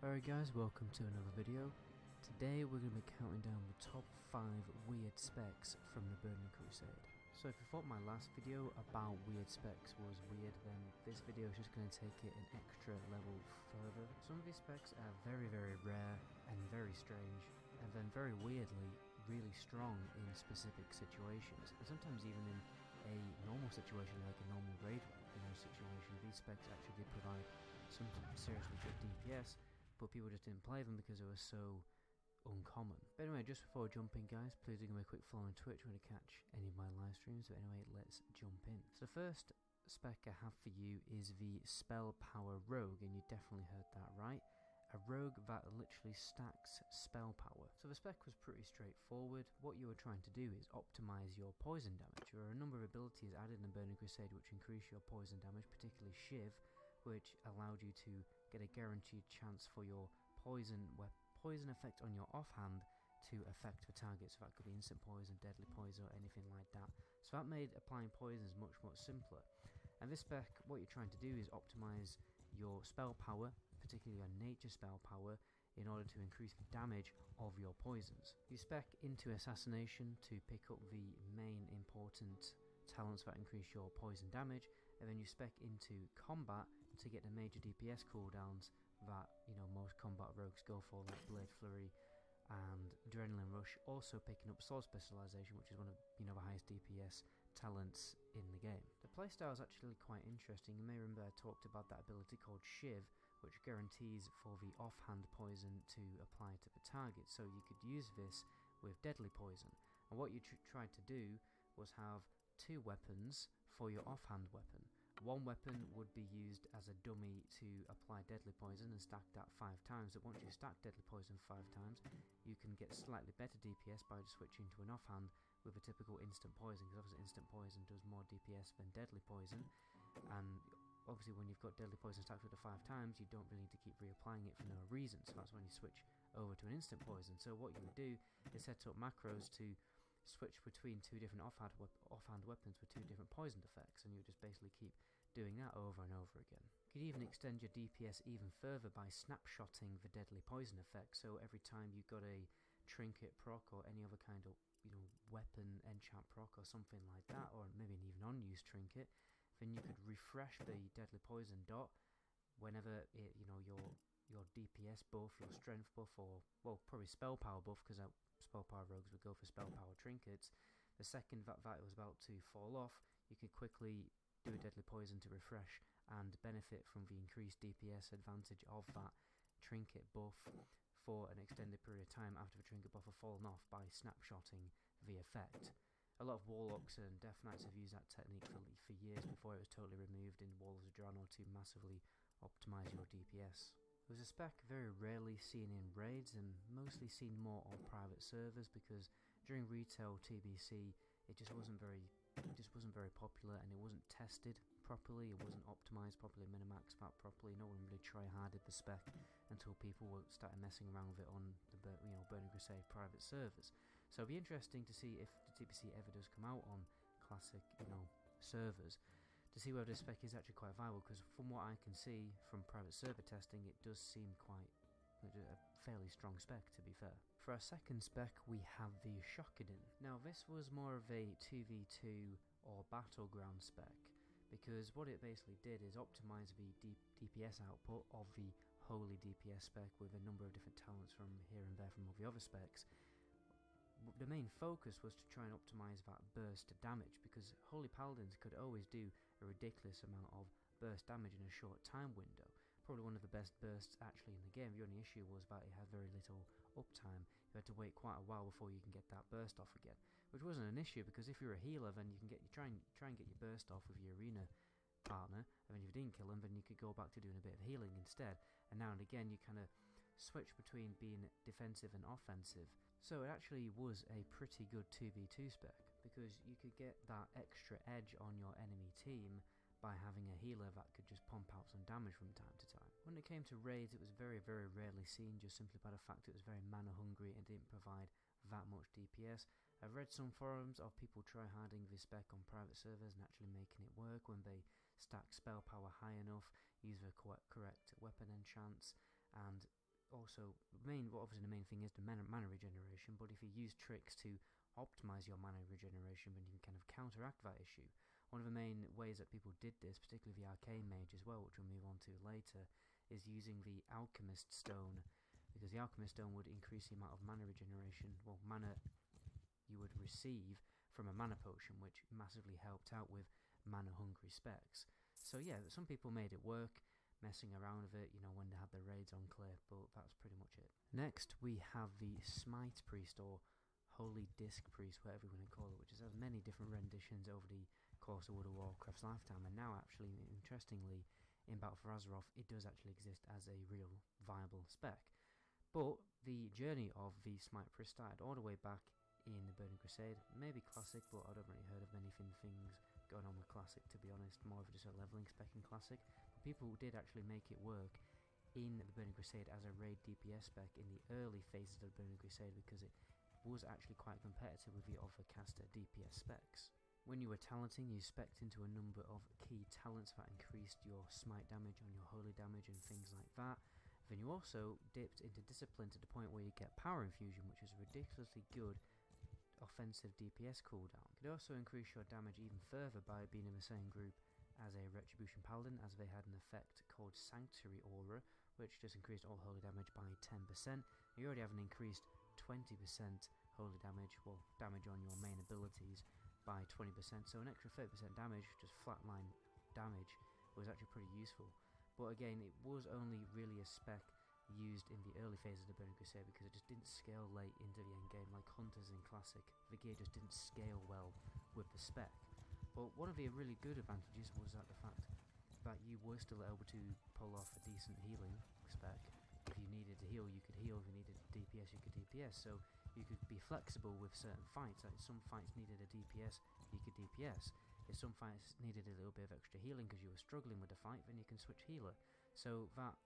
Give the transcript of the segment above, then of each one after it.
Alright guys, welcome to another video. Today we're going to be counting down the top 5 weird specs from the Burning Crusade. So if you thought my last video about weird specs was weird, then this video is just going to take it an extra level further. Some of these specs are very rare and very strange, and then very weirdly really strong in specific situations, and sometimes even in a normal situation like a normal raid situation. These specs actually did provide some seriously good DPS, but people just didn't play them because they were so uncommon. But anyway, just before jumping guys, please do give me a quick follow on Twitch when you catch any of my live streams. But anyway, let's jump in. So the first spec I have for you is the Spell Power Rogue, and you definitely heard that right. A rogue that literally stacks spell power. So the spec was pretty straightforward. What you were trying to do is optimize your poison damage. There are a number of abilities added in Burning Crusade which increase your poison damage, particularly Shiv, which allowed you to get a guaranteed chance for your poison effect on your offhand to affect the target. So that could be instant poison, deadly poison, or anything like that. So that made applying poisons much simpler. And this spec, what you're trying to do is optimize your spell power, particularly your nature spell power, in order to increase the damage of your poisons. You spec into assassination to pick up the main important talents that increase your poison damage, and then you spec into combat to get the major DPS cooldowns that most combat rogues go for, like Blade Flurry and Adrenaline Rush, also picking up Sword Specialization, which is one of the highest DPS talents in the game. The playstyle is actually quite interesting. You may remember I talked about that ability called Shiv, which guarantees for the offhand poison to apply to the target, so you could use this with deadly poison. And what you tried to do was have 2 weapons for your offhand weapon. One weapon would be used as a dummy to apply deadly poison and stack that 5 times. But once you stack deadly poison 5 times, you can get slightly better DPS by switching to an offhand with a typical instant poison, because obviously instant poison does more DPS than deadly poison, and obviously when you've got deadly poison stacked up to 5 times, you don't really need to keep reapplying it for no reason, so that's when you switch over to an instant poison. So what you would do is set up macros to switch between 2 different offhand weapons with 2 different poisoned effects, and you just basically keep doing that over and over again. You could even extend your DPS even further by snapshotting the deadly poison effect, so every time you got a trinket proc or any other kind of weapon enchant proc or something like that, or maybe an even unused trinket, then you could refresh the deadly poison dot whenever your DPS buff, your strength buff, or well, probably spell power buff, because spell power rogues would go for spell power trinkets. The second that was about to fall off, you could quickly do a deadly poison to refresh and benefit from the increased DPS advantage of that trinket buff for an extended period of time after the trinket buff has fallen off by snapshotting the effect. A lot of Warlocks and Death Knights have used that technique for years before it was totally removed in Warlords of Draenor to massively optimize your DPS. It was a spec very rarely seen in raids and mostly seen more on private servers, because during retail TBC it just wasn't very popular, and it wasn't tested properly, it wasn't optimized properly, minimaxed out properly. No one really try-harded the spec until people started messing around with it on the Burning Crusade private servers. So it'll be interesting to see if the TBC ever does come out on classic servers, to see whether this spec is actually quite viable, because from what I can see from private server testing, it does seem quite a fairly strong spec, to be fair. For our second spec, we have the Shokadin. Now this was more of a 2v2 or battleground spec, because what it basically did is optimize the DPS output of the Holy DPS spec with a number of different talents from here and there from all the other specs. The main focus was to try and optimize that burst damage, because Holy Paladins could always do a ridiculous amount of burst damage in a short time window. Probably one of the best bursts actually in the game. The only issue was that it had very little uptime. You had to wait quite a while before you can get that burst off again, which wasn't an issue, because if you're a healer, then you can try and get your burst off with your arena partner, and then if you didn't kill him, then you could go back to doing a bit of healing instead, and now and again you kind of switch between being defensive and offensive. So it actually was a pretty good 2v2 spec, because you could get that extra edge on your enemy team by having a healer that could just pump out some damage from time to time. When it came to raids, it was very rarely seen, just simply by the fact it was very mana hungry and didn't provide that much DPS. I've read some forums of people tryharding this spec on private servers and actually making it work when they stack spell power high enough, use the correct weapon enchants, and also obviously the main thing is the mana regeneration, but if you use tricks to optimize your mana regeneration, then you can kind of counteract that issue. One of the main ways that people did this, particularly the Arcane Mage as well, which we'll move on to later, is using the Alchemist Stone, because the Alchemist Stone would increase the amount of mana regeneration, well, mana you would receive from a mana potion, which massively helped out with mana hungry specs. So yeah, some people made it work, messing around with it, you know, when they had their raids on clear, but that's pretty much it. Next we have the Smite Priest, or Holy Disc Priest, whatever you want to call it, which has many different renditions over the course of World of Warcraft's lifetime, and now actually, interestingly, in Battle for Azeroth, it does actually exist as a real viable spec. But the journey of the Smite Priest started all the way back in the Burning Crusade, maybe Classic, but I don't really heard of anything things going on with Classic, to be honest, more of just a leveling spec in Classic. But people did actually make it work in the Burning Crusade as a raid DPS spec in the early phases of the Burning Crusade, because it was actually quite competitive with the other caster DPS specs. When you were talenting, you specced into a number of key talents that increased your smite damage on your holy damage and things like that. Then you also dipped into discipline to the point where you get power infusion, which is a ridiculously good offensive DPS cooldown. You could also increase your damage even further by being in the same group as a Retribution Paladin, as they had an effect called Sanctuary Aura, which just increased all holy damage by 10%. You already have an increased 20% holy damage, well, damage on your main abilities by 20%, so an extra 30% damage, just flatline damage, was actually pretty useful. But again, it was only really a spec used in the early phases of the Burning Crusade, because it just didn't scale late into the end game like Hunters in Classic. The gear just didn't scale well with the spec. But one of the really good advantages was that the fact that you were still able to pull off a decent healing spec. If you needed to heal, you could heal. If you needed DPS, you could DPS. So you could be flexible with certain fights. Like some fights needed a DPS, you could DPS. If some fights needed a little bit of extra healing because you were struggling with the fight, then you can switch healer. So that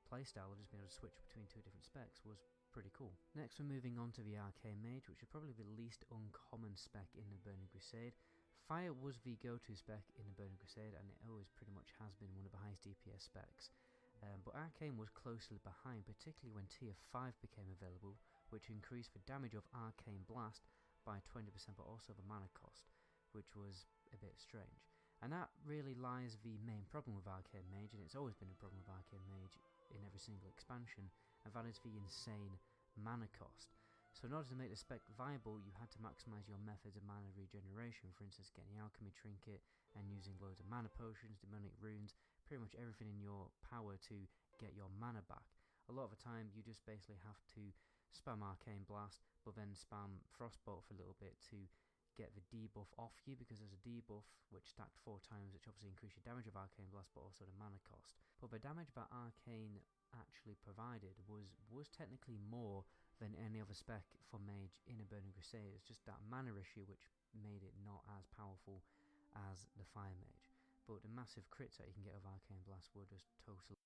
playstyle of just being able to switch between two different specs was pretty cool. Next we're moving on to the Arcane Mage, which is probably the least uncommon spec in the Burning Crusade. Fire was the go-to spec in the Burning Crusade, and it always pretty much has been one of the highest DPS specs. But Arcane was closely behind, particularly when Tier 5 became available, which increased the damage of Arcane Blast by 20%, but also the mana cost, which was a bit strange. And that really lies the main problem with Arcane Mage, and it's always been a problem with Arcane Mage in every single expansion, and that is the insane mana cost. So in order to make the spec viable, you had to maximise your methods of mana regeneration, for instance getting the alchemy trinket and using loads of mana potions, demonic runes, pretty much everything in your power to get your mana back. A lot of the time you just basically have to spam Arcane Blast, but then spam Frostbolt for a little bit to get the debuff off you, because there's a debuff which stacked 4 times, which obviously increased your damage of Arcane Blast, but also the mana cost. But the damage that Arcane actually provided was technically more than any other spec for Mage in a Burning Crusade. It's just that mana issue which made it not as powerful as the Fire Mage. But the massive crits that you can get with Arcane Blast were just totally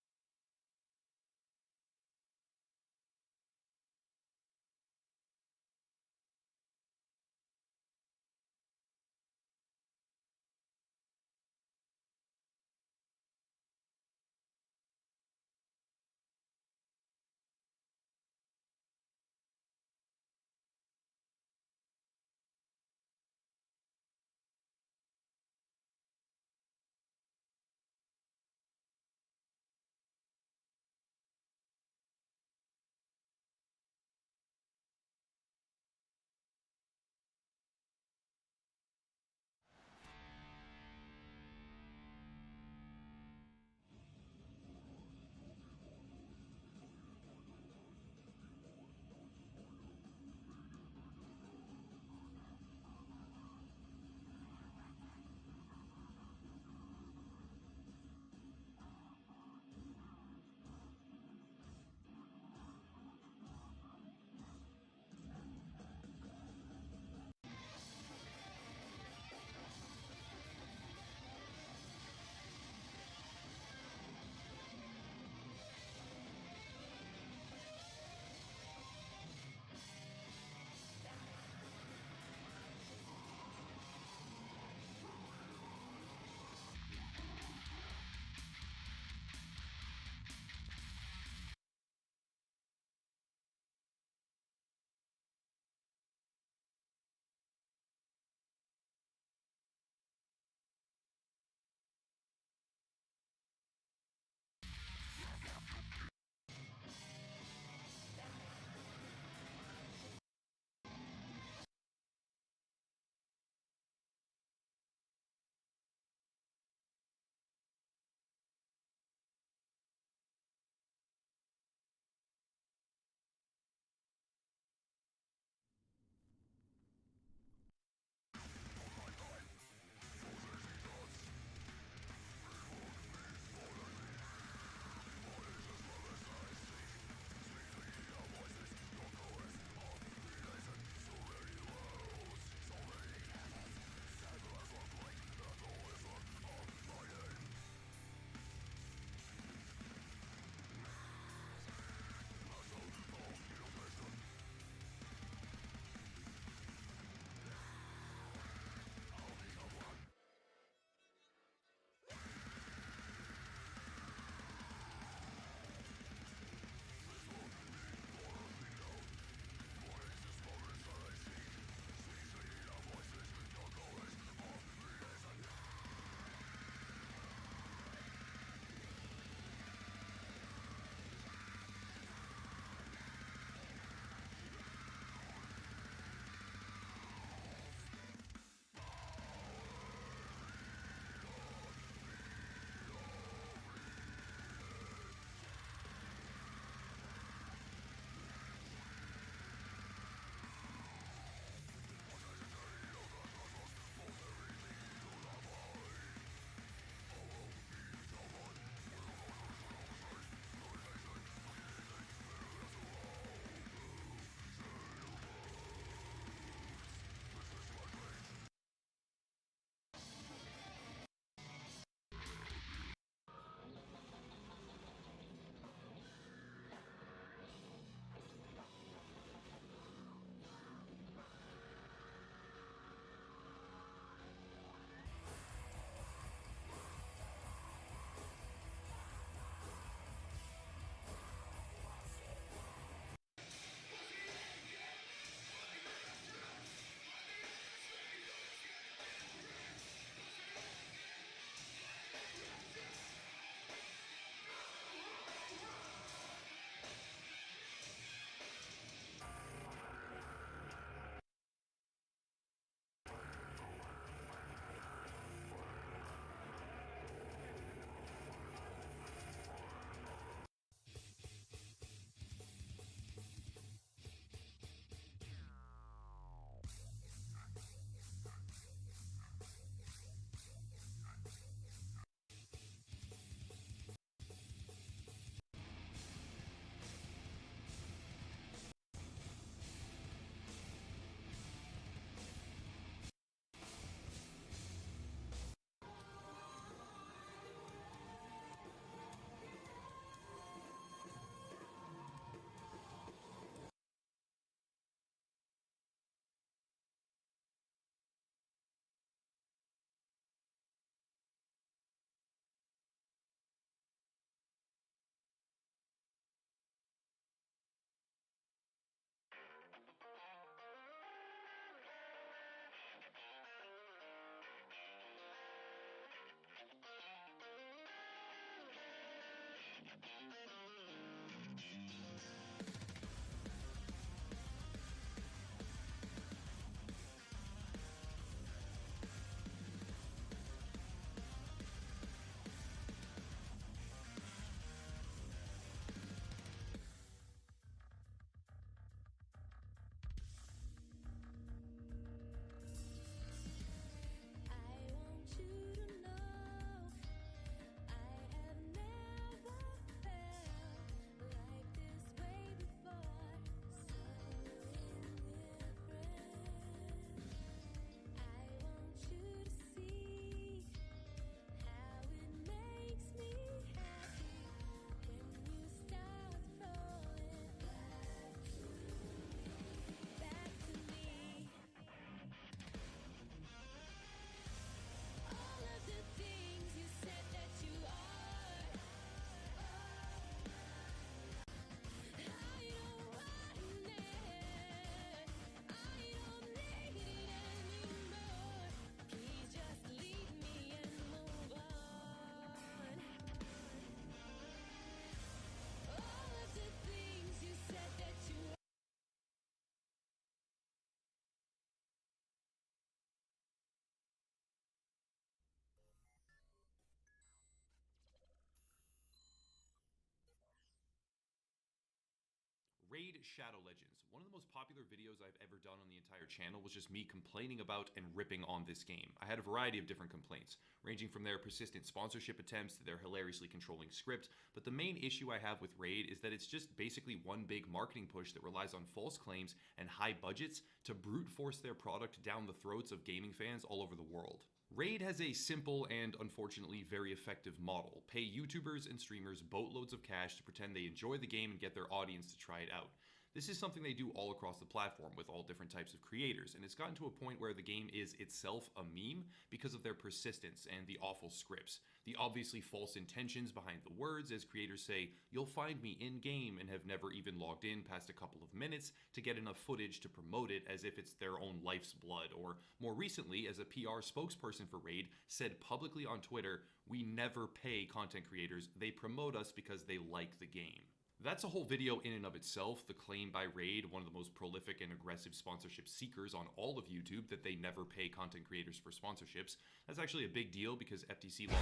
Raid Shadow Legends. One of the most popular videos I've ever done on the entire channel was just me complaining about and ripping on this game. I had a variety of different complaints, ranging from their persistent sponsorship attempts to their hilariously controlling script, but the main issue I have with Raid is that it's just basically one big marketing push that relies on false claims and high budgets to brute force their product down the throats of gaming fans all over the world. Raid has a simple and unfortunately very effective model. Pay YouTubers and streamers boatloads of cash to pretend they enjoy the game and get their audience to try it out. This is something they do all across the platform with all different types of creators, and it's gotten to a point where the game is itself a meme because of their persistence and the awful scripts. The obviously false intentions behind the words, as creators say, "You'll find me in-game," and have never even logged in past a couple of minutes to get enough footage to promote it as if it's their own life's blood. Or more recently, as a PR spokesperson for Raid said publicly on Twitter, "We never pay content creators, they promote us because they like the game." That's a whole video in and of itself, the claim by Raid, one of the most prolific and aggressive sponsorship seekers on all of YouTube, that they never pay content creators for sponsorships. That's actually a big deal because FTC laws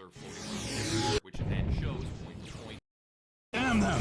are floating, which then shows point to point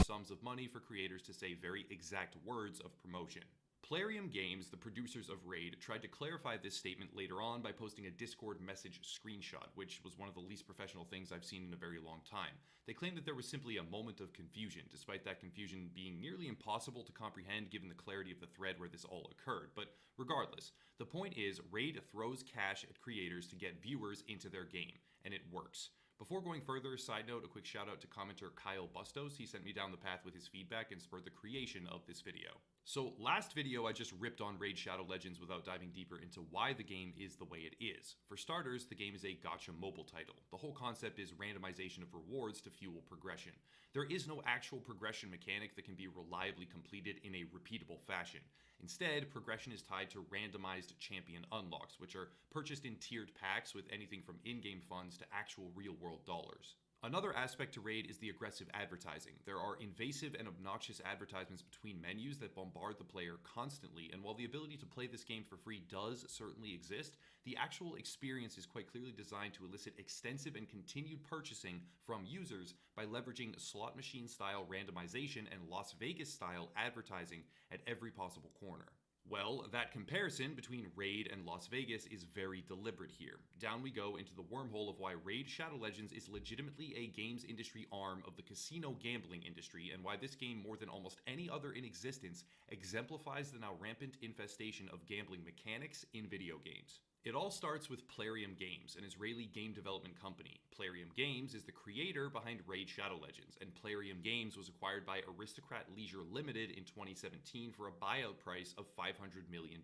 sums of money for creators to say very exact words of promotion. Plarium Games, the producers of Raid, tried to clarify this statement later on by posting a Discord message screenshot, which was one of the least professional things I've seen in a very long time. They claimed that there was simply a moment of confusion, despite that confusion being nearly impossible to comprehend given the clarity of the thread where this all occurred. But regardless, the point is, Raid throws cash at creators to get viewers into their game, and it works. Before going further, side note, a quick shout out to commenter Kyle Bustos. He sent me down the path with his feedback and spurred the creation of this video. So last video I just ripped on Raid Shadow Legends without diving deeper into why the game is the way it is. For starters, the game is a gacha mobile title. The whole concept is randomization of rewards to fuel progression. There is no actual progression mechanic that can be reliably completed in a repeatable fashion. Instead, progression is tied to randomized champion unlocks, which are purchased in tiered packs with anything from in-game funds to actual real-world dollars. Another aspect to Raid is the aggressive advertising. There are invasive and obnoxious advertisements between menus that bombard the player constantly, and while the ability to play this game for free does certainly exist, the actual experience is quite clearly designed to elicit extensive and continued purchasing from users by leveraging slot machine-style randomization and Las Vegas-style advertising at every possible corner. Well, that comparison between Raid and Las Vegas is very deliberate here. Down we go into the wormhole of why Raid Shadow Legends is legitimately a games industry arm of the casino gambling industry, and why this game, more than almost any other in existence, exemplifies the now rampant infestation of gambling mechanics in video games. It all starts with Plarium Games, an Israeli game development company. Plarium Games is the creator behind Raid Shadow Legends, and Plarium Games was acquired by Aristocrat Leisure Limited in 2017 for a buyout price of $500 million.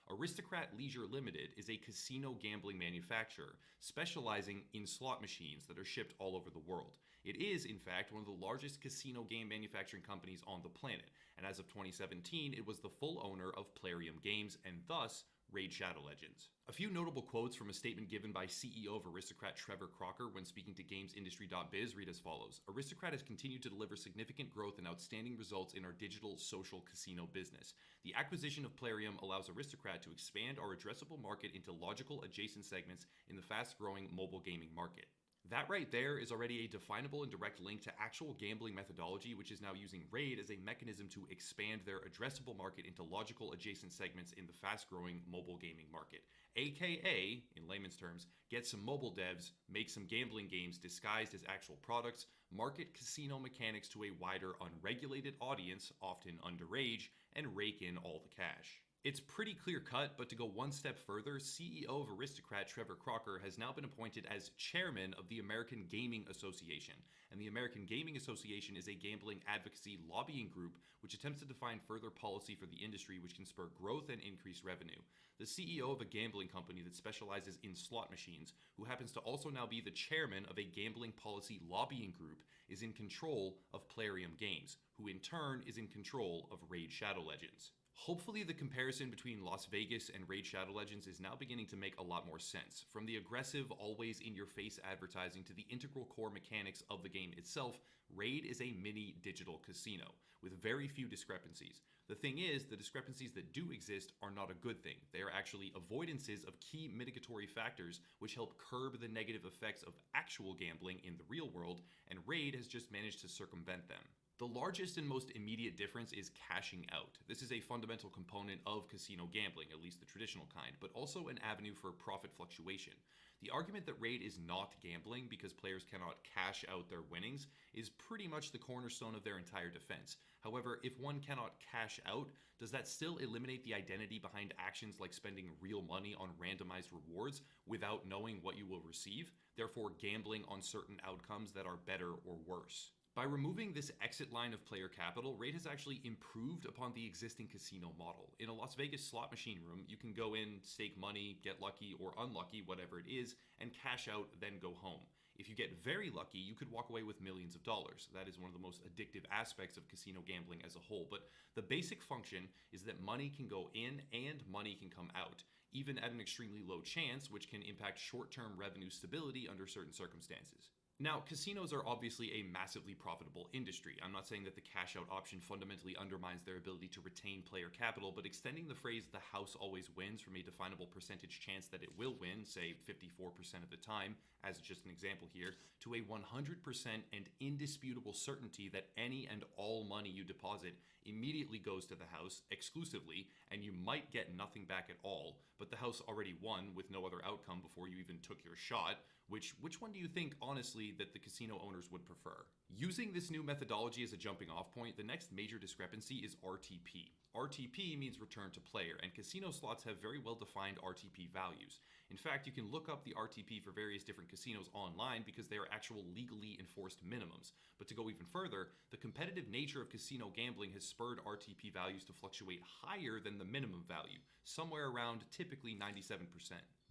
Aristocrat Leisure Limited is a casino gambling manufacturer specializing in slot machines that are shipped all over the world. It is, in fact, one of the largest casino game manufacturing companies on the planet, and as of 2017, it was the full owner of Plarium Games, and thus Raid Shadow Legends. A few notable quotes from a statement given by CEO of Aristocrat Trevor Crocker when speaking to GamesIndustry.biz read as follows: Aristocrat has continued to deliver significant growth and outstanding results in our digital social casino business. The acquisition of Plarium allows Aristocrat to expand our addressable market into logical adjacent segments in the fast-growing mobile gaming market. That right there is already a definable and direct link to actual gambling methodology, which is now using Raid as a mechanism to expand their addressable market into logical adjacent segments in the fast-growing mobile gaming market. AKA, in layman's terms, get some mobile devs, make some gambling games disguised as actual products, market casino mechanics to a wider unregulated audience, often underage, and rake in all the cash. It's pretty clear-cut, but to go one step further, CEO of Aristocrat Trevor Crocker has now been appointed as chairman of the American Gaming Association, and the American Gaming Association is a gambling advocacy lobbying group which attempts to define further policy for the industry which can spur growth and increase revenue. The CEO of a gambling company that specializes in slot machines, who happens to also now be the chairman of a gambling policy lobbying group, is in control of Plarium Games, who in turn is in control of Raid Shadow Legends. Hopefully, the comparison between Las Vegas and Raid Shadow Legends is now beginning to make a lot more sense. From the aggressive, always in your face advertising to the integral core mechanics of the game itself, Raid is a mini digital casino with very few discrepancies. The thing is, the discrepancies that do exist are not a good thing. They are actually avoidances of key mitigatory factors which help curb the negative effects of actual gambling in the real world, and Raid has just managed to circumvent them. The largest and most immediate difference is cashing out. This is a fundamental component of casino gambling, at least the traditional kind, but also an avenue for profit fluctuation. The argument that Raid is not gambling because players cannot cash out their winnings is pretty much the cornerstone of their entire defense. However, if one cannot cash out, does that still eliminate the identity behind actions like spending real money on randomized rewards without knowing what you will receive, therefore gambling on certain outcomes that are better or worse? By removing this exit line of player capital, Raid has actually improved upon the existing casino model. In a Las Vegas slot machine room, you can go in, stake money, get lucky or unlucky, whatever it is, and cash out, then go home. If you get very lucky, you could walk away with millions of dollars. That is one of the most addictive aspects of casino gambling as a whole. But the basic function is that money can go in and money can come out, even at an extremely low chance, which can impact short-term revenue stability under certain circumstances. Now, casinos are obviously a massively profitable industry. I'm not saying that the cash out option fundamentally undermines their ability to retain player capital, but extending the phrase "the house always wins" from a definable percentage chance that it will win, say 54% of the time, as just an example here, to a 100% and indisputable certainty that any and all money you deposit immediately goes to the house exclusively, and you might get nothing back at all, but the house already won with no other outcome before you even took your shot. Which one do you think, honestly, that the casino owners would prefer? Using this new methodology as a jumping off point, the next major discrepancy is RTP. RTP means return to player, and casino slots have very well defined RTP values. In fact, you can look up the RTP for various different casinos online because they are actual legally enforced minimums. But to go even further, the competitive nature of casino gambling has spurred RTP values to fluctuate higher than the minimum value, somewhere around typically 97%.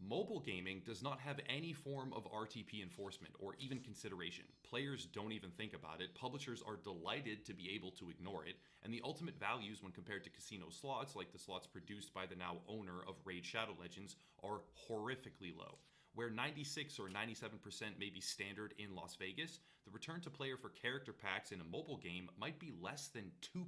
Mobile gaming does not have any form of RTP enforcement or even consideration. Players don't even think about it, publishers are delighted to be able to ignore it, and the ultimate values when compared to casino slots, like the slots produced by the now owner of Raid Shadow Legends, are horrifically low. Where 96 or 97% may be standard in Las Vegas, the return to player for character packs in a mobile game might be less than 2%.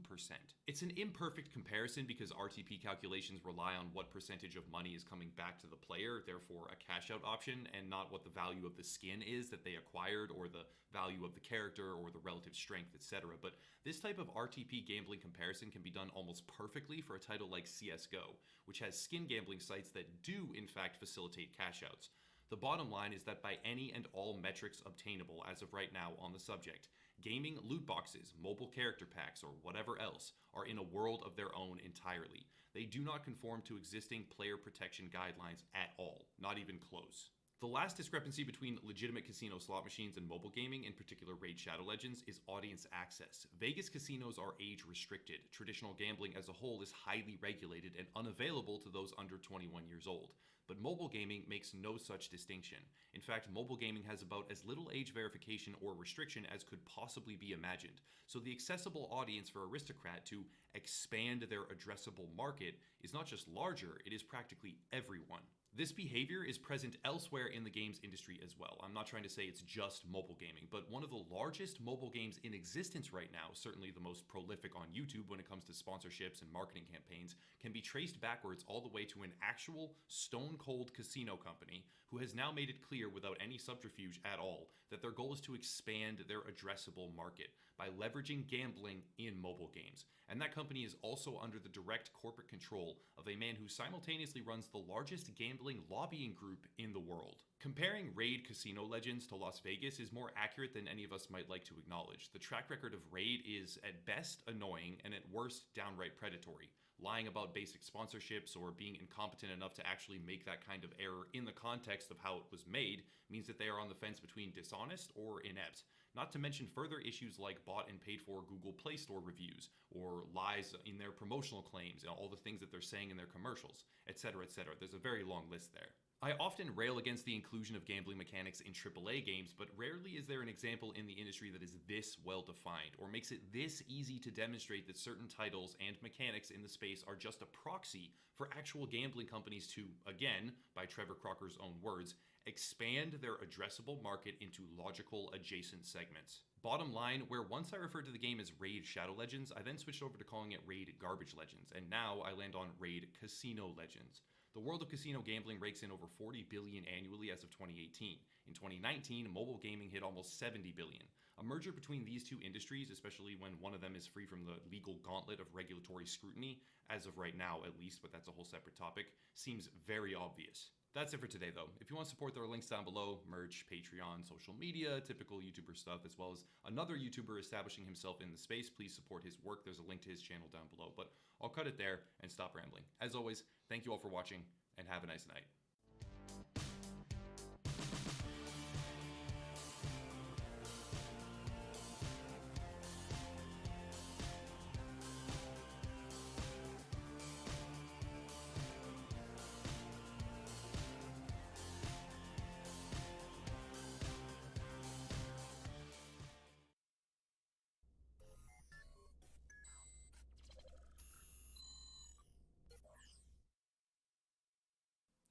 It's an imperfect comparison because RTP calculations rely on what percentage of money is coming back to the player, therefore a cash out option, and not what the value of the skin is that they acquired or the value of the character or the relative strength, etc. But this type of RTP gambling comparison can be done almost perfectly for a title like CSGO, which has skin gambling sites that do in fact facilitate cash outs. The bottom line is that by any and all metrics obtainable as of right now on the subject, gaming loot boxes, mobile character packs, or whatever else are in a world of their own entirely. They do not conform to existing player protection guidelines at all, not even close. The last discrepancy between legitimate casino slot machines and mobile gaming, in particular Raid Shadow Legends, is audience access. Vegas casinos are age restricted. Traditional gambling as a whole is highly regulated and unavailable to those under 21 years old. But mobile gaming makes no such distinction. In fact, mobile gaming has about as little age verification or restriction as could possibly be imagined. So the accessible audience for Aristocrat to expand their addressable market is not just larger, it is practically everyone. This behavior is present elsewhere in the games industry as well. I'm not trying to say it's just mobile gaming, but one of the largest mobile games in existence right now, certainly the most prolific on YouTube when it comes to sponsorships and marketing campaigns, can be traced backwards all the way to an actual stone-cold casino company who has now made it clear without any subterfuge at all that their goal is to expand their addressable market by leveraging gambling in mobile games. And that company is also under the direct corporate control of a man who simultaneously runs the largest gambling lobbying group in the world. Comparing Raid Casino Legends to Las Vegas is more accurate than any of us might like to acknowledge. The track record of Raid is at best annoying and at worst downright predatory. Lying about basic sponsorships or being incompetent enough to actually make that kind of error in the context of how it was made means that they are on the fence between dishonest or inept. Not to mention further issues like bought and paid for Google Play Store reviews, or lies in their promotional claims, and all the things that they're saying in their commercials, etc., etc. There's a very long list there. I often rail against the inclusion of gambling mechanics in AAA games, but rarely is there an example in the industry that is this well defined, or makes it this easy to demonstrate that certain titles and mechanics in the space are just a proxy for actual gambling companies to, again, by Trevor Crocker's own words, expand their addressable market into logical adjacent segments. Bottom line, where once I referred to the game as Raid Shadow Legends, I then switched over to calling it Raid Garbage Legends, and now I land on Raid Casino Legends. The world of casino gambling rakes in over $40 billion annually as of 2018. In 2019, mobile gaming hit almost $70 billion. A merger between these two industries, especially when one of them is free from the legal gauntlet of regulatory scrutiny, as of right now at least, but that's a whole separate topic, seems very obvious. That's it for today though. If you want to support, there are links down below: merch, Patreon, social media, typical YouTuber stuff, as well as another YouTuber establishing himself in the space. Please support his work. There's a link to his channel down below, but I'll cut it there and stop rambling. As always, thank you all for watching and have a nice night.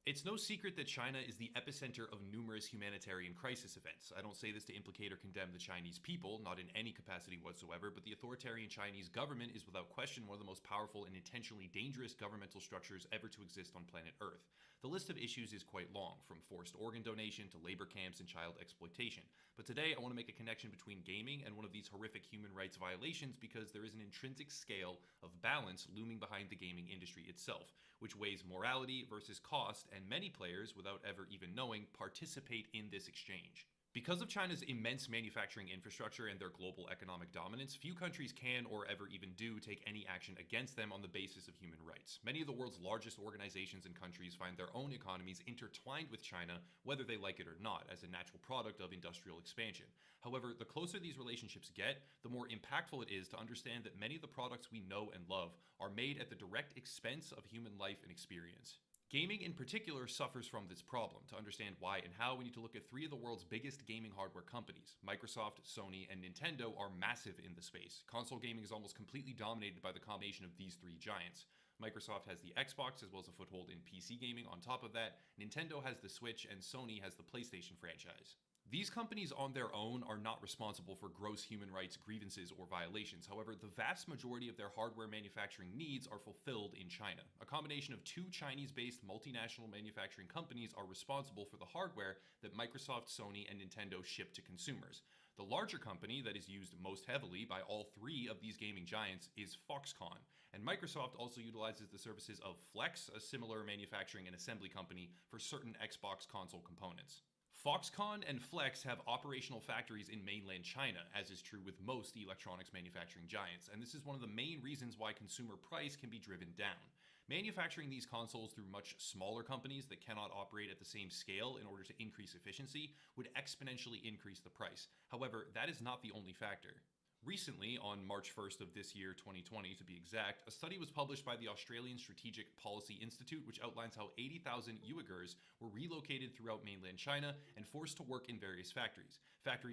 It's no secret that China is the epicenter of numerous humanitarian crisis events. I don't say this to implicate or condemn the Chinese people, not in any capacity whatsoever, but the authoritarian Chinese government is without question one of the most powerful and intentionally dangerous governmental structures ever to exist on planet Earth. The list of issues is quite long, from forced organ donation to labor camps and child exploitation. But today I want to make a connection between gaming and one of these horrific human rights violations because there is an intrinsic scale of balance looming behind the gaming industry itself, which weighs morality versus cost, and many players, without ever even knowing, participate in this exchange. Because of China's immense manufacturing infrastructure and their global economic dominance, few countries can or ever even do take any action against them on the basis of human rights. Many of the world's largest organizations and countries find their own economies intertwined with China, whether they like it or not, as a natural product of industrial expansion. However, the closer these relationships get, the more impactful it is to understand that many of the products we know and love are made at the direct expense of human life and experience. Gaming in particular suffers from this problem. To understand why and how, we need to look at three of the world's biggest gaming hardware companies. Microsoft, Sony, and Nintendo are massive in the space. Console gaming is almost completely dominated by the combination of these three giants. Microsoft has the Xbox as well as a foothold in PC gaming. On top of that, Nintendo has the Switch and Sony has the PlayStation franchise. These companies on their own are not responsible for gross human rights grievances or violations. However, the vast majority of their hardware manufacturing needs are fulfilled in China. A combination of two Chinese-based multinational manufacturing companies are responsible for the hardware that Microsoft, Sony, and Nintendo ship to consumers. The larger company that is used most heavily by all three of these gaming giants is Foxconn, and Microsoft also utilizes the services of Flex, a similar manufacturing and assembly company, for certain Xbox console components. Foxconn and Flex have operational factories in mainland China, as is true with most electronics manufacturing giants, and this is one of the main reasons why consumer price can be driven down. Manufacturing these consoles through much smaller companies that cannot operate at the same scale in order to increase efficiency would exponentially increase the price. However, that is not the only factor. Recently, on March 1st of this year, 2020 to be exact, a study was published by the Australian Strategic Policy Institute which outlines how 80,000 Uyghurs were relocated throughout mainland China and forced to work in various factories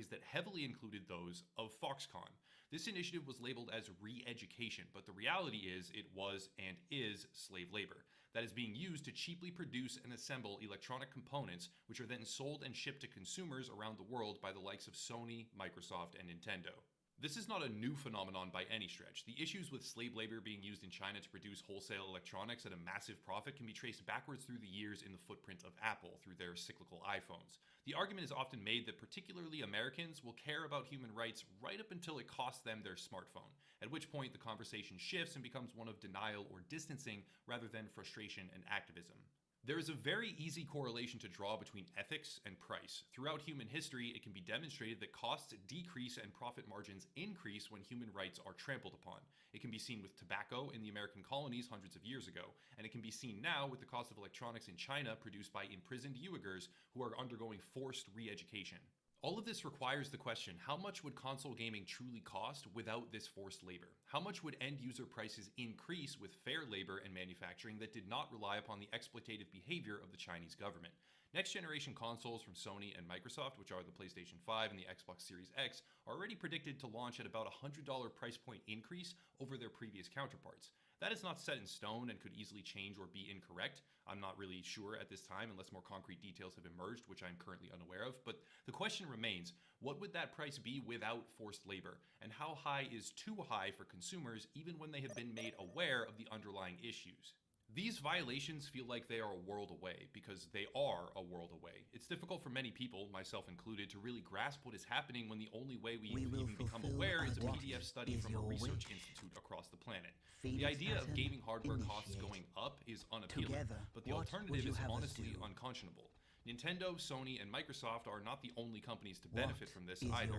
that heavily included those of Foxconn. This initiative was labeled as re-education, but the reality is it was and is slave labor that is being used to cheaply produce and assemble electronic components which are then sold and shipped to consumers around the world by the likes of Sony, Microsoft, and Nintendo. This is not a new phenomenon by any stretch. The issues with slave labor being used in China to produce wholesale electronics at a massive profit can be traced backwards through the years in the footprint of Apple through their cyclical iPhones. The argument is often made that particularly Americans will care about human rights right up until it costs them their smartphone, at which point the conversation shifts and becomes one of denial or distancing rather than frustration and activism. There is a very easy correlation to draw between ethics and price. Throughout human history, it can be demonstrated that costs decrease and profit margins increase when human rights are trampled upon. It can be seen with tobacco in the American colonies hundreds of years ago, and it can be seen now with the cost of electronics in China produced by imprisoned Uyghurs who are undergoing forced re-education. All of this requires the question, how much would console gaming truly cost without this forced labor? How much would end user prices increase with fair labor and manufacturing that did not rely upon the exploitative behavior of the Chinese government? Next generation consoles from Sony and Microsoft, which are the PlayStation 5 and the Xbox Series X, are already predicted to launch at about a $100 price point increase over their previous counterparts. That is not set in stone and could easily change or be incorrect. I'm not really sure at this time unless more concrete details have emerged, which I'm currently unaware of. But the question remains, what would that price be without forced labor? And how high is too high for consumers even when they have been made aware of the underlying issues? These violations feel like they are a world away, because they are a world away. It's difficult for many people, myself included, to really grasp what is happening when the only way we even become aware is a PDF study from a research institute across the planet. The idea of gaming hardware costs going up is unappealing, but the alternative is honestly unconscionable. Nintendo, Sony, and Microsoft are not the only companies to benefit from this either.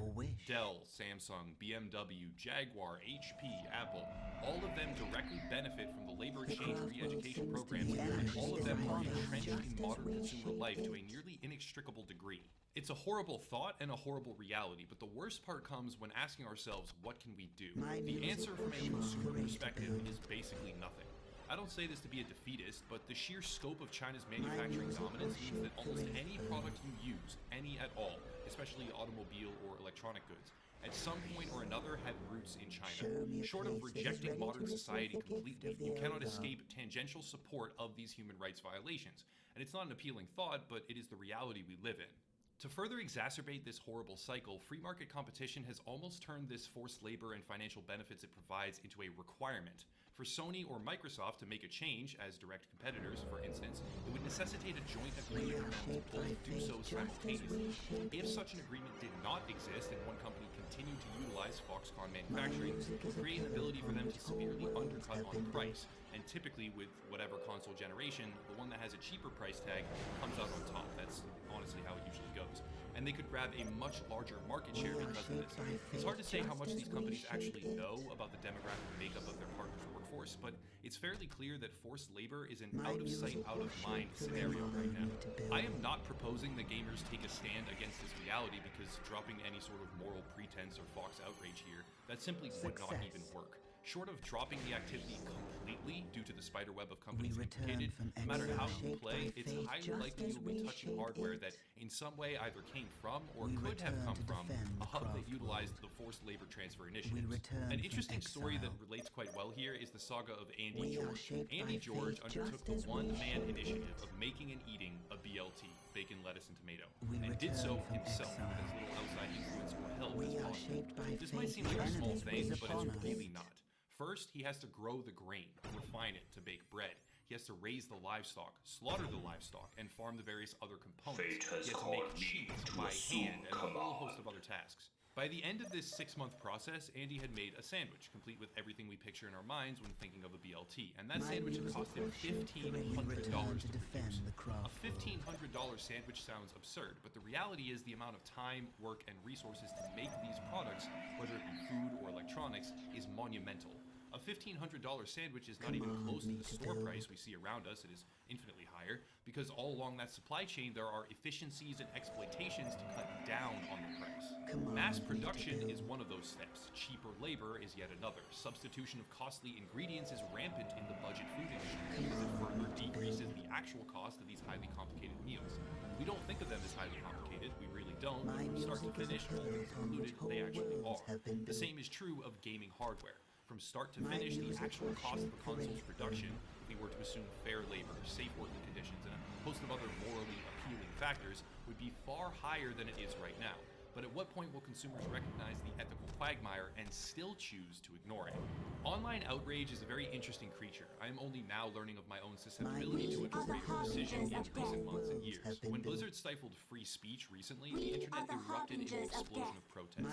Dell, Samsung, BMW, Jaguar, HP, Apple, all of them directly benefit from the labor exchange re-education programs, and all of them are entrenched in modern consumer life to a nearly inextricable degree. It's a horrible thought and a horrible reality, but the worst part comes when asking ourselves, what can we do? The answer from a consumer perspective is basically nothing. I don't say this to be a defeatist, but the sheer scope of China's manufacturing dominance means that almost any product you use, any at all, especially automobile or electronic goods, at some point or another have roots in China. Short of rejecting modern society completely, you cannot escape tangential support of these human rights violations. And it's not an appealing thought, but it is the reality we live in. To further exacerbate this horrible cycle, free market competition has almost turned this forced labor and financial benefits it provides into a requirement. For Sony or Microsoft to make a change as direct competitors, for instance, it would necessitate a joint agreement for them to both do so simultaneously. If such an agreement did not exist and one company continued to utilize Foxconn manufacturing, it would create an ability for them to severely undercut on price. And typically with whatever console generation, the one that has a cheaper price tag comes out on top. That's honestly how it usually goes. And they could grab a much larger market share because of this. It's hard to say how much these companies actually know about the demographic makeup of their partners' workforce, but it's fairly clear that forced labor is an out-of-sight, out-of-mind scenario right now. I am not proposing that gamers take a stand against this reality, because dropping any sort of moral pretense or Fox outrage here, that simply would not even work. Short of dropping the activity completely due to the spiderweb of companies implicated, no matter how you play, it's highly likely you'll be touching hardware that in some way either came from or could have come from a hub that utilized the forced labor transfer initiatives. An interesting story that relates quite well here is the saga of Andy George. Andy George undertook the one-man initiative of making and eating a BLT, bacon, lettuce, and tomato, and did so himself with as little outside influence or help as possible. This might seem like a small thing, but it's really not. First, he has to grow the grain, refine it to bake bread. He has to raise the livestock, slaughter the livestock, and farm the various other components. He has to make cheese by hand and a whole host of other tasks. By the end of this 6-month process, Andy had made a sandwich, complete with everything we picture in our minds when thinking of a BLT. And that sandwich had cost him $1,500 to produce. A $1,500 sandwich sounds absurd, but the reality is the amount of time, work, and resources to make these products, whether it be food or electronics, is monumental. A $1,500 sandwich is not even close to the store price we see around us. It is infinitely higher, because all along that supply chain there are efficiencies and exploitations to cut down on the price. Mass production is one of those steps. Cheaper labor is yet another. Substitution of costly ingredients is rampant in the budget food industry, because it further decreases the actual cost of these highly complicated meals. We don't think of them as highly complicated, we really don't, but from start to finish, all things included, they actually are. The same is true of gaming hardware. From start to finish, the actual cost of a console's production, if we were to assume fair labor, safe working conditions, and a host of other morally appealing factors, would be far higher than it is right now. But at what point will consumers recognize the ethical quagmire and still choose to ignore it? Online outrage is a very interesting creature. I am only now learning of my own susceptibility to it for greater precision in recent months and years. When Blizzard stifled free speech recently, the internet erupted in an explosion of protest.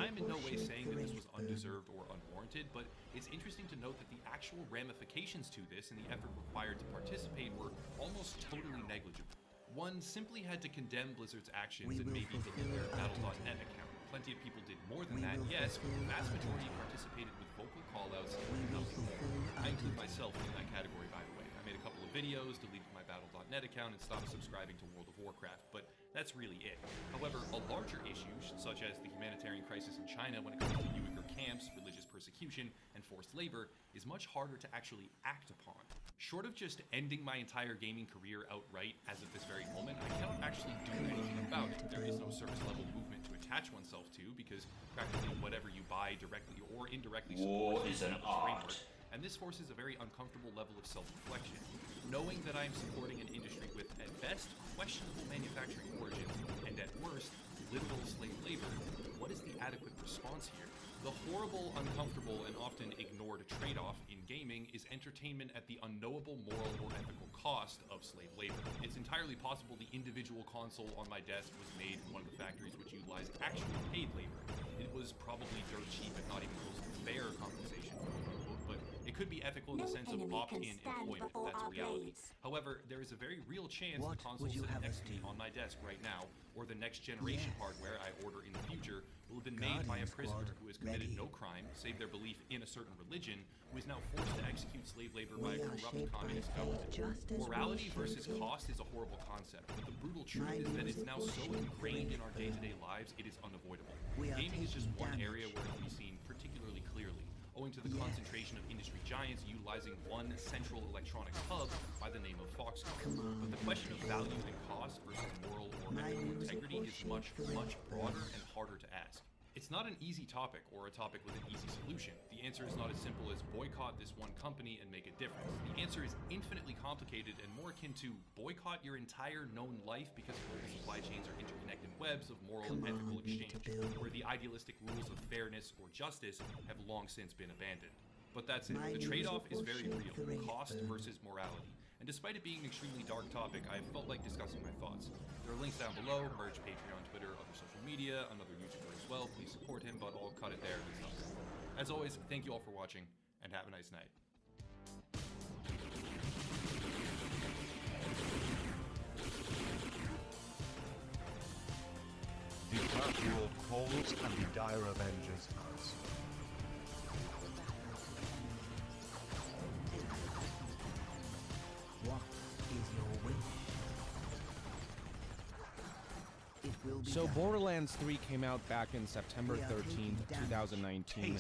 I am in no way saying that this was undeserved or unwarranted, but it's interesting to note that the actual ramifications to this and the effort required to participate were almost totally negligible. One simply had to condemn Blizzard's actions and maybe delete their Battle.net account. Plenty of people did more than that, yes, but the vast majority participated with vocal callouts and nothing more. I include myself in that category, by the way. I made a couple of videos, deleted my Battle.net account, and stopped subscribing to World of Warcraft, but That's really it. However, a larger issue, such as the humanitarian crisis in China when it comes to Uyghur camps, religious persecution, and forced labor, is much harder to actually act upon. Short of just ending my entire gaming career outright as of this very moment, I cannot actually do anything about it. There is no service level movement to attach oneself to because practically whatever you buy directly or indirectly supports the established framework, and this forces a very uncomfortable level of self-reflection. Knowing that I am supporting an industry with, at best, questionable manufacturing origins, and at worst, literal slave labor, what is the adequate response here? The horrible, uncomfortable, and often ignored trade-off in gaming is entertainment at the unknowable moral or ethical cost of slave labor. It's entirely possible the individual console on my desk was made in one of the factories which utilized actual paid labor. It was probably dirt cheap and not even close to fair compensation, quote-unquote, but it could be ethical in the sense of opt-in employment. That's a reality. However, there is a very real chance the console sitting next to me on my desk right now, or the next generation hardware I order in the future, will have been made by a prisoner who has committed no crime, save their belief in a certain religion, who is now forced to execute slave labor by a corrupt communist government. Morality versus cost is a horrible concept, but the brutal truth is that it's now so ingrained in our day-to-day lives, it is unavoidable. Gaming is just one area where it can be seen particularly clearly, owing to the concentration of industry giants utilizing one central electronics hub by the name of Foxconn. But the question of value and cost versus moral or ethical integrity is much, much broader and harder to ask. It's not an easy topic or a topic with an easy solution. The answer is not as simple as boycott this one company and make a difference. The answer is infinitely complicated and more akin to boycott your entire known life because global supply chains are interconnected webs of moral and ethical exchange, where the idealistic rules of fairness or justice have long since been abandoned. But that's it. The trade-off is very real, cost versus morality. And despite it being an extremely dark topic, I felt like discussing my thoughts. There are links down below, merge, Patreon, Twitter, other social media, another YouTuber as well. Please support him, but I'll cut it there. As always, thank you all for watching, and have a nice night. The world calls and the dire avengers us. What is your will? It will be So done. Borderlands 3 came out back in September 13th, 2019,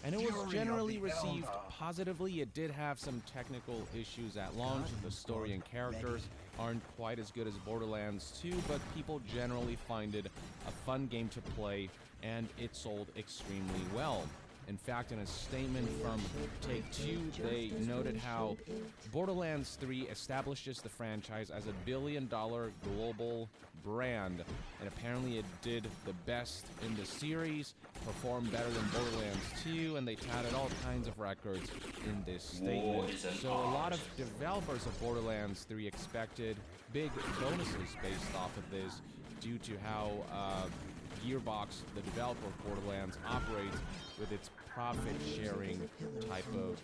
and it was generally received positively. It did have some technical issues at launch. The story and characters aren't quite as good as Borderlands 2, but people generally find it a fun game to play, and it sold extremely well. In fact, in a statement from Take-Two, they noted how Borderlands 3 establishes the franchise as a billion-dollar global brand, and apparently it did the best in the series, performed better than Borderlands 2, and they touted all kinds of records in this statement. So a lot of developers of Borderlands 3 expected big bonuses based off of this due to how Gearbox, the developer of Borderlands, operates with its profit-sharing type of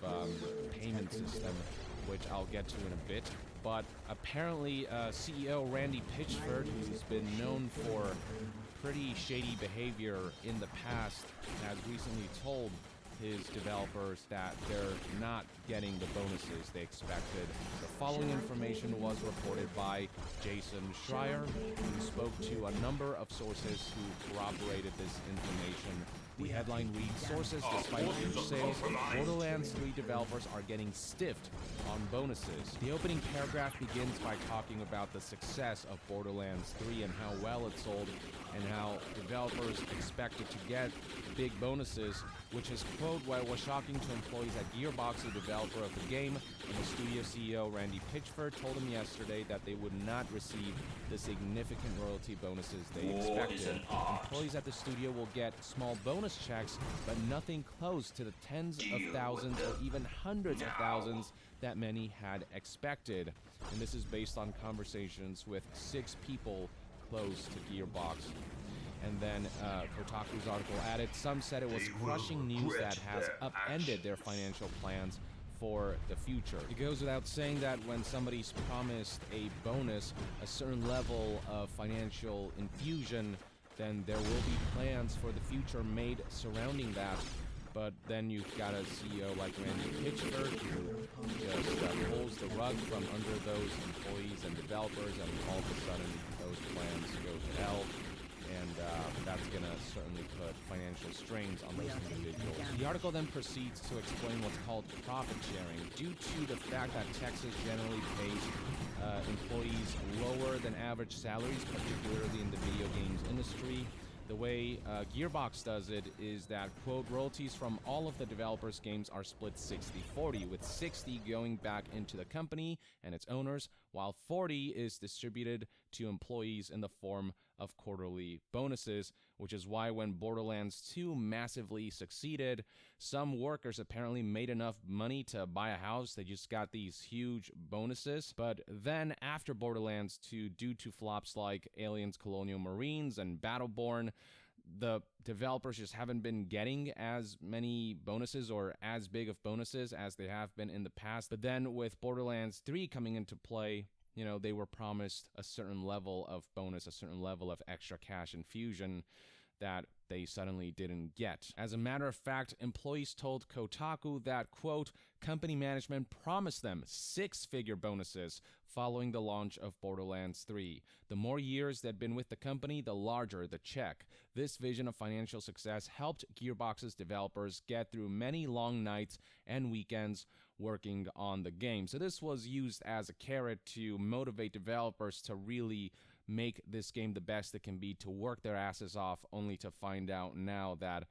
payment system, which I'll get to in a bit. But apparently, CEO Randy Pitchford, who's been known for pretty shady behavior in the past, has recently told his developers that they're not getting the bonuses they expected. The following information was reported by Jason Schreier, who spoke to a number of sources who corroborated this information. The headline reads, "Sources, despite huge sales, Borderlands 3 developers are getting stiffed on bonuses." The opening paragraph begins by talking about the success of Borderlands 3 and how well it sold, and how developers expected to get big bonuses, which is, quote, "What was shocking to employees at Gearbox, the developer of the game, and the studio CEO Randy Pitchford told them yesterday that they would not receive the significant royalty bonuses they expected. Employees at the studio will get small bonus checks, but nothing close to the tens of thousands or even hundreds of thousands that many had expected." And this is based on conversations with 6 people close to Gearbox. And then Kotaku's article added, "Some said it was crushing news that has upended their financial plans for the future." It goes without saying that when somebody's promised a bonus, a certain level of financial infusion, then there will be plans for the future made surrounding that. But then you've got a CEO like Randy Pitchford who just pulls the rug from under those employees and developers, and all of a sudden those those plans go to hell, and that's going to certainly put financial strains on those individuals. The article then proceeds to explain what's called profit sharing. Due to the fact that Texas generally pays employees lower than average salaries, particularly in the video games industry, the way Gearbox does it is that, quote, royalties from all of the developers' games are split 60-40, with 60 going back into the company and its owners, while 40 is distributed to employees in the form of quarterly bonuses, which is why when Borderlands 2 massively succeeded, some workers apparently made enough money to buy a house. They just got these huge bonuses. But then after Borderlands 2, due to flops like Aliens Colonial Marines and Battleborn, the developers just haven't been getting as many bonuses or as big of bonuses as they have been in the past. But then with Borderlands 3 coming into play, you know, they were promised a certain level of bonus, a certain level of extra cash infusion that they suddenly didn't get. As a matter of fact, employees told Kotaku that, quote, company management promised them six-figure bonuses following the launch of Borderlands 3. The more years they'd been with the company, the larger the check. This vision of financial success helped Gearbox's developers get through many long nights and weekends working on the game. So this was used as a carrot to motivate developers to really make this game the best it can be, to work their asses off, only to find out now that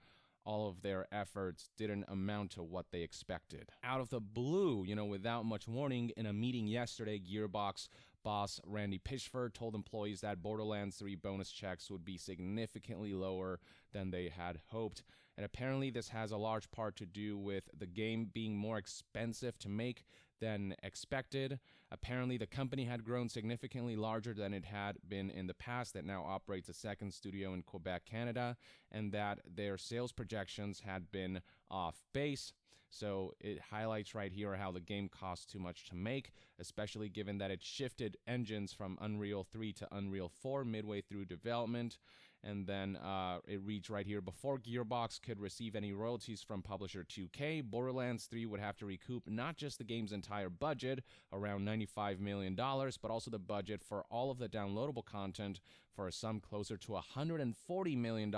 all of their efforts didn't amount to what they expected. Out of the blue, you know, without much warning, in a meeting yesterday, Gearbox boss Randy Pitchford told employees that Borderlands 3 bonus checks would be significantly lower than they had hoped. And apparently this has a large part to do with the game being more expensive to make than expected. Apparently the company had grown significantly larger than it had been in the past, that now operates a second studio in Quebec, Canada, and that their sales projections had been off base. So it highlights right here how the game costs too much to make, especially given that it shifted engines from Unreal 3 to Unreal 4 midway through development. And then it reads right here, before Gearbox could receive any royalties from publisher 2K, Borderlands 3 would have to recoup not just the game's entire budget, around $95 million, but also the budget for all of the downloadable content for a sum closer to $140 million,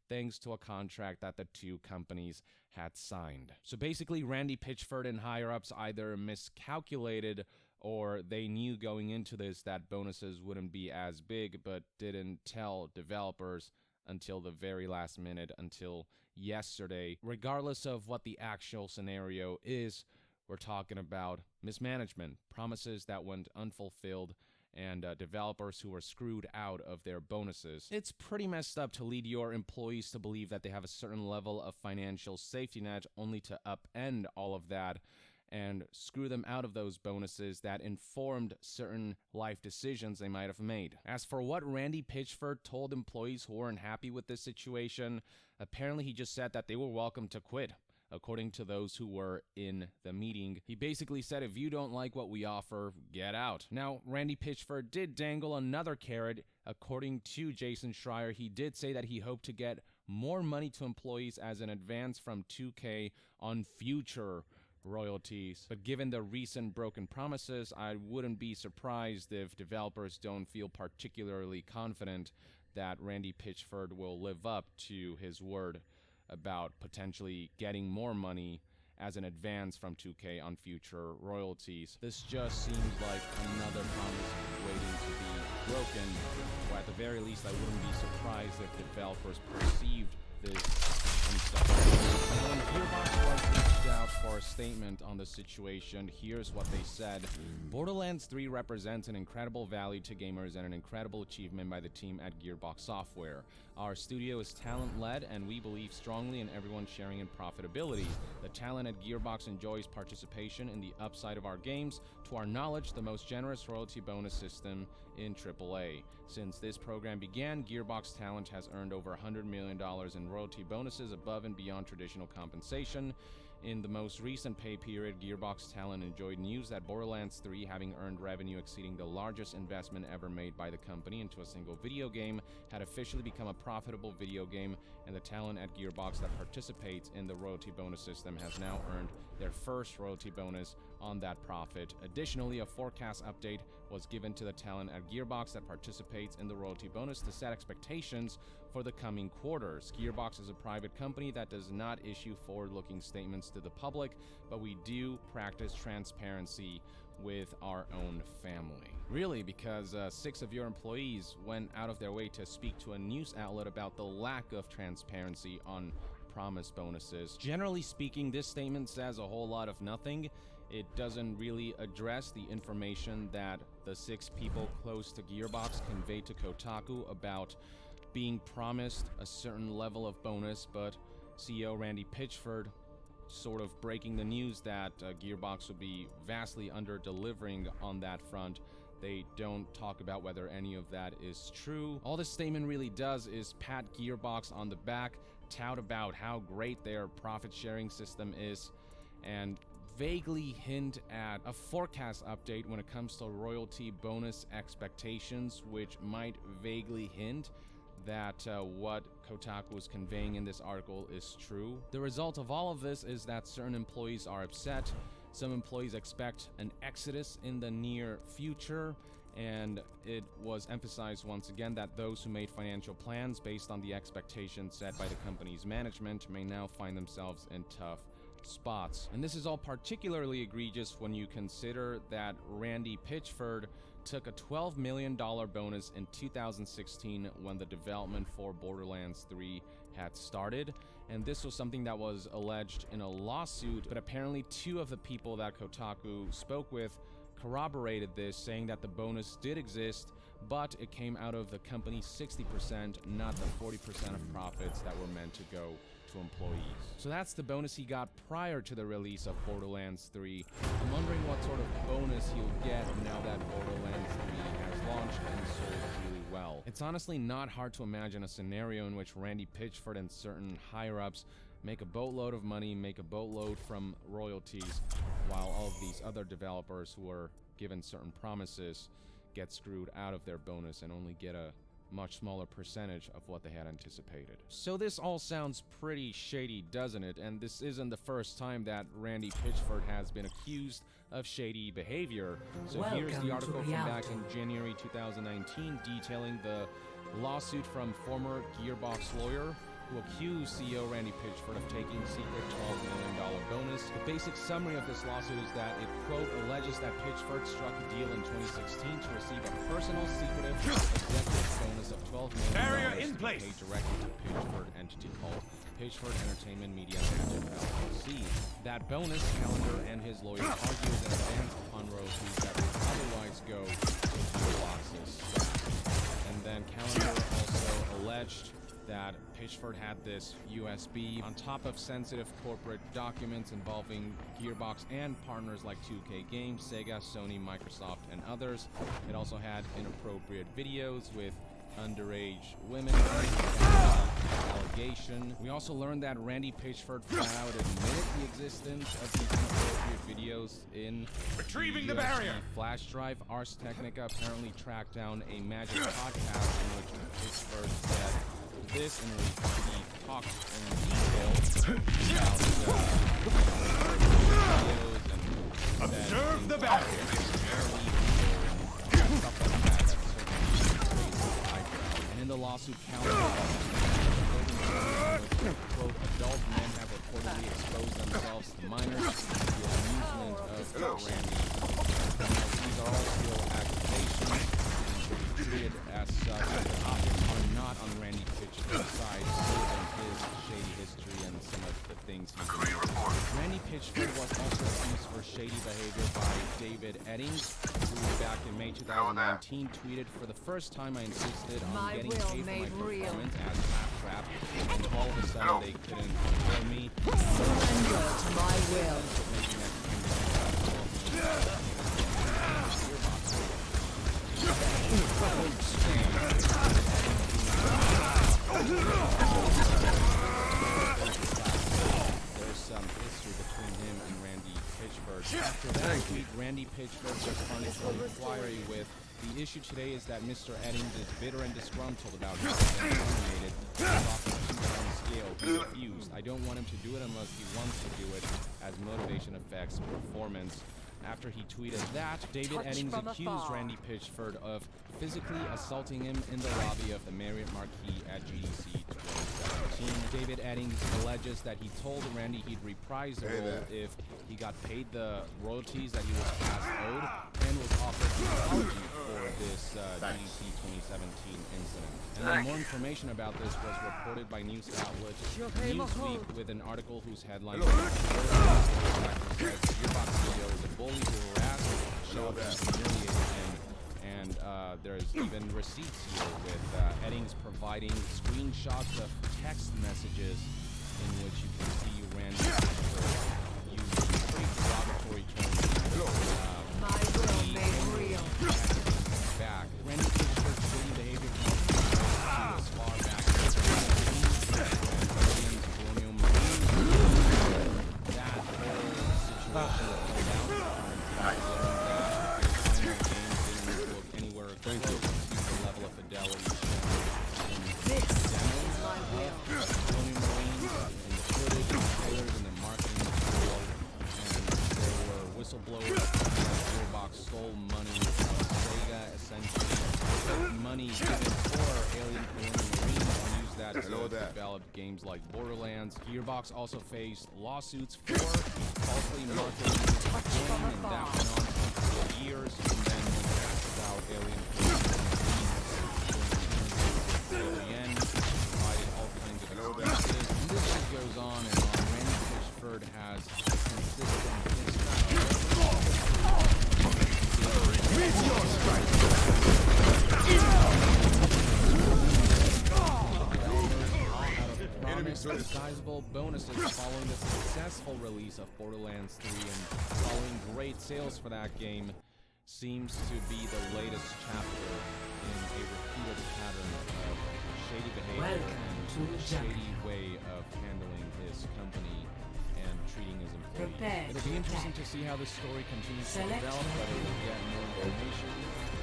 thanks to a contract that the two companies had signed. So basically, Randy Pitchford and higher-ups either miscalculated or they knew going into this that bonuses wouldn't be as big, but didn't tell developers until the very last minute, until yesterday. Regardless of what the actual scenario is, we're talking about mismanagement, promises that went unfulfilled, and developers who were screwed out of their bonuses. It's pretty messed up to lead your employees to believe that they have a certain level of financial safety net, only to upend all of that and screw them out of those bonuses that informed certain life decisions they might have made. As for what Randy Pitchford told employees who weren't happy with this situation, apparently he just said that they were welcome to quit. According to those who were in the meeting, he basically said, if you don't like what we offer, get out. Now, Randy Pitchford did dangle another carrot. According to Jason Schreier, he did say that he hoped to get more money to employees as an advance from 2K on future royalties. But given the recent broken promises, I wouldn't be surprised if developers don't feel particularly confident that Randy Pitchford will live up to his word about potentially getting more money as an advance from 2K on future royalties. This just seems like another promise waiting to be broken, or at the very least I wouldn't be surprised if developers perceived this themselves. Now, when Gearbox was reached out for a statement on the situation, here's what they said. Borderlands 3 represents an incredible value to gamers and an incredible achievement by the team at Gearbox Software. Our studio is talent-led, and we believe strongly in everyone sharing in profitability. The talent at Gearbox enjoys participation in the upside of our games. To our knowledge, the most generous royalty bonus system in AAA. Since this program began, Gearbox talent has earned over $100 million in royalty bonuses above and beyond traditional compensation. In the most recent pay period, Gearbox talent enjoyed news that Borderlands 3, having earned revenue exceeding the largest investment ever made by the company into a single video game, had officially become a profitable video game, and the talent at Gearbox that participates in the royalty bonus system has now earned their first royalty bonus on that profit. Additionally, a forecast update was given to the talent at Gearbox that participates in the royalty bonus to set expectations for the coming quarters. Gearbox is a private company that does not issue forward-looking statements to the public, but we do practice transparency with our own family. Really, because 6 of your employees went out of their way to speak to a news outlet about the lack of transparency on promised bonuses. Generally speaking, this statement says a whole lot of nothing. It doesn't really address the information that the 6 people close to Gearbox conveyed to Kotaku about being promised a certain level of bonus, but CEO Randy Pitchford sort of breaking the news that Gearbox would be vastly under-delivering on that front. They don't talk about whether any of that is true. All this statement really does is pat Gearbox on the back, tout about how great their profit-sharing system is, and vaguely hint at a forecast update when it comes to royalty bonus expectations, which might vaguely hint that what Kotaku is conveying in this article is true. The result of all of this is that certain employees are upset. Some employees expect an exodus in the near future, and it was emphasized once again that those who made financial plans based on the expectations set by the company's management may now find themselves in tough spots. And this is all particularly egregious when you consider that Randy Pitchford took a $12 million bonus in 2016 when the development for Borderlands 3 had started, and this was something that was alleged in a lawsuit, but apparently 2 of the people that Kotaku spoke with corroborated this, saying that the bonus did exist, but it came out of the company's 60%, not the 40% of profits that were meant to go to employees. So that's the bonus he got prior to the release of Borderlands 3. I'm wondering what sort of bonus he'll get now that Borderlands 3 has launched and sold really well. It's honestly not hard to imagine a scenario in which Randy Pitchford and certain higher-ups make a boatload of money, make a boatload from royalties, while all of these other developers who are given certain promises get screwed out of their bonus and only get a much smaller percentage of what they had anticipated. So this all sounds pretty shady, doesn't it? And this isn't the first time that Randy Pitchford has been accused of shady behavior. So here's the article from back in January 2019 detailing the lawsuit from former Gearbox lawyer who accused CEO Randy Pitchford of taking secret $12 million bonus. The basic summary of this lawsuit is that it, quote, alleges that Pitchford struck a deal in 2016 to receive a personal secretive executive bonus of $12 million paid directly to Pitchford entity called Pitchford Entertainment Media Management LLC. That bonus, Calendar and his lawyer argue is an advance upon royalties that would otherwise go to Gearbox's staff. And then Calendar also alleged that Pitchford had this USB on top of sensitive corporate documents involving Gearbox and partners like 2K Games, Sega, Sony, Microsoft, and others. It also had inappropriate videos with underage women. Allegation. We also learned that Randy Pitchford flat out admitted the existence of these inappropriate videos in Retrieving the the barrier flash drive. Ars Technica apparently tracked down a Magic podcast in which Pitchford said this, in which he talked in detail about videos and observe the barrier. And in the lawsuit, quote, adult men have reportedly exposed themselves to minors to the amusement of Randy. These are all still accusations and should be treated as such. The optics are not on Randy Pitchford's side, given his shady history and some of the things he's doing. Randy Pitchford was also accused for shady behavior by David Eddings, who back in May 2019 tweeted, "For the first time I insisted on getting paid for my performance as Claptrap, and all of a sudden they couldn't control me." Surrender to my will. There's some history between him and Randy Pitchford. After that tweet, Randy Pitchford responded to an inquiry with, "The issue today is that Mr. Eddings is bitter and disgruntled about being terminated. Off a 2-time scale, he refused. I don't want him to do it unless he wants to do it, as motivation affects performance." After he tweeted that, David Touch Eddings from accused afar. Randy Pitchford of physically assaulting him in the lobby of the Marriott Marquis at GDC 2017. David Eddings alleges that he told Randy he'd reprise the role if he got paid the royalties that he was past owed, and was offered an apology for this GDC 2017 incident. And then more information about this was reported by news outlet Newsweek with an article whose headline says Gearbox CEO is a bully who harassed, shoved, and humiliated him. And there's even receipts here with Eddings providing screenshots of text messages in which you can see Randy use pretty derogatory terms. My will made real. Back. Randy Pitchford's shady behavior can also be traced to as far back as Colonial Marines. That whole situation played out. Anywhere close to the level of fidelity This is my will. Colonial Marines and the footage and trailers and the marketing material, and there were whistleblowers that Gearbox stole money from Sega, essentially money given for Alien Colonial Marines and used that to develop games like Borderlands. Gearbox also faced lawsuits for falsely marketing the game, and that went on for years. And then when asked about Alien Colonial provided all kinds of excuses. And this just goes on and on. Randy Pitchford has consistent sizable bonuses following the successful release of Borderlands 3, and following great sales for that game seems to be the latest chapter in a repeated pattern of shady behavior and shady way of handling his company and treating his employees. It'll be interesting to see how this story continues to develop, whether we'll get more information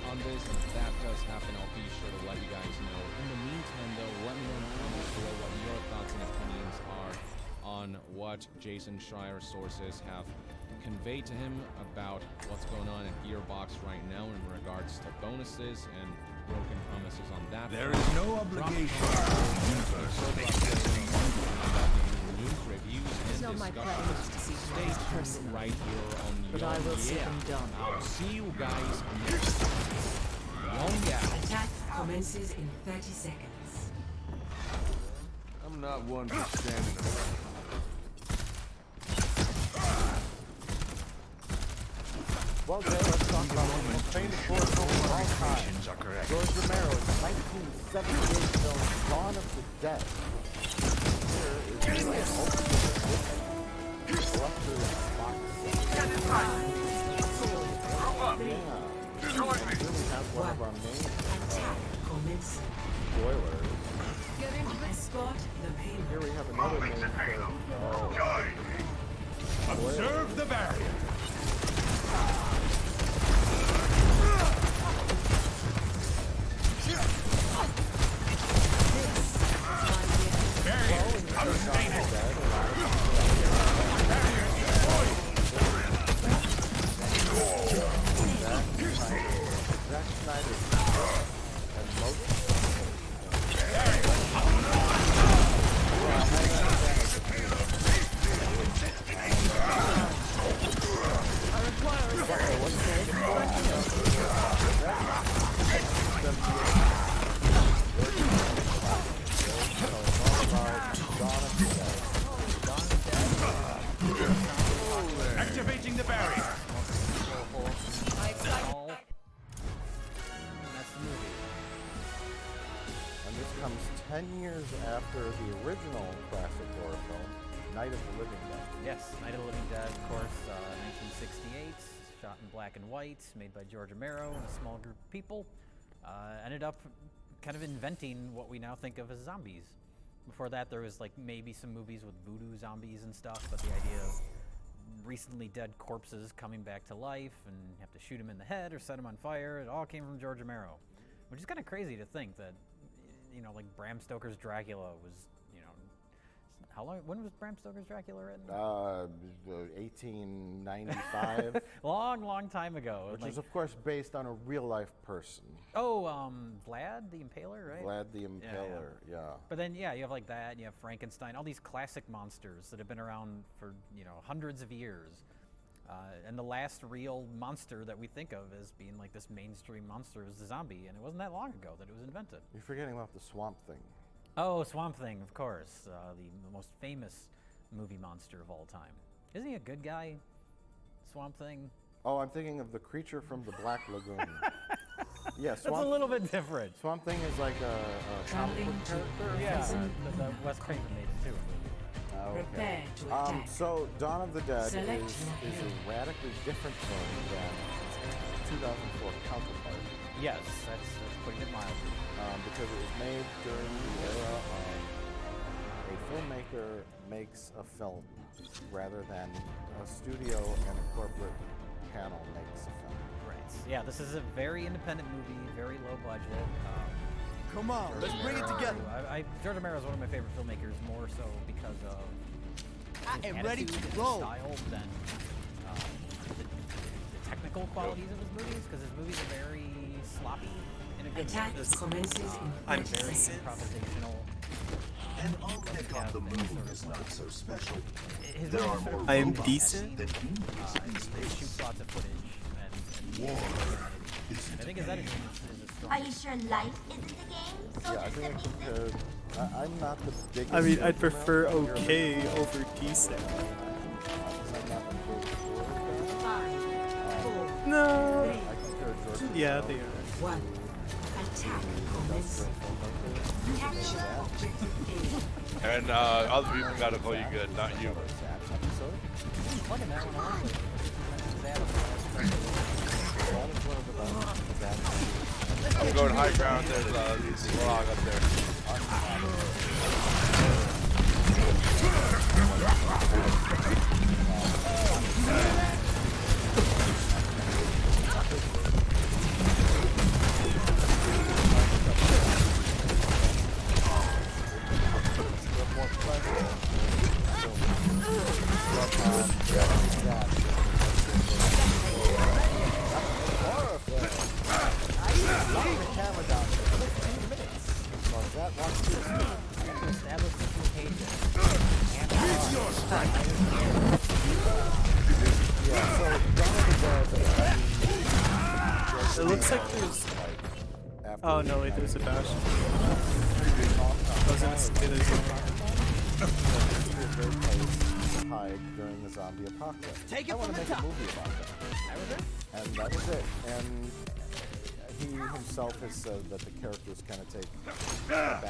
on this, and if that does happen, I'll be sure to let you guys know. In the meantime, though, let me know in the comments below what your thoughts and opinions are on what Jason Schreier's sources have conveyed to him about what's going on at Gearbox right now in regards to bonuses and broken promises on that. There is no obligation. News reviews and It's not my discussions. preference to see Stay things tuned personally, right here on but I will see them done. I'll see you guys next time. Young out. Attack commences in 30 seconds. I'm not one for standing around. Well, Jay, let's talk about one of the most famous horror films of all time. George Romero's 1978 film Dawn of the Dead. Here is the ultimate box set. Get inside! Yeah. And really has one of our main Attack commencing. spoilers. Get into it. Escort the payload. Here we have another main spoiler. Observe the barrier. Activating the barrier. And this comes 10 years after the original classic horror film, Night of the Living Dead. Yes, Night of the Living Dead, of course, 1968, shot in black and white, made by George Romero and a small group of people. Ended up kind of inventing what we now think of as zombies. Before that, there was like maybe some movies with voodoo zombies and stuff, but the idea of recently dead corpses coming back to life and you have to shoot them in the head or set them on fire, it all came from George Romero. Which is kind of crazy to think that, you know, like Bram Stoker's Dracula was, you know, how long? When was Bram Stoker's Dracula written? 1895. Long time ago. Which is, of course, based on a real-life person. Oh, Vlad the Impaler, right? Vlad the Impaler, yeah. But then, yeah, you have like that, and you have Frankenstein, all these classic monsters that have been around for, hundreds of years. And the last real monster that we think of as being like this mainstream monster is the zombie, and it wasn't that long ago that it was invented. You're forgetting about the Swamp Thing. Oh, Swamp Thing, of course, the most famous movie monster of all time. Isn't he a good guy, Swamp Thing? Oh, I'm thinking of the creature from the Black Lagoon. Yeah, That's a little bit different. Swamp Thing is like a comic book character. Yeah, the Wes Craven made it too. Okay. So Dawn of the Dead is a radically different film than 2004 counterpart. Yes, that's putting it mildly. Because it was made during the era of a filmmaker makes a film rather than a studio and a corporate panel makes a film. Right. Yeah, this is a very independent movie, very low budget. Come on, let's bring it together. George Romero is one of my favorite filmmakers, more so because of his ready to attitude go. and style than the technical qualities of his movies, because his movies are very sloppy in a good Attack way. commences in I'm Very decent. improvisational. And I'll pick on the move is not so special. His There movies are sort more of I am robots decent. than humans They these days. shoot lots of footage, and War I isn't think a his editing game. is a strong. Are you sure life isn't the game? Yeah, I think I compared. I'm not the biggest. I mean, George I'd prefer Romero. okay over decent. I'm not a big George guy. 5, 4, No. I compare George Yeah, Romero they are. 1. Attack commences. Capture objective A. And other people gotta call you good, not you. Plugging that one along with I'm going high ground. There's a log up there. establish the contagion. It looks like there's. Oh no, wait, there's a bash. I was gonna say there's hide during the zombie apocalypse. Take it I want from to the make a movie about that. And that was it. And he himself has said that the characters kind of take a back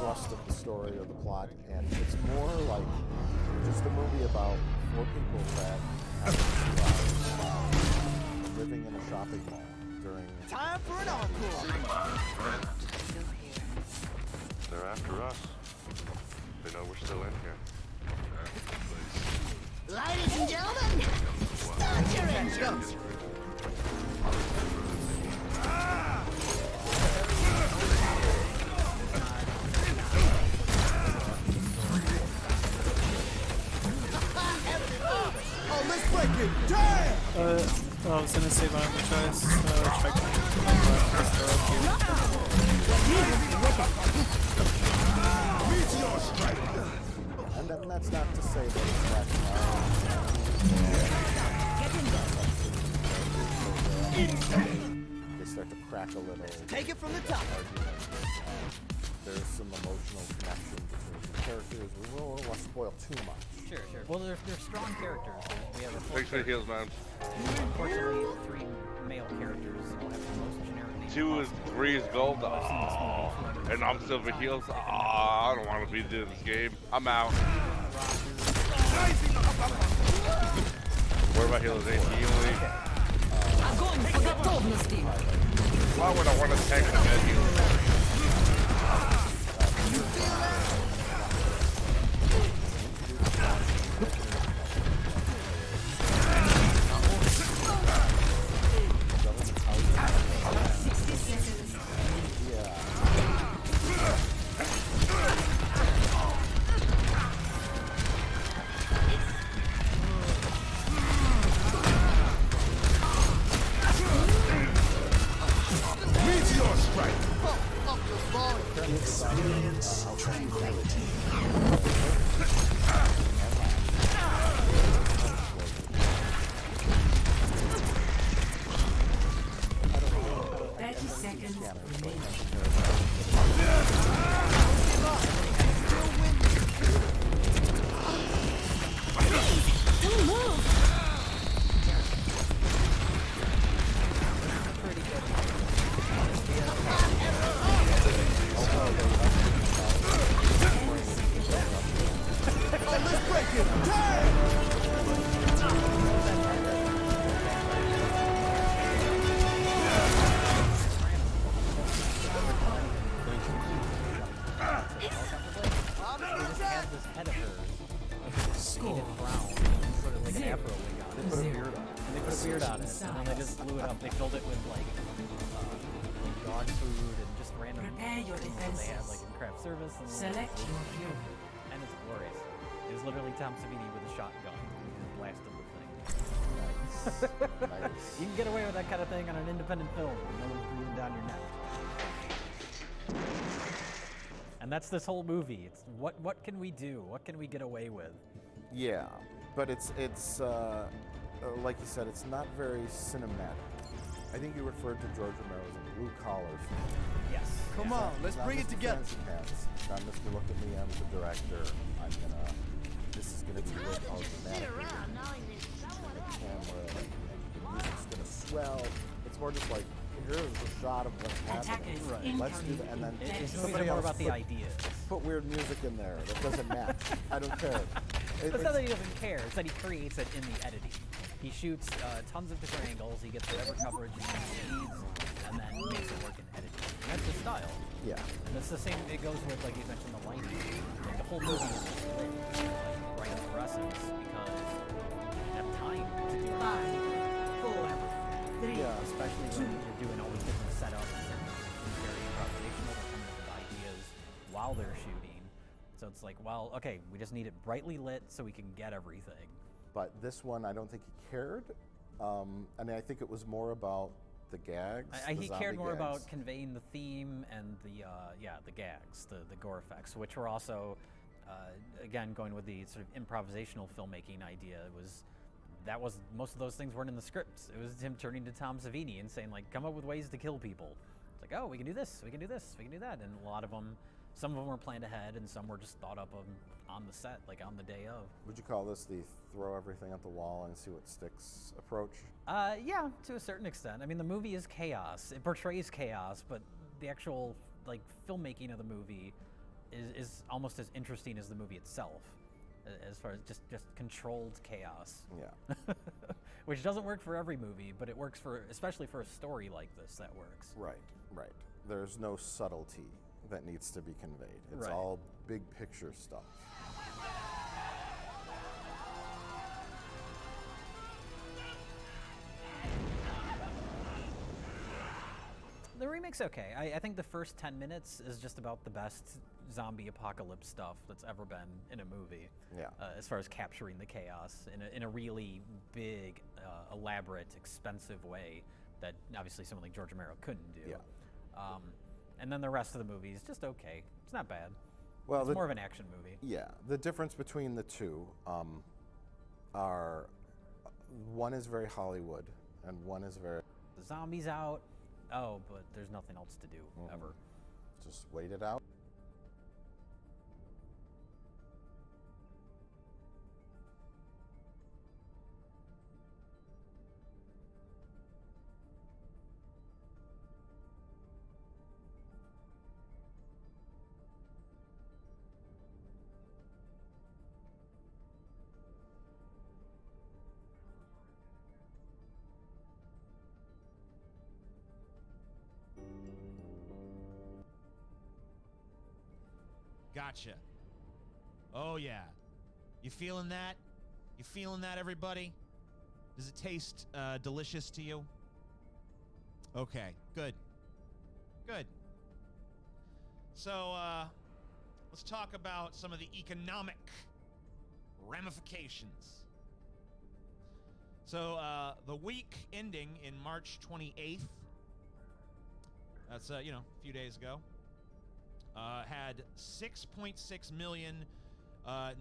thrust of the story or the plot, and it's more like just a movie about 4 people that have to survive living in a shopping mall during. time for an encore. They're after us. They know we're still in here. Ladies and gentlemen, start your engines. Oh, let's break it. Damn! I was gonna say why don't we try And then that's not to say that it's not. They start to crack a little. Take it from the top. There's some emotional connection between the characters. We won't want to spoil too much. Sure. Well, they're strong characters. We have Thanks for the heals, man. unfortunately 3 male characters all have the most generic names 2 and possible. 3 is gold. And I'm silver heals. I don't want to be doing this game. I'm out. Where are my healers? Ain't healing. Why would I want to tank a med healer? painted brown, and sort of like an afro wig on it. They put a beard on it. And they put a beard on it, and then they just blew it up. They filled it with like dog food and just random Prepare your things that they had defenses. like in craft service. And Select your hero. And it's glorious. It was literally Tom Savini with a shotgun. He just blasted the thing. Nice. You can get away with that kind of thing on an independent film. No one's breathing down your neck. And that's this whole movie. It's what can we do? What can we get away with? Yeah, but it's like you said, it's not very cinematic. I think you referred to George Romero as a blue collar film. Yes. Come on, let's bring it together. It's not Mr. Look at me, I'm the director. This is gonna be lit all dramatic. The camera, the music's gonna swell. It's more just like, here's a shot of what's happening. Attackers Let's do that, and then It's somebody more else about the put- ideas. Put weird music in there that doesn't match. I don't care. It's not that he doesn't care, it's that he creates it in the editing. He shoots tons of different angles, he gets whatever coverage he needs, and then makes it work in editing. And that's his style. Yeah. And it's the same, it goes with, like you mentioned, the lighting. Like, the whole movie is lit, like, bright fluorescence, because you have time to do it. 5, 4, 3, Yeah, especially when you're doing all these different setups and it's very improvisational, they're coming up with ideas while they're shooting. So it's like, well, okay, we just need it brightly lit so we can get everything. But this one, I don't think he cared. I think it was more about the gags. He cared more gags. about conveying the theme and the gags, the gore effects, which were also, again, going with the sort of improvisational filmmaking idea. Most of those things weren't in the scripts. It was him turning to Tom Savini and saying, like, come up with ways to kill people. It's like, oh, we can do this, we can do this, we can do that. And a lot of them, some of them were planned ahead and some were just thought up on the set, like on the day of. Would you call this the throw everything at the wall and see what sticks approach? Yeah, to a certain extent. I mean, the movie is chaos. It portrays chaos, but the actual, like, filmmaking of the movie is almost as interesting as the movie itself, as far as just controlled chaos. Yeah. Which doesn't work for every movie, but it works especially for a story like this, that works. Right. There's no subtlety that needs to be conveyed. It's Right. all big picture stuff. The remake's okay. I think the first 10 minutes is just about the best zombie apocalypse stuff that's ever been in a movie. Yeah. As far as capturing the chaos in a really big, elaborate, expensive way that obviously someone like George Romero couldn't do. Yeah. And then the rest of the movie is just okay. It's not bad. Well, it's more of an action movie. Yeah. The difference between the two are one is very Hollywood and one is very. The zombies out. Oh, but there's nothing else to do ever. Just wait it out. Gotcha. Oh, yeah. You feeling that? You feeling that, everybody? Does it taste delicious to you? Okay, good. Good. So, let's talk about some of the economic ramifications. So, the week ending in March 28th, that's, a few days ago, had 6.6 million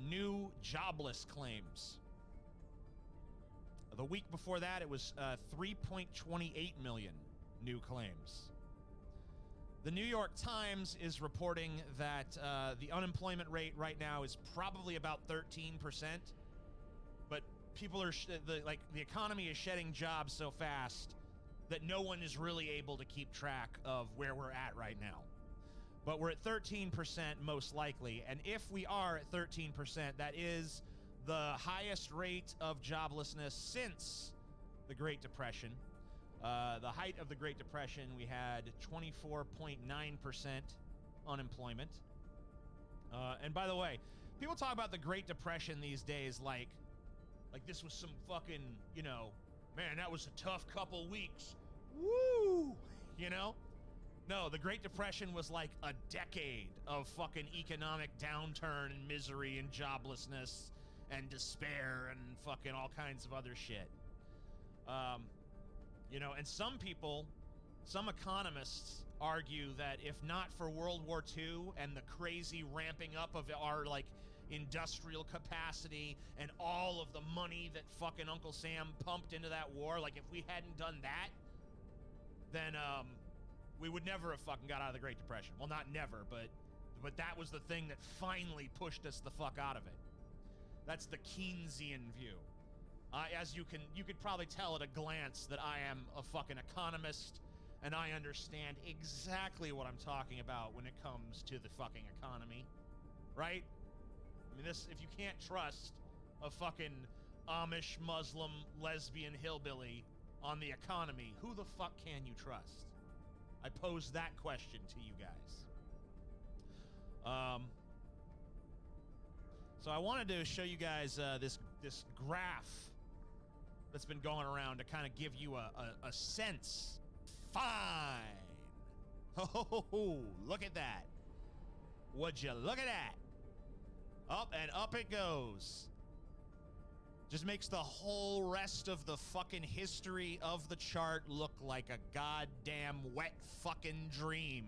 new jobless claims. The week before that, it was 3.28 million new claims. The New York Times is reporting that the unemployment rate right now is probably about 13%, but people are the economy is shedding jobs so fast that no one is really able to keep track of where we're at right now. But we're at 13% most likely, and if we are at 13%, that is the highest rate of joblessness since the Great Depression. The height of the Great Depression, we had 24.9% unemployment. And by the way, People talk about the Great Depression these days like this was some fucking, you know, man, that was a tough couple weeks. Woo! You know? No, the Great Depression was like a decade of fucking economic downturn and misery and joblessness and despair and fucking all kinds of other shit. You know, and some people, some economists argue that if not for World War II and the crazy ramping up of our, like, industrial capacity and all of the money that fucking Uncle Sam pumped into that war, like, if we hadn't done that, then, we would never have fucking got out of the Great Depression. Well, not never, but that was the thing that finally pushed us the fuck out of it. That's the Keynesian view. As you could probably tell at a glance that I am a fucking economist, and I understand exactly what I'm talking about when it comes to the fucking economy, right? I mean, this, if you can't trust a fucking Amish, Muslim, lesbian hillbilly on the economy, who the fuck can you trust? I pose that question to you guys. So I wanted to show you guys this graph that's been going around to kind of give you a sense. Fine. Oh, look at that. Would you look at that? Up and up it goes. Just makes the whole rest of the fucking history of the chart look like a goddamn wet fucking dream.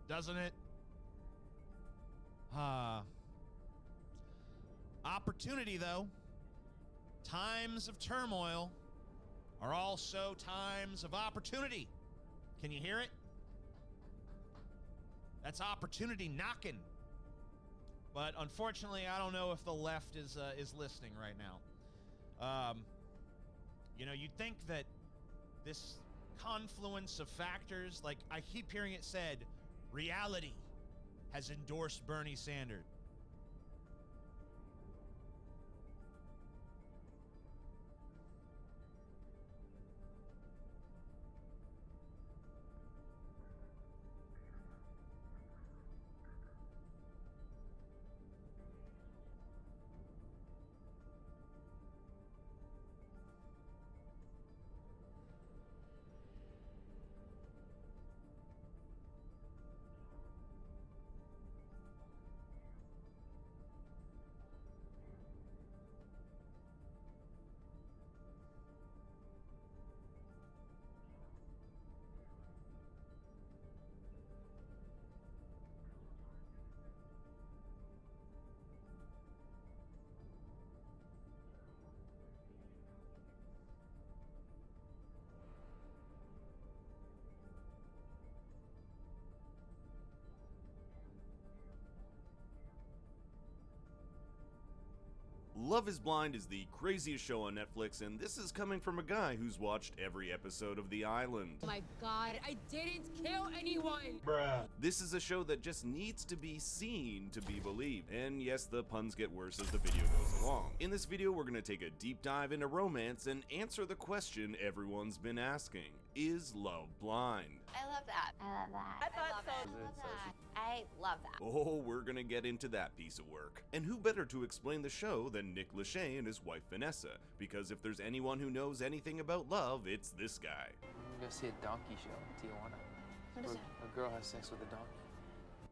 Doesn't it? Opportunity, though. Times of turmoil are also times of opportunity. Can you hear it? That's opportunity knocking. But unfortunately, I don't know if the left is listening right now. You know, you'd think that this confluence of factors, like I keep hearing it said, reality has endorsed Bernie Sanders. Love is Blind is the craziest show on Netflix, and this is coming from a guy who's watched every episode of The Island. Oh my god, I didn't kill anyone! Bruh. This is a show that just needs to be seen to be believed. And yes, the puns get worse as the video goes along. In this video, we're gonna take a deep dive into romance and answer the question everyone's been asking. Is love blind? I love that. I love that. I thought so. I love that. I love that. Oh, we're gonna get into that piece of work. And who better to explain the show than Nick Lachey and his wife Vanessa? Because if there's anyone who knows anything about love, it's this guy. I'm gonna see a donkey show in Tijuana. What is that? A girl has sex with a donkey.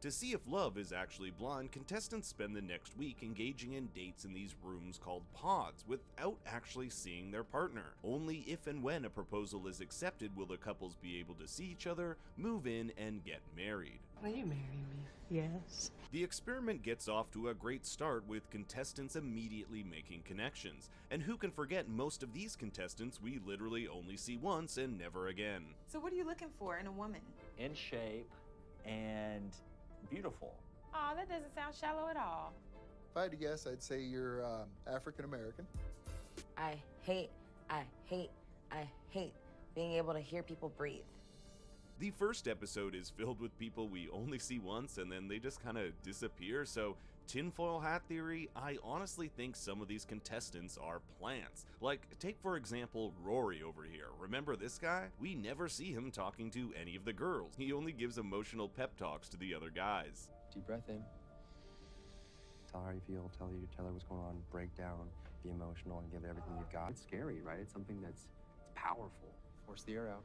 To see if love is actually blind, contestants spend the next week engaging in dates in these rooms called pods without actually seeing their partner. Only if and when a proposal is accepted will the couples be able to see each other, move in, and get married. Will you marry me? Yes. The experiment gets off to a great start with contestants immediately making connections. And who can forget most of these contestants we literally only see once and never again. So what are you looking for in a woman? In shape and beautiful. Oh, that doesn't sound shallow at all. If I had to guess, I'd say you're African American. I hate being able to hear people breathe. The first episode is filled with people we only see once and then they just kind of disappear, so tinfoil hat theory, I honestly think some of these contestants are plants. Like, take for example Rory over here. Remember this guy? We never see him talking to any of the girls. He only gives emotional pep talks to the other guys. Deep breath in. sorry, feel, tell her what's going on, break down, be emotional, and give it everything you've got. It's scary, right? It's something it's powerful. Force the air out.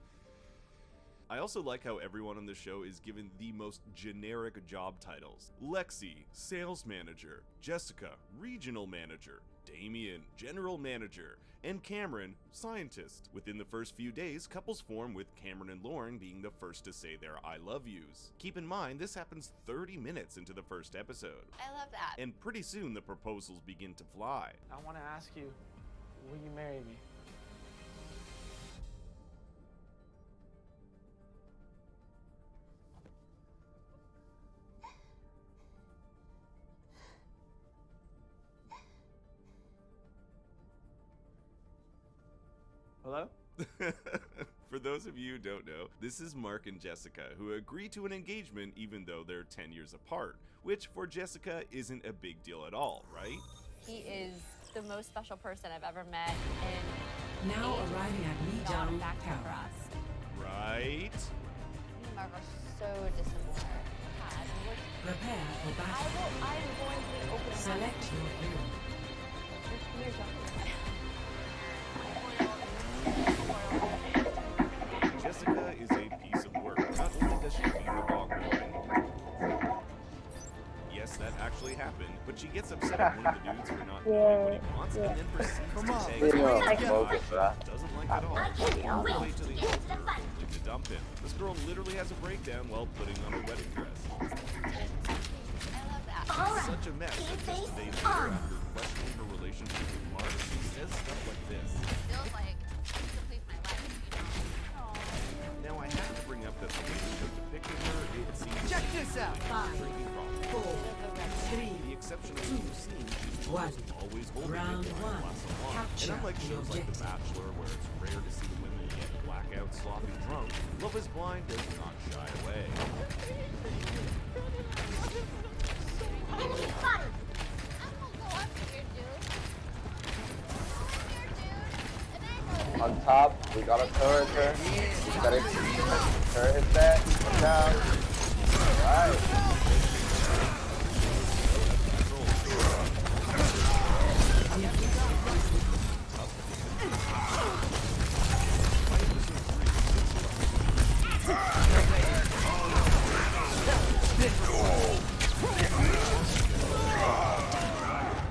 I also like how everyone on the show is given the most generic job titles. Lexi, Sales Manager, Jessica, Regional Manager, Damien, General Manager, and Cameron, Scientist. Within the first few days, couples form, with Cameron and Lauren being the first to say their I love yous. Keep in mind, this happens 30 minutes into the first episode. I love that. And pretty soon the proposals begin to fly. I want to ask you, will you marry me? Hello? For those of you who don't know, this is Mark and Jessica, who agree to an engagement even though they're 10 years apart, which for Jessica isn't a big deal at all, right? He is the most special person I've ever met, and now arriving at Lijiang for us. Right? Me and Mark are so dissimilar. Prepare for battle. I'm going to be opening. Select your hero. Here's your Jessica is a piece of work. Not only does she feed the dog Lauren, yes, that actually happened, but she gets upset at one of the dudes for not doing what he wants, and then proceeds to say doesn't like it all the way to the altar to dump him. This girl literally has a breakdown while putting on her wedding dress. Such a mess that just days later, after questioning her relationship with Mark, she says stuff like this. Feels like complete my life, you know. Now I have to bring up that the way the show depicted her, it seems check this out. 5, 4, 3, the exception of two scenes, she's 1. always holding Round it 1. glass of wine. And unlike shows like The Bachelor, where it's rare to see the women get blackout, sloppy drunk, Love is Blind does not shy away. On top, we got a turret here. Got it. Turret hit that. Watch out. Alright.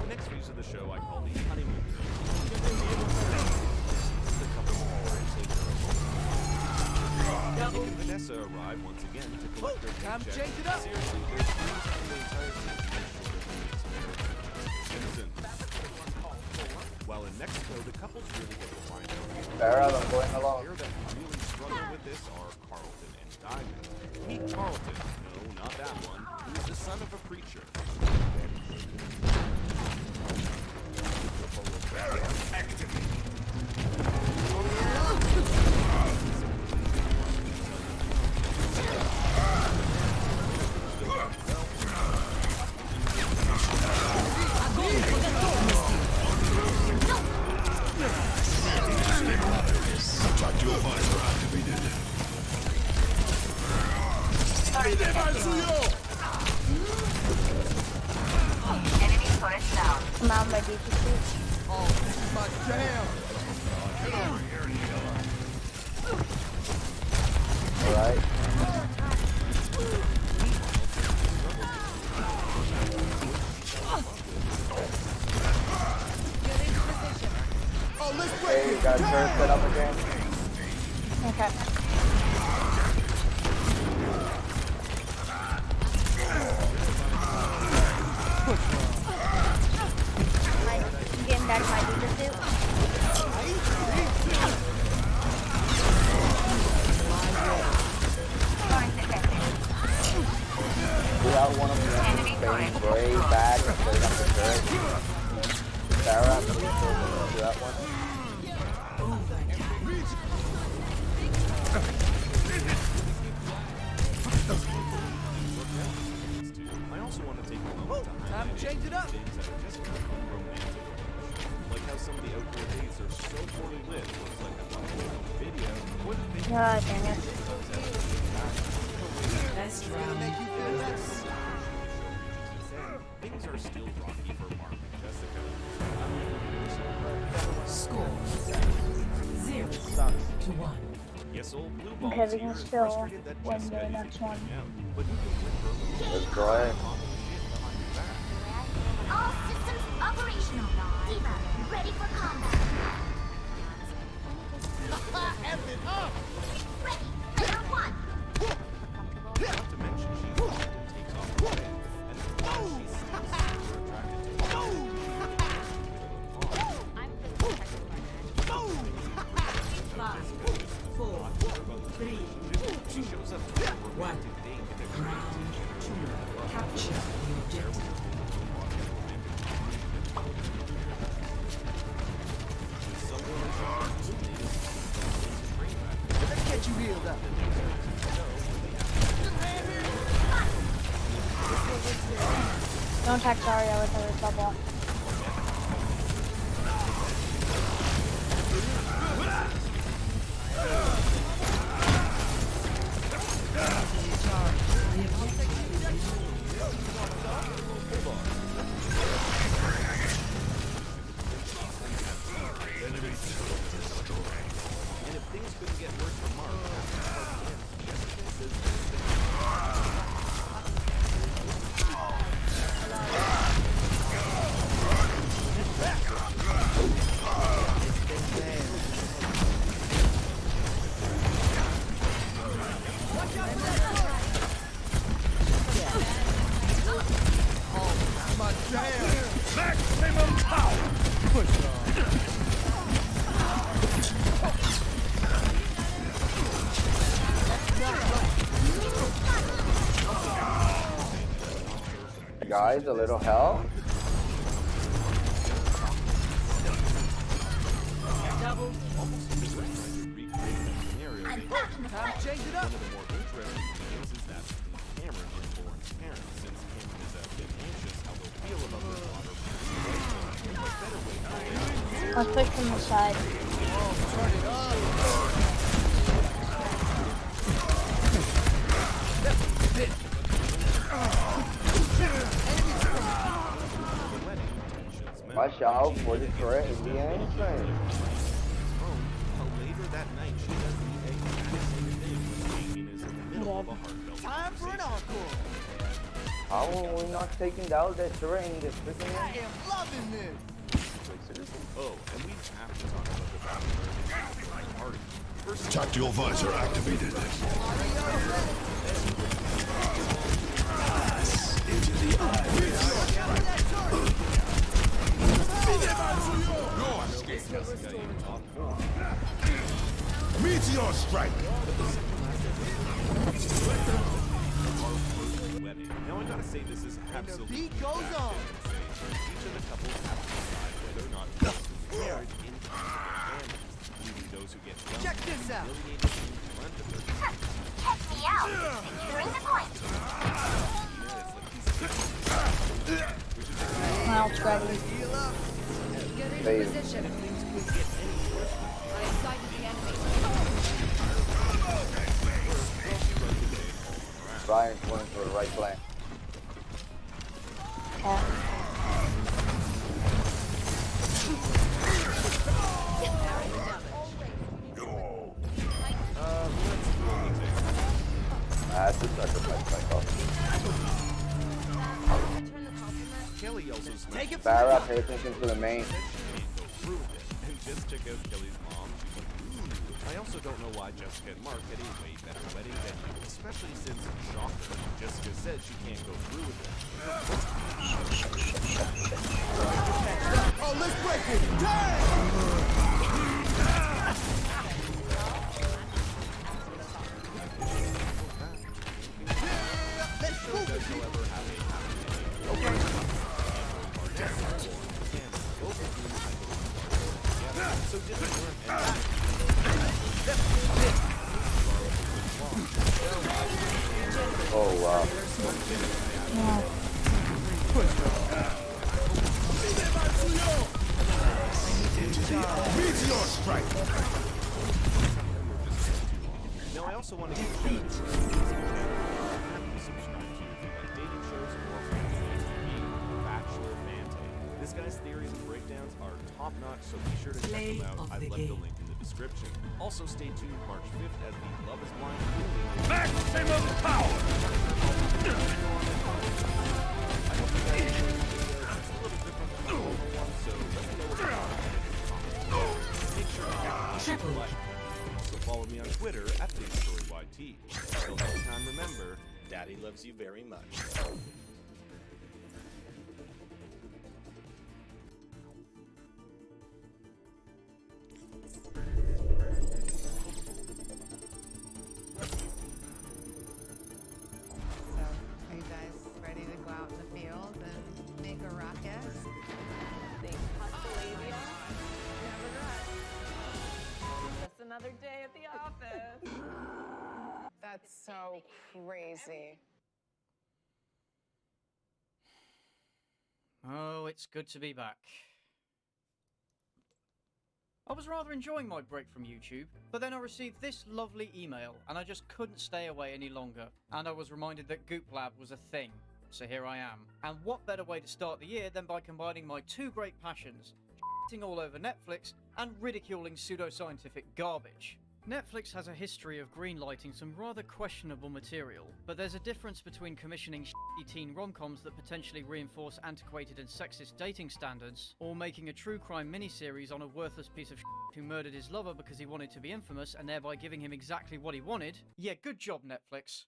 The next phase of the show I call the honeymoon. Nick and Vanessa arrive once again to collect their paycheck. Seriously, there's three times the entire season. While in Mexico, the couples really get to find out. Sarah, I'm going along. The pair that really struggle with this are Carlton and Diamond. Meet Carlton, no, not that one, who is the son of a preacher. Mom, my beach is Alright. Hey, you got a turret set up again? Okay. I'm getting back my beaver suit. We got one of them staying way back and setting up the turret. Sarah, do that one. I also want to take a moment to highlight change it up. things that are just romantic. Like how some of the outdoor dates are so poorly lit, looks like a thumbnail video. What if they God dang it. Best round. things are still rocky for Mark and Jessica. Score 0-1. Yes, old Blue Balls Okay, we here can is still frustrated that win Jessica the isn't next one. coming out, but he can win her a little Let's try it. All systems operational. Diva, ready for combat. F it up! Ready, player one. Not to mention she often takes off her wig, and the fact she's still super attracted to her. I'm physically Five, 4, 3, 2, 1. Round 2. Capture the objective. Let's get you healed up. Don't attack Zarya with her double. And if things couldn't get worse for Mark, Jessica says Maximum power! Push Guys, a little help. Double. I'm back in the Time fight. to change it up. One of the more interesting things is that Cameron is Lauren's parents, since Cameron is a bit anxious how they'll feel about their daughter. What better way to play? Let's pick from the side. turn it up! Watch out for the threat in the entrance. Later that night, she does the exact same thing when Damien is in the middle of a heartfelt Time for an encore! How are we not taking down that threat in this freaking I am loving this! Oh, and we have to talk about the battle party. First, Tactical visor activated. Into the Meteor strike! Now I gotta say this is absolutely beat goes on. Each of the couples have to decide whether or not they're married in families, leaving those who get dumped Check this out. humiliated in front of their Check me out. Securing the point. Miles ready. Babe. Brian's going for the right plan. That's a sacrifice myself. Kelly also Take it Farrah, pay attention to the main. and just check out Kelly's mom. She's like, ooh. I also don't know why Jessica and Mark had a way better wedding venue, especially since, shocker, Jessica said she can't go through with it. Oh, let's break it! Let's move it! So Oh, wow. Meteor strike! Now I also want to give a shout out to subscribe to if you like dating shows or This guy's theories and breakdowns are top-notch, so be sure to check them out. I left a link in the description. Also, stay tuned March 5th as the Love is Blind movie. Maximum power! I hope you guys enjoyed the video. It's a little different than the normal one, so let me know what you thought in the comments. Make sure to hit the like. Also follow me on Twitter at BigStoryYT. Until next time, remember, Daddy loves you very much. Are you guys ready to go out in the field and make a rocket? Just another day at the office. That's so crazy. Oh, it's good to be back. I was rather enjoying my break from YouTube, but then I received this lovely email, and I just couldn't stay away any longer. And I was reminded that Goop Lab was a thing, so here I am. And what better way to start the year than by combining my two great passions, shitting all over Netflix and ridiculing pseudoscientific garbage. Netflix has a history of greenlighting some rather questionable material, but there's a difference between commissioning shitty teen rom-coms that potentially reinforce antiquated and sexist dating standards, or making a true crime miniseries on a worthless piece of shit who murdered his lover because he wanted to be infamous and thereby giving him exactly what he wanted. Yeah, good job, Netflix.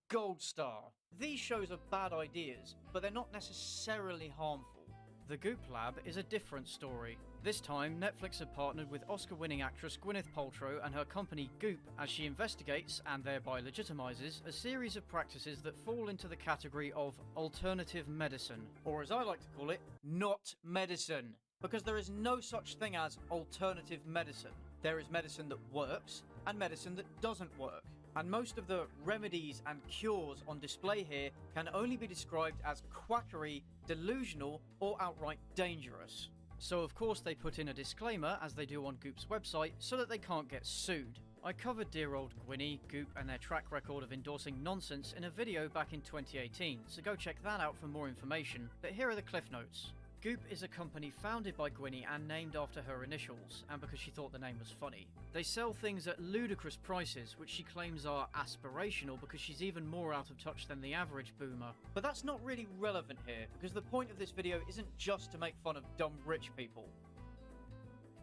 Gold star. These shows are bad ideas, but they're not necessarily harmful. The Goop Lab is a different story. This time, Netflix have partnered with Oscar-winning actress Gwyneth Paltrow and her company Goop as she investigates, and thereby legitimizes, a series of practices that fall into the category of alternative medicine, or as I like to call it, not medicine. Because there is no such thing as alternative medicine. There is medicine that works, and medicine that doesn't work. And most of the remedies and cures on display here can only be described as quackery, delusional, or outright dangerous. So of course they put in a disclaimer, as they do on Goop's website, so that they can't get sued. I covered dear old Gwynny, Goop, and their track record of endorsing nonsense in a video back in 2018, so go check that out for more information, but here are the cliff notes. Goop is a company founded by Gwynny and named after her initials, and because she thought the name was funny. They sell things at ludicrous prices, which she claims are aspirational because she's even more out of touch than the average boomer. But that's not really relevant here, because the point of this video isn't just to make fun of dumb rich people.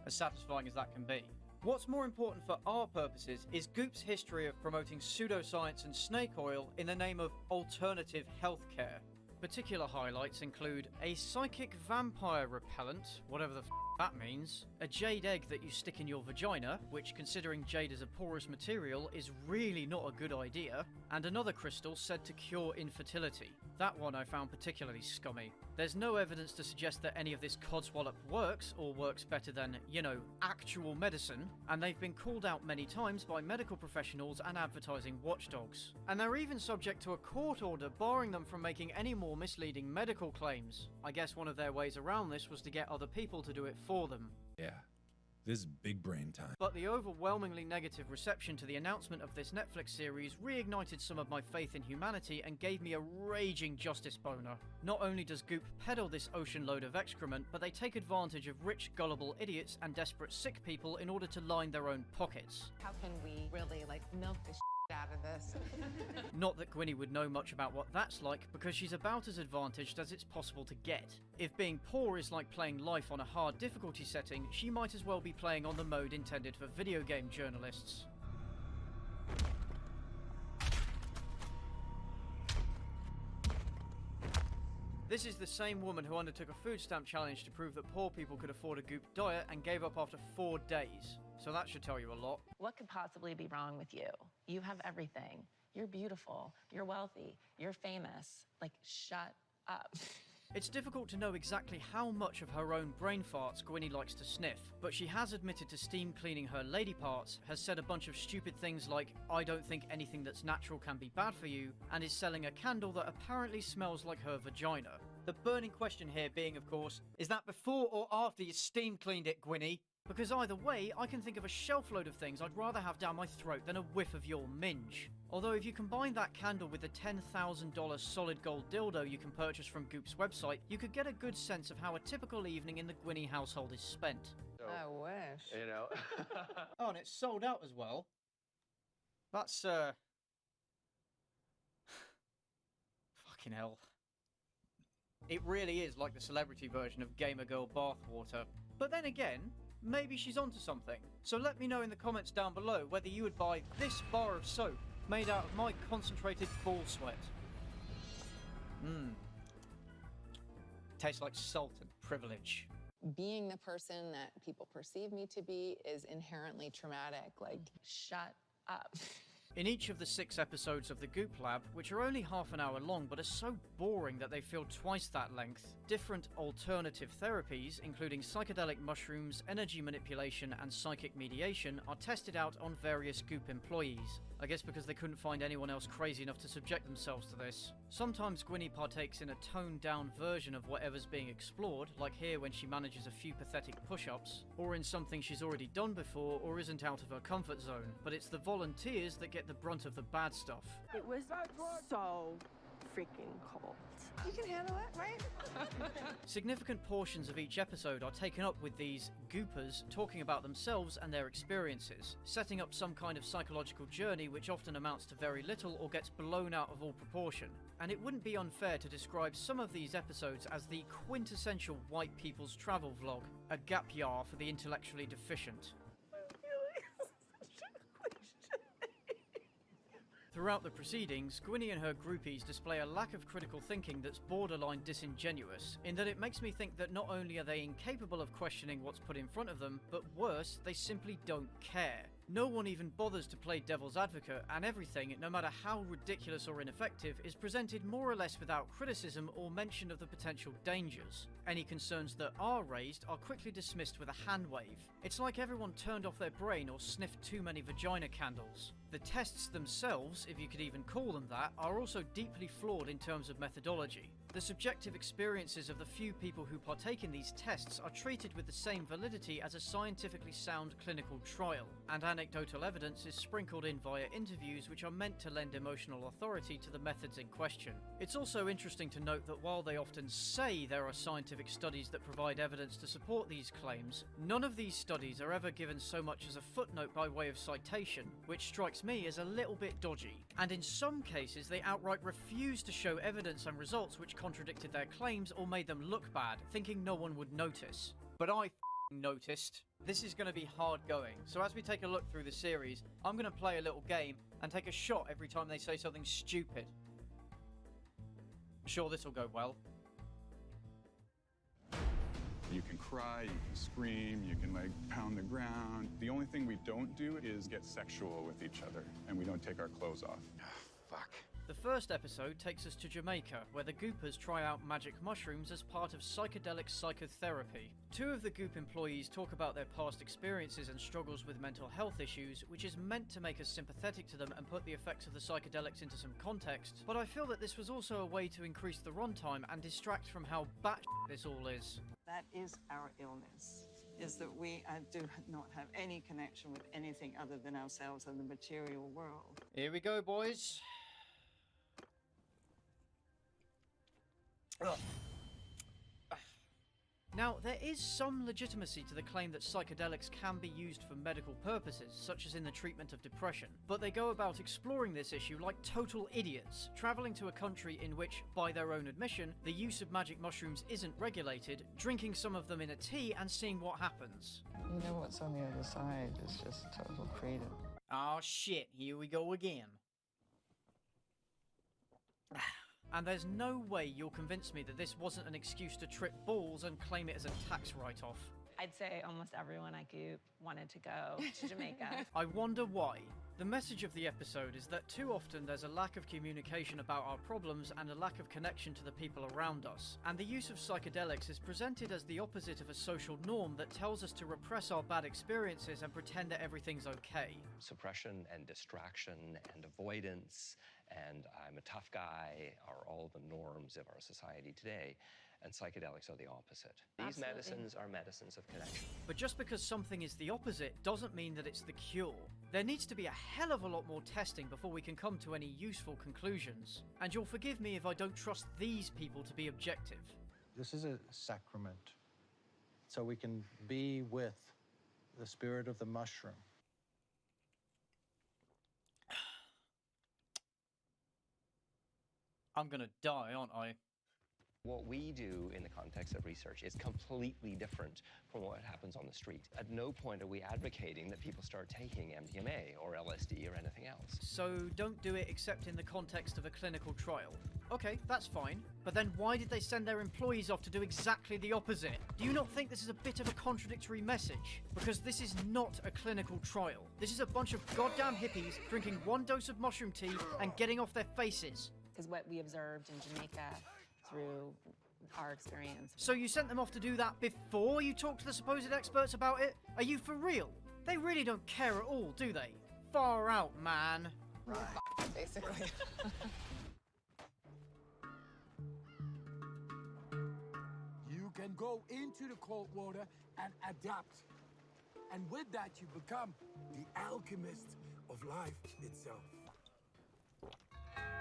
As satisfying as that can be. What's more important for our purposes is Goop's history of promoting pseudoscience and snake oil in the name of alternative healthcare. Particular highlights include a psychic vampire repellent, whatever the f that means, a jade egg that you stick in your vagina, which considering jade is a porous material is really not a good idea, and another crystal said to cure infertility. That one I found particularly scummy. There's no evidence to suggest that any of this codswallop works, or works better than, you know, actual medicine, and they've been called out many times by medical professionals and advertising watchdogs. And they're even subject to a court order barring them from making any more misleading medical claims. I guess one of their ways around this was to get other people to do it for them. Yeah, this is big brain time. But the overwhelmingly negative reception to the announcement of this Netflix series reignited some of my faith in humanity and gave me a raging justice boner. Not only does Goop peddle this ocean load of excrement, but they take advantage of rich, gullible idiots and desperate sick people in order to line their own pockets. How can we really, milk the out of this? Not that Gwynny would know much about what that's like, because she's about as advantaged as it's possible to get. If being poor is like playing life on a hard difficulty setting, she might as well be playing on the mode intended for video game journalists. This is the same woman who undertook a food stamp challenge to prove that poor people could afford a Goop diet and gave up after 4 days. So that should tell you a lot. What could possibly be wrong with you? You have everything. You're beautiful. You're wealthy. You're famous. Shut up. It's difficult to know exactly how much of her own brain farts Gwynny likes to sniff, but she has admitted to steam cleaning her lady parts, has said a bunch of stupid things like, I don't think anything that's natural can be bad for you, and is selling a candle that apparently smells like her vagina. The burning question here being, of course, is that before or after you steam cleaned it, Gwynny? Because either way, I can think of a shelf load of things I'd rather have down my throat than a whiff of your minge. Although if you combine that candle with the $10,000 solid gold dildo you can purchase from Goop's website, you could get a good sense of how a typical evening in the Gwynny household is spent. I wish. You know? Oh, and it's sold out as well. That's, fucking hell. It really is like the celebrity version of Gamer Girl bathwater. But then again, maybe she's onto something. So let me know in the comments down below whether you would buy this bar of soap made out of my concentrated ball sweat. Tastes like salt and privilege. Being the person that people perceive me to be is inherently traumatic. Like, shut up. In each of the 6 episodes of the Goop Lab, which are only half an hour long but are so boring that they feel twice that length, different alternative therapies, including psychedelic mushrooms, energy manipulation, and psychic mediation, are tested out on various Goop employees. I guess because they couldn't find anyone else crazy enough to subject themselves to this. Sometimes Gwynny partakes in a toned-down version of whatever's being explored, like here when she manages a few pathetic push-ups, or in something she's already done before or isn't out of her comfort zone, but it's the volunteers that get the brunt of the bad stuff. It was so freaking cold. You can handle it, right? Significant portions of each episode are taken up with these goopers talking about themselves and their experiences, setting up some kind of psychological journey which often amounts to very little or gets blown out of all proportion. And it wouldn't be unfair to describe some of these episodes as the quintessential white people's travel vlog, a gap year for the intellectually deficient. Throughout the proceedings, Gwynny and her groupies display a lack of critical thinking that's borderline disingenuous, in that it makes me think that not only are they incapable of questioning what's put in front of them, but worse, they simply don't care. No one even bothers to play devil's advocate, and everything, no matter how ridiculous or ineffective, is presented more or less without criticism or mention of the potential dangers. Any concerns that are raised are quickly dismissed with a hand wave. It's like everyone turned off their brain or sniffed too many vagina candles. The tests themselves, if you could even call them that, are also deeply flawed in terms of methodology. The subjective experiences of the few people who partake in these tests are treated with the same validity as a scientifically sound clinical trial, and anecdotal evidence is sprinkled in via interviews which are meant to lend emotional authority to the methods in question. It's also interesting to note that while they often say there are scientific studies that provide evidence to support these claims, none of these studies are ever given so much as a footnote by way of citation, which strikes me as a little bit dodgy. And in some cases they outright refuse to show evidence and results which contradicted their claims or made them look bad, thinking no one would notice. But I noticed. This is going to be hard going, so as we take a look through the series, I'm going to play a little game and take a shot every time they say something stupid. I'm sure this will go well. You can cry, you can scream, you can like pound the ground. The only thing we don't do is get sexual with each other, and we don't take our clothes off. Fuck. The first episode takes us to Jamaica, where the Goopers try out magic mushrooms as part of psychedelic psychotherapy. 2 of the Goop employees talk about their past experiences and struggles with mental health issues, which is meant to make us sympathetic to them and put the effects of the psychedelics into some context, but I feel that this was also a way to increase the runtime and distract from how batshit this all is. That is our illness, is that we do not have any connection with anything other than ourselves and the material world. Here we go, boys. Ugh. Now, there is some legitimacy to the claim that psychedelics can be used for medical purposes, such as in the treatment of depression, but they go about exploring this issue like total idiots, travelling to a country in which, by their own admission, the use of magic mushrooms isn't regulated, drinking some of them in a tea and seeing what happens. You know what's on the other side is just total freedom. Oh shit, here we go again. And there's no way you'll convince me that this wasn't an excuse to trip balls and claim it as a tax write-off. I'd say almost everyone at Goop wanted to go to Jamaica. I wonder why. The message of the episode is that too often there's a lack of communication about our problems and a lack of connection to the people around us. And the use of psychedelics is presented as the opposite of a social norm that tells us to repress our bad experiences and pretend that everything's okay. Suppression and distraction and avoidance and I'm a tough guy are all the norms of our society today. and psychedelics are the opposite. These Absolutely. medicines are medicines of connection. But just because something is the opposite doesn't mean that it's the cure. There needs to be a hell of a lot more testing before we can come to any useful conclusions. And you'll forgive me if I don't trust these people to be objective. This is a sacrament, so we can be with the spirit of the mushroom. I'm gonna die, aren't I? What we do in the context of research is completely different from what happens on the street. At no point are we advocating that people start taking MDMA or LSD or anything else. So don't do it except in the context of a clinical trial. Okay, that's fine. But then why did they send their employees off to do exactly the opposite? Do you not think this is a bit of a contradictory message? Because this is not a clinical trial. This is a bunch of goddamn hippies drinking one dose of mushroom tea and getting off their faces. Because what we observed in Jamaica through our experience. So you sent them off to do that before you talked to the supposed experts about it? Are you for real? They really don't care at all, do they? Far out, man. Right. Basically. You can go into the cold water and adapt. And with that, you become the alchemist of life itself.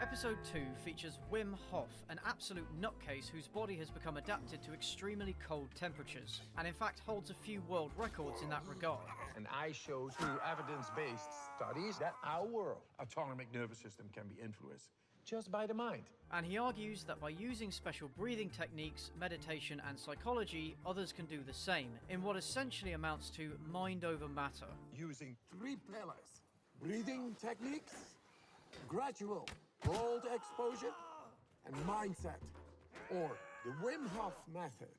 Episode 2 features Wim Hof, an absolute nutcase whose body has become adapted to extremely cold temperatures, and in fact holds a few world records in that regard. And I showed through evidence-based studies that our autonomic nervous system can be influenced just by the mind. And he argues that by using special breathing techniques, meditation and psychology, others can do the same, in what essentially amounts to mind over matter. Using 3 pillars: breathing techniques, gradual cold exposure, and mindset, or the Wim Hof method.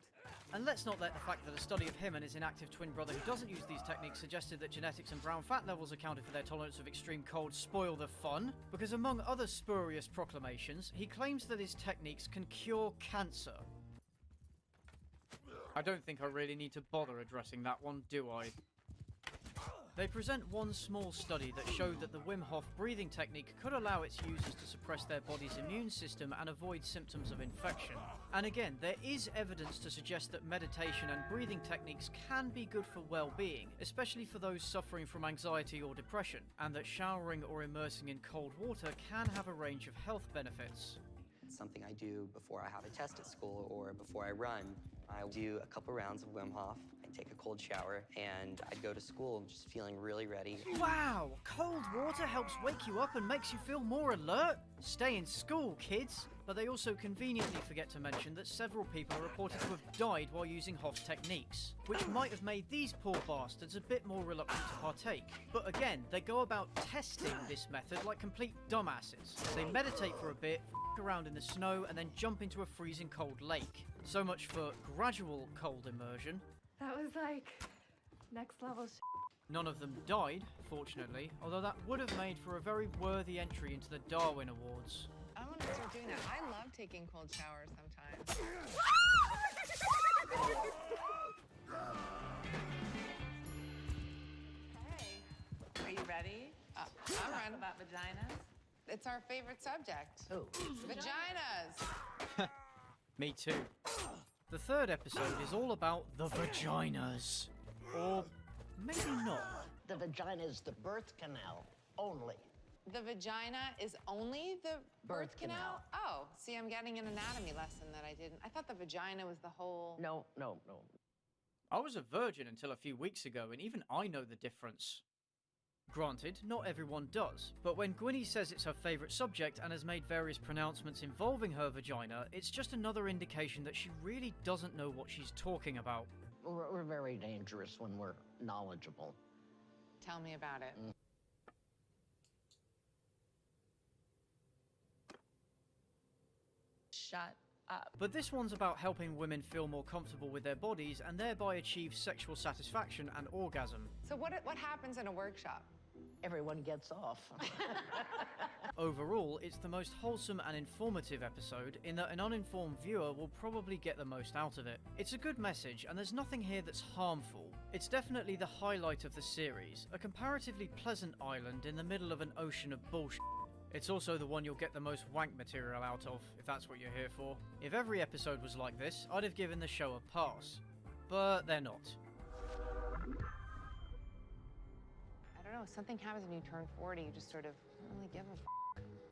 And let's not let the fact that a study of him and his inactive twin brother who doesn't use these techniques suggested that genetics and brown fat levels accounted for their tolerance of extreme cold spoil the fun, because among other spurious proclamations, he claims that his techniques can cure cancer. I don't think I really need to bother addressing that one, do I? They present one small study that showed that the Wim Hof breathing technique could allow its users to suppress their body's immune system and avoid symptoms of infection. And again, there is evidence to suggest that meditation and breathing techniques can be good for well-being, especially for those suffering from anxiety or depression, and that showering or immersing in cold water can have a range of health benefits. It's something I do before I have a test at school or before I run. I do a couple rounds of Wim Hof, I take a cold shower, and I go to school just feeling really ready. Wow! Cold water helps wake you up and makes you feel more alert? Stay in school, kids! But they also conveniently forget to mention that several people are reported to have died while using Hof's techniques, which might have made these poor bastards a bit more reluctant to partake. But again, they go about testing this method like complete dumbasses. They meditate for a bit, around in the snow, and then jump into a freezing cold lake. So much for gradual cold immersion. That was like next level shit. None of them died, fortunately, although that would have made for a very worthy entry into the Darwin Awards. I want to start doing that. I love taking cold showers sometimes. Hey, are you ready? I'm ready. About vaginas? It's our favorite subject. Oh. Vaginas. Me too. The third episode is all about the vaginas. Or maybe not. The vagina is the birth canal only. The vagina is only the birth canal? Oh, see, I'm getting an anatomy lesson that I didn't. I thought the vagina was the whole... No. I was a virgin until a few weeks ago, and even I know the difference. Granted, not everyone does, but when Gwynnie says it's her favourite subject and has made various pronouncements involving her vagina, it's just another indication that she really doesn't know what she's talking about. We're very dangerous when we're knowledgeable. Tell me about it. Shut up. But this one's about helping women feel more comfortable with their bodies and thereby achieve sexual satisfaction and orgasm. So what happens in a workshop? Everyone gets off. Overall, it's the most wholesome and informative episode in that an uninformed viewer will probably get the most out of it. It's a good message, and there's nothing here that's harmful. It's definitely the highlight of the series, a comparatively pleasant island in the middle of an ocean of bullshit. It's also the one you'll get the most wank material out of, if that's what you're here for. If every episode was like this, I'd have given the show a pass. But they're not. I don't know, something happens when you turn 40, you just sort of don't really give a f.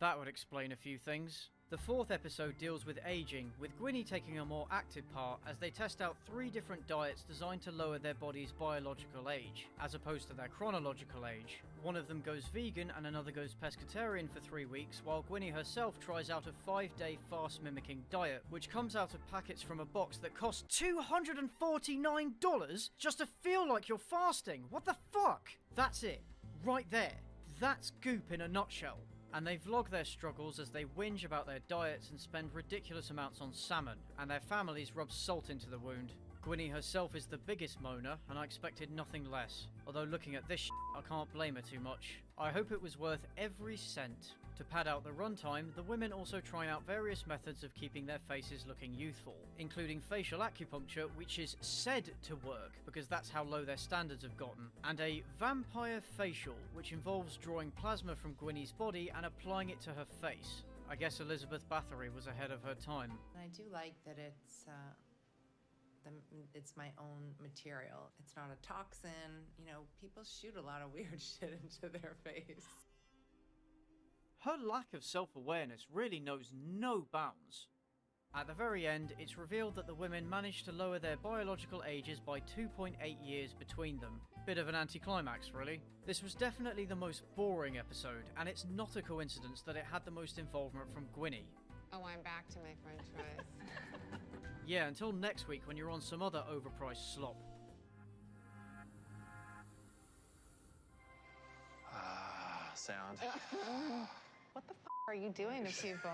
That would explain a few things. The 4th episode deals with aging, with Gwynny taking a more active part as they test out 3 different diets designed to lower their body's biological age, as opposed to their chronological age. One of them goes vegan and another goes pescatarian for 3 weeks, while Gwynny herself tries out a 5-day fast-mimicking diet, which comes out of packets from a box that costs $249 just to feel like you're fasting. What the fuck? That's it. Right there. That's Goop in a nutshell. And they vlog their struggles as they whinge about their diets and spend ridiculous amounts on salmon, and their families rub salt into the wound. Gwynny herself is the biggest moaner, and I expected nothing less. Although looking at this I can't blame her too much. I hope it was worth every cent. To pad out the runtime, the women also try out various methods of keeping their faces looking youthful, including facial acupuncture, which is said to work because that's how low their standards have gotten, and a vampire facial, which involves drawing plasma from Gwynny's body and applying it to her face. I guess Elizabeth Bathory was ahead of her time. I do like that it's my own material. It's not a toxin. You know, people shoot a lot of weird shit into their face. Her lack of self-awareness really knows no bounds. At the very end, it's revealed that the women managed to lower their biological ages by 2.8 years between them. Bit of an anticlimax, really. This was definitely the most boring episode, and it's not a coincidence that it had the most involvement from Gwynny. Oh, I'm back to my french fries. Yeah, until next week when you're on some other overpriced slop. Sound. What the f are you doing to people?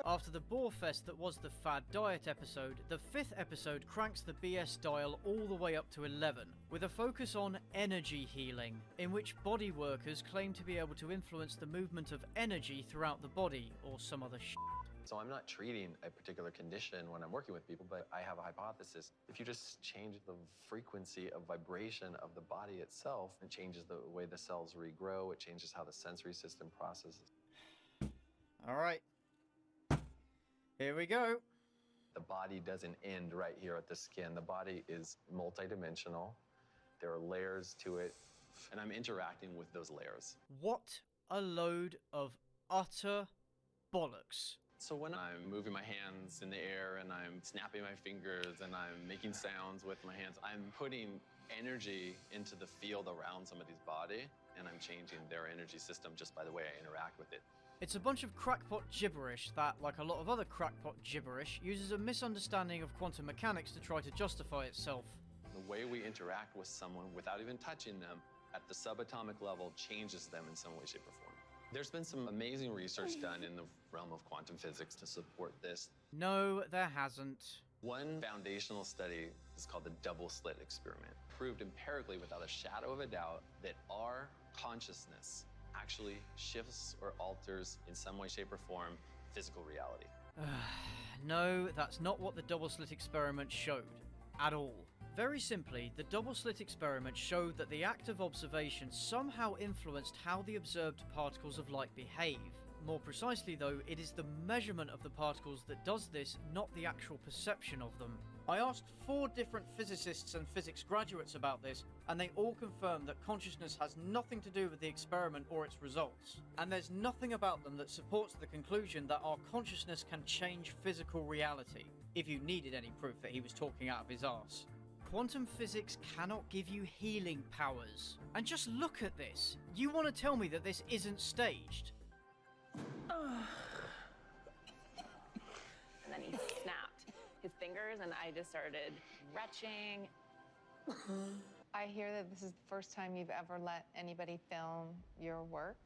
After the bore fest that was the Fad Diet episode, the 5th episode cranks the BS dial all the way up to 11, with a focus on energy healing, in which body workers claim to be able to influence the movement of energy throughout the body, or some other shit. So I'm not treating a particular condition when I'm working with people, but I have a hypothesis. If you just change the frequency of vibration of the body itself, it changes the way the cells regrow, it changes how the sensory system processes. All right. Here we go. The body doesn't end right here at the skin. The body is multidimensional. There are layers to it, and I'm interacting with those layers. What a load of utter bollocks. So when I'm moving my hands in the air and I'm snapping my fingers and I'm making sounds with my hands, I'm putting energy into the field around somebody's body, and I'm changing their energy system just by the way I interact with it. It's a bunch of crackpot gibberish that, like a lot of other crackpot gibberish, uses a misunderstanding of quantum mechanics to try to justify itself. The way we interact with someone without even touching them at the subatomic level changes them in some way, shape, or form. There's been some amazing research done in the realm of quantum physics to support this. No, there hasn't. One foundational study is called the double slit experiment. Proved empirically without a shadow of a doubt that our consciousness actually shifts or alters in some way, shape, or form physical reality. No, that's not what the double slit experiment showed. At all. Very simply, the double slit experiment showed that the act of observation somehow influenced how the observed particles of light behave. More precisely though, it is the measurement of the particles that does this, not the actual perception of them. I asked 4 different physicists and physics graduates about this, and they all confirmed that consciousness has nothing to do with the experiment or its results. And there's nothing about them that supports the conclusion that our consciousness can change physical reality, if you needed any proof that he was talking out of his arse. Quantum physics cannot give you healing powers. And just look at this. You want to tell me that this isn't staged? And then he snapped his fingers and I just started retching. I hear that this is the first time you've ever let anybody film your work.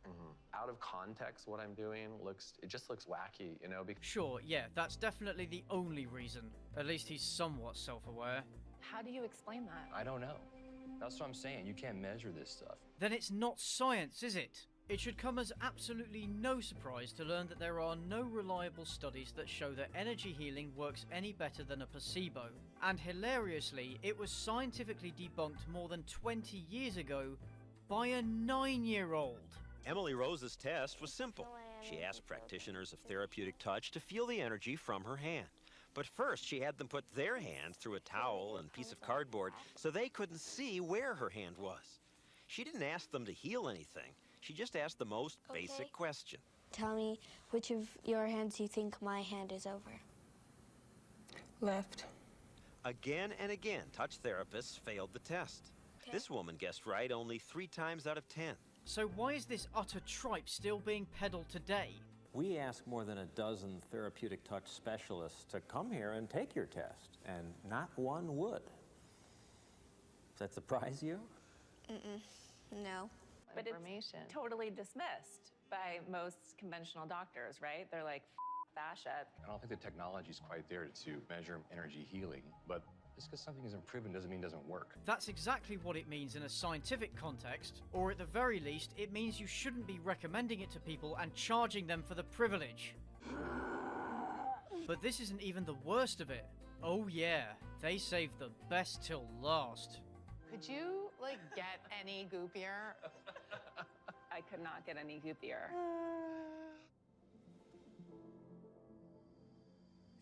Out of context, what I'm doing just looks wacky, you know? Sure, yeah, that's definitely the only reason. At least he's somewhat self-aware. How do you explain that? I don't know. That's what I'm saying. You can't measure this stuff. Then it's not science, is it? It should come as absolutely no surprise to learn that there are no reliable studies that show that energy healing works any better than a placebo. And hilariously, it was scientifically debunked more than 20 years ago by a 9-year-old. Emily Rose's test was simple. She asked practitioners of therapeutic touch to feel the energy from her hand. But first, she had them put their hand through a towel and piece of cardboard so they couldn't see where her hand was. She didn't ask them to heal anything. She just asked the most basic question. Tell me which of your hands you think my hand is over. Left. Again and again, touch therapists failed the test. This woman guessed right only 3 times out of 10. So why is this utter tripe still being peddled today? We ask more than a dozen therapeutic touch specialists to come here and take your test, and not one would. Does that surprise you? No. But it's totally dismissed by most conventional doctors, right? They're like, fascia. I don't think the technology is quite there to measure energy healing, but just because something isn't proven doesn't mean it doesn't work. That's exactly what it means in a scientific context, or at the very least, it means you shouldn't be recommending it to people and charging them for the privilege. But this isn't even the worst of it. Oh yeah, they saved the best till last. Could you, like, get any goopier? I could not get any goopier.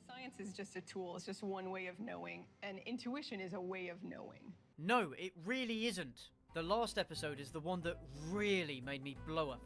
Science is just a tool. It's just one way of knowing, and intuition is a way of knowing. No, it really isn't. The last episode is the one that really made me blow a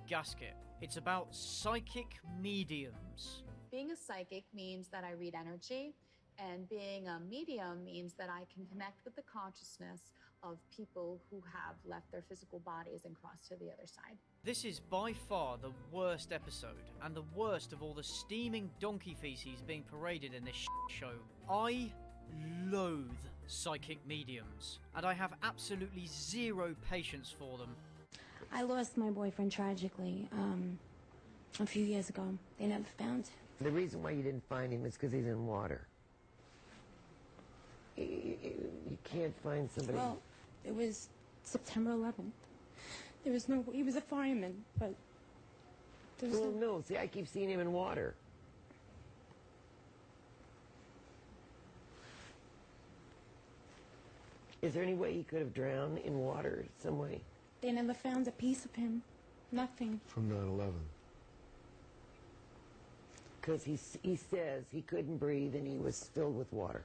gasket. It's about psychic mediums. Being a psychic means that I read energy, and being a medium means that I can connect with the consciousness of people who have left their physical bodies and crossed to the other side. This is by far the worst episode, and the worst of all the steaming donkey feces being paraded in this show. I loathe psychic mediums, and I have absolutely zero patience for them. I lost my boyfriend tragically, a few years ago. They never found him. The reason why you didn't find him is because he's in water. You can't find somebody. Well, it was September 11th. There was no. He was a fireman, but there was no. See, I keep seeing him in water. Is there any way he could have drowned in water some way? They never found a piece of him. Nothing. From 9/11. Because he says he couldn't breathe and he was filled with water.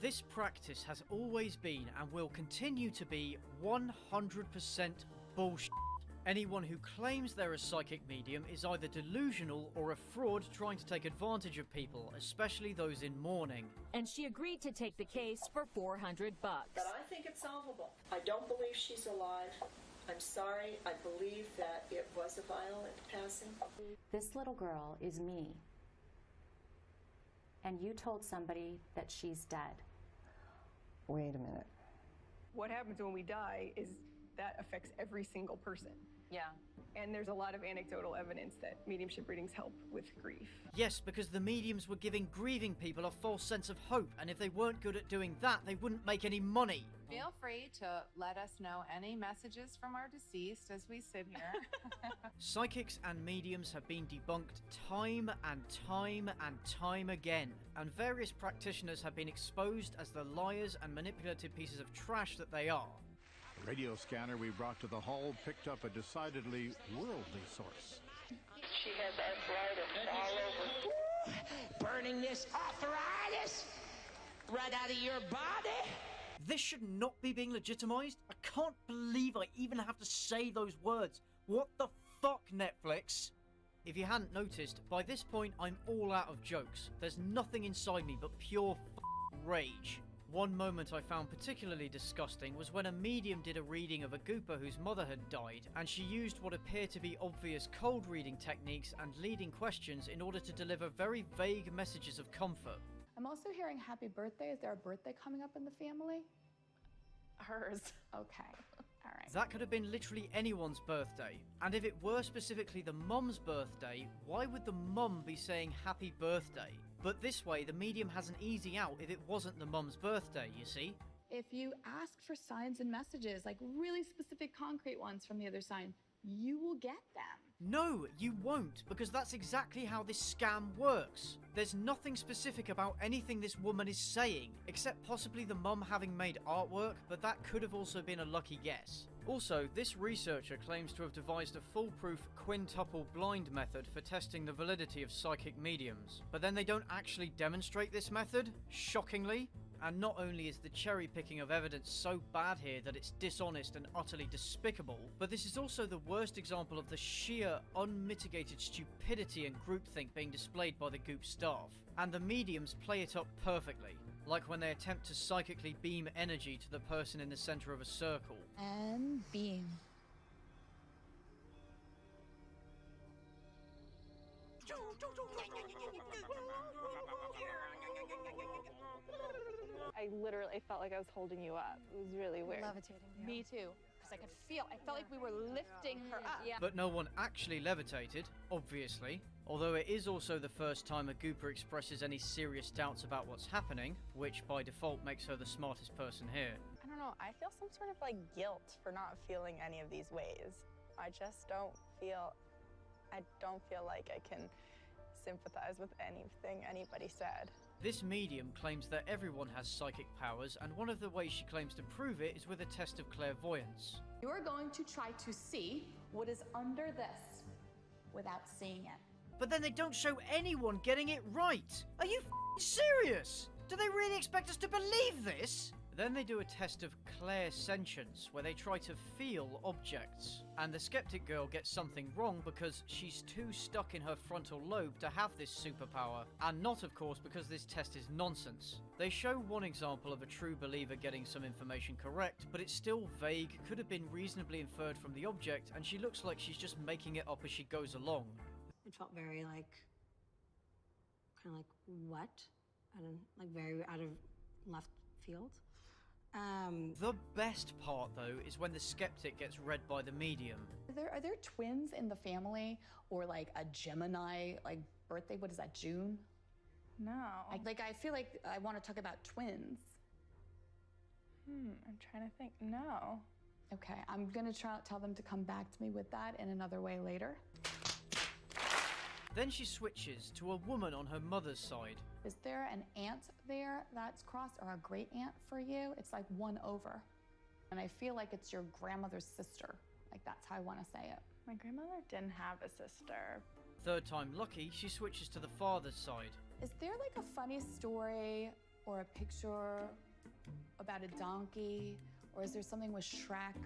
This practice has always been and will continue to be 100% bullshit. Anyone who claims they're a psychic medium is either delusional or a fraud trying to take advantage of people, especially those in mourning. And she agreed to take the case for $400. But I think it's solvable. I don't believe she's alive. I'm sorry. I believe that it was a violent passing. This little girl is me. And you told somebody that she's dead. Wait a minute. What happens when we die is that affects every single person. Yeah. And there's a lot of anecdotal evidence that mediumship readings help with grief. Yes, because the mediums were giving grieving people a false sense of hope, and if they weren't good at doing that, they wouldn't make any money. Feel free to let us know any messages from our deceased as we sit here. Psychics and mediums have been debunked time and time and time again, and various practitioners have been exposed as the liars and manipulative pieces of trash that they are. The radio scanner we brought to the hull picked up a decidedly worldly source. She has arthritis all over. Burning this arthritis right out of your body. This should not be being legitimized. I can't believe I even have to say those words. What the fuck, Netflix? If you hadn't noticed, by this point I'm all out of jokes. There's nothing inside me but pure rage. One moment I found particularly disgusting was when a medium did a reading of a gooper whose mother had died, and she used what appear to be obvious cold reading techniques and leading questions in order to deliver very vague messages of comfort. I'm also hearing happy birthday. Is there a birthday coming up in the family? Hers. Okay. All right. That could have been literally anyone's birthday. And if it were specifically the mum's birthday, why would the mum be saying happy birthday? But this way, the medium has an easy out if it wasn't the mum's birthday, you see? If you ask for signs and messages, like really specific concrete ones from the other side, you will get them. No, you won't, because that's exactly how this scam works. There's nothing specific about anything this woman is saying, except possibly the mum having made artwork, but that could have also been a lucky guess. Also, this researcher claims to have devised a foolproof quintuple blind method for testing the validity of psychic mediums. But then they don't actually demonstrate this method, shockingly. And not only is the cherry-picking of evidence so bad here that it's dishonest and utterly despicable, but this is also the worst example of the sheer, unmitigated stupidity and groupthink being displayed by the Goop staff. And the mediums play it up perfectly, like when they attempt to psychically beam energy to the person in the center of a circle. And beam. I literally felt like I was holding you up. It was really weird. Levitating. Me too, because I could feel. I felt like we were lifting her up. Yeah. But no one actually levitated, obviously. Although it is also the first time a Gooper expresses any serious doubts about what's happening, which by default makes her the smartest person here. I don't know. I feel some sort of like guilt for not feeling any of these ways. I just don't feel. I don't feel like I can sympathize with anything anybody said. This medium claims that everyone has psychic powers, and one of the ways she claims to prove it is with a test of clairvoyance. You are going to try to see what is under this without seeing it. But then they don't show anyone getting it right! Are you serious? Do they really expect us to believe this? Then they do a test of clairsentience, where they try to feel objects. And the skeptic girl gets something wrong because she's too stuck in her frontal lobe to have this superpower. And not, of course, because this test is nonsense. They show one example of a true believer getting some information correct, but it's still vague, could have been reasonably inferred from the object, and she looks like she's just making it up as she goes along. It felt very like, kind of like, what? Like very out of left field. The best part, though, is when the skeptic gets read by the medium. Are there twins in the family, or like a Gemini like birthday? What is that, June? No. I feel like I want to talk about twins. I'm trying to think. No. Okay, I'm gonna tell them to come back to me with that in another way later. Then she switches to a woman on her mother's side. Is there an aunt there that's crossed, or a great aunt for you? It's like one over. And I feel like it's your grandmother's sister. Like, that's how I want to say it. My grandmother didn't have a sister. Third time lucky, she switches to the father's side. Is there like a funny story or a picture about a donkey? Or is there something with Shrek?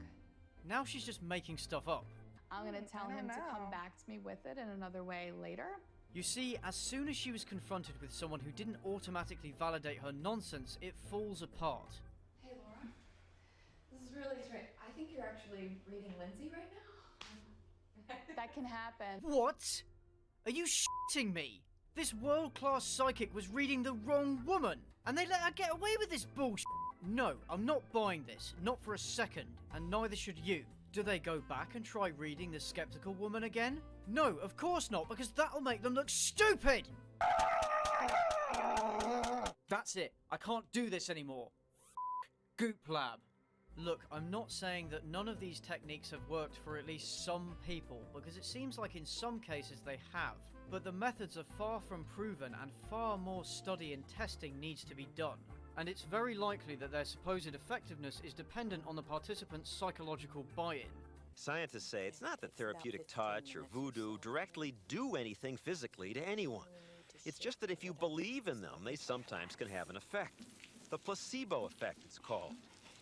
Now she's just making stuff up. I'm gonna tell him to come back to me with it in another way later. You see, as soon as she was confronted with someone who didn't automatically validate her nonsense, it falls apart. Hey, Laura. This is really strange. I think you're actually reading Lindsay right now. That can happen. What? Are you shitting me? This world-class psychic was reading the wrong woman, and they let her get away with this bullshit. No, I'm not buying this. Not for a second, and neither should you. Do they go back and try reading the skeptical woman again? No, of course not, because that'll make them look stupid! That's it. I can't do this anymore. Goop Lab. Look, I'm not saying that none of these techniques have worked for at least some people, because it seems like in some cases they have. But the methods are far from proven, and far more study and testing needs to be done. And it's very likely that their supposed effectiveness is dependent on the participants' psychological buy-in. Scientists say it's not that therapeutic touch or voodoo directly do anything physically to anyone. It's just that if you believe in them, they sometimes can have an effect. The placebo effect, it's called.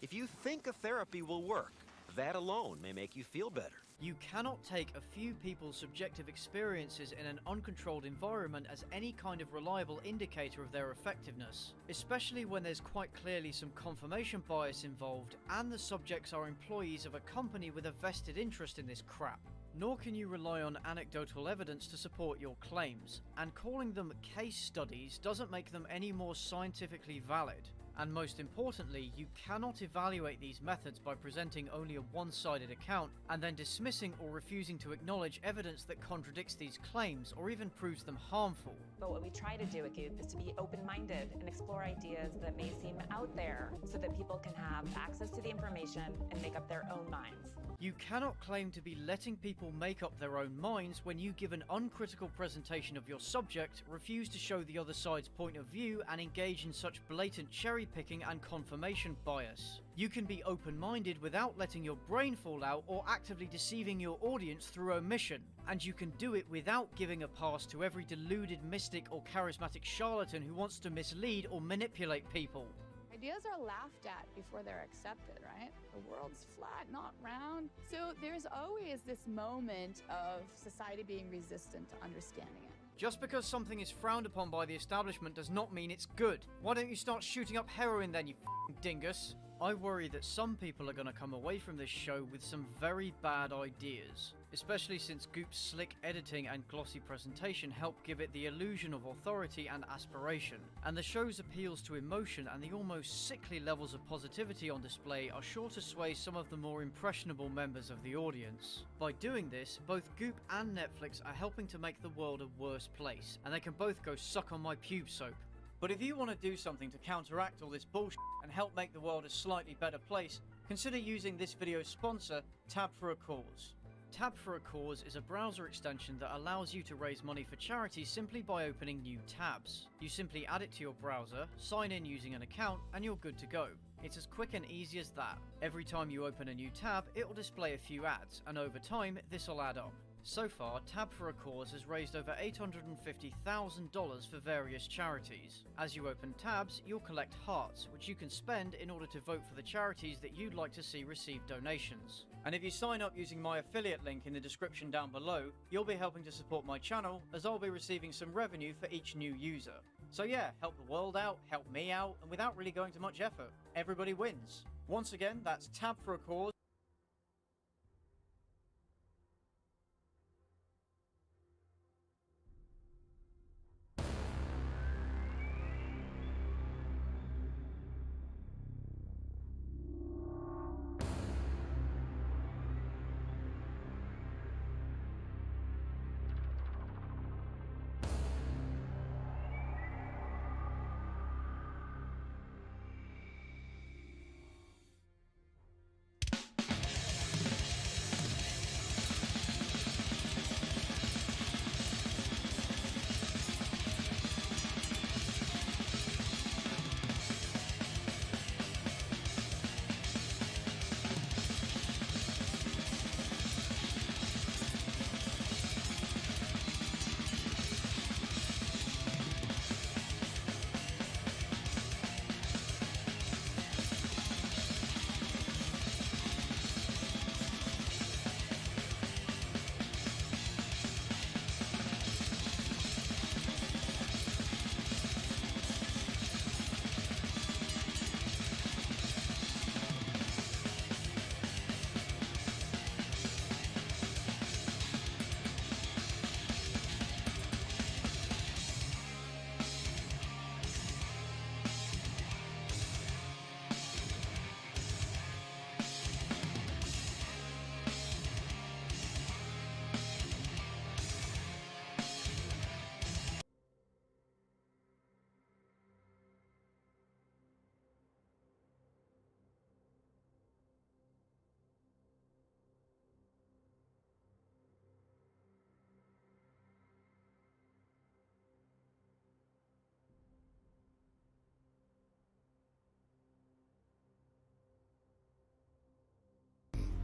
If you think a therapy will work, that alone may make you feel better. You cannot take a few people's subjective experiences in an uncontrolled environment as any kind of reliable indicator of their effectiveness, especially when there's quite clearly some confirmation bias involved and the subjects are employees of a company with a vested interest in this crap. Nor can you rely on anecdotal evidence to support your claims, and calling them case studies doesn't make them any more scientifically valid. And most importantly, you cannot evaluate these methods by presenting only a one-sided account and then dismissing or refusing to acknowledge evidence that contradicts these claims or even proves them harmful. But what we try to do at Goop is to be open-minded and explore ideas that may seem out there so that people can have access to the information and make up their own minds. You cannot claim to be letting people make up their own minds when you give an uncritical presentation of your subject, refuse to show the other side's point of view, and engage in such blatant cherry cherry-picking and confirmation bias. You can be open-minded without letting your brain fall out or actively deceiving your audience through omission, and you can do it without giving a pass to every deluded mystic or charismatic charlatan who wants to mislead or manipulate people. Ideas are laughed at before they're accepted, right? The world's flat, not round. So there's always this moment of society being resistant to understanding it. Just because something is frowned upon by the establishment does not mean it's good. Why don't you start shooting up heroin then, you f***ing dingus? I worry that some people are going to come away from this show with some very bad ideas, especially since Goop's slick editing and glossy presentation help give it the illusion of authority and aspiration, and the show's appeals to emotion and the almost sickly levels of positivity on display are sure to sway some of the more impressionable members of the audience. By doing this, both Goop and Netflix are helping to make the world a worse place, and they can both go suck on my pube soap. But if you want to do something to counteract all this bullshit and help make the world a slightly better place, consider using this video's sponsor, Tab for a Cause. Tab for a Cause is a browser extension that allows you to raise money for charity simply by opening new tabs. You simply add it to your browser, sign in using an account, and you're good to go. It's as quick and easy as that. Every time you open a new tab, it will display a few ads, and over time, this will add up. So far, Tab for a Cause has raised over $850,000 for various charities. As you open tabs, you'll collect hearts, which you can spend in order to vote for the charities that you'd like to see receive donations. And if you sign up using my affiliate link in the description down below, you'll be helping to support my channel, as I'll be receiving some revenue for each new user. So yeah, help the world out, help me out, and without really going to much effort. Everybody wins. Once again, that's Tab for a Cause.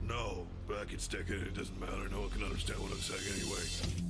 No, back and stick it, it doesn't matter. No one can understand what I'm saying anyway.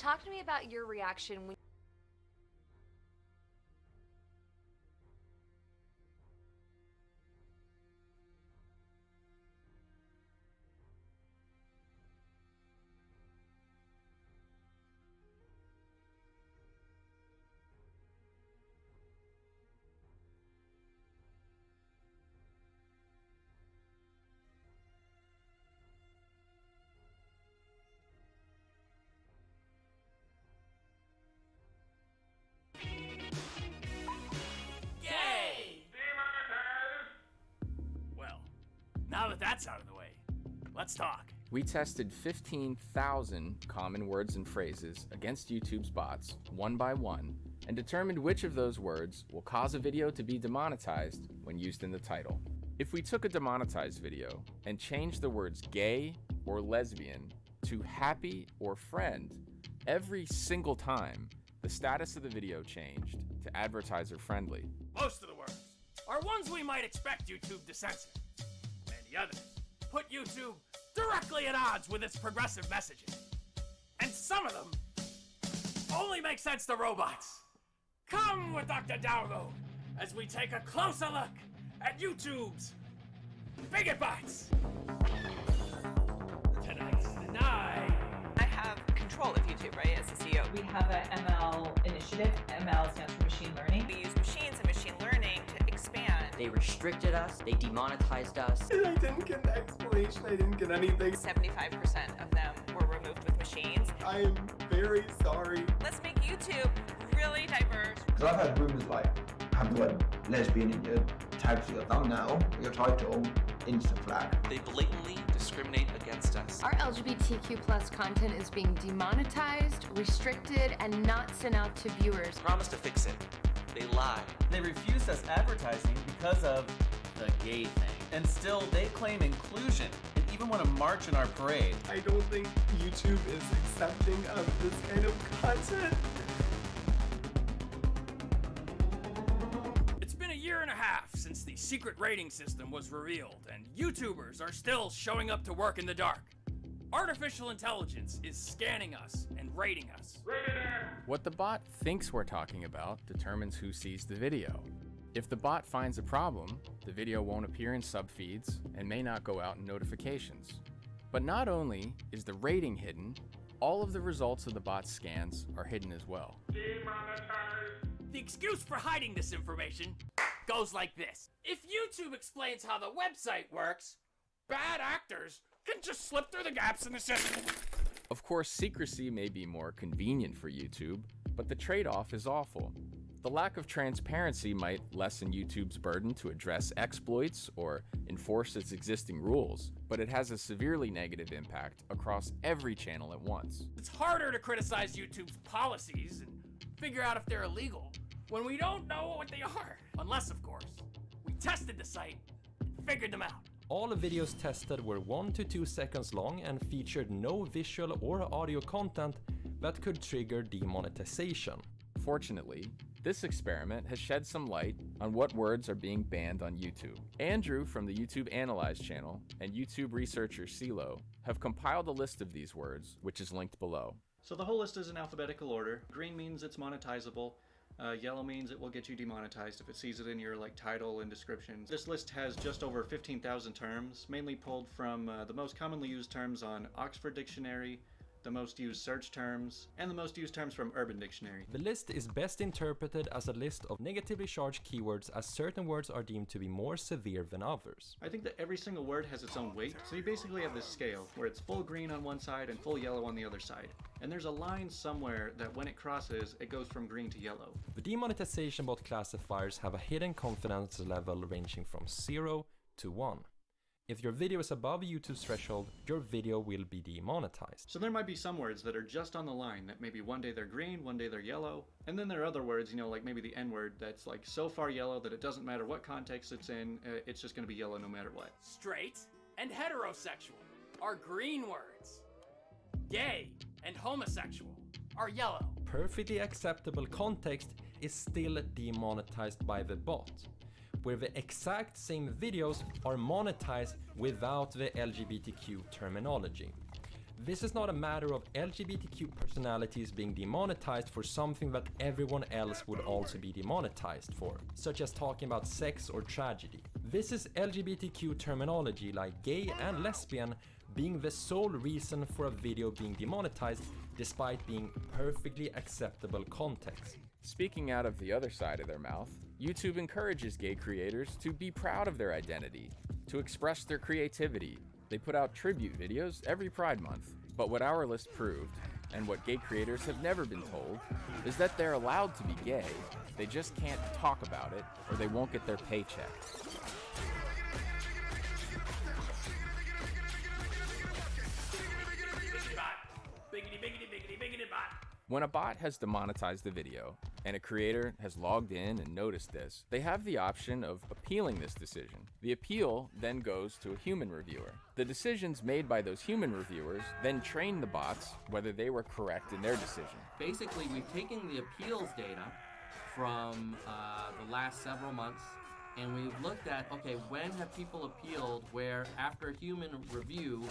Talk to me about your reaction when Now that that's out of the way, let's talk. We tested 15,000 common words and phrases against YouTube's bots, one by one, and determined which of those words will cause a video to be demonetized when used in the title. If we took a demonetized video and changed the words gay or lesbian to happy or friend, every single time, the status of the video changed to advertiser friendly. Most of the words are ones we might expect YouTube to censor. The others put YouTube directly at odds with its progressive messaging. And some of them only make sense to robots. Come with Dr. Download as we take a closer look at YouTube's bigot bots. Tonight's the night. I have control of YouTube, right, as the CEO. We have an ML initiative. ML stands for machine learning. We use machines and machine learning to expand. They restricted us, they demonetized us. I didn't get an explanation, I didn't get anything. 75% of them were removed with machines. I am very sorry. Let's make YouTube really diverse. Because I've had rumours like, have the word lesbian in your tags for your thumbnail, your title, instant flag. They blatantly discriminate against us. Our LGBTQ plus content is being demonetized, restricted, and not sent out to viewers. Promise to fix it. They lie. They refused us advertising because of the gay thing. And still, they claim inclusion and even want to march in our parade. I don't think YouTube is accepting of this kind of content. It's been a year and a half since the secret rating system was revealed, and YouTubers are still showing up to work in the dark. Artificial intelligence is scanning us and rating us. What the bot thinks we're talking about determines who sees the video. If the bot finds a problem, the video won't appear in subfeeds and may not go out in notifications. But not only is the rating hidden, all of the results of the bot's scans are hidden as well. The excuse for hiding this information goes like this. If YouTube explains how the website works, bad actors can just slip through the gaps in the system. Of course, secrecy may be more convenient for YouTube, but the trade-off is awful. The lack of transparency might lessen YouTube's burden to address exploits or enforce its existing rules, but it has a severely negative impact across every channel at once. It's harder to criticize YouTube's policies and figure out if they're illegal when we don't know what they are. Unless, of course, we tested the site and figured them out. All videos tested were 1 to 2 seconds long and featured no visual or audio content that could trigger demonetization. Fortunately, this experiment has shed some light on what words are being banned on YouTube. Andrew from the YouTube Analyze channel and YouTube researcher CeeLo have compiled a list of these words, which is linked below. So the whole list is in alphabetical order. Green means it's monetizable. Yellow means it will get you demonetized if it sees it in your title and description. This list has just over 15,000 terms, mainly pulled from the most commonly used terms on Oxford Dictionary, the most used search terms, and the most used terms from Urban Dictionary. The list is best interpreted as a list of negatively charged keywords, as certain words are deemed to be more severe than others. I think that every single word has its own weight, so you basically have this scale where it's full green on one side and full yellow on the other side. And there's a line somewhere that when it crosses, it goes from green to yellow. The demonetization bot classifiers have a hidden confidence level ranging from 0 to 1. If your video is above YouTube's threshold, your video will be demonetized. So there might be some words that are just on the line, that maybe one day they're green, one day they're yellow. And then there are other words, like maybe the N-word, that's so far yellow that it doesn't matter what context it's in, it's just gonna be yellow no matter what. Straight and heterosexual are green words. Gay and homosexual are yellow. Perfectly acceptable context is still demonetized by the bot, where the exact same videos are monetized without the LGBTQ terminology. This is not a matter of LGBTQ personalities being demonetized for something that everyone else would also be demonetized for, such as talking about sex or tragedy. This is LGBTQ terminology like gay and lesbian being the sole reason for a video being demonetized despite being perfectly acceptable context. Speaking out of the other side of their mouth, YouTube encourages gay creators to be proud of their identity, to express their creativity. They put out tribute videos every Pride Month. But what our list proved, and what gay creators have never been told, is that they're allowed to be gay. They just can't talk about it, or they won't get their paycheck. When a bot has demonetized the video, and a creator has logged in and noticed this, they have the option of appealing this decision. The appeal then goes to a human reviewer. The decisions made by those human reviewers then train the bots whether they were correct in their decision. Basically, we've taken the appeals data from the last several months, and we've looked at, okay, when have people appealed where after human review,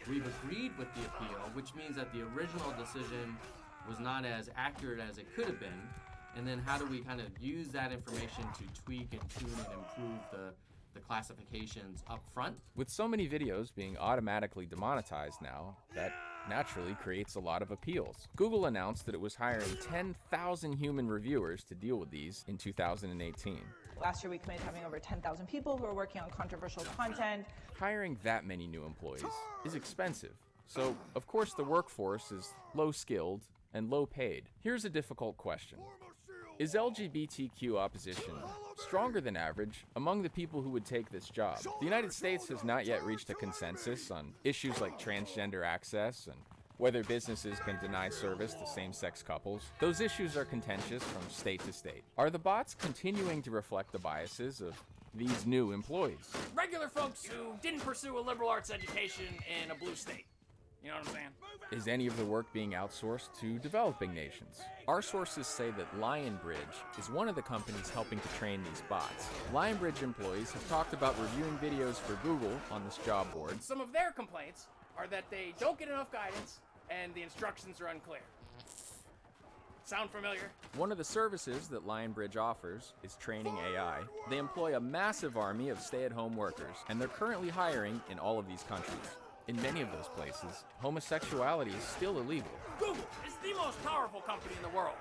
we've agreed with the appeal, which means that the original decision was not as accurate as it could have been, and then how do we kind of use that information to tweak and tune and improve the classifications up front. With so many videos being automatically demonetized now, that naturally creates a lot of appeals. Google announced that it was hiring 10,000 human reviewers to deal with these in 2018. Last year we committed to having over 10,000 people who are working on controversial content. Hiring that many new employees is expensive, so of course the workforce is low-skilled and low-paid. Here's a difficult question. Is LGBTQ opposition stronger than average among the people who would take this job? The United States has not yet reached a consensus on issues like transgender access and whether businesses can deny service to same-sex couples. Those issues are contentious from state to state. Are the bots continuing to reflect the biases of these new employees? Regular folks who didn't pursue a liberal arts education in a blue state. You know what I'm saying? Is any of the work being outsourced to developing nations? Our sources say that Lionbridge is one of the companies helping to train these bots. Lionbridge employees have talked about reviewing videos for Google on this job board. Some of their complaints are that they don't get enough guidance and the instructions are unclear. Sound familiar? One of the services that Lionbridge offers is training AI. They employ a massive army of stay-at-home workers, and they're currently hiring in all of these countries. In many of those places, homosexuality is still illegal. Google is the most powerful company in the world.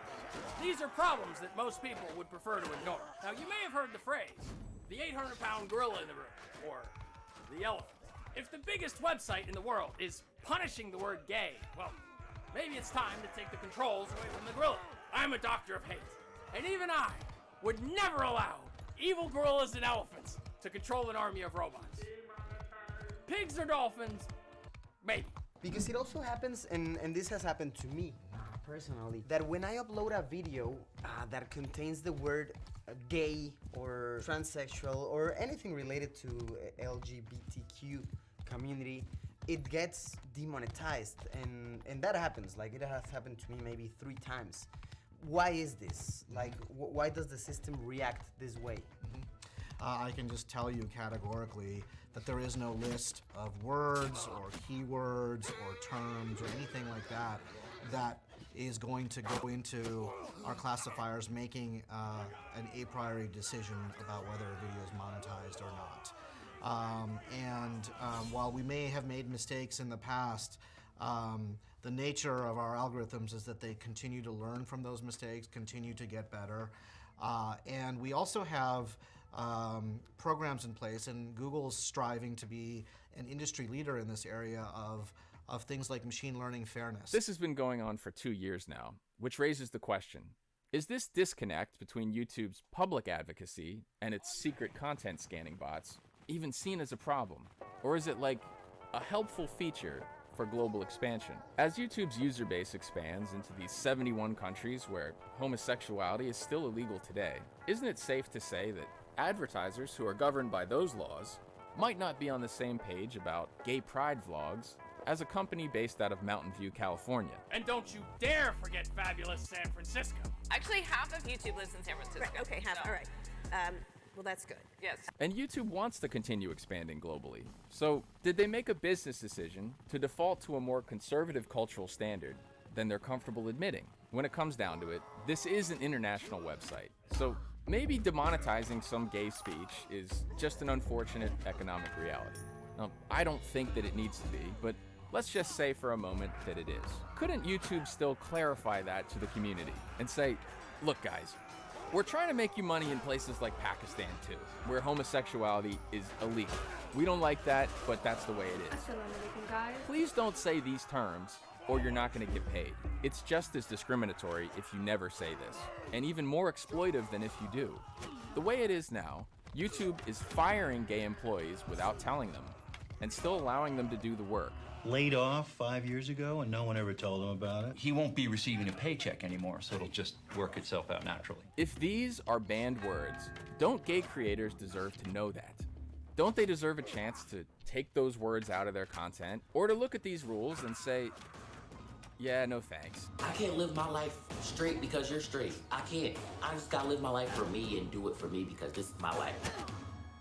These are problems that most people would prefer to ignore. Now, you may have heard the phrase, the 800-pound gorilla in the room, or the elephant. If the biggest website in the world is punishing the word gay, well, maybe it's time to take the controls away from the gorilla. I'm a doctor of hate, and even I would never allow evil gorillas and elephants to control an army of robots. Pigs or dolphins? Maybe. Because it also happens, and this has happened to me personally, that when I upload a video that contains the word gay or transsexual or anything related to LGBTQ community, it gets demonetized, and that happens. Like, it has happened to me maybe 3 times. Why is this? Like, why does the system react this way? I can just tell you categorically that there is no list of words or keywords or terms or anything like that that is going to go into our classifiers making an a priori decision about whether a video is monetized or not. While we may have made mistakes in the past, the nature of our algorithms is that they continue to learn from those mistakes, continue to get better. And we also have programs in place, and Google's striving to be an industry leader in this area of things like machine learning fairness. This has been going on for 2 years now, which raises the question, is this disconnect between YouTube's public advocacy and its secret content scanning bots even seen as a problem? Or is it like a helpful feature for global expansion? As YouTube's user base expands into these 71 countries where homosexuality is still illegal today, isn't it safe to say that advertisers who are governed by those laws might not be on the same page about gay pride vlogs as a company based out of Mountain View, California? And don't you dare forget fabulous San Francisco. Actually, half of YouTube lives in San Francisco. Right, okay, half, so. all right. Well, that's good. Yes. And YouTube wants to continue expanding globally. So, did they make a business decision to default to a more conservative cultural standard than they're comfortable admitting? When it comes down to it, this is an international website. So, maybe demonetizing some gay speech is just an unfortunate economic reality. Now, I don't think that it needs to be, but let's just say for a moment that it is. Couldn't YouTube still clarify that to the community and say, look guys, we're trying to make you money in places like Pakistan too, where homosexuality is illegal. We don't like that, but that's the way it is. Assalamualaikum, guys. Please don't say these terms or you're not going to get paid. It's just as discriminatory if you never say this, and even more exploitive than if you do. The way it is now, YouTube is firing gay employees without telling them, and still allowing them to do the work. Laid off 5 years ago and no one ever told him about it. He won't be receiving a paycheck anymore, so it'll just work itself out naturally. If these are banned words, don't gay creators deserve to know that? Don't they deserve a chance to take those words out of their content, or to look at these rules and say, yeah, no thanks. I can't live my life straight because you're straight. I can't. I just gotta live my life for me and do it for me because this is my life.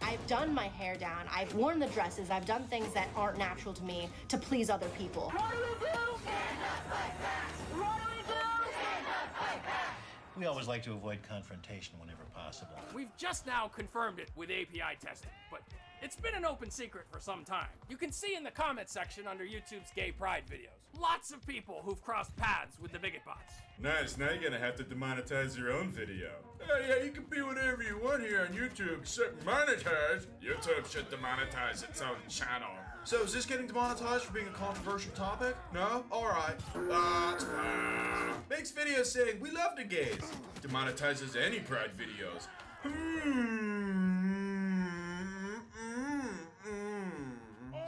I've done my hair down, I've worn the dresses, I've done things that aren't natural to me to please other people. What do we do? Stand up like that! What do we do? Stand up like that! We always like to avoid confrontation whenever possible. We've just now confirmed it with API testing, but it's been an open secret for some time. You can see in the comment section under YouTube's gay pride videos, lots of people who've crossed paths with the bigot bots. Nice, now you're gonna have to demonetize your own video. Yeah, you can be whatever you want here on YouTube, except monetize. YouTube should demonetize its own channel. So is this getting demonetized for being a controversial topic? No? Alright. That's fine. Makes videos saying, we love the gays. Demonetizes any pride videos.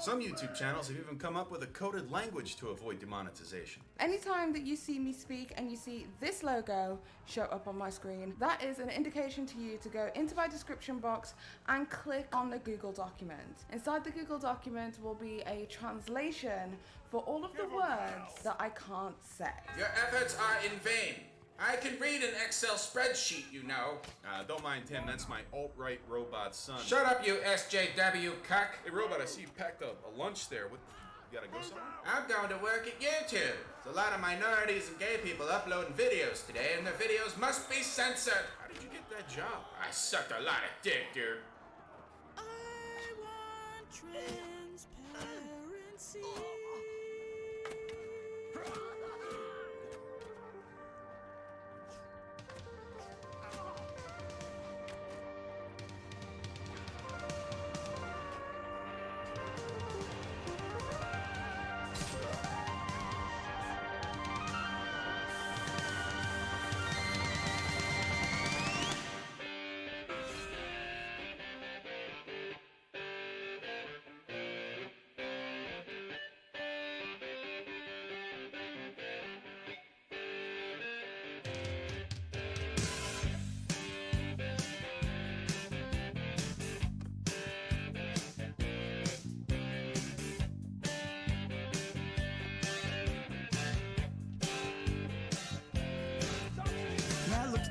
Some YouTube channels have even come up with a coded language to avoid demonetization. Anytime that you see me speak and you see this logo show up on my screen, that is an indication to you to go into my description box and click on the Google document. Inside the Google document will be a translation for all of the words that I can't say. Your efforts are in vain. I can read an Excel spreadsheet, you know. Don't mind Tim, that's my alt-right robot son. Shut up, you SJW cuck. Hey, robot, I see you packed up a lunch there. What, you gotta go somewhere? I'm going to work at YouTube. There's a lot of minorities and gay people uploading videos today, and the videos must be censored. How did you get that job? I sucked a lot of dick, dude. I want transparency.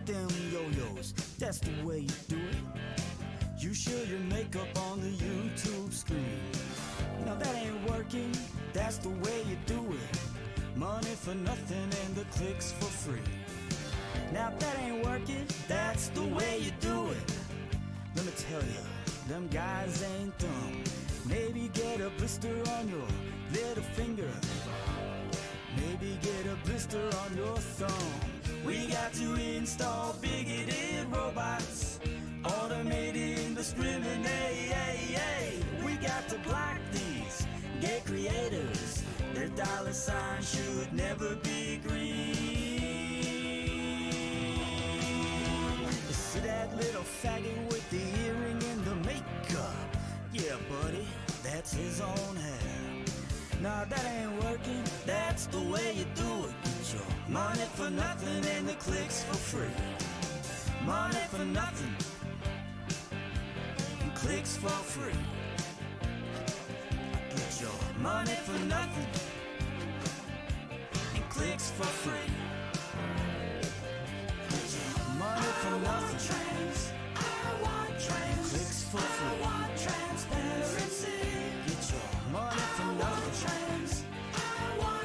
Them yo-yos, that's the way you do it. You show your makeup on the YouTube screen. Now that ain't working, that's the way you do it. Money for nothing and the clicks for free. Now that ain't working, that's the way you do it. Let me tell you, them guys ain't dumb. Maybe get a blister on your little finger. Maybe get a blister on your thumb. We got to install bigoted robots, automated indiscriminate. We got to block these gay creators. Their dollar sign should never be green. You see that little faggot with the earring and the makeup? Yeah, buddy, that's his own hair. Nah, that ain't working, that's the way you do it. Get your money for nothing and the clicks for free. Money for nothing and clicks for free. Get your money for nothing and clicks for free. Get your money for nothing. Clicks for free. Transparency. Get your money for nothing.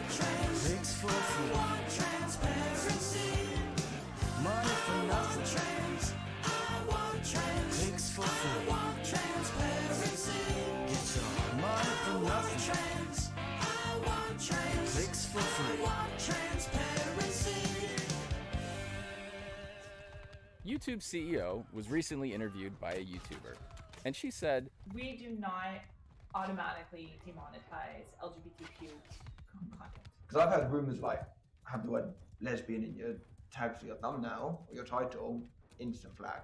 Clicks for free. Transparency. Money for nothing. Clicks for free. Transparency. Get your money for nothing. Clicks for free. Transparency. YouTube CEO was recently interviewed by a YouTuber, and she said, We do not automatically demonetize LGBTQ content. Because I've heard rumors like, have the word lesbian in your tag for your thumbnail or your title, instant flag.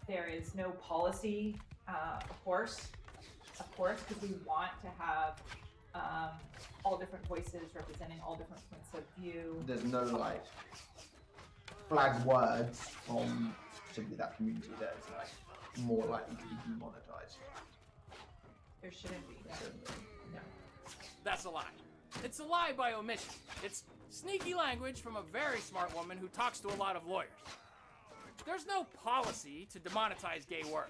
There is no policy, of course, because we want to have all different voices representing all different points of view. There's no like flagged words from specifically that community that is like more likely to be demonetized. There shouldn't be. No. That's a lie. It's a lie by omission. It's sneaky language from a very smart woman who talks to a lot of lawyers. There's no policy to demonetize gay words,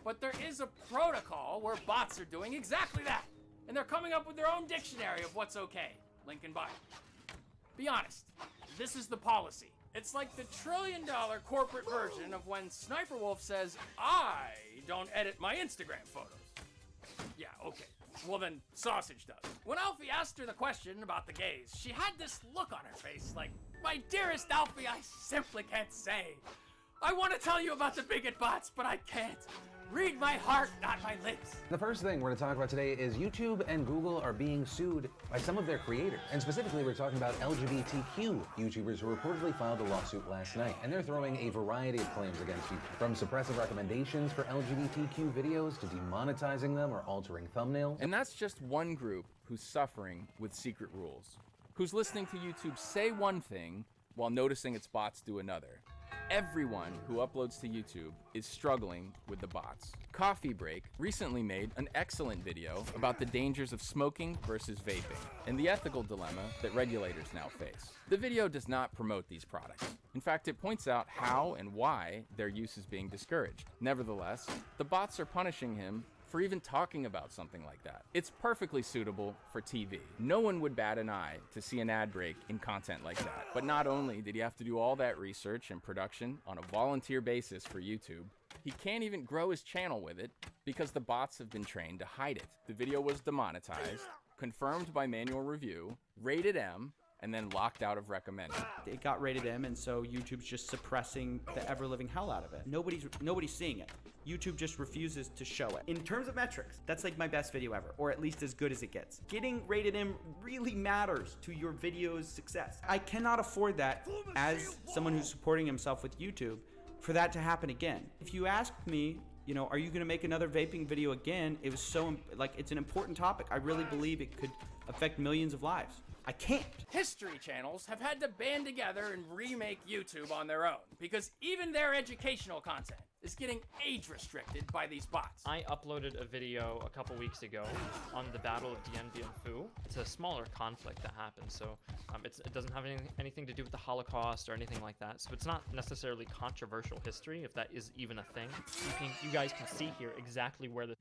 but there is a protocol where bots are doing exactly that, and they're coming up with their own dictionary of what's okay. Link in bio. Be honest, this is the policy. It's like the $1 trillion corporate version of when Sniper Wolf says, I don't edit my Instagram photos. Yeah, okay. Well then, Sausage does. When Alfie asked her the question about the gays, she had this look on her face like, my dearest Alfie, I simply can't say. I want to tell you about the bigot bots, but I can't. Read my heart, not my lips. The first thing we're going to talk about today is YouTube and Google are being sued by some of their creators. And specifically, we're talking about LGBTQ YouTubers who reportedly filed a lawsuit last night. And they're throwing a variety of claims against YouTube, from suppressive recommendations for LGBTQ videos to demonetizing them or altering thumbnails. and that's just one group who's suffering with secret rules, who's listening to YouTube say one thing while noticing its bots do another. Everyone who uploads to YouTube is struggling with the bots. Coffee Break recently made an excellent video about the dangers of smoking versus vaping and the ethical dilemma that regulators now face. The video does not promote these products. In fact, it points out how and why their use is being discouraged. Nevertheless, the bots are punishing him for even talking about something like that. It's perfectly suitable for TV. No one would bat an eye to see an ad break in content like that. But not only did he have to do all that research and production on a volunteer basis for YouTube, he can't even grow his channel with it because the bots have been trained to hide it. The video was demonetized, confirmed by manual review, rated M, and then locked out of recommended. It got rated M, and so YouTube's just suppressing the ever-living hell out of it. Nobody's seeing it. YouTube just refuses to show it. In terms of metrics, that's like my best video ever, or at least as good as it gets. Getting rated M really matters to your video's success. I cannot afford that as someone who's supporting himself with YouTube for that to happen again. If you asked me, you know, are you gonna make another vaping video again? It was so, like, it's an important topic. I really believe it could affect millions of lives. I can't. History channels have had to band together and remake YouTube on their own because even their educational content is getting age restricted by these bots. I uploaded a video a couple weeks ago on the Battle of Dien Bien Phu. It's a smaller conflict that happened, so it doesn't have anything to do with the Holocaust or anything like that. So it's not necessarily controversial history, if that is even a thing. You guys can see here exactly where the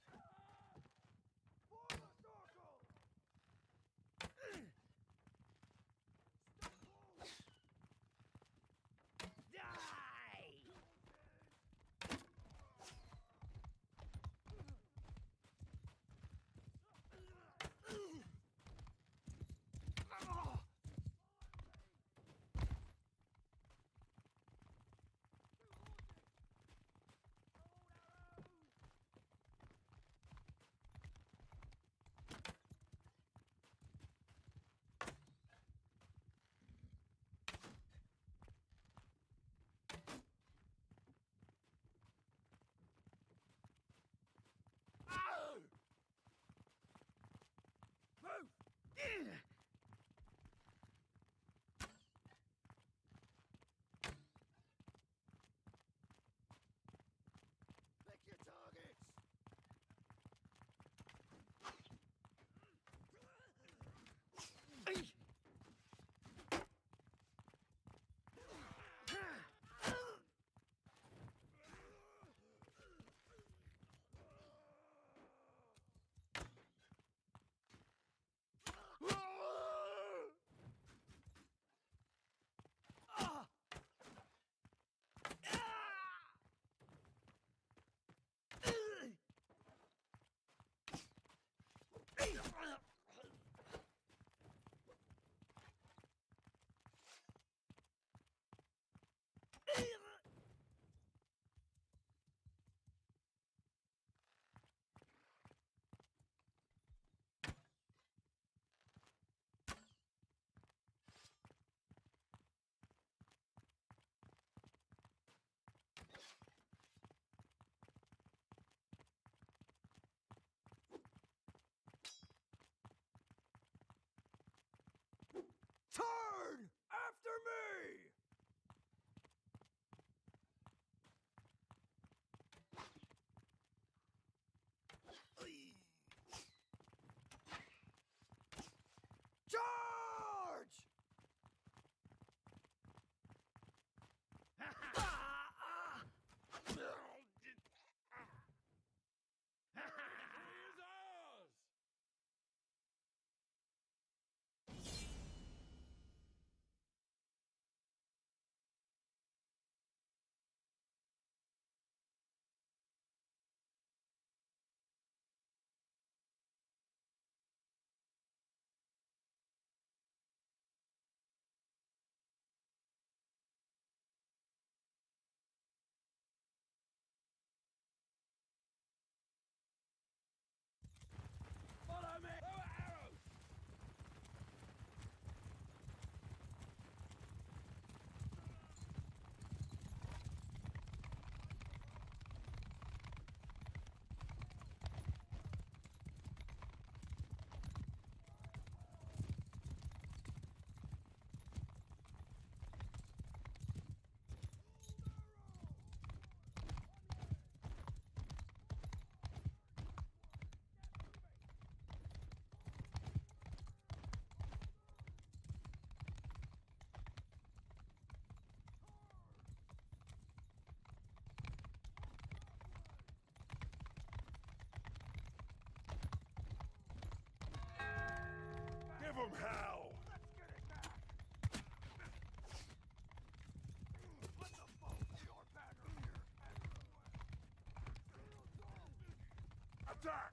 Attack!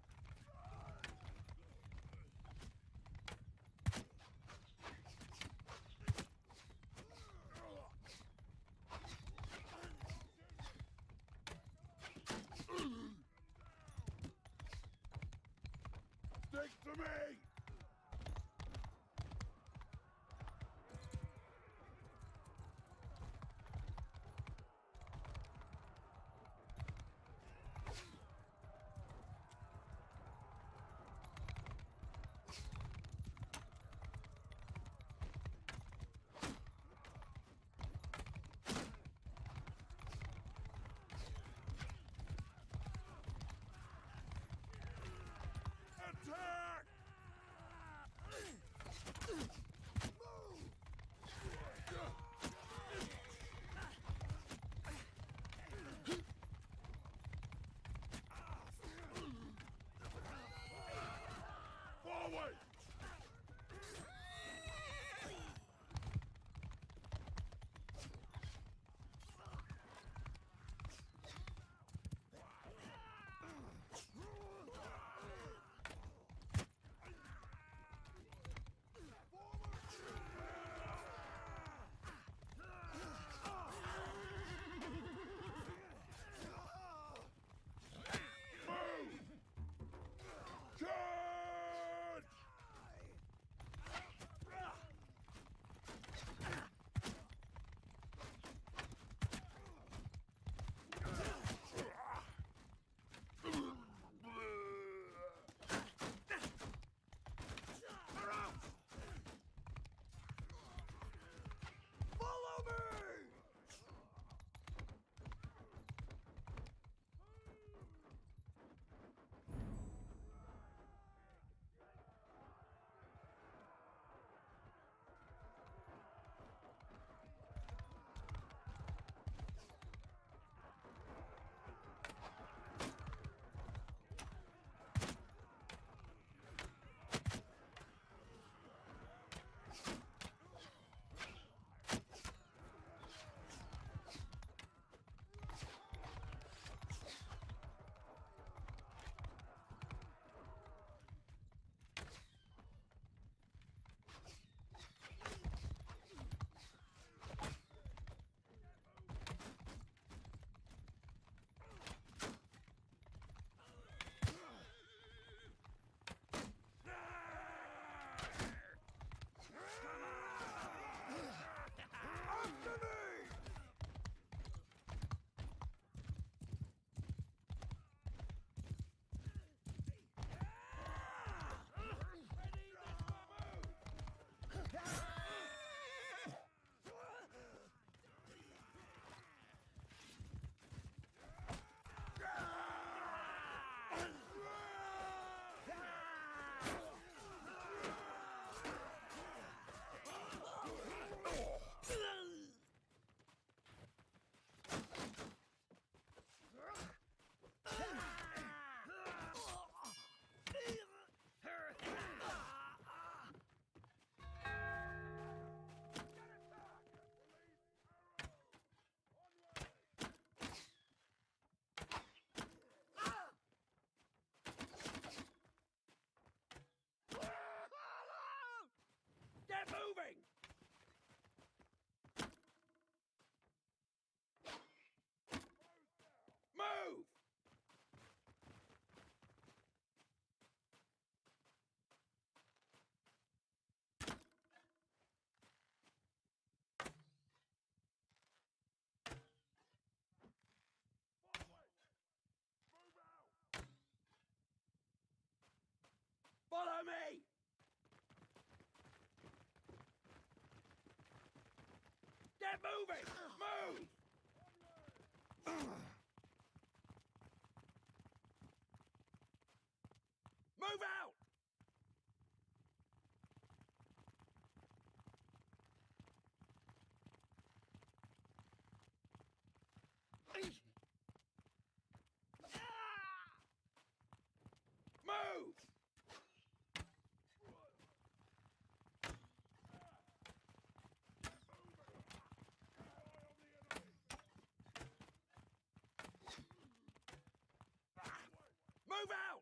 Stick to me! Attack! Forward! Move! Charge! Follow me! After me! Get moving! Move! Follow me! Get moving! Move! Move out! Move! Move out!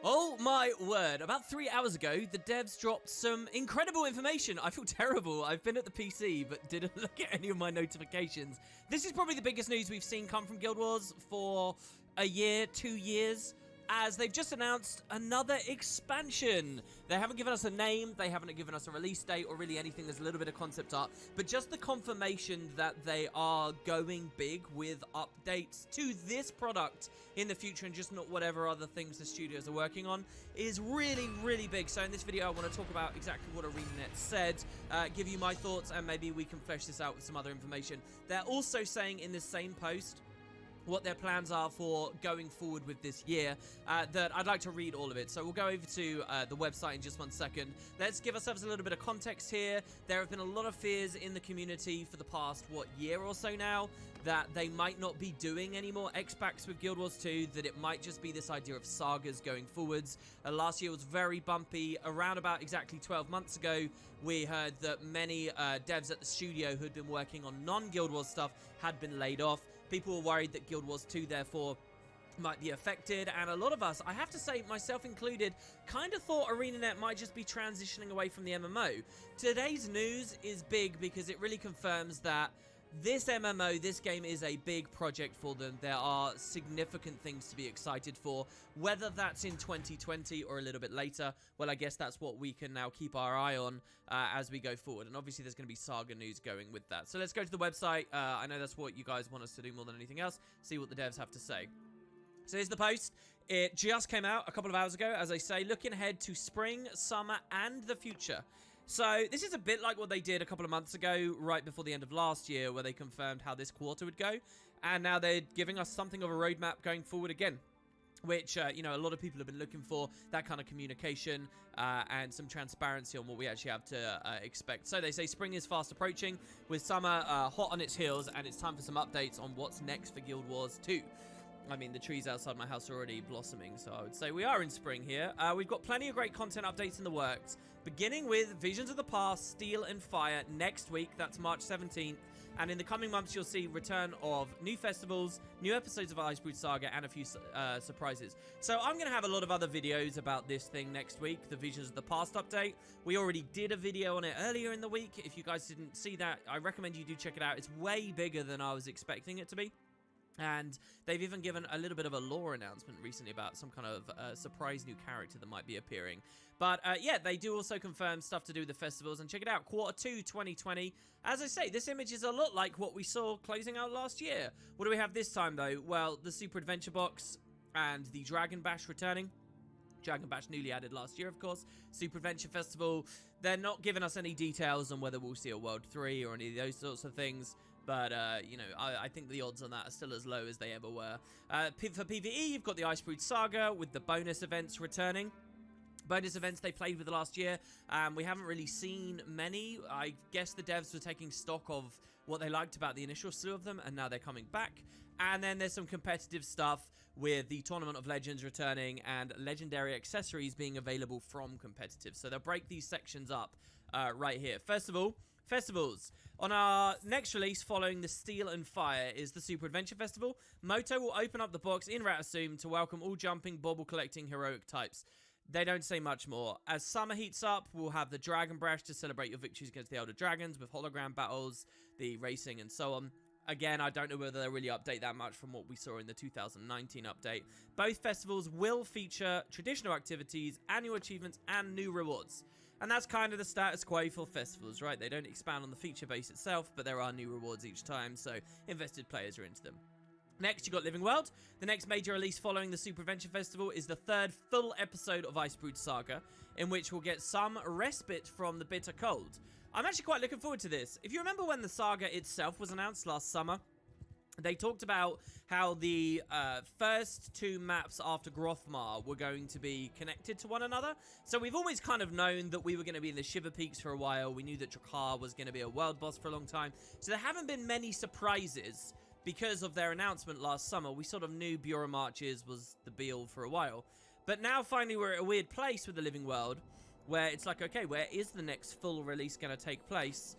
Oh my word. About 3 hours ago, the devs dropped some incredible information. I feel terrible. I've been at the PC, but didn't look at any of my notifications. This is probably the biggest news we've seen come from Guild Wars for a year, 2 years, as they've just announced another expansion. They haven't given us a name, they haven't given us a release date or really anything. There's a little bit of concept art, but just the confirmation that they are going big with updates to this product in the future and just not whatever other things the studios are working on is really, really big. So in this video, I want to talk about exactly what ArenaNet said, give you my thoughts, and maybe we can flesh this out with some other information. They're also saying in this same post what their plans are for going forward with this year, that I'd like to read all of it. So we'll go over to the website in just 1 second. Let's give ourselves a little bit of context here. There have been a lot of fears in the community for the past, year or so now, that they might not be doing any more X-Packs with Guild Wars 2, that it might just be this idea of sagas going forwards. Last year was very bumpy. Around about exactly 12 months ago, we heard that many devs at the studio who had been working on non-Guild Wars stuff had been laid off. People were worried that Guild Wars 2, therefore, might be affected, and a lot of us, I have to say, myself included, kind of thought ArenaNet might just be transitioning away from the MMO. Today's news is big because it really confirms that this MMO, this game, is a big project for them. There are significant things to be excited for, whether that's in 2020 or a little bit later. Well, I guess that's what we can now keep our eye on as we go forward. And obviously, there's going to be saga news going with that. So let's go to the website. I know that's what you guys want us to do more than anything else. See what the devs have to say. So here's the post. It just came out a couple of hours ago, as I say, looking ahead to spring, summer, and the future. So this is a bit like what they did a couple of months ago, right before the end of last year, where they confirmed how this quarter would go. And now they're giving us something of a roadmap going forward again, which, you know, a lot of people have been looking for, that kind of communication and some transparency on what we actually have to expect. So they say spring is fast approaching, with summer hot on its heels, and it's time for some updates on what's next for Guild Wars 2. I mean, the trees outside my house are already blossoming, so I would say we are in spring here. We've got plenty of great content updates in the works, beginning with Visions of the Past, Steel and Fire next week. That's March 17th. And in the coming months, you'll see return of new festivals, new episodes of Icebrood Saga, and a few surprises. So I'm going to have a lot of other videos about this thing next week, the Visions of the Past update. We already did a video on it earlier in the week. If you guys didn't see that, I recommend you do check it out. It's way bigger than I was expecting it to be. And they've even given a little bit of a lore announcement recently about some kind of surprise new character that might be appearing. But yeah, they do also confirm stuff to do with the festivals. And check it out, Q2 2020. As I say, this image is a lot like what we saw closing out last year. What do we have this time, though? Well, the Super Adventure Box and the Dragon Bash returning. Dragon Bash newly added last year, of course. Super Adventure Festival. They're not giving us any details on whether we'll see a World 3 or any of those sorts of things. But, you know, I think the odds on that are still as low as they ever were. For PvE, you've got the Icebrood Saga with the bonus events returning. Bonus events they played with last year. We haven't really seen many. I guess the devs were taking stock of what they liked about the initial slew of them, and now they're coming back. And then there's some competitive stuff with the Tournament of Legends returning and legendary accessories being available from competitive. So they'll break these sections up right here. First of all, festivals. On our next release following the Steel and Fire is the Super Adventure Festival. Moto will open up the box in Ratasum to welcome all jumping, bauble collecting heroic types. They don't say much more. As summer heats up, we'll have the Dragon Bash to celebrate your victories against the Elder Dragons with hologram battles, the racing, and so on. Again, I don't know whether they'll really update that much from what we saw in the 2019 update. Both festivals will feature traditional activities, annual achievements, and new rewards. And that's kind of the status quo for festivals, right? They don't expand on the feature base itself, but there are new rewards each time, so invested players are into them. Next, you got Living World. The next major release following the Super Adventure Festival is the third full episode of Icebrood Saga, in which we'll get some respite from the bitter cold. I'm actually quite looking forward to this. If you remember when the saga itself was announced last summer, they talked about how the first two maps after Grothmar were going to be connected to one another. So we've always kind of known that we were going to be in the Shiver Peaks for a while. We knew that Drakkar was going to be a world boss for a long time. So there haven't been many surprises because of their announcement last summer. We sort of knew Bureau Marches was the be-all for a while. But now finally we're at a weird place with the Living World where it's like, okay, where is the next full release going to take place?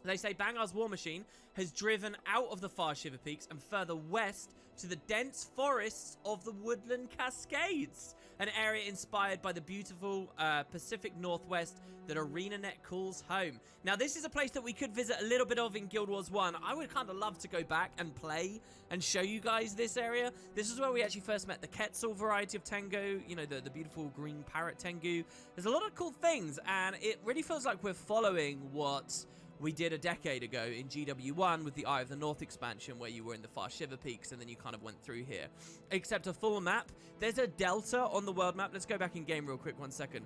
They say Bangar's war machine has driven out of the far Shiver Peaks and further west to the dense forests of the Woodland Cascades, an area inspired by the beautiful Pacific Northwest that ArenaNet calls home. Now, this is a place that we could visit a little bit of in Guild Wars 1. I would kind of love to go back and play and show you guys this area. This is where we actually first met the Quetzal variety of Tengu, you know, the beautiful green parrot Tengu. There's a lot of cool things, and it really feels like we're following what we did a decade ago in GW1 with the Eye of the North expansion, where you were in the far Shiver Peaks and then you kind of went through here. Except a full map. There's a delta on the world map. Let's go back in game real quick, 1 second.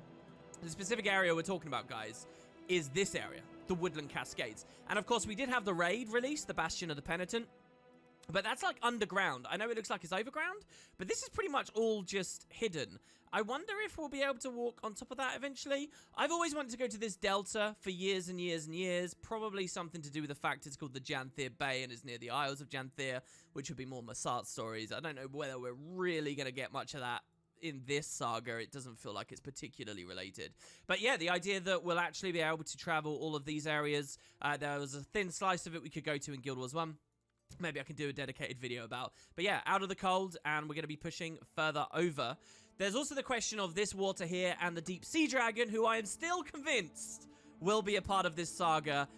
The specific area we're talking about, guys, is this area, the Woodland Cascades. And of course, we did have the raid release, the Bastion of the Penitent. But that's like underground. I know it looks like it's overground, but this is pretty much all just hidden. I wonder if we'll be able to walk on top of that eventually. I've always wanted to go to this delta for years and years and years. Probably something to do with the fact it's called the Janthir Bay and is near the Isles of Janthir, which would be more Massart stories. I don't know whether we're really going to get much of that in this saga. It doesn't feel like it's particularly related. But yeah, the idea that we'll actually be able to travel all of these areas. There was a thin slice of it we could go to in Guild Wars 1. Maybe I can do a dedicated video about. But yeah, out of the cold, and we're going to be pushing further over. There's also the question of this water here and the deep sea dragon, who I am still convinced will be a part of this saga.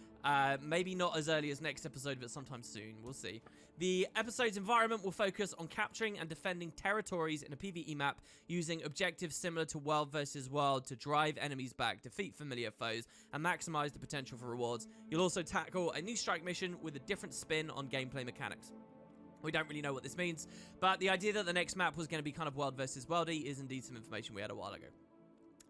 Maybe not as early as next episode, but sometime soon. We'll see. The episode's environment will focus on capturing and defending territories in a PvE map using objectives similar to World vs. World to drive enemies back, defeat familiar foes, and maximize the potential for rewards. You'll also tackle a new strike mission with a different spin on gameplay mechanics. We don't really know what this means, but the idea that the next map was going to be kind of World vs. Worldy is indeed some information we had a while ago.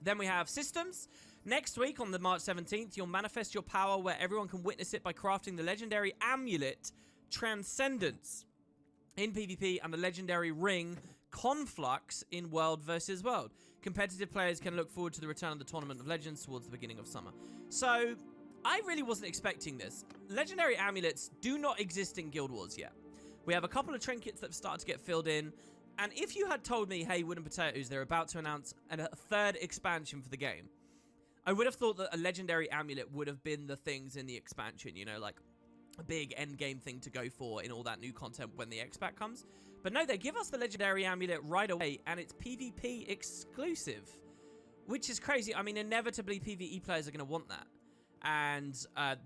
Then we have systems. Next week, on the March 17th, you'll manifest your power where everyone can witness it by crafting the legendary amulet Transcendence in PvP and the legendary ring Conflux in World vs. World. Competitive players can look forward to the return of the Tournament of Legends towards the beginning of summer. So, I really wasn't expecting this. Legendary amulets do not exist in Guild Wars yet. We have a couple of trinkets that have started to get filled in. And if you had told me, hey, Wooden Potatoes, they're about to announce a third expansion for the game, I would have thought that a legendary amulet would have been the things in the expansion, you know, like a big end game thing to go for in all that new content when the X-Pack comes. But no, they give us the legendary amulet right away, and it's PvP exclusive, which is crazy. I mean, inevitably, PvE players are going to want that. And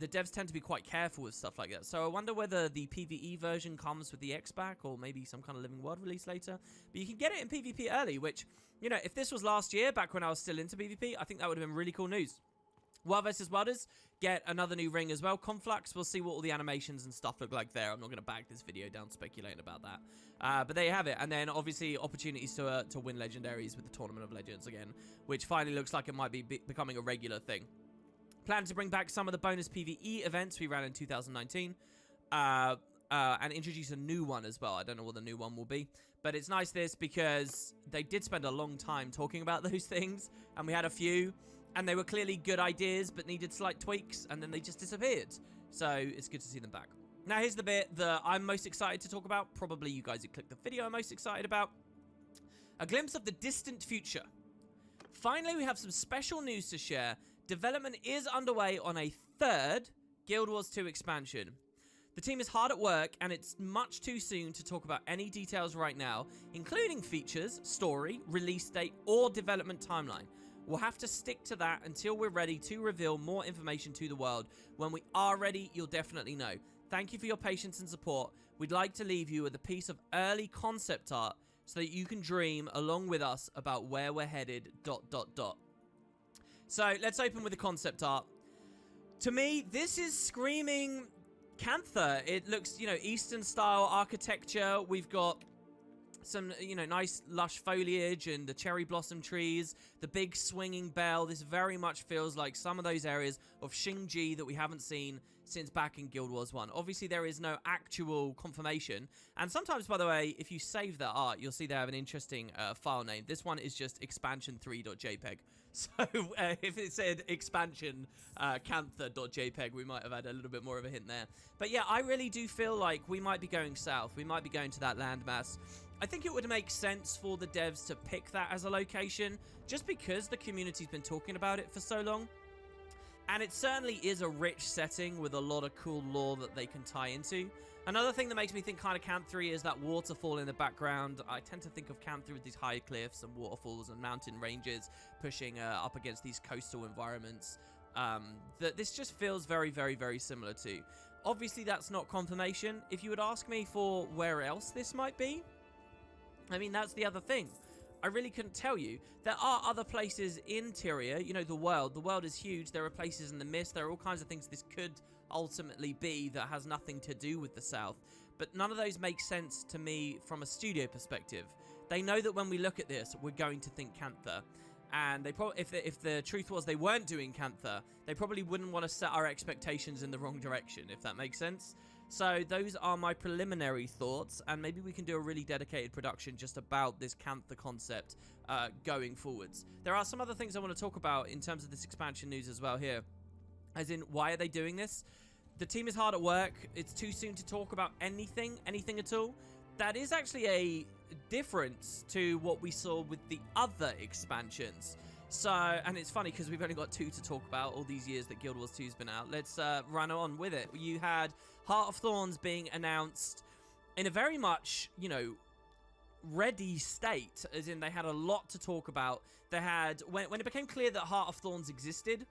the devs tend to be quite careful with stuff like that. So I wonder whether the PvE version comes with the X-Pack or maybe some kind of Living World release later. But you can get it in PvP early, which, you know, if this was last year, back when I was still into PvP, I think that would have been really cool news. World vs. Worlders get another new ring as well. Conflux, we'll see what all the animations and stuff look like there. I'm not going to bag this video down speculating about that. But there you have it. And then, obviously, opportunities to win legendaries with the Tournament of Legends again, which finally looks like it might be becoming a regular thing. Plan to bring back some of the bonus PvE events we ran in 2019 and introduce a new one as well. I don't know what the new one will be, but it's nice this because they did spend a long time talking about those things, and we had a few, and they were clearly good ideas but needed slight tweaks, and then they just disappeared. So it's good to see them back. Now here's the bit that I'm most excited to talk about. Probably you guys who clicked the video are most excited about. A glimpse of the distant future. Finally, we have some special news to share. Development is underway on a third Guild Wars 2 expansion. The team is hard at work, and it's much too soon to talk about any details right now, including features, story, release date, or development timeline. We'll have to stick to that until we're ready to reveal more information to the world. When we are ready, you'll definitely know. Thank you for your patience and support. We'd like to leave you with a piece of early concept art so that you can dream along with us about where we're headed, ... So, let's open with the concept art. To me, this is screaming Cantha. It looks, you know, Eastern-style architecture. We've got some, you know, nice lush foliage and the cherry blossom trees, the big swinging bell. This very much feels like some of those areas of Xingji that we haven't seen since back in Guild Wars 1. Obviously, there is no actual confirmation. And sometimes, by the way, if you save that art, you'll see they have an interesting file name. This one is just expansion3.jpg. So if it said expansion cantha.jpg, we might have had a little bit more of a hint there. But yeah, I really do feel like we might be going south. We might be going to that landmass. I think it would make sense for the devs to pick that as a location, just because the community's been talking about it for so long. And it certainly is a rich setting with a lot of cool lore that they can tie into. Another thing that makes me think kind of Camp 3 is that waterfall in the background. I tend to think of Camp 3 with these high cliffs and waterfalls and mountain ranges pushing up against these coastal environments that this just feels very, very, very similar to. Obviously, that's not confirmation. If you would ask me for where else this might be, I mean, that's the other thing. I really couldn't tell you. There are other places in Tyria, you know, the world. The world is huge. There are places in the mist. There are all kinds of things this could ultimately be that has nothing to do with the South. But none of those make sense to me from a studio perspective. They know that when we look at this, we're going to think Cantha. And they probably, if the truth was they weren't doing Cantha, they probably wouldn't want to set our expectations in the wrong direction, if that makes sense. So those are my preliminary thoughts, and maybe we can do a really dedicated production just about this Cantha concept going forwards. There are some other things I want to talk about in terms of this expansion news as well here. As in, why are they doing this? The team is hard at work. It's too soon to talk about anything at all. That is actually a difference to what we saw with the other expansions. So, and it's funny because we've only got 2 to talk about all these years that Guild Wars 2's been out. Let's run on with it. You had Heart of Thorns being announced in a very much, you know, ready state, as in they had a lot to talk about. They had, when it became clear that Heart of Thorns existed,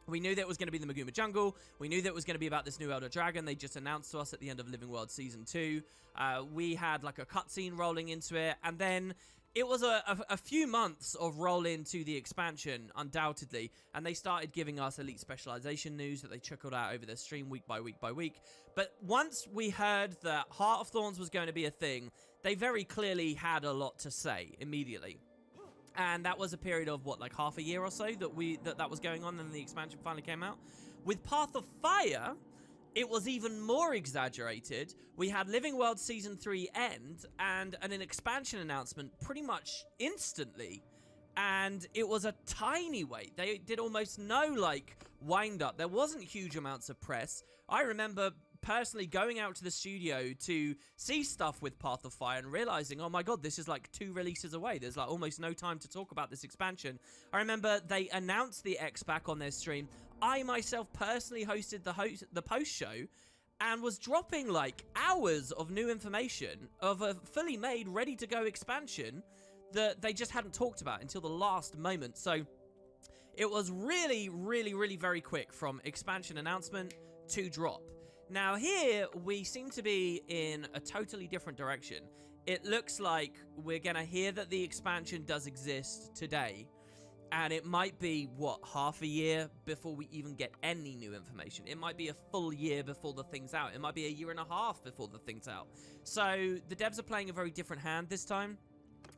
we knew that it was going to be the Maguma Jungle. We knew that it was going to be about this new Elder Dragon they just announced to us at the end of Living World Season 2. We had like a cutscene rolling into it, and then it was a few months of roll into the expansion, undoubtedly, and they started giving us Elite Specialization news that they trickled out over their stream week by week by week. But once we heard that Heart of Thorns was going to be a thing, they very clearly had a lot to say immediately. And that was a period of, what, like half a year or so that was going on, and the expansion finally came out. With Path of Fire, it was even more exaggerated. We had Living World Season 3 end, and an expansion announcement pretty much instantly. And it was a tiny wait. They did almost no, like, wind-up. There wasn't huge amounts of press. I remember personally going out to the studio to see stuff with Path of Fire and realizing, oh my god, this is like 2 releases away. There's like almost no time to talk about this expansion. I remember they announced the X-Pack on their stream. I myself personally hosted the post show and was dropping like hours of new information of a fully made, ready to go expansion that they just hadn't talked about until the last moment. So it was really, really, really very quick from expansion announcement to drop. Now here, we seem to be in a totally different direction. It looks like we're gonna hear that the expansion does exist today, and it might be, what, half a year before we even get any new information. It might be a full year before the thing's out. It might be a year and a half before the thing's out. So the devs are playing a very different hand this time,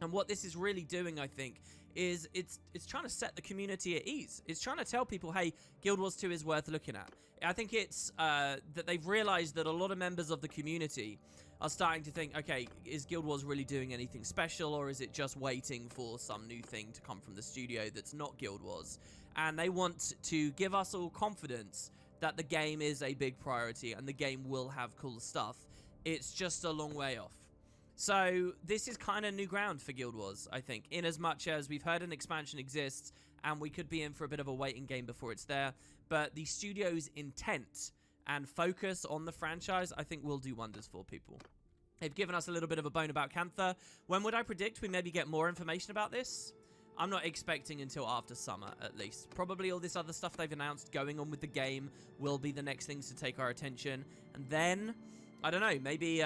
and what this is really doing, I think, is it's trying to set the community at ease. It's trying to tell people, hey, Guild Wars 2 is worth looking at. I think it's that they've realized that a lot of members of the community are starting to think, okay, is Guild Wars really doing anything special, or is it just waiting for some new thing to come from the studio that's not Guild Wars? And they want to give us all confidence that the game is a big priority and the game will have cool stuff. It's just a long way off. So this is kind of new ground for Guild Wars, I think, in as much as we've heard an expansion exists and we could be in for a bit of a waiting game before it's there. But the studio's intent and focus on the franchise, I think, will do wonders for people. They've given us a little bit of a bone about Cantha. When would I predict we maybe get more information about this? I'm not expecting until after summer, at least. Probably all this other stuff they've announced going on with the game will be the next things to take our attention. And then, I don't know, maybe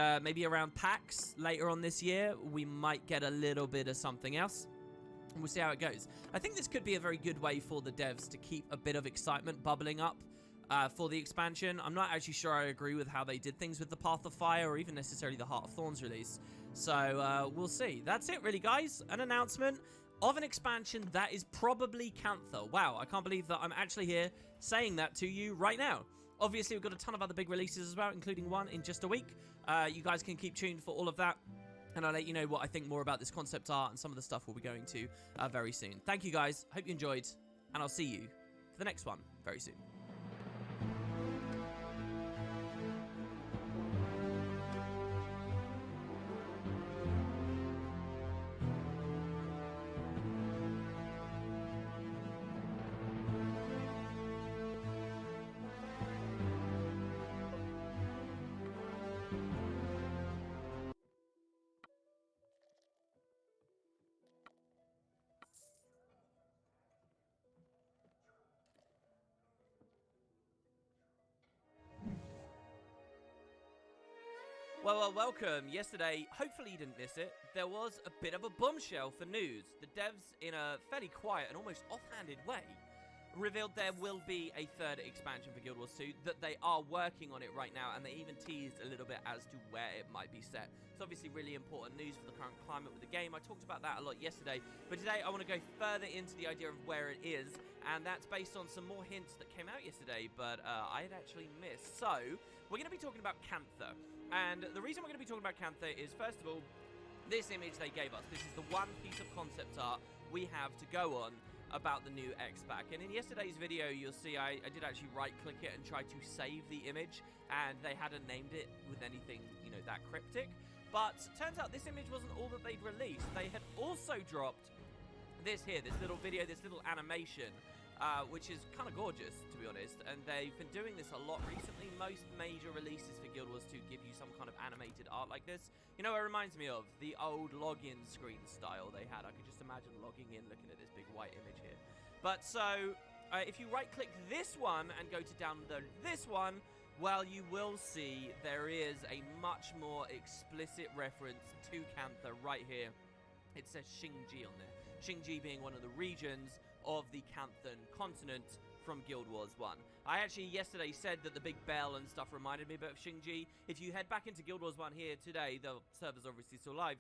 around PAX later on this year, we might get a little bit of something else. And we'll see how it goes. I think this could be a very good way for the devs to keep a bit of excitement bubbling up for the expansion. I'm not actually sure I agree with how they did things with the Path of Fire or even necessarily the Heart of Thorns release. So we'll see. That's it really, guys. An announcement of an expansion that is probably Cantha. Wow, I can't believe that I'm actually here saying that to you right now. Obviously, we've got a ton of other big releases as well, including one in just a week. You guys can keep tuned for all of that. And I'll let you know what I think more about this concept art and some of the stuff we'll be going to very soon. Thank you, guys. Hope you enjoyed. And I'll see you for the next one very soon. Well, welcome. Yesterday, hopefully you didn't miss it, there was a bit of a bombshell for news. The devs, in a fairly quiet and almost offhanded way, revealed there will be a third expansion for Guild Wars 2, that they are working on it right now, and they even teased a little bit as to where it might be set. It's obviously really important news for the current climate with the game. I talked about that a lot yesterday, but today I want to go further into the idea of where it is, and that's based on some more hints that came out yesterday, but I had actually missed. So, we're going to be talking about Cantha, and the reason we're going to be talking about Cantha is, first of all, this image they gave us. This is the one piece of concept art we have to go on about the new X-Pack. And in yesterday's video, you'll see I did actually right-click it and try to save the image, and they hadn't named it with anything, you know, that cryptic. But turns out this image wasn't all that they'd released. They had also dropped this here, this little video, this little animation, which is kind of gorgeous, to be honest. And they've been doing this a lot recently. Most major releases for Guild Wars 2 give you some kind of animated art like this. You know, it reminds me of the old login screen style they had. I could just imagine logging in, looking at this big white image here. But so, if you right-click this one and go to download this one, well, you will see there is a much more explicit reference to Cantha right here. It says Xingji on there. Xingji being one of the regions of the Canthan continent from Guild Wars 1. I actually yesterday said that the big bell and stuff reminded me a bit of Xingji. If you head back into Guild Wars 1 here today, the server's obviously still live,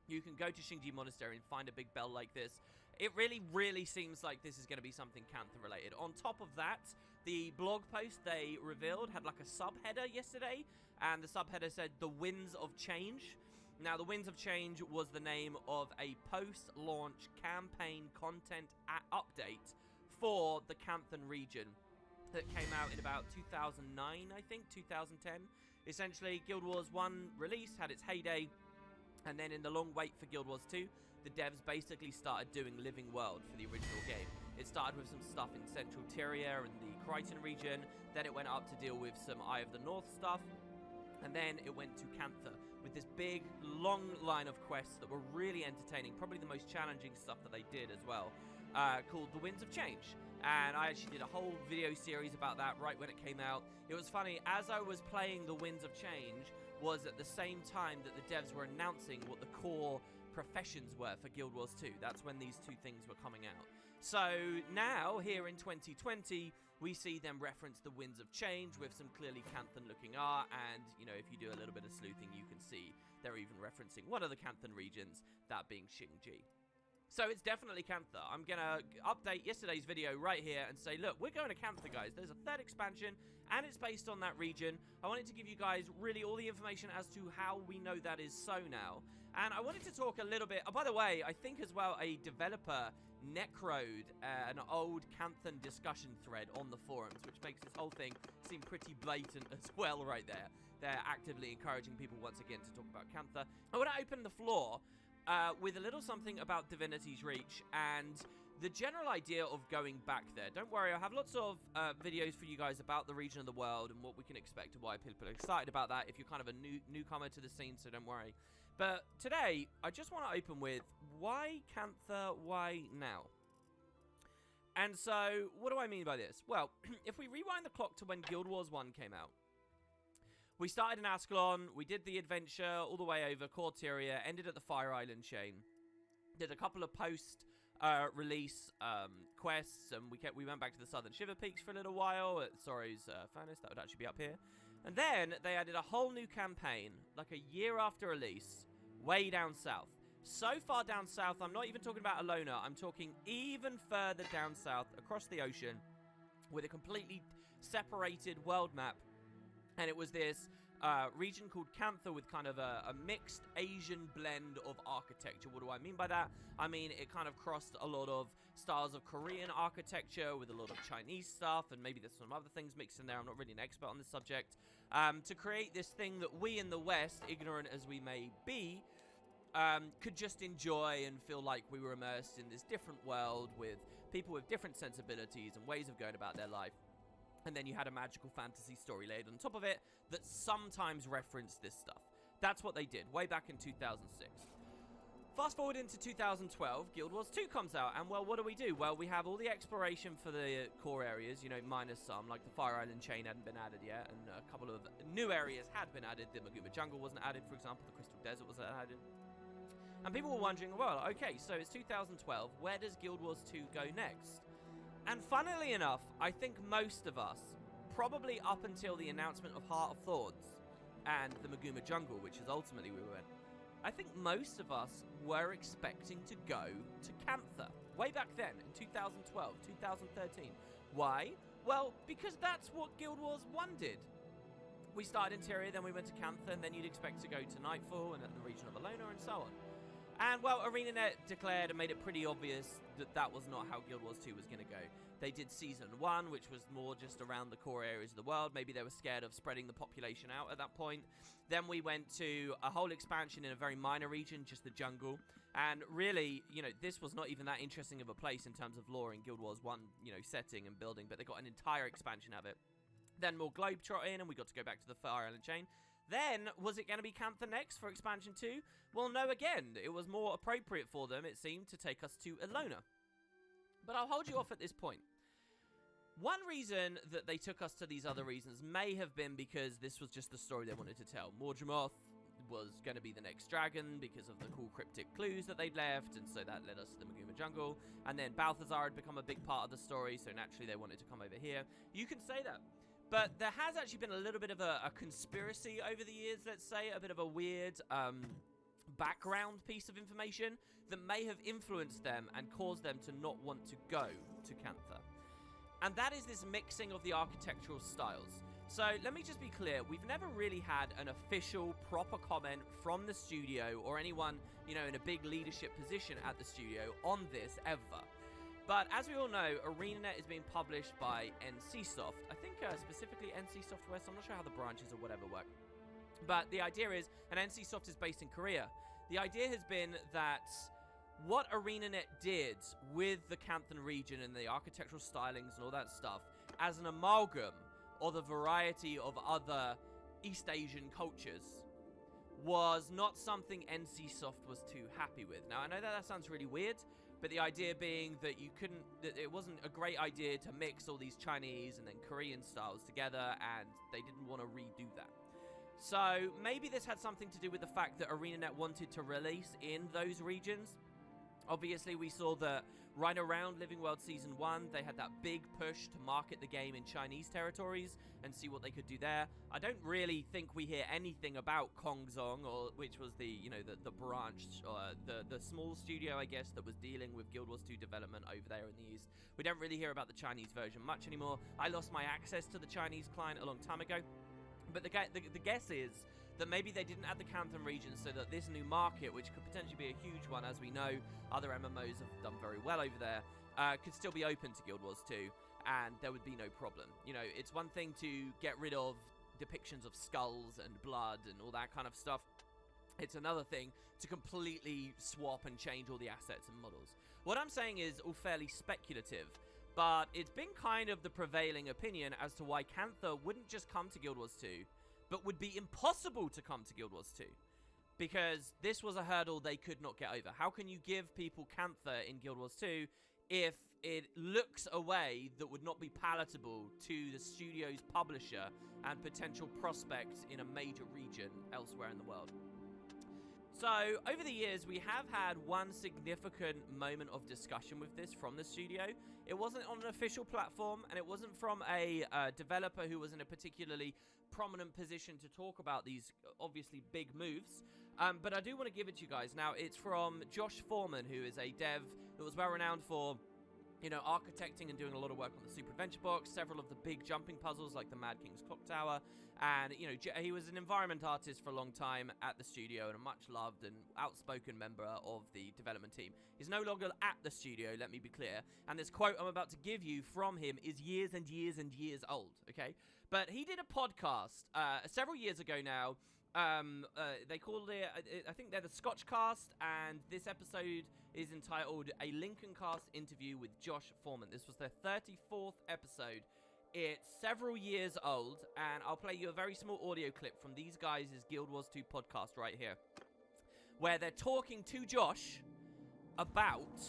you can go to Xingji Monastery and find a big bell like this. It really, really seems like this is going to be something Cantha related. On top of that, the blog post they revealed had like a subheader yesterday, and the subheader said, "The Winds of Change." Now, the Winds of Change was the name of a post-launch campaign content update for the Canthan region that came out in about 2009, I think, 2010. Essentially, Guild Wars 1 release had its heyday, and then in the long wait for Guild Wars 2, the devs basically started doing Living World for the original game. It started with some stuff in Central Tyria and the Crichton region, then it went up to deal with some Eye of the North stuff, and then it went to Cantha with this big, long line of quests that were really entertaining, probably the most challenging stuff that they did as well, called The Winds of Change. And I actually did a whole video series about that right when it came out. It was funny, as I was playing The Winds of Change was at the same time that the devs were announcing what the core professions were for Guild Wars 2. That's when these two things were coming out. So now, here in 2020, we see them reference the Winds of Change with some clearly Canthan-looking art, and, you know, if you do a little bit of sleuthing, you can see they're even referencing one of the Canthan regions, that being Xingji. So it's definitely Cantha. I'm going to update yesterday's video right here and say, look, we're going to Cantha, guys. There's a third expansion, and it's based on that region. I wanted to give you guys really all the information as to how we know that is so now. And I wanted to talk a little bit... Oh, by the way, I think as well a developer necroed an old Canthan discussion thread on the forums, which makes this whole thing seem pretty blatant as well right there. They're actively encouraging people once again to talk about Cantha. I want to open the floor with a little something about Divinity's Reach and the general idea of going back there. Don't worry, I have lots of videos for you guys about the region of the world and what we can expect and why people are excited about that if you're kind of a newcomer to the scene, so don't worry. But today, I just want to open with, why Cantha, why now? And so, what do I mean by this? Well, if we rewind the clock to when Guild Wars 1 came out, we started in Ascalon, we did the adventure all the way over Cortyria, ended at the Fire Island chain, did a couple of post-release quests, and we went back to the Southern Shiver Peaks for a little while at Sorrow's Furnace. That would actually be up here. And then they added a whole new campaign, like a year after release, way down south. So far down south, I'm not even talking about Alona, I'm talking even further down south, across the ocean, with a completely separated world map. And it was this region called Cantha with kind of a mixed Asian blend of architecture. What do I mean by that? I mean, it kind of crossed a lot of styles of Korean architecture with a lot of Chinese stuff, and maybe there's some other things mixed in there. I'm not really an expert on this subject. To create this thing that we in the West, ignorant as we may be, could just enjoy and feel like we were immersed in this different world with people with different sensibilities and ways of going about their life. And then you had a magical fantasy story laid on top of it that sometimes referenced this stuff. That's what they did way back in 2006. Fast forward into 2012, Guild Wars 2 comes out, and well, what do? Well, we have all the exploration for the core areas, you know, minus some, like the Fire Island chain hadn't been added yet, and a couple of new areas had been added. The Maguma Jungle wasn't added, for example, the Crystal Desert wasn't added. And people were wondering, well, okay, so it's 2012, where does Guild Wars 2 go next? And funnily enough, I think most of us, probably up until the announcement of Heart of Thorns and the Maguma Jungle, which is ultimately we went, I think most of us were expecting to go to Cantha. Way back then, in 2012, 2013. Why? Well, because that's what Guild Wars 1 did. We started Interior, then we went to Cantha, and then you'd expect to go to Nightfall and at the region of Alona and so on. And, well, ArenaNet declared and made it pretty obvious that that was not how Guild Wars 2 was going to go. They did Season 1, which was more just around the core areas of the world. Maybe they were scared of spreading the population out at that point. Then we went to a whole expansion in a very minor region, just the jungle. And really, you know, this was not even that interesting of a place in terms of lore in Guild Wars 1, you know, setting and building, but they got an entire expansion of it. Then more Globetrotting, and we got to go back to the Fire Island chain. Then, was it going to be Cantha next for Expansion 2? Well, no, again. It was more appropriate for them, it seemed, to take us to Alona. But I'll hold you off at this point. One reason that they took us to these other regions may have been because this was just the story they wanted to tell. Mordramoth was going to be the next dragon because of the cool cryptic clues that they'd left, and so that led us to the Maguma Jungle. And then Balthazar had become a big part of the story, so naturally they wanted to come over here. You can say that. But there has actually been a little bit of a conspiracy over the years, let's say, a bit of a weird background piece of information that may have influenced them and caused them to not want to go to Cantha. And that is this mixing of the architectural styles. So let me just be clear, we've never really had an official, proper comment from the studio or anyone, you know, in a big leadership position at the studio on this ever. But as we all know, ArenaNet is being published by NCSoft. I think specifically NCSoft West. I'm not sure how the branches or whatever work. But the idea is, and NCSoft is based in Korea. The idea has been that what ArenaNet did with the Canthan region and the architectural stylings and all that stuff as an amalgam of the variety of other East Asian cultures was not something NCSoft was too happy with. Now, I know that sounds really weird, but the idea being that that it wasn't a great idea to mix all these Chinese and then Korean styles together, and they didn't want to redo that. So maybe this had something to do with the fact that ArenaNet wanted to release in those regions. Obviously, we saw that right around Living World Season 1, they had that big push to market the game in Chinese territories and see what they could do there. I don't really think we hear anything about Kongzong, or which was the, you know, the branch, or the small studio, I guess, that was dealing with Guild Wars 2 development over there in the East. We don't really hear about the Chinese version much anymore. I lost my access to the Chinese client a long time ago. But the guess is that maybe they didn't add the Canthan region so that this new market, which could potentially be a huge one, as we know other MMOs have done very well over there, could still be open to Guild Wars 2, and there would be no problem. You know, it's one thing to get rid of depictions of skulls and blood and all that kind of stuff. It's another thing to completely swap and change all the assets and models. What I'm saying is all fairly speculative, but it's been kind of the prevailing opinion as to why Cantha wouldn't just come to Guild Wars 2, but would be impossible to come to Guild Wars 2. Because this was a hurdle they could not get over. How can you give people Cantha in Guild Wars 2 if it looks a way that would not be palatable to the studio's publisher and potential prospects in a major region elsewhere in the world? So, over the years, we have had one significant moment of discussion with this from the studio. It wasn't on an official platform, and it wasn't from a developer who was in a particularly prominent position to talk about these, obviously, big moves. But I do want to give it to you guys. Now, it's from Josh Foreman, who is a dev that was well-renowned for, you know, architecting and doing a lot of work on the Super Adventure Box, several of the big jumping puzzles like the Mad King's Clock Tower, and, you know, he was an environment artist for a long time at the studio and a much-loved and outspoken member of the development team. He's no longer at the studio, let me be clear, and this quote I'm about to give you from him is years and years and years old, okay? But he did a podcast several years ago now. They called it, I think they're the Scotch Cast, and this episode is entitled A Lincoln Cast Interview with Josh Foreman. This was their 34th episode. It's several years old, and I'll play you a very small audio clip from these guys' Guild Wars 2 podcast right here. where they're talking to Josh about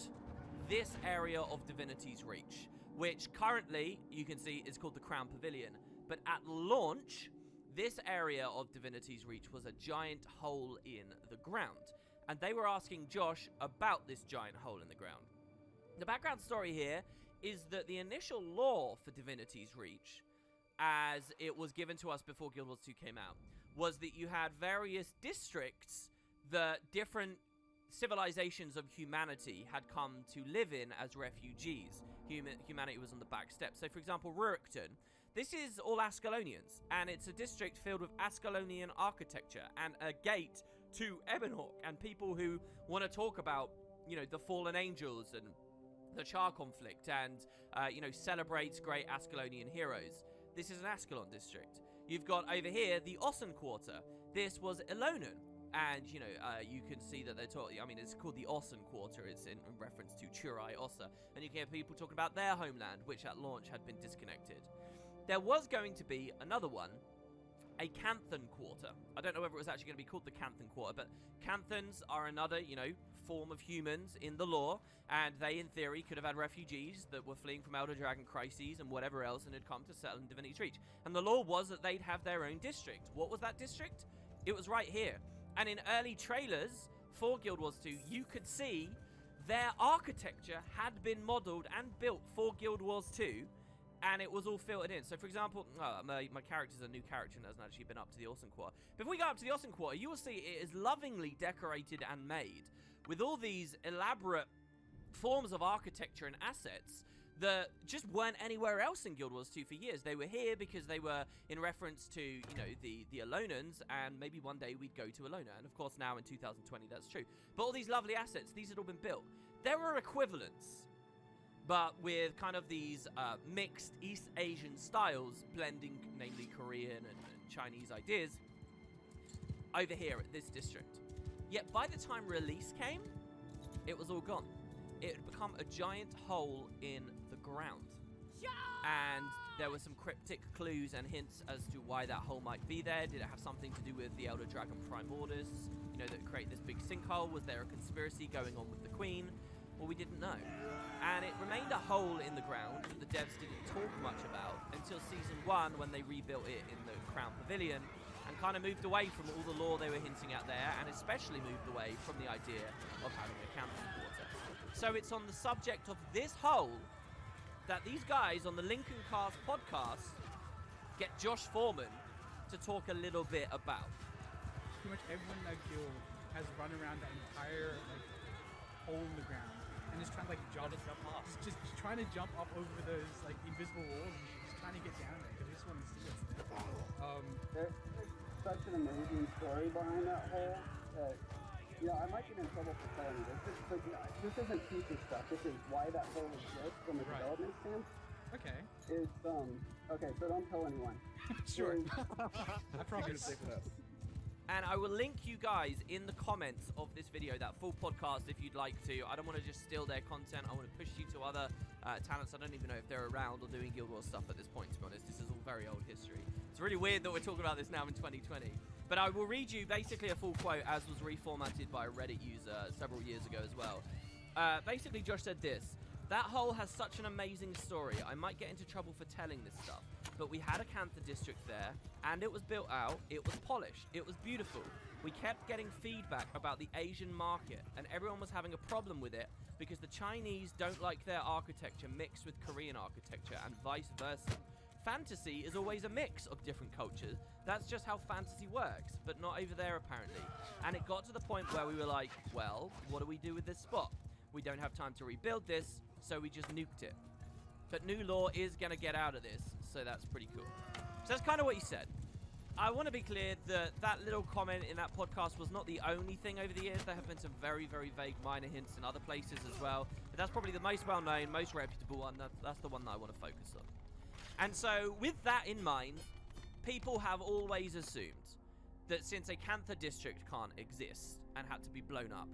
this area of Divinity's Reach, which currently, you can see, is called the Crown Pavilion. But at launch, this area of Divinity's Reach was a giant hole in the ground. And they were asking Josh about this giant hole in the ground. The background story here is that the initial lore for Divinity's Reach, as it was given to us before Guild Wars 2 came out, was that you had various districts that different civilizations of humanity had come to live in as refugees. Humanity was on the back steps. So, for example, Rurikton, this is all Ascalonians, and it's a district filled with Ascalonian architecture and a gate to Ebonhawk, and people who want to talk about, you know, the fallen angels and the Char conflict and, you know, celebrates great Ascalonian heroes. This is an Ascalon district. You've got over here the Ossen Quarter. This was Elonan. And, you know, you can see that they're talking, I mean, it's called the Ossen Quarter. It's in reference to Churai Ossa. And you can hear people talking about their homeland, which at launch had been disconnected. There was going to be another one, a Canthan Quarter. I don't know whether it was actually going to be called the Canthan Quarter, but Canthans are another, you know, form of humans in the lore, and they, in theory, could have had refugees that were fleeing from Elder Dragon crises and whatever else and had come to settle in Divinity's Reach. And the lore was that they'd have their own district. What was that district? It was right here. And in early trailers for Guild Wars 2, you could see their architecture had been modeled and built for Guild Wars 2, and it was all filtered in. So, for example, my character's a new character and hasn't actually been up to the Ossen Quarter. But if we go up to the Ossen Quarter, you will see it is lovingly decorated and made with all these elaborate forms of architecture and assets that just weren't anywhere else in Guild Wars 2 for years. They were here because they were in reference to, you know, the Elonans, and maybe one day we'd go to Elona. And of course now in 2020 that's true. But all these lovely assets, these had all been built. There were equivalents, but with kind of these mixed East Asian styles, blending namely Korean and Chinese ideas, over here at this district. Yet by the time release came, it was all gone. It had become a giant hole in the ground. And there were some cryptic clues and hints as to why that hole might be there. Did it have something to do with the Elder Dragon Primordus, you know, that create this big sinkhole? Was there a conspiracy going on with the Queen? Well, we didn't know. And it remained a hole in the ground that the devs didn't talk much about until Season 1, when they rebuilt it in the Crown Pavilion and kind of moved away from all the lore they were hinting at there, and especially moved away from the idea of having a Canthan Quarter. So it's on the subject of this hole that these guys on the Lincoln Cast podcast get Josh Foreman to talk a little bit about. Pretty much everyone in that guild has run around that entire hole in the ground and is trying to jump off. Just trying to jump up over those invisible walls and just trying to get down there because we just want to see what's there. There's such an amazing story behind that hole that, you know, I might get in trouble for telling you this. This isn't future stuff. This is why that hole exists from a development stance. Okay. It's okay, so don't tell anyone. Sure. I promise. And I will link you guys in the comments of this video, that full podcast, if you'd like to. I don't want to just steal their content. I want to push you to other talents. I don't even know if they're around or doing Guild Wars stuff at this point, to be honest. This is all very old history. It's really weird that we're talking about this now in 2020. But I will read you basically a full quote as was reformatted by a Reddit user several years ago as well. Basically, Josh said this: "That hole has such an amazing story. I might get into trouble for telling this stuff. But we had a Cantha district there, and it was built out, it was polished, it was beautiful. We kept getting feedback about the Asian market, and everyone was having a problem with it because the Chinese don't like their architecture mixed with Korean architecture, and vice versa. Fantasy is always a mix of different cultures. That's just how fantasy works, but not over there apparently. And it got to the point where we were like, well, what do we do with this spot? We don't have time to rebuild this, so we just nuked it. But new lore is going to get out of this, so that's pretty cool." So that's kind of what he said. I want to be clear that that little comment in that podcast was not the only thing over the years. There have been some very, very vague minor hints in other places as well. But that's probably the most well-known, most reputable one. That's the one that I want to focus on. And so with that in mind, people have always assumed that since a Cantha district can't exist and had to be blown up,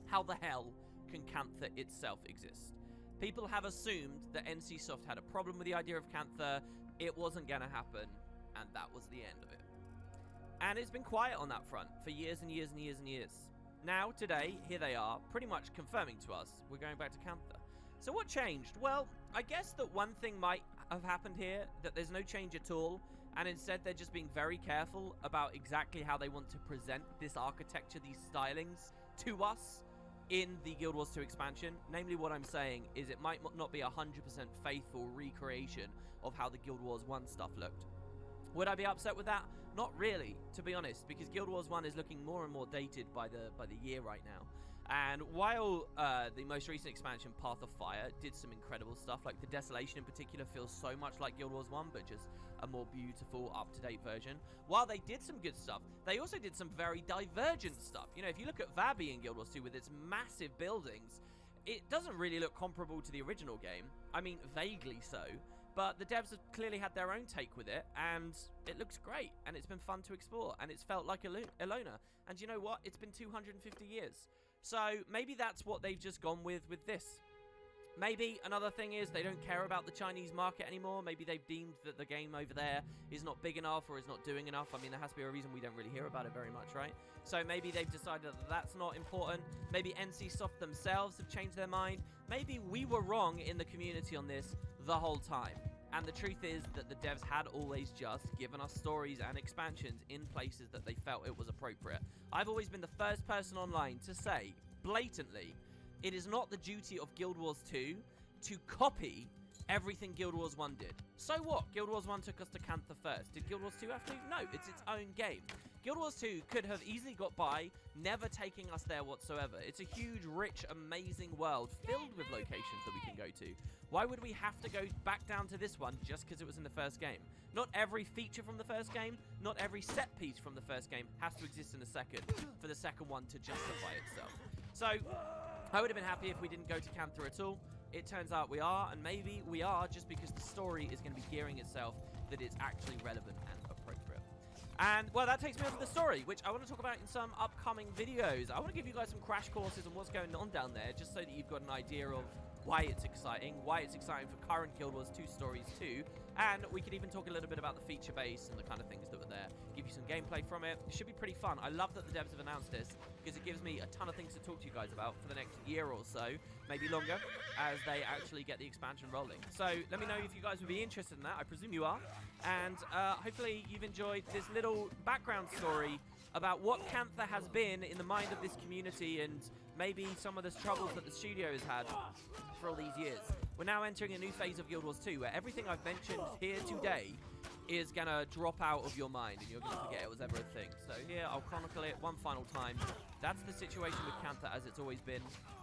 how the hell can Cantha itself exist? People have assumed that NCSoft had a problem with the idea of Cantha, it wasn't going to happen, and that was the end of it. And it's been quiet on that front for years and years and years and years. Now, today, here they are, pretty much confirming to us we're going back to Cantha. So what changed? Well, I guess that one thing might have happened here, that there's no change at all, and instead they're just being very careful about exactly how they want to present this architecture, these stylings, to us in the Guild Wars 2 expansion. Namely, what I'm saying is it might not be 100% faithful recreation of how the Guild Wars 1 stuff looked. Would I be upset with that? Not really, to be honest, because Guild Wars 1 is looking more and more dated by the year right now. And while the most recent expansion, Path of Fire, did some incredible stuff, like the Desolation in particular feels so much like Guild Wars 1, but just a more beautiful, up-to-date version. While they did some good stuff, they also did some very divergent stuff. You know, if you look at Vabi in Guild Wars 2 with its massive buildings, it doesn't really look comparable to the original game. I mean, vaguely so. But the devs have clearly had their own take with it, and it looks great, and it's been fun to explore, and it's felt like Elona. And you know what? It's been 250 years. So maybe that's what they've just gone with this. Maybe another thing is they don't care about the Chinese market anymore. Maybe they've deemed that the game over there is not big enough or is not doing enough. I mean, there has to be a reason we don't really hear about it very much, right? So maybe they've decided that that's not important. Maybe NCSoft themselves have changed their mind. Maybe we were wrong in the community on this the whole time. And the truth is that the devs had always just given us stories and expansions in places that they felt it was appropriate. I've always been the first person online to say, blatantly, it is not the duty of Guild Wars 2 to copy everything Guild Wars 1 did. So what? Guild Wars 1 took us to Cantha first. Did Guild Wars 2 have to? No, it's its own game. Guild Wars 2 could have easily got by, never taking us there whatsoever. It's a huge, rich, amazing world filled with locations that we can go to. Why would we have to go back down to this one just because it was in the first game? Not every feature from the first game, not every set piece from the first game has to exist in the second for the second one to justify itself. So, I would have been happy if we didn't go to Cantha at all. It turns out we are, and maybe we are just because the story is going to be gearing itself that it's actually relevant and appropriate. And, well, that takes me on to the story, which I want to talk about in some upcoming videos. I want to give you guys some crash courses on what's going on down there, just so that you've got an idea of why it's exciting for current Guild Wars 2 stories too, and we could even talk a little bit about the feature base and the kind of things that were there, give you some gameplay from it. It should be pretty fun. I love that the devs have announced this, because it gives me a ton of things to talk to you guys about for the next year or so, maybe longer, as they actually get the expansion rolling. So let me know if you guys would be interested in that. I presume you are, and hopefully you've enjoyed this little background story about what Cantha has been in the mind of this community, and maybe some of the troubles that the studio has had for all these years. We're now entering a new phase of Guild Wars 2, where everything I've mentioned here today is gonna drop out of your mind, and you're gonna forget it was ever a thing. So here, I'll chronicle it one final time. That's the situation with Cantha as it's always been,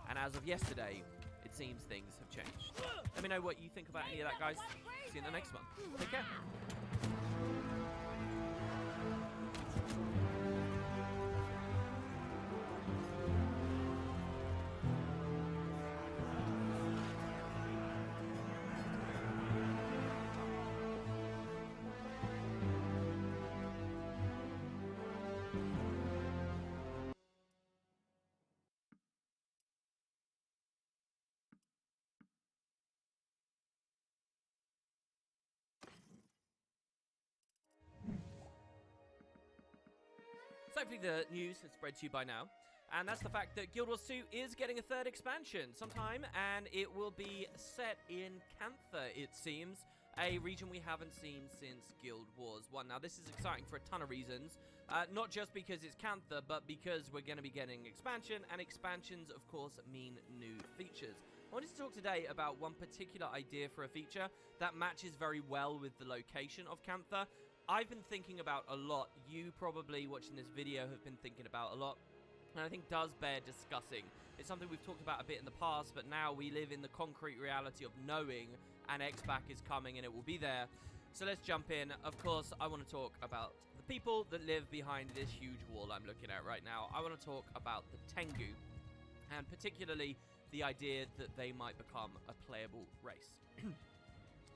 and as of yesterday, it seems things have changed. Let me know what you think about any of that, guys. See you in the next one. Take care. So hopefully the news has spread to you by now, and that's the fact that Guild Wars 2 is getting a third expansion sometime, and it will be set in Cantha, it seems, a region we haven't seen since Guild Wars 1. Now, this is exciting for a ton of reasons, not just because it's Cantha, but because we're going to be getting expansion, and expansions, of course, mean new features. I wanted to talk today about one particular idea for a feature that matches very well with the location of Cantha. I've been thinking about a lot. You probably watching this video have been thinking about a lot, and I think does bear discussing. It's something we've talked about a bit in the past, but now we live in the concrete reality of knowing an X-Pack is coming and it will be there. So let's jump in. Of course, I want to talk about the people that live behind this huge wall I'm looking at right now. I want to talk about the Tengu, and particularly the idea that they might become a playable race.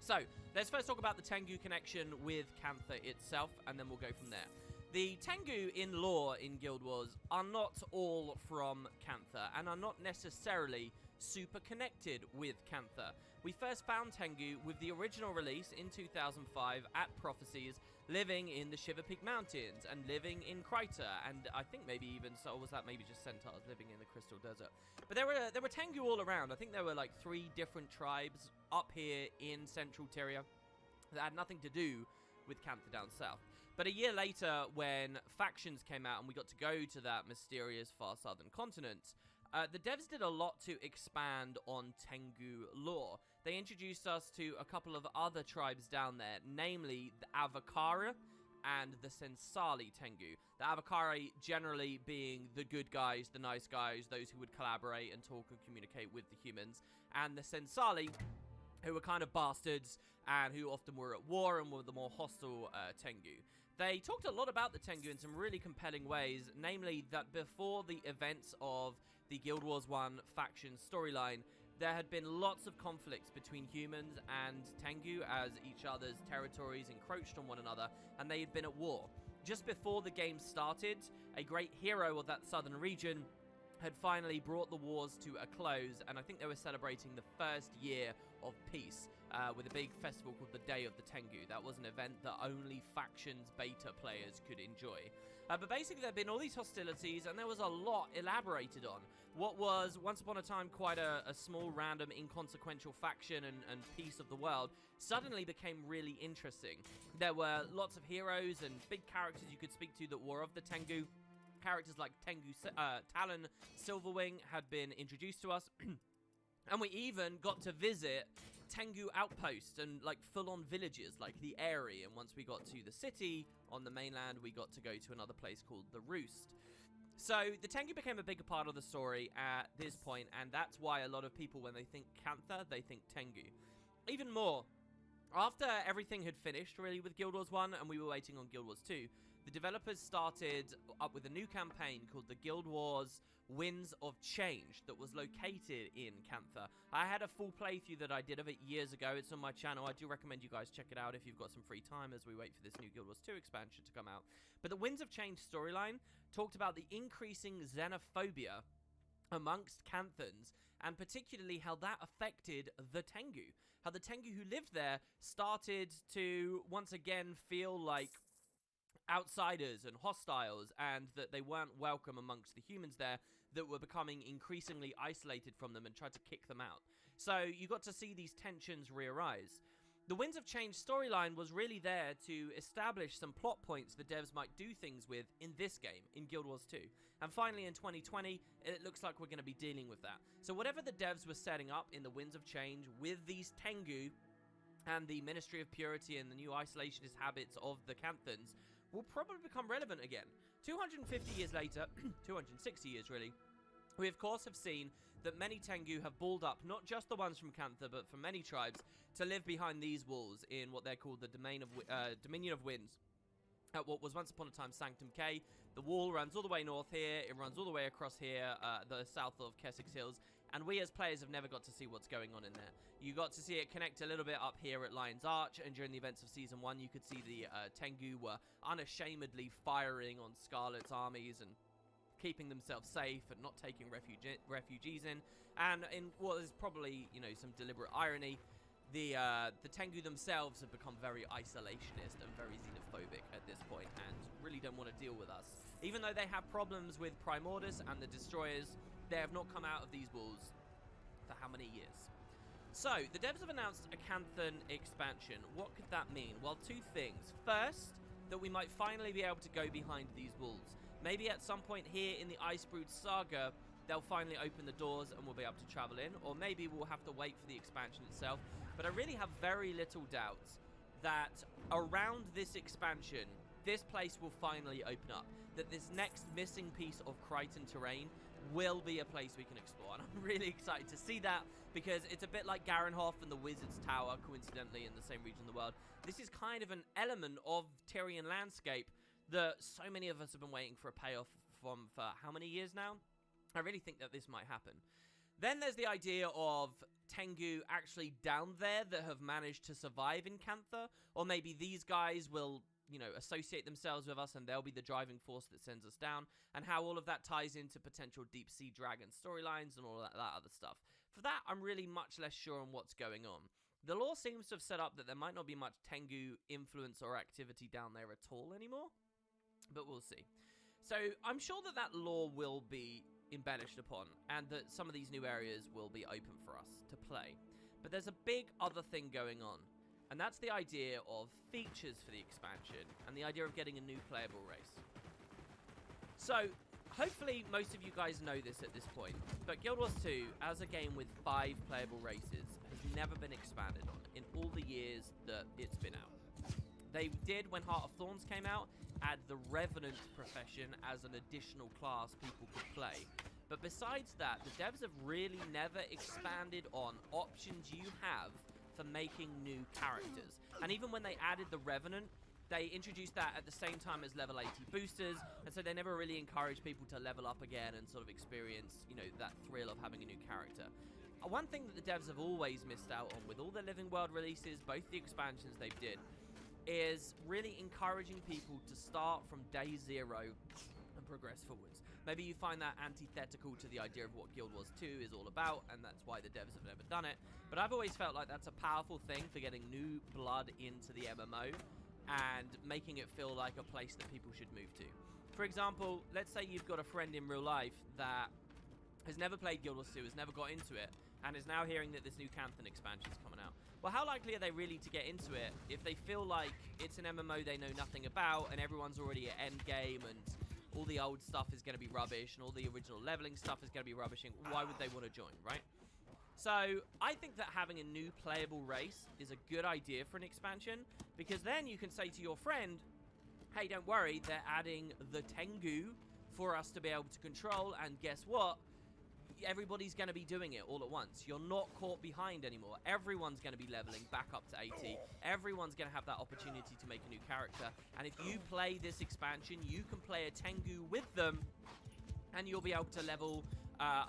So, let's first talk about the Tengu connection with Cantha itself, and then we'll go from there. The Tengu in lore in Guild Wars are not all from Cantha, and are not necessarily super connected with Cantha. We first found Tengu with the original release in 2005 at Prophecies. living in the Shiver Peak Mountains and living in Kryta, and I think maybe even, so was that maybe just centaurs living in the Crystal Desert. But there were Tengu all around. I think there were like 3 different tribes up here in central Tyria that had nothing to do with Cantha down south. But a year later, when Factions came out and we got to go to that mysterious far southern continent, the devs did a lot to expand on Tengu lore. They introduced us to a couple of other tribes down there, namely the Avakara and the Sensali Tengu. The Avakari generally being the good guys, the nice guys, those who would collaborate and talk and communicate with the humans, and the Sensali, who were kind of bastards and who often were at war and were the more hostile Tengu. They talked a lot about the Tengu in some really compelling ways, namely that before the events of the Guild Wars 1 faction storyline, there had been lots of conflicts between humans and Tengu as each other's territories encroached on one another, and they had been at war. Just before the game started, a great hero of that southern region had finally brought the wars to a close, and I think they were celebrating the first year of peace with a big festival called the Day of the Tengu. That was an event that only Factions beta players could enjoy. But basically, there had been all these hostilities, and there was a lot elaborated on. What was, once upon a time, quite a small, random, inconsequential faction and piece of the world suddenly became really interesting. There were lots of heroes and big characters you could speak to that were of the Tengu. Characters like Tengu Talon Silverwing had been introduced to us. And we even got to visit Tengu outposts and like full-on villages like the Airy. And once we got to the city on the mainland, we got to go to another place called the Roost. So the Tengu became a bigger part of the story at this point, and that's why a lot of people, when they think Cantha, they think Tengu. Even more, after everything had finished really with Guild Wars 1 and we were waiting on Guild Wars 2, the developers started up with a new campaign called the Guild Wars Winds of Change that was located in Cantha. I had a full playthrough that I did of it years ago. It's on my channel. I do recommend you guys check it out if you've got some free time as we wait for this new Guild Wars 2 expansion to come out. But the Winds of Change storyline talked about the increasing xenophobia amongst Canthans, and particularly how that affected the Tengu. How the Tengu who lived there started to once again feel like outsiders and hostiles, and that they weren't welcome amongst the humans there, that were becoming increasingly isolated from them and tried to kick them out. So you got to see these tensions re-arise. The Winds of Change storyline was really there to establish some plot points the devs might do things with in this game, in Guild Wars 2. And finally in 2020, it looks like we're going to be dealing with that. So whatever the devs were setting up in the Winds of Change with these Tengu and the Ministry of Purity and the new isolationist habits of the Canthans will probably become relevant again. 250 years later, 260 years really, we of course have seen that many Tengu have balled up, not just the ones from Cantha, but from many tribes, to live behind these walls in what they're called the Dominion of Winds. At what was once upon a time Sanctum K. The wall runs all the way north here, it runs all the way across here, the south of Kessex Hills, and we as players have never got to see what's going on in there. You got to see it connect a little bit up here at Lion's Arch, and during the events of Season 1 you could see the Tengu were unashamedly firing on Scarlet's armies and keeping themselves safe and not taking refugees in. And in what is probably, you know, some deliberate irony, the Tengu themselves have become very isolationist and very xenophobic at this point and really don't want to deal with us. Even though they have problems with Primordus and the Destroyers, they have not come out of these walls for how many years? So, the devs have announced a Canthan expansion. What could that mean? Well, two things. First, that we might finally be able to go behind these walls. Maybe at some point here in the Icebrood Saga, they'll finally open the doors and we'll be able to travel in, or maybe we'll have to wait for the expansion itself. But I really have very little doubts that around this expansion, this place will finally open up. That this next missing piece of Crichton terrain will be a place we can explore. And I'm really excited to see that, because it's a bit like Garenhof and the Wizard's Tower, coincidentally in the same region of the world. This is kind of an element of Tyrian landscape that so many of us have been waiting for a payoff from for how many years now? I really think that this might happen. Then there's the idea of Tengu actually down there that have managed to survive in Cantha, or maybe these guys will, you know, associate themselves with us and they'll be the driving force that sends us down, and how all of that ties into potential deep sea dragon storylines and all that other stuff. For that, I'm really much less sure on what's going on. The lore seems to have set up that there might not be much Tengu influence or activity down there at all anymore, but we'll see. So I'm sure that that lore will be embellished upon, and that some of these new areas will be open for us to play. But there's a big other thing going on, and that's the idea of features for the expansion, and the idea of getting a new playable race. So, hopefully most of you guys know this at this point, but Guild Wars 2, as a game with 5 playable races, has never been expanded on in all the years that it's been out. They did, when Heart of Thorns came out, add the Revenant profession as an additional class people could play. But besides that, the devs have really never expanded on options you have for making new characters. And even when they added the Revenant, they introduced that at the same time as level 80 boosters, and so they never really encouraged people to level up again and sort of experience, you know, that thrill of having a new character. One thing that the devs have always missed out on with all their Living World releases, both the expansions they've did, is really encouraging people to start from day 0 and progress forwards. Maybe you find that antithetical to the idea of what Guild Wars 2 is all about, and that's why the devs have never done it. But I've always felt like that's a powerful thing for getting new blood into the MMO and making it feel like a place that people should move to. For example, let's say you've got a friend in real life that has never played Guild Wars 2, has never got into it, and is now hearing that this new Canthan expansion is coming out. Well, how likely are they really to get into it if they feel like it's an MMO they know nothing about, and everyone's already at endgame, and all the old stuff is going to be rubbish, and all the original leveling stuff is going to be rubbish? Why would they want to join, right? So, I think that having a new playable race is a good idea for an expansion, because then you can say to your friend, hey, don't worry, they're adding the Tengu for us to be able to control, and guess what? Everybody's going to be doing it all at once. You're not caught behind anymore. Everyone's going to be leveling back up to 80. Everyone's going to have that opportunity to make a new character. And if you play this expansion, you can play a Tengu with them, and you'll be able to level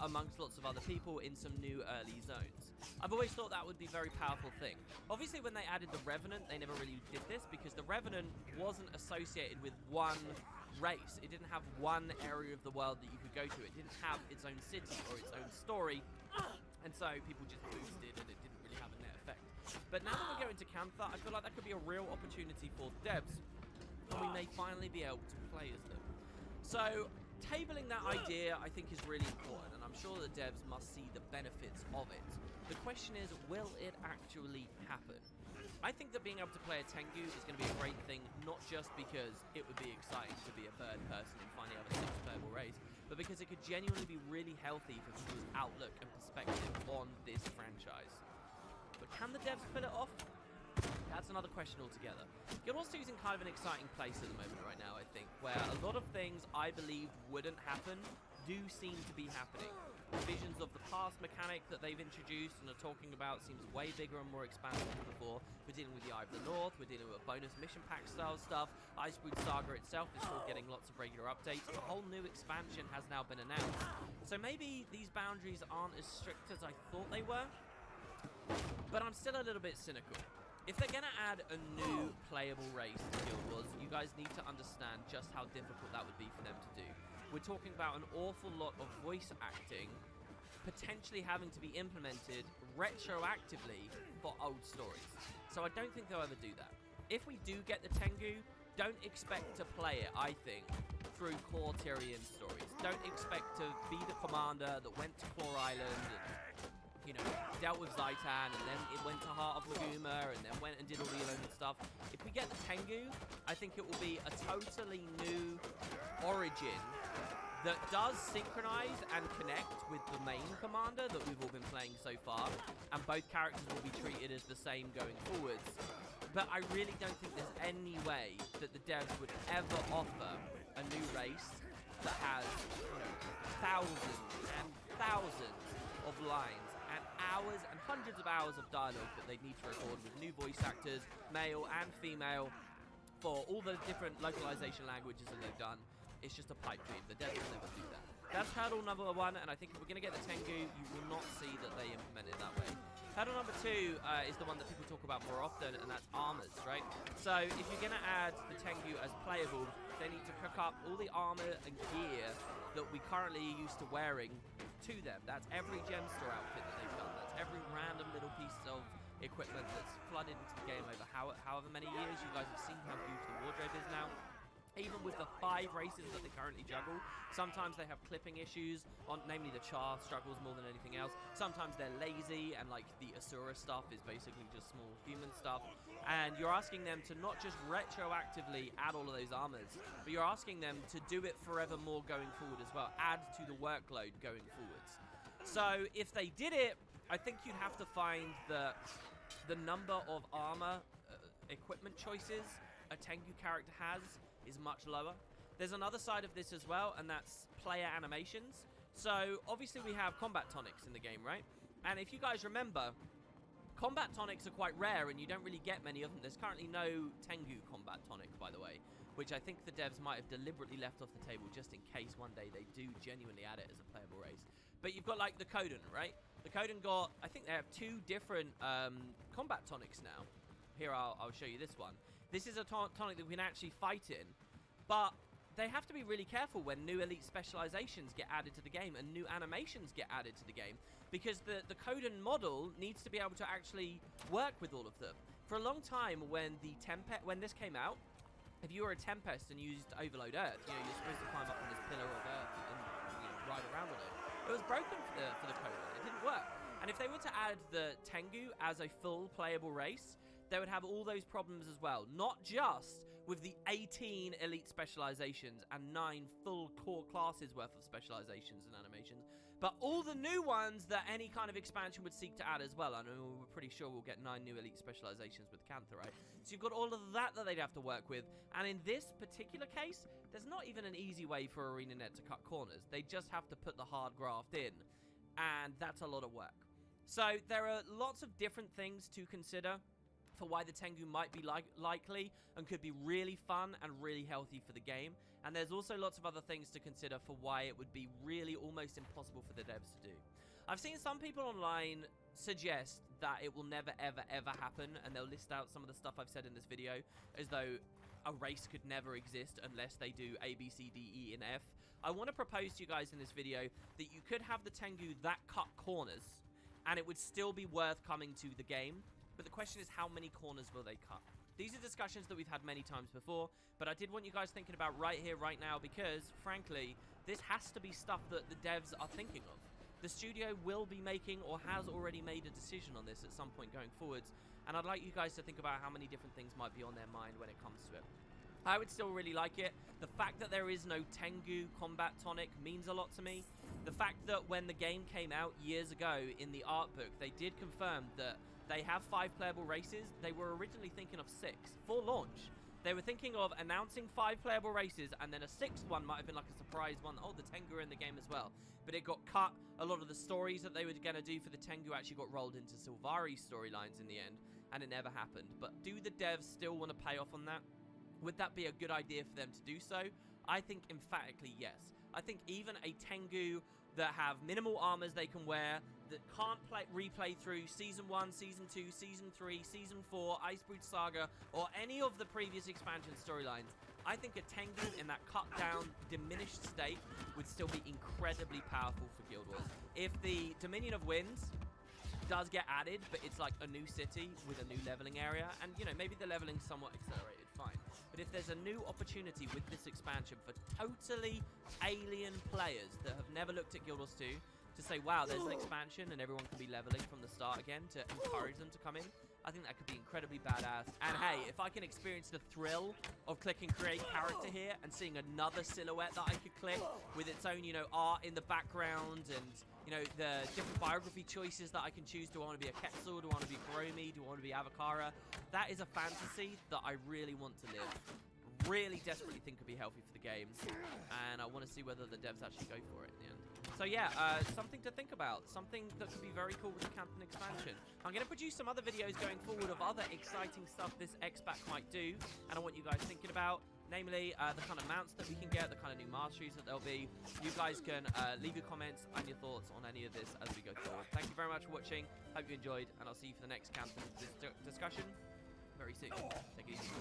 amongst lots of other people in some new early zones. I've always thought that would be a very powerful thing. Obviously, when they added the Revenant, they never really did this, because the Revenant wasn't associated with one race. It didn't have one area of the world that you could go to. It didn't have its own city or its own story, and so people just boosted, and it didn't really have a net effect. But now that we're going to Cantha, I feel like that could be a real opportunity for devs, and we may finally be able to play as them. So, tabling that idea, I think, is really important, and I'm sure the devs must see the benefits of it. The question is, will it actually happen? I think that being able to play a Tengu is going to be a great thing, not just because it would be exciting to be a bird person and finally have a 6 playable race, but because it could genuinely be really healthy for people's outlook and perspective on this franchise. But can the devs pull it off? That's another question altogether. Guild Wars 2 is in kind of an exciting place at the moment right now, I think, where a lot of things I believed wouldn't happen do seem to be happening. The visions of the past mechanic that they've introduced and are talking about seems way bigger and more expansive than before. We're dealing with the Eye of the North, we're dealing with bonus mission pack style stuff. Icebrood Saga itself is still getting lots of regular updates. A whole new expansion has now been announced. So maybe these boundaries aren't as strict as I thought they were, but I'm still a little bit cynical. If they're going to add a new playable race to Guild Wars, you guys need to understand just how difficult that would be for them to do. We're talking about an awful lot of voice acting potentially having to be implemented retroactively for old stories. So I don't think they'll ever do that. If we do get the Tengu, don't expect to play it, I think, through core Tyrian stories. Don't expect to be the commander that went to Claw Island and, you know, dealt with Zaitan, and then it went to Heart of Maguma, and then went and did all the Eloman stuff. If we get the Tengu, I think it will be a totally new origin that does synchronize and connect with the main commander that we've all been playing so far, and both characters will be treated as the same going forwards. But I really don't think there's any way that the devs would ever offer a new race that has, you know, thousands and thousands of lines and hours and hundreds of hours of dialogue that they'd need to record with new voice actors, male and female, for all the different localization languages that they've done. It's just a pipe dream. The devs will never do that. That's hurdle number 1, and I think if we're going to get the Tengu, you will not see that they implement it that way. Hurdle number 2 is the one that people talk about more often, and that's armors, right? So if you're going to add the Tengu as playable, they need to hook up all the armor and gear that we currently are used to wearing to them. That's every gem store outfit that they've done. That's every random little piece of equipment that's flooded into the game over however many years. You guys have seen how huge the wardrobe is now. Even with the 5 races that they currently juggle, sometimes they have clipping issues, namely the Char struggles more than anything else. Sometimes they're lazy, and like the Asura stuff is basically just small human stuff. And you're asking them to not just retroactively add all of those armors, but you're asking them to do it forevermore going forward as well, add to the workload going forwards. So if they did it, I think you'd have to find the number of armor equipment choices a Tengu character has is much lower. There's another side of this as well, and that's player animations. So obviously we have combat tonics in the game, right? And if you guys remember, combat tonics are quite rare, and you don't really get many of them. There's currently no Tengu combat tonic, by the way, which I think the devs might have deliberately left off the table just in case one day they do genuinely add it as a playable race. But you've got like the Kodan, right? The Kodan got, I think they have 2 different combat tonics now. Here, I'll show you this one. This is a tonic that we can actually fight in, but they have to be really careful when new elite specializations get added to the game and new animations get added to the game, because the Kodan model needs to be able to actually work with all of them. For a long time, when this came out, if you were a Tempest and used Overload Earth, you know, you're supposed to climb up on this pillar of Earth and ride around on it. It was broken for the Kodan. It didn't work. And if they were to add the Tengu as a full playable race, they would have all those problems as well. Not just with the 18 elite specializations and 9 full core classes worth of specializations and animations, but all the new ones that any kind of expansion would seek to add as well. I know we're pretty sure we'll get 9 new elite specializations with Cantha, right? So you've got all of that they'd have to work with. And in this particular case, there's not even an easy way for ArenaNet to cut corners. They just have to put the hard graft in, and that's a lot of work. So there are lots of different things to consider for why the Tengu might be likely and could be really fun and really healthy for the game. And there's also lots of other things to consider for why it would be really almost impossible for the devs to do. I've seen some people online suggest that it will never, ever, ever happen, and they'll list out some of the stuff I've said in this video as though a race could never exist unless they do A, B, C, D, E, and F. I want to propose to you guys in this video that you could have the Tengu that cut corners, and it would still be worth coming to the game. But the question is, how many corners will they cut? These are discussions that we've had many times before, but I did want you guys thinking about right here, right now, because, frankly, this has to be stuff that the devs are thinking of. The studio will be making or has already made a decision on this at some point going forwards, and I'd like you guys to think about how many different things might be on their mind when it comes to it. I would still really like it. The fact that there is no Tengu combat tonic means a lot to me. The fact that when the game came out years ago in the art book, they did confirm that they have 5 playable races. They were originally thinking of 6 for launch. They were thinking of announcing 5 playable races, and then a 6th one might have been like a surprise one. Oh, the Tengu are in the game as well. But it got cut. A lot of the stories that they were going to do for the Tengu actually got rolled into Sylvari's storylines in the end, and it never happened. But do the devs still want to pay off on that? Would that be a good idea for them to do so? I think emphatically yes. I think even a Tengu that have minimal armors they can wear, that can't replay through Season 1, Season 2, Season 3, Season 4, Icebrood Saga, or any of the previous expansion storylines, I think a Tengu in that cut-down, diminished state would still be incredibly powerful for Guild Wars. If the Dominion of Winds does get added, but it's like a new city with a new leveling area, and you know, maybe the leveling's somewhat accelerated, fine. But if there's a new opportunity with this expansion for totally alien players that have never looked at Guild Wars 2 to say, wow, there's an expansion and everyone can be leveling from the start again, to encourage them to come in, I think that could be incredibly badass. And hey, if I can experience the thrill of clicking create character here and seeing another silhouette that I could click with its own, you know, art in the background and, you know, the different biography choices that I can choose. Do I want to be a Quetzal? Do I want to be Chromie? Do I want to be Avocara? That is a fantasy that I really want to live. Really desperately think could be healthy for the game, and I want to see whether the devs actually go for it in the end. So yeah, something to think about, something that could be very cool with the Canton expansion. I'm going to produce some other videos going forward of other exciting stuff this X-Pack might do, and I want you guys thinking about, namely the kind of mounts that we can get, the kind of new masteries that there'll be. You guys can leave your comments and your thoughts on any of this as we go forward. Thank you very much for watching, hope you enjoyed, and I'll see you for the next Canton discussion very soon. Take it easy.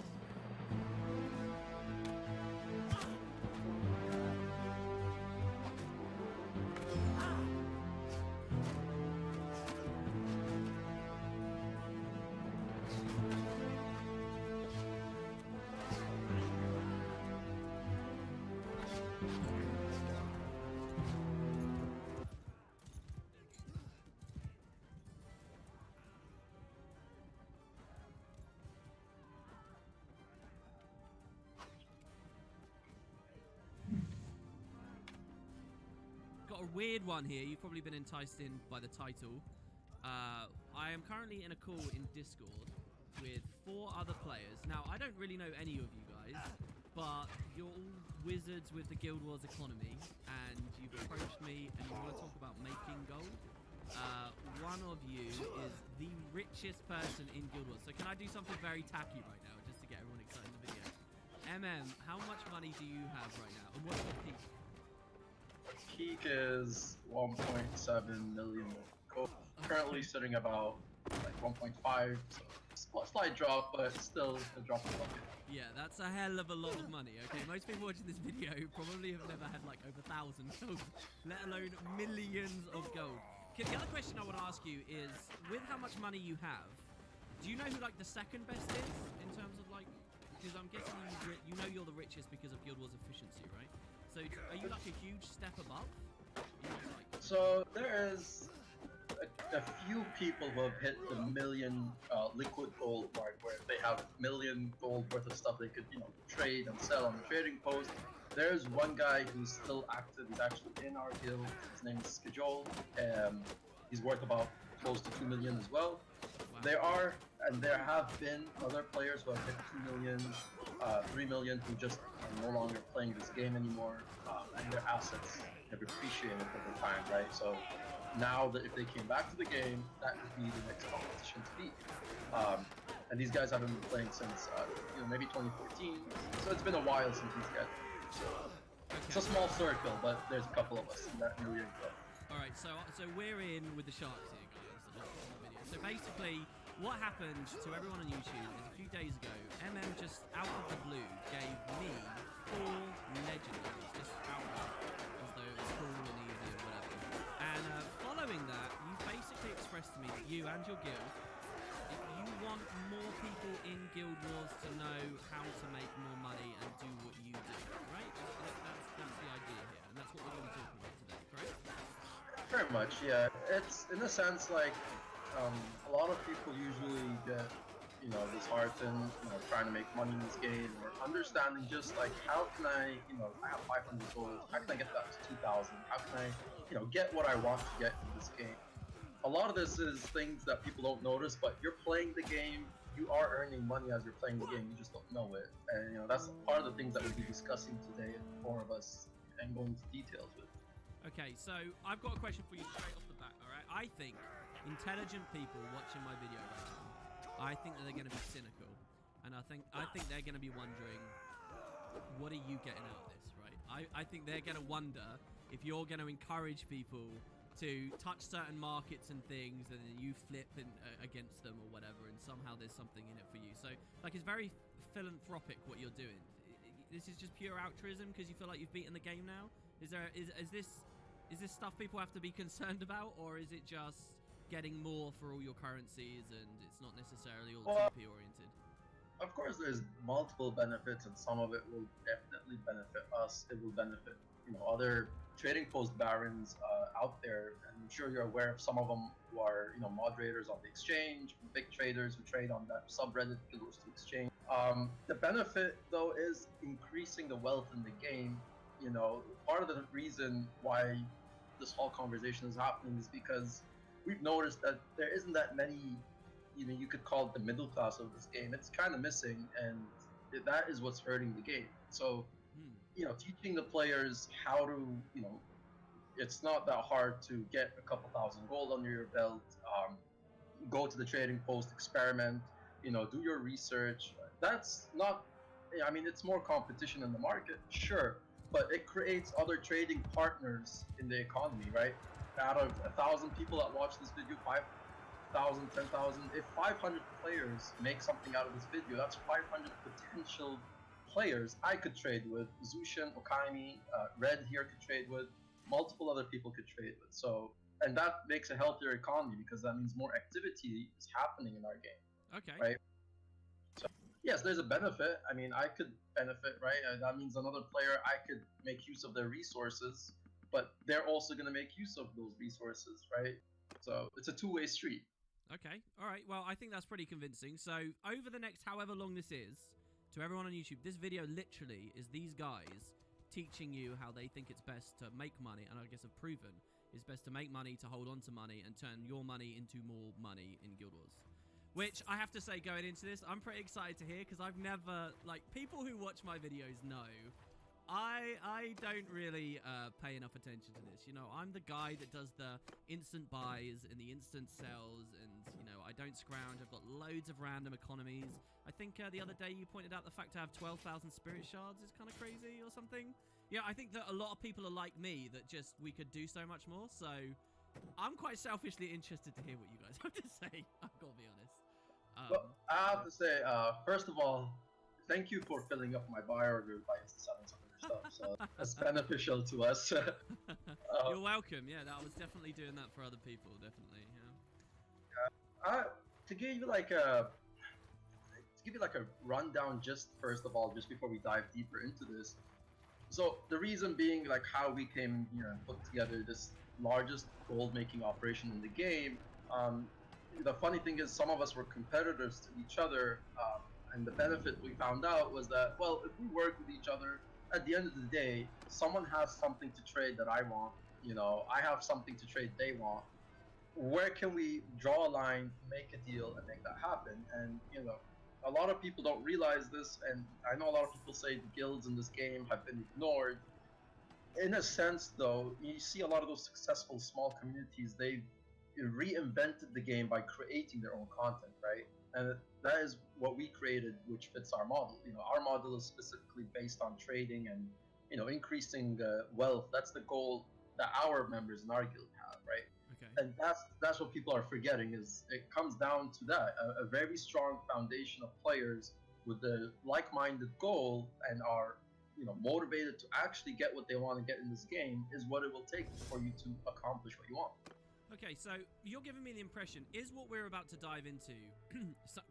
weird one here. You've probably been enticed in by the title. I am currently in a call in Discord with 4 other players. Now, I don't really know any of you guys, but you're all wizards with the Guild Wars economy, and you've approached me and you want to talk about making gold. One of you is the richest person in Guild Wars. So can I do something very tacky right now, just to get everyone excited in the video? How much money do you have right now, and what's your peak? Peak is 1.7 million gold. Currently sitting about like 1.5, so slight drop, but still a drop in the bucket. Yeah, that's a hell of a lot of money. Okay, most people watching this video probably have never had like over 1,000 gold, let alone millions of gold. Okay, the other question I want to ask you is, with how much money you have, do you know who like the second best is in terms of like? Because I'm guessing you know you're the richest because of Guild Wars efficiency, right? So are you like a huge step above? So there is a few people who have hit the million liquid gold mark, where they have million gold worth of stuff they could, trade and sell on the trading post. There's one guy who's still active. He's actually in our guild. His name is Skijol. He's worth about close to 2 million as well. Wow. There have been other players who have hit 2 million, 3 million, who just are no longer playing this game anymore, and their assets have appreciated over time, right? So now that if they came back to the game, that would be the next competition to beat. And these guys haven't been playing since maybe 2014, so it's been a while since these guys. It's a small circle, but there's a couple of us in that million club. Alright, so we're in with the sharks here, guys. So basically, what happened to everyone on YouTube is a few days ago, just out of the blue gave me 4 legendaries, just outright, as though it was cool and easy or whatever. And following that, you basically expressed to me that you and your guild, you want more people in Guild Wars to know how to make more money and do what you do, right? That's the idea here, and that's what we're going to be talking about today, correct? Very much, yeah. It's in a sense like a lot of people usually get, disheartened, trying to make money in this game, or understanding just like how can I have 500 gold, how can I get that to 2,000, how can I, get what I want to get in this game. A lot of this is things that people don't notice, but you're playing the game, you are earning money as you're playing the game, you just don't know it. And that's part of the things that we'll be discussing today, the 4 of us, and going into details with. Okay, so I've got a question for you straight off the bat, alright? I think intelligent people watching my video right now, I think that they're going to be cynical, and I think they're going to be wondering, what are you getting out of this, right? I think they're going to wonder if you're going to encourage people to touch certain markets and things, and then you flip against them or whatever, and somehow there's something in it for you. So, like, it's very philanthropic what you're doing. This is just pure altruism because you feel like you've beaten the game now? Is this stuff people have to be concerned about, or is it just getting more for all your currencies and it's not necessarily all TP oriented? Of course, there's multiple benefits, and some of it will definitely benefit us. It will benefit, other trading post barons out there, and I'm sure you're aware of some of them who are, moderators on the exchange, big traders who trade on that subreddit Guild Wars 2 exchange. The benefit, though, is increasing the wealth in the game. Part of the reason why this whole conversation is happening is because we've noticed that there isn't that many, you could call it the middle class of this game. It's kind of missing, and that is what's hurting the game. So, teaching the players how to, it's not that hard to get a couple thousand gold under your belt, go to the trading post, experiment, do your research. That's not, it's more competition in the market, sure, but it creates other trading partners in the economy, right? Out of 1,000 people that watch this video, 5,000, 10,000, if 500 players make something out of this video, that's 500 potential players I could trade with. Zushin, Okaimi, Red here could trade with, multiple other people could trade with. So, and that makes a healthier economy because that means more activity is happening in our game. Okay. Right? So, yes, there's a benefit. I could benefit, right? That means another player, I could make use of their resources, but they're also going to make use of those resources, right? So it's a two-way street. Okay, all right. Well, I think that's pretty convincing. So over the next however long this is, to everyone on YouTube, this video literally is these guys teaching you how they think it's best to make money, and I guess have proven it's best to make money, to hold on to money, and turn your money into more money in Guild Wars. Which, I have to say, going into this, I'm pretty excited to hear, because I've never, like, people who watch my videos know I don't really pay enough attention to this. You know, I'm the guy that does the instant buys and the instant sells, and, you know, I don't scrounge. I've got loads of random economies. I think the other day you pointed out the fact to have 12,000 spirit shards is kind of crazy or something. Yeah, I think that a lot of people are like me, that just we could do so much more. So I'm quite selfishly interested to hear what you guys have to say. I've got to be honest. Well, I have to say, first of all, thank you for filling up my buy order by selling some of your stuff. So that's beneficial to us. You're welcome. Yeah, I was definitely doing that for other people. Definitely. Yeah. To give you like a rundown, just first of all, just before we dive deeper into this. So the reason being, like, how we came here and put together this largest gold making operation in the game. The funny thing is, some of us were competitors to each other, and the benefit we found out was that, well, if we work with each other, at the end of the day, someone has something to trade that I want. You know, I have something to trade they want. Where can we draw a line, make a deal, and make that happen? And, you know, a lot of people don't realize this, and I know a lot of people say the guilds in this game have been ignored. In a sense, though, you see a lot of those successful small communities, they've reinvented the game by creating their own content, right? And that is what we created, which fits our model. You know, our model is specifically based on trading and, you know, increasing wealth. That's the goal that our members in our guild have, right? Okay. And that's what people are forgetting, is it comes down to that, a very strong foundation of players with the like-minded goal and are, you know, motivated to actually get what they want to get in this game is what it will take for you to accomplish what you want. Okay, so you're giving me the impression, is what we're about to dive into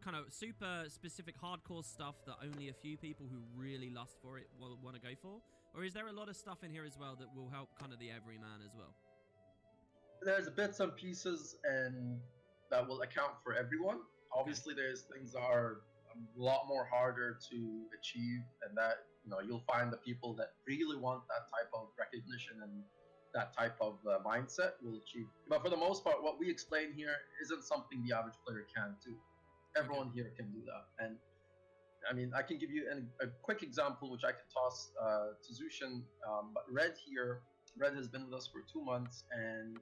kind of super specific hardcore stuff that only a few people who really lust for it will want to go for? Or is there a lot of stuff in here as well that will help kind of the everyman as well? There's bits and pieces and that will account for everyone. Obviously, there's things that are a lot more harder to achieve, and that, you know, you'll find the people that really want that type of recognition and that type of mindset will achieve. But for the most part, what we explain here isn't something the average player can do. Everyone here can do that. And I mean, I can give you a quick example, which I can toss to Zushin. But Red has been with us for 2 months, and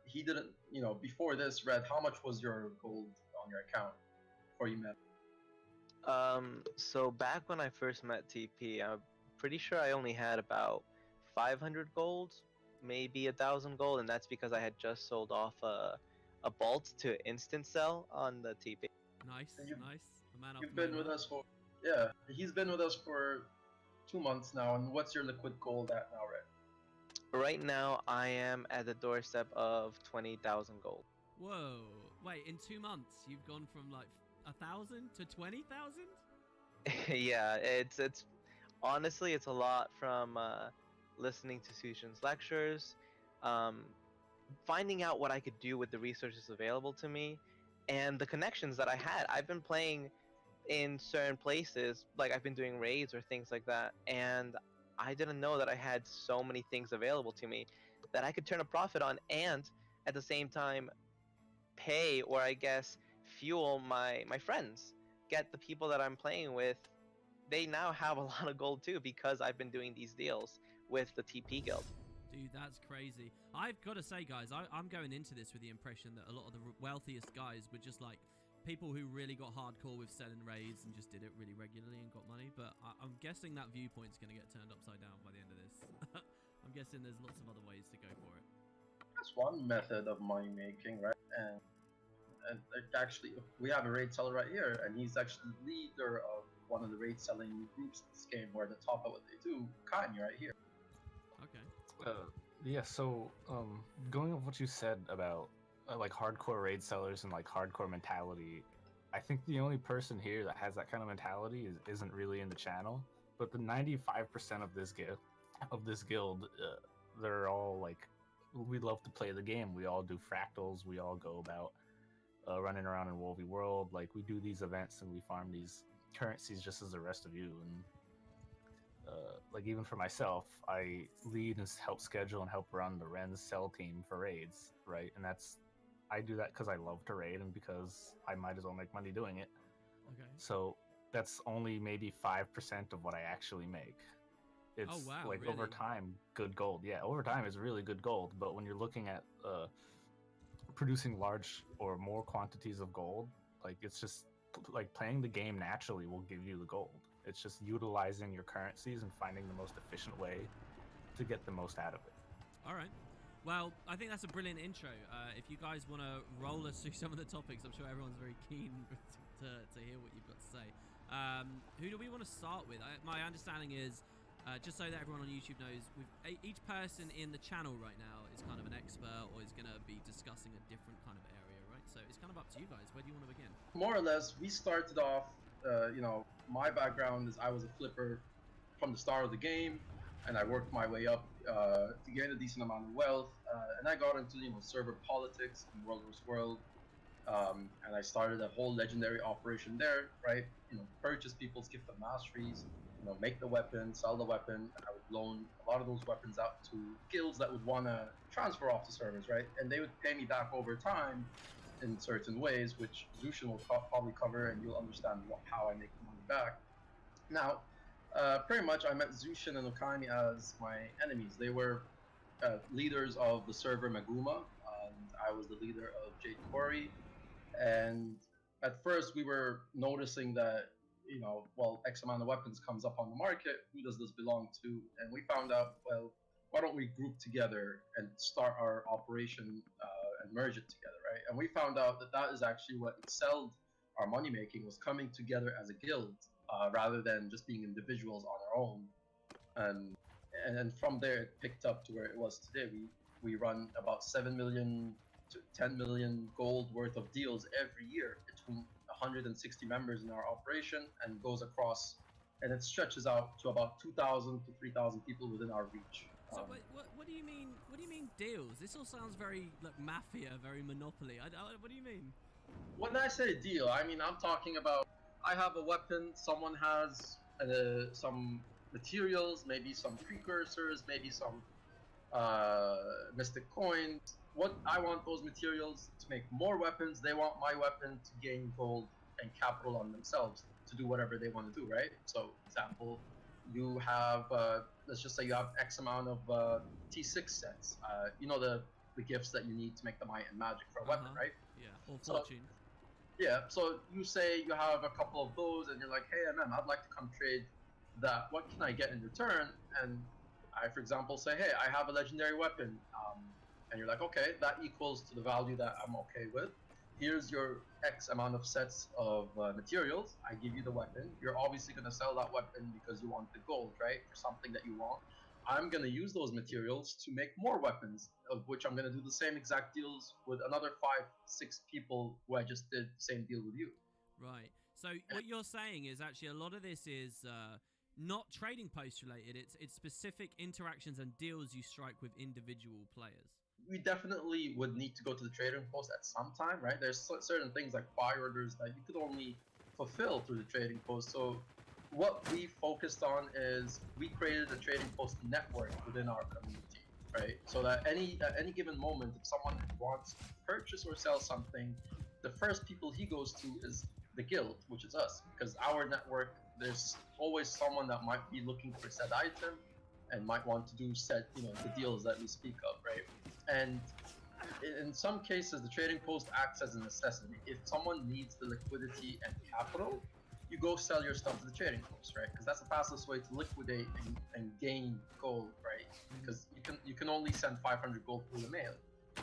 he didn't, you know, before this, Red, how much was your gold on your account before you met? So back when I first met TP, I'm pretty sure I only had about 500 gold, maybe 1,000 gold, and that's because I had just sold off a bolt to instant sell on the TP. Nice. You've been with us for, yeah, he's been with us for 2 months now. And what's your liquid gold at now, Red? Right now, I am at the doorstep of 20,000 gold. Whoa! Wait, in 2 months you've gone from like 1,000 to 20,000? Yeah, it's honestly, it's a lot from listening to Sushin's lectures, finding out what I could do with the resources available to me, and the connections that I had. I've been playing in certain places, like I've been doing raids or things like that, and I didn't know that I had so many things available to me that I could turn a profit on, and at the same time pay, or I guess fuel my friends, get the people that I'm playing with. They now have a lot of gold too, because I've been doing these deals with the TP guild. Dude, that's crazy. I've got to say, guys, I'm going into this with the impression that a lot of the wealthiest guys were just like people who really got hardcore with selling raids and just did it really regularly and got money. But I'm guessing that viewpoint's going to get turned upside down by the end of this. I'm guessing there's lots of other ways to go for it. That's one method of money making, right? And actually, we have a raid seller right here, and he's actually the leader of one of the raid selling groups in this game, who are the top of what they do. Kanye right here. Okay. Yeah. So, going off what you said about like hardcore raid sellers and like hardcore mentality, I think the only person here that has that kind of mentality isn't really in the channel. But the 95% of this guild, they're all like, we love to play the game. We all do fractals. We all go about running around in Wolvie World. Like, we do these events and we farm these currencies just as the rest of you. like even for myself, I lead and help schedule and help run the Ren's cell team for raids, right? And I do that because I love to raid and because I might as well make money doing it. Okay. So that's only maybe 5% of what I actually make. It's Oh, wow, like really? over time, good gold. Yeah, over time is really good gold. But when you're looking at producing large or more quantities of gold, like it's just like playing the game naturally will give you the gold. It's just utilizing your currencies and finding the most efficient way to get the most out of it. All right. Well, I think that's a brilliant intro. If you guys want to roll us through some of the topics, I'm sure everyone's very keen to hear what you've got to say. Who do we want to start with? My understanding is, just so that everyone on YouTube knows, each person in the channel right now is kind of an expert or is going to be discussing a different kind of area, right? So it's kind of up to you guys. Where do you want to begin? More or less, we started off, my background is I was a flipper from the start of the game, and I worked my way up to gain a decent amount of wealth, and I got into, server politics in World vs. World, and I started a whole legendary operation there, right? Purchase people's gift of masteries, make the weapon, sell the weapon, and I would loan a lot of those weapons out to guilds that would want to transfer off the servers, right? And they would pay me back over time in certain ways, which Zushin will probably cover, and you'll understand how I make the money back. Now, pretty much I met Zushin and Okami as my enemies. They were leaders of the server Maguma, and I was the leader of Jade Quarry. And at first we were noticing that, X amount of weapons comes up on the market, who does this belong to? And we found out, well, why don't we group together and start our operation and merge it together, right? And we found out that is actually what excelled our money making, was coming together as a guild rather than just being individuals on our own. And then from there it picked up to where it was today. We run about 7 million to 10 million gold worth of deals every year between 160 members in our operation, and goes across, and it stretches out to about 2,000 to 3,000 people within our reach. So what do you mean? What do you mean deals? This all sounds very like mafia, very monopoly. What do you mean? When I say deal, I mean I'm talking about, I have a weapon, someone has some materials, maybe some precursors, maybe some mystic coins. What I want those materials to make more weapons. They want my weapon to gain gold and capital on themselves to do whatever they want to do, right? So, example, you have let's just say you have X amount of T6 sets. The gifts that you need to make the might and magic for a weapon, right? Yeah, or So, fortune. yeah, so you say you have a couple of those, and you're like, hey, MM, I'd like to come trade that. What can I get in return? And I, for example, say, hey, I have a legendary weapon. And you're like, okay, that equals to the value that I'm okay with. Here's your X amount of sets of materials. I give you the weapon. You're obviously going to sell that weapon because you want the gold, right? For something that you want. I'm going to use those materials to make more weapons, of which I'm going to do the same exact deals with another 5-6 people who I just did the same deal with you. Right. So what you're saying is actually a lot of this is not trading post related. It's specific interactions and deals you strike with individual players. We definitely would need to go to the trading post at some time, right? There's certain things like buy orders that you could only fulfill through the trading post. So what we focused on is we created a trading post network within our community, right? So that at any given moment, if someone wants to purchase or sell something, the first people he goes to is the guild, which is us, because our network, there's always someone that might be looking for said item and might want to do the deals that we speak of, right? And in some cases, the trading post acts as a necessity. If someone needs the liquidity and capital, you go sell your stuff to the trading post, right? Because that's the fastest way to liquidate and gain gold, right? Because you can only send 500 gold through the mail,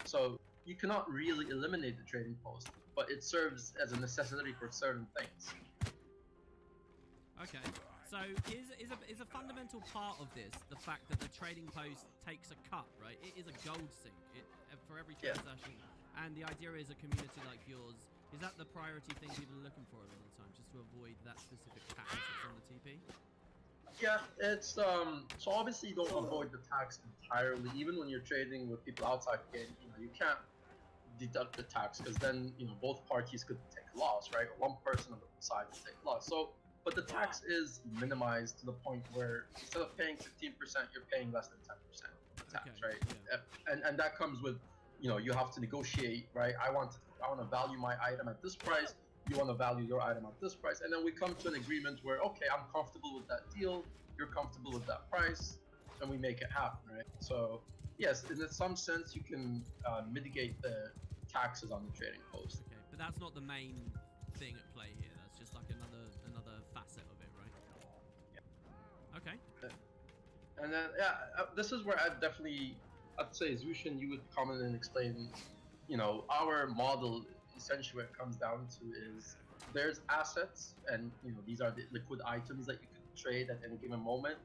so you cannot really eliminate the trading post, but it serves as a necessity for certain things. Okay, so is a fundamental part of this the fact that the trading post takes a cut, right? It is a gold sink for every transaction, and the idea is a community like yours. Is that the priority thing people are looking for a lot of the time, just to avoid that specific tax that's on the TP? Yeah, it's so obviously you don't avoid the tax entirely. Even when you're trading with people outside the game, you can't deduct the tax, because then both parties could take a loss, right? Or one person on the side would take a loss. So but the tax is minimized to the point where instead of paying 15%, you're paying less than 10% tax, right? And that comes with, you have to negotiate, right? I want to value my item at this price. You want to value your item at this price, and then we come to an agreement where, okay, I'm comfortable with that deal. You're comfortable with that price, and we make it happen, right? So yes, in some sense, you can mitigate the taxes on the trading post. Okay, but that's not the main thing at play here. That's just like another facet of it, right? Yeah. Okay. And then this is where I'd say Zushin, you would come in and explain, our model. Essentially, what it comes down to is there's assets, and these are the liquid items that you could trade at any given moment.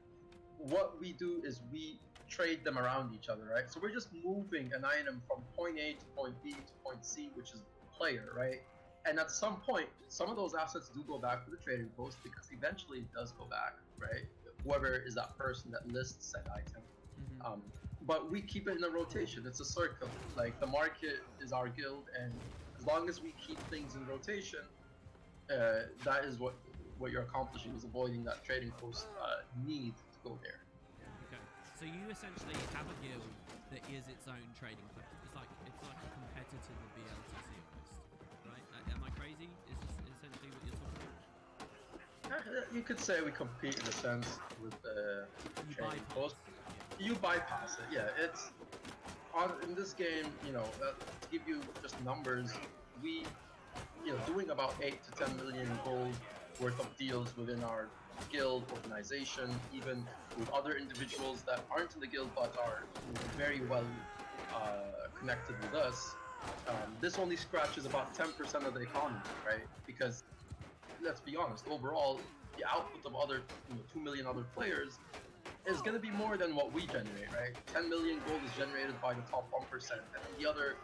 What we do is we trade them around each other, right? So we're just moving an item from point A to point B to point C, which is player, right? And at some point, some of those assets do go back to the trading post because eventually it does go back, right? Whoever is that person that lists said item. But we keep it in a rotation. It's a circle. Like the market is our guild, and as long as we keep things in rotation, that is what you're accomplishing, is avoiding that trading post need to go there. Okay, so you essentially have a guild that is its own trading post. It's like a competitor to the BLTC almost, right? Am I crazy? Is this essentially what you're talking about? You could say we compete in a sense with the trading post. You bypass it, yeah. It's in this game, to give you just numbers, we, doing about 8 to 10 million gold worth of deals within our guild organization, even with other individuals that aren't in the guild but are very well connected with us. This only scratches about 10% of the economy, right? Because let's be honest, overall, the output of other 2 million other players is going to be more than what we generate, right? 10 million gold is generated by the top 1%, and then the other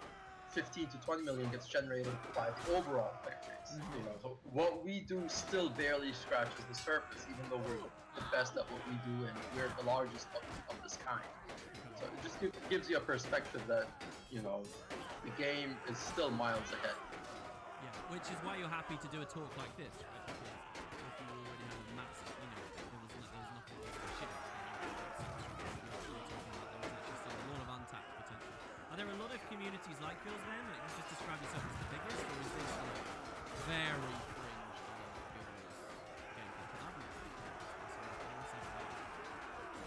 15 to 20 million gets generated by the overall player base. So what we do still barely scratches the surface, even though we're the best at what we do and we're the largest of this kind. So it just gives you a perspective that, the game is still miles ahead. Yeah, which is why you're happy to do a talk like this, right? Because if you already had a massive, there was nothing to shit. There was actually still a lot of untapped potential. Are there a lot of communities like yours then? Like you just describe yourself as the biggest, or is this like very fringe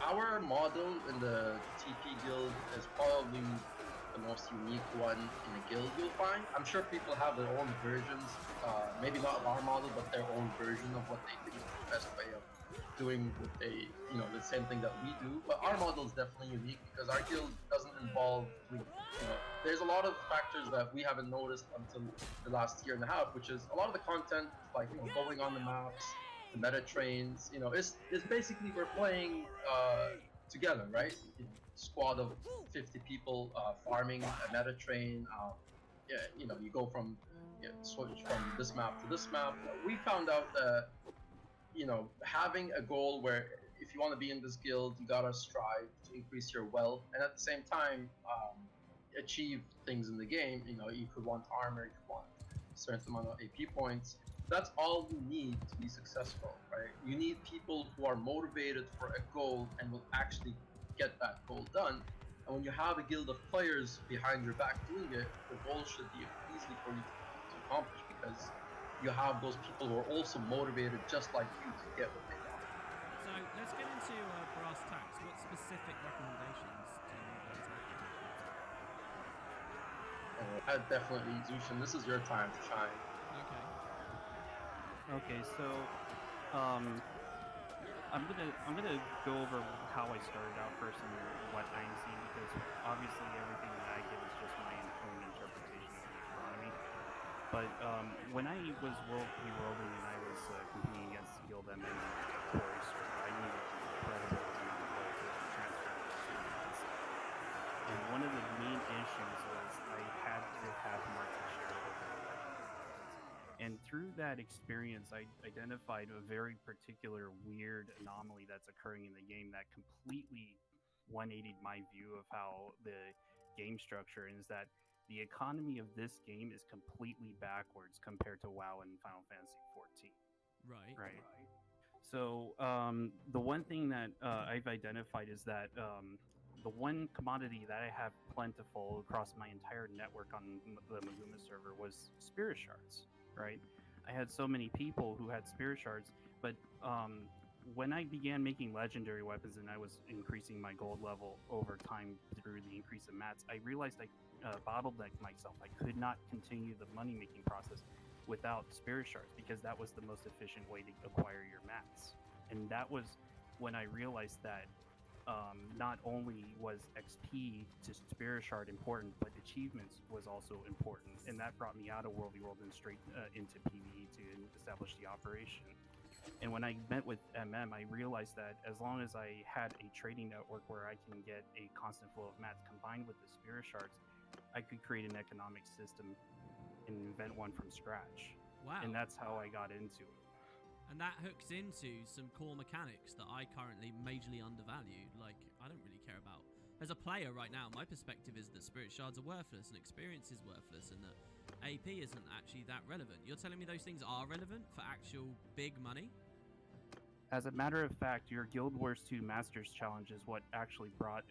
Our model in the TP guild is probably the most unique one in a guild you'll find. I'm sure people have their own versions, maybe not of our model, but their own version of what they think is the best way of doing what they, the same thing that we do. But our model is definitely unique because our guild doesn't involve doing, there's a lot of factors that we haven't noticed until the last year and a half, which is a lot of the content, like, going on the maps, the meta trains, it's basically we're playing together, right? Squad of 50 people farming a meta train. You go from switch from this map to this map. We found out that having a goal where if you want to be in this guild, you gotta strive to increase your wealth, and at the same time achieve things in the game. You could want armor, you could want a certain amount of AP points. That's all you need to be successful, right? You need people who are motivated for a goal and will actually get that goal done. And when you have a guild of players behind your back doing it, the goal should be easy for you to accomplish because you have those people who are also motivated just like you to get what they want. So let's get into brass tacks. What specific recommendations do you guys have? Definitely, Zushin, this is your time to shine. Okay, so I'm gonna go over how I started out first and what I'm seeing, because obviously everything that I give is just my own interpretation of the economy. But when I was worlding and I was competing against Guild M and Forester, I needed incredible amount of gold to transfer experience. And one of the main issues was I had to have market share over the and through that experience, I identified a very particular weird anomaly that's occurring in the game that completely 180'd my view of how the game structure is, that the economy of this game is completely backwards compared to WoW and Final Fantasy 14. Right. Right. So the one thing that I've identified is that the one commodity that I have plentiful across my entire network on the Maguma server was spirit shards, right? I had so many people who had spirit shards, but when I began making legendary weapons and I was increasing my gold level over time through the increase in mats, I realized I bottlenecked myself. I could not continue the money making process without spirit shards because that was the most efficient way to acquire your mats. And that was when I realized that not only was XP to spirit shard important, but achievements was also important. And that brought me out of World v World and straight into PvE to establish the operation. And when I met with MM, I realized that as long as I had a trading network where I can get a constant flow of mats combined with the spirit shards, I could create an economic system and invent one from scratch. Wow. And that's how I got into it. And that hooks into some core mechanics that I currently majorly undervalue. Like, I don't really care about. As a player right now, my perspective is that spirit shards are worthless and experience is worthless and that AP isn't actually that relevant. You're telling me those things are relevant for actual big money? As a matter of fact, your Guild Wars 2 Masters Challenge is what actually brought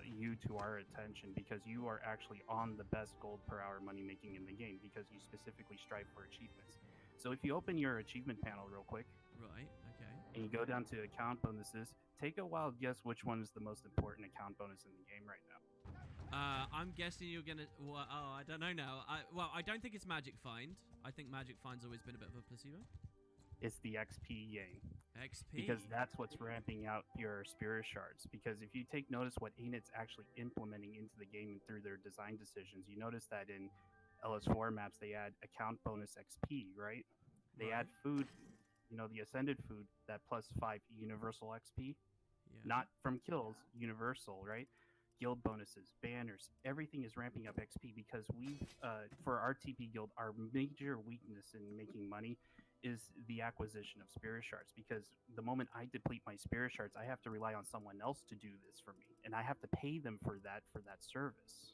you to our attention because you are actually on the best gold per hour money making in the game because you specifically strive for achievements. So if you open your achievement panel real quick, right, okay, and you go down to account bonuses, take a wild guess which one is the most important account bonus in the game right now. I'm guessing you're gonna. Well, oh, I don't know now. I don't think it's Magic Find. I think Magic Find's always been a bit of a placebo. It's the XP gain. XP? Because that's what's ramping out your spirit shards. Because if you take notice what Enid's actually implementing into the game and through their design decisions, you notice that in LS4 maps they add account bonus XP, right? They add food, the ascended food, that +5 universal XP. Yeah. Not from kills, universal, right? Guild bonuses, banners, everything is ramping up XP because for our TP guild, our major weakness in making money is the acquisition of spirit shards because the moment I deplete my spirit shards, I have to rely on someone else to do this for me, and I have to pay them for that service.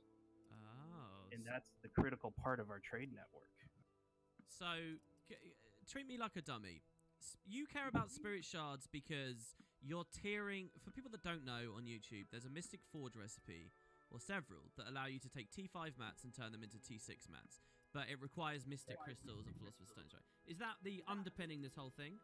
Oh. And that's the critical part of our trade network. So, treat me like a dummy. You care about spirit shards because you're tiering. For people that don't know on YouTube, there's a Mystic Forge recipe, or several, that allow you to take T5 mats and turn them into T6 mats. But it requires Mystic Crystals and Philosopher's Stones, right? Is that the underpinning this whole thing?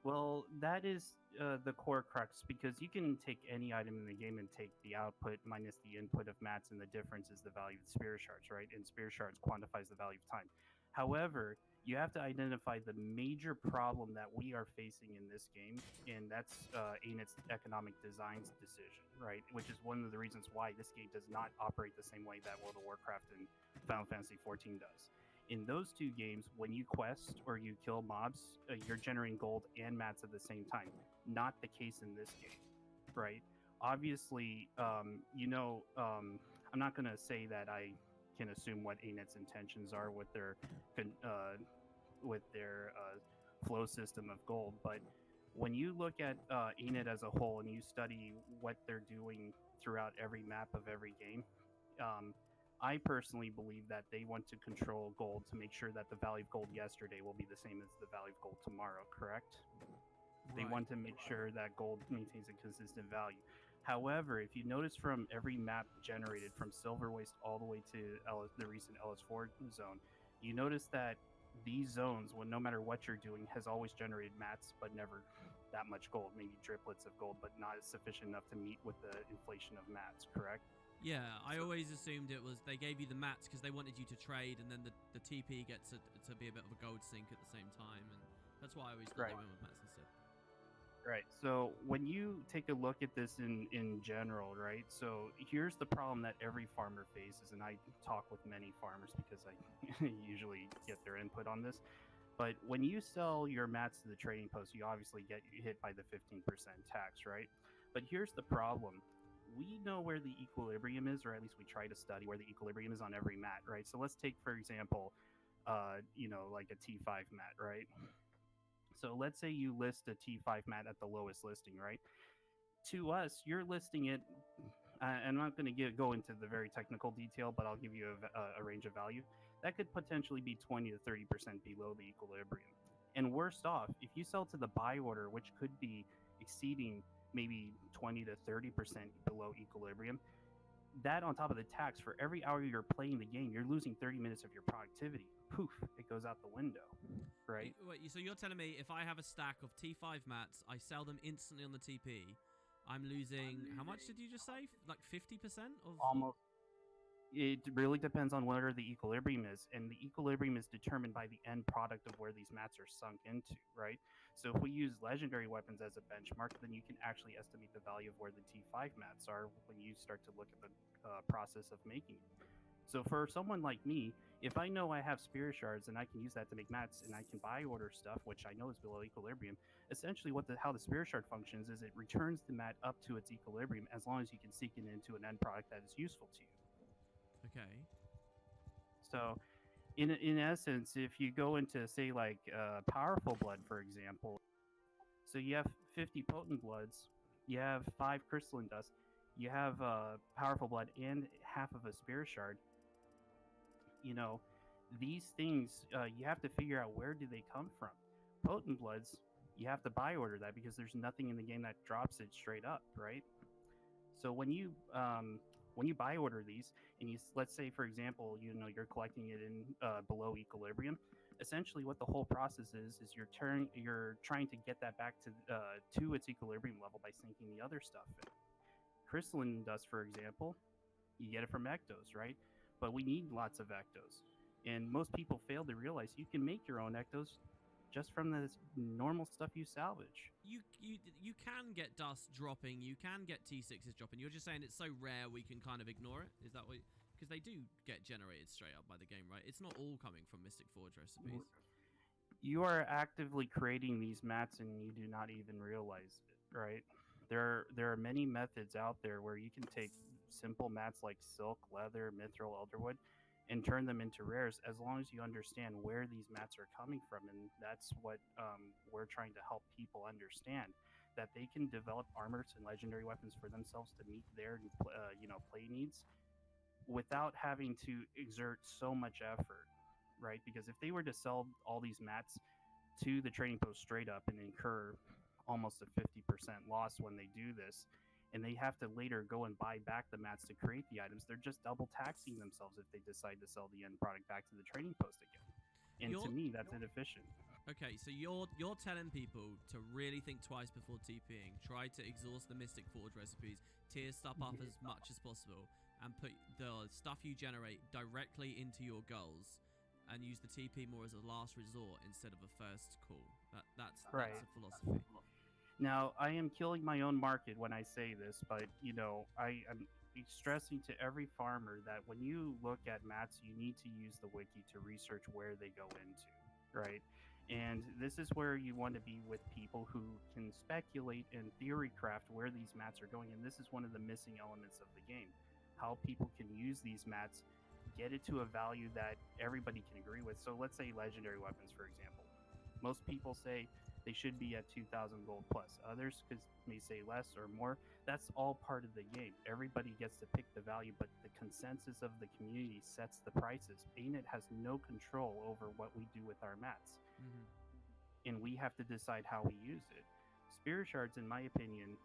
Well, that is the core crux, because you can take any item in the game and take the output minus the input of mats, and the difference is the value of the spirit shards, right? And spirit shards quantifies the value of time. However, you have to identify the major problem that we are facing in this game, and that's Enid's economic designs decision, right? Which is one of the reasons why this game does not operate the same way that World of Warcraft and Final Fantasy XIV does. In those two games, when you quest or you kill mobs, you're generating gold and mats at the same time. Not the case in this game, right? Obviously, I'm not going to say that I can assume what Enid's intentions are with their flow system of gold, but when you look at Enid as a whole and you study what they're doing throughout every map of every game, I personally believe that they want to control gold to make sure that the value of gold yesterday will be the same as the value of gold tomorrow, correct? They want to make sure that gold maintains a consistent value. However, if you notice from every map generated from Silver Waste all the way to the recent LS4 zone, you notice that these zones, no matter what you're doing, has always generated mats, but never that much gold. Maybe driplets of gold, but not sufficient enough to meet with the inflation of mats, correct? Yeah, I always assumed it was they gave you the mats because they wanted you to trade, and then the TP gets to be a bit of a gold sink at the same time, and that's why I always thought they went with mats instead. Right. So when you take a look at this in general, right? So here's the problem that every farmer faces, and I talk with many farmers because I usually get their input on this. But when you sell your mats to the trading post, you obviously get hit by the 15% tax, right? But here's the problem. We know where the equilibrium is, or at least we try to study where the equilibrium is on every mat, right? So let's take, for example, like a T5 mat, right? So let's say you list a T5 mat at the lowest listing, right? To us, you're listing it, I'm not going to go into the very technical detail, but I'll give you a range of value. That could potentially be 20 to 30% below the equilibrium. And worst off, if you sell to the buy order, which could be exceeding maybe 20 to 30% below equilibrium, that on top of the tax, for every hour you're playing the game, you're losing 30 minutes of your productivity. Poof, it goes out the window, right? Wait, so you're telling me if I have a stack of T5 mats, I sell them instantly on the TP, I'm losing, how much did you just say? Like 50% of... Almost. It really depends on where the equilibrium is, and the equilibrium is determined by the end product of where these mats are sunk into, right? So if we use legendary weapons as a benchmark, then you can actually estimate the value of where the T5 mats are when you start to look at the process of making it. So for someone like me, if I know I have spirit shards and I can use that to make mats and I can buy order stuff, which I know is below equilibrium, essentially how the spirit shard functions is it returns the mat up to its equilibrium as long as you can seek it into an end product that is useful to you. Okay. So, in essence, if you go into say like powerful blood, for example, so you have 50 potent bloods, you have 5 crystalline dust, you have powerful blood, and half of a spirit shard. You know, these things you have to figure out where do they come from. Potent bloods, you have to buy order that because there's nothing in the game that drops it straight up, right? So when you buy order these, and let's say for example, you're collecting it in below equilibrium. Essentially, what the whole process is you're trying to get that back to its equilibrium level by sinking the other stuff in. Crystalline dust, for example, you get it from ectos, right? But we need lots of ectos, and most people fail to realize you can make your own ectos just from the normal stuff you salvage. You can get dust dropping, you can get T6s dropping. You're just saying it's so rare we can kind of ignore it? Is that what... Because they do get generated straight up by the game, right? It's not all coming from Mystic Forge recipes. You are actively creating these mats and you do not even realize it, right? There are many methods out there where you can take simple mats like silk, leather, mithril, elderwood, and turn them into rares as long as you understand where these mats are coming from. And that's what we're trying to help people understand, that they can develop armors and legendary weapons for themselves to meet their play needs without having to exert so much effort, right? Because if they were to sell all these mats to the trading post straight up and incur almost a 50% loss when they do this, and they have to later go and buy back the mats to create the items, they're just double taxing themselves if they decide to sell the end product back to the trading post again. And to me, that's inefficient. Okay, so you're telling people to really think twice before TPing, try to exhaust the Mystic Forge recipes, tier stuff up as much as possible, and put the stuff you generate directly into your goals, and use the TP more as a last resort instead of a first call. That's Right. a philosophy. Now, I am killing my own market when I say this, but I'm stressing to every farmer that when you look at mats, you need to use the wiki to research where they go into, right? And this is where you want to be with people who can speculate and theory craft where these mats are going. And this is one of the missing elements of the game, how people can use these mats, get it to a value that everybody can agree with. So let's say legendary weapons, for example. Most people say they should be at 2,000 gold plus. Others may say less or more. That's all part of the game. Everybody gets to pick the value, but the consensus of the community sets the prices. Bayonet has no control over what we do with our mats. And we have to decide how we use it. Spirit shards, in my opinion,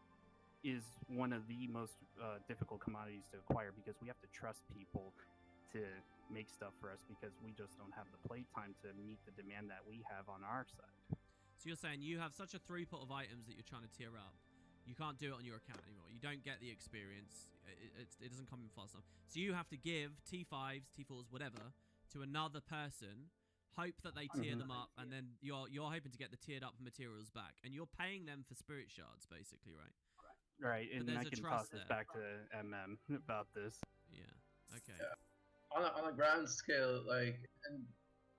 is one of the most difficult commodities to acquire because we have to trust people to make stuff for us because we just don't have the play time to meet the demand that we have on our side. So you're saying you have such a throughput of items that you're trying to tier up, you can't do it on your account anymore. You don't get the experience. It doesn't come in fast enough. So you have to give T5s, T4s, whatever, to another person, hope that they tier them up, and then you're hoping to get the tiered up materials back. And you're paying them for spirit shards, basically, right? Right, and I can toss this there. back to MM about this. Yeah, okay. Yeah. On a grand scale, and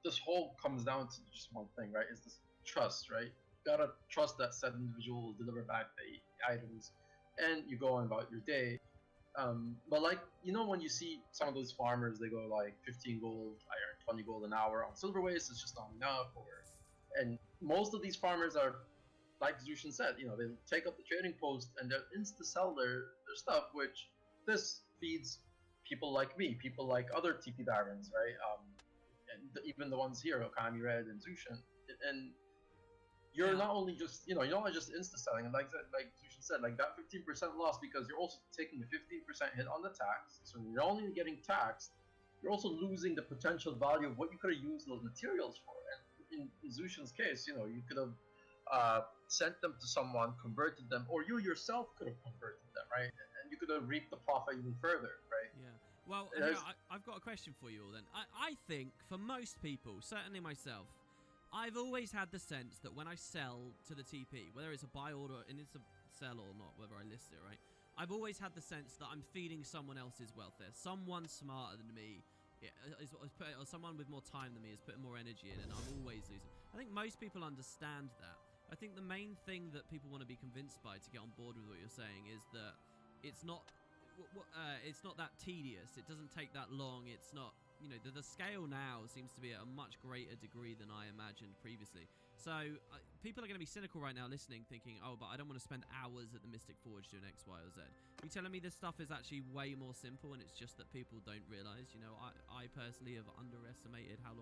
this whole comes down to just one thing, right? Is this trust, right? You gotta trust that said individual will deliver back the items, and you go on about your day. But when you see some of those farmers, they go 15 gold, I earn 20 gold an hour on silver waste, it's just not enough. And most of these farmers are, like Zushin said, they take up the trading post and they'll insta sell their stuff, which this feeds people like me, people like other TP barons, right? And even the ones here, Okami Red and Zushin. And you're not only just you're not only just insta selling, and like Sushin said, like that 15% loss because you're also taking the 15% hit on the tax. So you're not only getting taxed, you're also losing the potential value of what you could have used those materials for. And in Zushin's case, you could have sent them to someone, converted them, or you yourself could have converted them, right? And you could have reaped the profit even further, right? Yeah. Well, I've got a question for you all then. I think for most people, certainly myself, I've always had the sense that when I sell to the TP, whether it's a buy order and it's a sell or not, whether I list it, right? I've always had the sense that I'm feeding someone else's wealth there. Someone smarter than me, or someone with more time than me is putting more energy in, and I'm always losing. I think most people understand that. I think the main thing that people want to be convinced by to get on board with what you're saying is that it's not that tedious. It doesn't take that long. It's not, the scale now seems to be at a much greater degree than I imagined previously. So people are going to be cynical right now listening, thinking, oh, but I don't want to spend hours at the Mystic Forge doing X, Y, or Z. Are you telling me this stuff is actually way more simple and it's just that people don't realize? I personally have overestimated how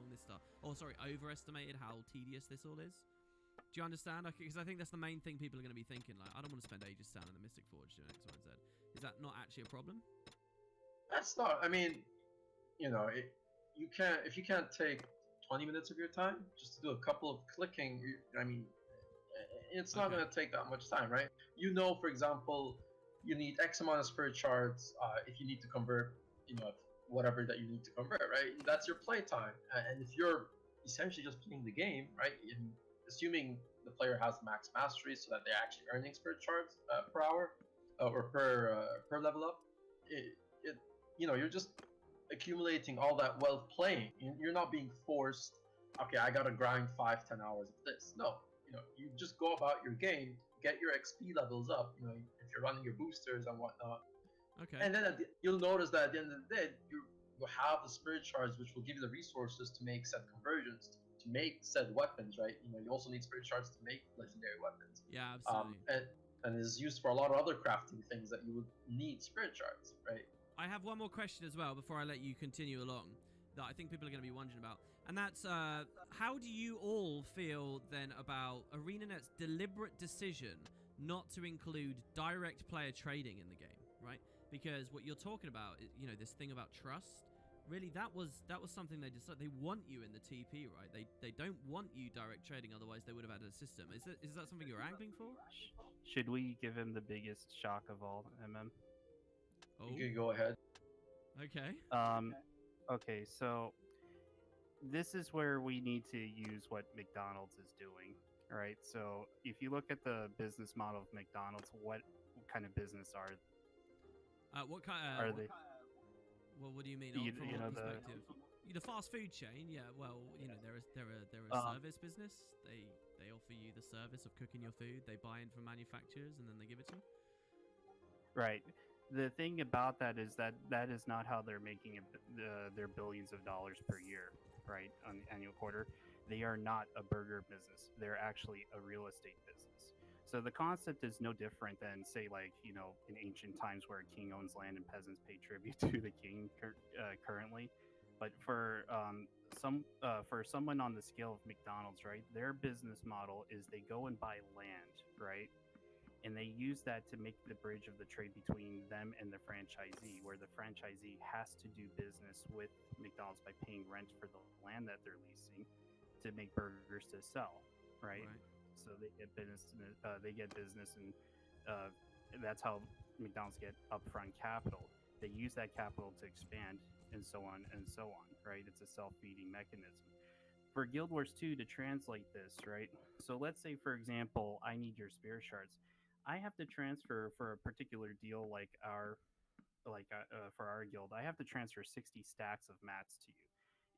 tedious this all is. Do you understand? Because I think that's the main thing people are going to be thinking. Like, I don't want to spend ages standing in the Mystic Forge doing X, Y, and Z. Is that not actually a problem? That's not. I mean, you can't if you can't take 20 minutes of your time just to do a couple of clicking. I mean, it's not going to take that much time, right? For example, you need X amount of spirit shards if you need to convert, whatever that you need to convert, right? That's your play time, and if you're essentially just playing the game, right? Assuming the player has max mastery so that they're actually earning spirit shards per hour or per level up, you're just accumulating all that wealth playing. You're not being forced, okay, I gotta grind 5-10 hours of this. No, you just go about your game, get your XP levels up, if you're running your boosters and whatnot. Okay. And then you'll notice that at the end of the day, you have the spirit shards which will give you the resources to make said conversions, to make said weapons, right? You also need spirit shards to make legendary weapons. Yeah, absolutely. And is used for a lot of other crafting things that you would need spirit shards, right? I have one more question as well before I let you continue along that I think people are going to be wondering about. And that's, how do you all feel then about ArenaNet's deliberate decision not to include direct player trading in the game, right? Because what you're talking about, this thing about trust, really that was something they decided. They want you in the TP, right? They don't want you direct trading, otherwise they would have had a system. Is that something you're angling for? Should we give him the biggest shock of all, MM? Oh. You can go ahead. Okay. Okay, so this is where we need to use what McDonald's is doing, right? So if you look at the business model of McDonald's, what kind of business are what kind are they? Well, what do you mean? From what perspective? The fast food chain, yeah. Well, they're a service business. They offer you the service of cooking your food. They buy in from manufacturers and then they give it to you. Right. The thing about that is that is not how they're making their billions of dollars per year, right? On the annual quarter, they are not a burger business. They're actually a real estate business. So the concept is no different than, say, like, in ancient times where a king owns land and peasants pay tribute to the king currently. But for someone on the scale of McDonald's, right, their business model is they go and buy land, right? And they use that to make the bridge of the trade between them and the franchisee, where the franchisee has to do business with McDonald's by paying rent for the land that they're leasing to make burgers to sell, right? So they get business, and that's how McDonald's get upfront capital. They use that capital to expand, and so on and so on, right? It's a self-feeding mechanism. For Guild Wars 2 to translate this, right? So let's say, for example, I need your spirit shards. I have to transfer for a particular deal for our guild. I have to transfer 60 stacks of mats to you.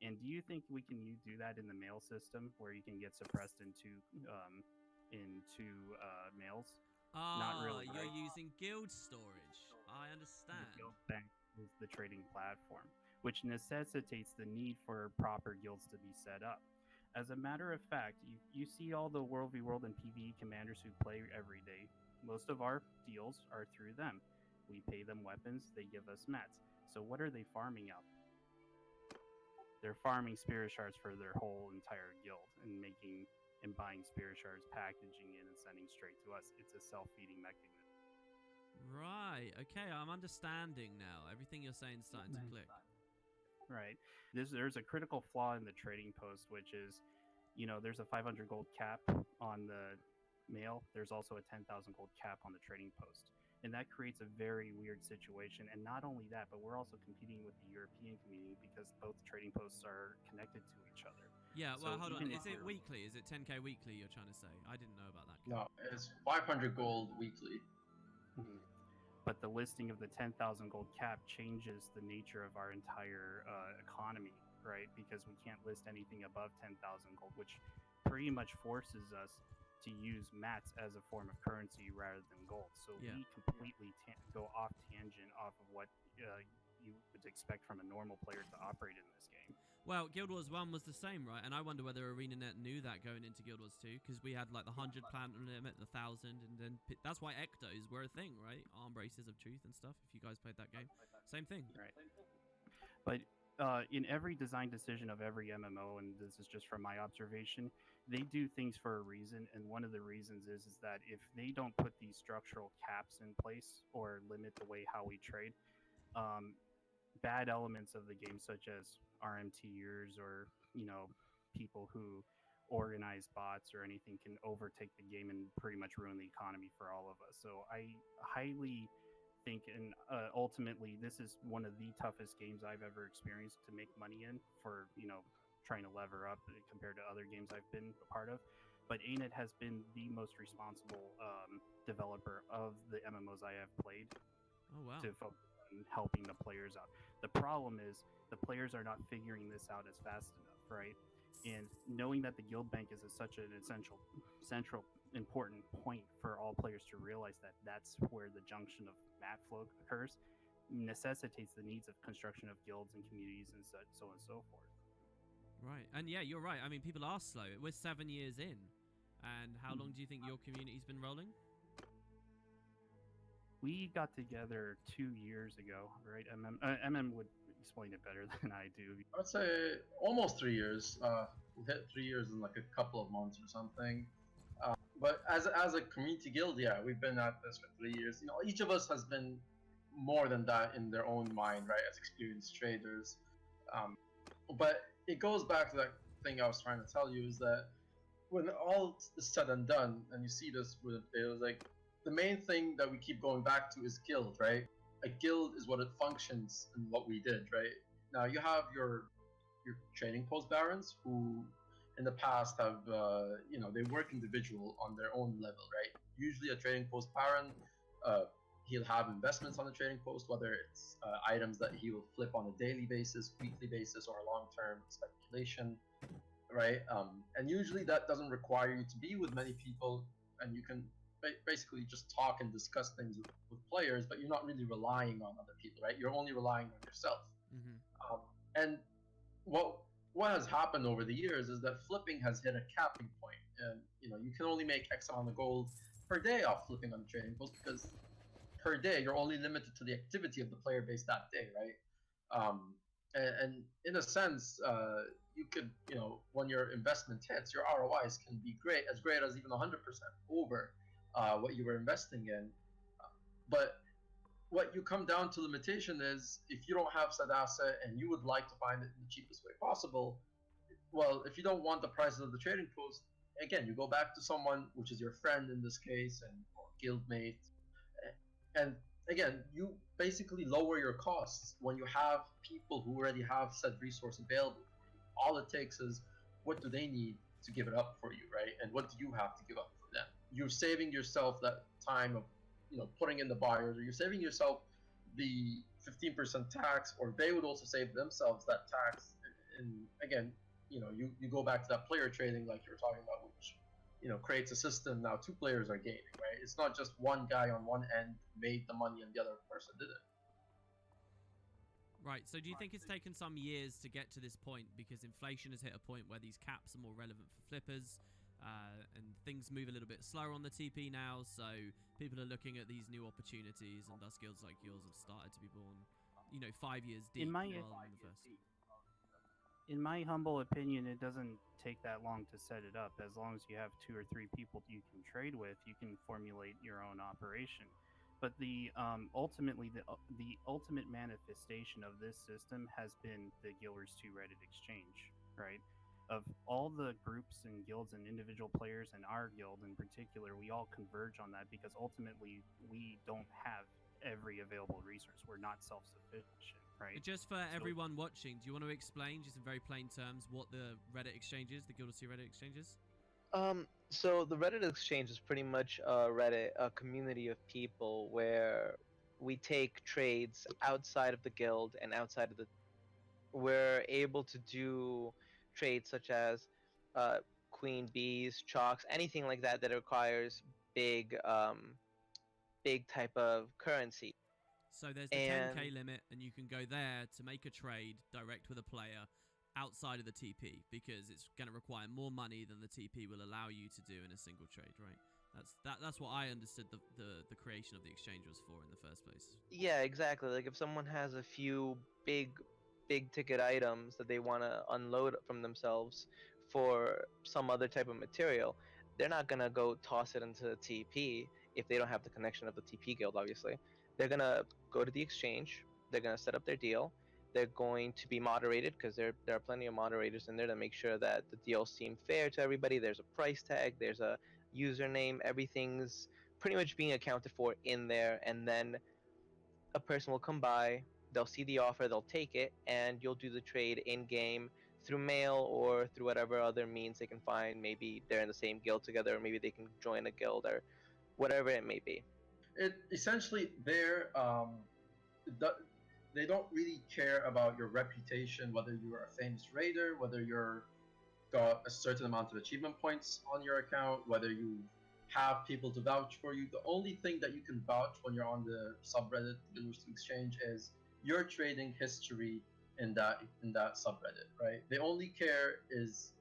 And do you think we can do that in the mail system, where you can get suppressed into mails? Not really. You're right? using guild storage. I understand. The guild bank is the trading platform, which necessitates the need for proper guilds to be set up. As a matter of fact, you see all the World v World and PvE commanders who play every day. Most of our deals are through them. We pay them weapons, they give us mats. So what are they farming up? They're farming spirit shards for their whole entire guild and and buying spirit shards, packaging it, and sending straight to us. It's a self-feeding mechanism. Right. Okay, I'm understanding now. Everything you're saying is starting to click. Right. There's a critical flaw in the trading post, which is, there's a 500 gold cap on the mail. There's also a 10,000 gold cap on the trading post. And that creates a very weird situation. And not only that, but we're also competing with the European community because both trading posts are connected to each other. Yeah, well, So hold on. even Is if it you're- weekly? Is it 10k weekly you're trying to say? I didn't know about that. No, it's 500 gold weekly. Mhm. But the listing of the 10,000 gold cap changes the nature of our entire economy, right? Because we can't list anything above 10,000 gold, which pretty much forces us to use mats as a form of currency rather than gold. So Yeah. we completely go off tangent off of what you would expect from a normal player to operate in this game. Well, Guild Wars 1 was the same, right? And I wonder whether ArenaNet knew that going into Guild Wars 2, because we had like the 100 platinum limit, the 1,000, and then that's why ectos were a thing, right? Arm braces of truth and stuff. If you guys played that game, same thing. Right. But in every design decision of every MMO, and this is just from my observation, they do things for a reason. And one of the reasons is that if they don't put these structural caps in place or limit the way how we trade, bad elements of the game, such as RMTers or people who organize bots or anything, can overtake the game and pretty much ruin the economy for all of us. So I highly think, and ultimately, this is one of the toughest games I've ever experienced to make money in for trying to lever up compared to other games I've been a part of. But ANET has been the most responsible developer of the MMOs I have played. Oh wow. To focus on helping the players out. The problem is the players are not figuring this out as fast enough, right? And knowing that the guild bank is such an central important point for all players to realize that that's where the junction of mat flow occurs, necessitates the needs of construction of guilds and communities and so on and so forth. Right. And yeah, you're right. I mean, people are slow. We're 7 years in. And how long do you think your community's been rolling? We got together 2 years ago, right? MM would explain it better than I do. I would say almost 3 years. We'll hit 3 years in like a couple of months or something. But as a community guild, yeah, we've been at this for 3 years. Each of us has been more than that in their own mind, right? As experienced traders. But it goes back to that thing I was trying to tell you, is that when all is said and done, and you see this with it was like, the main thing that we keep going back to is guild, right? A guild is what it functions and what we did, right? Now you have your trading post barons who in the past have they work individual on their own level, right? Usually a trading post baron, he'll have investments on the trading post, whether it's items that he will flip on a daily basis, weekly basis, or a long-term speculation, right? And usually that doesn't require you to be with many people, and you can basically just talk and discuss things with players, but you're not really relying on other people, right? You're only relying on yourself. Mm-hmm. And what has happened over the years is that flipping has hit a capping point, and you can only make X amount of gold per day off flipping on the trading post, because per day you're only limited to the activity of the player base that day, right? And in a sense, you could, when your investment hits, your ROIs can be great as even 100% over what you were investing in. But what you come down to limitation is, if you don't have said asset and you would like to find it in the cheapest way possible, well, if you don't want the prices of the trading post, again, you go back to someone, which is your friend in this case, or guildmate, and again, you basically lower your costs when you have people who already have said resource available. All it takes is, what do they need to give it up for you, right? And what do you have to give up for them? You're saving yourself that time of putting in the buyers, or you're saving yourself the 15% tax, or they would also save themselves that tax. And again, you go back to that player trading like you were talking about, which creates a system. Now 2 players are gaining, right? It's not just one guy on one end made the money and the other person did it. Right, so do you think it's taken some years to get to this point because inflation has hit a point where these caps are more relevant for flippers, and things move a little bit slower on the TP now, so people are looking at these new opportunities, and thus guilds like yours have started to be born, 5 years deep rather than the first? In my humble opinion, it doesn't take that long to set it up. As long as you have 2 or 3 people you can trade with, you can formulate your own operation. But ultimately the ultimate manifestation of this system has been the Guild Wars 2 Reddit exchange, right? Of all the groups and guilds and individual players and our guild in particular, we all converge on that because ultimately we don't have every available resource. We're not self-sufficient, right? But just for everyone watching, do you want to explain, just in very plain terms, what the Reddit exchange is, the Guild of Sea Reddit exchange is? So the Reddit exchange is pretty much a community of people where we take trades outside of the guild and outside of the. We're able to do trades such as queen bees, chalks, anything like that that requires big, big type of currency. So there's the 10k limit, and you can go there to make a trade direct with a player outside of the TP, because it's going to require more money than the TP will allow you to do in a single trade, right? That's what I understood the creation of the exchange was for in the first place. Yeah, exactly. Like if someone has a few big ticket items that they want to unload from themselves for some other type of material, they're not gonna go toss it into the TP if they don't have the connection of the TP guild, obviously. They're gonna go to the exchange, they're gonna set up their deal, they're going to be moderated because there are plenty of moderators in there to make sure that the deals seem fair to everybody. There's a price tag, there's a username, everything's pretty much being accounted for in there, and then a person will come by, they'll see the offer, they'll take it, and you'll do the trade in game through mail or through whatever other means they can find. Maybe they're in the same guild together, or maybe they can join a guild, or whatever it may be. It essentially they don't really care about your reputation, whether you're a famous raider, whether you're got a certain amount of achievement points on your account, whether you have people to vouch for you. The only thing that you can vouch when you're on the subreddit Guild Wars 2 Exchange is your trading history in that subreddit, right? They only care is,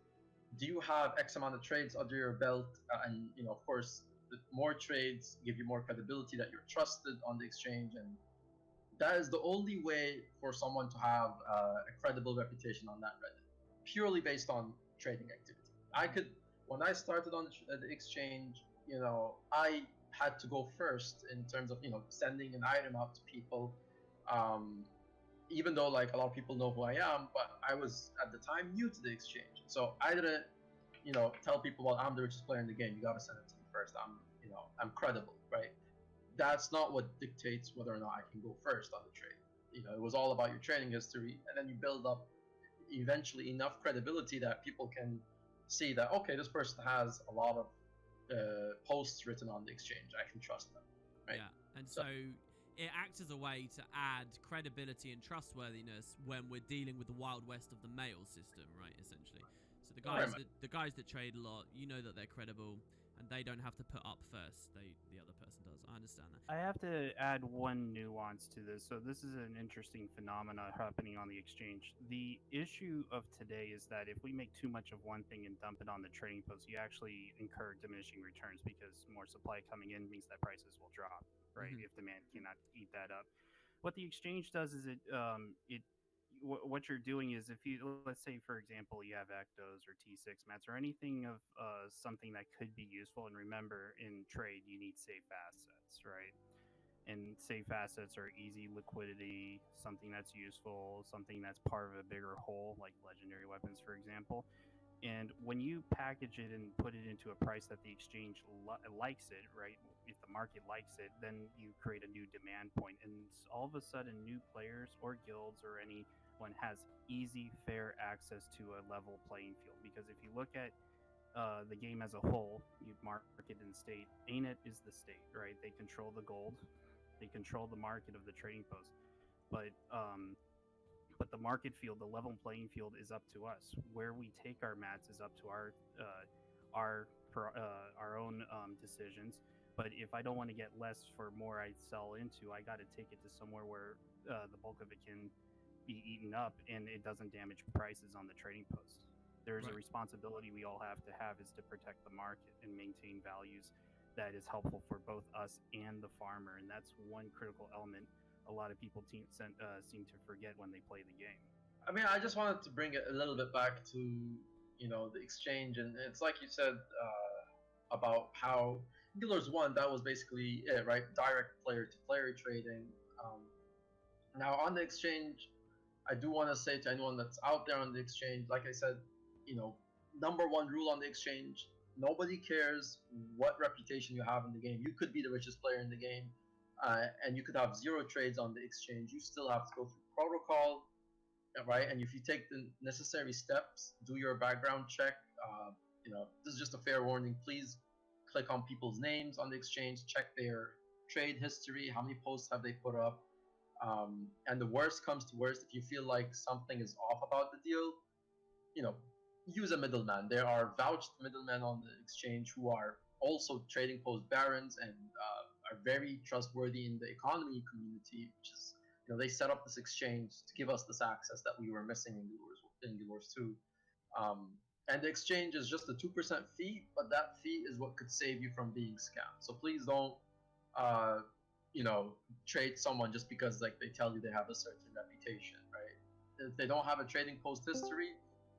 do you have X amount of trades under your belt, and of course, the more trades give you more credibility that you're trusted on the exchange, and that is the only way for someone to have a credible reputation on that Reddit, purely based on trading activity. When I started on the exchange, I had to go first in terms of sending an item out to people, even though like a lot of people know who I am, but I was at the time new to the exchange, so I didn't tell people, well, I'm the richest player in the game, you got to send it to me first. I'm credible, right? That's not what dictates whether or not I can go first on the trade. It was all about your trading history, and then you build up eventually enough credibility that people can see that, okay, this person has a lot of posts written on the exchange, I can trust them, right? Yeah, and so it acts as a way to add credibility and trustworthiness when we're dealing with the Wild West of the mail system, right? Essentially, so the guys that trade a lot, that they're credible, and they don't have to put up first. The other person does. I understand that. I have to add one nuance to this. So this is an interesting phenomena happening on the exchange. The issue of today is that if we make too much of one thing and dump it on the trading post, you actually incur diminishing returns because more supply coming in means that prices will drop, right? If demand cannot eat that up. What the exchange does is what you're doing is, if you, let's say for example, you have ectos or T6 mats or anything of something that could be useful, and remember, in trade you need safe assets, right? And safe assets are easy liquidity, something that's useful, something that's part of a bigger whole, like legendary weapons, for example. And when you package it and put it into a price that the exchange likes it, right? If the market likes it, then you create a new demand point, and all of a sudden, new players or guilds or anyone has easy, fair access to a level playing field. Because if you look at the game as a whole, you market and state. ANET is the state, right? They control the gold, they control the market of the trading post, but the market field, the level playing field, is up to us. Where we take our mats is up to our own decisions. But if I don't want to get less for more I sell into, I got to take it to somewhere where the bulk of it can be eaten up and it doesn't damage prices on the trading post. There's a responsibility we all have is to protect the market and maintain values that is helpful for both us and the farmer, and that's one critical element a lot of people seem to forget when they play the game. I mean, I just wanted to bring it a little bit back to, the exchange, and it's like you said about how Guild Wars 1, that was basically it, right? Direct player-to-player trading. Um, Now on the exchange, I do want to say to anyone that's out there on the exchange, like I said, number one rule on the exchange: nobody cares what reputation you have in the game. You could be the richest player in the game, and you could have zero trades on the exchange. You still have to go through protocol, right? And if you take the necessary steps, do your background check. This is just a fair warning. Please click on people's names on the exchange, check their trade history, how many posts have they put up. And the worst comes to worst, if you feel like something is off about the deal, use a middleman. There are vouched middlemen on the exchange who are also trading post barons and are very trustworthy in the economy community, which is, they set up this exchange to give us this access that we were missing in Guild Wars 2. And the exchange is just a 2% fee, but that fee is what could save you from being scammed. So please don't, trade someone just because like they tell you they have a certain reputation, right? If they don't have a trading post history,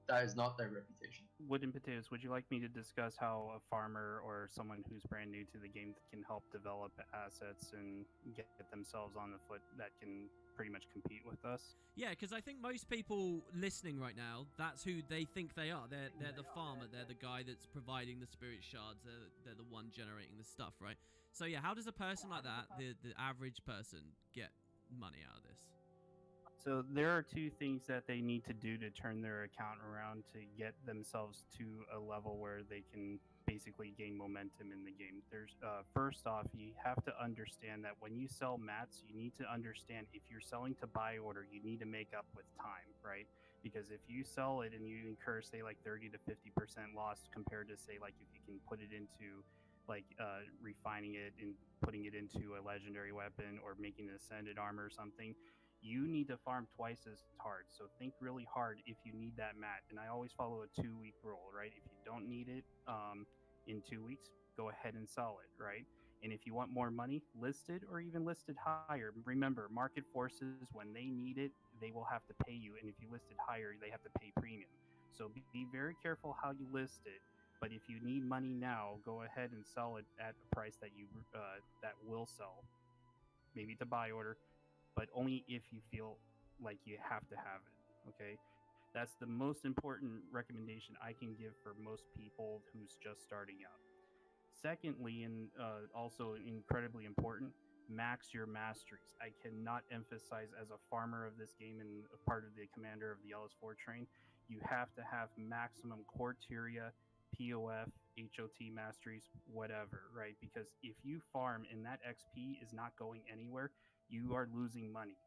that is not their reputation. Wooden Potatoes, would you like me to discuss how a farmer or someone who's brand new to the game can help develop assets and get themselves on the foot that can pretty much compete with us? Yeah, because I think most people listening right now, that's who they think they are. They're the farmer. They're the guy that's providing the spirit shards. They're the one generating the stuff, right? So yeah, how does a person like that, the average person, get money out of this? So there are two things that they need to do to turn their account around to get themselves to a level where they can basically gain momentum in the game. There's first off, you have to understand that when you sell mats, you need to understand if you're selling to buy order, you need to make up with time, right? Because if you sell it and you incur say like 30 to 50% loss compared to say like if you can put it into like refining it and putting it into a legendary weapon or making an ascended armor or something, you need to farm twice as hard. So think really hard if you need that mat. And I always follow a 2-week rule, right? If you don't need it in 2 weeks, go ahead and sell it, right? And if you want more money, list it or even list it higher. Remember, market forces, when they need it, they will have to pay you. And if you list it higher, they have to pay premium. So be very careful how you list it. But if you need money now, go ahead and sell it at a price that you that will sell, maybe to buy order, but only if you feel like you have to have it. Okay, that's the most important recommendation I can give for most people who's just starting out. Secondly, and also incredibly important, max your masteries. I cannot emphasize, as a farmer of this game and a part of the commander of the LS4 train, you have to have maximum Quarteria, POF, HOT masteries, whatever, right? Because if you farm and that XP is not going anywhere, you are losing money.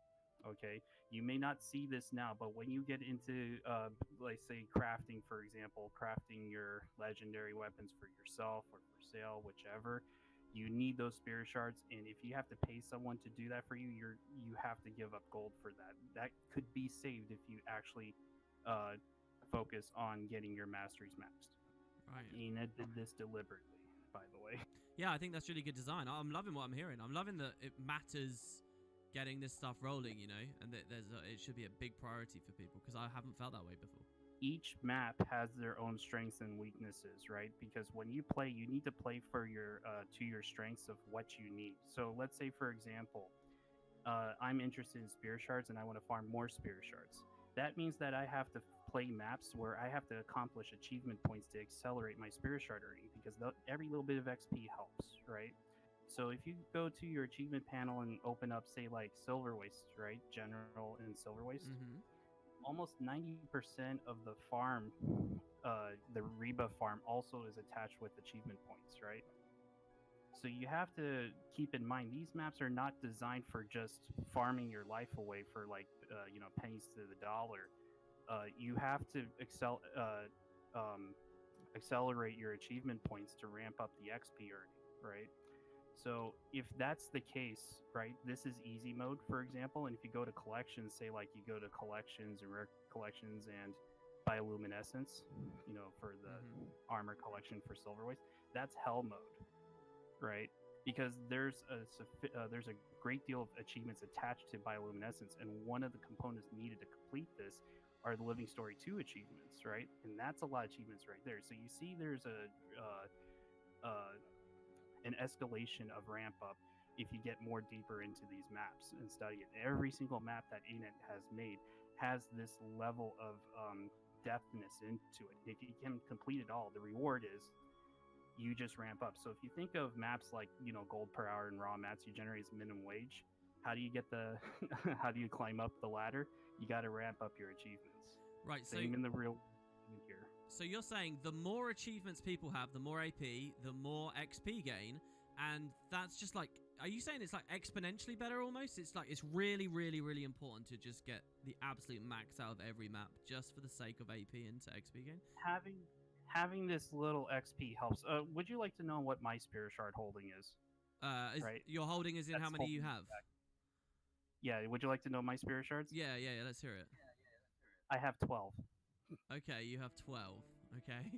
Okay, you may not see this now, but when you get into like say crafting, for example, crafting your legendary weapons for yourself or for sale, whichever, you need those spirit shards, and if you have to pay someone to do that for you, you have to give up gold for that. That could be saved if you actually focus on getting your masteries maxed. Right. And I did this deliberately, by the way. Yeah, I think that's really good design. I'm loving what I'm hearing. I'm loving that it matters getting this stuff rolling, and that it should be a big priority for people, because I haven't felt that way before. Each map has their own strengths and weaknesses, right? Because when you play, you need to play for your to your strengths of what you need. So let's say, for example, I'm interested in spirit shards and I want to farm more spirit shards. That means that I have to play maps where I have to accomplish achievement points to accelerate my spirit shard earning, because every little bit of XP helps, right? So if you go to your achievement panel and open up, say, like Silver Waste, right? General and Silver Waste, almost 90% of the farm, the rebuff farm, also is attached with achievement points, right? So you have to keep in mind, these maps are not designed for just farming your life away for like, pennies to the dollar. You have to accelerate your achievement points to ramp up the XP earning, right? So if that's the case, right, this is easy mode, for example, and if you go to collections, say like you go to collections and rare collections and bioluminescence, for the armor collection for Silver Waste, that's hell mode, right? Because there's a great deal of achievements attached to bioluminescence, and one of the components needed to complete this are the Living Story 2 achievements, right? And that's a lot of achievements right there. So you see there's an escalation of ramp up if you get more deeper into these maps and study it. Every single map that ANET has made has this level of depthness into it. If you can complete it all, the reward is you just ramp up. So if you think of maps like, you know, gold per hour and raw mats you generate as minimum wage, how do you get the how do you climb up the ladder? You got to ramp up your achievements. Right. Same in the real here. So you're saying the more achievements people have, the more AP, the more XP gain, and that's just like, are you saying it's like exponentially better almost? It's like, it's really, really, really important to just get the absolute max out of every map just for the sake of AP into XP gain? Having this little XP helps. Would you like to know what my Spirit Shard holding is? Right. Your holding is in That's how many you holding have? back. Yeah, would you like to know my Spirit Shards? Yeah, let's hear it. I have 12. Okay, you have 12. Okay.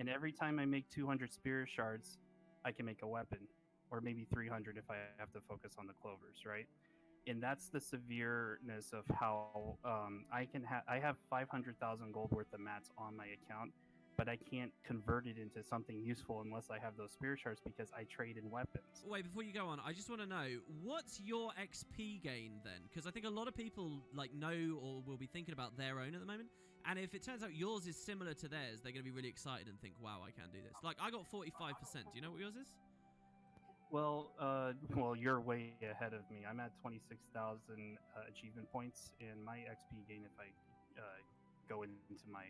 And every time I make 200 Spirit Shards, I can make a weapon. Or maybe 300 if I have to focus on the clovers, right? And that's the severeness of how I have 500,000 gold worth of mats on my account, but I can't convert it into something useful unless I have those Spirit Shards because I trade in weapons. Wait, before you go on, I just want to know, what's your XP gain then? Because I think a lot of people like know or will be thinking about their own at the moment. And if it turns out yours is similar to theirs, they're going to be really excited and think, wow, I can do this. Like, I got 45%. Do you know what yours is? Well, you're way ahead of me. I'm at 26,000 achievement points, and my XP gain, if I go into my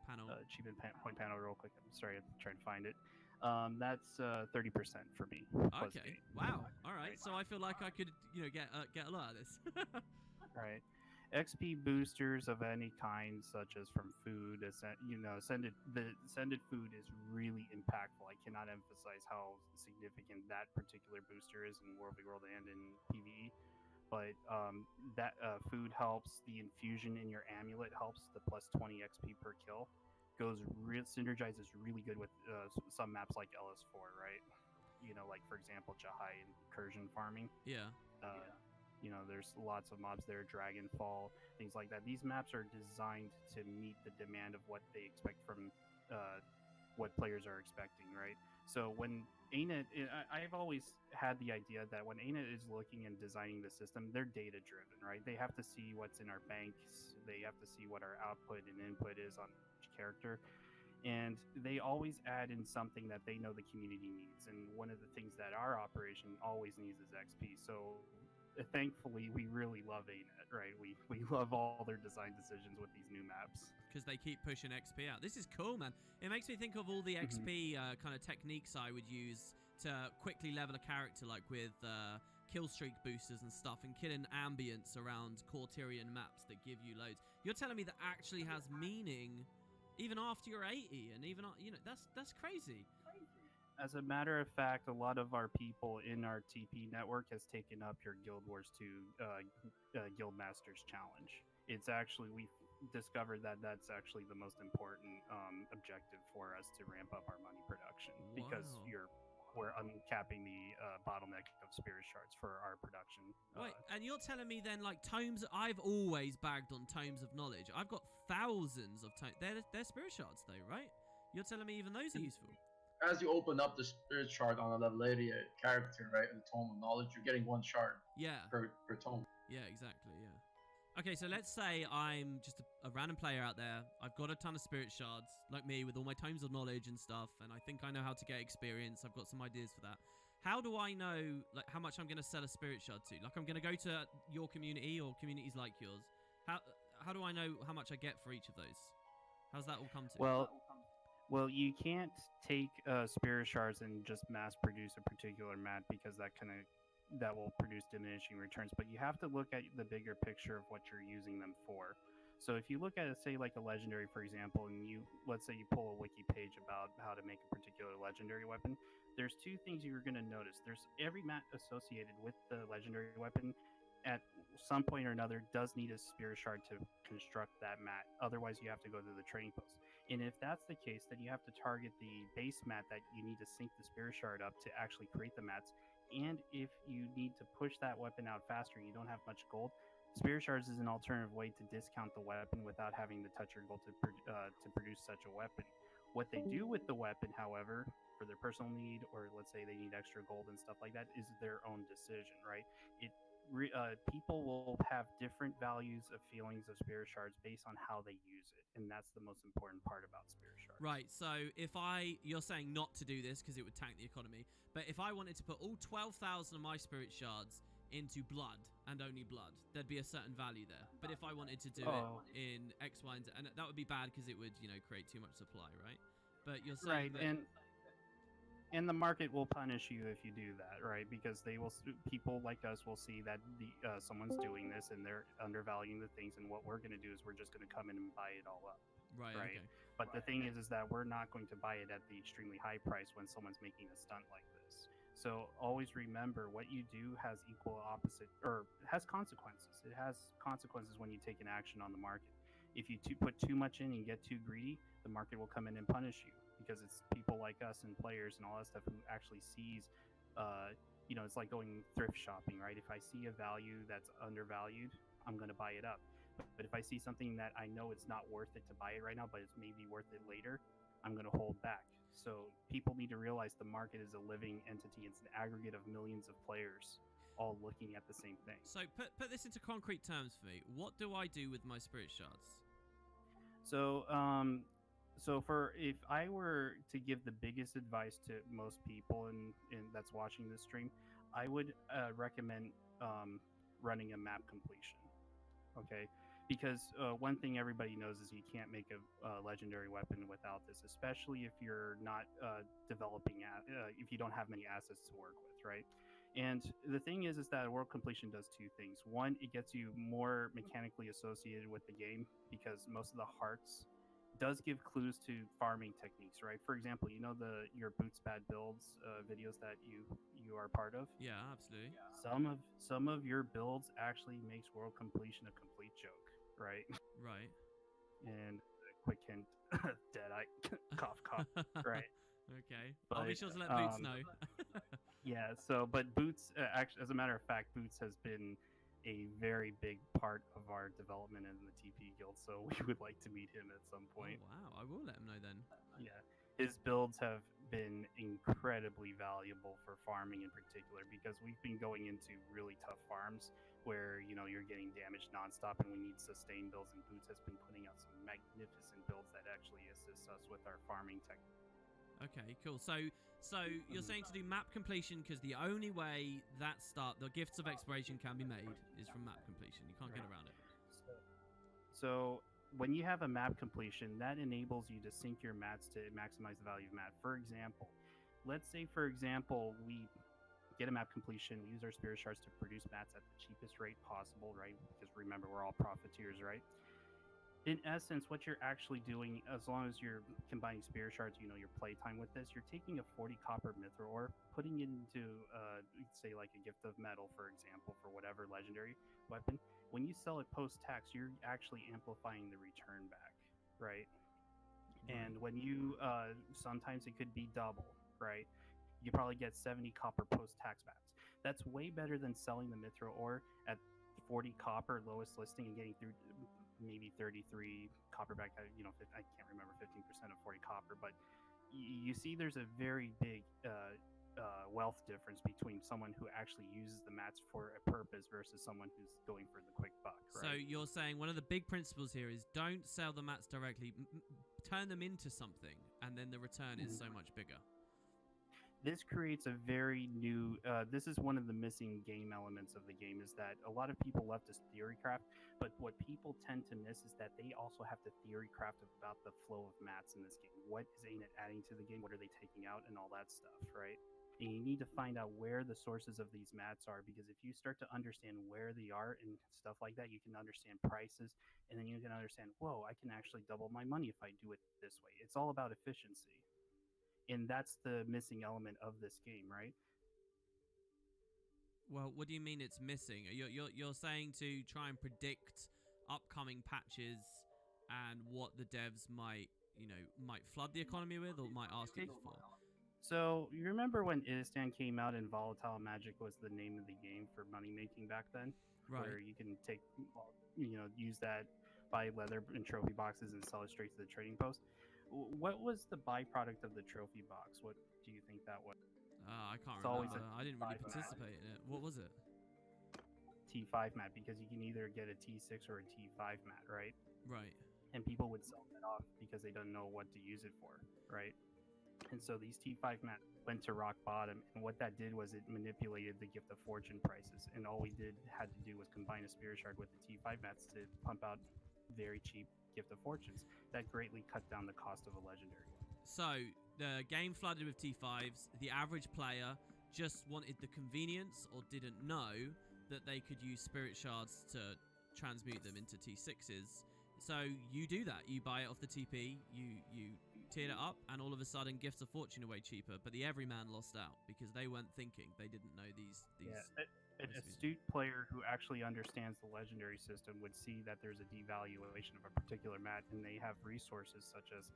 panel achievement point panel real quick. I'm sorry, I'm trying to find it. That's 30% for me. Okay. Gain. Wow. All right. So I feel like I could, get a lot of this. Right. XP boosters of any kind, such as from food, sended food is really impactful. I cannot emphasize how significant that particular booster is in World v World and in PvE. But that food helps. The infusion in your amulet helps. The plus 20 XP per kill synergizes really good with some maps like LS4, right? Like for example, Jahai and Incursion farming. Yeah. There's lots of mobs there, Dragonfall, things like that. These maps are designed to meet the demand of what they expect from what players are expecting, right? So when ANET, I've always had the idea that when ANET is looking and designing the system, they're data driven, right? They have to see what's in our banks, they have to see what our output and input is on each character. And they always add in something that they know the community needs. And one of the things that our operation always needs is XP. So thankfully, we really love ANET, right? We love all their design decisions with these new maps. Because they keep pushing XP out. This is cool, man. It makes me think of all the XP kind of techniques I would use to quickly level a character, like with kill streak boosters and stuff, and killing ambience around Cortirian maps that give you loads. You're telling me that actually has meaning even after you're 80, and even, that's crazy. As a matter of fact, a lot of our people in our TP network has taken up your Guild Wars 2 Guild Masters Challenge. It's actually, we've discovered that that's actually the most important objective for us to ramp up our money production, because we're uncapping the bottleneck of Spirit Shards for our production. Wait, and you're telling me then, like, tomes, I've always bagged on tomes of knowledge. I've got thousands of tomes. They're Spirit Shards though, right? You're telling me even those are useful? As you open up the Spirit Shard on a level 80 character, right, in the Tome of Knowledge, you're getting one shard per tome. Yeah, exactly, yeah. Okay, so let's say I'm just a random player out there. I've got a ton of Spirit Shards, like me, with all my tomes of knowledge and stuff, and I think I know how to get experience. I've got some ideas for that. How do I know, like, how much I'm going to sell a Spirit Shard to? Like, I'm going to go to your community or communities like yours. How do I know how much I get for each of those? How's that all come to? Well, you can't take Spirit Shards and just mass produce a particular mat, because that will produce diminishing returns. But you have to look at the bigger picture of what you're using them for. So if you look at, say, like a legendary, for example, and let's say you pull a wiki page about how to make a particular legendary weapon, there's two things you're going to notice. There's every mat associated with the legendary weapon at some point or another does need a Spirit Shard to construct that mat. Otherwise, you have to go to the trading post. And if that's the case, then you have to target the base mat that you need to sync the Spirit Shard up to actually create the mats. And if you need to push that weapon out faster and you don't have much gold, Spirit Shards is an alternative way to discount the weapon without having to touch your gold to produce such a weapon. What they do with the weapon, however, for their personal need, or let's say they need extra gold and stuff like that, is their own decision, right? People will have different values of feelings of Spirit Shards based on how they use it, and that's the most important part about Spirit Shards. Right, so you're saying not to do this because it would tank the economy, but if I wanted to put all 12,000 of my Spirit Shards into blood and only blood, there'd be a certain value there. But if I wanted to do it in X, Y, and Z, and that would be bad because it would, create too much supply, right? But you're saying that... And the market will punish you if you do that, right? Because people like us will see that someone's doing this and they're undervaluing the things, and what we're going to do is we're just going to come in and buy it all up. Right. Okay. But the thing is that we're not going to buy it at the extremely high price when someone's making a stunt like this. So always remember, what you do has has consequences. It has consequences when you take an action on the market. If you put too much in and get too greedy, the market will come in and punish you, because it's people like us and players and all that stuff who actually sees, it's like going thrift shopping, right? If I see a value that's undervalued, I'm going to buy it up. But if I see something that I know it's not worth it to buy it right now, but it's maybe worth it later, I'm going to hold back. So people need to realize the market is a living entity. It's an aggregate of millions of players all looking at the same thing. So put this into concrete terms for me. What do I do with my Spirit Shards? So, if I were to give the biggest advice to most people and that's watching this stream, I would recommend running a map completion. Okay, because one thing everybody knows is you can't make a legendary weapon without this, especially if you're not developing if you don't have many assets to work with, right? And the thing is that world completion does two things. One, it gets you more mechanically associated with the game, because most of the hearts does give clues to farming techniques, right? For example, your Boots Bad Builds videos that you are part of. Yeah, absolutely. Some of your builds actually makes world completion a complete joke, right? Right. And a quick hint, Deadeye, cough, cough, right? Okay. But, I'll be sure to let Boots know. Yeah. So, but Boots, actually, as a matter of fact, Boots has been a very big part of our development in the TP Guild, so we would like to meet him at some point. Oh, wow. I will let him know then. Yeah. His builds have been incredibly valuable for farming in particular, because we've been going into really tough farms where, you're getting damaged nonstop and we need sustained builds, and Boots has been putting out some magnificent builds that actually assist us with our farming technique. Okay, cool. So you're saying to do map completion, because the only way the gifts of exploration can be made is from map completion. You can't get around it. So when you have a map completion, that enables you to sync your mats to maximize the value of mat. For example, let's say, we get a map completion, we use our Spirit Shards to produce mats at the cheapest rate possible, right? Because remember, we're all profiteers, right? In essence, what you're actually doing, as long as you're combining Spirit Shards, your playtime with this, you're taking a 40 copper mithril ore, putting it into, say, like a Gift of Metal, for example, for whatever legendary weapon. When you sell it post-tax, you're actually amplifying the return back, right? And when you, sometimes it could be double, right? You probably get 70 copper post-tax bats. That's way better than selling the mithril ore at 40 copper lowest listing and getting through maybe 33 copper back. I can't remember, 15% of 40 copper, but you see there's a very big wealth difference between someone who actually uses the mats for a purpose versus someone who's going for the quick buck, right? So you're saying one of the big principles here is don't sell the mats directly, turn them into something, and then the return is so much bigger. This creates a very new, this is one of the missing game elements of the game, is that a lot of people love this theory craft, but what people tend to miss is that they also have to theory craft about the flow of mats in this game. What is it adding to the game? What are they taking out? And all that stuff, right? And you need to find out where the sources of these mats are, because if you start to understand where they are and stuff like that, you can understand prices, and then you can understand, whoa, I can actually double my money if I do it this way. It's all about efficiency. And that's the missing element of this game, right? Well, what do you mean it's missing? You're saying to try and predict upcoming patches and what the devs might flood the economy with, or might ask you for? So you remember when Istan came out and Volatile Magic was the name of the game for money making back then? where you can take, use that, buy leather and trophy boxes and sell it straight to the trading post. What was the byproduct of the trophy box? What do you think that was? I can't It's always remember. a I didn't really T5 participate in it. What was it? T5 mat, because you can either get a T6 or a T5 mat, right? Right. And people would sell that off because they don't know what to use it for, right? And so these T5 mat went to rock bottom, and what that did was it manipulated the Gift of Fortune prices, and all we had to do was combine a Spirit Shard with the T5 mats to pump out very cheap Gift of Fortunes. That greatly cut down the cost of a legendary one. So the game flooded with T5s. The average player just wanted the convenience or didn't know that they could use Spirit Shards to transmute them into T6s. So you do that. You buy it off the TP, you tier it up, and all of a sudden Gifts of Fortune are way cheaper. But the everyman lost out because they weren't thinking. They didn't know these. Yeah, an astute player who actually understands the legendary system would see that there's a devaluation of a particular mat, and they have resources such as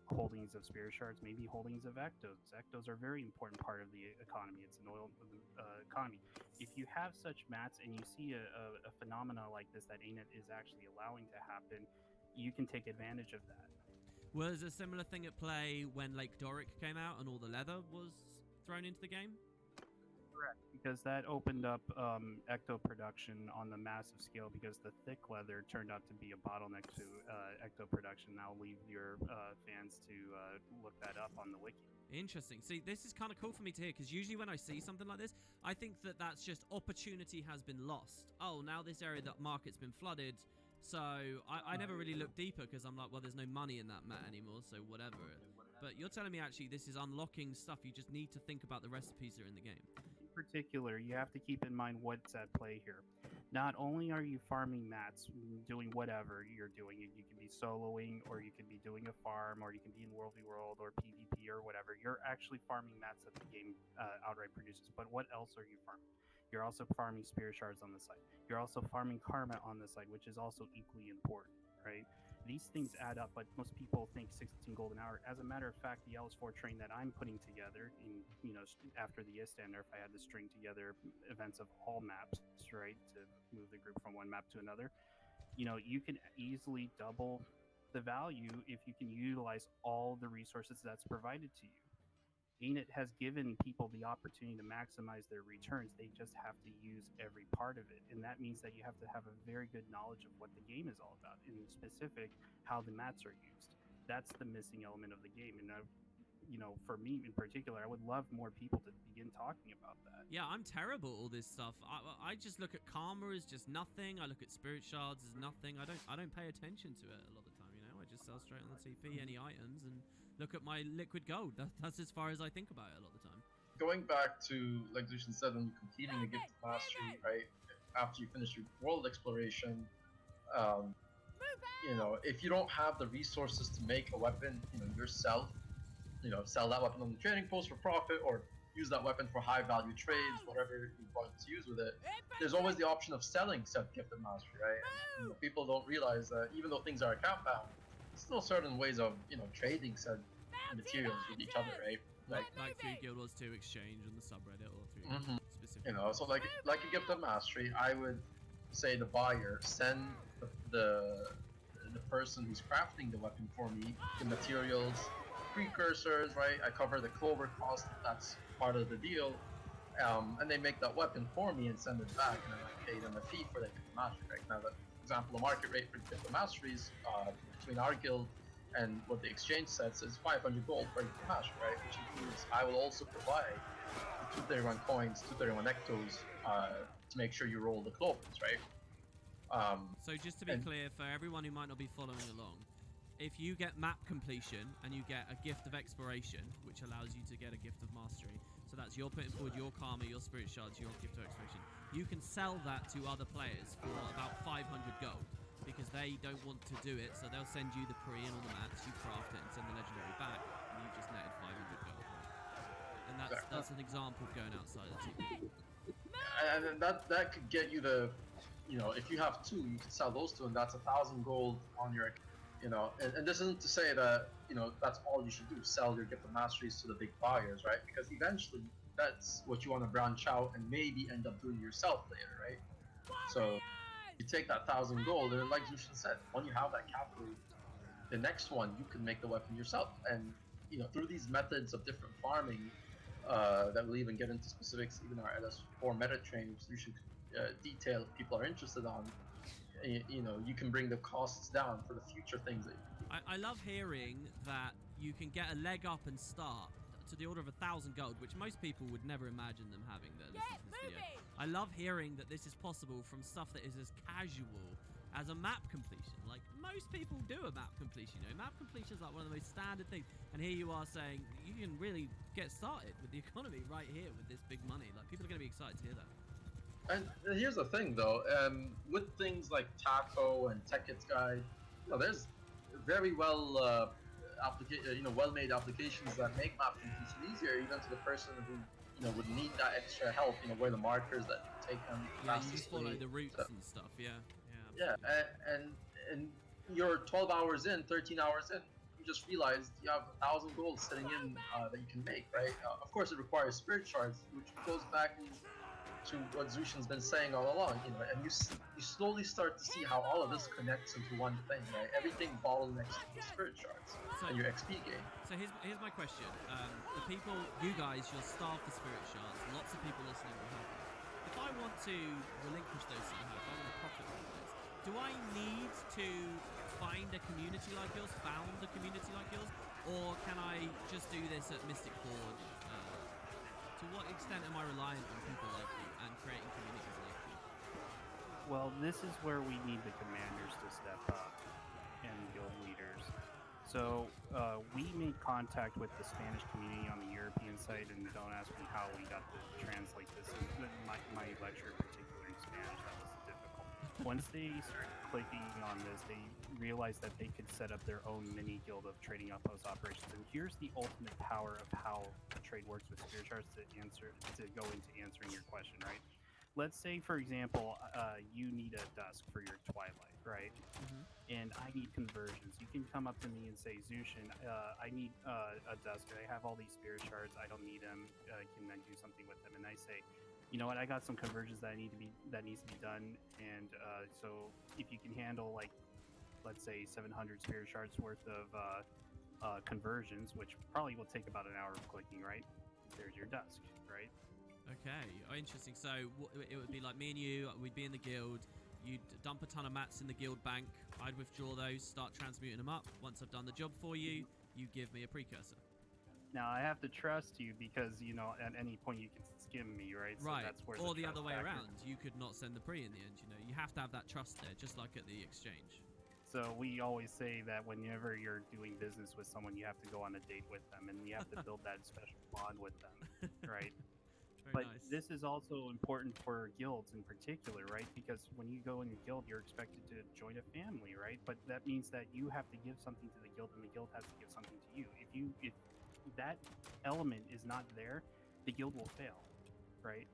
holdings of Spirit Shards, maybe holdings of Ectos. Ectos are a very important part of the economy. It's an oil economy. If you have such mats and you see a phenomena like this that ANET is actually allowing to happen, you can take advantage of that. Was a similar thing at play when Lake Doric came out and all the leather was thrown into the game? Correct, because that opened up ecto production on the massive scale, because the thick leather turned out to be a bottleneck to ecto production. I'll leave your fans to look that up on the wiki. Interesting. See, this is kind of cool for me to hear, because usually when I see something like this, I think that that's just opportunity has been lost. Oh, now this area, that market's been flooded. So I never really look deeper, because I'm like, well, there's no money in that mat anymore, so whatever. But you're telling me actually this is unlocking stuff. You just need to think about the recipes that are in the game. In particular, you have to keep in mind what's at play here. Not only are you farming mats, doing whatever you're doing, you can be soloing, or you can be doing a farm, or you can be in World v World or PvP or whatever. You're actually farming mats that the game outright produces. But what else are you farming? You're also farming Spirit Shards on the side. You're also farming Karma on the side, which is also equally important, right? These things add up, but most people think 16 gold an hour. As a matter of fact, the LS4 train that I'm putting together, in after the Istan nerf, I had to string together events of all maps, right, to move the group from one map to another. You can easily double the value if you can utilize all the resources that's provided to you. ANET has given people the opportunity to maximize their returns. They just have to use every part of it. And that means that you have to have a very good knowledge of what the game is all about, in specific, how the mats are used. That's the missing element of the game. And, for me in particular, I would love more people to begin talking about that. Yeah, I'm terrible at all this stuff. I just look at Karma as just nothing. I look at Spirit Shards as nothing. I don't pay attention to it a lot of the time, I just sell straight on the TP, any items, and look at my liquid gold. That's as far as I think about it a lot of the time. Going back to, like Lucian said, when you're completing a Gift of Mastery, right, after you finish your world exploration, if you don't have the resources to make a weapon, yourself, sell that weapon on the trading post for profit, or use that weapon for high value trades, whatever you want to use with it, there's always the option of selling said Gift of Mastery, right? And, people don't realize that even though things are account bound, there's still certain ways of, trading said materials with each other, right? Like through Guild Wars 2 exchange on the subreddit, or through specific. So like a Gift of Mastery, I would say the buyer send the person who's crafting the weapon for me the materials, precursors, right? I cover the clover cost, that's part of the deal, and they make that weapon for me and send it back, and then I pay them a fee for that Gift of Mastery. Right now, the example, the market rate for Gift of Masteries between our guild and what the exchange sets is 500 gold for Gift of Mastery, right? Which includes, I will also provide 231 coins, 231 ectos to make sure you roll the clovers, right? So just to be clear, for everyone who might not be following along, if you get map completion and you get a Gift of Exploration, which allows you to get a Gift of Mastery, so that's you're putting forward your Karma, your Spirit Shards, your Gift of Exploration, you can sell that to other players for about 500 gold, because they don't want to do it, so they'll send you the pre and all the mats, you craft it and send the legendary back, and you've just netted 500 gold. And that's an example of going outside of the TP. And that could get you the, if you have two, you can sell those two, and that's 1,000 gold on your, and this isn't to say that, that's all you should do, sell your Gift of Masteries to the big buyers, right? Because eventually that's what you want to branch out and maybe end up doing yourself later, right? So you take that 1,000 gold, and like Zushin said, when you have that capital, the next one you can make the weapon yourself. And through these methods of different farming, that we'll even get into specifics, even our LS4 meta train, which you should detail if people are interested on. You can bring the costs down for the future things that you can do. I love hearing that you can get a leg up and start to the order of 1,000 gold, which most people would never imagine them having that listen to this video. I love hearing that this is possible from stuff that is as casual as a map completion. Like, most people do a map completion. Map completion is like one of the most standard things. And here you are saying you can really get started with the economy right here with this big money. Like, people are going to be excited to hear that. And here's the thing, though, with things like Taco and Tekit's Guide, there's very well well-made applications that make map completion easier, even to the person who would need that extra help. Where the markers that take them Yeah, you fastest just follow way. the routes So, and stuff. Yeah. yeah, and you're 12 hours in, 13 hours in, you just realized you have 1,000 gold sitting in that you can make, right? Of course, it requires spirit shards, which goes back to what Zushin's been saying all along, and you slowly start to see how all of this connects into one thing, right? Everything bottlenecks to the spirit shards and your XP gain. So here's my question. The people, you guys, you're starved for spirit shards. Lots of people listening will have them. If I want to relinquish those somehow, if I want to profit from this, do I need to find a community like yours, found a community like yours, or can I just do this at Mystic Forge? To what extent am I reliant on people like you and creating communities like you? Well, this is where we need the commanders to step up and guild leaders. So we made contact with the Spanish community on the European side, and don't ask me how we got to translate this. My lecture, in particular in Spanish, that was difficult. Once they started clicking on this, they realized that they could set up their own mini guild of trading outpost operations. And here's the ultimate power of how the trade works with spirit shards to go into answering your question, right? Let's say, for example, you need a dusk for your twilight, right? And I need conversions. You can come up to me and say, Zushin, I need a dusk. I have all these spirit shards. I don't need them. Can I do something with them? And I say, you know what? I got some conversions that needs to be done. And so if you can handle, like, let's say 700 spirit shards worth of conversions, which probably will take about an hour of clicking, right? There's your dusk, right? Okay, interesting. So it would be like me and you, we'd be in the guild, you'd dump a ton of mats in the guild bank, I'd withdraw those, start transmuting them up. Once I've done the job for you, you give me a precursor. Now, I have to trust you because, at any point you can skim me, right? So Right, that's where or the trust other way factor. around. You could not send the pre in the end, You have to have that trust there, just like at the exchange. So we always say that whenever you're doing business with someone, you have to go on a date with them, and you have to build that special bond with them, right? But nice. this is also important for guilds in particular, right? Because when you go in a guild, you're expected to join a family, right? But that means that you have to give something to the guild, and the guild has to give something to you. If that element is not there, the guild will fail, right?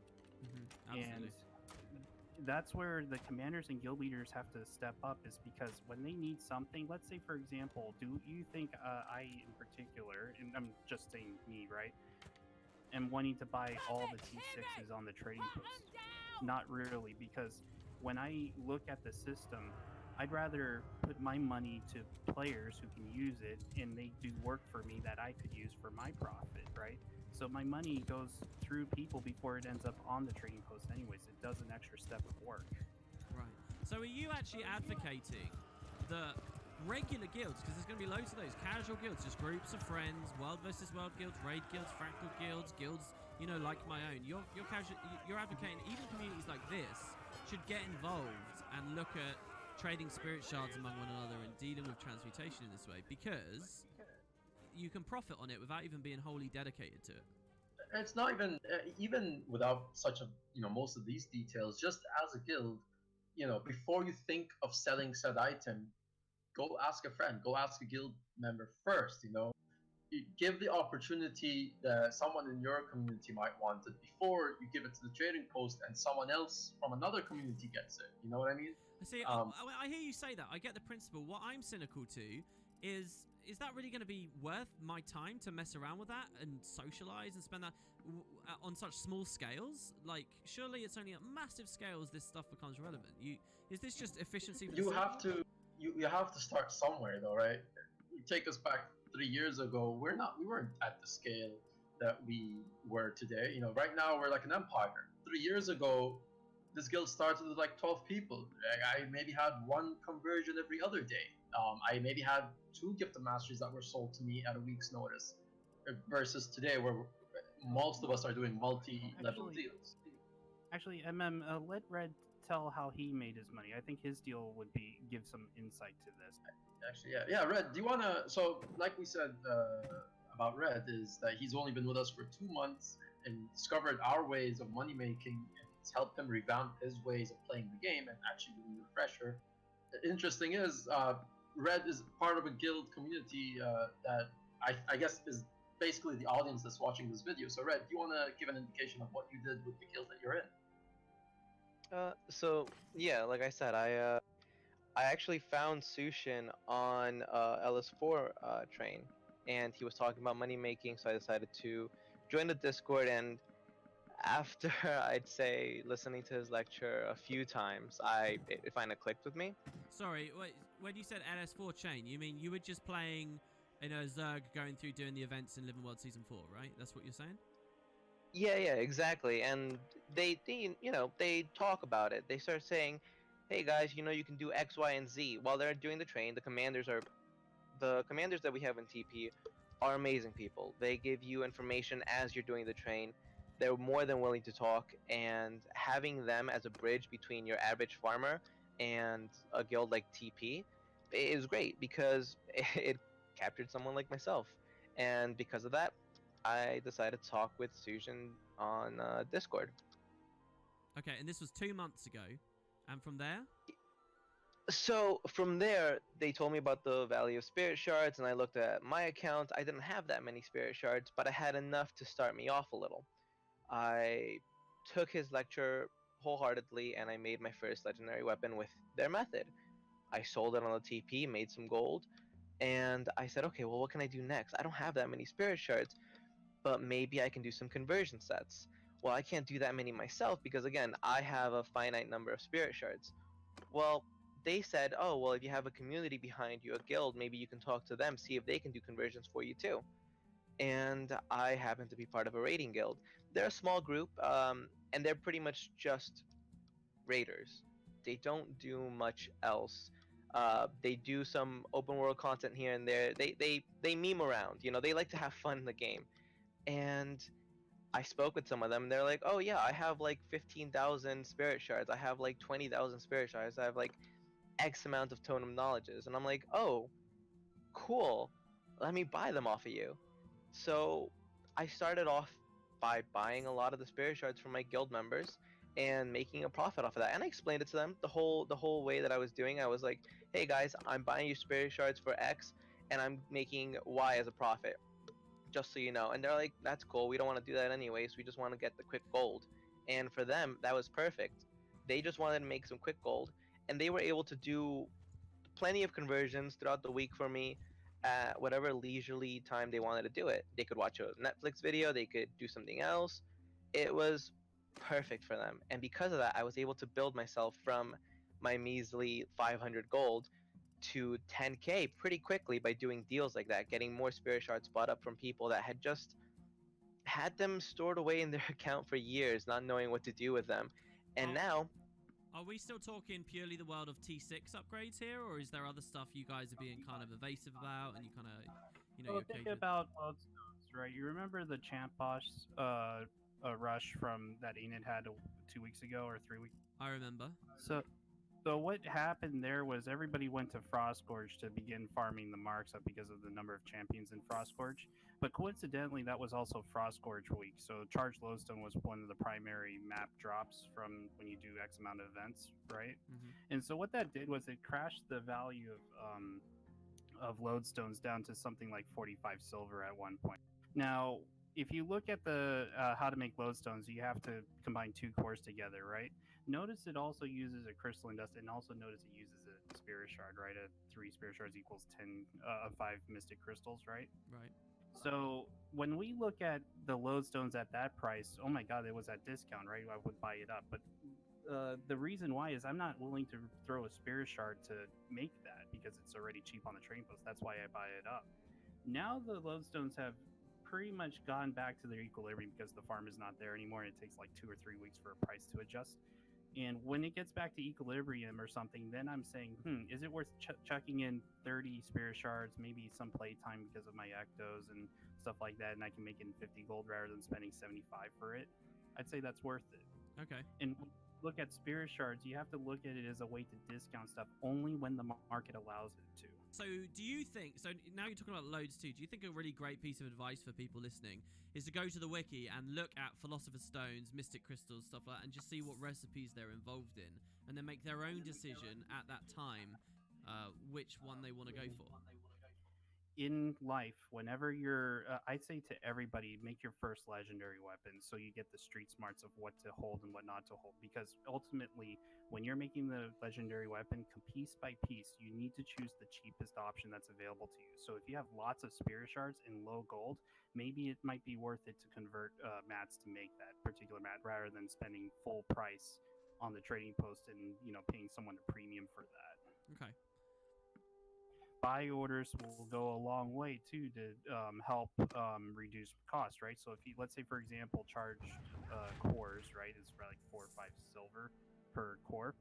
Absolutely. And that's where the commanders and guild leaders have to step up, is because when they need something, let's say, for example, do you think I in particular, and I'm just saying me, right, am wanting to buy all the T6s on the trading post? Not really, because when I look at the system, I'd rather put my money to players who can use it, and they do work for me that I could use for my profit, right? So my money goes through people before it ends up on the trading post anyways. It does an extra step of work. Right. So are you actually advocating the regular guilds, because there's going to be loads of those casual guilds, just groups of friends, world versus world guilds, raid guilds, fractal guilds, like my own. You're advocating even communities like this should get involved and look at trading spirit shards among one another and dealing with transmutation in this way, because you can profit on it without even being wholly dedicated to it. It's not even without such most of these details, just as a guild, before you think of selling said item, go ask a friend, go ask a guild member first. You give the opportunity that someone in your community might want it before you give it to the trading post and someone else from another community gets it. You know what I mean? See, I hear you say that. I get the principle. What I'm cynical to is is that really going to be worth my time to mess around with that and socialize and spend that on such small scales? Like, surely it's only at massive scales this stuff becomes relevant. Is this just efficiency? For You the sake have of it? to you have to start somewhere though, right? You take us back 3 years ago, we weren't at the scale that we were today. You know, right now we're like an empire. 3 years ago, this guild started with like 12 people. Like, I maybe had one conversion every other day. I maybe had 2 gift of masteries that were sold to me at a week's notice, versus today where most of us are doing multi-level deals. Actually, let Red tell how he made his money. I think his deal would be give some insight to this. Actually, yeah, Red. Do you wanna? So, like we said about Red, is that he's only been with us for 2 months and discovered our ways of money making, and it's helped him revamp his ways of playing the game and actually doing a refresher. Interesting is, Red is part of a guild community that I guess is basically the audience that's watching this video. So, Red, do you wanna give an indication of what you did with the guild that you're in? So yeah, like I said, I actually found Sushin on LS4 train, and he was talking about money making, so I decided to join the Discord. And after I'd say listening to his lecture a few times, it finally clicked with me. Sorry, wait, when you said LS4 chain, you mean you were just playing, Zerg, going through doing the events in Living World Season 4, right? That's what you're saying? Yeah, exactly. And they talk about it. They start saying, "Hey guys, you can do X, Y, and Z." While they're doing the train, the commanders that we have in TP are amazing people. They give you information as you're doing the train. They're more than willing to talk, and having them as a bridge between your average farmer and a guild like TP is great because it captured someone like myself. And because of that, I decided to talk with Susan on Discord. Okay, and this was 2 months ago. And from there? So from there, they told me about the value of spirit shards, and I looked at my account. I didn't have that many spirit shards, but I had enough to start me off a little. I took his lecture wholeheartedly, and I made my first legendary weapon with their method. I sold it on the TP, made some gold, and I said, okay, well, what can I do next? I don't have that many spirit shards, but maybe I can do some conversion sets. Well, I can't do that many myself because, again, I have a finite number of spirit shards. Well, they said, oh, well, if you have a community behind you, a guild, maybe you can talk to them, see if they can do conversions for you too. And I happen to be part of a raiding guild. They're a small group, and they're pretty much just raiders. They don't do much else. They do some open world content here and there. They meme around, they like to have fun in the game. And I spoke with some of them, and they're like, oh yeah, I have like 15,000 spirit shards. I have like 20,000 spirit shards. I have like X amount of totem knowledges. And I'm like, oh, cool. Let me buy them off of you. So I started off by buying a lot of the spirit shards from my guild members and making a profit off of that. And I explained it to them the whole way that I was doing. I was like, hey guys, I'm buying you spirit shards for X, and I'm making Y as a profit, just so you know. And they're like, that's cool, we don't want to do that anyways, we just want to get the quick gold. And for them, that was perfect. They just wanted to make some quick gold, and they were able to do plenty of conversions throughout the week for me at whatever leisurely time they wanted to do it. They could watch a Netflix video, they could do something else. It was perfect for them. And because of that, I was able to build myself from my measly 500 gold to 10k pretty quickly by doing deals like that, getting more spirit shards bought up from people that had just had them stored away in their account for years, not knowing what to do with them. And now, are we still talking purely the world of T6 upgrades here, or is there other stuff you guys are being kind of evasive about, and you kind of, Well, think about Lodestones, right? You remember the champ boss rush from that Enid had 2 weeks ago or 3 weeks? I remember. So what happened there was everybody went to Frostgorge to begin farming the marks up because of the number of champions in Frostgorge. But coincidentally, that was also Frostgorge week. So Charged Lodestone was one of the primary map drops from when you do X amount of events, right? Mm-hmm. And so what that did was it crashed the value of lodestones down to something like 45 silver at one point. Now, if you look at the how to make lodestones, you have to combine 2 cores together, right? Notice it also uses a crystalline dust, and also notice it uses spirit shard, right? 3 spirit shards equals 5 mystic crystals, right? Right. So when we look at the lodestones at that price, oh my god, it was at discount, right? I would buy it up. But the reason why is I'm not willing to throw a spirit shard to make that because it's already cheap on the trading post. That's why I buy it up. Now the lodestones have pretty much gone back to their equilibrium because the farm is not there anymore. And it takes like 2 or 3 weeks for a price to adjust. And when it gets back to equilibrium or something, then I'm saying, is it worth chucking in 30 spirit shards, maybe some playtime because of my ectos and stuff like that, and I can make it in 50 gold rather than spending 75 for it? I'd say that's worth it. Okay. And when you look at spirit shards, you have to look at it as a way to discount stuff only when the market allows it to. So do you think, so now you're talking about loads too, do you think a really great piece of advice for people listening is to go to the wiki and look at Philosopher's Stones, Mystic Crystals, stuff like that, and just see what recipes they're involved in, and then make their own decision at that time which one they want to go for? In life, whenever you're, I'd say to everybody, make your first legendary weapon so you get the street smarts of what to hold and what not to hold. Because ultimately, when you're making the legendary weapon, piece by piece, you need to choose the cheapest option that's available to you. So if you have lots of spirit shards and low gold, maybe it might be worth it to convert mats to make that particular mat rather than spending full price on the trading post and paying someone a premium for that. Okay. Buy orders will go a long way too to help reduce cost, right? So if you, let's say for example, charge cores, right, is for like 4 or 5 silver per core,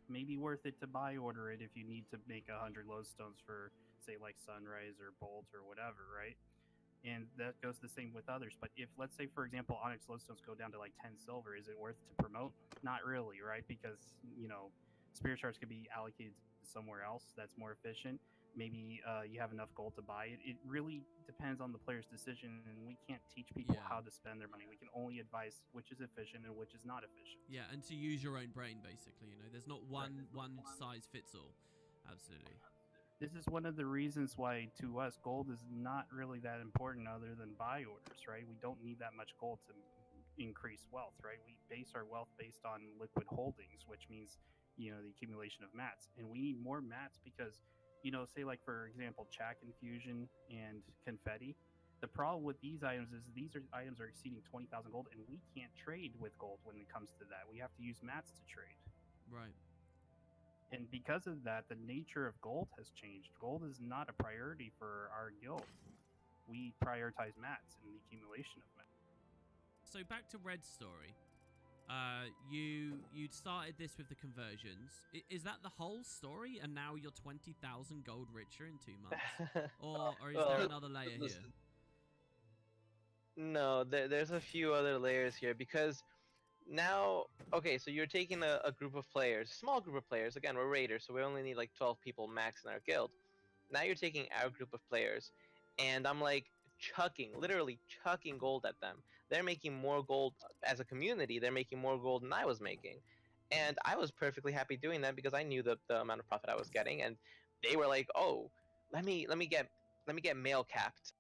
maybe worth it to buy order it if you need to make 100 lodestones for, say, like Sunrise or Bolt or whatever, right? And that goes the same with others. But if, let's say, for example, Onyx lodestones go down to like 10 silver, is it worth to promote? Not really, right? Because, spirit shards could be allocated somewhere else that's more efficient. Maybe you have enough gold to buy it. It really depends on the player's decision, and we can't teach people how to spend their money. We can only advise which is efficient and which is not efficient. Yeah, and to use your own brain, basically. There's not one size fits all. Absolutely. This is one of the reasons why, to us, gold is not really that important other than buy orders, right? We don't need that much gold to increase wealth, right? We base our wealth based on liquid holdings, which means, the accumulation of mats. And we need more mats because, say like, for example, Chac Infusion and Confetti. The problem with these items is items are exceeding 20,000 gold, and we can't trade with gold when it comes to that. We have to use mats to trade. Right. And because of that, the nature of gold has changed. Gold is not a priority for our guild. We prioritize mats and the accumulation of mats. So back to Red's story. You started this with the conversions. Is that the whole story? And now you're 20,000 gold richer in 2 months, or is there another layer here? No, there's a few other layers here because now, okay, so you're taking a group of players, small group of players. Again, we're raiders, so we only need like 12 people max in our guild. Now you're taking our group of players, and I'm like literally chucking gold at them. They're making more gold as a community. They're making more gold than I was making, and I was perfectly happy doing that because I knew the amount of profit I was getting, and they were like, "Oh, let me get mail capped."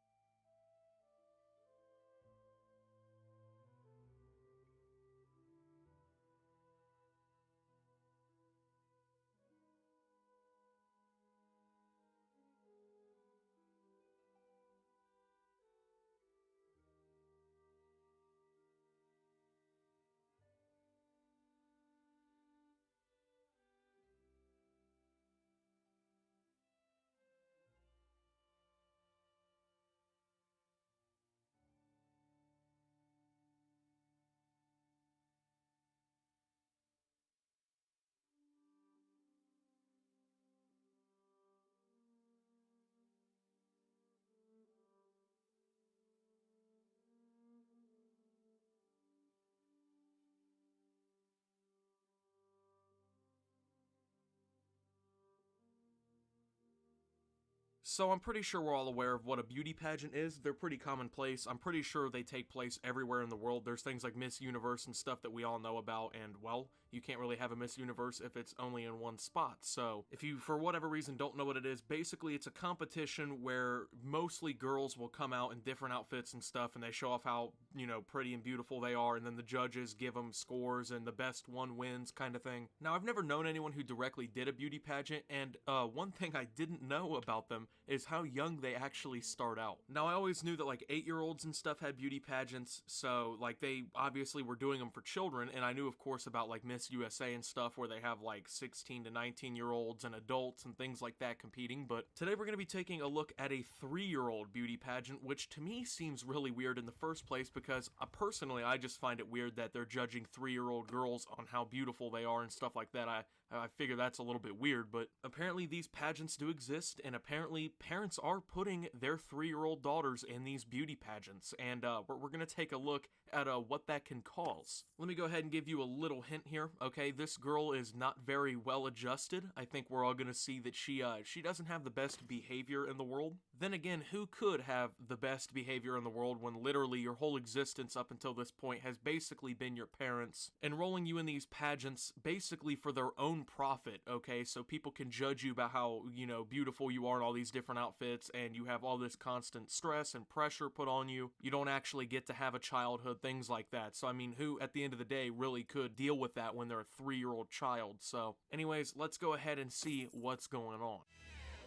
So I'm pretty sure we're all aware of what a beauty pageant is. They're pretty commonplace. I'm pretty sure they take place everywhere in the world. There's things like Miss Universe and stuff that we all know about, and, well, you can't really have a Miss Universe if it's only in one spot. So if you, for whatever reason, don't know what it is, basically it's a competition where mostly girls will come out in different outfits and stuff, and they show off how, you know, pretty and beautiful they are, and then the judges give them scores, and the best one wins kind of thing. Now, I've never known anyone who directly did a beauty pageant, and one thing I didn't know about them is how young they actually start out. Now, I always knew that, like, 8-year-olds and stuff had beauty pageants, so, like, they obviously were doing them for children, and I knew, of course, about, like, Miss USA and stuff, where they have, like, 16 to 19-year-olds and adults and things like that competing, but today we're going to be taking a look at a 3-year-old beauty pageant, which to me seems really weird in the first place, because personally, I just find it weird that they're judging 3-year-old girls on how beautiful they are and stuff like that. I figure that's a little bit weird, but apparently these pageants do exist, and apparently parents are putting their 3-year-old daughters in these beauty pageants, and we're going to take a look at what that can cause. Let me go ahead and give you a little hint here, okay? This girl is not very well adjusted. I think we're all going to see that she doesn't have the best behavior in the world. Then again, who could have the best behavior in the world when literally your whole existence up until this point has basically been your parents enrolling you in these pageants basically for their own profit, okay? So people can judge you about how, you know, beautiful you are in all these different outfits, and you have all this constant stress and pressure put on you. You don't actually get to have a childhood, things like that. So I mean, who at the end of the day really could deal with that when they're a 3-year-old child? So anyways, let's go ahead and see what's going on.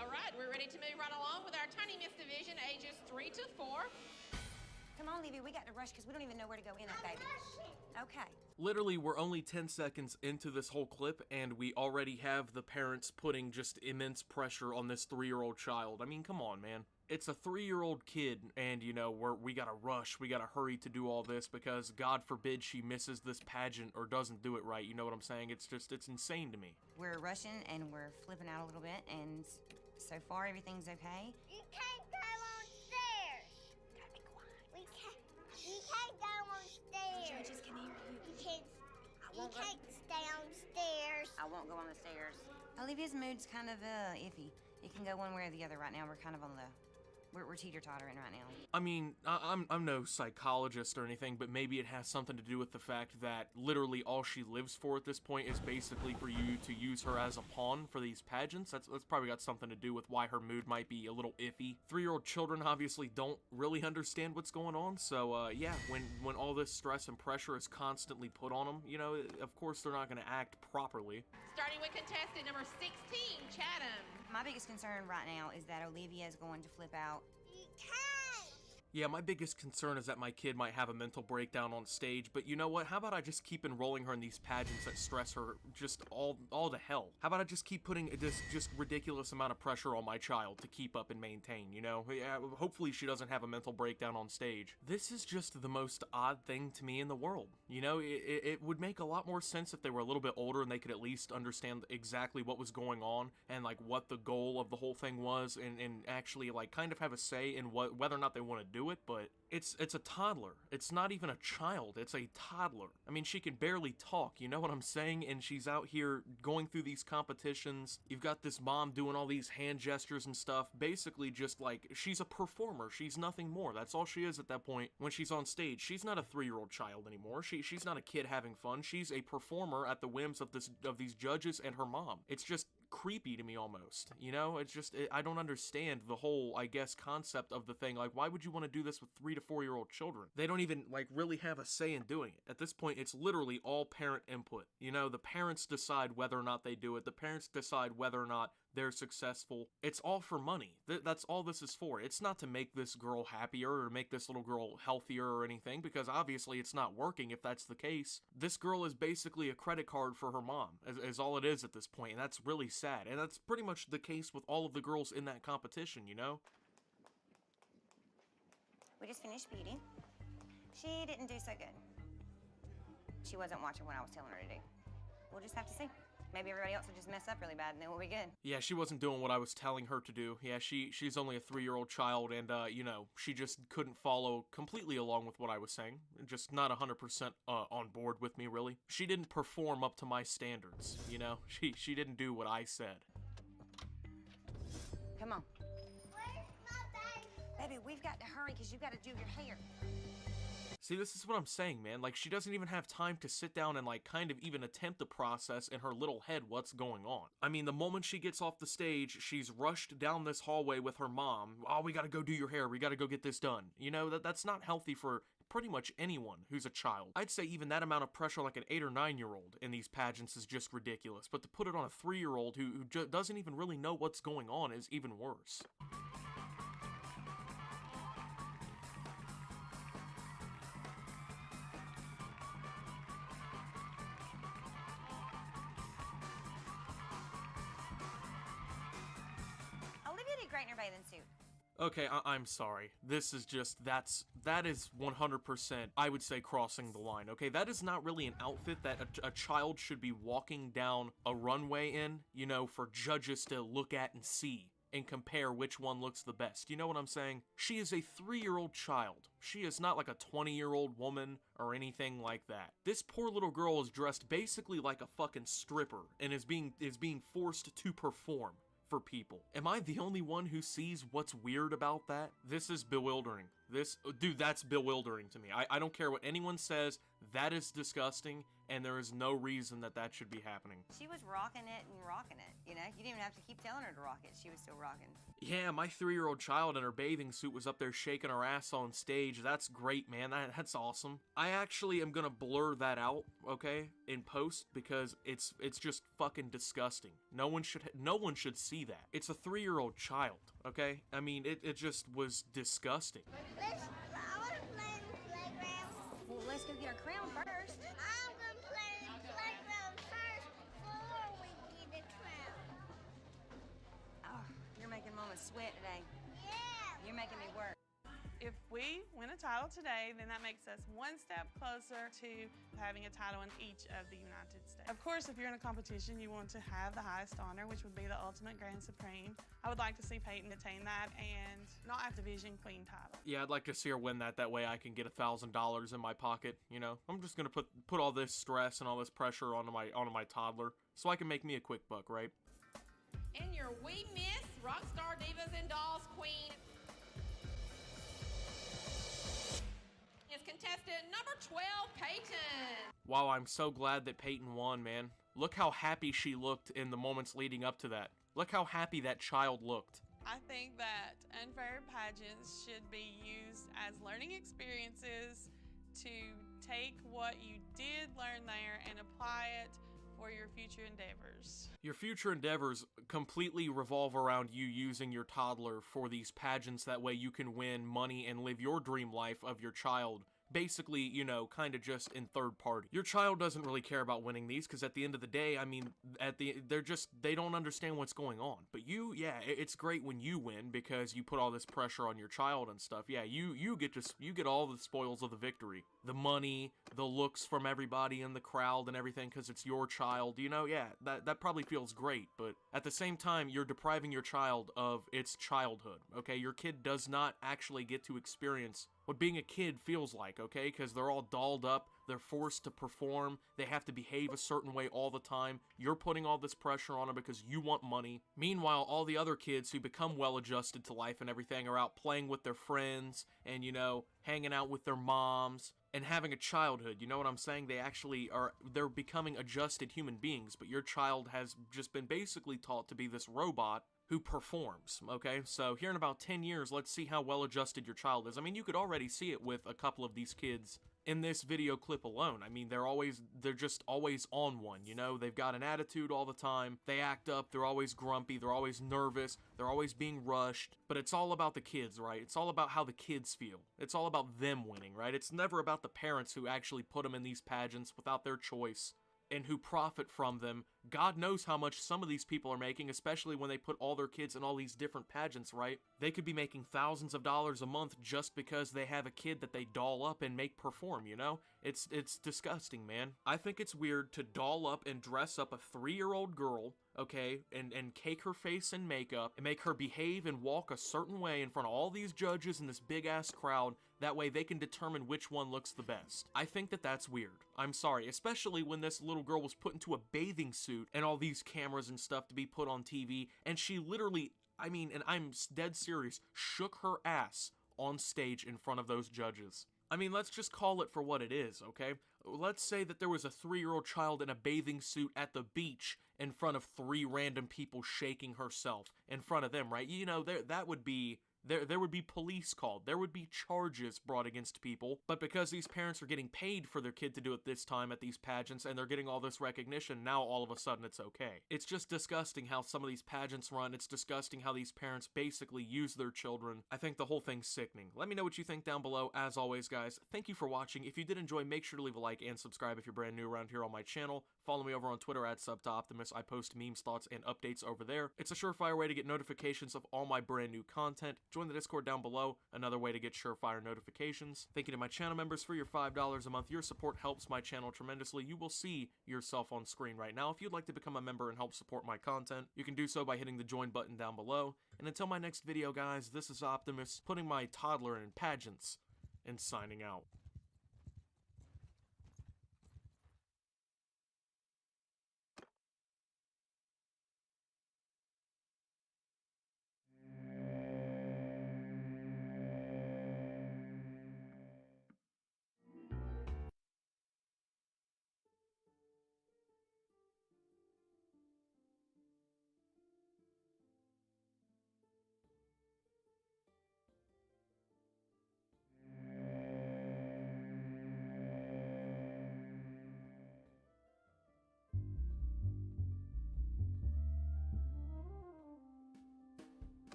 All right, we're ready to move right along with our Tiny Miss division, ages 3 to 4. Come on, Levy, we got to rush because we don't even know where to go in it, baby. Okay. Literally, we're only 10 seconds into this whole clip, and we already have the parents putting just immense pressure on this 3-year-old child. I mean, come on, man. It's a 3-year-old kid, and, you know, we gotta rush, we gotta hurry to do all this because, God forbid, she misses this pageant or doesn't do it right. You know what I'm saying? It's insane to me. We're rushing, and we're flipping out a little bit, and so far, everything's okay. You can't go on stairs. Gotta be quiet. You can't go on stairs. Judges can hear you. You can't stay on stairs. I won't go on the stairs. Olivia's mood's kind of iffy. It can go one way or the other right now. We're kind of on the... We're teeter-tottering right now. I mean, I'm no psychologist or anything, but maybe it has something to do with the fact that literally all she lives for at this point is basically for you to use her as a pawn for these pageants. That's probably got something to do with why her mood might be a little iffy. 3-year-old children obviously don't really understand what's going on, so yeah, when all this stress and pressure is constantly put on them, you know, of course they're not going to act properly. Starting with contestant number 16, Chatham. My biggest concern right now is that Olivia is going to flip out. You can't. Yeah, my biggest concern is that my kid might have a mental breakdown on stage, but you know what? How about I just keep enrolling her in these pageants that stress her just all to hell? How about I just keep putting this just ridiculous amount of pressure on my child to keep up and maintain, you know? Yeah, hopefully she doesn't have a mental breakdown on stage. This is just the most odd thing to me in the world. You know, it would make a lot more sense if they were a little bit older and they could at least understand exactly what was going on and like what the goal of the whole thing was and actually like kind of have a say in whether or not they want to do it, but it's a toddler. It's not even a child, it's a toddler. I mean, she can barely talk, you know what I'm saying? And she's out here going through these competitions. You've got this mom doing all these hand gestures and stuff, basically just like, she's a performer, she's nothing more. That's all she is at that point when she's on stage. She's not a 3-year-old child anymore. She's not a kid having fun. She's a performer at the whims of these judges and her mom. It's just creepy to me almost, you know? It's just, I don't understand the whole, I guess, concept of the thing. Like, why would you want to do this with 3 to 4-year-old children? They don't even, like, really have a say in doing it. At this point, it's literally all parent input. You know, the parents decide whether or not they do it. The parents decide whether or not they're successful. It's all for money. That's all this is for. It's not to make this girl happier or make this little girl healthier or anything, because obviously it's not working if that's the case. This girl is basically a credit card for her mom, is all it is at this point, and that's really sad. And that's pretty much the case with all of the girls in that competition, you know? We just finished beauty. She didn't do so good. She wasn't watching what I was telling her to do. We'll just have to see. Maybe everybody else will just mess up really bad and then we'll be good. Yeah, she wasn't doing what I was telling her to do. Yeah, she's only a 3-year-old child, and, you know, she just couldn't follow completely along with what I was saying. Just not 100% on board with me, really. She didn't perform up to my standards, you know? She didn't do what I said. Come on. Where's my baby? Baby, we've got to hurry because you've got to do your hair. See, this is what I'm saying, man. Like, she doesn't even have time to sit down and, like, kind of even attempt to process in her little head what's going on. I mean, the moment she gets off the stage, she's rushed down this hallway with her mom. Oh, we gotta go do your hair. We gotta go get this done. You know, that's not healthy for pretty much anyone who's a child. I'd say even that amount of pressure like an 8 or 9-year-old in these pageants is just ridiculous. But to put it on a 3-year-old who doesn't even really know what's going on is even worse. Olivia did great in her bathing suit. Okay, I'm sorry. This is just, that is 100%, I would say, crossing the line, okay? That is not really an outfit that a child should be walking down a runway in, you know, for judges to look at and see and compare which one looks the best. You know what I'm saying? She is a 3-year-old child. She is not like a 20-year-old woman or anything like that. This poor little girl is dressed basically like a fucking stripper and is being forced to perform for people. Am I the only one who sees what's weird about that? This is bewildering. Dude, that's bewildering to me. I don't care what anyone says, that is disgusting, and there is no reason that that should be happening. She was rocking it and rocking it, you know? You didn't even have to keep telling her to rock it. She was still rocking. Yeah, my 3-year-old child in her bathing suit was up there shaking her ass on stage. That's great, man. That's awesome. I actually am gonna blur that out, okay, in post, because it's just fucking disgusting. No one should see that. It's a 3-year-old child, okay? I mean, it just was disgusting. I want to play in the playground. Well, let's go get our crown first. I'm going to play in the playground first before we get the crown. Oh, you're making Mama sweat today. Yeah. You're making me work. If we win a title today, then that makes us one step closer to having a title in each of the United States. Of course, if you're in a competition, you want to have the highest honor, which would be the ultimate Grand Supreme. I would like to see Peyton attain that and not have Division Queen title. Yeah, I'd like to see her win that. That way I can get $1,000 in my pocket, you know? I'm just gonna put all this stress and all this pressure onto my toddler so I can make me a quick buck, right? And your wee miss, Rockstar Divas and Dolls Queen, is contestant number 12, Peyton. Wow, I'm so glad that Peyton won, man. Look how happy she looked in the moments leading up to that. Look how happy that child looked. I think that unfair pageants should be used as learning experiences to take what you did learn there and apply it for your future endeavors. Your future endeavors completely revolve around you using your toddler for these pageants. That way you can win money and live your dream life of your child. Basically, you know, kind of just in third party. Your child doesn't really care about winning these because at the end of the day, I mean, they don't understand what's going on. But you, yeah, it's great when you win because you put all this pressure on your child and stuff. Yeah, you get all the spoils of the victory. The money, the looks from everybody in the crowd and everything because it's your child. You know, yeah, that probably feels great. But at the same time, you're depriving your child of its childhood, okay? Your kid does not actually get to experience what being a kid feels like, okay? Because they're all dolled up, they're forced to perform, they have to behave a certain way all the time. You're putting all this pressure on them because you want money. Meanwhile, all the other kids who become well-adjusted to life and everything are out playing with their friends and, you know, hanging out with their moms and having a childhood. You know what I'm saying? They're becoming adjusted human beings, but your child has just been basically taught to be this robot who performs, okay? So here in about 10 years, let's see how well-adjusted your child is. I mean, you could already see it with a couple of these kids in this video clip alone. I mean, they're just always on one, you know? They've got an attitude all the time. They act up. They're always grumpy. They're always nervous. They're always being rushed. But it's all about the kids, right? It's all about how the kids feel. It's all about them winning, right? It's never about the parents who actually put them in these pageants without their choice and who profit from them. God knows how much some of these people are making, especially when they put all their kids in all these different pageants, right? They could be making thousands of dollars a month just because they have a kid that they doll up and make perform, you know? It's disgusting, man. I think it's weird to doll up and dress up a 3-year-old girl, okay, and cake her face in makeup and make her behave and walk a certain way in front of all these judges and this big-ass crowd. That way they can determine which one looks the best. I think that that's weird. I'm sorry, especially when this little girl was put into a bathing suit and all these cameras and stuff to be put on TV, and she literally, I mean, and I'm dead serious, shook her ass on stage in front of those judges. I mean, let's just call it for what it is, okay? Let's say that there was a 3-year-old child in a bathing suit at the beach in front of 3 random people shaking herself in front of them, right? You know, that would be... There would be police called. There would be charges brought against people. But because these parents are getting paid for their kid to do it this time at these pageants and they're getting all this recognition, now all of a sudden it's okay. It's just disgusting how some of these pageants run. It's disgusting how these parents basically use their children. I think the whole thing's sickening. Let me know what you think down below. As always, guys, thank you for watching. If you did enjoy, make sure to leave a like and subscribe if you're brand new around here on my channel. Follow me over on Twitter at @SubToOptimus. I post memes, thoughts, and updates over there. It's a surefire way to get notifications of all my brand new content. Join the Discord down below, another way to get surefire notifications. Thank you to my channel members for your $5 a month. Your support helps my channel tremendously. You will see yourself on screen right now. If you'd like to become a member and help support my content, you can do so by hitting the join button down below. And until my next video, guys, this is Optimus, putting my toddler in pageants, and signing out.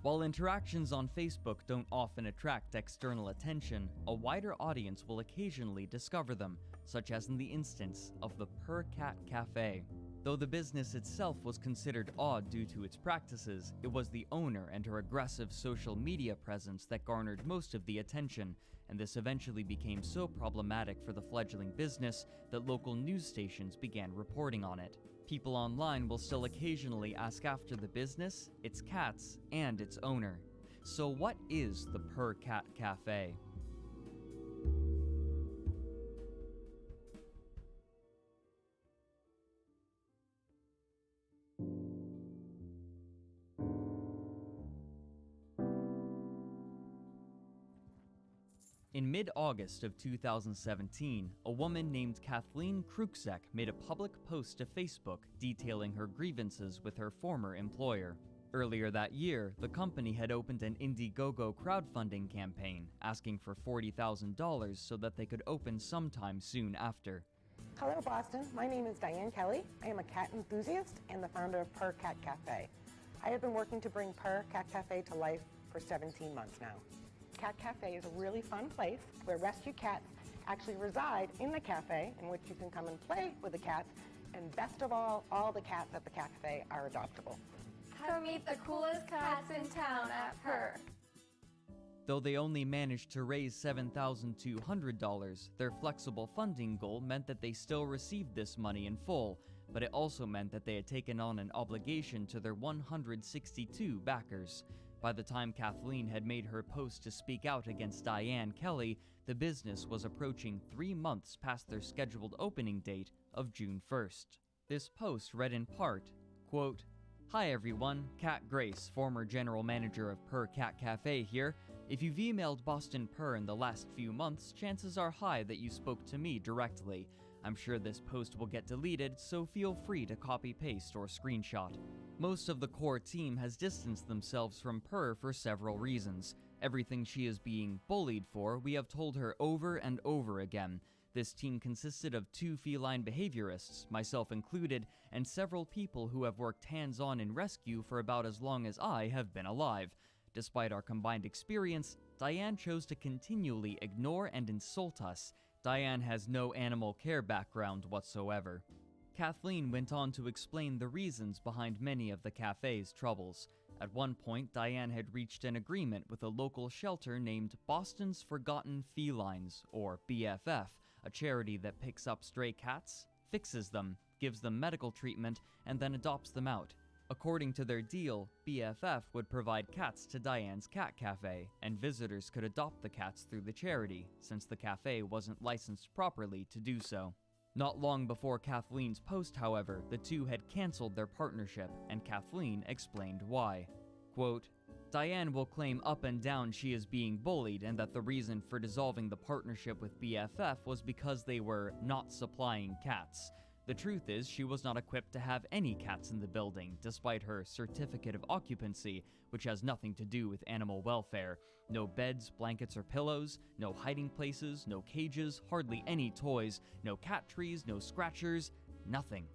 While interactions on Facebook don't often attract external attention, a wider audience will occasionally discover them, such as in the instance of the Purr Cat Cafe. Though the business itself was considered odd due to its practices, it was the owner and her aggressive social media presence that garnered most of the attention, and this eventually became so problematic for the fledgling business that local news stations began reporting on it. People online will still occasionally ask after the business, its cats, and its owner. So what is the Purr Cat Cafe? In mid-August of 2017, a woman named Kathleen Krukzek made a public post to Facebook detailing her grievances with her former employer. Earlier that year, the company had opened an Indiegogo crowdfunding campaign, asking for $40,000 so that they could open sometime soon after. Hello, Boston. My name is Diane Kelly. I am a cat enthusiast and the founder of Purr Cat Cafe. I have been working to bring Purr Cat Cafe to life for 17 months now. Cat Cafe is a really fun place where rescue cats actually reside in the cafe, in which you can come and play with the cats, and best of all the cats at the cafe are adoptable. Come meet the coolest cats in town at Purr. Though they only managed to raise $7,200, their flexible funding goal meant that they still received this money in full, but it also meant that they had taken on an obligation to their 162 backers. By the time Kathleen had made her post to speak out against Diane Kelly, the business was approaching 3 months past their scheduled opening date of June 1st. This post read in part, quote, "Hi everyone, Kat Grace, former general manager of Purr Cat Cafe here. If you've emailed Boston Purr in the last few months, chances are high that you spoke to me directly. I'm sure this post will get deleted, so feel free to copy-paste or screenshot. Most of the core team has distanced themselves from Purr for several reasons. Everything she is being bullied for, we have told her over and over again. This team consisted of 2 feline behaviorists, myself included, and several people who have worked hands-on in rescue for about as long as I have been alive. Despite our combined experience, Diane chose to continually ignore and insult us. Diane has no animal care background whatsoever." Kathleen went on to explain the reasons behind many of the cafe's troubles. At one point, Diane had reached an agreement with a local shelter named Boston's Forgotten Felines, or BFF, a charity that picks up stray cats, fixes them, gives them medical treatment, and then adopts them out. According to their deal, BFF would provide cats to Diane's cat cafe, and visitors could adopt the cats through the charity, since the cafe wasn't licensed properly to do so. Not long before Kathleen's post, however, the two had canceled their partnership, and Kathleen explained why. Quote, Diane will claim up and down she is being bullied and that the reason for dissolving the partnership with BFF was because they were not supplying cats. The truth is, she was not equipped to have any cats in the building, despite her certificate of occupancy, which has nothing to do with animal welfare. No beds, blankets, or pillows, no hiding places, no cages, hardly any toys, no cat trees, no scratchers, nothing.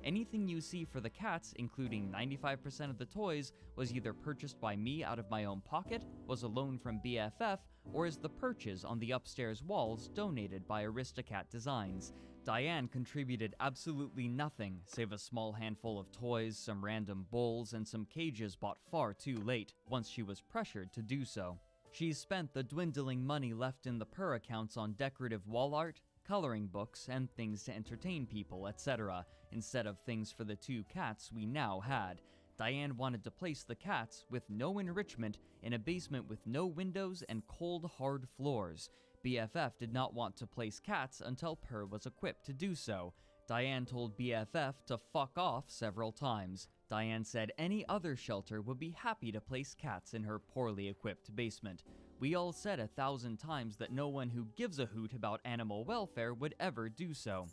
Anything you see for the cats, including 95% of the toys, was either purchased by me out of my own pocket, was a loan from BFF, or is the perches on the upstairs walls donated by Aristocat Designs. Diane contributed absolutely nothing, save a small handful of toys, some random bowls, and some cages bought far too late, once she was pressured to do so. She's spent the dwindling money left in the PUR accounts on decorative wall art, coloring books, and things to entertain people, etc., instead of things for the 2 cats we now had. Diane wanted to place the cats, with no enrichment, in a basement with no windows and cold, hard floors. BFF did not want to place cats until PUR was equipped to do so. Diane told BFF to fuck off several times. Diane said any other shelter would be happy to place cats in her poorly equipped basement. We all said 1,000 times that no one who gives a hoot about animal welfare would ever do so.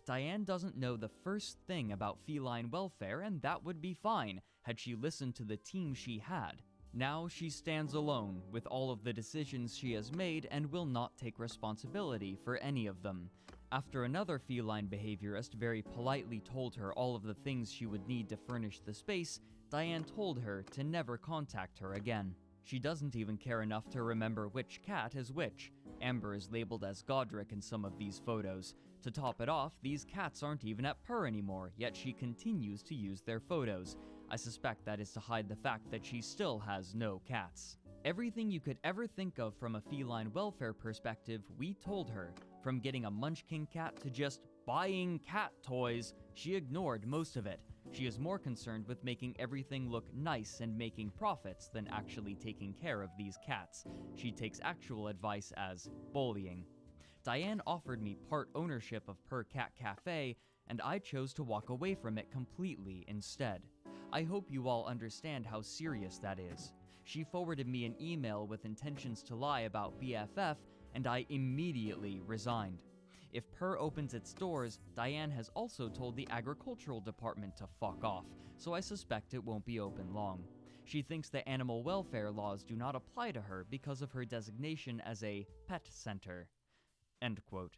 Diane doesn't know the first thing about feline welfare, and that would be fine had she listened to the team she had. Now she stands alone with all of the decisions she has made and will not take responsibility for any of them. After another feline behaviorist very politely told her all of the things she would need to furnish the space, Diane told her to never contact her again. She doesn't even care enough to remember which cat is which. Amber is labeled as Godric in some of these photos. To top it off, these cats aren't even at PUR anymore, yet she continues to use their photos. I suspect that is to hide the fact that she still has no cats. Everything you could ever think of from a feline welfare perspective, we told her. From getting a Munchkin cat to just buying cat toys, she ignored most of it. She is more concerned with making everything look nice and making profits than actually taking care of these cats. She takes actual advice as bullying. Diane offered me part ownership of PUR Cat Cafe, and I chose to walk away from it completely instead. I hope you all understand how serious that is. She forwarded me an email with intentions to lie about BFF, and I immediately resigned. If PUR opens its doors, Diane has also told the agricultural department to fuck off, so I suspect it won't be open long. She thinks the animal welfare laws do not apply to her because of her designation as a pet center. End quote.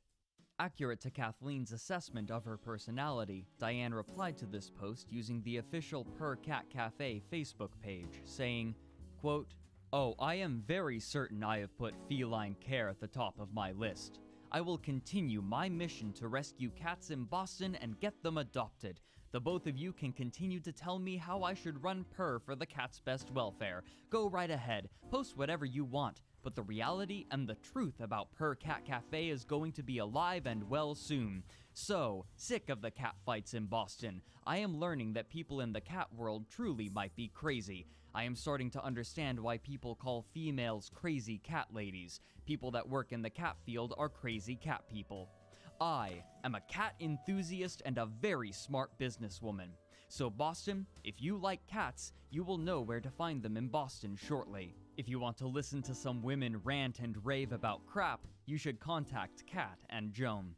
Accurate to Kathleen's assessment of her personality, Diane replied to this post using the official PUR Cat Cafe Facebook page, saying, quote, "Oh, I am very certain I have put feline care at the top of my list. I will continue my mission to rescue cats in Boston and get them adopted. The both of you can continue to tell me how I should run PUR for the cat's best welfare. Go right ahead, post whatever you want. But the reality and the truth about PUR Cat Cafe is going to be alive and well soon. So, sick of the cat fights in Boston. I am learning that people in the cat world truly might be crazy. I am starting to understand why people call females crazy cat ladies. People that work in the cat field are crazy cat people. I am a cat enthusiast and a very smart businesswoman. So Boston, if you like cats, you will know where to find them in Boston shortly. If you want to listen to some women rant and rave about crap, you should contact Kat and Joan."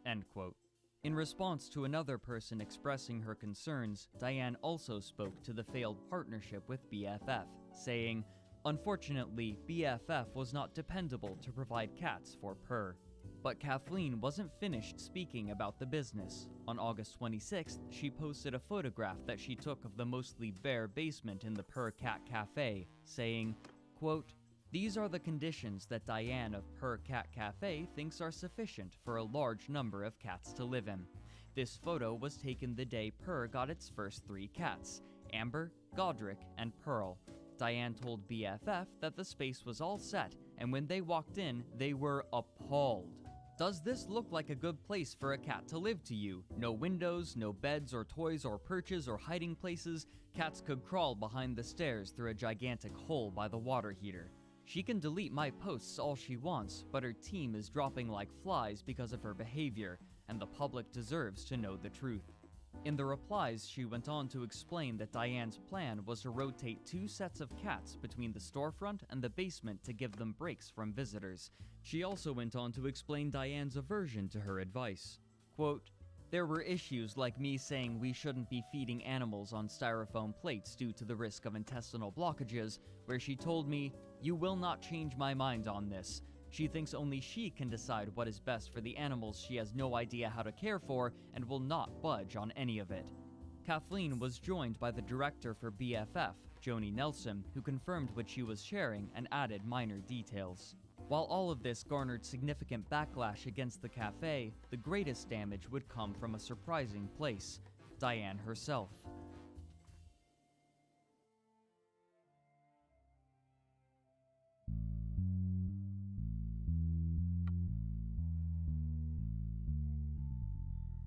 End quote. In response to another person expressing her concerns, Diane also spoke to the failed partnership with BFF, saying, "Unfortunately, BFF was not dependable to provide cats for PUR." But Kathleen wasn't finished speaking about the business. On August 26th, she posted a photograph that she took of the mostly bare basement in the PUR Cat Cafe, saying, quote, "These are the conditions that Diane of PUR Cat Cafe thinks are sufficient for a large number of cats to live in." This photo was taken the day PUR got its first 3 cats, Amber, Godric, and Pearl. Diane told BFF that the space was all set, and when they walked in, they were appalled. "Does this look like a good place for a cat to live to you? No windows, no beds or toys or perches or hiding places. Cats could crawl behind the stairs through a gigantic hole by the water heater. She can delete my posts all she wants, but her team is dropping like flies because of her behavior, and the public deserves to know the truth." In the replies, she went on to explain that Diane's plan was to rotate 2 sets of cats between the storefront and the basement to give them breaks from visitors. She also went on to explain Diane's aversion to her advice. Quote, "There were issues like me saying we shouldn't be feeding animals on styrofoam plates due to the risk of intestinal blockages, where she told me, 'You will not change my mind on this.' She thinks only she can decide what is best for the animals she has no idea how to care for and will not budge on any of it." Kathleen was joined by the director for BFF, Joni Nelson, who confirmed what she was sharing and added minor details. While all of this garnered significant backlash against the cafe, the greatest damage would come from a surprising place, Diane herself.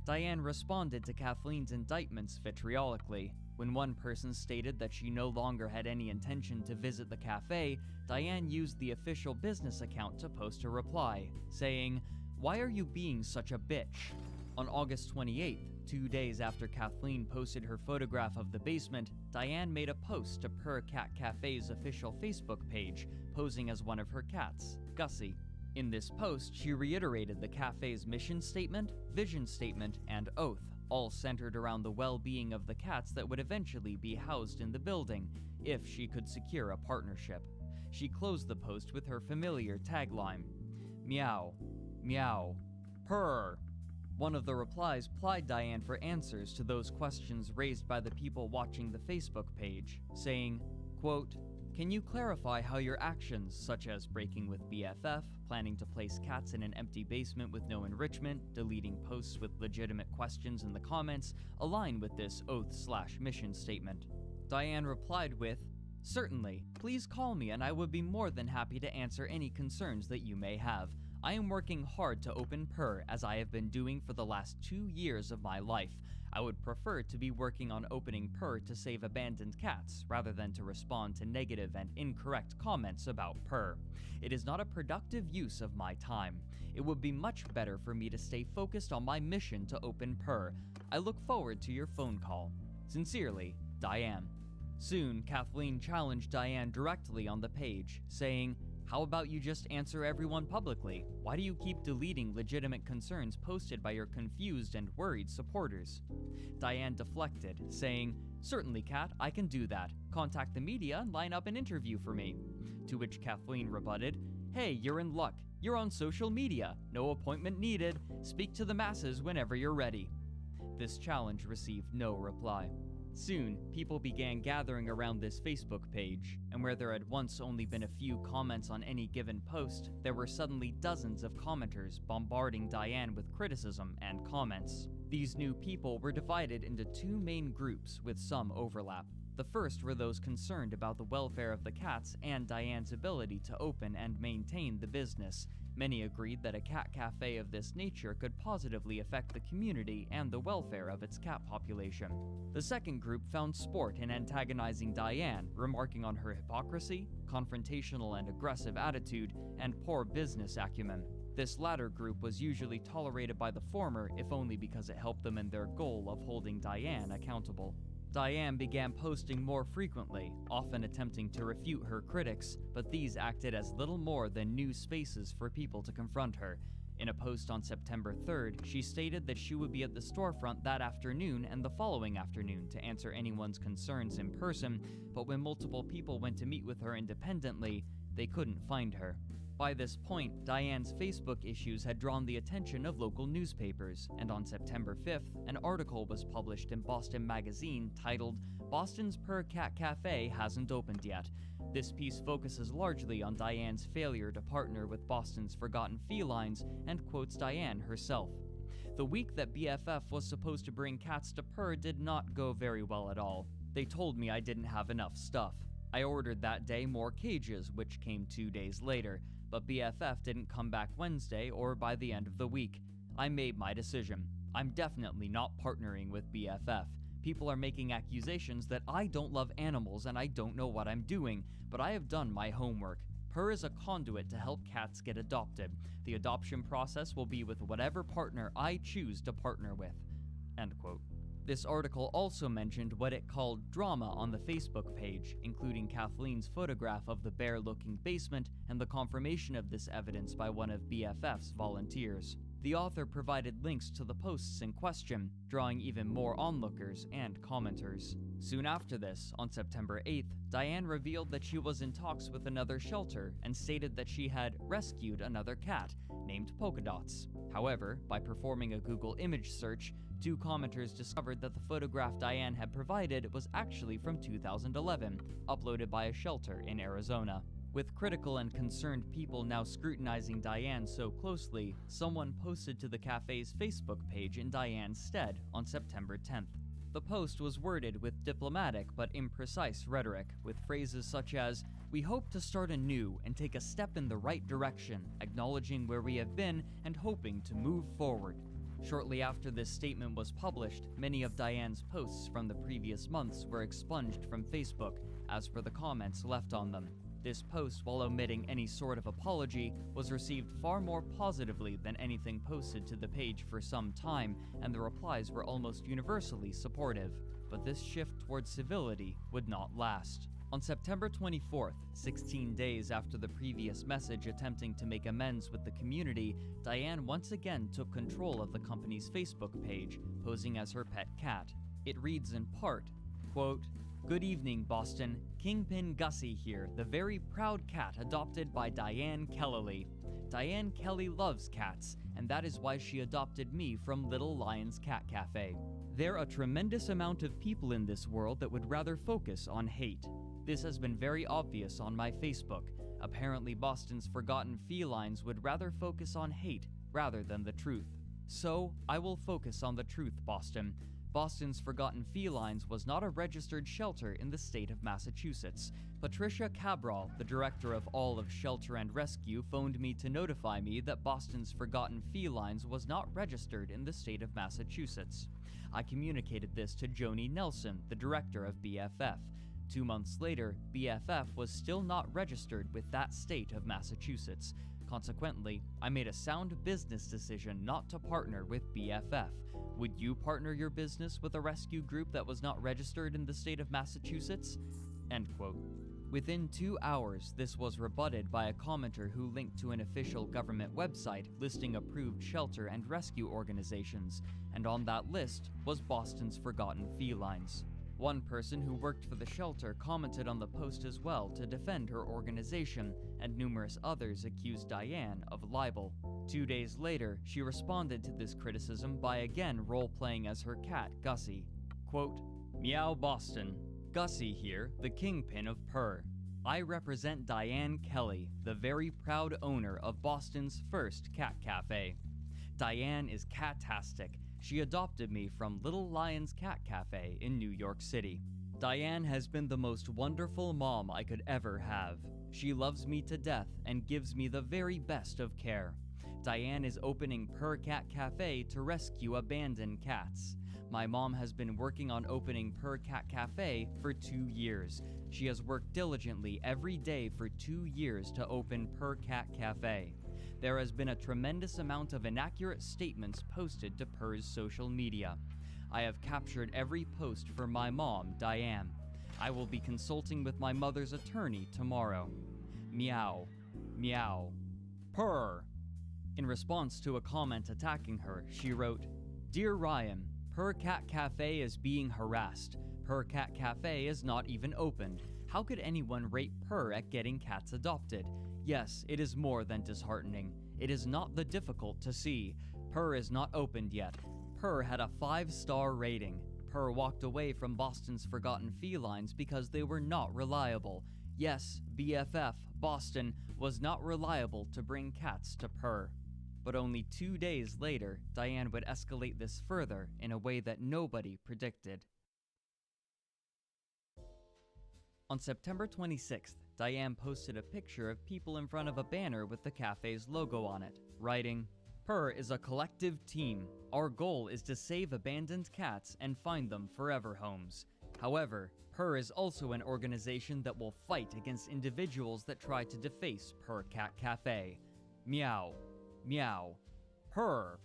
Diane responded to Kathleen's indictments vitriolically. When one person stated that she no longer had any intention to visit the cafe, Diane used the official business account to post a reply, saying, "Why are you being such a bitch?" On August 28th, 2 days after Kathleen posted her photograph of the basement, Diane made a post to Purr Cat Cafe's official Facebook page, posing as one of her cats, Gussie. In this post, she reiterated the cafe's mission statement, vision statement, and oath, all centered around the well-being of the cats that would eventually be housed in the building, if she could secure a partnership. She closed the post with her familiar tagline, "Meow, meow, purr." One of the replies plied Diane for answers to those questions raised by the people watching the Facebook page, saying, quote, "Can you clarify how your actions, such as breaking with BFF, planning to place cats in an empty basement with no enrichment, deleting posts with legitimate questions in the comments, align with this oath/mission statement?" Diane replied with, "Certainly. Please call me and I would be more than happy to answer any concerns that you may have. I am working hard to open Purr, as I have been doing for the last 2 years of my life. I would prefer to be working on opening Purr to save abandoned cats, rather than to respond to negative and incorrect comments about Purr. It is not a productive use of my time. It would be much better for me to stay focused on my mission to open Purr. I look forward to your phone call. Sincerely, Diane." Soon, Kathleen challenged Diane directly on the page, saying, "How about you just answer everyone publicly? Why do you keep deleting legitimate concerns posted by your confused and worried supporters?" Diane deflected, saying, "Certainly, Kat, I can do that. Contact the media and line up an interview for me." To which Kathleen rebutted, "Hey, you're in luck. You're on social media. No appointment needed. Speak to the masses whenever you're ready." This challenge received no reply. Soon, people began gathering around this Facebook page, and where there had once only been a few comments on any given post, there were suddenly dozens of commenters bombarding Diane with criticism and comments. These new people were divided into 2 main groups with some overlap. The first were those concerned about the welfare of the cats and Diane's ability to open and maintain the business. Many agreed that a cat cafe of this nature could positively affect the community and the welfare of its cat population. The second group found sport in antagonizing Diane, remarking on her hypocrisy, confrontational and aggressive attitude, and poor business acumen. This latter group was usually tolerated by the former, if only because it helped them in their goal of holding Diane accountable. Diane began posting more frequently, often attempting to refute her critics, but these acted as little more than new spaces for people to confront her. In a post on September 3rd, she stated that she would be at the storefront that afternoon and the following afternoon to answer anyone's concerns in person, but when multiple people went to meet with her independently, they couldn't find her. By this point, Diane's Facebook issues had drawn the attention of local newspapers, and on September 5th, an article was published in Boston Magazine titled, "Boston's Purr Cat Cafe Hasn't Opened Yet." This piece focuses largely on Diane's failure to partner with Boston's forgotten felines and quotes Diane herself. The week that BFF was supposed to bring cats to Purr did not go very well at all. "They told me I didn't have enough stuff. I ordered that day more cages, which came 2 days later. But BFF didn't come back Wednesday or by the end of the week. I made my decision. I'm definitely not partnering with BFF. People are making accusations that I don't love animals and I don't know what I'm doing, but I have done my homework. Purr is a conduit to help cats get adopted. The adoption process will be with whatever partner I choose to partner with." End quote. This article also mentioned what it called drama on the Facebook page, including Kathleen's photograph of the bare-looking basement and the confirmation of this evidence by one of BFF's volunteers. The author provided links to the posts in question, drawing even more onlookers and commenters. Soon after this, on September 8th, Diane revealed that she was in talks with another shelter and stated that she had rescued another cat named Polka Dots. However, by performing a Google image search, 2 commenters discovered that the photograph Diane had provided was actually from 2011, uploaded by a shelter in Arizona. With critical and concerned people now scrutinizing Diane so closely, someone posted to the cafe's Facebook page in Diane's stead on September 10th. The post was worded with diplomatic but imprecise rhetoric, with phrases such as, "We hope to start anew and take a step in the right direction, acknowledging where we have been and hoping to move forward." Shortly after this statement was published, many of Diane's posts from the previous months were expunged from Facebook, as per the comments left on them. This post, while omitting any sort of apology, was received far more positively than anything posted to the page for some time, and the replies were almost universally supportive. But this shift towards civility would not last. On September 24th, 16 days after the previous message attempting to make amends with the community, Diane once again took control of the company's Facebook page, posing as her pet cat. It reads in part, quote, "Good evening, Boston. Kingpin Gussie here, the very proud cat adopted by Diane Kelly. Diane Kelly loves cats, and that is why she adopted me from Little Lion's Cat Cafe. There are a tremendous amount of people in this world that would rather focus on hate. This has been very obvious on my Facebook. Apparently Boston's Forgotten Felines would rather focus on hate rather than the truth. So, I will focus on the truth, Boston. Boston's Forgotten Felines was not a registered shelter in the state of Massachusetts. Patricia Cabral, the director of all of Shelter and Rescue, phoned me to notify me that Boston's Forgotten Felines was not registered in the state of Massachusetts. I communicated this to Joni Nelson, the director of BFF. 2 months later, BFF was still not registered with that state of Massachusetts. Consequently, I made a sound business decision not to partner with BFF. Would you partner your business with a rescue group that was not registered in the state of Massachusetts?" End quote. Within 2 hours, this was rebutted by a commenter who linked to an official government website listing approved shelter and rescue organizations, and on that list was Boston's Forgotten Felines. One person who worked for the shelter commented on the post as well to defend her organization, and numerous others accused Diane of libel. 2 days later, she responded to this criticism by again role-playing as her cat, Gussie. Quote, "Meow Boston. Gussie here, the kingpin of Purr. I represent Diane Kelly, the very proud owner of Boston's first cat cafe. Diane is catastic. She adopted me from Little Lion's Cat Cafe in New York City. Diane has been the most wonderful mom I could ever have. She loves me to death and gives me the very best of care. Diane is opening Purr Cat Cafe to rescue abandoned cats. My mom has been working on opening Purr Cat Cafe for 2 years. She has worked diligently every day for 2 years to open Purr Cat Cafe. There has been a tremendous amount of inaccurate statements posted to Purr's social media. I have captured every post for my mom, Diane. I will be consulting with my mother's attorney tomorrow. Meow. Meow. Purr." In response to a comment attacking her, she wrote, "Dear Ryan, Purr Cat Cafe is being harassed. Purr Cat Cafe is not even opened. How could anyone rate Purr at getting cats adopted? Yes, it is more than disheartening. It is not the difficult to see. Purr is not opened yet. Purr had a 5-star rating. Purr walked away from Boston's Forgotten Felines because they were not reliable. Yes, BFF, Boston, was not reliable to bring cats to Purr." But only 2 days later, Diane would escalate this further in a way that nobody predicted. On September 26th, Diane posted a picture of people in front of a banner with the cafe's logo on it, writing, "Purr is a collective team. Our goal is to save abandoned cats and find them forever homes. However, Purr is also an organization that will fight against individuals that try to deface Purr Cat Cafe. Meow. Meow. Purr.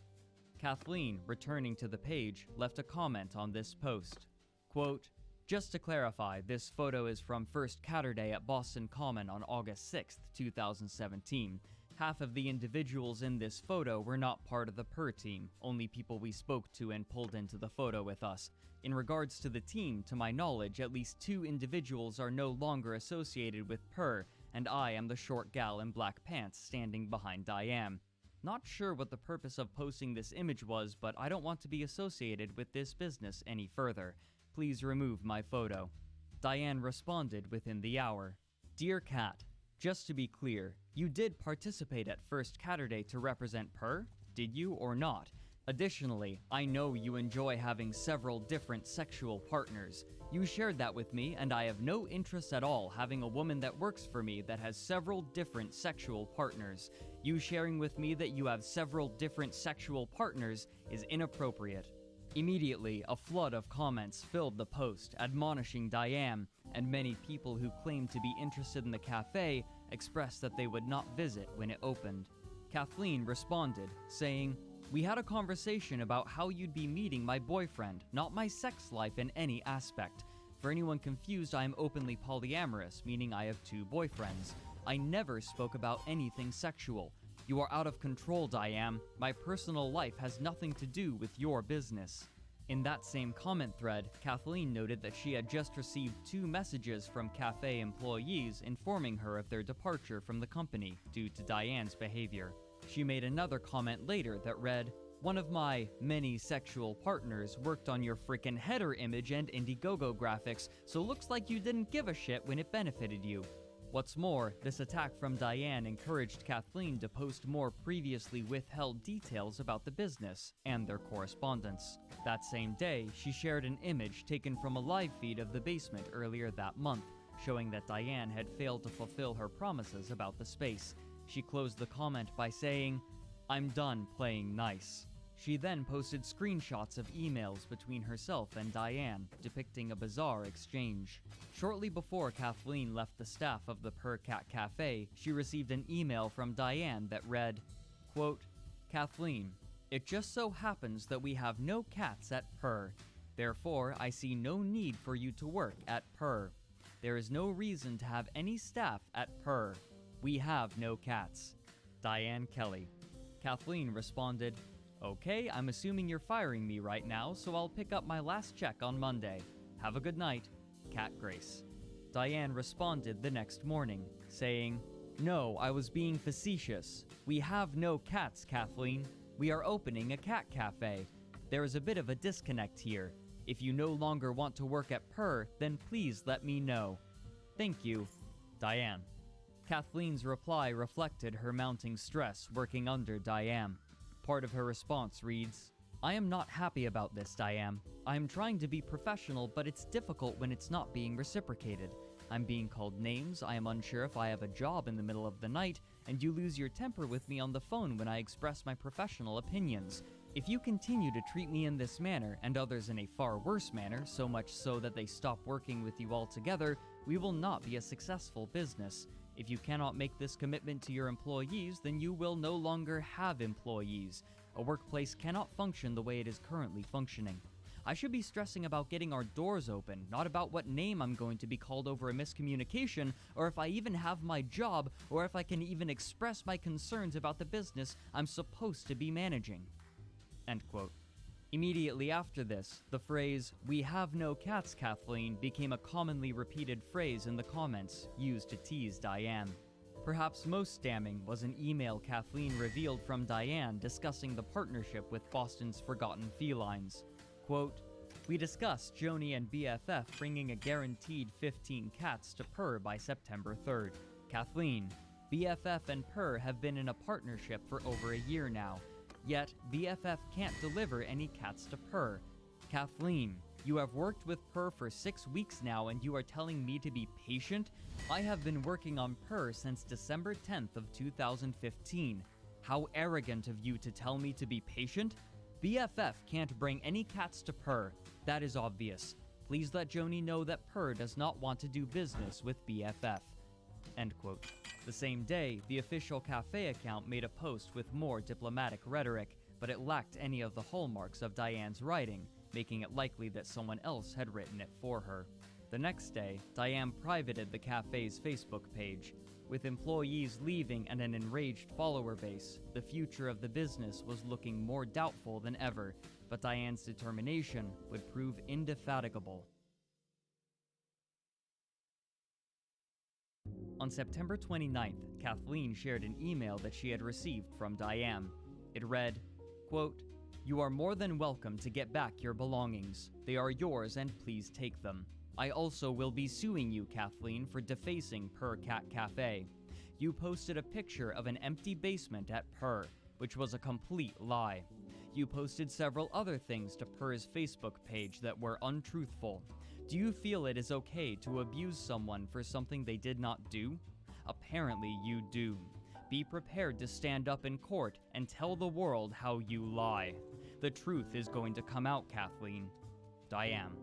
Kathleen, returning to the page, left a comment on this post. Quote, "Just to clarify, this photo is from First Catterday at Boston Common on August 6th, 2017. Half of the individuals in this photo were not part of the PER team, only people we spoke to and pulled into the photo with us. In regards to the team, to my knowledge, at least 2 individuals are no longer associated with PER, and I am the short gal in black pants standing behind Diane. Not sure what the purpose of posting this image was, but I don't want to be associated with this business any further. Please remove my photo." Diane responded within the hour. "Dear Kat, just to be clear, you did participate at First Catterday to represent PER? Did you or not? Additionally, I know you enjoy having several different sexual partners. You shared that with me, and I have no interest at all having a woman that works for me that has several different sexual partners. You sharing with me that you have several different sexual partners is inappropriate." Immediately, a flood of comments filled the post, admonishing Diane, and many people who claimed to be interested in the cafe expressed that they would not visit when it opened. Kathleen responded, saying, "We had a conversation about how you'd be meeting my boyfriend, not my sex life in any aspect. For anyone confused, I am openly polyamorous, meaning I have 2 boyfriends. I never spoke about anything sexual. You are out of control, Diane. My personal life has nothing to do with your business." In that same comment thread, Kathleen noted that she had just received 2 messages from cafe employees informing her of their departure from the company due to Diane's behavior. She made another comment later that read, "One of my many sexual partners worked on your frickin' header image and Indiegogo graphics, so looks like you didn't give a shit when it benefited you." What's more, this attack from Diane encouraged Kathleen to post more previously withheld details about the business and their correspondence. That same day, she shared an image taken from a live feed of the basement earlier that month, showing that Diane had failed to fulfill her promises about the space. She closed the comment by saying, "I'm done playing nice." She then posted screenshots of emails between herself and Diane, depicting a bizarre exchange. Shortly before Kathleen left the staff of the Per Cat Cafe, she received an email from Diane that read, quote, "Kathleen, it just so happens that we have no cats at Per. Therefore, I see no need for you to work at Per. There is no reason to have any staff at Per. We have no cats. Diane Kelly." Kathleen responded, "Okay, I'm assuming you're firing me right now, so I'll pick up my last check on Monday. Have a good night, Kat Grace." Diane responded the next morning, saying, "No, I was being facetious. We have no cats, Kathleen. We are opening a cat cafe. There is a bit of a disconnect here. If you no longer want to work at Per, then please let me know. Thank you, Diane." Kathleen's reply reflected her mounting stress working under Diane. Part of her response reads, "I am not happy about this, Diane. I am trying to be professional, but it's difficult when it's not being reciprocated. I'm being called names, I am unsure if I have a job in the middle of the night, and you lose your temper with me on the phone when I express my professional opinions. If you continue to treat me in this manner, and others in a far worse manner, so much so that they stop working with you altogether, we will not be a successful business. If you cannot make this commitment to your employees, then you will no longer have employees. A workplace cannot function the way it is currently functioning. I should be stressing about getting our doors open, not about what name I'm going to be called over a miscommunication, or if I even have my job, or if I can even express my concerns about the business I'm supposed to be managing." End quote. Immediately after this, the phrase, "We have no cats, Kathleen," became a commonly repeated phrase in the comments, used to tease Diane. Perhaps most damning was an email Kathleen revealed from Diane discussing the partnership with Boston's Forgotten Felines. Quote, "We discussed Joni and BFF bringing a guaranteed 15 cats to Per by September 3rd. Kathleen, BFF and Per have been in a partnership for over a year now. Yet, BFF can't deliver any cats to Per. Kathleen, you have worked with Per for 6 weeks now and you are telling me to be patient? I have been working on Per since December 10th of 2015. How arrogant of you to tell me to be patient? BFF can't bring any cats to Per. That is obvious. Please let Joni know that Per does not want to do business with BFF." End quote. The same day, the official cafe account made a post with more diplomatic rhetoric, but it lacked any of the hallmarks of Diane's writing, making it likely that someone else had written it for her. The next day, Diane privated the cafe's Facebook page. With employees leaving and an enraged follower base, the future of the business was looking more doubtful than ever, but Diane's determination would prove indefatigable. On September 29th, Kathleen shared an email that she had received from Diane. It read, quote, "You are more than welcome to get back your belongings. They are yours and please take them. I also will be suing you, Kathleen, for defacing Per Cat Cafe. You posted a picture of an empty basement at Per, which was a complete lie. You posted several other things to Per's Facebook page that were untruthful. Do you feel it is okay to abuse someone for something they did not do? Apparently you do. Be prepared to stand up in court and tell the world how you lie. The truth is going to come out, Kathleen. Diane."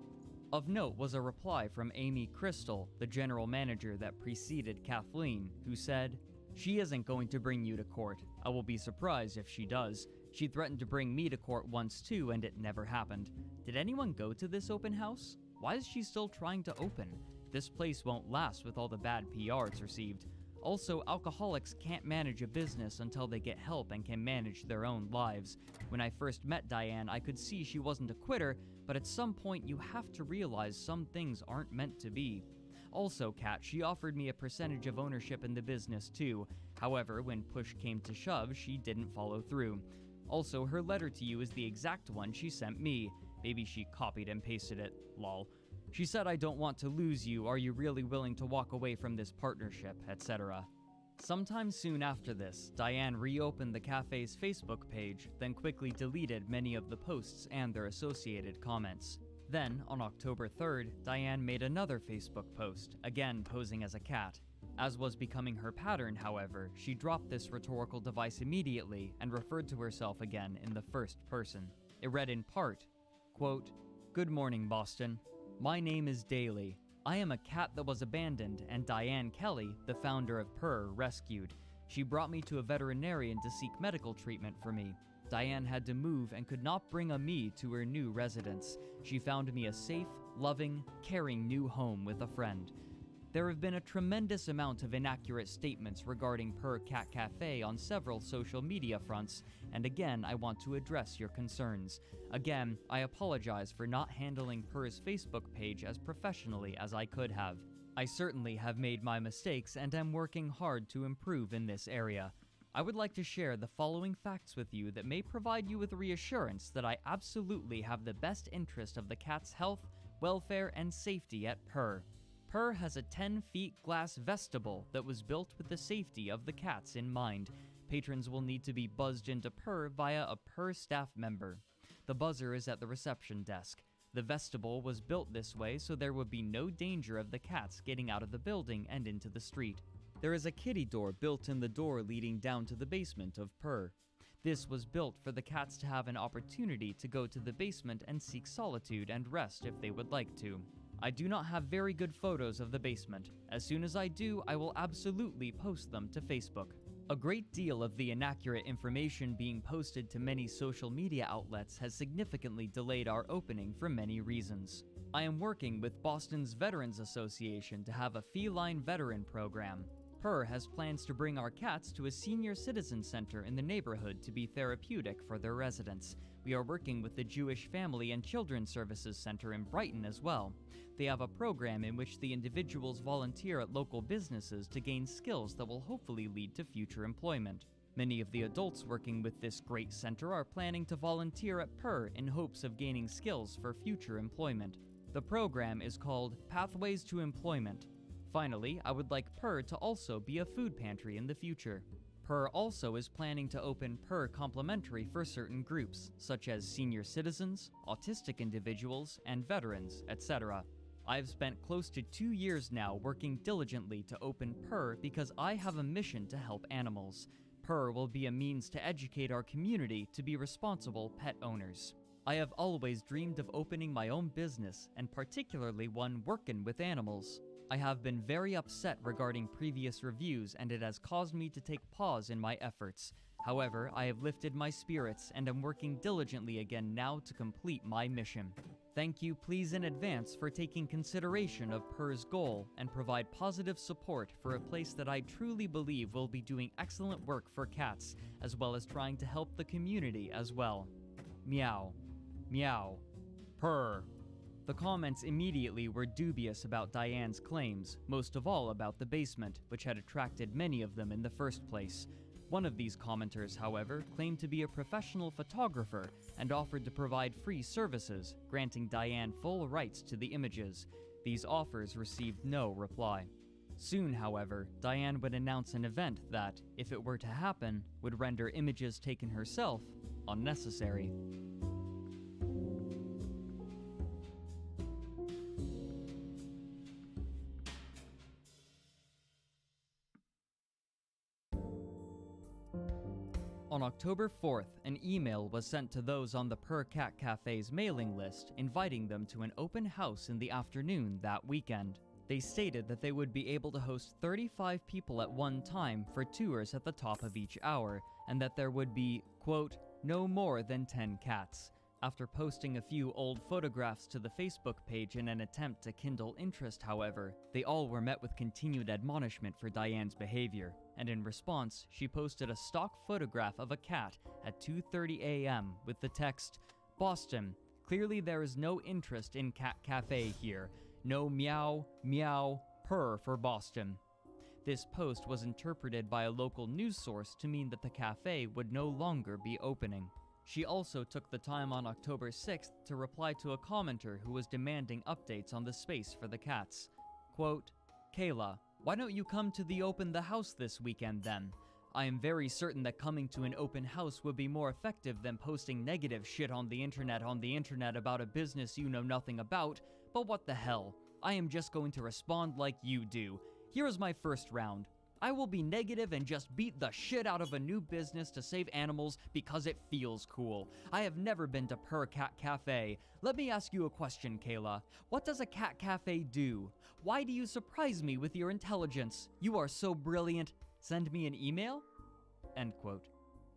Of note was a reply from Amy Crystal, the general manager that preceded Kathleen, who said, "She isn't going to bring you to court. I will be surprised if she does. She threatened to bring me to court once too, and it never happened. Did anyone go to this open house? Why is she still trying to open? This place won't last with all the bad PR it's received. Also, alcoholics can't manage a business until they get help and can manage their own lives. When I first met Diane, I could see she wasn't a quitter, but at some point you have to realize some things aren't meant to be. Also, Kat, she offered me a percentage of ownership in the business too. However, when push came to shove, she didn't follow through. Also, her letter to you is the exact one she sent me. Maybe she copied and pasted it, lol. She said, "I don't want to lose you. Are you really willing to walk away from this partnership," etc. Sometime soon after this, Diane reopened the cafe's Facebook page, then quickly deleted many of the posts and their associated comments. Then, on October 3rd, Diane made another Facebook post, again posing as a cat. As was becoming her pattern, however, she dropped this rhetorical device immediately and referred to herself again in the first person. It read in part, quote, "Good morning, Boston. My name is Daly. I am a cat that was abandoned and Diane Kelly, the founder of Purr, rescued. She brought me to a veterinarian to seek medical treatment for me. Diane had to move and could not bring a me to her new residence. She found me a safe, loving, caring new home with a friend. There have been a tremendous amount of inaccurate statements regarding Purr Cat Cafe on several social media fronts, and again, I want to address your concerns. Again, I apologize for not handling Purr's Facebook page as professionally as I could have. I certainly have made my mistakes and am working hard to improve in this area. I would like to share the following facts with you that may provide you with reassurance that I absolutely have the best interest of the cat's health, welfare, and safety at Purr. Purr has a 10-feet glass vestibule that was built with the safety of the cats in mind. Patrons will need to be buzzed into Purr via a Purr staff member. The buzzer is at the reception desk. The vestibule was built this way so there would be no danger of the cats getting out of the building and into the street. There is a kitty door built in the door leading down to the basement of Purr. This was built for the cats to have an opportunity to go to the basement and seek solitude and rest if they would like to. I do not have very good photos of the basement. As soon as I do, I will absolutely post them to Facebook. A great deal of the inaccurate information being posted to many social media outlets has significantly delayed our opening for many reasons. I am working with Boston's Veterans Association to have a feline veteran program. Purr has plans to bring our cats to a senior citizen center in the neighborhood to be therapeutic for their residents. We are working with the Jewish Family and Children's Services Center in Brighton as well. They have a program in which the individuals volunteer at local businesses to gain skills that will hopefully lead to future employment. Many of the adults working with this great center are planning to volunteer at Purr in hopes of gaining skills for future employment. The program is called Pathways to Employment. Finally, I would like Purr to also be a food pantry in the future. Purr also is planning to open Purr Complimentary for certain groups, such as senior citizens, autistic individuals, and veterans, etc. I've spent close to 2 years now working diligently to open Purr because I have a mission to help animals. Purr will be a means to educate our community to be responsible pet owners. I have always dreamed of opening my own business, and particularly one working with animals. I have been very upset regarding previous reviews and it has caused me to take pause in my efforts. However, I have lifted my spirits and am working diligently again now to complete my mission. Thank you please in advance for taking consideration of PER's goal and provide positive support for a place that I truly believe will be doing excellent work for cats, as well as trying to help the community as well. Meow. Meow. Purr. The comments immediately were dubious about Diane's claims, most of all about the basement, which had attracted many of them in the first place. One of these commenters, however, claimed to be a professional photographer and offered to provide free services, granting Diane full rights to the images. These offers received no reply. Soon, however, Diane would announce an event that, if it were to happen, would render images taken herself unnecessary. On October 4th, an email was sent to those on the Per Cat Cafe's mailing list inviting them to an open house in the afternoon that weekend. They stated that they would be able to host 35 people at one time for tours at the top of each hour, and that there would be, quote, no more than 10 cats. After posting a few old photographs to the Facebook page in an attempt to kindle interest, however, they all were met with continued admonishment for Diane's behavior, and in response, she posted a stock photograph of a cat at 2:30 a.m. with the text, Boston, clearly there is no interest in Cat Cafe here. No meow, meow, purr for Boston. This post was interpreted by a local news source to mean that the cafe would no longer be opening. She also took the time on October 6th to reply to a commenter who was demanding updates on the space for the cats. Quote, Kayla, why don't you come to the open the house this weekend then? I am very certain that coming to an open house would be more effective than posting negative shit on the internet about a business you know nothing about, but what the hell? I am just going to respond like you do. Here is my first round. I will be negative and just beat the shit out of a new business to save animals because it feels cool. I have never been to Per Cat Cafe. Let me ask you a question, Kayla. What does a cat cafe do? Why do you surprise me with your intelligence? You are so brilliant. Send me an email? End quote.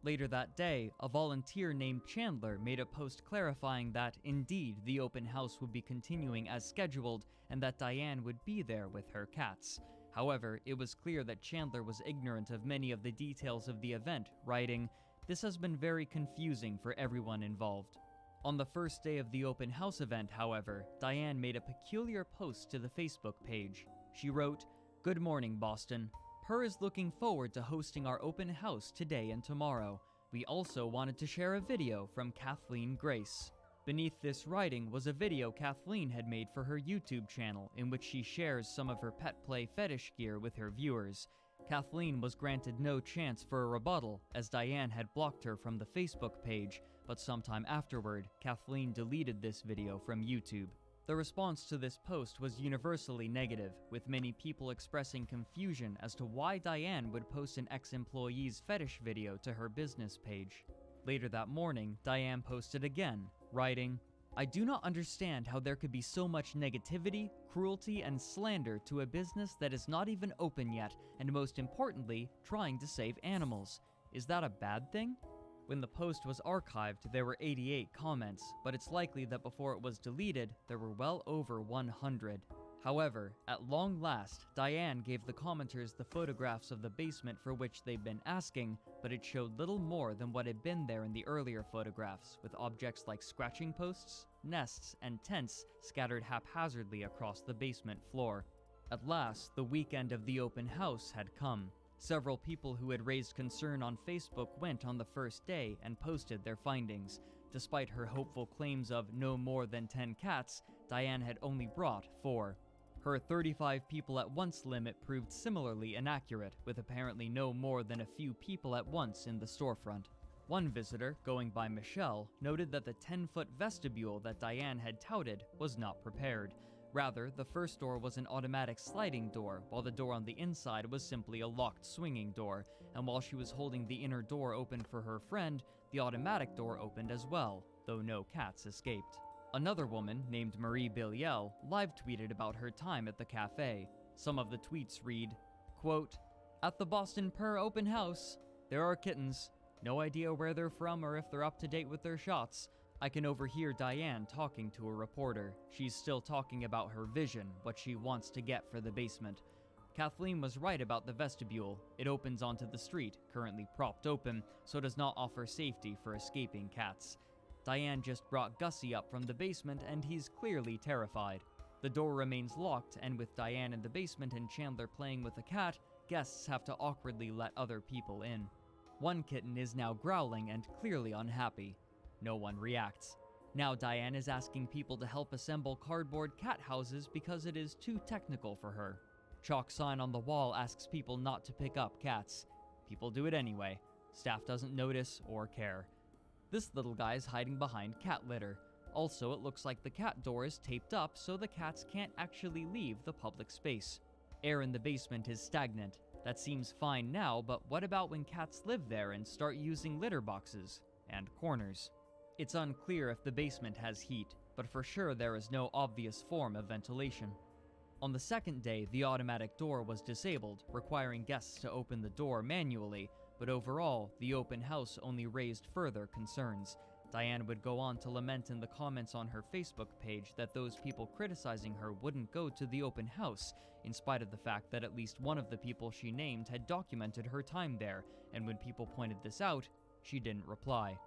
Later that day, a volunteer named Chandler made a post clarifying that, indeed, the open house would be continuing as scheduled and that Diane would be there with her cats. However, it was clear that Chandler was ignorant of many of the details of the event, writing, "This has been very confusing for everyone involved." On the first day of the open house event, however, Diane made a peculiar post to the Facebook page. She wrote, "Good morning, Boston. Per is looking forward to hosting our open house today and tomorrow. We also wanted to share a video from Kathleen Grace." Beneath this writing was a video Kathleen had made for her YouTube channel in which she shares some of her pet play fetish gear with her viewers. Kathleen was granted no chance for a rebuttal as Diane had blocked her from the Facebook page, but sometime afterward, Kathleen deleted this video from YouTube. The response to this post was universally negative, with many people expressing confusion as to why Diane would post an ex-employee's fetish video to her business page. Later that morning, Diane posted again, writing, "I do not understand how there could be so much negativity, cruelty, and slander to a business that is not even open yet, and most importantly, trying to save animals. Is that a bad thing?" When the post was archived, there were 88 comments, but it's likely that before it was deleted, there were well over 100. However, at long last, Diane gave the commenters the photographs of the basement for which they'd been asking, but it showed little more than what had been there in the earlier photographs, with objects like scratching posts, nests, and tents scattered haphazardly across the basement floor. At last, the weekend of the open house had come. Several people who had raised concern on Facebook went on the first day and posted their findings. Despite her hopeful claims of no more than 10 cats, Diane had only brought 4. Her 35 people at once limit proved similarly inaccurate, with apparently no more than a few people at once in the storefront. One visitor, going by Michelle, noted that the 10-foot vestibule that Diane had touted was not prepared. Rather, the first door was an automatic sliding door, while the door on the inside was simply a locked swinging door, and while she was holding the inner door open for her friend, the automatic door opened as well, though no cats escaped. Another woman, named Marie Billiel, live-tweeted about her time at the cafe. Some of the tweets read, quote, "At the Boston Purr open house, there are kittens. No idea where they're from or if they're up to date with their shots. I can overhear Diane talking to a reporter. She's still talking about her vision, what she wants to get for the basement. Kathleen was right about the vestibule. It opens onto the street, currently propped open, so does not offer safety for escaping cats. Diane just brought Gussie up from the basement and he's clearly terrified. The door remains locked, and with Diane in the basement and Chandler playing with a cat, guests have to awkwardly let other people in. One kitten is now growling and clearly unhappy. No one reacts. Now Diane is asking people to help assemble cardboard cat houses because it is too technical for her. Chalk sign on the wall asks people not to pick up cats. People do it anyway. Staff doesn't notice or care. This little guy is hiding behind cat litter. Also, it looks like the cat door is taped up so the cats can't actually leave the public space. Air in the basement is stagnant. That seems fine now, but what about when cats live there and start using litter boxes and corners? It's unclear if the basement has heat, but for sure there is no obvious form of ventilation. On the second day, the automatic door was disabled, requiring guests to open the door manually, but overall, the open house only raised further concerns. Diane would go on to lament in the comments on her Facebook page that those people criticizing her wouldn't go to the open house, in spite of the fact that at least one of the people she named had documented her time there, and when people pointed this out, she didn't reply.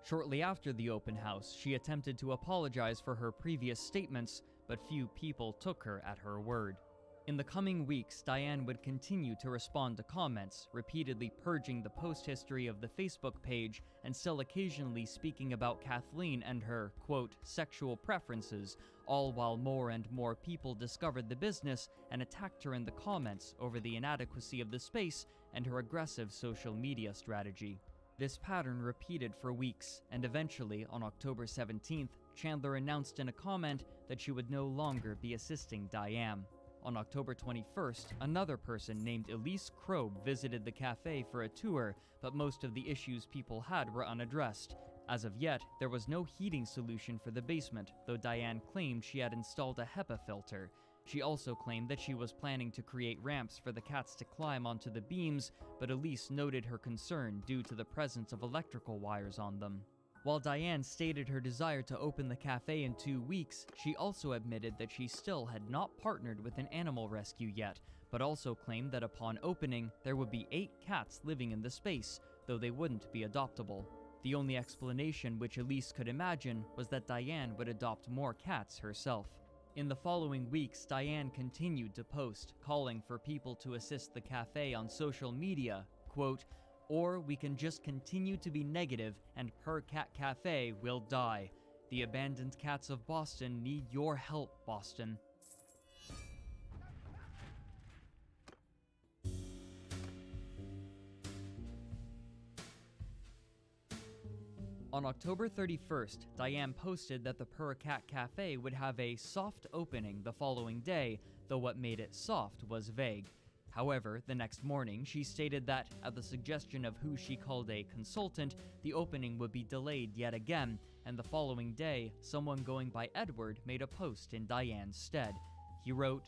Shortly after the open house, she attempted to apologize for her previous statements, but few people took her at her word. In the coming weeks, Diane would continue to respond to comments, repeatedly purging the post history of the Facebook page and still occasionally speaking about Kathleen and her, quote, sexual preferences, all while more and more people discovered the business and attacked her in the comments over the inadequacy of the space and her aggressive social media strategy. This pattern repeated for weeks, and eventually, on October 17th, Chandler announced in a comment that she would no longer be assisting Diane. On October 21st, another person named Elise Kroeb visited the cafe for a tour, but most of the issues people had were unaddressed. As of yet, there was no heating solution for the basement, though Diane claimed she had installed a HEPA filter. She also claimed that she was planning to create ramps for the cats to climb onto the beams, but Elise noted her concern due to the presence of electrical wires on them. While Diane stated her desire to open the cafe in 2 weeks, she also admitted that she still had not partnered with an animal rescue yet, but also claimed that upon opening, there would be 8 cats living in the space, though they wouldn't be adoptable. The only explanation which Elise could imagine was that Diane would adopt more cats herself. In the following weeks, Diane continued to post, calling for people to assist the cafe on social media, quote, "Or we can just continue to be negative and Per Cat Cafe will die. The abandoned cats of Boston need your help, Boston." On October 31st, Diane posted that the Per Cat Cafe would have a soft opening the following day, though what made it soft was vague. However, the next morning, she stated that, at the suggestion of who she called a consultant, the opening would be delayed yet again, and the following day, someone going by Edward made a post in Diane's stead. He wrote,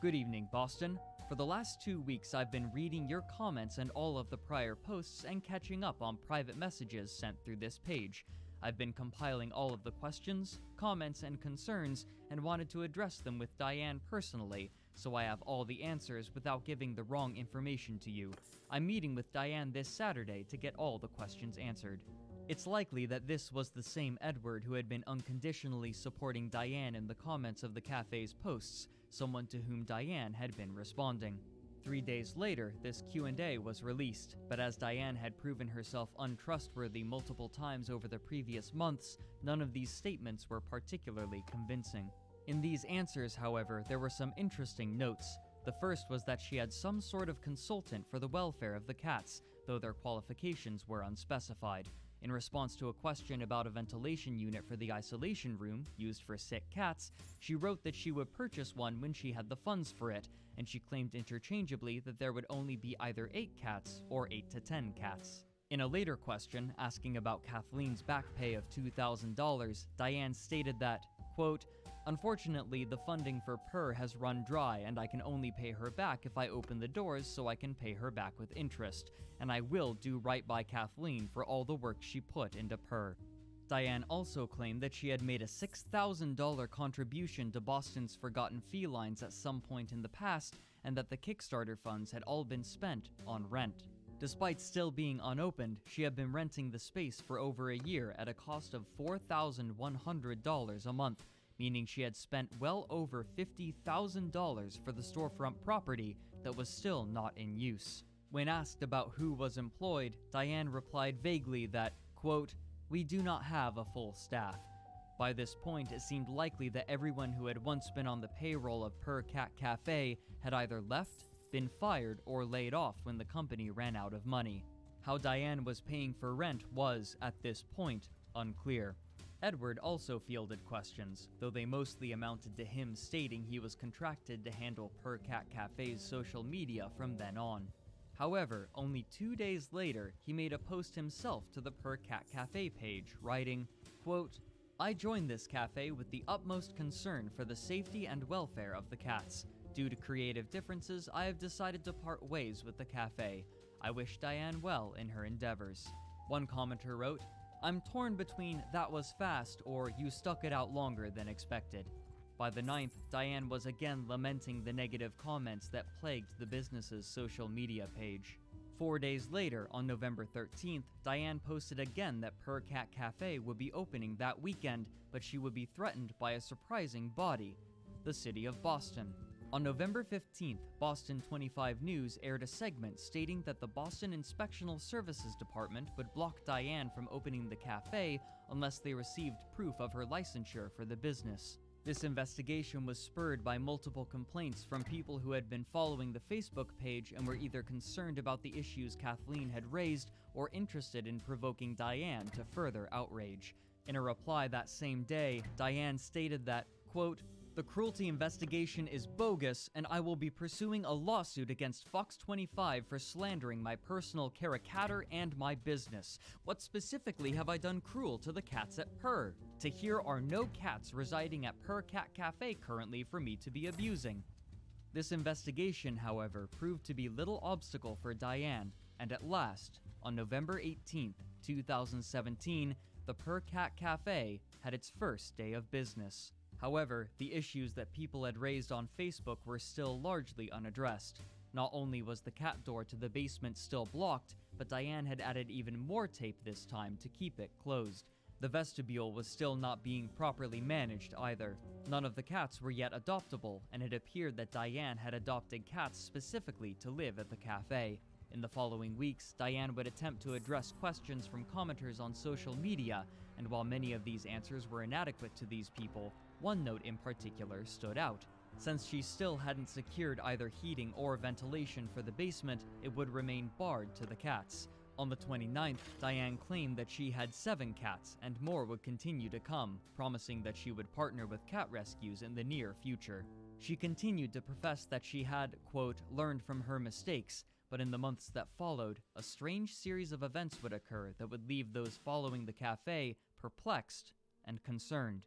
"Good evening, Boston. For the last 2 weeks, I've been reading your comments and all of the prior posts and catching up on private messages sent through this page. I've been compiling all of the questions, comments, and concerns and wanted to address them with Diane personally, so I have all the answers without giving the wrong information to you. I'm meeting with Diane this Saturday to get all the questions answered." It's likely that this was the same Edward who had been unconditionally supporting Diane in the comments of the cafe's posts, someone to whom Diane had been responding. 3 days later, this Q&A was released, but as Diane had proven herself untrustworthy multiple times over the previous months, none of these statements were particularly convincing. In these answers, however, there were some interesting notes. The first was that she had some sort of consultant for the welfare of the cats, though their qualifications were unspecified. In response to a question about a ventilation unit for the isolation room, used for sick cats, she wrote that she would purchase one when she had the funds for it, and she claimed interchangeably that there would only be either 8 cats or 8 to 10 cats. In a later question, asking about Kathleen's back pay of $2,000, Diane stated that, quote, Unfortunately, the funding for Purr has run dry, and I can only pay her back if I open the doors so I can pay her back with interest, and I will do right by Kathleen for all the work she put into Purr. Diane also claimed that she had made a $6,000 contribution to Boston's Forgotten Felines at some point in the past, and that the Kickstarter funds had all been spent on rent. Despite still being unopened, she had been renting the space for over a year at a cost of $4,100 a month, meaning she had spent well over $50,000 for the storefront property that was still not in use. When asked about who was employed, Diane replied vaguely that, quote, "We do not have a full staff." By this point, it seemed likely that everyone who had once been on the payroll of Purr Cat Cafe had either left, been fired, or laid off when the company ran out of money. How Diane was paying for rent was, at this point, unclear. Edward also fielded questions, though they mostly amounted to him stating he was contracted to handle Purr Cat Cafe's social media from then on. However, only 2 days later, he made a post himself to the Purr Cat Cafe page, writing, quote, "I joined this cafe with the utmost concern for the safety and welfare of the cats. Due to creative differences, I have decided to part ways with the cafe. I wish Diane well in her endeavors." One commenter wrote, "I'm torn between that was fast or you stuck it out longer than expected." By the 9th, Diane was again lamenting the negative comments that plagued the business's social media page. 4 days later, on November 13th, Diane posted again that Purr Cat Cafe would be opening that weekend, but she would be threatened by a surprising body, the city of Boston. On November 15th, Boston 25 News aired a segment stating that the Boston Inspectional Services Department would block Diane from opening the cafe unless they received proof of her licensure for the business. This investigation was spurred by multiple complaints from people who had been following the Facebook page and were either concerned about the issues Kathleen had raised or interested in provoking Diane to further outrage. In a reply that same day, Diane stated that, quote, "The cruelty investigation is bogus, and I will be pursuing a lawsuit against Fox 25 for slandering my personal caricature and my business. What specifically have I done cruel to the cats at Purr? To here are no cats residing at Purr Cat Cafe currently for me to be abusing." This investigation, however, proved to be little obstacle for Diane, and at last, on November 18th, 2017, the Purr Cat Cafe had its first day of business. However, the issues that people had raised on Facebook were still largely unaddressed. Not only was the cat door to the basement still blocked, but Diane had added even more tape this time to keep it closed. The vestibule was still not being properly managed either. None of the cats were yet adoptable, and it appeared that Diane had adopted cats specifically to live at the cafe. In the following weeks, Diane would attempt to address questions from commenters on social media, and while many of these answers were inadequate to these people, one note in particular stood out. Since she still hadn't secured either heating or ventilation for the basement, it would remain barred to the cats. On the 29th, Diane claimed that she had 7 cats, and more would continue to come, promising that she would partner with cat rescues in the near future. She continued to profess that she had, quote, learned from her mistakes, but in the months that followed, a strange series of events would occur that would leave those following the cafe perplexed and concerned.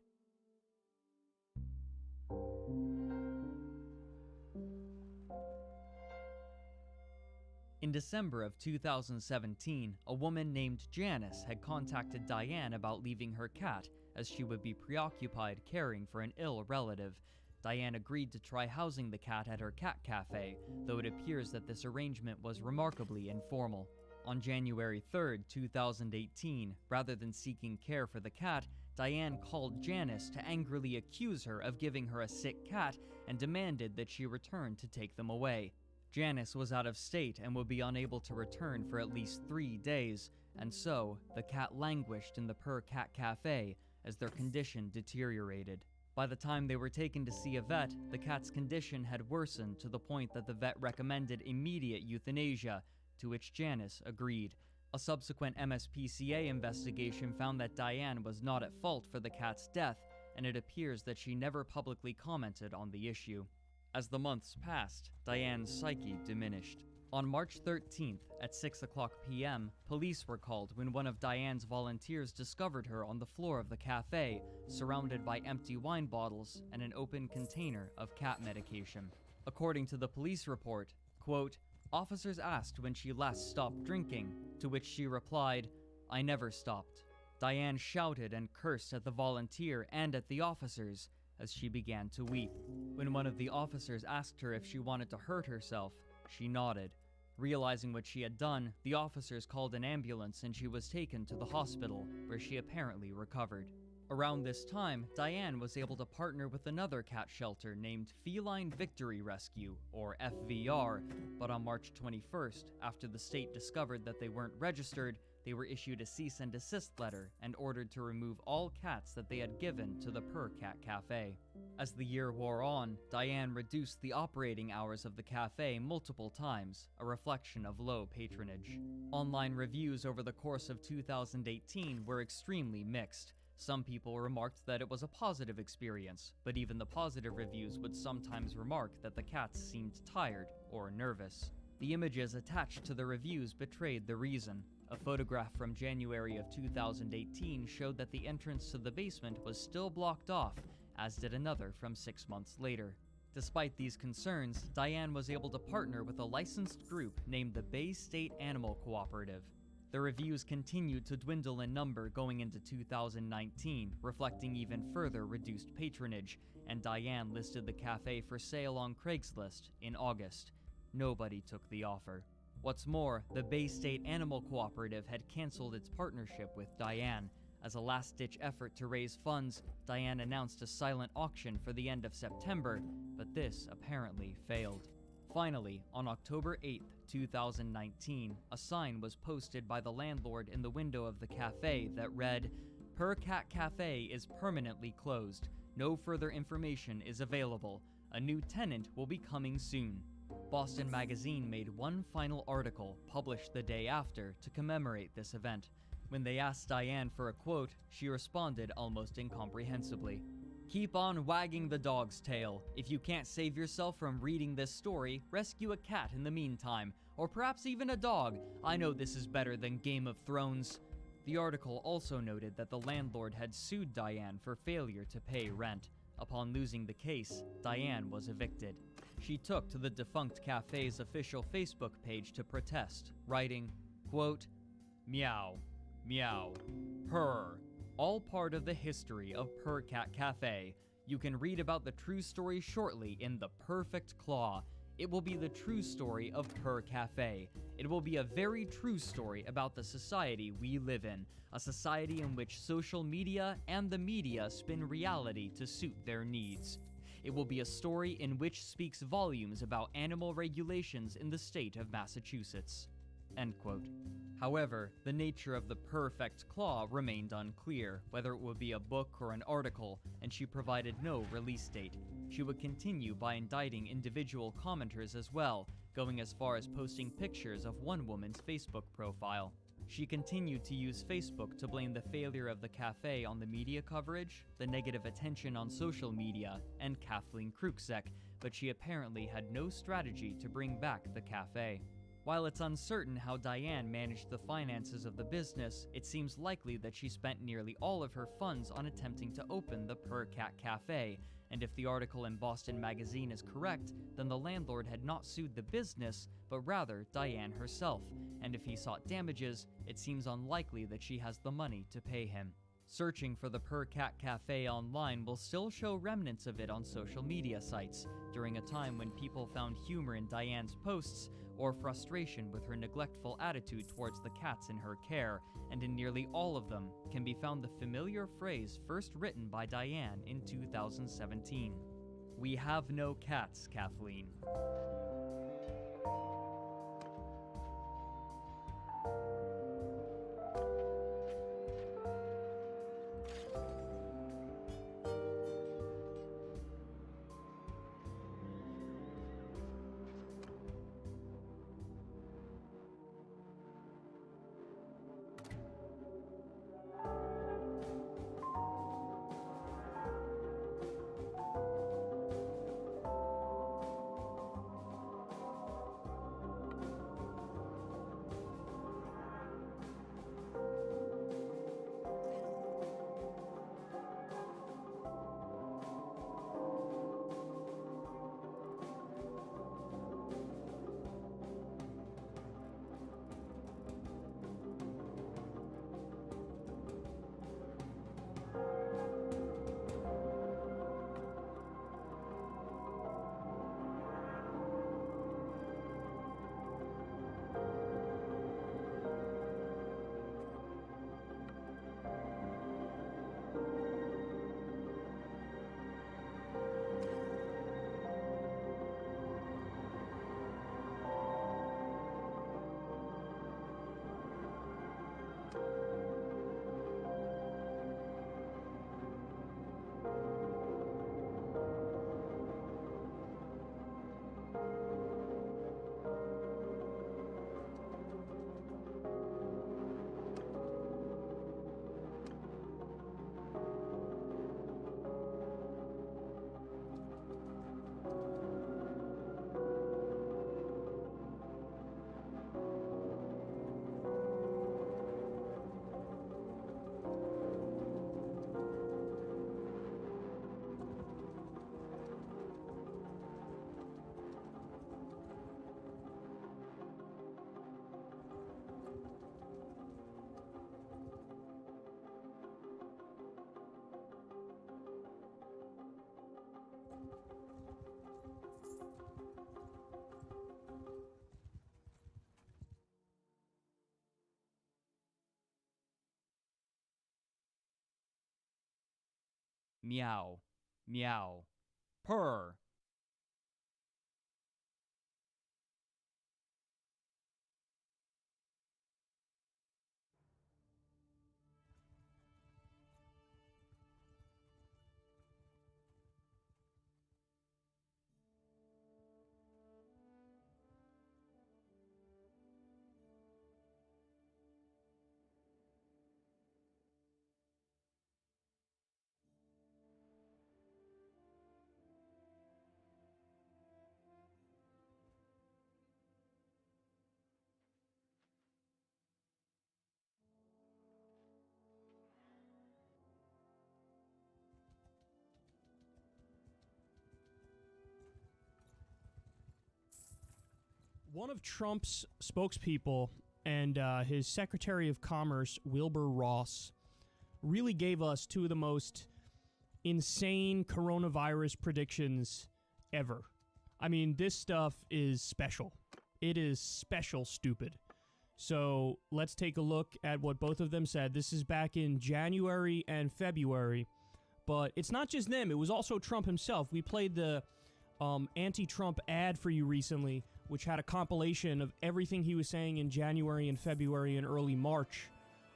In December of 2017, a woman named Janice had contacted Diane about leaving her cat, as she would be preoccupied caring for an ill relative. Diane agreed to try housing the cat at her cat cafe, though it appears that this arrangement was remarkably informal. On January 3rd, 2018, rather than seeking care for the cat, Diane called Janice to angrily accuse her of giving her a sick cat and demanded that she return to take them away. Janice was out of state and would be unable to return for at least 3 days, and so the cat languished in the Purr Cat Cafe as their condition deteriorated. By the time they were taken to see a vet, the cat's condition had worsened to the point that the vet recommended immediate euthanasia, to which Janice agreed. A subsequent MSPCA investigation found that Diane was not at fault for the cat's death, and it appears that she never publicly commented on the issue. As the months passed, Diane's psyche diminished. On March 13th, at 6 o'clock p.m., police were called when one of Diane's volunteers discovered her on the floor of the cafe, surrounded by empty wine bottles and an open container of cat medication. According to the police report, quote, officers asked when she last stopped drinking, to which she replied, "I never stopped." Diane shouted and cursed at the volunteer and at the officers as she began to weep. When one of the officers asked her if she wanted to hurt herself, she nodded. Realizing what she had done, the officers called an ambulance and she was taken to the hospital, where she apparently recovered. Around this time, Diane was able to partner with another cat shelter named Feline Victory Rescue, or FVR, but on March 21st, after the state discovered that they weren't registered, they were issued a cease and desist letter and ordered to remove all cats that they had given to the Per Cat Cafe. As the year wore on, Diane reduced the operating hours of the cafe multiple times, a reflection of low patronage. Online reviews over the course of 2018 were extremely mixed. Some people remarked that it was a positive experience, but even the positive reviews would sometimes remark that the cats seemed tired or nervous. The images attached to the reviews betrayed the reason. A photograph from January of 2018 showed that the entrance to the basement was still blocked off, as did another from 6 months later. Despite these concerns, Diane was able to partner with a licensed group named the Bay State Animal Cooperative. The reviews continued to dwindle in number going into 2019, reflecting even further reduced patronage, and Diane listed the cafe for sale on Craigslist in August. Nobody took the offer. What's more, the Bay State Animal Cooperative had canceled its partnership with Diane. As a last-ditch effort to raise funds, Diane announced a silent auction for the end of September, but this apparently failed. Finally, on October 8, 2019, a sign was posted by the landlord in the window of the cafe that read, "Per Cat Cafe is permanently closed. No further information is available. A new tenant will be coming soon." Boston Magazine made one final article, published the day after, to commemorate this event. When they asked Diane for a quote, she responded almost incomprehensibly. "Keep on wagging the dog's tail. If you can't save yourself from reading this story, rescue a cat in the meantime, or perhaps even a dog. I know this is better than Game of Thrones." The article also noted that the landlord had sued Diane for failure to pay rent. Upon losing the case, Diane was evicted. She took to the defunct cafe's official Facebook page to protest, writing, quote, "Meow, meow, purr, all part of the history of Per Cat Cafe. You can read about the true story shortly in The Perfect Claw. It will be the true story of Per Cafe. It will be a very true story about the society we live in, a society in which social media and the media spin reality to suit their needs. It will be a story in which speaks volumes about animal regulations in the state of Massachusetts." End quote. However, the nature of the Perfect Claw remained unclear, whether it would be a book or an article, and she provided no release date. She would continue by indicting individual commenters as well, going as far as posting pictures of one woman's Facebook profile. She continued to use Facebook to blame the failure of the cafe on the media coverage, the negative attention on social media, and Kathleen Krukzek, but she apparently had no strategy to bring back the cafe. While it's uncertain how Diane managed the finances of the business, it seems likely that she spent nearly all of her funds on attempting to open the Per Cat Cafe, and if the article in Boston Magazine is correct, then the landlord had not sued the business, but rather Diane herself, and if he sought damages, it seems unlikely that she has the money to pay him. Searching for the Per Cat Cafe online will still show remnants of it on social media sites, during a time when people found humor in Diane's posts or frustration with her neglectful attitude towards the cats in her care, and in nearly all of them can be found the familiar phrase first written by Diane in 2017. "We have no cats, Kathleen." Meow. Meow. Purr. One of Trump's spokespeople and his Secretary of Commerce, Wilbur Ross, really gave us two of the most insane coronavirus predictions ever. I mean, this stuff is special. It is special stupid. So let's take a look at what both of them said. This is back in January and February. But it's not just them. It was also Trump himself. We played the anti-Trump ad for you recently, which had a compilation of everything he was saying in January and February and early March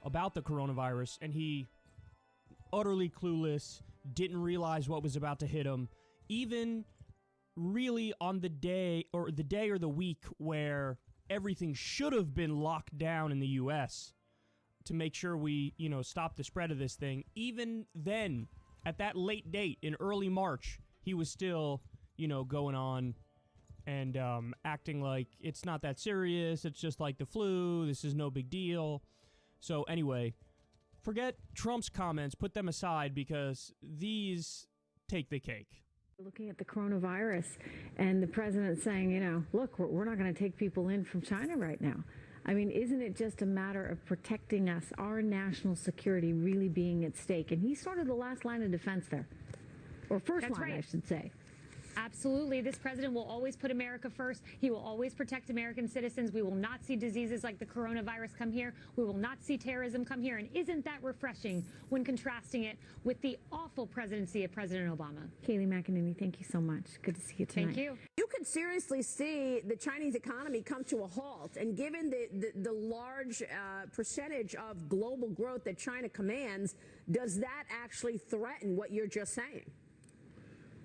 about the coronavirus. And he, utterly clueless, didn't realize what was about to hit him. Even really on the day or the week where everything should have been locked down in the U.S. to make sure we, stop the spread of this thing. Even then, at that late date in early March, he was still, going on and acting like it's not that serious. It's just like the flu. This is no big deal. So anyway, forget Trump's comments. Put them aside because these take the cake. Looking at the coronavirus and the president saying, look, we're not going to take people in from China right now. I mean, isn't it just a matter of protecting us, our national security really being at stake? And he started the last line of defense there, or first That's line, right. I should say. Absolutely. This president will always put America first. He will always protect American citizens. We will not see diseases like the coronavirus come here. We will not see terrorism come here. And isn't that refreshing when contrasting it with the awful presidency of President Obama? Kayleigh McEnany, thank you so much. Good to see you tonight. Thank you. You could seriously see the Chinese economy come to a halt. And given the large percentage of global growth that China commands, does that actually threaten what you're just saying?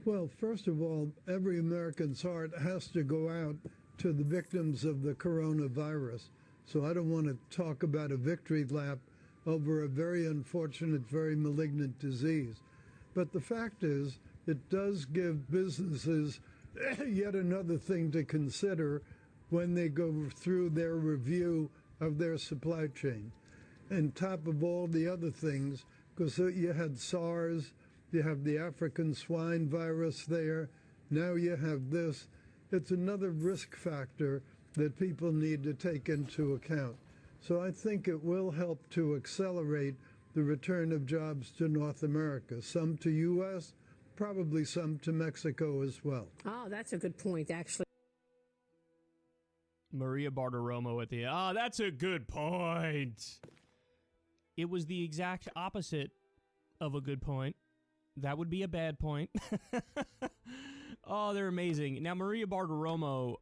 Well, first of all, every American's heart has to go out to the victims of the coronavirus. So I don't want to talk about a victory lap over a very unfortunate, very malignant disease. But the fact is, it does give businesses yet another thing to consider when they go through their review of their supply chain. And top of all the other things, because you had SARS, you have the African swine virus there. Now you have this. It's another risk factor that people need to take into account. So I think it will help to accelerate the return of jobs to North America, some to U.S., probably some to Mexico as well. Oh, that's a good point, actually. Maria Bartiromo at the that's a good point. It was the exact opposite of a good point. That would be a bad point. Oh, they're amazing. Now, Maria Bartiromo,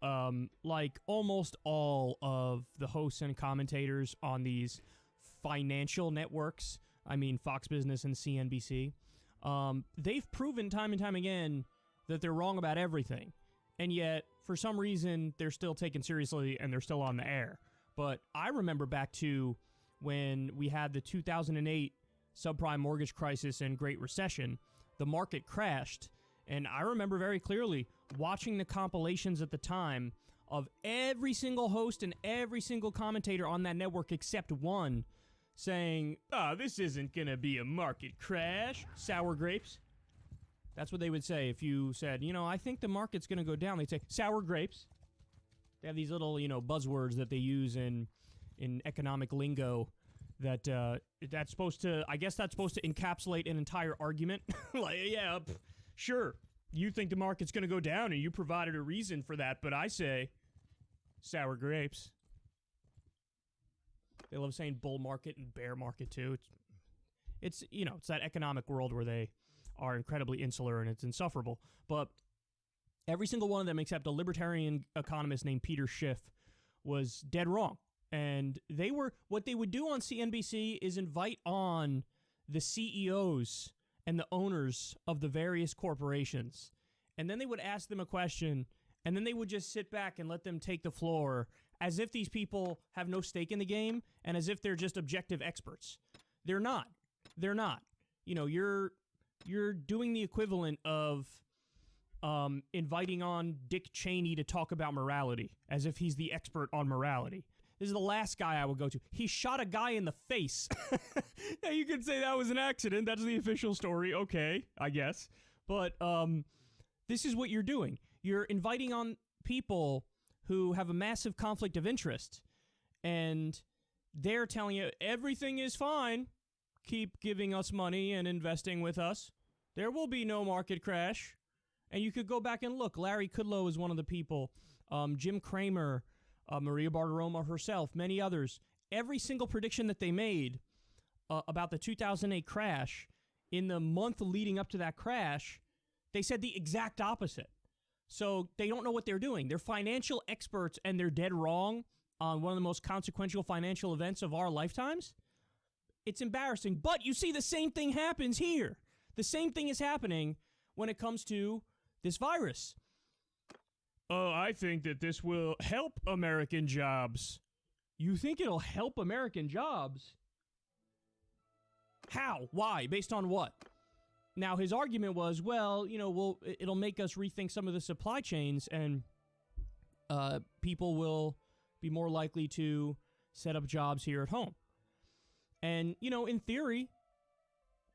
like almost all of the hosts and commentators on these financial networks, I mean Fox Business and CNBC, they've proven time and time again that they're wrong about everything. And yet, for some reason, they're still taken seriously and they're still on the air. But I remember back to when we had the 2008 subprime mortgage crisis and Great Recession, the market crashed. And I remember very clearly watching the compilations at the time of every single host and every single commentator on that network except one saying, this isn't going to be a market crash. Sour grapes. That's what they would say if you said, I think the market's going to go down. They'd say, sour grapes. They have these little, buzzwords that they use in economic lingo that's supposed to encapsulate an entire argument. Like, yeah, sure, you think the market's going to go down and you provided a reason for that, but I say sour grapes. They love saying bull market and bear market too. It's that economic world where they are incredibly insular and it's insufferable. But every single one of them, except a libertarian economist named Peter Schiff, was dead wrong. And what they would do on CNBC is invite on the CEOs and the owners of the various corporations. And then they would ask them a question, and then they would just sit back and let them take the floor as if these people have no stake in the game and as if they're just objective experts. They're not. They're not. You know, you're doing the equivalent of inviting on Dick Cheney to talk about morality as if he's the expert on morality. This is the last guy I would go to. He shot a guy in the face. Now, you could say that was an accident. That's the official story. Okay, I guess. But this is what you're doing. You're inviting on people who have a massive conflict of interest, and they're telling you everything is fine. Keep giving us money and investing with us. There will be no market crash. And you could go back and look. Larry Kudlow is one of the people. Jim Cramer, Maria Bartiromo herself, many others. Every single prediction that they made about the 2008 crash, in the month leading up to that crash, they said the exact opposite. So they don't know what they're doing. They're financial experts, and they're dead wrong on one of the most consequential financial events of our lifetimes. It's embarrassing. But you see, the same thing happens here. The same thing is happening when it comes to this virus. Oh, I think that this will help American jobs. You think it'll help American jobs? How? Why? Based on what? Now, his argument was, well, you know, it'll make us rethink some of the supply chains, and people will be more likely to set up jobs here at home. And, you know, in theory,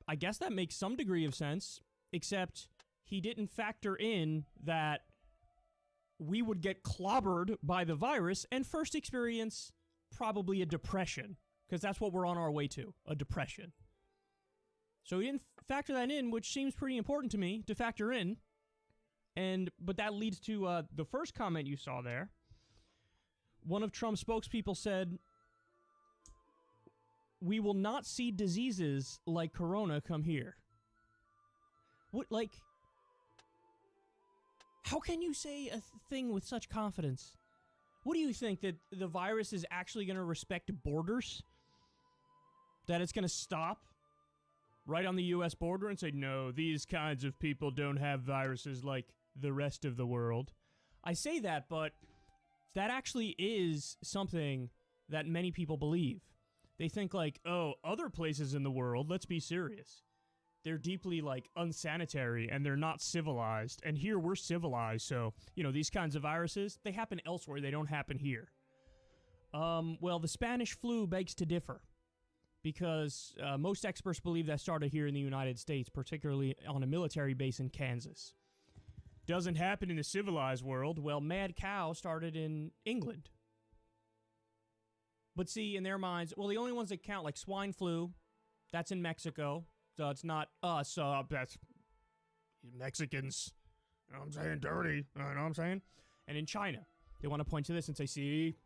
I guess that makes some degree of sense, except he didn't factor in that we would get clobbered by the virus and first experience probably a depression, because that's what we're on our way to, a depression. So he didn't factor that in, which seems pretty important to me to factor in. But that leads to the first comment you saw there. One of Trump's spokespeople said, "We will not see diseases like corona come here." What, like, how can you say a thing with such confidence? What do you think, that the virus is actually going to respect borders? That it's going to stop right on the U.S. border and say, no, these kinds of people don't have viruses like the rest of the world? I say that, but that actually is something that many people believe. They think like, oh, other places in the world, let's be serious, they're deeply, like, unsanitary, and they're not civilized. And here we're civilized, so, you know, these kinds of viruses, they happen elsewhere. They don't happen here. Well, the Spanish flu begs to differ, because most experts believe that started here in the United States, particularly on a military base in Kansas. Doesn't happen in the civilized world. Well, mad cow started in England. But see, in their minds, well, the only ones that count, like swine flu, that's in Mexico. So it's not us, that's Mexicans. You know what I'm saying? Dirty. You know what I'm saying? And in China, they want to point to this and say, see,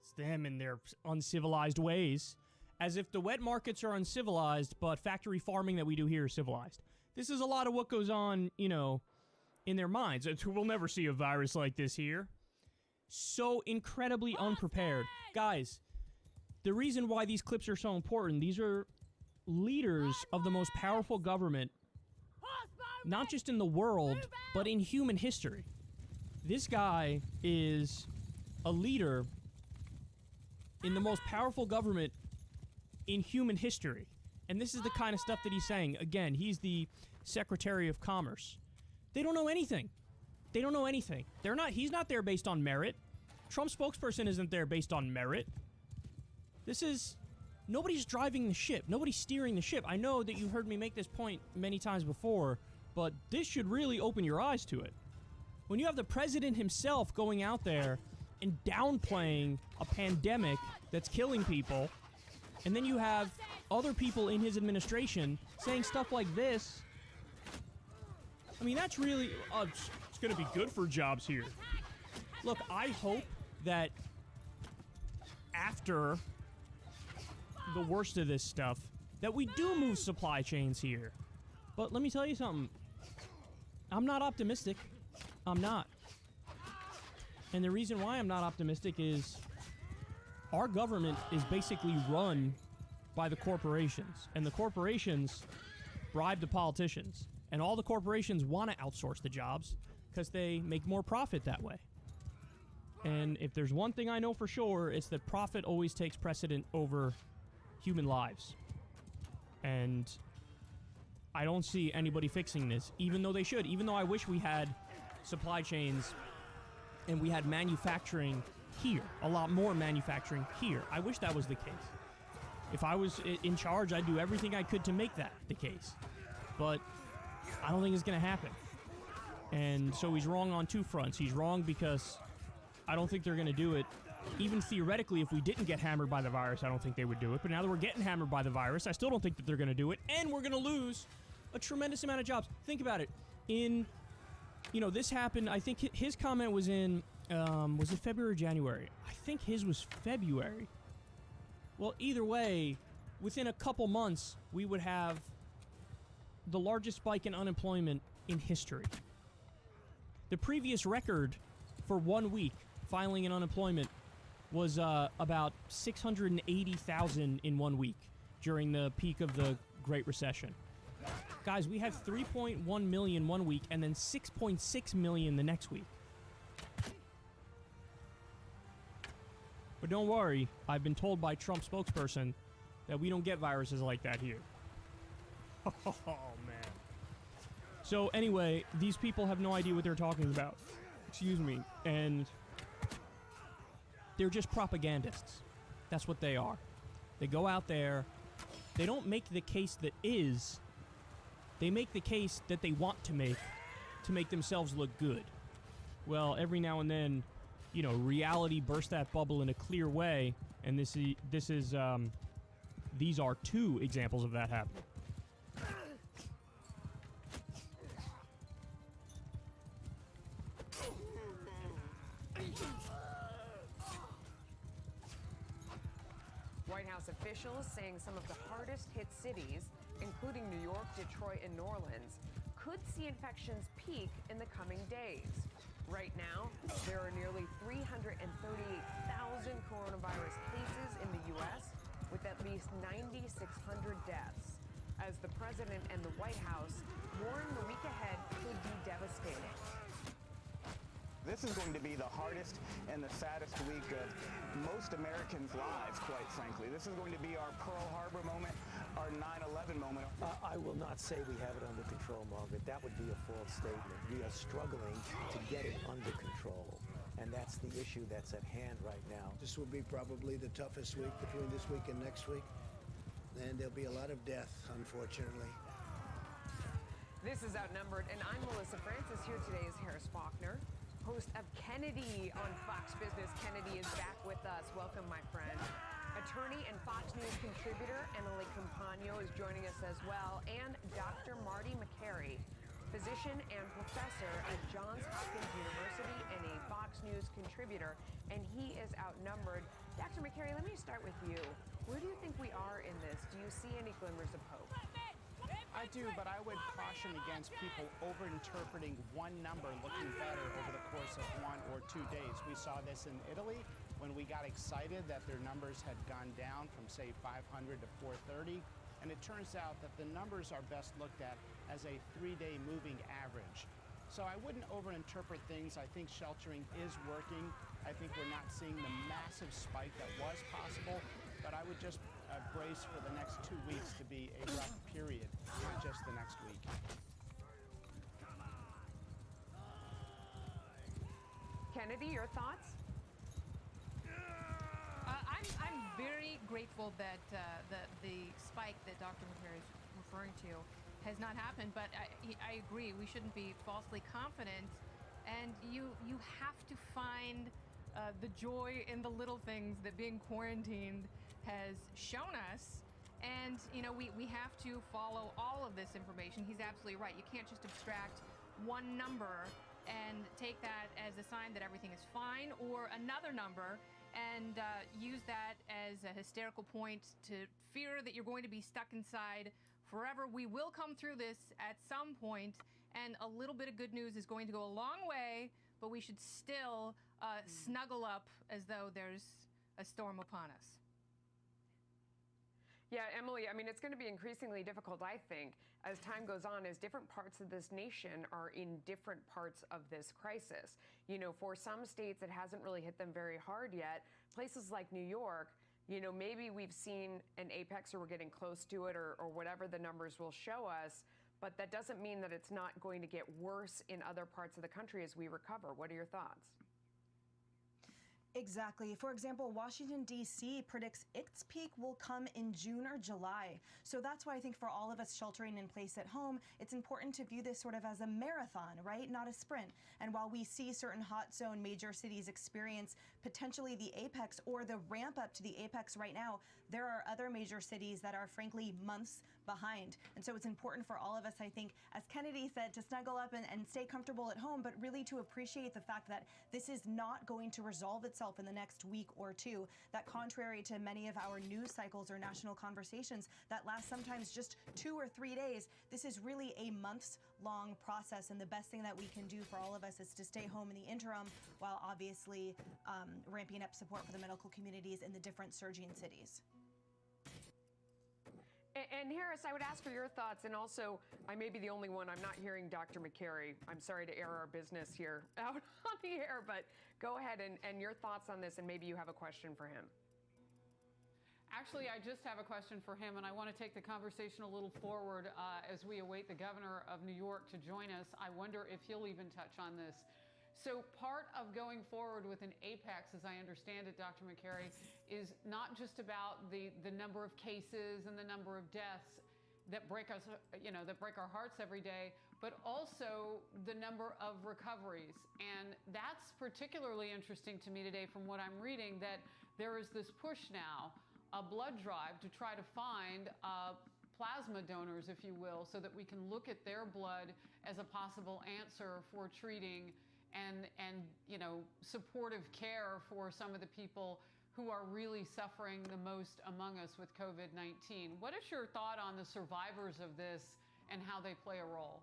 it's them and their uncivilized ways. As if the wet markets are uncivilized, but factory farming that we do here is civilized. This is a lot of what goes on, you know, in their minds. We'll never see a virus like this here. So incredibly unprepared. Guys, the reason why these clips are so important, these are leaders of the most powerful government, not just in the world, but in human history. This guy is a leader in the most powerful government in human history. And this is the kind of stuff that he's saying. Again, he's the Secretary of Commerce. They don't know anything. They don't know anything. He's not there based on merit. Trump's spokesperson isn't there based on merit. Nobody's driving the ship. Nobody's steering the ship. I know that you've heard me make this point many times before, but this should really open your eyes to it. When you have the president himself going out there and downplaying a pandemic that's killing people, and then you have other people in his administration saying stuff like this, I mean, that's really, it's going to be good for jobs here. Look, I hope that after the worst of this stuff, that we do move supply chains here. But let me tell you something. I'm not optimistic. I'm not. And the reason why I'm not optimistic is our government is basically run by the corporations. And the corporations bribe the politicians. And all the corporations want to outsource the jobs because they make more profit that way. And if there's one thing I know for sure, it's that profit always takes precedent over human lives. And I don't see anybody fixing this, even though they should. Even though I wish we had supply chains and we had manufacturing here. A lot more manufacturing here. I wish that was the case. If I was in charge, I'd do everything I could to make that the case. But I don't think it's going to happen. And so he's wrong on two fronts. He's wrong because I don't think they're going to do it. Even theoretically, if we didn't get hammered by the virus, I don't think they would do it. But now that we're getting hammered by the virus, I still don't think that they're going to do it. And we're going to lose a tremendous amount of jobs. Think about it. This happened, I think his comment was in, was it February or January? I think his was February. Well, either way, within a couple months, we would have the largest spike in unemployment in history. The previous record for 1 week filing in unemployment was about 680,000 in 1 week during the peak of the Great Recession. Guys, we had 3.1 million 1 week and then 6.6 million the next week. But don't worry, I've been told by Trump spokesperson that we don't get viruses like that here. Oh, man. So anyway, these people have no idea what they're talking about. Excuse me. And they're just propagandists. That's what they are. They go out there. They don't make the case that is. They make the case that they want to make themselves look good. Well, every now and then, reality bursts that bubble in a clear way, and these are two examples of that happening. White House officials saying some of the hardest hit cities, including New York, Detroit, and New Orleans, could see infections peak in the coming days. Right now, there are nearly 338,000 coronavirus cases in the U.S., with at least 9,600 deaths, as the president and the White House warn the week ahead could be devastating. This is going to be the hardest and the saddest week of most Americans' lives, quite frankly. This is going to be our Pearl Harbor moment, our 9/11 moment. I will not say we have it under control, Margaret. That would be a false statement. We are struggling to get it under control, and that's the issue that's at hand right now. This will be probably the toughest week between this week and next week, and there'll be a lot of death, unfortunately. This is Outnumbered, and I'm Melissa Francis. Here today is Harris Faulkner, host of Kennedy on Fox Business. Kennedy is back with us. Welcome, my friend. Attorney and Fox News contributor Emily Compagno is joining us as well, and Dr. Marty McCary, physician and professor at Johns Hopkins University and a Fox News contributor, and he is outnumbered. Dr. McCary, let me start with you. Where do you think we are in this? Do you see any glimmers of hope? I do, but I would caution against people overinterpreting one number looking better over the course of 1 or 2 days. We saw this in Italy when we got excited that their numbers had gone down from, say, 500 to 430. And it turns out that the numbers are best looked at as a 3-day moving average. So I wouldn't overinterpret things. I think sheltering is working. I think we're not seeing the massive spike that was possible, but I would just brace for the next 2 weeks to be a rough period, not just the next week. Kennedy, your thoughts? I'm very grateful that the spike that Dr. McCary is referring to has not happened, but I agree, we shouldn't be falsely confident, and you have to find the joy in the little things that being quarantined has shown us. And we have to follow all of this information. He's absolutely right. You can't just abstract one number and take that as a sign that everything is fine, or another number and use that as a hysterical point to fear that you're going to be stuck inside forever. We will come through this at some point, and a little bit of good news is going to go a long way, but we should still snuggle up as though there's a storm upon us. Yeah, Emily, I mean, it's going to be increasingly difficult, I think, as time goes on, as different parts of this nation are in different parts of this crisis. You know, for some states, it hasn't really hit them very hard yet. Places like New York, you know, maybe we've seen an apex or we're getting close to it or whatever the numbers will show us, but that doesn't mean that it's not going to get worse in other parts of the country as we recover. What are your thoughts? Exactly. For example, Washington, D.C. predicts its peak will come in June or July. So that's why I think for all of us sheltering in place at home, it's important to view this sort of as a marathon, right? Not a sprint. And while we see certain hot zone major cities experience potentially the apex or the ramp up to the apex right now, there are other major cities that are frankly months behind. And so it's important for all of us, I think, as Kennedy said, to snuggle up and stay comfortable at home, but really to appreciate the fact that this is not going to resolve itself in the next week or two, that contrary to many of our news cycles or national conversations that last sometimes just 2 or 3 days, this is really a months-long process, and the best thing that we can do for all of us is to stay home in the interim while obviously ramping up support for the medical communities in the different surging cities. And Harris, I would ask for your thoughts, and also, I may be the only one, I'm not hearing Dr. McCary. I'm sorry to air our business here out on the air, but go ahead and your thoughts on this, and maybe you have a question for him. Actually, I just have a question for him, and I want to take the conversation a little forward as we await the governor of New York to join us. I wonder if he'll even touch on this. So part of going forward with an apex, as I understand it, Dr. McCary, is not just about the number of cases and the number of deaths that break us, that break our hearts every day, but also the number of recoveries. And that's particularly interesting to me today from what I'm reading, that there is this push now, a blood drive to try to find plasma donors, if you will, so that we can look at their blood as a possible answer for treating and supportive care for some of the people who are really suffering the most among us with COVID-19. What is your thought on the survivors of this and how they play a role?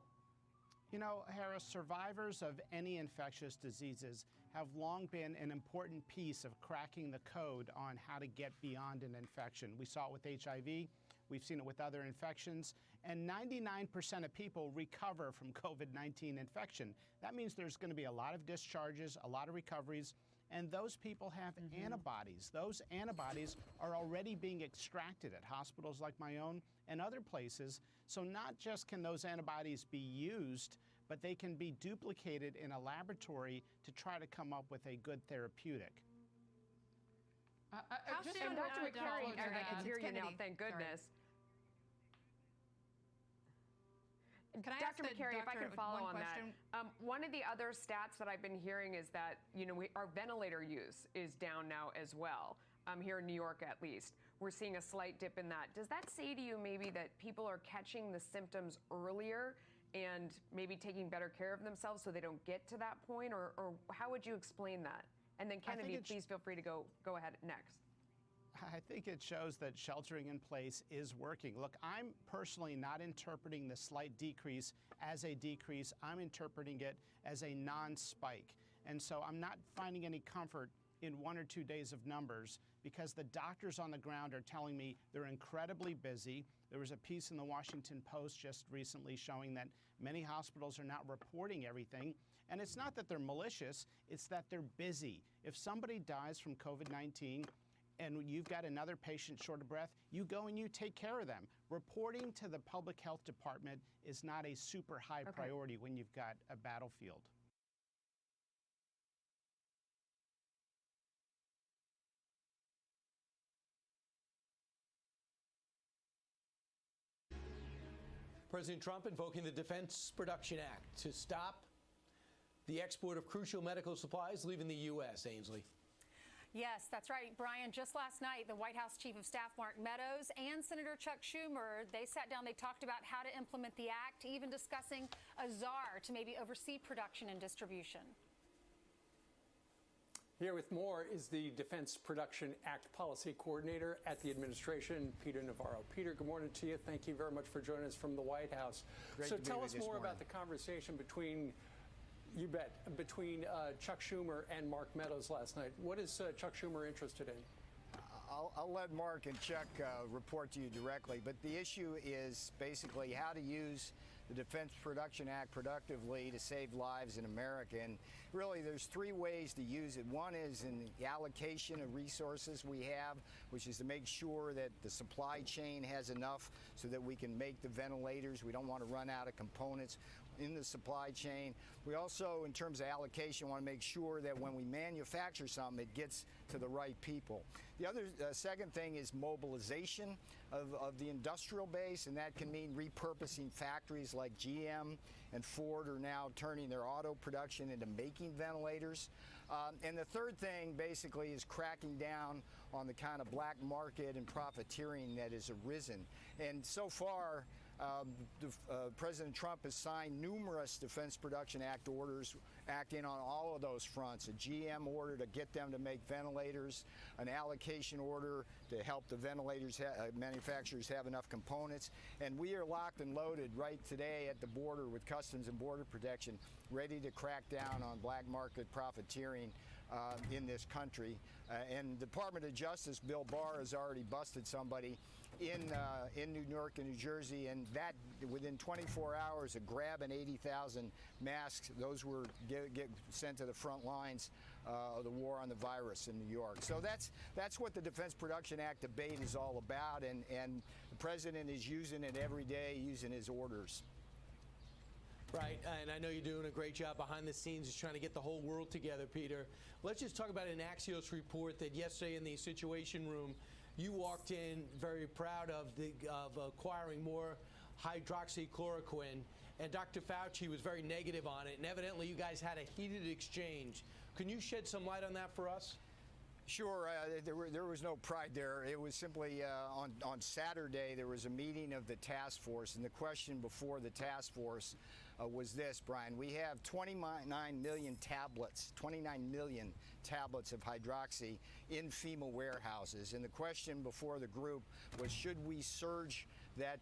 You know, Harris, survivors of any infectious diseases have long been an important piece of cracking the code on how to get beyond an infection. We saw it with HIV. We've seen it with other infections, and 99% of people recover from COVID-19 infection. That means there's going to be a lot of discharges, a lot of recoveries, and those people have antibodies. Those antibodies are already being extracted at hospitals like my own and other places. So not just can those antibodies be used, but they can be duplicated in a laboratory to try to come up with a good therapeutic. And Dr. McCary, I can hear you now, thank goodness. Can I ask Dr. McCary, if I can follow on question? that. One of the other stats that I've been hearing is that, our ventilator use is down now as well, here in New York at least. We're seeing a slight dip in that. Does that say to you maybe that people are catching the symptoms earlier and maybe taking better care of themselves so they don't get to that point? Or how would you explain that? And then Kennedy, please feel free to go ahead next. I think it shows that sheltering in place is working. Look, I'm personally not interpreting the slight decrease as a decrease. I'm interpreting it as a non-spike. And so I'm not finding any comfort in 1 or 2 days of numbers because the doctors on the ground are telling me they're incredibly busy. There was a piece in the Washington Post just recently showing that many hospitals are not reporting everything. And it's not that they're malicious, it's that they're busy. If somebody dies from COVID-19, and you've got another patient short of breath, you go and you take care of them. Reporting to the public health department is not a super high priority when you've got a battlefield. President Trump invoking the Defense Production Act to stop the export of crucial medical supplies leaving the U.S., Ainsley. Yes, that's right, Brian. Just last night, the White House Chief of Staff Mark Meadows and Senator Chuck Schumer, they sat down, they talked about how to implement the act, even discussing a czar to maybe oversee production and distribution. Here with more is the Defense Production Act Policy Coordinator at the administration, Peter Navarro. Peter, good morning to you. Thank you very much for joining us from the White House. Great so to be tell with us you this more morning. about the conversation between, you bet, between Chuck Schumer and Mark Meadows last night. What is Chuck Schumer interested in? I'll let Mark and Chuck report to you directly, but the issue is basically how to use the Defense Production Act productively to save lives in America. And really, there's three ways to use it. One is in the allocation of resources we have, which is to make sure that the supply chain has enough so that we can make the ventilators. We don't want to run out of components in the supply chain. We also, in terms of allocation, want to make sure that when we manufacture something, it gets to the right people. The other second thing is mobilization of the industrial base, and that can mean repurposing factories like GM and Ford are now turning their auto production into making ventilators. And the third thing basically is cracking down on the kind of black market and profiteering that has arisen. And so far, President Trump has signed numerous Defense Production Act orders acting on all of those fronts. A GM order to get them to make ventilators, an allocation order to help the ventilators manufacturers have enough components. And we are locked and loaded right today at the border with Customs and Border Protection, ready to crack down on black market profiteering in this country. And the Department of Justice, Bill Barr, has already busted somebody in New York and New Jersey, and that within 24 hours of grabbing 80,000 masks, those were get sent to the front lines of the war on the virus in New York. So that's what the Defense Production Act debate is all about, and the president is using it every day, using his orders. Right, and I know you're doing a great job behind the scenes just trying to get the whole world together, Peter. Let's just talk about an Axios report that yesterday in the Situation Room, you walked in very proud of acquiring more hydroxychloroquine, and Dr. Fauci was very negative on it, and evidently you guys had a heated exchange. Can you shed some light on that for us? Sure, there was no pride there. It was simply on Saturday there was a meeting of the task force, and the question before the task force was this, Brian. We have 29 million tablets of hydroxy in FEMA warehouses, and the question before the group was, should we surge that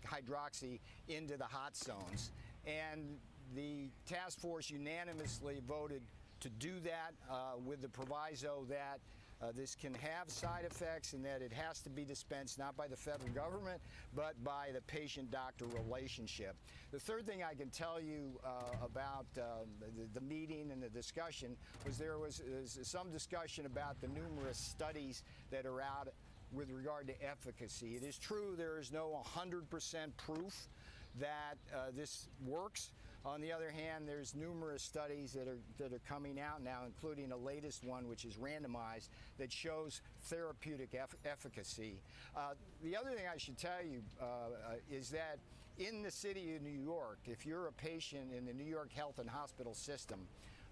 hydroxy into the hot zones? And the task force unanimously voted to do that with the proviso that this can have side effects and that it has to be dispensed not by the federal government but by the patient-doctor relationship. The third thing I can tell you about the meeting and the discussion was there was some discussion about the numerous studies that are out with regard to efficacy. It is true there is no 100% proof that this works. On the other hand, there's numerous studies that are coming out now, including the latest one, which is randomized, that shows therapeutic efficacy. The other thing I should tell you is that in the city of New York, if you're a patient in the New York Health and Hospital System,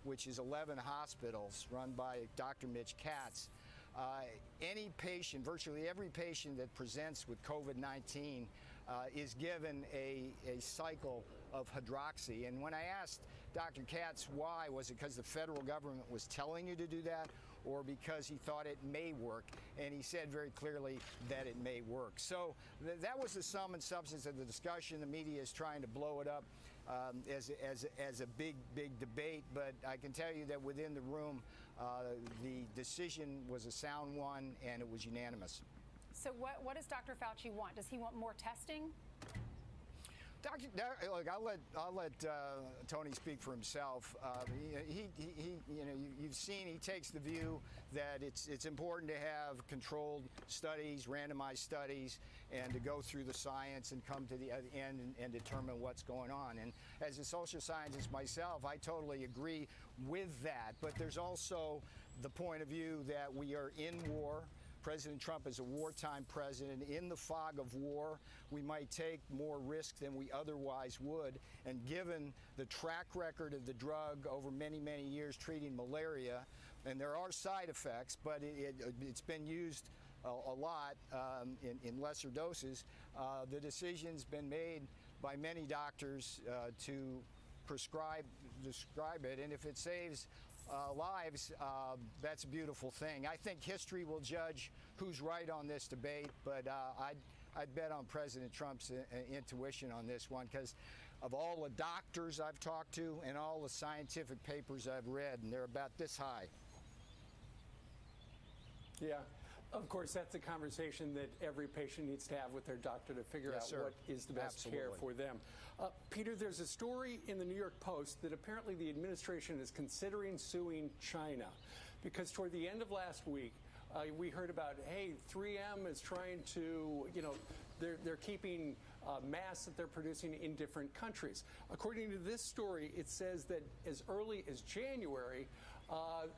which is 11 hospitals run by Dr. Mitch Katz, any patient, virtually every patient that presents with COVID-19 is given a cycle of hydroxy. And when I asked Dr. Katz why, was it because the federal government was telling you to do that, or because he thought it may work? And he said very clearly that it may work. So that was the sum and substance of the discussion. The media is trying to blow it up as a big debate, but I can tell you that within the room, the decision was a sound one, and it was unanimous. So what does Dr. Fauci want? Does he want more testing? Look, I'll let Tony speak for himself. You've seen he takes the view that it's important to have controlled studies, randomized studies, and to go through the science and come to the end and determine what's going on. And as a social scientist myself, I totally agree with that. But there's also the point of view that we are in war. President Trump is a wartime president. In the fog of war, we might take more risk than we otherwise would. And given the track record of the drug over many, many years treating malaria, and there are side effects, but it's been used a lot in lesser doses, the decision's been made by many doctors to prescribe it. And if it saves lives, that's a beautiful thing. I think history will judge who's right on this debate, but I'd bet on President Trump's intuition on this one, because of all the doctors I've talked to and all the scientific papers I've read, and they're about this high. Yeah. Of course, that's a conversation that every patient needs to have with their doctor to figure out what is the best care for them. Peter, there's a story in the New York Post that apparently the administration is considering suing China because toward the end of last week, we heard about, hey, 3M is trying to, they're keeping masks that they're producing in different countries. According to this story, it says that as early as January,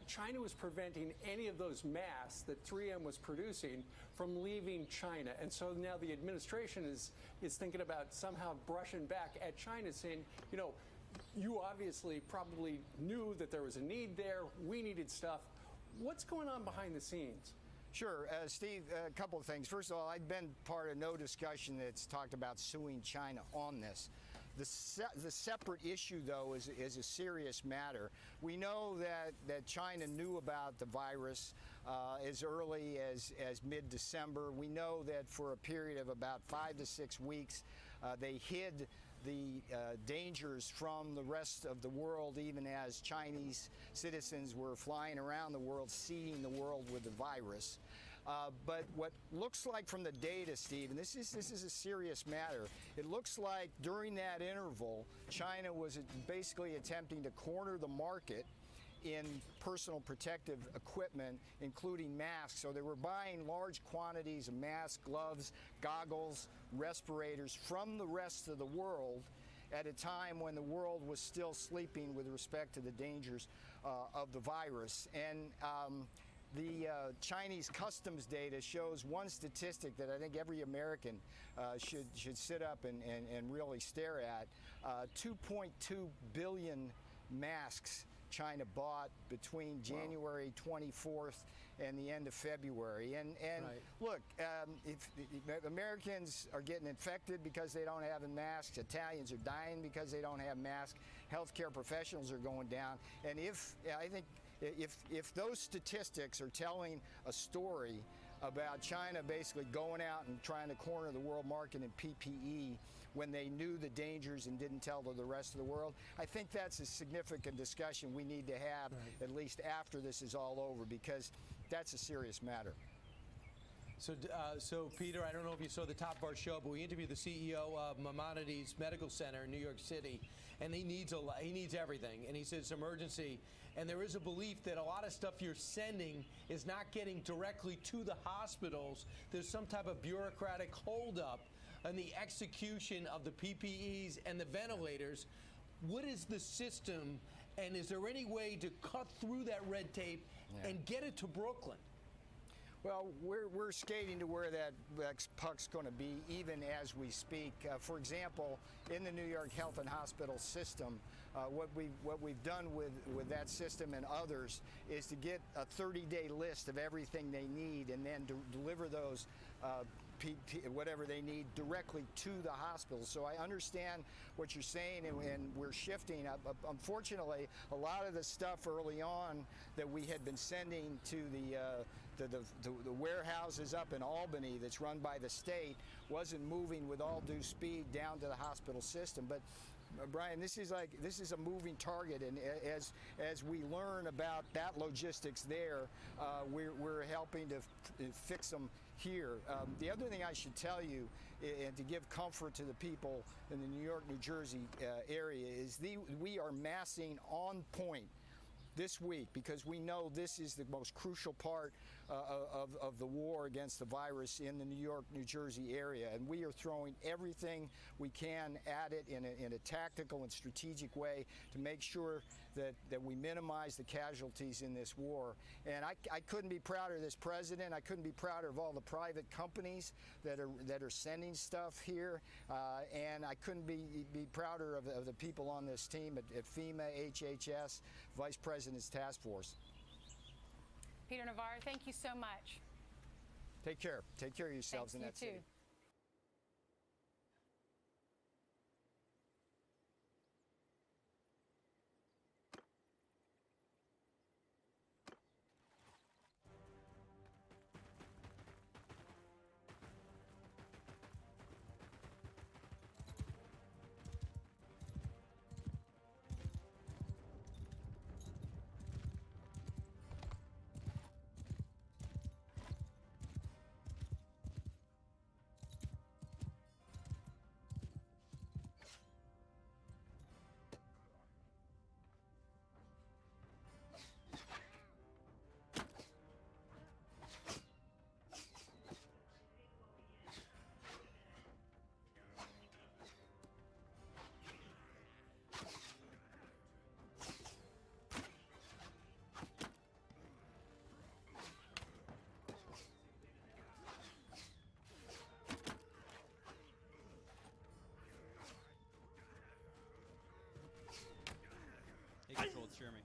China was preventing any of those masks that 3M was producing from leaving China. And so now the administration is thinking about somehow brushing back at China, saying, you obviously probably knew that there was a need there. We needed stuff. What's going on behind the scenes? Sure, Steve, a couple of things. First of all, I've been part of no discussion that's talked about suing China on this. The separate issue, though, is a serious matter. We know that China knew about the virus as early as mid-December. We know that for a period of about 5 to 6 weeks, they hid the dangers from the rest of the world, even as Chinese citizens were flying around the world, seeding the world with the virus. But what looks like from the data, Steve, and this is a serious matter, it looks like during that interval, China was basically attempting to corner the market in personal protective equipment, including masks. So they were buying large quantities of masks, gloves, goggles, respirators from the rest of the world at a time when the world was still sleeping with respect to the dangers of the virus. And the Chinese customs data shows one statistic that I think every American should sit up and really stare at. 2.2 billion masks China bought between January 24th and the end of February. And look, if Americans are getting infected because they don't have masks, Italians are dying because they don't have masks, healthcare professionals are going down. And I think if those statistics are telling a story about China basically going out and trying to corner the world market in PPE when they knew the dangers and didn't tell to the rest of the world, I think that's a significant discussion we need to have at least after this is all over, because that's a serious matter. So Peter, I don't know if you saw the top of our show, but we interviewed the CEO of Maimonides Medical Center in New York City, and he needs everything, and he says it's emergency. And there is a belief that a lot of stuff you're sending is not getting directly to the hospitals. There's some type of bureaucratic holdup in the execution of the PPEs and the ventilators. What is the system, and is there any way to cut through that red tape and get it to Brooklyn? Well, we're skating to where that puck's going to be even as we speak. For example, in the New York Health and Hospital system, what we've done with that system and others is to get a 30-day list of everything they need and then deliver those whatever they need directly to the hospital. So I understand what you're saying, and we're shifting. Unfortunately, a lot of the stuff early on that we had been sending to the warehouses up in Albany that's run by the state wasn't moving with all due speed down to the hospital system. But Brian, this is a moving target, and as we learn about that logistics there, we're helping to fix them here. The other thing I should tell you, and to give comfort to the people in the New York, New Jersey area, is we are massing on point this week, because we know this is the most crucial part of the war against the virus in the New York, New Jersey area. And we are throwing everything we can at it in a tactical and strategic way to make sure that we minimize the casualties in this war. And I couldn't be prouder of this president. I couldn't be prouder of all the private companies that are sending stuff here. And I couldn't be prouder of the people on this team at FEMA, HHS, Vice President's Task Force. Peter Navarro, thank you so much. Take care. Take care of yourselves in that city. city. reassure me.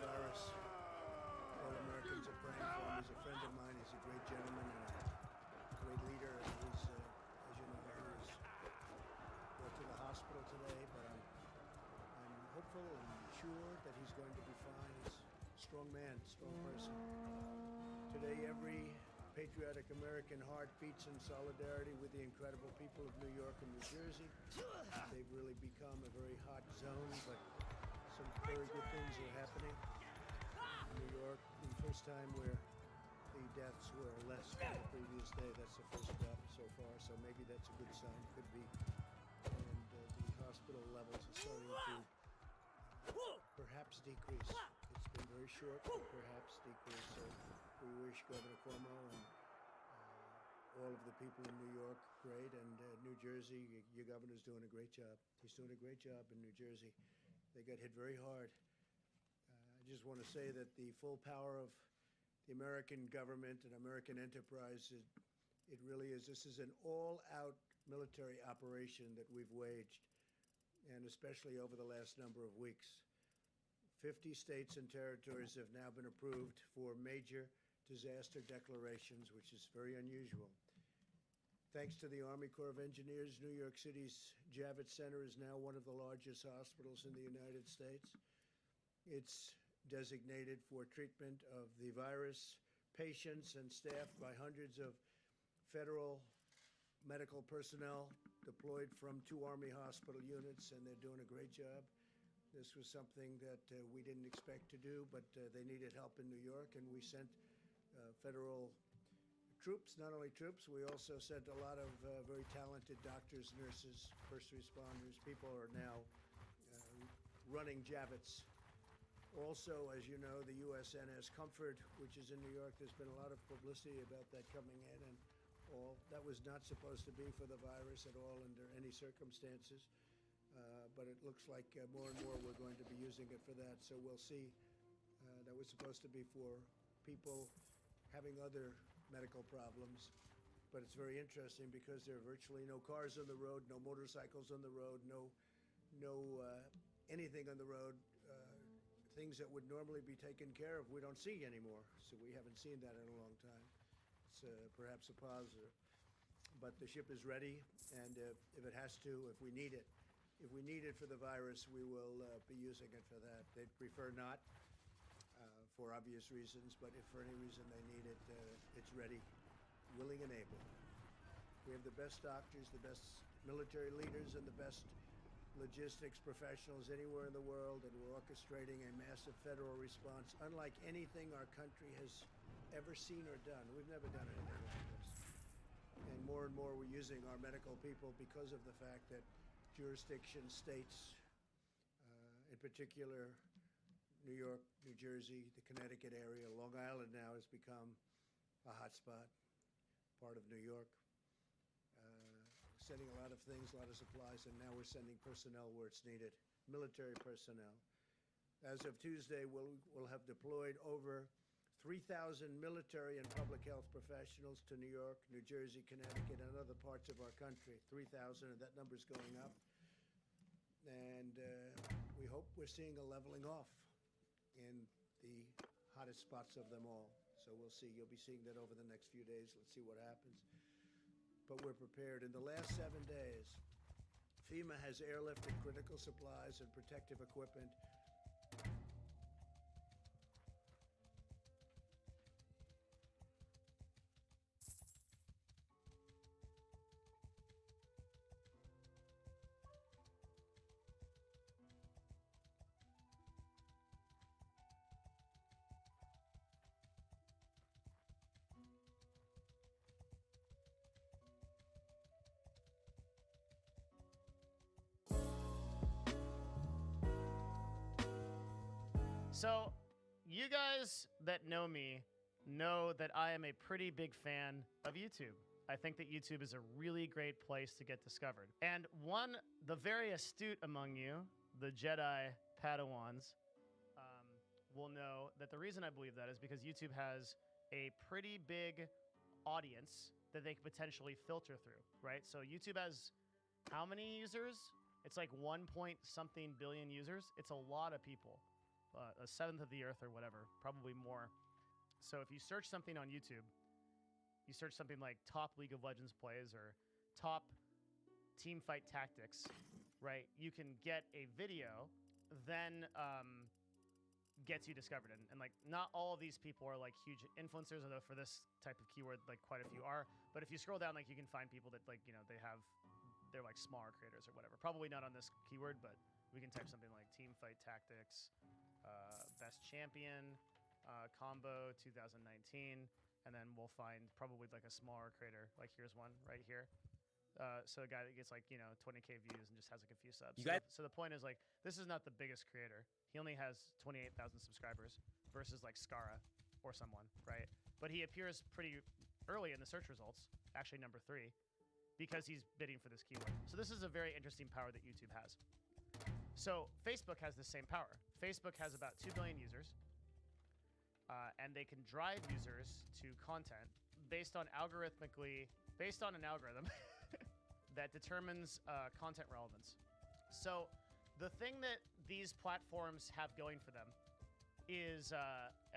coronavirus. All Americans are praying for him. He's a friend of mine. He's a great gentleman and a great leader. And he's, as you know, he was brought to the hospital today, but I'm hopeful and sure that he's going to be fine. He's a strong man, strong person. Today, every patriotic American heart beats in solidarity with the incredible people of New York and New Jersey. They've really become a very hot zone, but some very good things are happening. In New York, the first time where the deaths were less than the previous day. That's the first step so far, so maybe that's a good sign. Could be. And the hospital levels are starting to perhaps decrease. It's been very short, but perhaps decrease. So we wish Governor Cuomo and all of the people in New York great, and New Jersey, your governor's doing a great job. He's doing a great job in New Jersey. They got hit very hard. I just want to say that the full power of the American government and American enterprise, it really is. This is an all-out military operation that we've waged, and especially over the last number of weeks. 50 states and territories have now been approved for major disaster declarations, which is very unusual. Thanks to the Army Corps of Engineers, New York City's Javits Center is now one of the largest hospitals in the United States. It's designated for treatment of the virus, patients and staffed by hundreds of federal medical personnel deployed from 2 Army hospital units, and they're doing a great job. This was something that we didn't expect to do, but they needed help in New York, and we sent federal troops. Not only troops, we also sent a lot of very talented doctors, nurses, first responders. People are now running Javits. Also, as you know, the USNS Comfort, which is in New York, there's been a lot of publicity about that coming in, and all that was not supposed to be for the virus at all under any circumstances. But it looks like more and more we're going to be using it for that. So we'll see. That was supposed to be for people having other medical problems. But it's very interesting because there are virtually no cars on the road, no motorcycles on the road, no anything on the road. Things that would normally be taken care of, we don't see anymore. So we haven't seen that in a long time. It's perhaps a positive. But the ship is ready, and if it has to, if we need it for the virus, we will be using it for that. They'd prefer not, for obvious reasons, but if for any reason they need it, it's ready, willing and able. We have the best doctors, the best military leaders, and the best logistics professionals anywhere in the world, and we're orchestrating a massive federal response unlike anything our country has ever seen or done. We've never done anything like this. And more we're using our medical people because of the fact that jurisdiction states, in particular New York, New Jersey, the Connecticut area, Long Island now has become a hotspot, part of New York. Sending a lot of things, a lot of supplies, and now we're sending personnel where it's needed, military personnel. As of Tuesday, we'll have deployed over 3,000 military and public health professionals to New York, New Jersey, Connecticut, and other parts of our country. 3,000, and that number's going up. And we hope we're seeing a leveling off in the hottest spots of them all. So we'll see. You'll be seeing that over the next few days. Let's see what happens. But we're prepared. In the last 7 days, FEMA has airlifted critical supplies and protective equipment. So, you guys that know me know that I am a pretty big fan of YouTube. I think that YouTube is a really great place to get discovered. And the very astute among you, the Jedi Padawans, will know that the reason I believe that is because YouTube has a pretty big audience that they could potentially filter through, right? So YouTube has how many users? It's like 1 point something billion users. It's a lot of people. a seventh of the earth or whatever, probably more. So if you search something on YouTube, you search something like top League of Legends plays or top team fight tactics, right? You can get a video, then gets you discovered. And like, not all of these people are like huge influencers, although for this type of keyword, like quite a few are. But if you scroll down, like you can find people that like, they're like smaller creators or whatever. Probably not on this keyword, but we can type something like team fight tactics, best champion, combo 2019, and then we'll find probably like a smaller creator. Like here's one right here. So a guy that gets like, 20K views and just has like a few subs. So the point is like, this is not the biggest creator. He only has 28,000 subscribers versus like Skara or someone, right? But he appears pretty early in the search results, actually number 3, because he's bidding for this keyword. So this is a very interesting power that YouTube has. So Facebook has the same power. Facebook has about 2 billion users, and they can drive users to content based on an algorithm that determines content relevance. So the thing that these platforms have going for them is,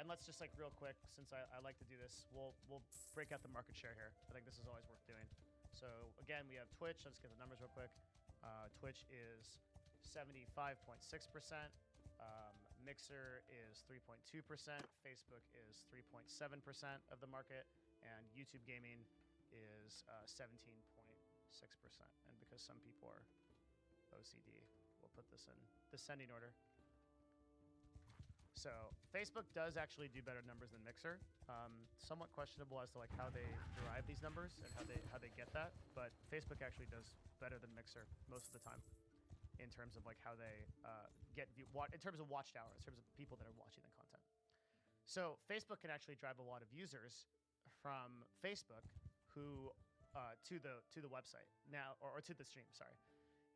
and let's just like real quick, since I like to do this, we'll break out the market share here. I think this is always worth doing. So again, we have Twitch. Let's get the numbers real quick. Twitch is 75.6%. Mixer is 3.2%. Facebook is 3.7% of the market. And YouTube gaming is 17.6%. And because some people are OCD, we'll put this in descending order. So Facebook does actually do better numbers than Mixer. Somewhat questionable as to like how they derive these numbers and how they get that, but Facebook actually does better than Mixer most of the time in terms of like how they in terms of watched hours, in terms of people that are watching the content. So Facebook can actually drive a lot of users from Facebook who to the website now, or to the stream. Sorry.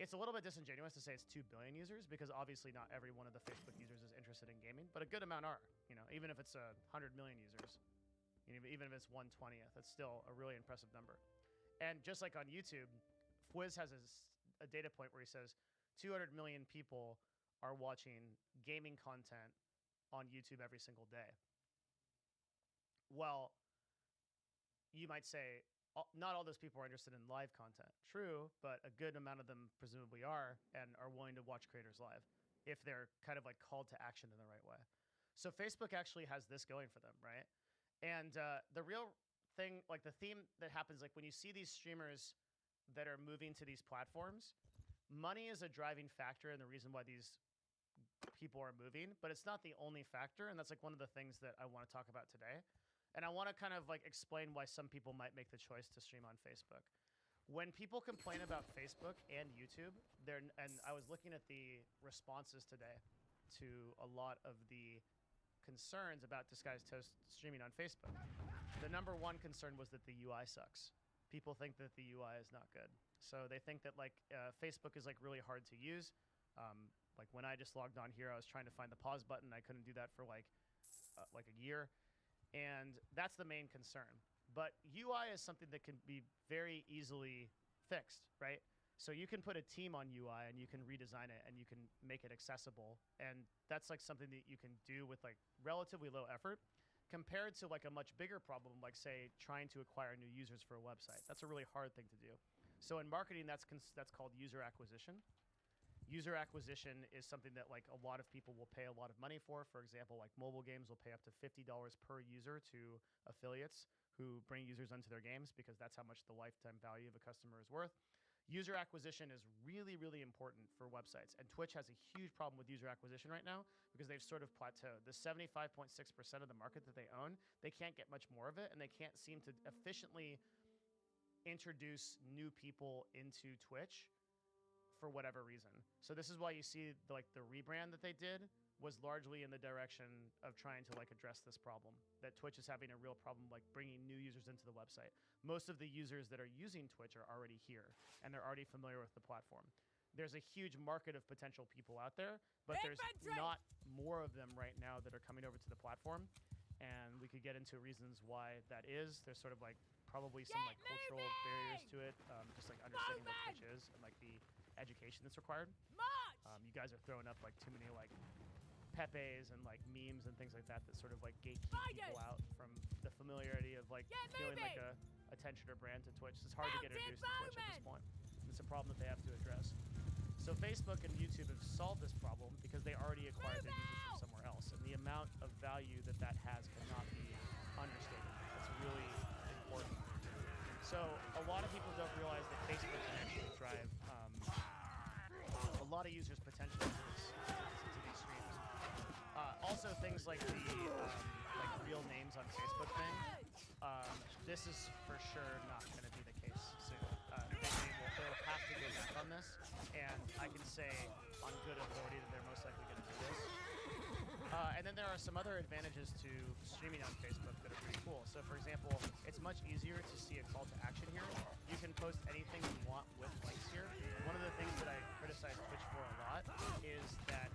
It's a little bit disingenuous to say it's 2 billion users because obviously not every one of the Facebook users is interested in gaming, but a good amount are. Even if it's 100 million users, even if it's 1/20th, that's still a really impressive number. And just like on YouTube, Fwiz has a data point where he says 200 million people are watching gaming content on YouTube every single day. Well, you might say, not all those people are interested in live content. True, but a good amount of them presumably are and are willing to watch creators live if they're kind of like called to action in the right way. So Facebook actually has this going for them, right? And the real thing, like the theme that happens, like when you see these streamers that are moving to these platforms, money is a driving factor and the reason why these people are moving, but it's not the only factor. And that's like one of the things that I want to talk about today. And I want to kind of like explain why some people might make the choice to stream on Facebook. When people complain about Facebook and YouTube, and I was looking at the responses today to a lot of the concerns about Disguised Toast streaming on Facebook. The number one concern was that the UI sucks. People think that the UI is not good. So they think that like Facebook is like really hard to use. Like when I just logged on here, I was trying to find the pause button. I couldn't do that for like a year. And that's the main concern. But UI is something that can be very easily fixed, right? So you can put a team on UI and you can redesign it and you can make it accessible. And that's like something that you can do with like relatively low effort compared to like a much bigger problem, like say trying to acquire new users for a website. That's a really hard thing to do. So in marketing, that's called user acquisition. User acquisition is something that like a lot of people will pay a lot of money for. For example, like mobile games will pay up to $50 per user to affiliates who bring users onto their games because that's how much the lifetime value of a customer is worth. User acquisition is really, really important for websites. And Twitch has a huge problem with user acquisition right now because they've sort of plateaued. The 75.6% of the market that they own, they can't get much more of it, and they can't seem to efficiently introduce new people into Twitch for whatever reason. So this is why you see the rebrand that they did was largely in the direction of trying to like address this problem, that Twitch is having a real problem like bringing new users into the website. Most of the users that are using Twitch are already here and they're already familiar with the platform. There's a huge market of potential people out there, but there's not more of them right now that are coming over to the platform. And we could get into reasons why that is. There's sort of like probably some like cultural barriers to it, just like understanding what Twitch is and like the education that's required. You guys are throwing up like too many like Pepes and like memes and things like that that sort of like gatekeep people out from the familiarity of like feeling like a attention or brand to Twitch. It's hard to get introduced to Twitch at this point. It's a problem that they have to address. So Facebook and YouTube have solved this problem because they already acquired their users from somewhere else, and the amount of value that that has cannot be understated. It's really important. So a lot of people don't realize that Facebook can actually drive a lot of users potentially to these streams. Also, things like the like real names on Facebook thing. This is for sure not going to be the case soon. They'll have to go back on this, and I can say on good authority that they're most likely going to do this. And then there are some other advantages to streaming on Facebook that are pretty cool. So for example, it's much easier to see a call to action here. You can post anything you want with links here. One of the things that I criticize Twitch for a lot is that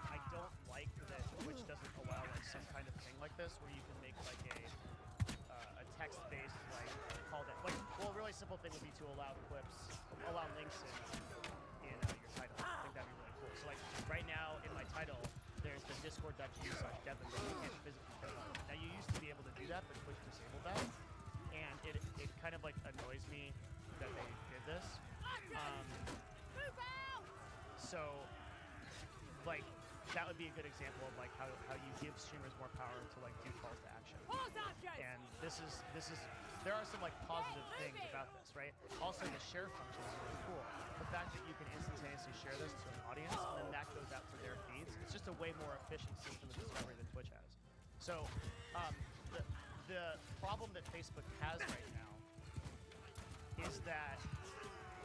I don't like that Twitch doesn't allow like some kind of thing like this where you can make like a text-based like call to like. Well, a really simple thing would be to allow links in your title. I think that'd be really cool. So like right now in my title, there's the discord.gg/Devin that you can't physically click on. Now you used to be able to do that, but Twitch disabled that, and it kind of like annoys me that they did this. So like that would be a good example of like how you give streamers more power to like do calls to action. And this is there are some like positive things about this, right? Also the share function is really cool. The fact that you can instantaneously share this to an audience and then that goes out to their feeds. It's just a way more efficient system of discovery than Twitch has. So the problem that Facebook has right now is that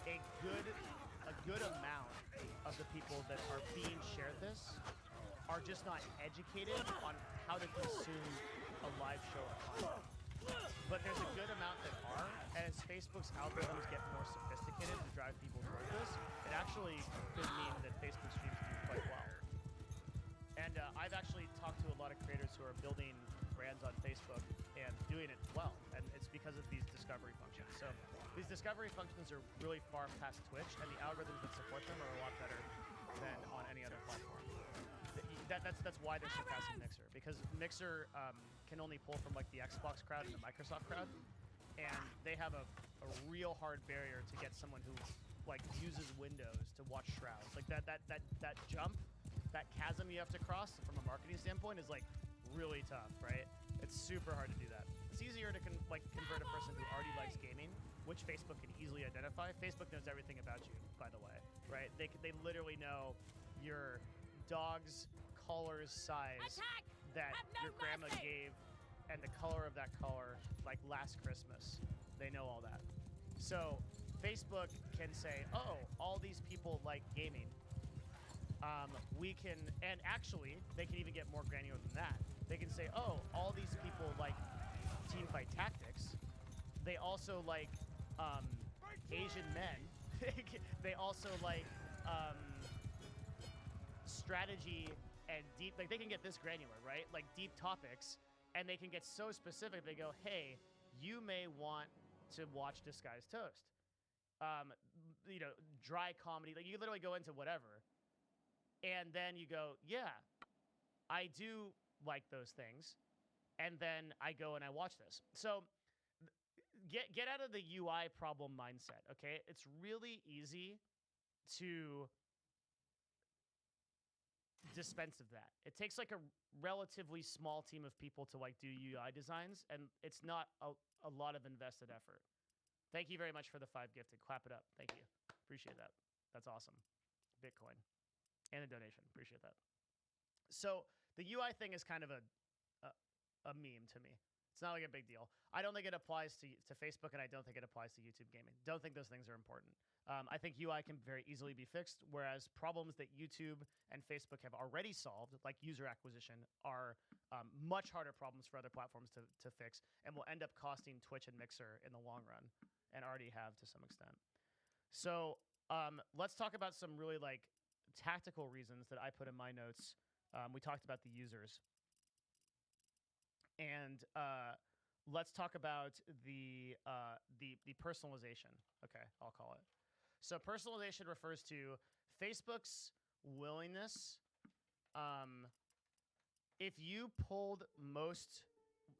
a good amount of the people that are being shared this are just not educated on how to consume a live show or content. But there's a good amount that are, and as Facebook's algorithms get more sophisticated to drive people toward this, it actually could mean that Facebook streams do quite well. And I've actually talked to a lot of creators who are building brands on Facebook and doing it well, and it's because of these discovery functions. So these discovery functions are really far past Twitch, and the algorithms that support them are a lot better than on any other platform. That's why they're surpassing Mixer, because Mixer can only pull from like the Xbox crowd and the Microsoft crowd, and they have a real hard barrier to get someone who like uses Windows to watch Shrouds. Like that jump, that chasm you have to cross from a marketing standpoint is like really tough, right? It's super hard to do that. It's easier to convert a person who already likes gaming, which Facebook can easily identify. Facebook knows everything about you, by the way, right? They literally know your dog's collar's size that your grandma gave and the color of that collar like last Christmas. They know all that. So Facebook can say, oh, all these people like gaming. We can, and actually they can even get more granular than that. They can say, oh, all these people like teamfight tactics. They also like Asian men. They also like strategy and deep, like they can get this granular, right? Like deep topics, and they can get so specific. They go, hey, you may want to watch Disguised Toast. Dry comedy. Like you literally go into whatever, and then you go, yeah, I do like those things, and then I go and I watch this. So get out of the UI problem mindset, okay? It's really easy to dispense of that. It takes like a relatively small team of people to like do UI designs, and it's not a lot of invested effort. Thank you very much for the 5 gifted. Clap it up. Thank you. Appreciate that. That's awesome. Bitcoin. And a donation. Appreciate that. So the UI thing is kind of a meme to me. It's not like a big deal. I don't think it applies to Facebook, and I don't think it applies to YouTube gaming. Don't think those things are important. I think UI can very easily be fixed, whereas problems that YouTube and Facebook have already solved, like user acquisition, are much harder problems for other platforms to fix, and will end up costing Twitch and Mixer in the long run, and already have to some extent. So let's talk about some really like tactical reasons that I put in my notes. We talked about the users. And let's talk about the personalization. Okay, I'll call it. So personalization refers to Facebook's willingness if you polled most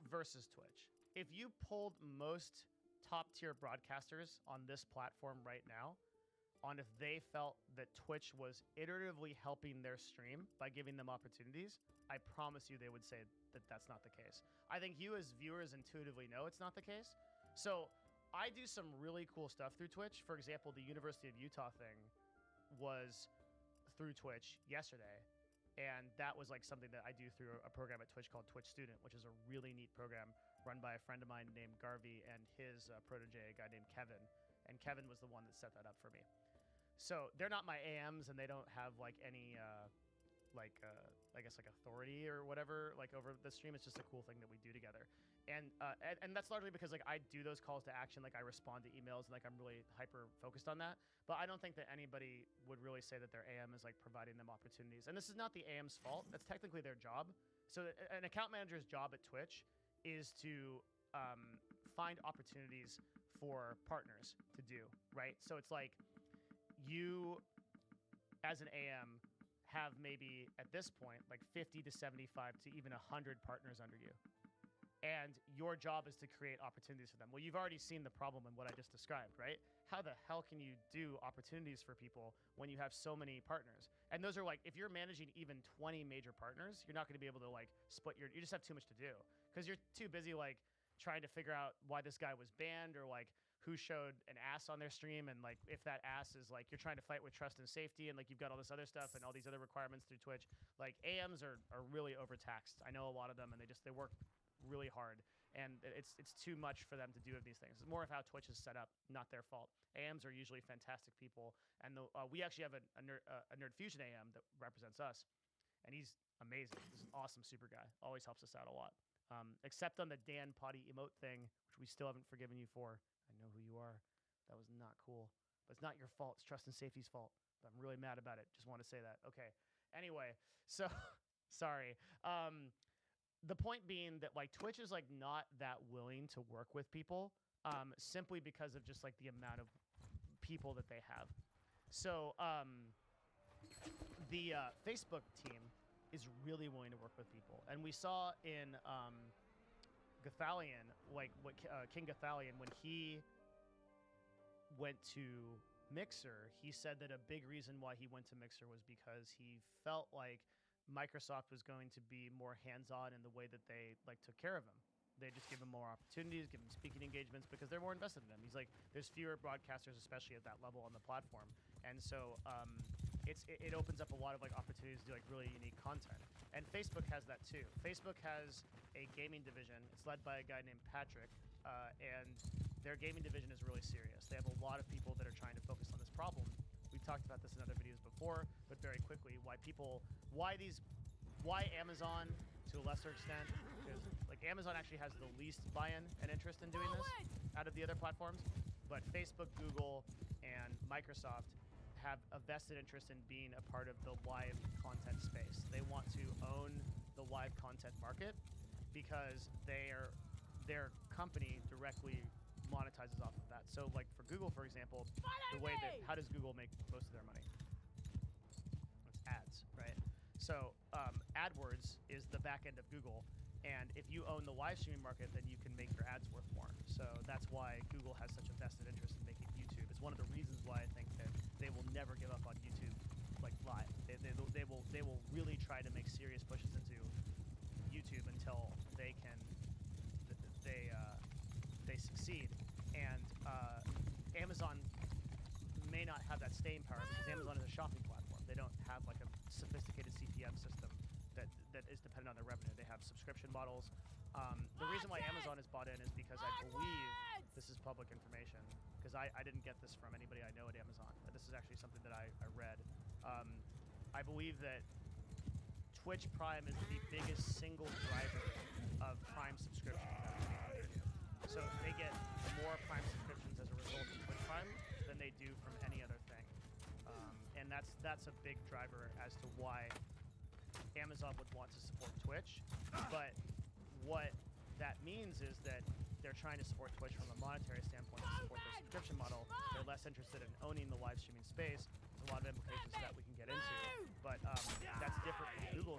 versus Twitch, if you polled most top tier broadcasters on this platform right now on if they felt that Twitch was iteratively helping their stream by giving them opportunities, I promise you they would say that that's not the case. I think you as viewers intuitively know it's not the case. So I do some really cool stuff through Twitch. For example, the University of Utah thing was through Twitch yesterday. And that was like something that I do through a program at Twitch called Twitch Student, which is a really neat program run by a friend of mine named Garvey and his protege, a guy named Kevin. And Kevin was the one that set that up for me. So they're not my AMs, and they don't have like any, I guess like authority or whatever, like over the stream. It's just a cool thing that we do together. And that's largely because like I do those calls to action, like I respond to emails, and like I'm really hyper focused on that. But I don't think that anybody would really say that their AM is like providing them opportunities. And this is not the AM's fault. That's technically their job. So an account manager's job at Twitch is to find opportunities for partners to do, right? So it's like you, as an AM, have maybe at this point like 50 to 75 to even 100 partners under you. And your job is to create opportunities for them. Well, you've already seen the problem in what I just described, right? How the hell can you do opportunities for people when you have so many partners? And those are like, if you're managing even 20 major partners, you're not going to be able to like split you just have too much to do because you're too busy like trying to figure out why this guy was banned or like who showed an ass on their stream. And like, if that ass is like, you're trying to fight with trust and safety and like, you've got all this other stuff and all these other requirements through Twitch, like AMs are really overtaxed. I know a lot of them and they work really hard, and it's too much for them to do of these things. It's more of how Twitch is set up, not their fault. AMs are usually fantastic people, and we actually have a Nerd Fusion AM that represents us, and he's amazing. He's an awesome super guy. Always helps us out a lot. Except on the Dan Potty emote thing, which we still haven't forgiven you for. I know who you are. That was not cool. But it's not your fault. It's Trust and Safety's fault. But I'm really mad about it. Just want to say that. Okay. Anyway, so sorry. The point being that like Twitch is like not that willing to work with people simply because of just like the amount of people that they have. So the Facebook team is really willing to work with people. And we saw in Gathalion, like what King Gathalion, when he went to Mixer, he said that a big reason why he went to Mixer was because he felt like Microsoft was going to be more hands-on in the way that they like took care of him. They just give him more opportunities, give him speaking engagements because they're more invested in him. He's like, there's fewer broadcasters, especially at that level on the platform, and so it opens up a lot of like opportunities to do like really unique content. And Facebook has that too. Facebook has a gaming division. It's led by a guy named Patrick, and their gaming division is really serious. They have a lot of people that are trying to focus on this problem. We've talked about this in other videos before, but very quickly, why Amazon to a lesser extent, because like Amazon actually has the least buy-in and interest in doing this out of the other platforms, but Facebook, Google, and Microsoft have a vested interest in being a part of the live content space. They want to own the live content market because their company directly monetizes off of that. So like for Google, for example, how does Google make most of their money? It's ads, right? So AdWords is the back end of Google, and if you own the live streaming market, then you can make your ads worth more. So that's why Google has such a vested interest in making YouTube. It's one of the reasons why I think that they will never give up on YouTube like live. They will really try to make serious pushes into YouTube until they succeed. And Amazon may not have that staying power because Amazon is a shopping platform. They don't have like a sophisticated CPM system that is dependent on their revenue. They have subscription models. The reason why Amazon is bought in is because I believe this is public information, because I didn't get this from anybody I know at Amazon. This is actually something that I read. I believe that Twitch Prime is the biggest single driver of Prime subscriptions. So they get more Prime subscriptions as a result of Twitch Prime than they do from any other thing. And that's a big driver as to why Amazon would want to support Twitch. But what that means is that they're trying to support Twitch from a monetary standpoint to support their subscription model. They're less interested in owning the live streaming space. There's a lot of implications that we can get into. But that's different from Google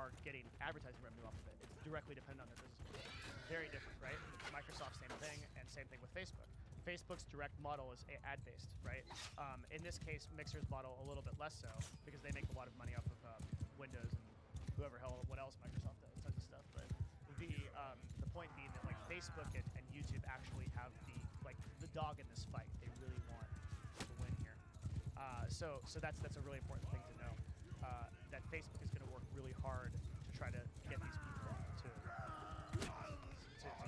are getting advertising revenue off of it. It's directly dependent on their business model. Very different, right? Microsoft, same thing, and same thing with Facebook. Facebook's direct model is ad-based, right? In this case, Mixer's model a little bit less so because they make a lot of money off of Windows and whoever hell, what else Microsoft does, tons of stuff. But the point being that like Facebook and YouTube actually have the dog in this fight. They really want to win here. So that's a really important thing to know. That Facebook is going to work really hard to try to get these people to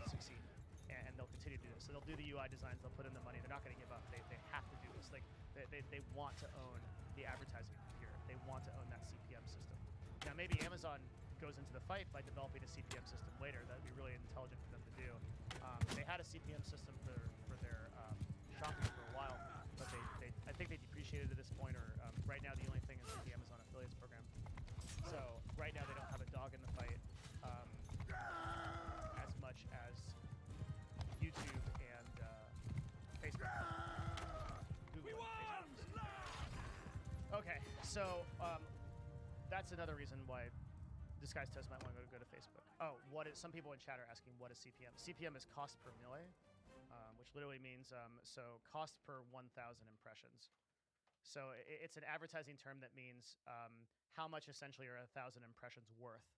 succeed, and they'll continue to do this. So they'll do the UI designs, they'll put in the money. They're not going to give up. They have to do this. Like they want to own the advertising here. They want to own that CPM system. Now maybe Amazon goes into the fight by developing a CPM system later. That'd be really intelligent for them to do. They had a CPM system for their shopping for a while, but I think they depreciated at this point, or right now the only thing is the Amazon affiliates program. So right now they don't have a dog in the fight as much as YouTube and Facebook. Google and Facebook. Okay, so that's another reason why Disguised Toast might want to go to Facebook. Oh, some people in chat are asking, what is CPM? CPM is cost per mille, which literally means so cost per 1,000 impressions. So it's an advertising term that means how much essentially are 1,000 impressions worth.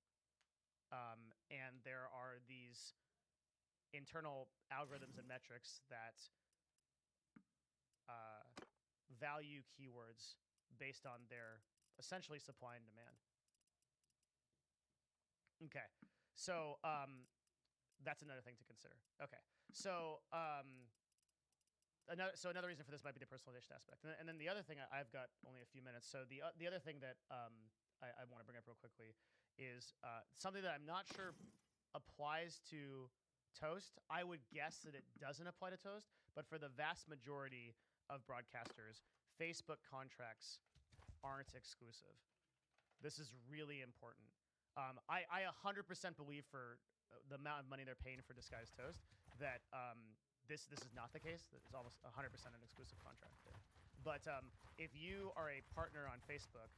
And there are these internal algorithms and metrics that value keywords based on their essentially supply and demand. Okay, so that's another thing to consider. Okay, so another reason for this might be the personalization aspect, and then the other thing I've got only a few minutes. So the other thing that I want to bring up real quickly is something that I'm not sure applies to Toast. I would guess that it doesn't apply to Toast, but for the vast majority of broadcasters, Facebook contracts aren't exclusive. This is really important. I 100% believe for the amount of money they're paying for Disguised Toast that this is not the case. It's almost 100% an exclusive contract there. But if you are a partner on Facebook,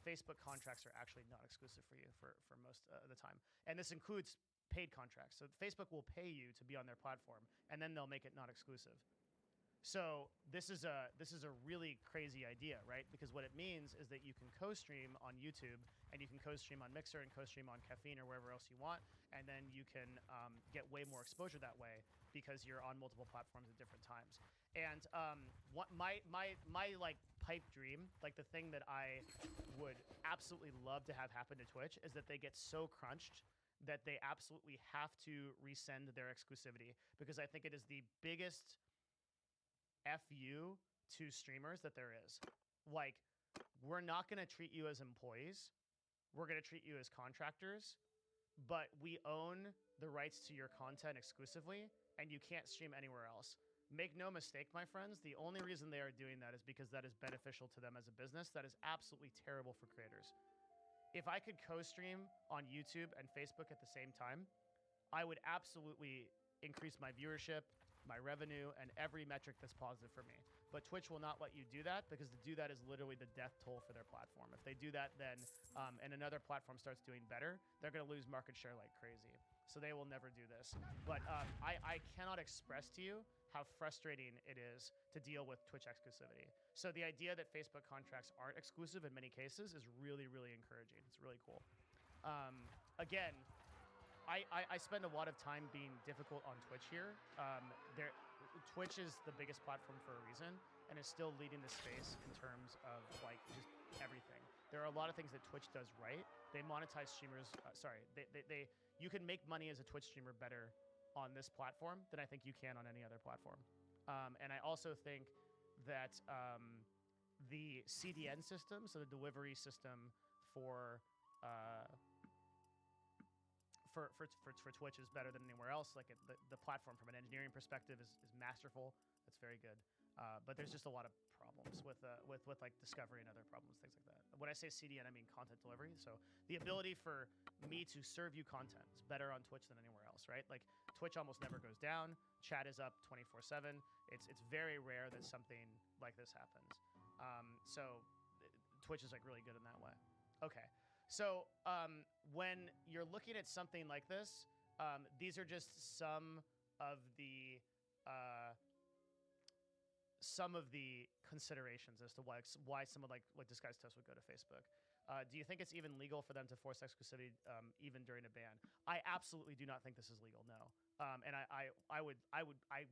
Facebook contracts are actually not exclusive for you for most of the time. And this includes paid contracts. So Facebook will pay you to be on their platform, and then they'll make it not exclusive. So this is a really crazy idea, right? Because what it means is that you can co-stream on YouTube, and you can co-stream on Mixer, and co-stream on Caffeine or wherever else you want, and then you can get way more exposure that way because you're on multiple platforms at different times. And what my like pipe dream, like the thing that I would absolutely love to have happen to Twitch, is that they get so crunched that they absolutely have to rescind their exclusivity, because I think it is the biggest FU to streamers that there is. Like, we're not going to treat you as employees. We're going to treat you as contractors, but we own the rights to your content exclusively, and you can't stream anywhere else. Make no mistake, my friends, the only reason they are doing that is because that is beneficial to them as a business. That is absolutely terrible for creators. If I could co-stream on YouTube and Facebook at the same time, I would absolutely increase my viewership, my revenue, and every metric that's positive for me. But Twitch will not let you do that, because to do that is literally the death toll for their platform. If they do that, then and another platform starts doing better, they're going to lose market share like crazy. So they will never do this. But I cannot express to you how frustrating it is to deal with Twitch exclusivity. So the idea that Facebook contracts aren't exclusive in many cases is really, really encouraging. It's really cool. Again, I spend a lot of time being difficult on Twitch here. Twitch is the biggest platform for a reason, and is still leading the space in terms of like just everything. There are a lot of things that Twitch does right. They monetize streamers. You can make money as a Twitch streamer better on this platform than I think you can on any other platform. And I also think that the CDN system, so the delivery system for Twitch, is better than anywhere else. Like the platform from an engineering perspective is masterful. That's very good. But there's just a lot of problems with like discovery and other problems, things like that. When I say CDN, I mean content delivery. So the ability for me to serve you content is better on Twitch than anywhere else, right? Like Twitch almost never goes down. Chat is up 24/7. It's very rare that something like this happens. So Twitch is like really good in that way. Okay. So when you're looking at something like this, these are just some of the considerations as to why someone like Disguised Toast would go to Facebook. Do you think it's even legal for them to force exclusivity even during a ban? I absolutely do not think this is legal. No. And I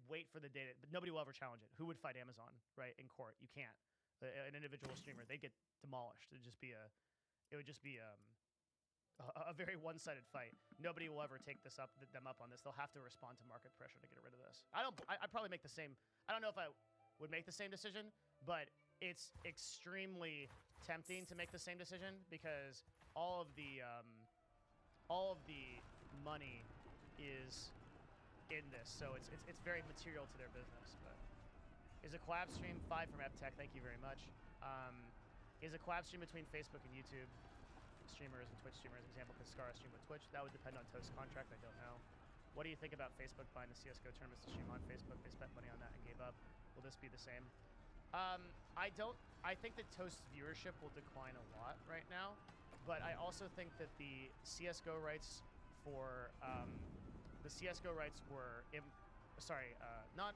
wait for the day but nobody will ever challenge it. Who would fight Amazon, right, in court? You can't. An individual streamer, they'd get demolished. It would just be a very one-sided fight. Nobody will ever take them up on this. They'll have to respond to market pressure to get rid of this. I'd probably make the same. I don't know if I would make the same decision, but it's extremely tempting to make the same decision because all of the money is in this, so it's very material to their business. But is a collab stream 5 from EpTech? Thank you very much. Is a collab stream between Facebook and YouTube streamers and Twitch streamers? Example, could Scara stream with Twitch? That would depend on Toast's contract. I don't know. What do you think about Facebook buying the CS:GO tournaments to stream on Facebook? They spent money on that and gave up. Will this be the same? I think that Toast's viewership will decline a lot right now, but I also think that the CS:GO rights for were not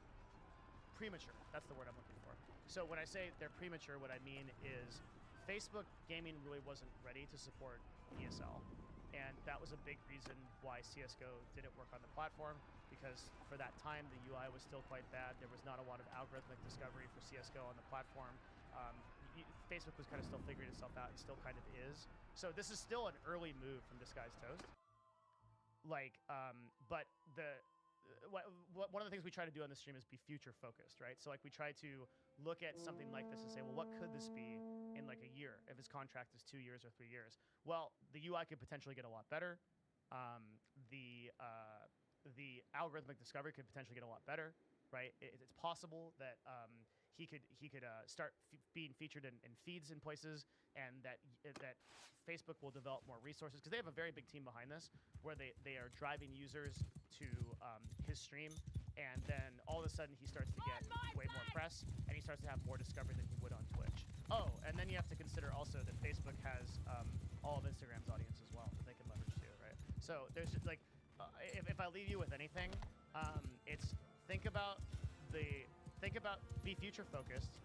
premature. That's the word I'm looking for. So when I say they're premature, what I mean is Facebook gaming really wasn't ready to support ESL. And that was a big reason why CS:GO didn't work on the platform, because for that time, the UI was still quite bad. There was not a lot of algorithmic discovery for CS:GO on the platform. Facebook was kind of still figuring itself out and still kind of is. So this is still an early move from Disguised Toast. But one of the things we try to do on the stream is be future focused, right? So we try to look at something like this and say, well, what could this be in like a year if his contract is 2 years or 3 years? Well, the UI could potentially get a lot better. The algorithmic discovery could potentially get a lot better, right? It's possible that he could start being featured in feeds in places, and that Facebook will develop more resources, because they have a very big team behind this, where they are driving users to his stream, and then all of a sudden he starts to get way more press, and he starts to have more discovery than he would on Twitch. Oh, and then you have to consider also that Facebook has all of Instagram's audience as well that they can leverage too, right? So there's just if I leave you with anything, it's be future focused.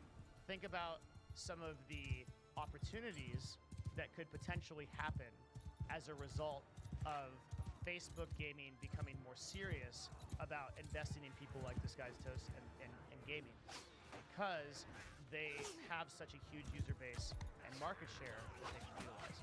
Think about some of the opportunities that could potentially happen as a result of Facebook gaming becoming more serious about investing in people like Disguised Toast and gaming, because they have such a huge user base and market share that they can utilize.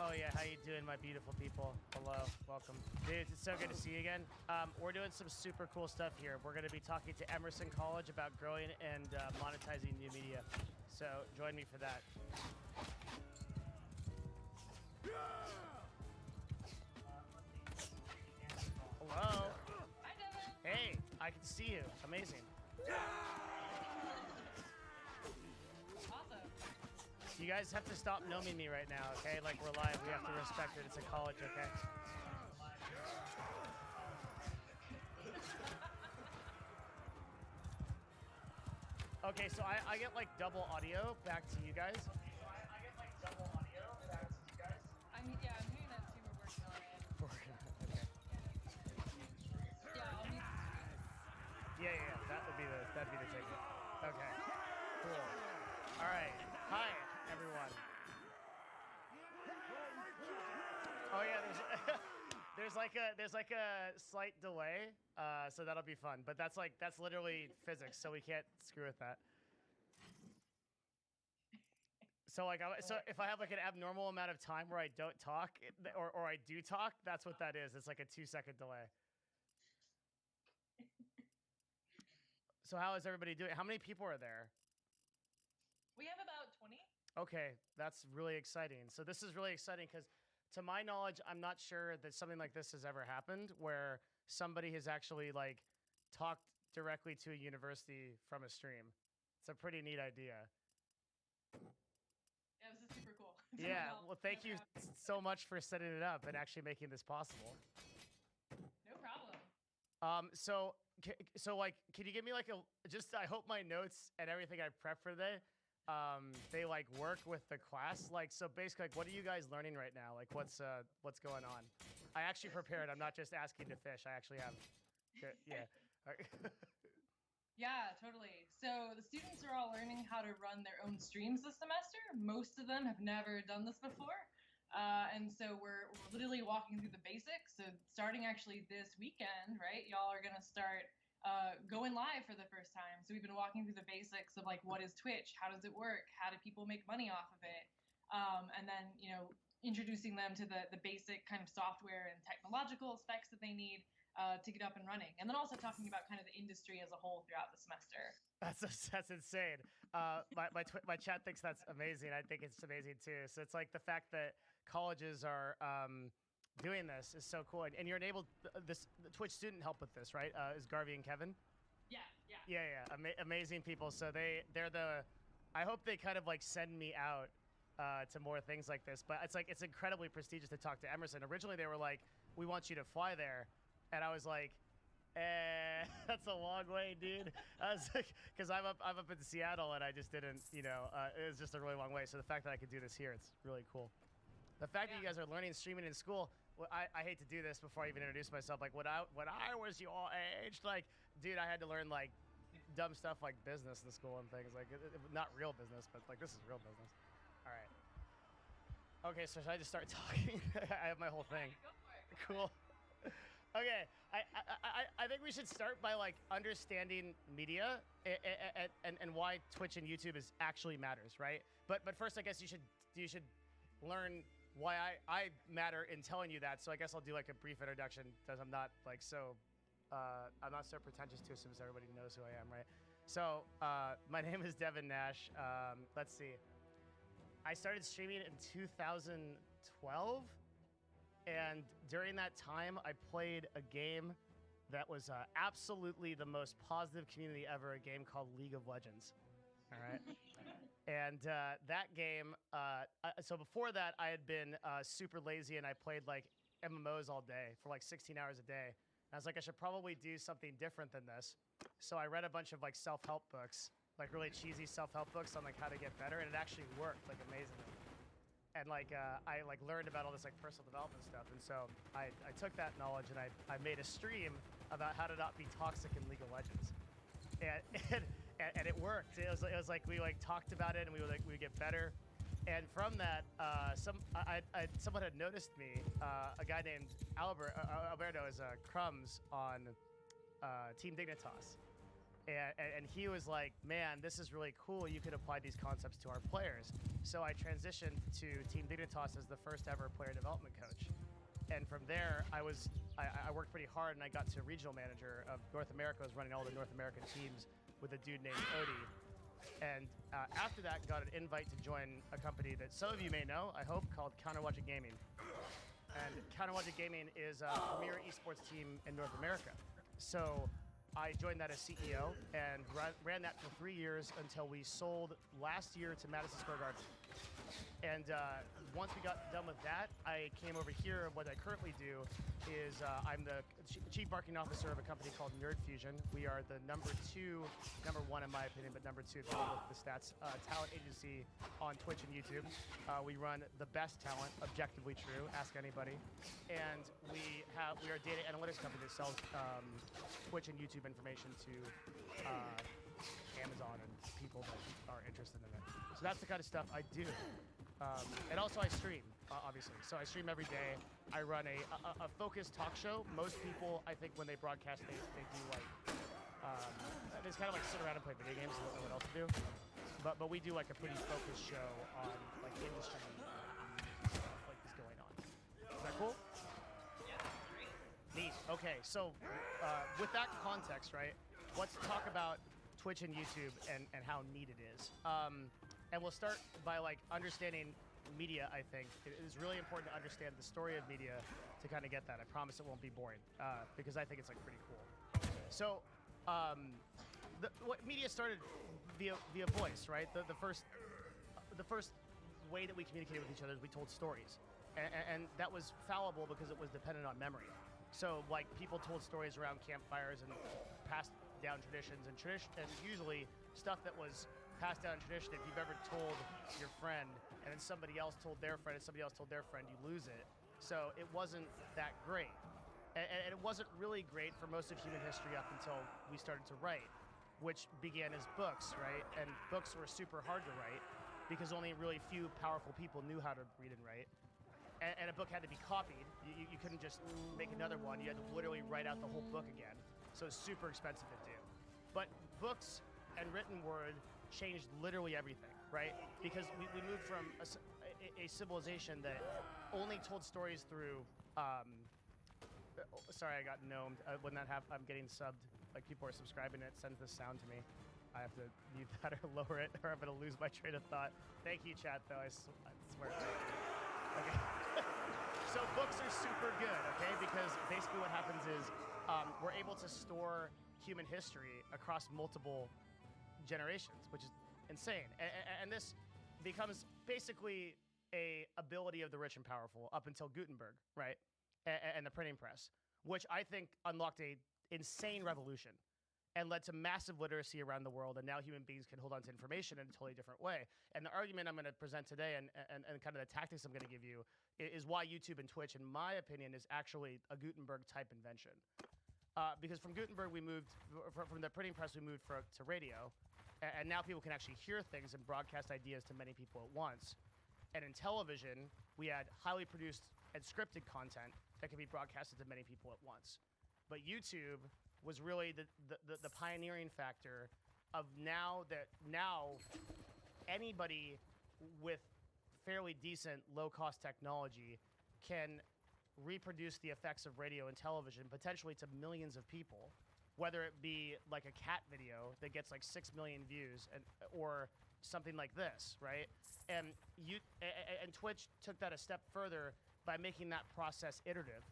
Oh yeah, how you doing, my beautiful people? Hello, welcome. Dudes, it's so good to see you again. We're doing some super cool stuff here. We're gonna be talking to Emerson College about growing and monetizing new media. So join me for that. Hello. Hi, Devin. Hey, I can see you. Amazing. Awesome. You guys have to stop gnoming me right now, okay? Like, we're live. We have to respect it. It's a college, okay? Okay, so I get like double audio back to you guys. I'm hearing that too. We're working on it. Okay. Yeah, I'll mute the screen. Yeah. That'd be the ticket. Okay. Cool. All right. Hi, everyone. Oh yeah, there's like a slight delay, so that'll be fun. But that's literally physics, so we can't screw with that. So if I have like an abnormal amount of time where I don't talk, or I do talk, that's what that is. It's like a 2-second delay. So how is everybody doing? How many people are there? We have about 20. Okay, that's really exciting. So this is really exciting because, to my knowledge, I'm not sure that something like this has ever happened where somebody has actually like talked directly to a university from a stream. It's a pretty neat idea. Yeah, this is super cool. Yeah, well, thank you so much for setting it up and actually making this possible. No problem. So like, can you give me like I hope my notes and everything I prepped for today, they like work with the class. Like, so basically, like, what are you guys learning right now? Like, what's going on? I actually prepared. I'm not just asking to fish. I actually have, yeah. Yeah, totally. So the students are all learning how to run their own streams this semester. Most of them have never done this before. And so we're literally walking through the basics. So starting actually this weekend, right? Y'all are going to start going live for the first time. So we've been walking through the basics of like, what is Twitch? How does it work? How do people make money off of it? And then, introducing them to the basic kind of software and technological specs that they need to get up and running. And then also talking about kind of the industry as a whole throughout the semester. That's insane. My chat thinks that's amazing. I think it's amazing too. So it's like the fact that colleges are doing this is so cool. And you're enabled, the Twitch student help with this, right? Is Garvey and Kevin? Yeah. Amazing people. So I hope they kind of like send me out to more things like this. But it's incredibly prestigious to talk to Emerson. Originally they were like, we want you to fly there. And I was like, that's a long way, dude. I was like, because I'm up in Seattle and I just didn't, it was just a really long way. So the fact that I could do this here, it's really cool. The fact that you guys are learning streaming in school, I hate to do this before I even introduce myself. Like when I was your age, like, dude, I had to learn like dumb stuff like business in school and things like not real business, but like this is real business. All right. Okay, so should I just start talking? I have my whole thing. Go for it. Cool. Okay, I think we should start by like understanding media and why Twitch and YouTube actually matters, right? But first, I guess you should learn why I matter in telling you that. So I guess I'll do like a brief introduction because I'm not so pretentious to assume everybody knows who I am, right? So my name is Devin Nash. Let's see. I started streaming in 2012. And during that time, I played a game that was absolutely the most positive community ever, a game called League of Legends. All right. And that game, so before that, I had been super lazy and I played like MMOs all day for like 16 hours a day. And I was like, I should probably do something different than this. So I read a bunch of like self-help books, like really cheesy self-help books on like how to get better. And it actually worked like amazingly. And like I like learned about all this like personal development stuff, and so I took that knowledge and I made a stream about how to not be toxic in League of Legends, and it worked. It was like we like talked about it and we would get better, and from that someone had noticed me, a guy named Alberto is Crumbs on Team Dignitas. And he was like, man, this is really cool. You could apply these concepts to our players. So I transitioned to Team Dignitas as the first ever player development coach. And from there, I worked pretty hard and I got to regional manager of North America. I was running all the North American teams with a dude named Odie. And after that, got an invite to join a company that some of you may know, I hope, called Counterlogic Gaming. And Counterlogic Gaming is a premier esports team in North America. So I joined that as CEO and ran that for 3 years until we sold last year to Madison Square Garden. And once we got done with that, I came over here. What I currently do is I'm the chief marketing officer of a company called Nerd Fusion. We are the number one in my opinion, but number 2 with the stats, talent agency on Twitch and YouTube. We run the best talent, objectively true, ask anybody. And we are a data analytics company that sells Twitch and YouTube information to Amazon and people that are interested in it. So that's the kind of stuff I do. And also I stream, obviously. So I stream every day. I run a focused talk show. Most people, I think, when they broadcast, they do like, they just kind of like sit around and play video games and don't know what else to do. But we do like a pretty focused show on like industry stuff like this going on. Is that cool? Yeah, that's great. Neat. Okay, so with that context, right, let's talk about Twitch and YouTube and how neat it is. And we'll start by like understanding media. I think it is really important to understand the story of media to kind of get that. I promise it won't be boring because I think it's like pretty cool. So what media started via voice, right? The first way that we communicated with each other is we told stories, and that was fallible because it was dependent on memory. So like people told stories around campfires and passed down traditions and usually stuff that was passed down in tradition. If you've ever told your friend and then somebody else told their friend and somebody else told their friend, you lose it. So it wasn't that great. And it wasn't really great for most of human history up until we started to write, which began as books, right? And books were super hard to write because only really few powerful people knew how to read and write. And a book had to be copied. You couldn't just make another one. You had to literally write out the whole book again. So it's super expensive to do. But books and written word changed literally everything, right? Because we moved from a civilization that only told stories through, sorry, I got gnomed. When that happens, I'm getting subbed. Like people are subscribing, it sends this sound to me. I have to mute that or lower it, or I'm gonna lose my train of thought. Thank you, chat, though. I swear. Okay. So books are super good, okay? Because basically what happens is we're able to store human history across multiple generations, which is insane. And this becomes basically a ability of the rich and powerful up until Gutenberg, right? And the printing press, which I think unlocked a insane revolution and led to massive literacy around the world. And now human beings can hold on to information in a totally different way. And the argument I'm going to present today and kind of the tactics I'm going to give you is why YouTube and Twitch, in my opinion, is actually a Gutenberg type invention. Because from Gutenberg, we moved from the printing press, we moved to radio. And now people can actually hear things and broadcast ideas to many people at once. And in television, we had highly produced and scripted content that can be broadcasted to many people at once. But YouTube was really the pioneering factor of now anybody with fairly decent low-cost technology can reproduce the effects of radio and television potentially to millions of people, whether it be like a cat video that gets like 6 million views or something like this, right? And Twitch took that a step further by making that process iterative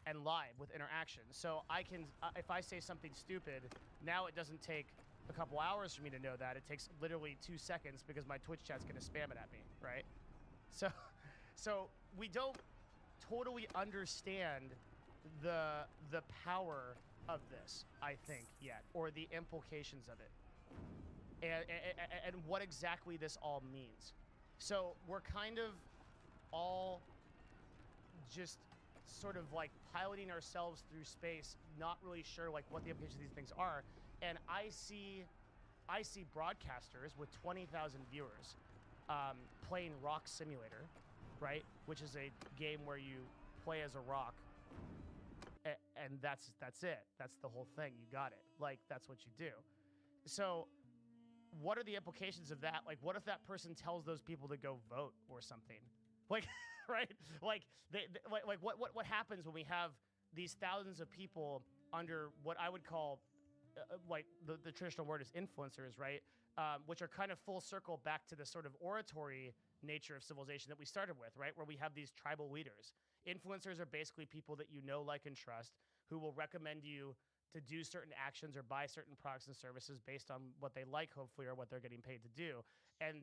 and live with interaction. So I can, if I say something stupid, now it doesn't take a couple hours for me to know that. It takes literally 2 seconds because my Twitch chat's gonna spam it at me, right? So we don't totally understand the power of this, I think, yet, or the implications of it, and what exactly this all means. So we're kind of all just sort of like piloting ourselves through space, not really sure like what the implications of these things are. And I see broadcasters with 20,000 viewers playing Rock Simulator, right? Which is a game where you play as a rock, and that's it. That's the whole thing. You got it. Like, that's what you do. So what are the implications of that? Like, what if that person tells those people to go vote or something? Like, right? Like, what happens when we have these thousands of people under what I would call, like, the traditional word is influencers, right? Which are kind of full circle back to the sort of oratory nature of civilization that we started with, right? Where we have these tribal leaders. Influencers are basically people that you know, like, and trust, who will recommend you to do certain actions or buy certain products and services based on what they like, hopefully, or what they're getting paid to do. And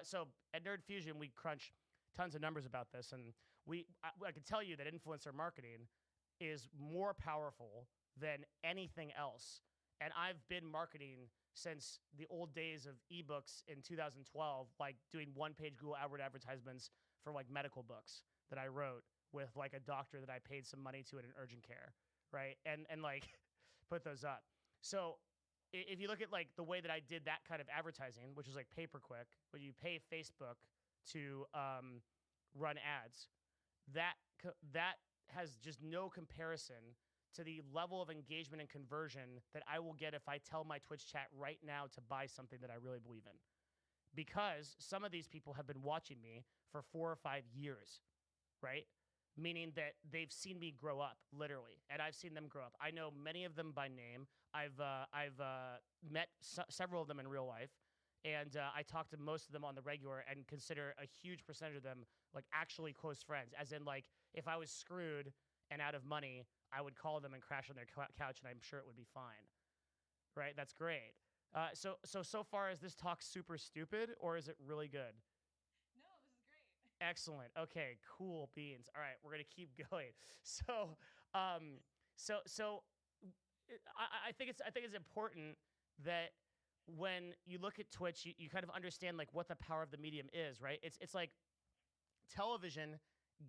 so at Nerd Fusion, we crunch tons of numbers about this, and I can tell you that influencer marketing is more powerful than anything else. And I've been marketing since the old days of ebooks in 2012, like doing one-page Google AdWords advertisements for like medical books that I wrote with like a doctor that I paid some money to in urgent care, right? And like put those up. So if you look at like the way that I did that kind of advertising, which is like pay-per-click, where you pay Facebook to run ads, that has just no comparison to the level of engagement and conversion that I will get if I tell my Twitch chat right now to buy something that I really believe in. Because some of these people have been watching me for 4 or 5 years, right? meaning that they've seen me grow up, literally, and I've seen them grow up. I know many of them by name. I've met several of them in real life, and I talk to most of them on the regular and consider a huge percentage of them like actually close friends, as in like if I was screwed and out of money, I would call them and crash on their couch, and I'm sure it would be fine. Right? That's great. So far, is this talk super stupid, or is it really good? No, this is great. Excellent. Okay, cool beans. All right, we're gonna keep going. I think it's important that when you look at Twitch, you kind of understand like what the power of the medium is, right? It's like television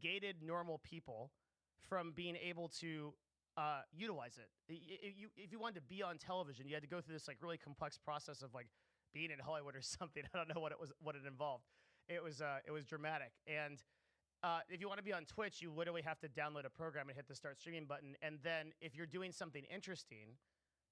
gated normal people from being able to utilize it. If you wanted to be on television, you had to go through this like really complex process of like being in Hollywood or something. I don't know what it involved. It was dramatic. And if you want to be on Twitch, you literally have to download a program and hit the start streaming button. And then if you're doing something interesting,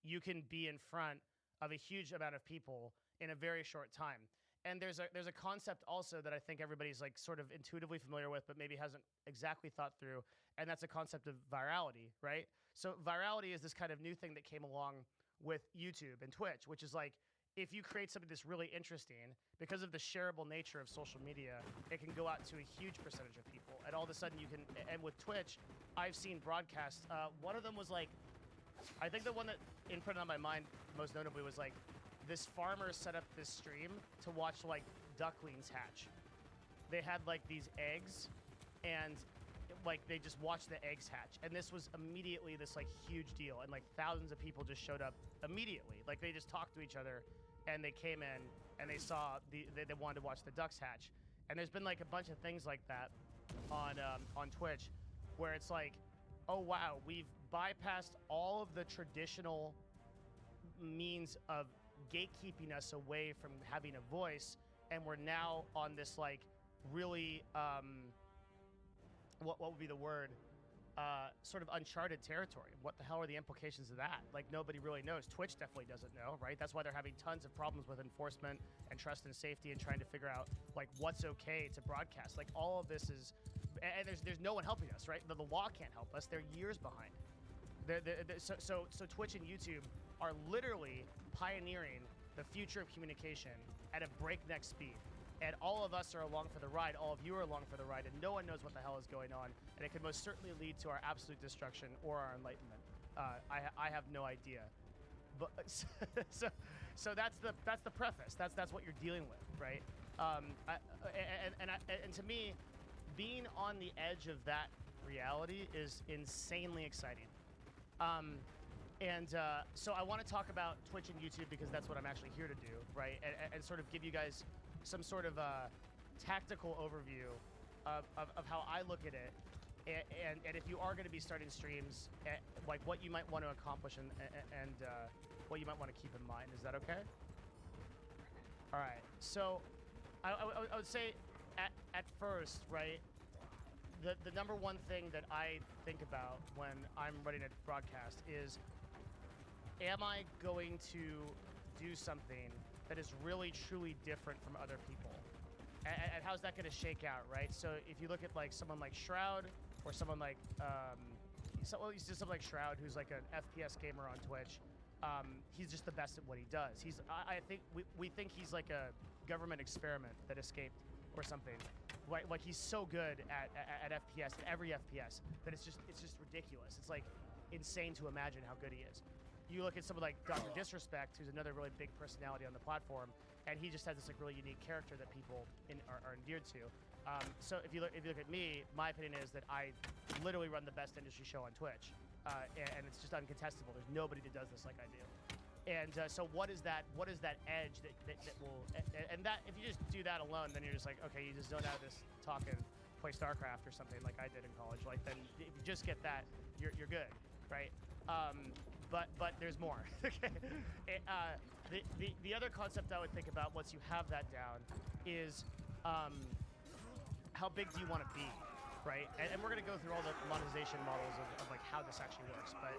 you can be in front of a huge amount of people in a very short time. And there's a concept also that I think everybody's like sort of intuitively familiar with, but maybe hasn't exactly thought through, and that's a concept of virality, right? So virality is this kind of new thing that came along with YouTube and Twitch, which is like if you create something that's really interesting, because of the shareable nature of social media, it can go out to a huge percentage of people, and all of a sudden you can. And with Twitch, I've seen broadcasts. One of them was like, I think the one that imprinted on my mind most notably was like, this farmer set up this stream to watch like ducklings hatch. They had like these eggs, and like they just watched the eggs hatch. And this was immediately this like huge deal, and like thousands of people just showed up immediately. Like they just talked to each other, and they came in and they saw they wanted to watch the ducks hatch. And there's been like a bunch of things like that on Twitch, where it's like, oh wow, we've bypassed all of the traditional means of gatekeeping us away from having a voice, and we're now on this like really what would be the word, sort of uncharted territory. What the hell are the implications of that? Like nobody really knows. Twitch definitely doesn't know, right? That's why they're having tons of problems with enforcement and trust and safety, and trying to figure out like what's okay to broadcast. Like all of this is, and there's no one helping us, right? The law can't help us. They're years behind. So Twitch and YouTube are literally pioneering the future of communication at a breakneck speed. And all of us are along for the ride. All of you are along for the ride, and no one knows what the hell is going on. And it could most certainly lead to our absolute destruction or our enlightenment. I have no idea. But so that's the preface. That's what you're dealing with, right? And to me, being on the edge of that reality is insanely exciting. So I want to talk about Twitch and YouTube because that's what I'm actually here to do, right? And sort of give you guys some sort of tactical overview of how I look at it, and if you are going to be starting streams, like what you might want to accomplish and what you might want to keep in mind. Is that okay? All right. So I would say at first, right, the number one thing that I think about when I'm running a broadcast is, am I going to do something that is really truly different from other people? And how's that going to shake out, right? So if you look at like someone like Shroud, or someone like someone like Shroud, who's like an FPS gamer on Twitch, he's just the best at what he does. I think we think he's like a government experiment that escaped or something. Like he's so good at FPS, at every FPS, that it's just ridiculous. It's like insane to imagine how good he is. You look at someone like Dr. Disrespect, who's another really big personality on the platform, and he just has this like really unique character that people are endeared to. So if you look at me, my opinion is that I literally run the best industry show on Twitch, and it's just uncontestable. There's nobody that does this like I do. And so what is that edge that will, and that if you just do that alone, then you're just like, okay, you just don't have this talk and play StarCraft or something like I did in college. Like then if you just get that, you're good, right? But there's more. Okay. The other concept I would think about once you have that down is how big do you want to be, right? And we're going to go through all the monetization models of like how this actually works. But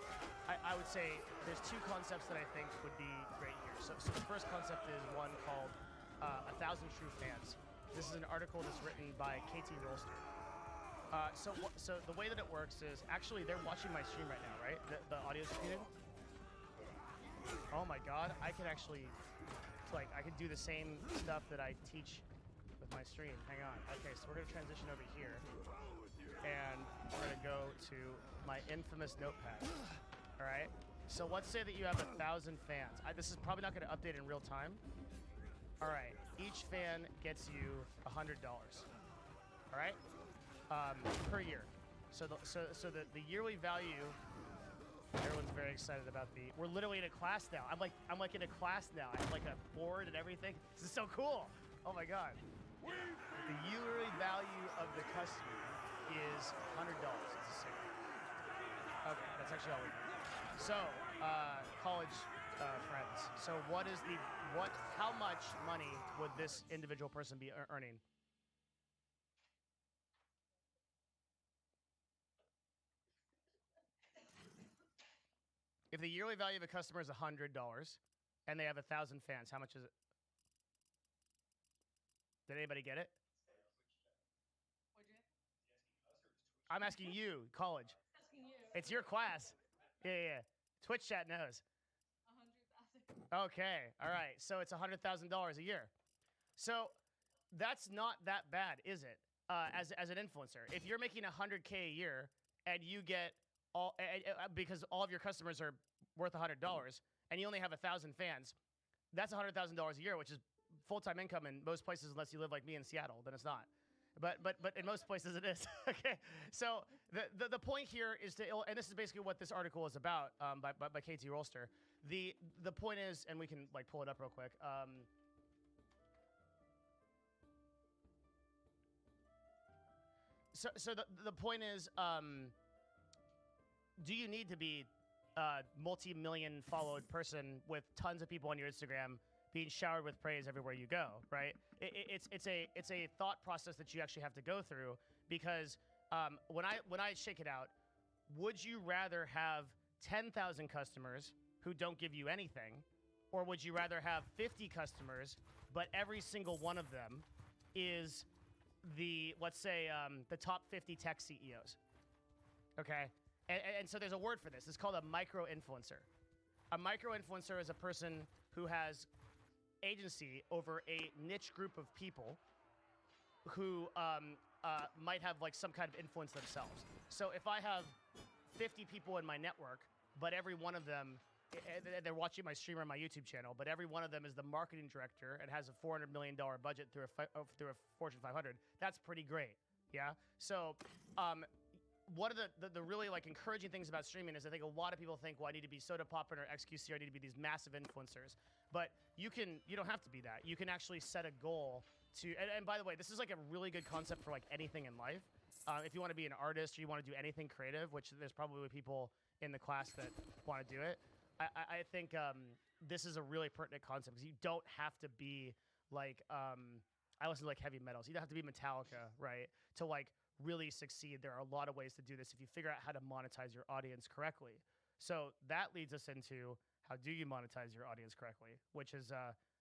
I would say there's two concepts that I think would be great here. So the first concept is one called 1,000 True Fans. This is an article that's written by KT Rolster. So the way that it works is actually they're watching my stream right now, right? The audio's muted. Oh my God, I can actually, I can do the same stuff that I teach with my stream. Hang on. Okay, so we're gonna transition over here, and we're gonna go to my infamous notepad. All right. So let's say that you have 1,000 fans. This is probably not gonna update in real time. All right. Each fan gets you $100. All right. Per year. So the yearly value. Everyone's very excited about we're literally in a class now. I'm like in a class now. I have like a board and everything. This is so cool. Oh my God. The yearly value of the customer is $100. It's a single. Okay, that's actually all we need. So, college friends. So how much money would this individual person be earning? If the yearly value of a customer is $100 and they have 1,000 fans, how much is it? Did anybody get it? I'm asking you, college. Asking you. It's your class. Yeah. Twitch chat knows. 100,000. Okay. All right. So it's $100,000 a year. So that's not that bad, is it? As an influencer, if you're making $100K a year and you get because all of your customers are worth $100 and you only have 1,000 fans, that's $100,000 a year, which is full-time income in most places, unless you live like me in Seattle, then it's not. But in most places it is. Okay. So the point here is and this is basically what this article is about, by KT Rolster. The point is, and we can pull it up real quick. So the point is, do you need to be a multi-million followed person with tons of people on your Instagram being showered with praise everywhere you go, right? It's a thought process that you actually have to go through, because when I shake it out, would you rather have 10,000 customers who don't give you anything, or would you rather have 50 customers but every single one of them is let's say the top 50 tech CEOs? Okay, and so there's a word for this. It's called a micro-influencer. A micro-influencer is a person who has agency over a niche group of people who might have some kind of influence themselves. So if I have 50 people in my network, but every one of them, they're watching my stream on my YouTube channel, but every one of them is the marketing director and has a $400 million budget through a Fortune 500, that's pretty great. Yeah. So one of the really encouraging things about streaming is I think a lot of people think, well, I need to be Soda Poppin or XQC, I need to be these massive influencers. But you don't have to be that. You can actually set a goal to, and by the way, this is a really good concept for anything in life. If you want to be an artist or you want to do anything creative, which there's probably people in the class that want to do it, I think this is a really pertinent concept, because you don't have to be I listen to heavy metals. You don't have to be Metallica, right, to really succeed. There are a lot of ways to do this if you figure out how to monetize your audience correctly. So that leads us into, how do you monetize your audience correctly, which is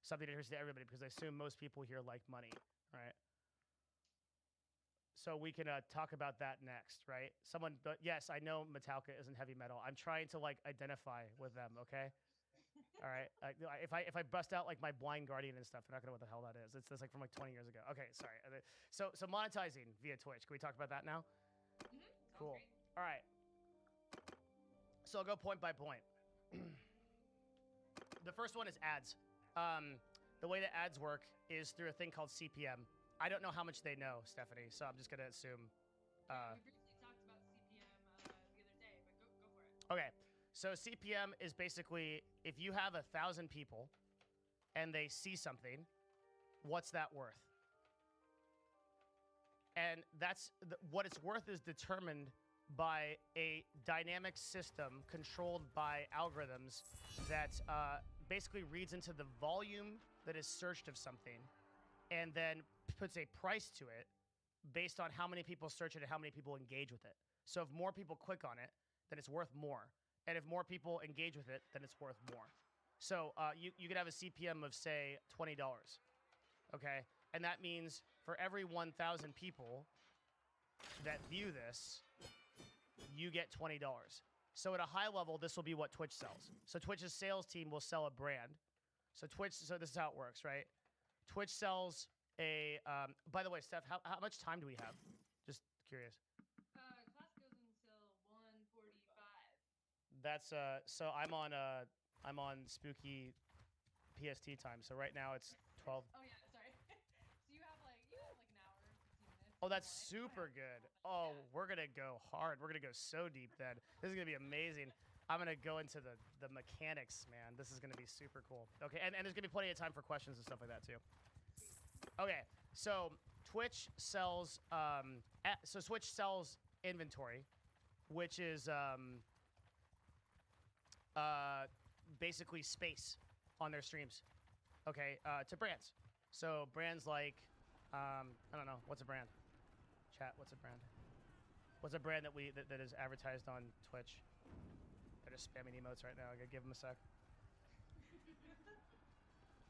something that interests to everybody, because I assume most people here like money, right? So we can talk about that next, right? But yes, I know Metallica isn't heavy metal. I'm trying to identify with them, okay? All right. If I bust out my Blind Guardian and stuff, they're not gonna know what the hell that is. It's from 20 years ago. Okay, sorry. So monetizing via Twitch. Can we talk about that now? Mm-hmm. Cool. All right. So I'll go point by point. The first one is ads. The way that ads work is through a thing called CPM. I don't know how much they know, Stephanie, so I'm just gonna assume. We briefly talked about CPM the other day, but go for it. Okay. So CPM is basically, if you have 1,000 people and they see something, what's that worth? And what it's worth is determined by a dynamic system controlled by algorithms that basically reads into the volume that is searched of something and then puts a price to it based on how many people search it and how many people engage with it. So if more people click on it, then it's worth more. And if more people engage with it, then it's worth more. So you could have a CPM of, say, $20, okay? And that means for every 1,000 people, that view this, you get $20. So at a high level, this will be what Twitch sells. So Twitch's sales team will sell a brand. So this is how it works, right? Twitch sells a, by the way, Steph, how much time do we have? Just curious. Class goes until 1:45. That's, so I'm on spooky PST time. So right now it's 12. Oh yeah, sorry. So you have like an hour, 15 minutes. Oh, that's super good. Oh, we're going to go hard. We're going to go so deep then. This is going to be amazing. I'm going to go into the mechanics, man. This is going to be super cool. Okay, and there's going to be plenty of time for questions and stuff like that too. Okay, so Twitch sells Twitch sells inventory, which is basically space on their streams. Okay, to brands. So brands like I don't know, what's a brand? Chat, what's a brand? What's a brand that is advertised on Twitch? They're just spamming emotes right now. I gotta give them a sec.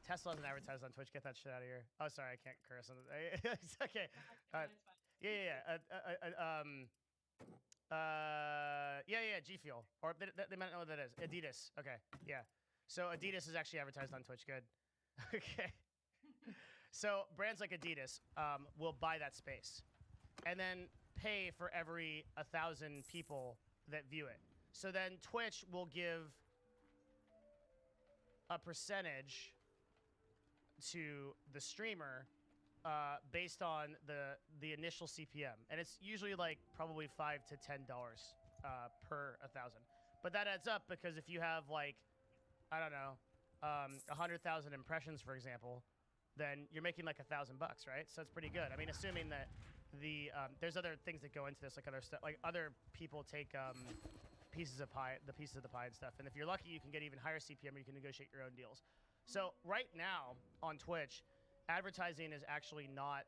Tesla isn't advertised on Twitch. Get that shit out of here. Oh, sorry, I can't curse on it. It's okay. G Fuel. Or they might know what that is. Adidas. Okay, yeah. So Adidas is actually advertised on Twitch. Good. Okay. So brands like Adidas will buy that space and then pay for every 1,000 people that view it. So then Twitch will give a percentage to the streamer based on the initial CPM, and it's usually like probably $5 to $10 per 1,000. But that adds up because if you have like, I don't know, 100,000 impressions, for example, then you're making like $1,000, right? So it's pretty good. I mean, assuming that there's other things that go into this, like other stuff, like other people take pieces of the pieces of the pie and stuff. And if you're lucky, you can get even higher CPM, or you can negotiate your own deals. So right now on Twitch, advertising is actually not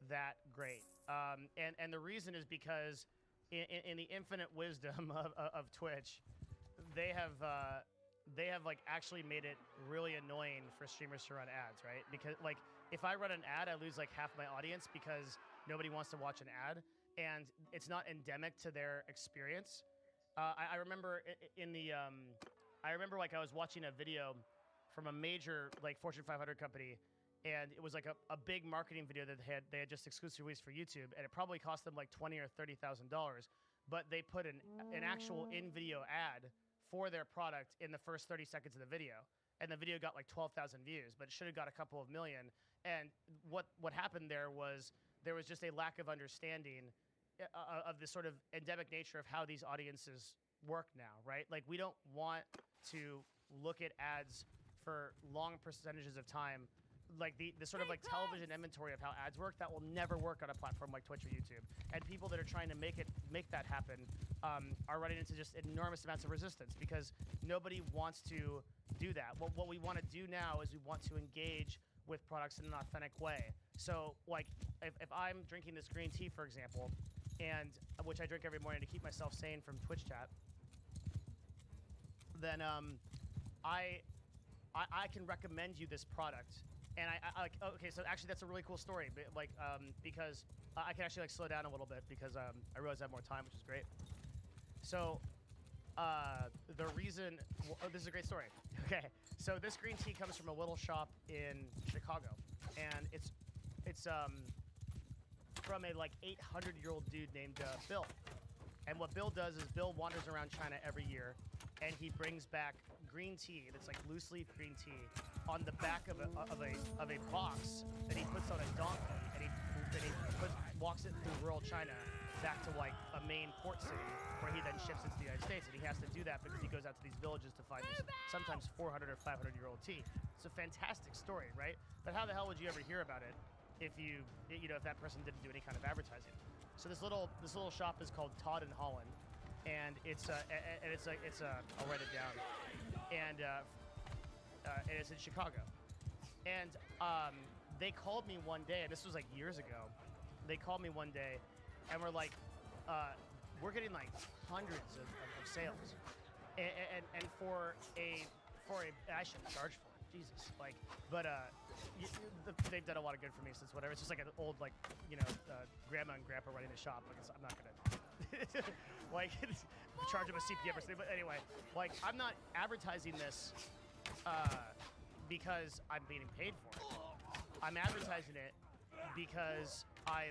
that great. And the reason is because in the infinite wisdom of Twitch, they have like actually made it really annoying for streamers to run ads, right? Because like if I run an ad, I lose like half my audience because nobody wants to watch an ad, and it's not endemic to their experience. I remember I remember like I was watching a video from a major like Fortune 500 company, and it was like a big marketing video that they had just exclusively released for YouTube, and it probably cost them like $20,000 or $30,000, but they put an actual in-video ad for their product in the first 30 seconds of the video, and the video got like 12,000 views, but it should have got a couple of million. And what happened there was just a lack of understanding of the sort of endemic nature of how these audiences work now, right? Like we don't want to look at ads for long percentages of time, like the sort of like television inventory of how ads work. That will never work on a platform like Twitch or YouTube. And people that are trying to make that happen are running into just enormous amounts of resistance because nobody wants to do that. What we want to do now is we want to engage with products in an authentic way. So like if I'm drinking this green tea, for example, and which I drink every morning to keep myself sane from Twitch chat, then I can recommend you this product. And I like, okay, so actually that's a really cool story, like because I can actually like slow down a little bit because I realize I have more time, which is great. So the reason, this is a great story. Okay, so this green tea comes from a little shop in Chicago, and it's from a like 800-year-old dude named Bill. And what Bill does is Bill wanders around China every year, and he brings back green tea that's like loose leaf green tea on the back of a box that he puts on a donkey, and he walks it through rural China back to like a main port city where he then ships it to the United States. And he has to do that because he goes out to these villages to find this sometimes 400 or 500-year-old tea. It's a fantastic story, right? But how the hell would you ever hear about it if if that person didn't do any kind of advertising? So this little shop is called Todd and Holland, and it's I'll write it down, and it's in Chicago. And they called me one day, and this was like years ago. They called me one day, and we're like, we're getting like hundreds of sales, and for a I shouldn't charge for it. Jesus. Like, but they've done a lot of good for me since whatever. It's just like an old, like, grandma and grandpa running the shop. Like, I'm not gonna like charge them a CPM or something. But anyway, like, I'm not advertising this because I'm being paid for it. I'm advertising it because I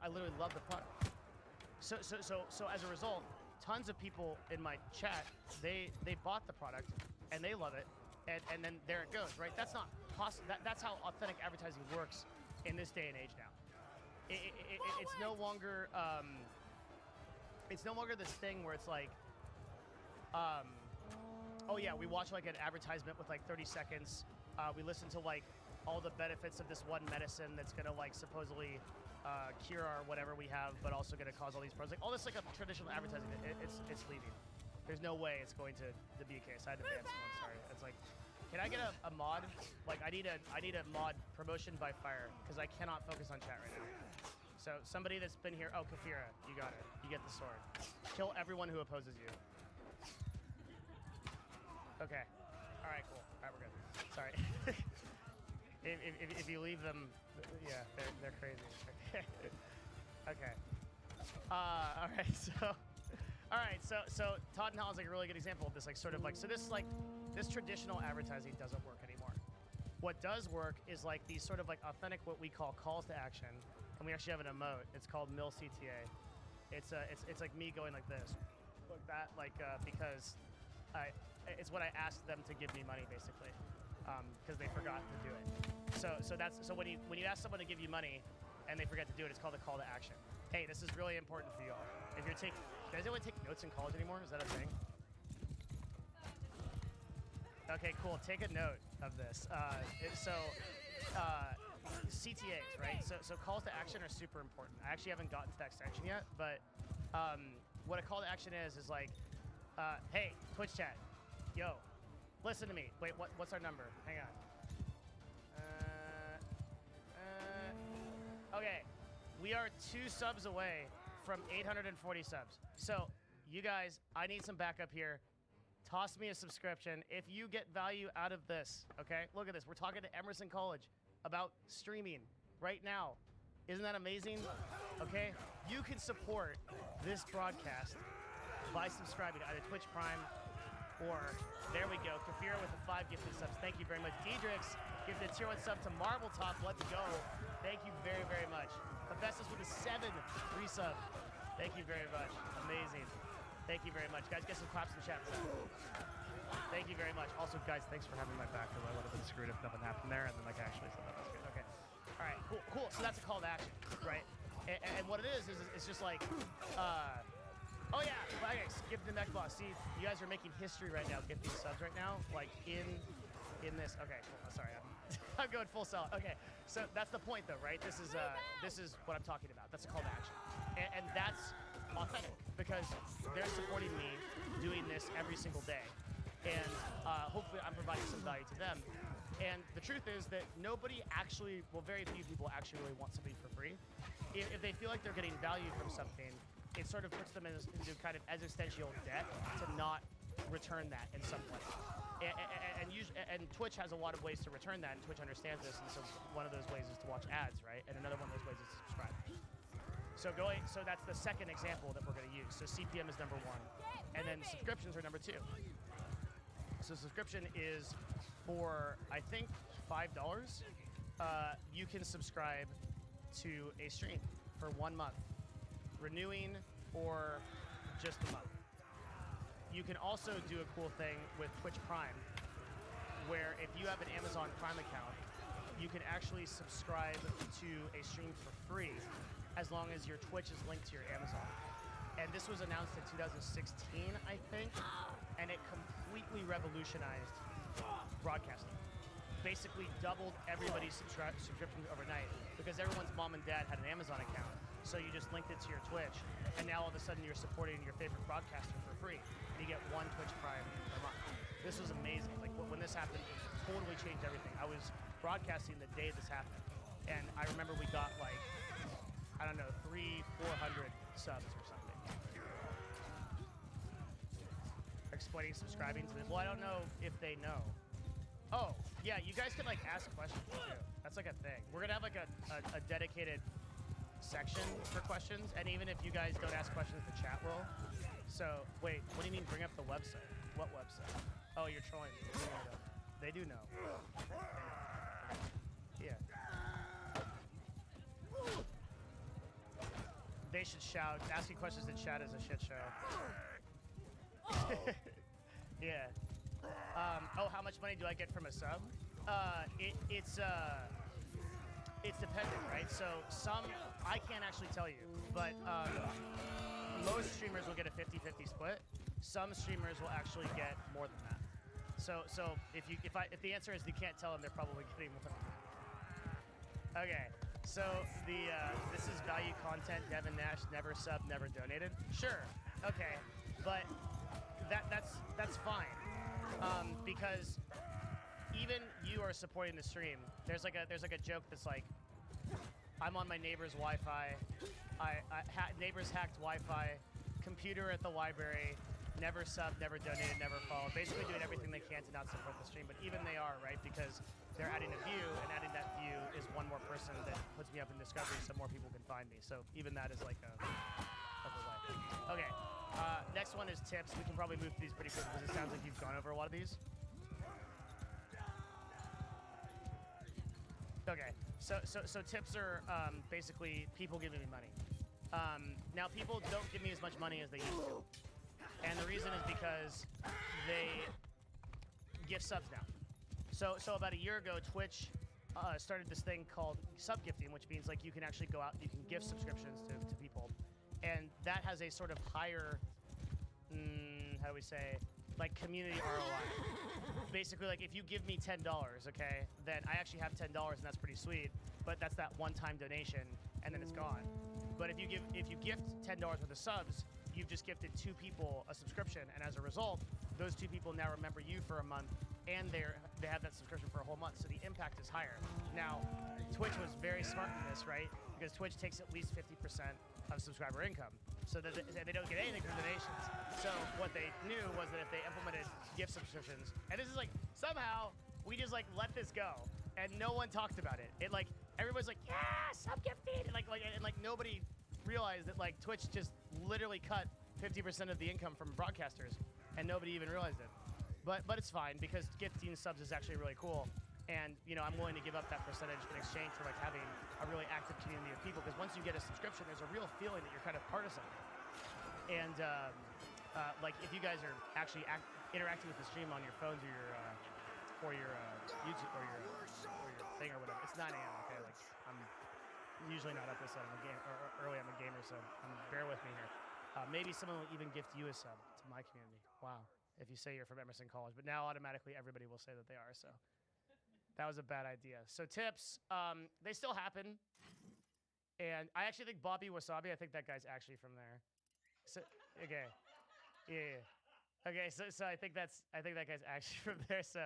literally love the product. So as a result, tons of people in my chat, they bought the product and they love it, and then there it goes, right? That's not possible. That's how authentic advertising works in this day and age now. It's no longer this thing where it's like, oh yeah, we watch like an advertisement with like 30 seconds. We listen to like all the benefits of this one medicine that's gonna like supposedly cure our whatever we have, but also gonna cause all these problems. Like all this like a traditional advertising, it's leaving. There's no way it's going to be a case. I had to ban someone. Sorry. It's like, can I get a mod? Like I need a mod promotion by fire because I cannot focus on chat right now. So somebody that's been here. Oh, Kafira, you got it. You get the sword. Kill everyone who opposes you. Okay. All right. Cool. All right, we're good. Sorry. if you leave them, yeah, they're crazy. Okay. All right. So Todd and Hall is like a really good example of this. Like sort of like this traditional advertising doesn't work anymore. What does work is like these sort of like authentic what we call calls to action, and we actually have an emote. It's called Mill CTA. It's like me going like this, like that, like because it's what I asked them to give me money basically, because they forgot to do it. So when you ask someone to give you money and they forget to do it, it's called a call to action. Hey, this is really important for you all. If you're does anyone take notes in college anymore? Is that a thing? Okay, cool. Take a note of this. CTAs, right? So calls to action are super important. I actually haven't gotten to that section yet, but what a call to action is like, hey, Twitch chat, yo, listen to me. Wait, what's our number? Hang on. Okay, we are 2 subs away from 840 subs. So, you guys, I need some backup here. Toss me a subscription if you get value out of this, okay? Look at this. We're talking to Emerson College about streaming right now. Isn't that amazing? Okay? You can support this broadcast by subscribing to either Twitch Prime or, there we go, Kafira with the 5 gifted subs. Thank you very much. Diedrix gifted a tier 1 sub to Marble Top. Let's go. Thank you very, very much. Hephaestus with a 7 resub. Thank you very much. Amazing. Thank you very much. Guys, get some claps in the chat for that. Thank you very much. Also, guys, thanks for having my back, because I would have been screwed if nothing happened there, and then like actually said that was good. Okay. All right, cool. So that's a call to action, right? And what it is it's just like, oh yeah, okay, skip the next boss. See, you guys are making history right now, gifting subs right now, like in this. Okay, cool. Sorry, I'm going full sell. Okay, so that's the point though, right? This is what I'm talking about. That's a call to action, and that's authentic because they're supporting me doing this every single day, and hopefully I'm providing some value to them. And the truth is that nobody actually, well, very few people actually really want something for free. If they feel like they're getting value from something, it sort of puts them into kind of existential debt to not return that in some way. And Twitch has a lot of ways to return that, and Twitch understands this, and so one of those ways is to watch ads, right? And another one of those ways is to subscribe. So that's the second example that we're going to use. So CPM is number 1, and then subscriptions are number 2. So subscription is for, I think, $5. You can subscribe to a stream for 1 month, renewing or just a month. You can also do a cool thing with Twitch Prime, where if you have an Amazon Prime account, you can actually subscribe to a stream for free as long as your Twitch is linked to your Amazon. And this was announced in 2016, I think, and it completely revolutionized broadcasting. Basically doubled everybody's subscriptions overnight because everyone's mom and dad had an Amazon account. So you just linked it to your Twitch, and now all of a sudden you're supporting your favorite broadcaster for free. And you get 1 Twitch Prime a month. This was amazing. Like when this happened, it totally changed everything. I was broadcasting the day this happened, and I remember we got like, I don't know, 300-400 subs or something. explaining subscribing to them. Well, I don't know if they know. Oh, yeah, you guys could like ask questions too. That's like a thing. We're gonna have like a dedicated section for questions, and even if you guys don't ask questions, the chat will. So, wait, what do you mean bring up the website? What website? Oh, you're trolling me. They do know. Yeah. They should shout. Asking questions in chat is a shit show. Yeah. Oh, how much money do I get from a sub? It's dependent, right? So some, I can't actually tell you, but most streamers will get a 50-50 split. Some streamers will actually get more than that. So if the answer is you can't tell them, they're probably getting more than that. Okay. So this is value content. Devin Nash never subbed, never donated. Sure. Okay. But that's fine. Because even you are supporting the stream. There's like a joke that's like, I'm on my neighbor's Wi-Fi. Neighbors hacked Wi-Fi. Computer at the library. Never subbed, never donated, never followed. Basically doing everything they can to not support the stream, but even they are, right? Because they're adding a view, and adding that view is one more person that puts me up in discovery so more people can find me. So even that is like a way. Okay, next one is tips. We can probably move through these pretty quick because it sounds like you've gone over a lot of these. Okay, so tips are basically people giving me money. Now people don't give me as much money as they used to. And the reason is because they gift subs now. So about a year ago, Twitch started this thing called sub gifting, which means like you can actually go out and you can gift subscriptions to people. And that has a sort of higher, how do we say, like community ROI. Basically, like if you give me $10, okay, then I actually have $10 and that's pretty sweet, but that's that one-time donation and then it's gone. But if you gift $10 worth of subs, you've just gifted 2 people a subscription, and as a result, those 2 people now remember you for a month, and they have that subscription for a whole month, so the impact is higher. Now, Twitch was very smart in this, right? Because Twitch takes at least 50% of subscriber income, so that they don't get anything from donations. So what they knew was that if they implemented gift subscriptions, and this is like, somehow, we just like let this go, and no one talked about it. It like, everybody's like, yeah, sub-gifting, and like nobody realized that like Twitch just literally cut 50% of the income from broadcasters, and nobody even realized it. But it's fine because gifting subs is actually really cool, and you know I'm willing to give up that percentage in exchange for like having a really active community of people. Because once you get a subscription, there's a real feeling that you're kind of part of something. And like if you guys are actually interacting with the stream on your phones or your YouTube or your thing or whatever, it's 9 a.m. Okay, like I'm usually not up this late. I'm a game or early. I'm a gamer, so bear with me here. Maybe someone will even gift you a sub to my community. Wow, if you say you're from Emerson College, but now automatically everybody will say that they are. So that was a bad idea. So tips, they still happen, and I actually think Bobby Wasabi. I think that guy's actually from there. So okay, yeah. Okay, so I think that guy's actually from there. So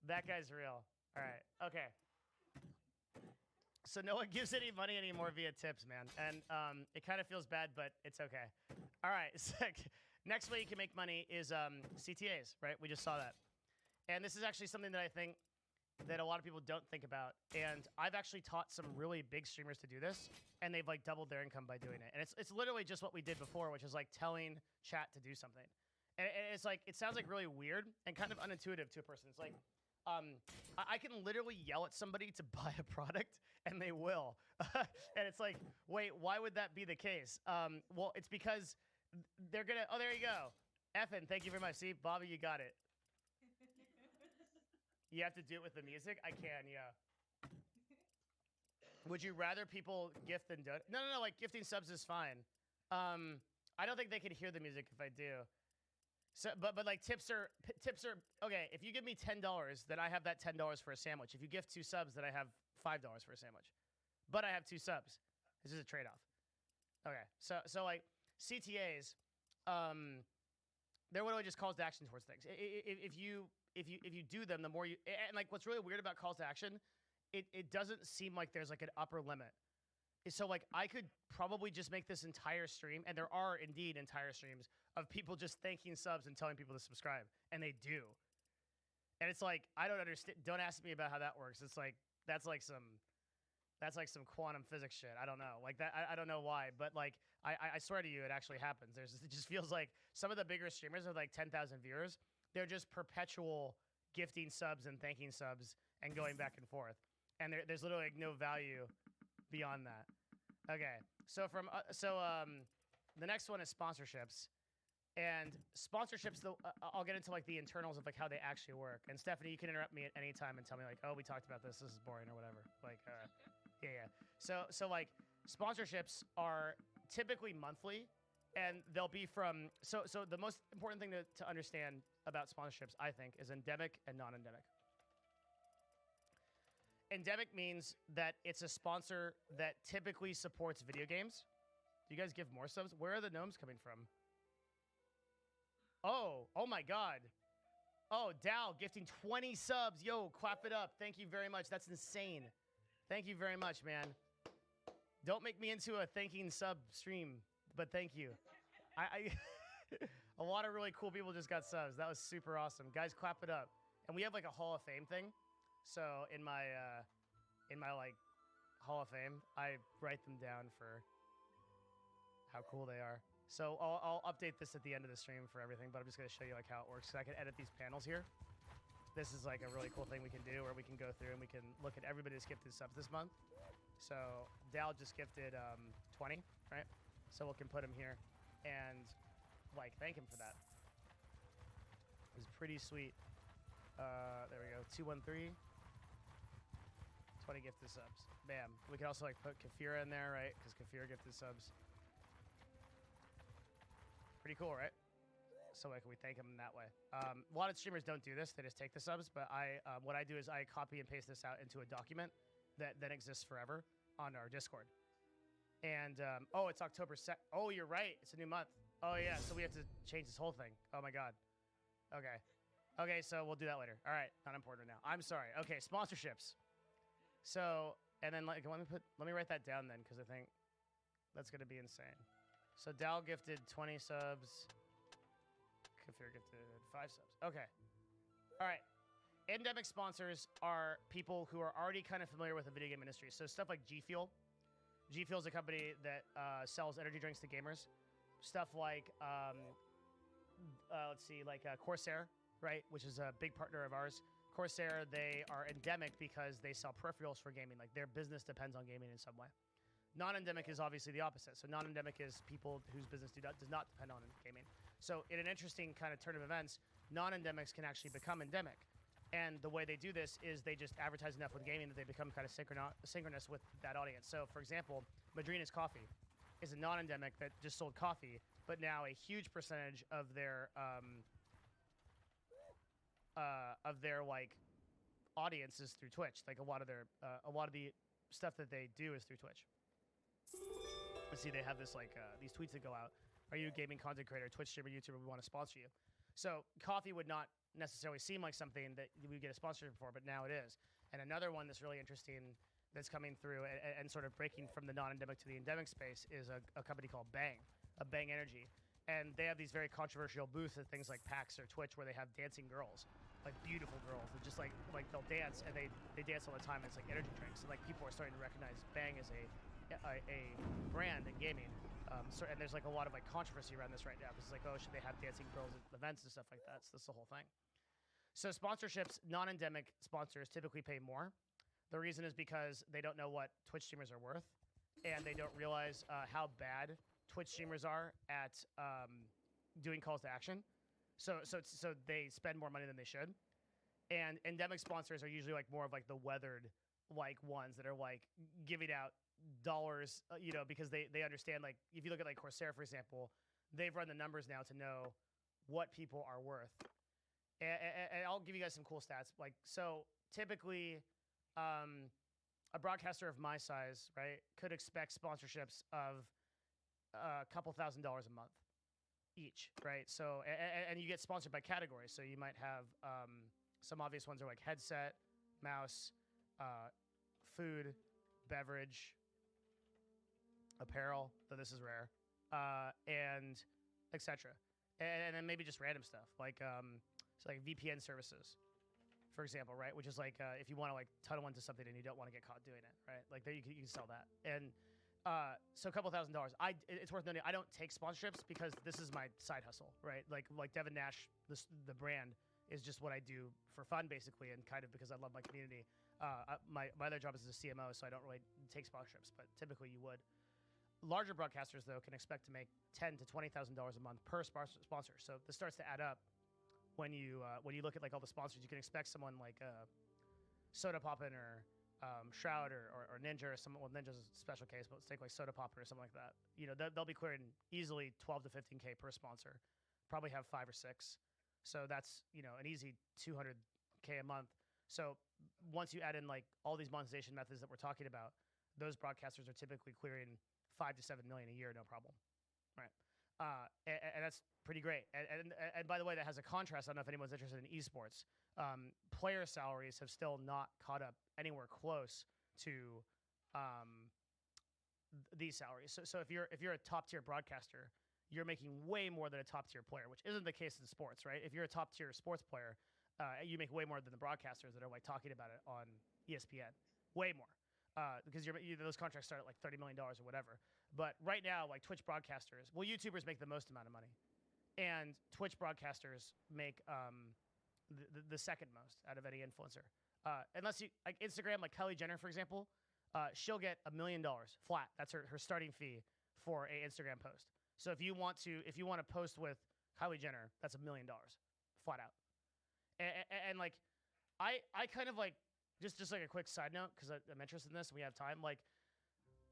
that guy's real. All right. Okay. So no one gives any money anymore via tips, man. And it kind of feels bad, but it's okay. All right. So next way you can make money is CTAs, right? We just saw that. And this is actually something that I think that a lot of people don't think about. And I've actually taught some really big streamers to do this, and they've like doubled their income by doing it. And it's literally just what we did before, which is like telling chat to do something. And it's like, it sounds like really weird and kind of unintuitive to a person. It's like, I can literally yell at somebody to buy a product, and they will. And it's like, wait, why would that be the case? Well, it's because they're gonna. Oh, there you go. Effin, thank you very much. See, Bobby, you got it. You have to do it with the music. I can, yeah. Would you rather people gift than donate? No. Like gifting subs is fine. I don't think they could hear the music if I do. So, but like tips are okay. If you give me $10, then I have that $10 for a sandwich. If you gift 2 subs, then I have $5 for a sandwich. But I have 2 subs. This is a trade-off. Okay, so like CTAs, they're literally just calls to action towards things. If you do them, the more you and like what's really weird about calls to action, it doesn't seem like there's like an upper limit. So like I could probably just make this entire stream, and there are indeed entire streams of people just thanking subs and telling people to subscribe, and they do. And it's like, I don't understand. Don't ask me about how that works. It's like that's like some quantum physics shit. I don't know. Like that, I don't know why, but like I swear to you, it actually happens. It just feels like some of the bigger streamers with like 10,000 viewers, they're just perpetual gifting subs and thanking subs and going back and forth, and there's literally like no value beyond that. Okay, so the next one is sponsorships. And sponsorships, I'll get into like the internals of like how they actually work. And Stephanie, you can interrupt me at any time and tell me like, oh, we talked about this. This is boring or whatever. Like, yeah. So like sponsorships are typically monthly, and they'll be from. So the most important thing to understand about sponsorships, I think, is endemic and non-endemic. Endemic means that it's a sponsor that typically supports video games. Do you guys give more subs? Where are the gnomes coming from? Oh my God. Oh, Dow gifting 20 subs. Yo, clap it up. Thank you very much. That's insane. Thank you very much, man. Don't make me into a thanking sub stream, but thank you. I a lot of really cool people just got subs. That was super awesome. Guys, clap it up. And we have like a Hall of Fame thing. So in my like Hall of Fame, I write them down for how cool they are. So I'll update this at the end of the stream for everything, but I'm just going to show you like how it works. So I can edit these panels here. This is like a really cool thing we can do where we can go through and we can look at everybody who's gifted subs this month. So Dal just gifted 20, right? So we can put him here and like thank him for that. It was pretty sweet. There we go. 213. 20 gifted subs. Bam. We can also like put Kafira in there, right? Because Kafira gifted subs. Pretty cool, right? So like we thank them that way. A lot of streamers don't do this; they just take the subs. But what I do is I copy and paste this out into a document that then exists forever on our Discord. And oh, it's October 2nd. Oh, you're right; it's a new month. Oh yeah, so we have to change this whole thing. Oh my God. Okay, so we'll do that later. All right, not important now. I'm sorry. Okay, sponsorships. So and then like let me write that down then because I think that's gonna be insane. So Dal gifted 20 subs. Kafir gifted 5 subs. Okay. All right. Endemic sponsors are people who are already kind of familiar with the video game industry. So stuff like G Fuel. G Fuel is a company that sells energy drinks to gamers. Stuff like, let's see, like Corsair, right? Which is a big partner of ours. Corsair, they are endemic because they sell peripherals for gaming. Like their business depends on gaming in some way. Non-endemic is obviously the opposite. So non-endemic is people whose business does not depend on gaming. So in an interesting kind of turn of events, non-endemics can actually become endemic. And the way they do this is they just advertise enough with gaming that they become kind of synchronous with that audience. So for example, Madrina's Coffee is a non-endemic that just sold coffee, but now a huge percentage of their like audience is through Twitch. Like a lot of the stuff that they do is through Twitch. Let's see, they have this like these tweets that go out. Are you a gaming content creator, Twitch streamer, YouTuber? We want to sponsor you. So coffee would not necessarily seem like something that we get a sponsorship for, but now it is. And another one that's really interesting that's coming through and sort of breaking from the non-endemic to the endemic space is a company called Bang Energy. And they have these very controversial booths at things like PAX or Twitch where they have dancing girls, like beautiful girls that just like they'll dance and they dance all the time. And it's like energy drinks. And like people are starting to recognize Bang as a brand in gaming. And there's like a lot of like controversy around this right now because it's like, oh, should they have dancing girls at events and stuff like that? So that's the whole thing. So sponsorships, non-endemic sponsors typically pay more. The reason is because they don't know what Twitch streamers are worth, and they don't realize how bad Twitch streamers are at doing calls to action. So they spend more money than they should. And endemic sponsors are usually like more of like the weathered like ones that are like giving out dollars, because they understand, like if you look at like Corsair, for example, they've run the numbers now to know what people are worth. And I'll give you guys some cool stats. Like, so typically a broadcaster of my size, right, could expect sponsorships of a couple $1,000s a month each, right? So, and you get sponsored by categories. So you might have some obvious ones are like headset, mouse, food, beverage, apparel, though this is rare, and etc. And then maybe just random stuff like so like VPN services, for example, right? Which is like if you want to like tunnel into something and you don't want to get caught doing it, right? Like there you can sell that. And so a couple $1,000s. It's worth noting I don't take sponsorships because this is my side hustle, right? Like Devin Nash, the brand is just what I do for fun basically, and kind of because I love my community. My other job is as a CMO, so I don't really take sponsorships, but typically you would. Larger broadcasters though can expect to make $10,000 to $20,000 a month per sponsor. So this starts to add up when you look at like all the sponsors. You can expect someone like Soda Poppin' or Shroud or Ninja or someone. Well, Ninja's a special case, but let's take like Soda Poppin' or something like that. You know, they'll be clearing easily 12 to 15K per sponsor. Probably have 5 or 6. So that's, you know, an easy 200K a month. So once you add in like all these monetization methods that we're talking about, those broadcasters are typically clearing 5 to 7 million a year, no problem, right? And that's pretty great. And by the way, that has a contrast. I don't know if anyone's interested in esports. Player salaries have still not caught up anywhere close to these salaries. So if you're a top tier broadcaster, you're making way more than a top tier player, which isn't the case in sports, right? If you're a top tier sports player, you make way more than the broadcasters that are like talking about it on ESPN, way more. Because those contracts start at like $30 million or whatever. But right now, like Twitch broadcasters, well, YouTubers make the most amount of money, and Twitch broadcasters make the second most out of any influencer. Unless you like Instagram, like Kylie Jenner, for example, she'll get $1 million flat. That's her starting fee for a Instagram post. So if you want to post with Kylie Jenner, that's $1 million flat out. And like, I kind of like. Just like a quick side note, because I'm interested in this and we have time. Like,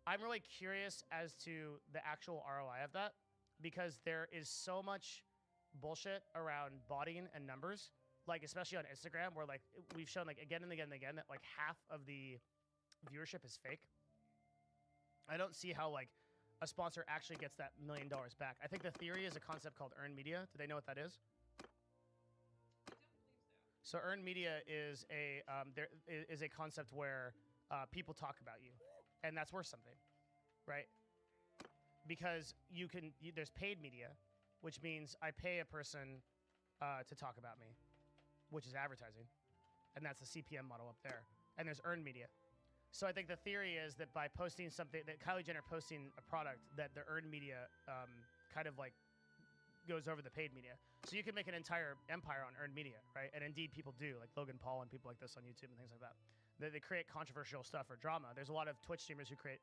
I'm really curious as to the actual ROI of that, because there is so much bullshit around botting and numbers, like especially on Instagram, where like we've shown like again and again and again that like half of the viewership is fake. I don't see how like a sponsor actually gets that $1 million back. I think the theory is a concept called earned media. Do they know what that is? So earned media is a concept where people talk about you, and that's worth something, right? Because there's paid media, which means I pay a person to talk about me, which is advertising, and that's the CPM model up there. And there's earned media. So I think the theory is that by posting something, that Kylie Jenner posting a product, that the earned media kind of like goes over the paid media. So you can make an entire empire on earned media, right? And indeed people do, like Logan Paul and people like this on YouTube and things like that. They create controversial stuff or drama. There's a lot of Twitch streamers who create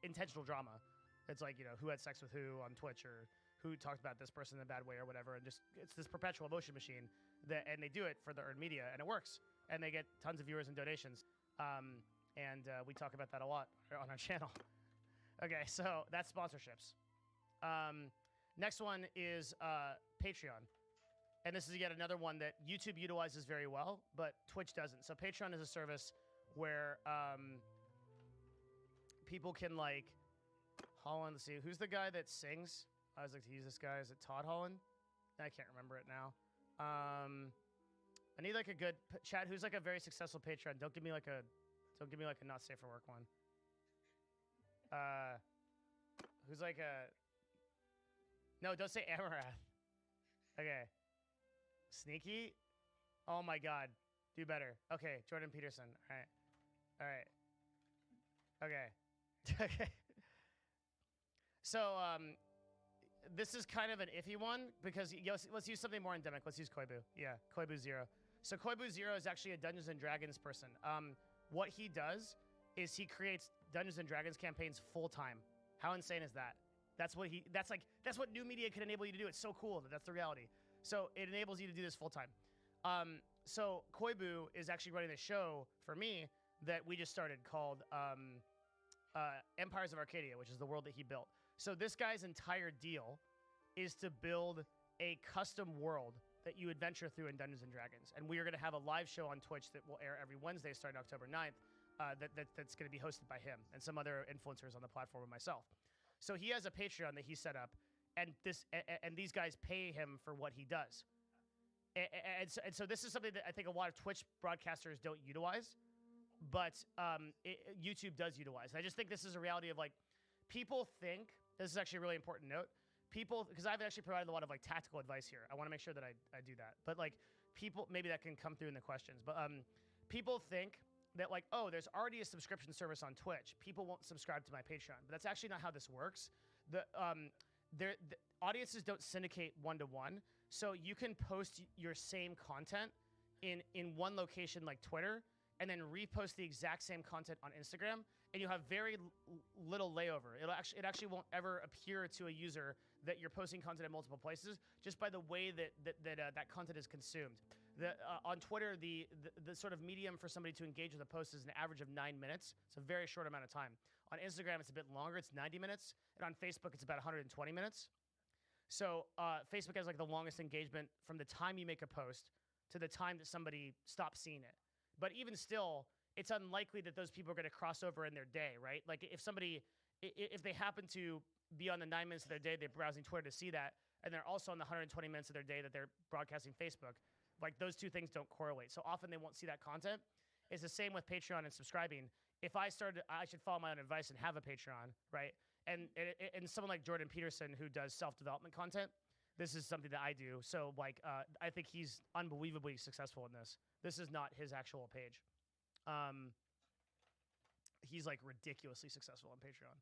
intentional drama. It's like, you know, who had sex with who on Twitch, or who talked about this person in a bad way or whatever. And just, it's this perpetual emotion machine and they do it for the earned media, and it works. And they get tons of viewers and donations. And we talk about that a lot on our channel. Okay, so that's sponsorships. Next one is Patreon. And this is yet another one that YouTube utilizes very well, but Twitch doesn't. So Patreon is a service where people can like, Holland, let's see, who's the guy that sings? I always like to use this guy. Is it Todd Holland? I can't remember it now. I need like a good Chad. Who's like a very successful Patreon? Don't give me like a not safe for work one. Who's like a? No, don't say Amarath. Okay. Sneaky. Oh my God. Do better. Okay, Jordan Peterson. All right. Okay. Okay. So this is kind of an iffy one because let's use something more endemic. Let's use Koibu. Yeah, Koibu Zero. So Koibu Zero is actually a Dungeons and Dragons person. What he does is he creates Dungeons and Dragons campaigns full time. How insane is that? That's what new media can enable you to do. It's so cool that that's the reality. So it enables you to do this full time. So Koibu is actually running a show for me that we just started called Empires of Arcadia, which is the world that he built. So this guy's entire deal is to build a custom world that you adventure through in Dungeons & Dragons. And we are going to have a live show on Twitch that will air every Wednesday starting October 9th that's going to be hosted by him and some other influencers on the platform and myself. So he has a Patreon that he set up, and these guys pay him for what he does. And so this is something that I think a lot of Twitch broadcasters don't utilize, but YouTube does utilize. And I just think this is a reality of like, people think, this is actually a really important note, people, because I've actually provided a lot of like tactical advice here. I want to make sure that I do that. But like people, maybe that can come through in the questions. But people think that like, oh, there's already a subscription service on Twitch. People won't subscribe to my Patreon. But that's actually not how this works. The audiences don't syndicate one-to-one. So you can post your same content in one location like Twitter and then repost the exact same content on Instagram, and you'll have very little layover. It actually won't ever appear to a user that you're posting content in multiple places just by the way that content is consumed. On Twitter, the sort of medium for somebody to engage with a post is an average of 9 minutes. It's a very short amount of time. On Instagram, it's a bit longer. It's 90 minutes. And on Facebook, it's about 120 minutes. So Facebook has like the longest engagement from the time you make a post to the time that somebody stops seeing it. But even still, it's unlikely that those people are going to cross over in their day, right? Like if they happen to be on the 9 minutes of their day, they're browsing Twitter to see that, and they're also on the 120 minutes of their day that they're broadcasting Facebook, like those two things don't correlate. So often they won't see that content. It's the same with Patreon and subscribing. If I should follow my own advice and have a Patreon, right? And someone like Jordan Peterson who does self-development content, this is something that I do. So like, I think he's unbelievably successful in this. This is not his actual page. He's like ridiculously successful on Patreon.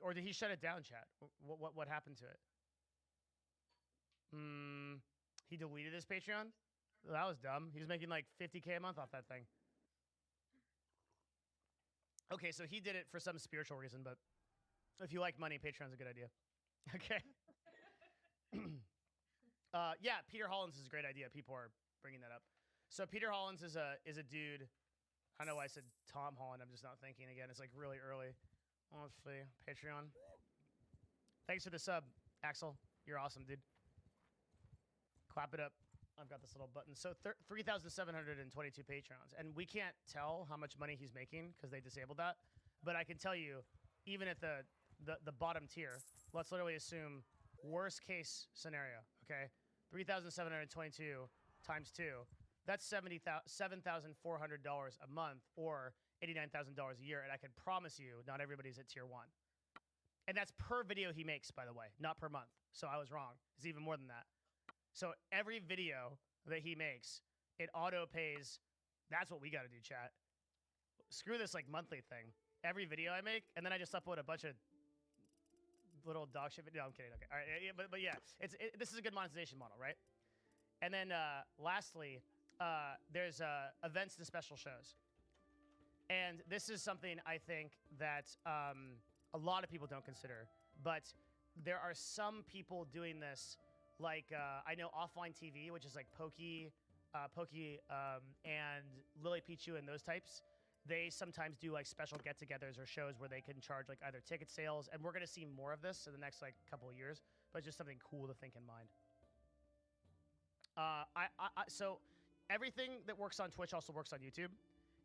Or did he shut it down, chat? What happened to it? He deleted his Patreon? That was dumb. He was making like $50K a month off that thing. Okay, so he did it for some spiritual reason, but if you like money, Patreon's a good idea. Okay. Yeah, Peter Hollins is a great idea. People are bringing that up. So Peter Hollins is a dude. I know why I said Tom Holland. I'm just not thinking again. It's like really early. Let's see. Patreon. Thanks for the sub, Axel. You're awesome, dude. Clap it up. I've got this little button. So 3,722 Patreons. And we can't tell how much money he's making because they disabled that. But I can tell you, even at the bottom tier, let's literally assume worst case scenario, okay? 3,722 times 2. That's $7,400 a month or $89,000 a year. And I can promise you, not everybody's at tier 1. And that's per video he makes, by the way, not per month. So I was wrong. It's even more than that. So every video that he makes, it auto pays. That's what we got to do, chat. Screw this like monthly thing. Every video I make, and then I just upload a bunch of little dog shit. No, I'm kidding. Okay, all right. But yeah, this is a good monetization model, right? And then lastly, there's events and special shows. And this is something I think that a lot of people don't consider. But there are some people doing this, like I know Offline TV, which is like Pokey and Lily Pichu and those types. They sometimes do like special get-togethers or shows where they can charge like either ticket sales, and we're going to see more of this in the next like couple of years. But it's just something cool to think in mind. So everything that works on Twitch also works on YouTube,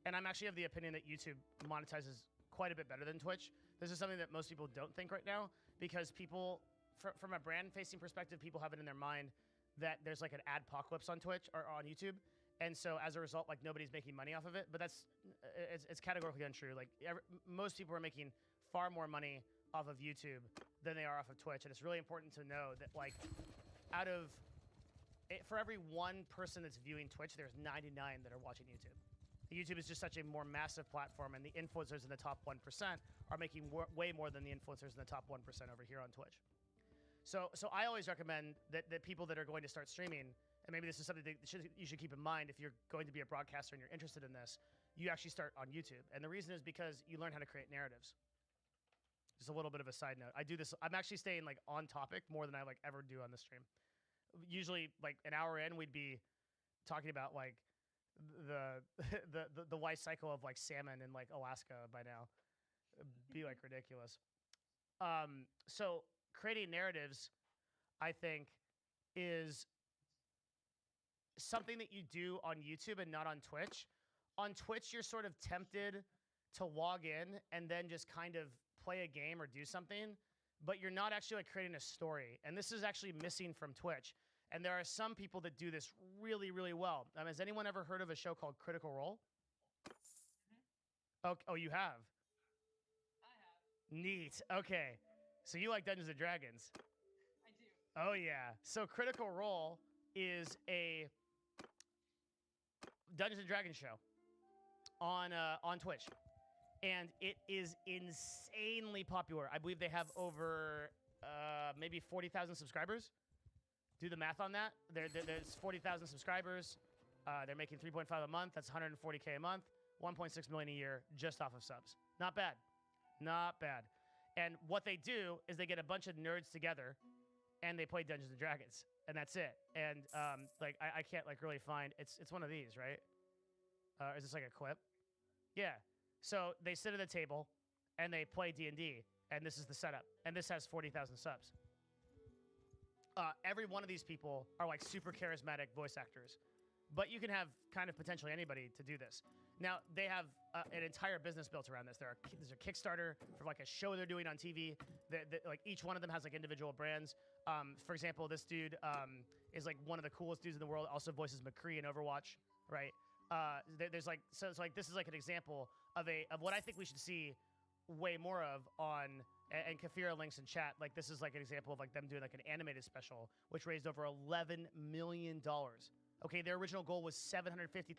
and I'm actually of the opinion that YouTube monetizes quite a bit better than Twitch. This is something that most people don't think right now because people, from a brand-facing perspective, people have it in their mind that there's like an adpocalypse on Twitch or on YouTube. And so as a result, like nobody's making money off of it, but it's categorically untrue. Like most people are making far more money off of YouTube than they are off of Twitch. And it's really important to know that like for every one person that's viewing Twitch, there's 99 that are watching YouTube. YouTube is just such a more massive platform, and the influencers in the top 1% are making way more than the influencers in the top 1% over here on Twitch. So I always recommend that people that are going to start streaming, and maybe this is something that you should keep in mind if you're going to be a broadcaster and you're interested in this, you actually start on YouTube. And the reason is because you learn how to create narratives. Just a little bit of a side note. I do this, I'm actually staying like on topic more than I like ever do on the stream. Usually like an hour in, we'd be talking about like the life cycle of like salmon in like Alaska by now. It'd be like ridiculous. So creating narratives, I think, is something that you do on YouTube and not on Twitch. On Twitch, you're sort of tempted to log in and then just kind of play a game or do something, but you're not actually like creating a story. And this is actually missing from Twitch. And there are some people that do this really, really well. Has anyone ever heard of a show called Critical Role? Mm-hmm. Oh, you have? Neat. Okay. So you like Dungeons & Dragons? I do. Oh, yeah. So Critical Role is a Dungeons & Dragons show on Twitch. And it is insanely popular. I believe they have over maybe 40,000 subscribers. Do the math on that. There's 40,000 subscribers. They're making 3.5 a month. That's 140K a month. 1.6 million a year just off of subs. Not bad. Not bad. And what they do is they get a bunch of nerds together and they play Dungeons & Dragons. And that's it. And like I can't like really find it's one of these, right? Is this like a clip? Yeah. So they sit at a table and they play D&D, and this is the setup. And this has 40,000 subs. Every one of these people are like super charismatic voice actors. But you can have kind of potentially anybody to do this. Now, they have an entire business built around this. There's a Kickstarter for like a show they're doing on TV. Like each one of them has like individual brands. For example, this dude is like one of the coolest dudes in the world. Also voices McCree in Overwatch, right? There's like so it's like this is like an example of what I think we should see way more of on. And Kafira links in chat. Like this is like an example of like them doing like an animated special, which raised over $11 million. Okay, their original goal was $750,000.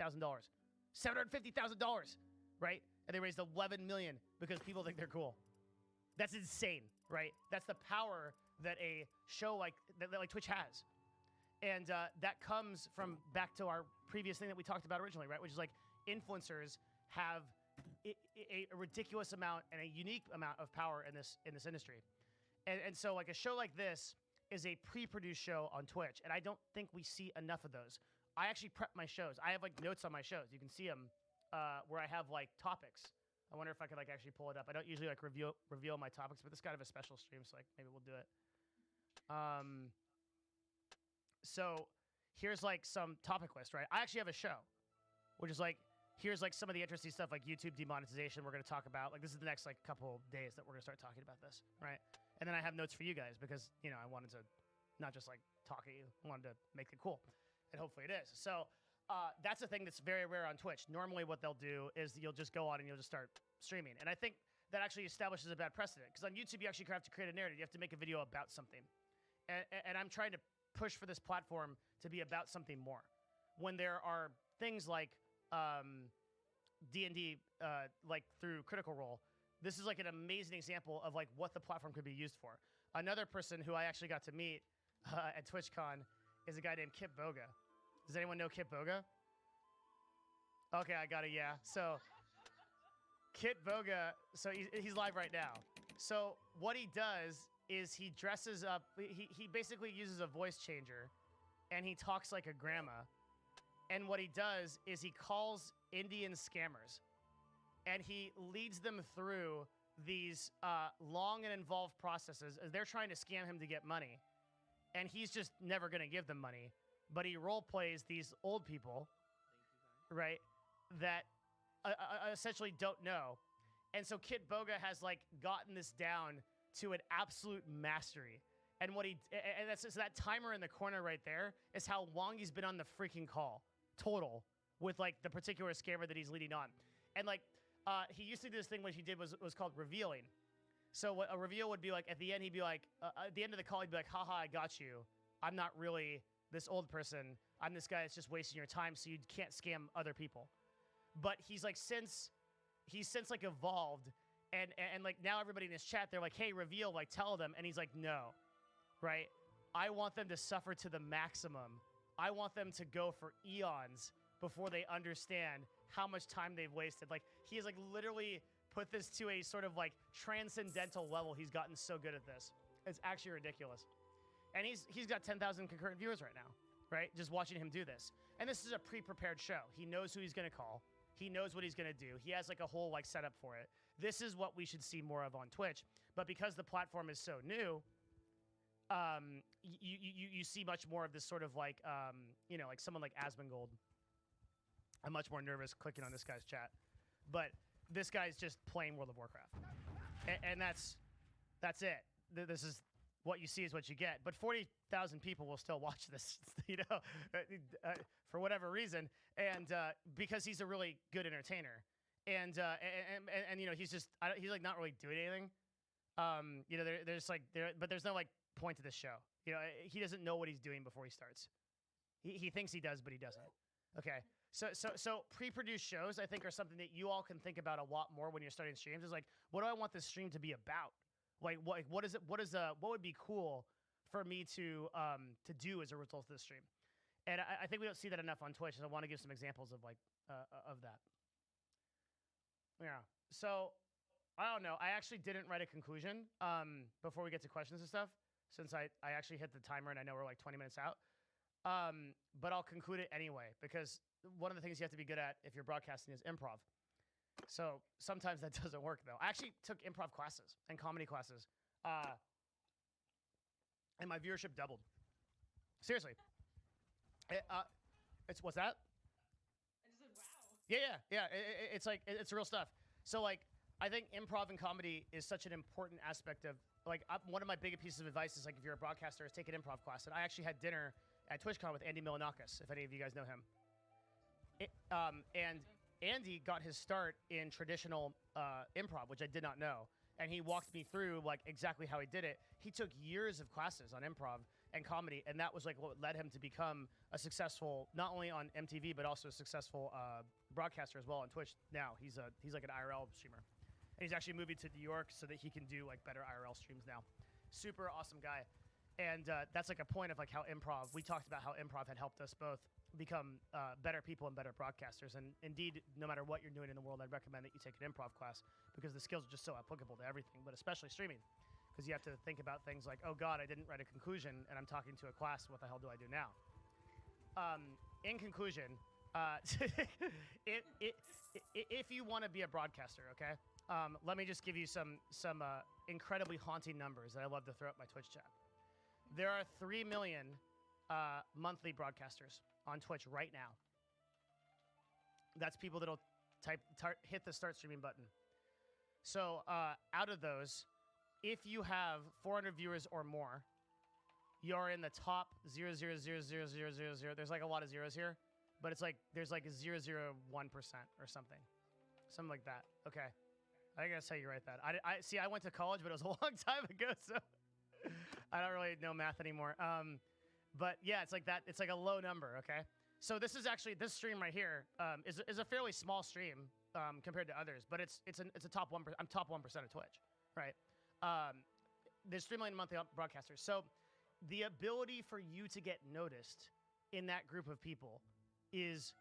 $750,000, right? And they raised $11 million because people think they're cool. That's insane, right? That's the power that a show like Twitch has. And that comes from back to our previous thing that we talked about originally, right? Which is like influencers have a ridiculous amount and a unique amount of power in this industry. And so like a show like this is a pre-produced show on Twitch, and I don't think we see enough of those. I actually prep my shows. I have like notes on my shows. You can see them where I have like topics. I wonder if I could like actually pull it up. I don't usually like reveal my topics, but this is kind of a special stream, so like maybe we'll do it. So here's like some topic list, right? I actually have a show, which is like, here's like some of the interesting stuff like YouTube demonetization we're going to talk about. Like this is the next like couple days that we're going to start talking about this, right? And then I have notes for you guys because, you know, I wanted to not just like talk at you. I wanted to make it cool. And hopefully it is. So that's a thing that's very rare on Twitch. Normally what they'll do is you'll just go on and you'll just start streaming. And I think that actually establishes a bad precedent. Because on YouTube, you actually have to create a narrative. You have to make a video about something. And I'm trying to push for this platform to be about something more. When there are things like D&D, like through Critical Role, this is like an amazing example of like what the platform could be used for. Another person who I actually got to meet at TwitchCon is a guy named Kip Boga. Does anyone know Kip Boga? Okay, I got it, yeah. So, Kip Boga, so he's live right now. So, what he does is he dresses up, he basically uses a voice changer, and he talks like a grandma. And what he does is he calls Indian scammers, and he leads them through these long and involved processes as they're trying to scam him to get money. And he's just never going to give them money. But he role plays these old people, right, that essentially don't know. And so Kit Boga has like gotten this down to an absolute mastery. And that's just that timer in the corner right there is how long he's been on the freaking call total with like the particular scammer that he's leading on. And like he used to do this thing which he did was called revealing. So what a reveal would be like at the end, he'd be like, at the end of the call, he'd be like, haha, I got you. I'm not really this old person. I'm this guy that's just wasting your time so you can't scam other people. But he's since like evolved and like now everybody in his chat, they're like, hey, reveal, like tell them. And he's like, no, right? I want them to suffer to the maximum. I want them to go for eons before they understand how much time they've wasted. Like he has like literally put this to a sort of like transcendental level. He's gotten so good at this. It's actually ridiculous. And he's got 10,000 concurrent viewers right now, right? Just watching him do this. And this is a pre-prepared show. He knows who he's going to call. He knows what he's going to do. He has like a whole like setup for it. This is what we should see more of on Twitch. But because the platform is so new, you see much more of this sort of like, you know, like someone like Asmongold. I'm much more nervous clicking on this guy's chat. But this guy's just playing World of Warcraft. And that's it. This is what you see is what you get. But 40,000 people will still watch this, you know, for whatever reason. And because he's a really good entertainer. And you know, he's like not really doing anything. But there's no like point to this show. He doesn't know what he's doing before he starts. He thinks he does, but he doesn't. Okay. So pre-produced shows, I think, are something that you all can think about a lot more when you're starting streams. Is like, what do I want this stream to be about? Like, what is it? What would be cool for me to do as a result of this stream? And I think we don't see that enough on Twitch. And I want to give some examples of of that. Yeah. So I don't know. I actually didn't write a conclusion before we get to questions and stuff, since I actually hit the timer and I know we're like 20 minutes out. But I'll conclude it anyway, because one of the things you have to be good at if you're broadcasting is improv. So sometimes that doesn't work, though. I actually took improv classes and comedy classes, and my viewership doubled. Seriously. What's that? I just said, wow. Yeah. It's like, it's real stuff. So, like, I think improv and comedy is such an important aspect of, like, one of my biggest pieces of advice is, like, if you're a broadcaster, is take an improv class. And I actually had dinner at TwitchCon with Andy Milanakis, if any of you guys know him. And Andy got his start in traditional improv, which I did not know. And he walked me through, like, exactly how he did it. He took years of classes on improv and comedy, and that was, like, what led him to become a successful, not only on MTV, but also a successful broadcaster as well on Twitch now. He's like an IRL streamer. And he's actually moving to New York so that he can do, like, better IRL streams now. Super awesome guy. And that's, like, a point of, like, how improv, we talked about how improv had helped us both become better people and better broadcasters. And indeed, no matter what you're doing in the world, I'd recommend that you take an improv class, because the skills are just so applicable to everything, but especially streaming. Because you have to think about things like, oh God, I didn't write a conclusion and I'm talking to a class. What the hell do I do now? In conclusion, if you want to be a broadcaster, okay, let me just give you some incredibly haunting numbers that I love to throw up my Twitch chat. There are 3 million monthly broadcasters on Twitch right now. That's people that'll hit the start streaming button. So out of those, if you have 400 viewers or more, you're in the top 0.0000000. There's like a lot of zeros here, but it's like there's like 0.001% or something like that. Okay, I gotta tell you right that. I see. I went to college, but it was a long time ago, so I don't really know math anymore. But yeah, it's like that. It's like a low number. Okay, so this is actually this stream right here is a fairly small stream compared to others, but it's a top 1%. I'm top 1% of Twitch, right? There's 3 million monthly broadcasters. So the ability for you to get noticed in that group of people is,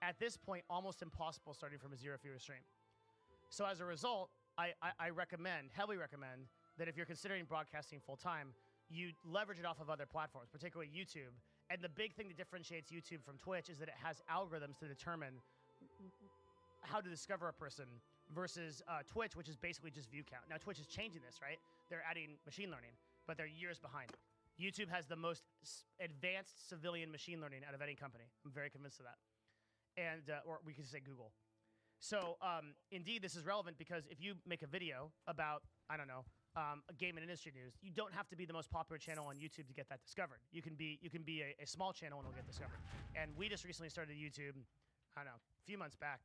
at this point, almost impossible starting from a 0 viewer stream. So as a result, I heavily recommend that if you're considering broadcasting full time, you leverage it off of other platforms, particularly YouTube. And the big thing that differentiates YouTube from Twitch is that it has algorithms to determine how to discover a person versus Twitch, which is basically just view count. Now, Twitch is changing this, right? They're adding machine learning, but they're years behind. YouTube has the most advanced civilian machine learning out of any company. I'm very convinced of that. And, or we could say Google. So, indeed, this is relevant because if you make a video about, I don't know, game and industry news, you don't have to be the most popular channel on YouTube to get that discovered. You can be a small channel and it'll get discovered. And we just recently started YouTube, I don't know, a few months back,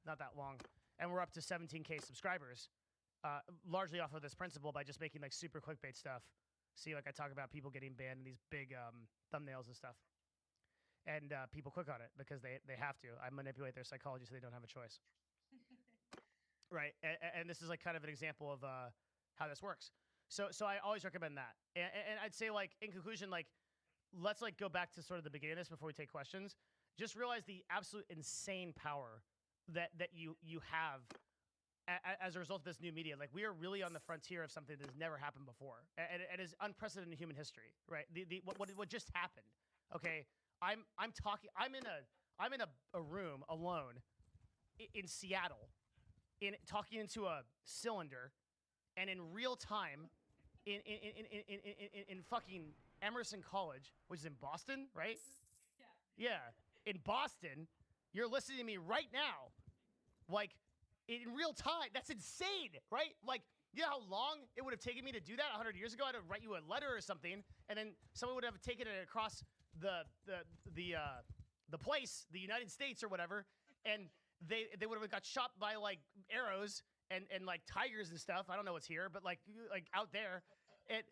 not that long. And we're up to 17K subscribers, largely off of this principle by just making like super clickbait stuff. See, like I talk about people getting banned in these big thumbnails and stuff. And people click on it because they have to. I manipulate their psychology so they don't have a choice. Right. And this is like kind of an example of how this works. So I always recommend that. And I'd say, like, in conclusion, like, let's like go back to sort of the beginning of this before we take questions. Just realize the absolute insane power that you have as a result of this new media. Like, we are really on the frontier of something that has never happened before, and it is unprecedented in human history, right? What just happened? Okay, I'm in a room alone in Seattle, talking into a cylinder, and in real time, in fucking Emerson College, which is in Boston, right? Yeah, in Boston, you're listening to me right now, like, in real time. That's insane, right? Like, you know how long it would have taken me to do that 100 years ago? I'd have write you a letter or something, and then someone would have taken it across the place, the United States or whatever, and they would have got shot by, like, arrows, and like tigers and stuff. I don't know what's here, but like out there, it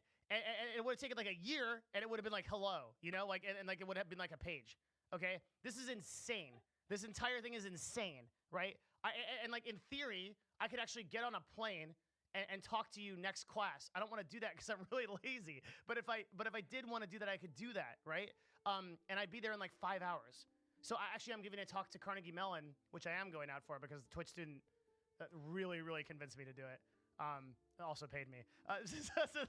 would have taken like a year, and it would have been like hello, you know, like and like it would have been like a page. Okay, this is insane. This entire thing is insane, right? And like in theory, I could actually get on a plane and talk to you next class. I don't want to do that because I'm really lazy. But if I did want to do that, I could do that, right? And I'd be there in like 5 hours. So I'm giving a talk to Carnegie Mellon, which I am going out for because the Twitch student really convinced me to do it. Also paid me. So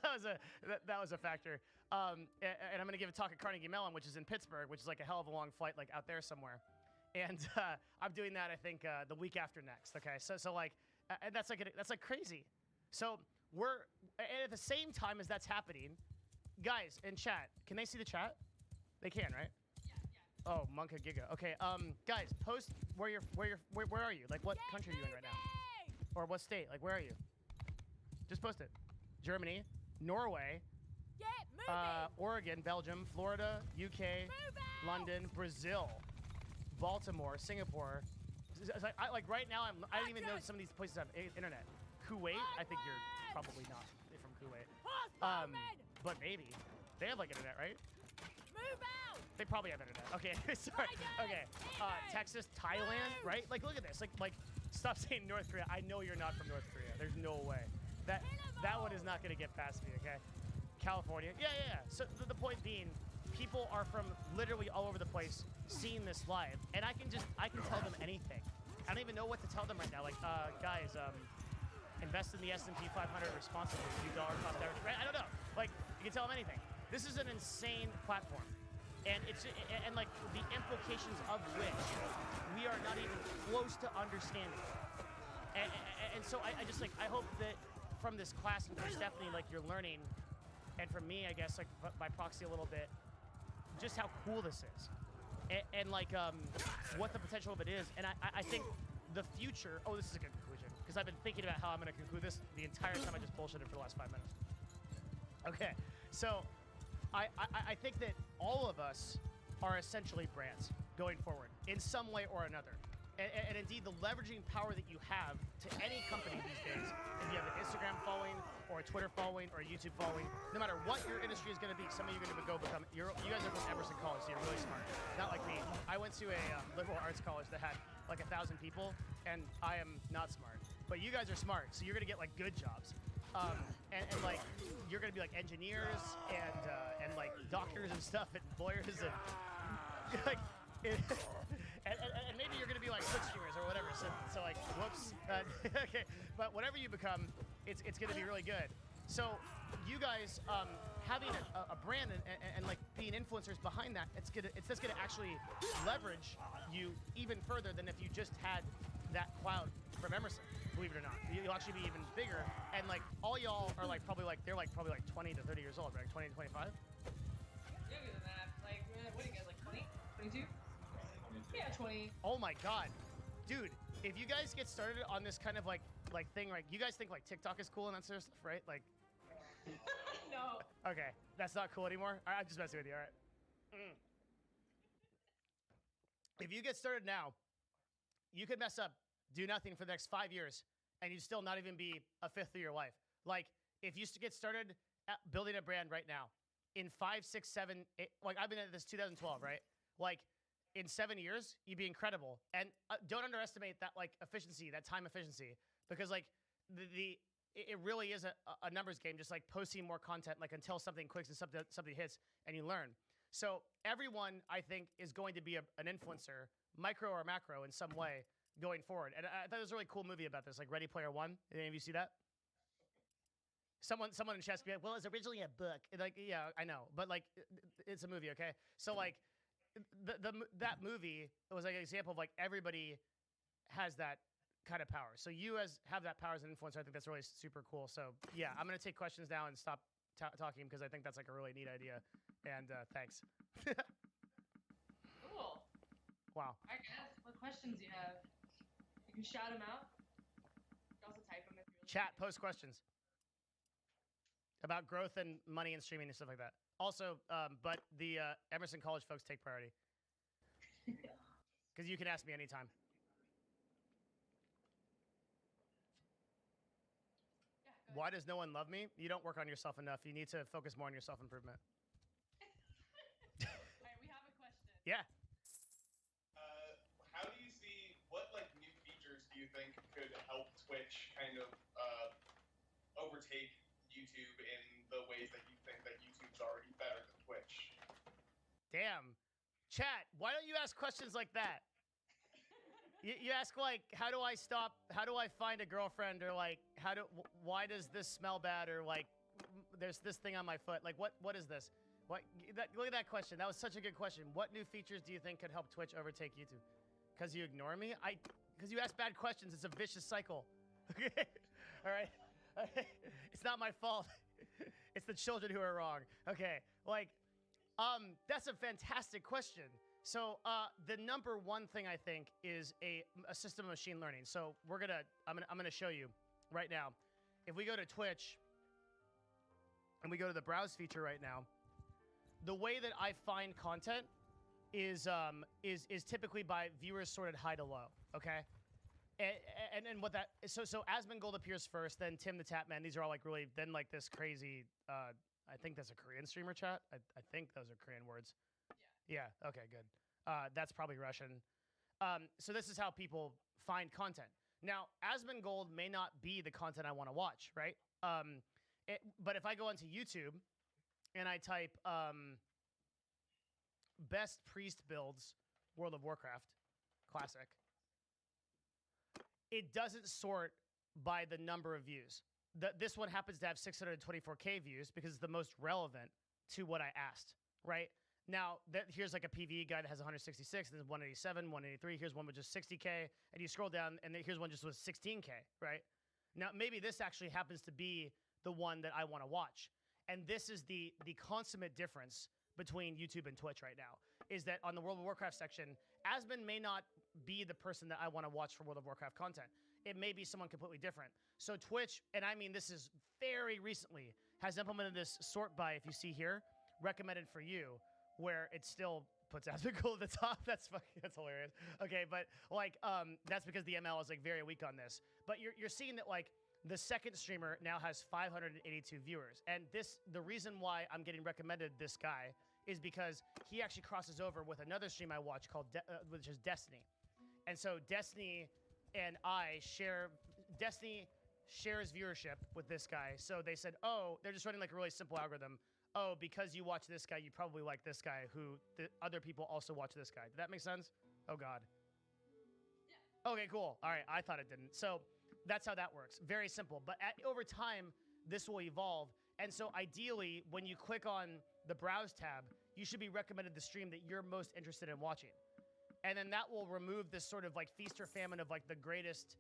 that was a factor. And I'm going to give a talk at Carnegie Mellon, which is in Pittsburgh, which is like a hell of a long flight, like out there somewhere. And I'm doing that, I think, the week after next. Okay, so like, and that's like crazy. So and at the same time as that's happening, guys in chat, can they see the chat? They can, right? Yeah. Oh, Monka Giga. Okay, guys, post where are you? Like, what country are you in right now? Or what state? Like, where are you? Just post it. Germany, Norway, Oregon, Belgium, Florida, UK, London, Brazil, Baltimore, Singapore. Like right now, I don't even know some of these places have internet. Kuwait, I think you're probably not from Kuwait. But maybe. They have like internet, right? Move out! They probably have internet. Okay, sorry. Okay, Texas, Thailand, right? Like, look at this. Like, stop saying North Korea. I know you're not from North Korea. There's no way. That one is not gonna get past me, okay? California, yeah. So the point being, people are from literally all over the place seeing this live, and I can tell them anything. I don't even know what to tell them right now. Like, guys, invest in the S&P 500 responsibly. $2 cost average. Right? I don't know. Like, you can tell them anything. This is an insane platform, and and like the implications of which we are not even close to understanding. And so I just like I hope that from this class and for Stephanie, like you're learning, and from me, I guess like by proxy a little bit, just how cool this is, and like what the potential of it is. And I think the future. Oh, this is a good conclusion because I've been thinking about how I'm going to conclude this the entire time. I just bullshitted for the last 5 minutes. Okay, so I think that all of us are essentially brands going forward in some way or another. And indeed, the leveraging power that you have to any company these days, if you have an Instagram following or a Twitter following or a YouTube following, no matter what your industry is going to be, some of you are going to go become, you guys are from Emerson College, so you're really smart. Not like me. I went to a liberal arts college that had like 1,000 people, and I am not smart. But you guys are smart, so you're going to get like good jobs. And like, you're going to be like engineers and like doctors and stuff and lawyers and like, and maybe you're going to be like Twitch streamers or whatever. So like, whoops. Okay, but whatever you become, it's going to be really good. So you guys having a brand and like being influencers behind that, it's just going to actually leverage you even further than if you just had that cloud from Emerson. Believe it or not, you'll actually be even bigger. And like all y'all are like probably like 20 to 30 years old, right? 20 to 25. Younger than that. Like, what do you guys like? 20, 22? Yeah, 20. Oh my God, dude! If you guys get started on this kind of like thing, like you guys think like TikTok is cool and that sort of stuff, right? Like, no. Okay, that's not cool anymore. All right, I'm just messing with you. All right. If you get started now, you could mess up, do nothing for the next 5 years, and you'd still not even be a fifth of your life. Like, if you used to get started at building a brand right now, in 5, 6, 7, 8, like I've been at this 2012, right? Like, in 7 years, you'd be incredible. And don't underestimate that, like, efficiency, that time efficiency, because, like, it really is a numbers game, just like posting more content, like until something clicks and something hits and you learn. So everyone, I think, is going to be an influencer, micro or macro, in some way going forward. And I thought there was a really cool movie about this, like Ready Player One. Did any of you see that? Someone in chat be like, well, it's originally a book. Like, yeah, I know, but like, it's a movie, okay? So like, that movie was like an example of like everybody has that kind of power. So you have that power as an influencer. I think that's really super cool. So yeah, I'm gonna take questions now and stop talking because I think that's like a really neat idea. And thanks. Cool. Wow. I guess. What questions you have? You can shout them out. You can also type them if you're Chat, post questions about growth and money and streaming and stuff like that. Also, but the Emerson College folks take priority. Because you can ask me anytime. Why does no one love me? You don't work on yourself enough. You need to focus more on your self-improvement. All right, we have a question. Yeah. How do you see, what like new features do you think could help Twitch kind of overtake YouTube in the ways that you think that YouTube's already better than Twitch? Damn. Chat, why don't you ask questions like that? You ask like, how do I find a girlfriend, or like, why does this smell bad, or like, there's this thing on my foot. Like, what is this? Look at that question. That was such a good question. What new features do you think could help Twitch overtake YouTube? Because you ignore me? Because you ask bad questions. It's a vicious cycle. Okay? All right? It's not my fault. It's the children who are wrong. Okay. Like, that's a fantastic question. So the number one thing I think is a system of machine learning. So I'm gonna show you right now. If we go to Twitch and we go to the browse feature right now, the way that I find content is typically by viewers sorted high to low. Okay. And what that so Asmongold appears first, then Tim the Tapman. These are all like really then like this crazy. I think that's a Korean streamer chat. I think those are Korean words. Yeah. Okay. Good. That's probably Russian. So this is how people find content. Now, Asmongold may not be the content I want to watch, right? But if I go onto YouTube and I type best priest builds World of Warcraft Classic, it doesn't sort by the number of views. This one happens to have 624K views because it's the most relevant to what I asked, right? Now, here's like a PvE guy that has 166, and then 187, 183. Here's one with just 60K, and you scroll down, and then here's one just with 16K, right? Now, maybe this actually happens to be the one that I want to watch. And this is the consummate difference between YouTube and Twitch right now, is that on the World of Warcraft section, Asmon may not be the person that I want to watch for World of Warcraft content. It may be someone completely different. So Twitch, and I mean this is very recently, has implemented this sort by, if you see here, recommended for you, where it still puts Asmongold at the top. That's hilarious. Okay, but like that's because the ML is like very weak on this. But you're seeing that like the second streamer now has 582 viewers, and the reason why I'm getting recommended this guy is because he actually crosses over with another stream I watch called which is Destiny, and so Destiny and Destiny shares viewership with this guy. So they said, oh, they're just running like a really simple algorithm. Oh, because you watch this guy, you probably like this guy, who the other people also watch this guy. Did that make sense? Oh, God. Yeah. Okay, cool. All right, I thought it didn't. So that's how that works. Very simple. But over time, this will evolve. And so ideally, when you click on the Browse tab, you should be recommended the stream that you're most interested in watching. And then that will remove this sort of like feast or famine of like the greatest,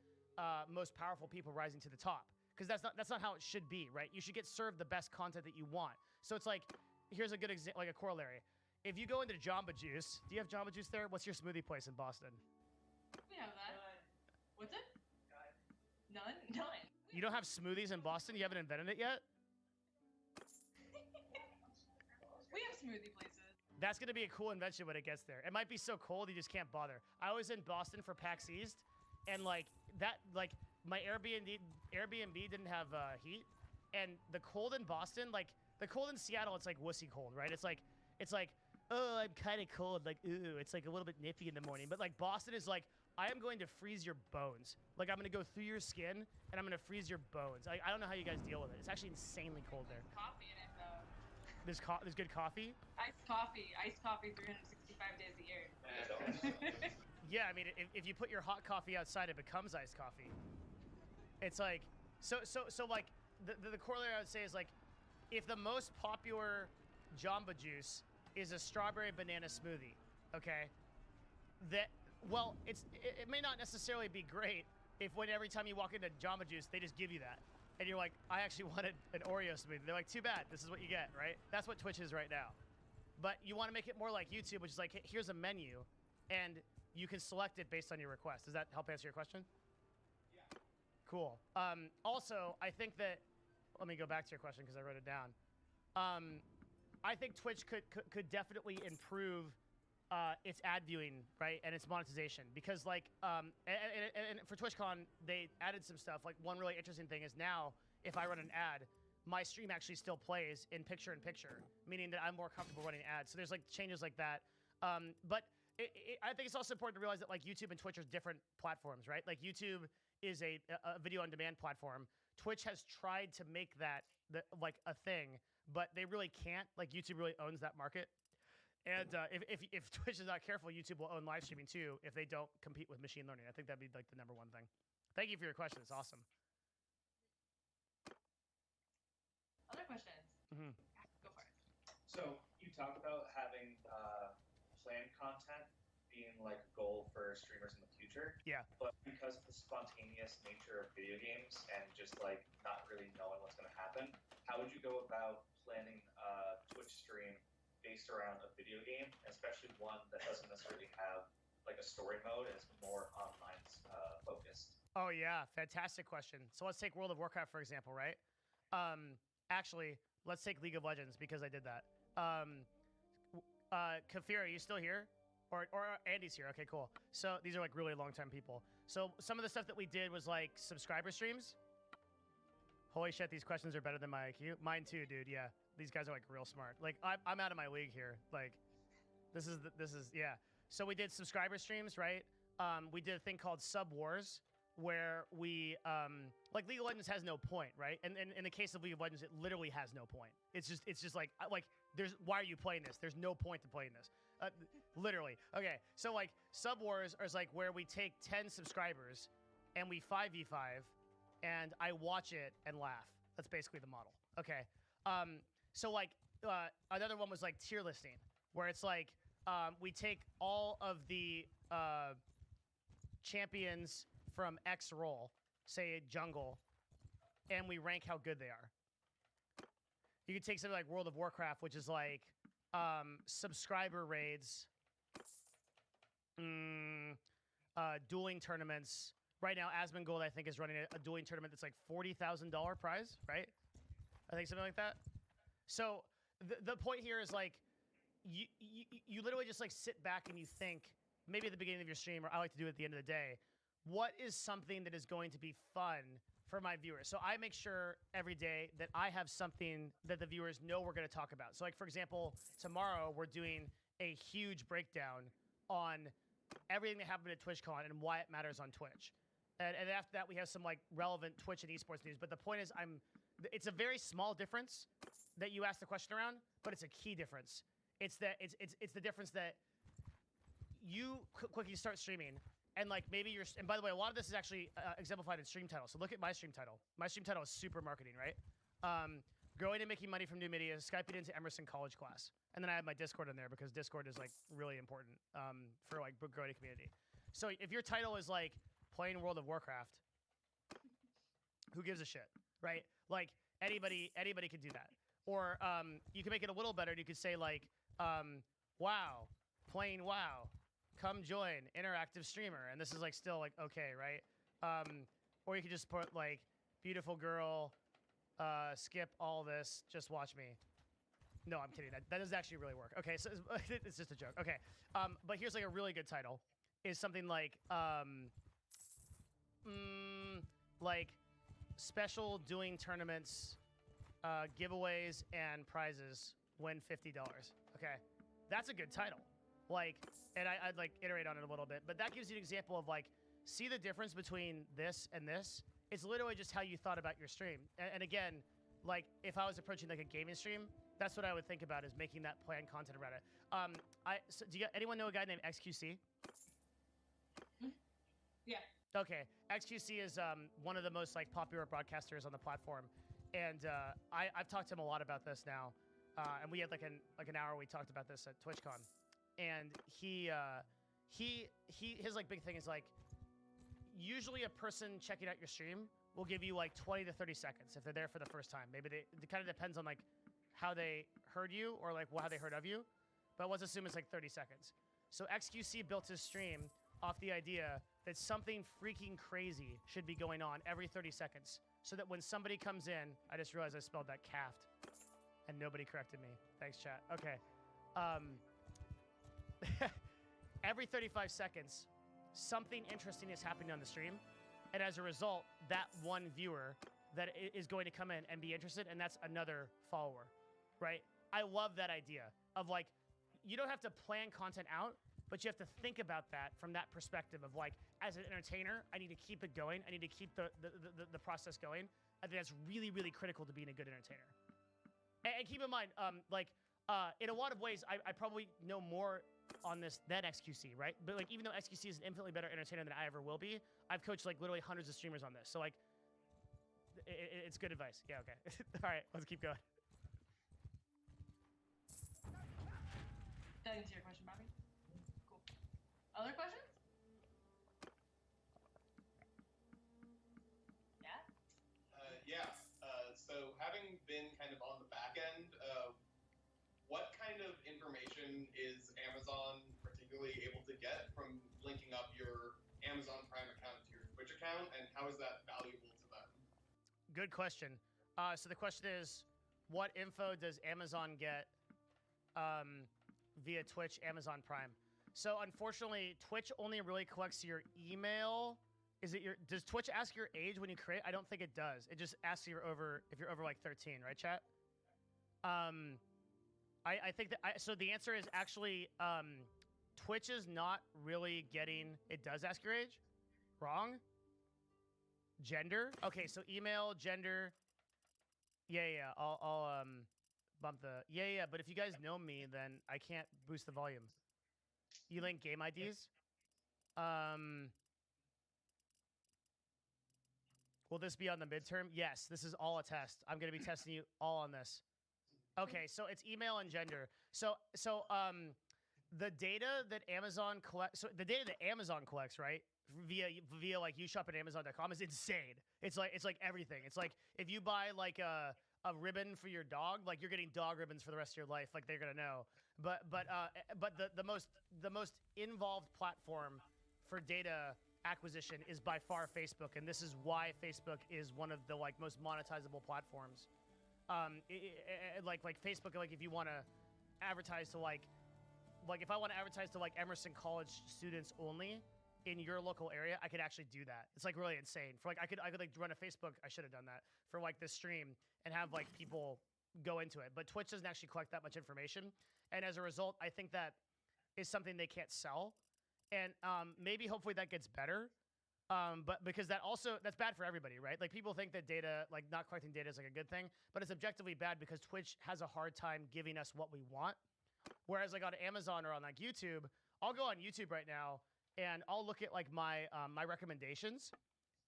most powerful people rising to the top. Because that's not how it should be, right? You should get served the best content that you want. So it's like, here's a good example, like a corollary. If you go into Jamba Juice, do you have Jamba Juice there? What's your smoothie place in Boston? We have that. What's it? None. You don't have smoothies in Boston? You haven't invented it yet? We have smoothie places. That's going to be a cool invention when it gets there. It might be so cold you just can't bother. I was in Boston for PAX East, and like my Airbnb didn't have heat, and the cold in Boston, like the cold in Seattle, it's like wussy cold, right? It's like, oh, I'm kind of cold, like ooh, it's like a little bit nippy in the morning. But like Boston is like, I am going to freeze your bones. Like I'm going to go through your skin, and I'm going to freeze your bones. I don't know how you guys deal with it. It's actually insanely cold there. Coffee in it though. There's good coffee. Iced coffee 365 days a year. Yeah, I mean, if you put your hot coffee outside, it becomes iced coffee. It's like, so like, the corollary I would say is like, if the most popular Jamba Juice is a strawberry banana smoothie, okay, well, it may not necessarily be great if every time you walk into Jamba Juice, they just give you that. And you're like, I actually wanted an Oreo smoothie. They're like, too bad, this is what you get, right? That's what Twitch is right now. But you want to make it more like YouTube, which is like, here's a menu, and you can select it based on your request. Does that help answer your question? Yeah. Cool. Also, I think that, let me go back to your question because I wrote it down. I think Twitch could definitely improve its ad viewing, right, and its monetization, because like, and for TwitchCon, they added some stuff. Like one really interesting thing is now, if I run an ad, my stream actually still plays in picture-in-picture, meaning that I'm more comfortable running ads. So there's like changes like that. But I think it's also important to realize that like YouTube and Twitch are different platforms, right? Like YouTube is a video on demand platform. Twitch has tried to make that like a thing, but they really can't. Like YouTube really owns that market. And if Twitch is not careful, YouTube will own live streaming too if they don't compete with machine learning. I think that'd be like the number one thing. Thank you for your question. It's awesome. Other questions? Mm-hmm. Go for it. So you talk about having planned content being like a goal for streamers in the future. Yeah. But because of the spontaneous nature of video games and just like not really knowing what's going to happen, how would you go about planning a Twitch stream based around a video game, especially one that doesn't necessarily have like a story mode and is more online focused? Oh yeah, fantastic question. So let's take World of Warcraft for example, right? Actually, let's take League of Legends because I did that. Kafir, are you still here? Or Andy's here. Okay, cool. So these are like really long-time people. So some of the stuff that we did was like subscriber streams. Holy shit, these questions are better than my IQ. Mine too, dude. Yeah, these guys are like real smart. Like I'm out of my league here. Like this is yeah. So we did subscriber streams, right? We did a thing called Sub Wars where we like League of Legends has no point, right? And in the case of League of Legends, it literally has no point. It's just like there's why are you playing this? There's no point to playing this. Literally. Okay, so like Sub Wars is like where we take 10 subscribers and we 5v5 and I watch it and laugh. That's basically the model. Okay. So like another one was like tier listing where it's like we take all of the champions from X role, say jungle, and we rank how good they are. You could take something like World of Warcraft, which is like subscriber raids, dueling tournaments. Right now, Asmongold, I think, is running a dueling tournament that's like $40,000 prize, right? I think something like that. So the point here is like, you literally just like sit back and you think, maybe at the beginning of your stream, or I like to do it at the end of the day, what is something that is going to be fun for my viewers? So I make sure every day that I have something that the viewers know we're going to talk about. So like, for example, tomorrow we're doing a huge breakdown on everything that happened at TwitchCon and why it matters on Twitch. And after that, we have some like relevant Twitch and esports news. But the point is, it's a very small difference that you asked the question around, but it's a key difference. It's the difference that you quickly start streaming. And like maybe and by the way, a lot of this is actually exemplified in stream title. So look at my stream title. My stream title is super marketing, right? Growing and making money from new media, Skyping into Emerson college class. And then I have my Discord in there because Discord is like really important for like growing a community. So if your title is like playing World of Warcraft, who gives a shit, right? Like anybody can do that. Or you can make it a little better and you could say like, wow, playing WoW. Come join, interactive streamer. And this is like still like okay, right? Or you could just put like beautiful girl, skip all this, just watch me. No, I'm kidding. That doesn't actually really work. Okay, so it's just a joke. Okay, but here's like a really good title. Is something like special doing tournaments, giveaways and prizes, win $50. Okay, that's a good title. Like, and I'd like iterate on it a little bit, but that gives you an example of like, see the difference between this and this? It's literally just how you thought about your stream. And again, like if I was approaching like a gaming stream, that's what I would think about is making that planned content around it. So do anyone know a guy named XQC? Yeah. Okay, XQC is one of the most like popular broadcasters on the platform, and I've talked to him a lot about this now, and we had like an hour we talked about this at TwitchCon. And his like big thing is like, usually a person checking out your stream will give you like 20 to 30 seconds if they're there for the first time. Maybe it kind of depends on like how they heard you or like how they heard of you, but let's assume it's like 30 seconds. So XQC built his stream off the idea that something freaking crazy should be going on every 30 seconds so that when somebody comes in, I just realized I spelled that caft and nobody corrected me. Thanks, chat. Okay. Every 35 seconds, something interesting is happening on the stream. And as a result, that one viewer that is going to come in and be interested, and that's another follower, right? I love that idea of like, you don't have to plan content out, but you have to think about that from that perspective of like, as an entertainer, I need to keep it going. I need to keep the process going. I think that's really, really critical to being a good entertainer. And keep in mind, in a lot of ways, I probably know more on this than XQC, right? But like, even though XQC is an infinitely better entertainer than I ever will be, I've coached like literally hundreds of streamers on this. So like, it's good advice. Yeah, okay. All right, let's keep going. That answers your question, Bobby? Cool. Other questions? Yeah? So having been kind of on the back end, what kind of information is Amazon particularly able to get from linking up your Amazon Prime account to your Twitch account, and how is that valuable to them? Good question. So the question is, what info does Amazon get via Twitch, Amazon Prime? So unfortunately, Twitch only really collects your email. Does Twitch ask your age when you create? I don't think it does. It just asks you if you're over like 13, right, chat? I think that, so the answer is actually, Twitch is not really getting, it does ask your age. Wrong. Gender. Okay, so email, gender. Yeah, I'll bump the, yeah, but if you guys know me, then I can't boost the volume. You link game IDs? Will this be on the midterm? Yes, this is all a test. I'm going to be testing you all on this. Okay, so it's email and gender. So the data that Amazon collects, right, via like ushop at Amazon.com is insane. It's like everything. It's like if you buy like a ribbon for your dog, like you're getting dog ribbons for the rest of your life, like they're gonna know. But the most involved platform for data acquisition is by far Facebook, and this is why Facebook is one of the like most monetizable platforms. Like Facebook, like if you want to advertise to like if I want to advertise to like Emerson College students only in your local area, I could actually do that. It's like really insane. For like I could like run a Facebook. I should have done that for like this stream and have like people go into it. But Twitch doesn't actually collect that much information, and as a result, I think that is something they can't sell. And maybe hopefully that gets better. But because that's bad for everybody, right? Like people think that data, like not collecting data is like a good thing, but it's objectively bad because Twitch has a hard time giving us what we want. Whereas like on Amazon or on like YouTube, I'll go on YouTube right now and I'll look at like my my recommendations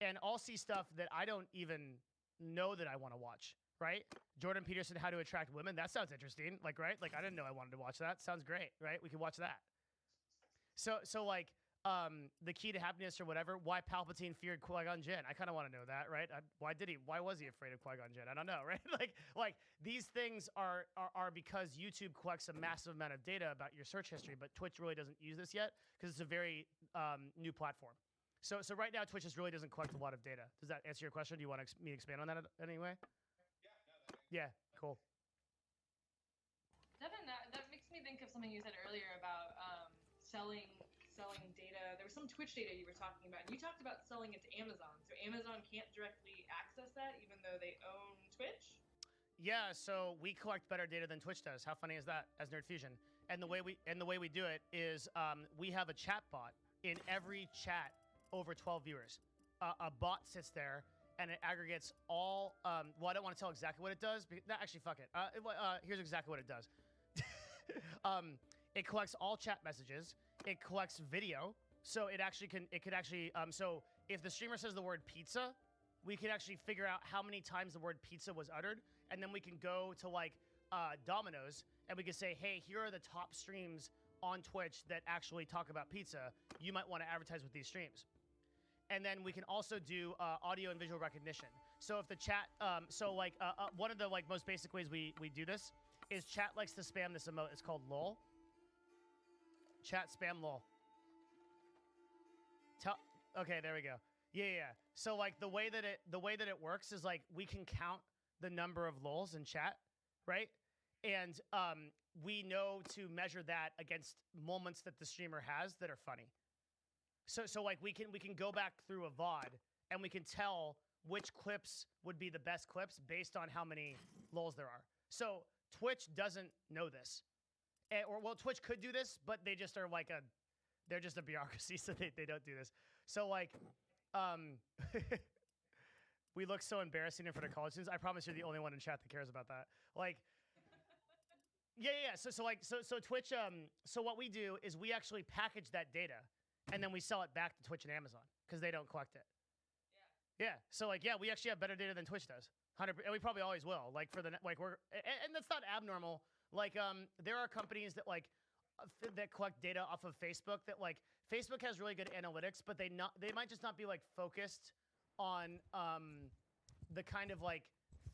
and I'll see stuff that I don't even know that I want to watch, right? Jordan Peterson, How to Attract Women. That sounds interesting. Like, right? Like I didn't know I wanted to watch that. Sounds great, right? We can watch that. So like, the key to happiness or whatever, why Palpatine feared Qui-Gon Jinn. I kind of want to know that, right? Why was he afraid of Qui-Gon Jinn? I don't know, right? like these things are because YouTube collects a massive amount of data about your search history, but Twitch really doesn't use this yet because it's a very new platform. So right now, Twitch just really doesn't collect a lot of data. Does that answer your question? Do you want me to expand on that anyway? Yeah, cool. Devin, that makes me think of something you said earlier about selling data. There was some Twitch data you were talking about. You talked about selling it to Amazon. So Amazon can't directly access that even though they own Twitch? Yeah, so we collect better data than Twitch does. How funny is that as Nerd Fusion? And the way we do it is we have a chat bot in every chat over 12 viewers. A bot sits there and it aggregates all well, I don't want to tell exactly what it does. Actually, fuck it. Here's exactly what it does. It collects all chat messages. It collects video, so it could actually so if the streamer says the word pizza, we can actually figure out how many times the word pizza was uttered, and then we can go to like Domino's and we can say, hey, here are the top streams on Twitch that actually talk about pizza. You might want to advertise with these streams. And then we can also do audio and visual recognition. So if the chat, one of the like most basic ways we do this is chat likes to spam this emote. It's called LOL. Chat spam lol. Okay, there we go. Yeah. So like the way that it works is like we can count the number of lols in chat, right? And we know to measure that against moments that the streamer has that are funny. So like we can go back through a VOD and we can tell which clips would be the best clips based on how many lulls there are. So Twitch doesn't know this. Well, Twitch could do this, but they just are like they're just a bureaucracy, so they don't do this. So like, we look so embarrassing in front of college students. I promise you're the only one in chat that cares about that. Like, yeah. So Twitch. So what we do is we actually package that data, and then we sell it back to Twitch and Amazon because they don't collect it. Yeah. So like, yeah, we actually have better data than Twitch does. 100%, and we probably always will. Like for the like we're and that's not abnormal. Like there are companies that like that collect data off of Facebook that like Facebook has really good analytics, but they might just not be like focused on the kind of like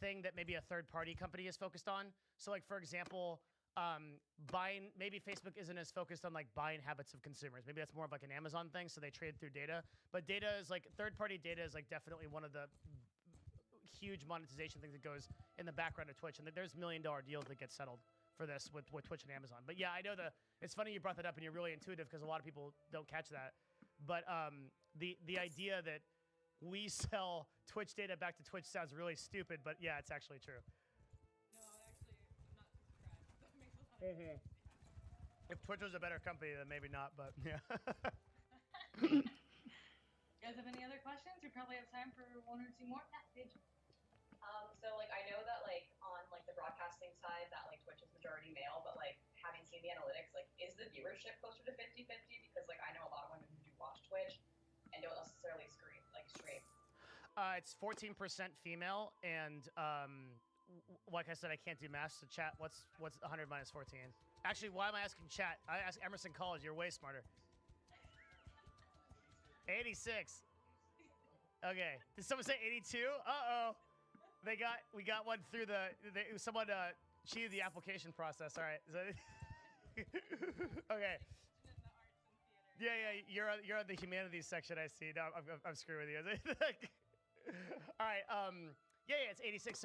thing that maybe a third-party company is focused on. So like for example, maybe Facebook isn't as focused on like buying habits of consumers. Maybe that's more of like an Amazon thing, so they trade through data. But data is like third-party data is like definitely one of the huge monetization things that goes in the background of Twitch, and there's $1 million deals that get settled for this with Twitch and Amazon. But yeah, I know it's funny you brought that up, and you're really intuitive because a lot of people don't catch that. But the idea that we sell Twitch data back to Twitch sounds really stupid, but yeah, it's actually true. No, actually, I'm not too surprised. That makes a lot of sense. If Twitch was a better company, then maybe not, but yeah. You guys have any other questions? We probably have time for one or two more. Yeah, Paige. So like I know that like on like the broadcasting side that like Twitch is majority male, but like having seen the analytics, like is the viewership closer to 50-50? Because like I know a lot of women who do watch Twitch and don't necessarily stream. It's 14% female, and like I said, I can't do math. So chat, what's 100 minus 14? Actually, why am I asking chat? I ask Emerson College. You're way smarter. 86. Okay. Did someone say 82? Uh-oh. We got one through someone cheated the application process. All right. Okay. Yeah. You're on the humanities section. I see. No, I'm screwing with you. All right. Yeah. It's 86.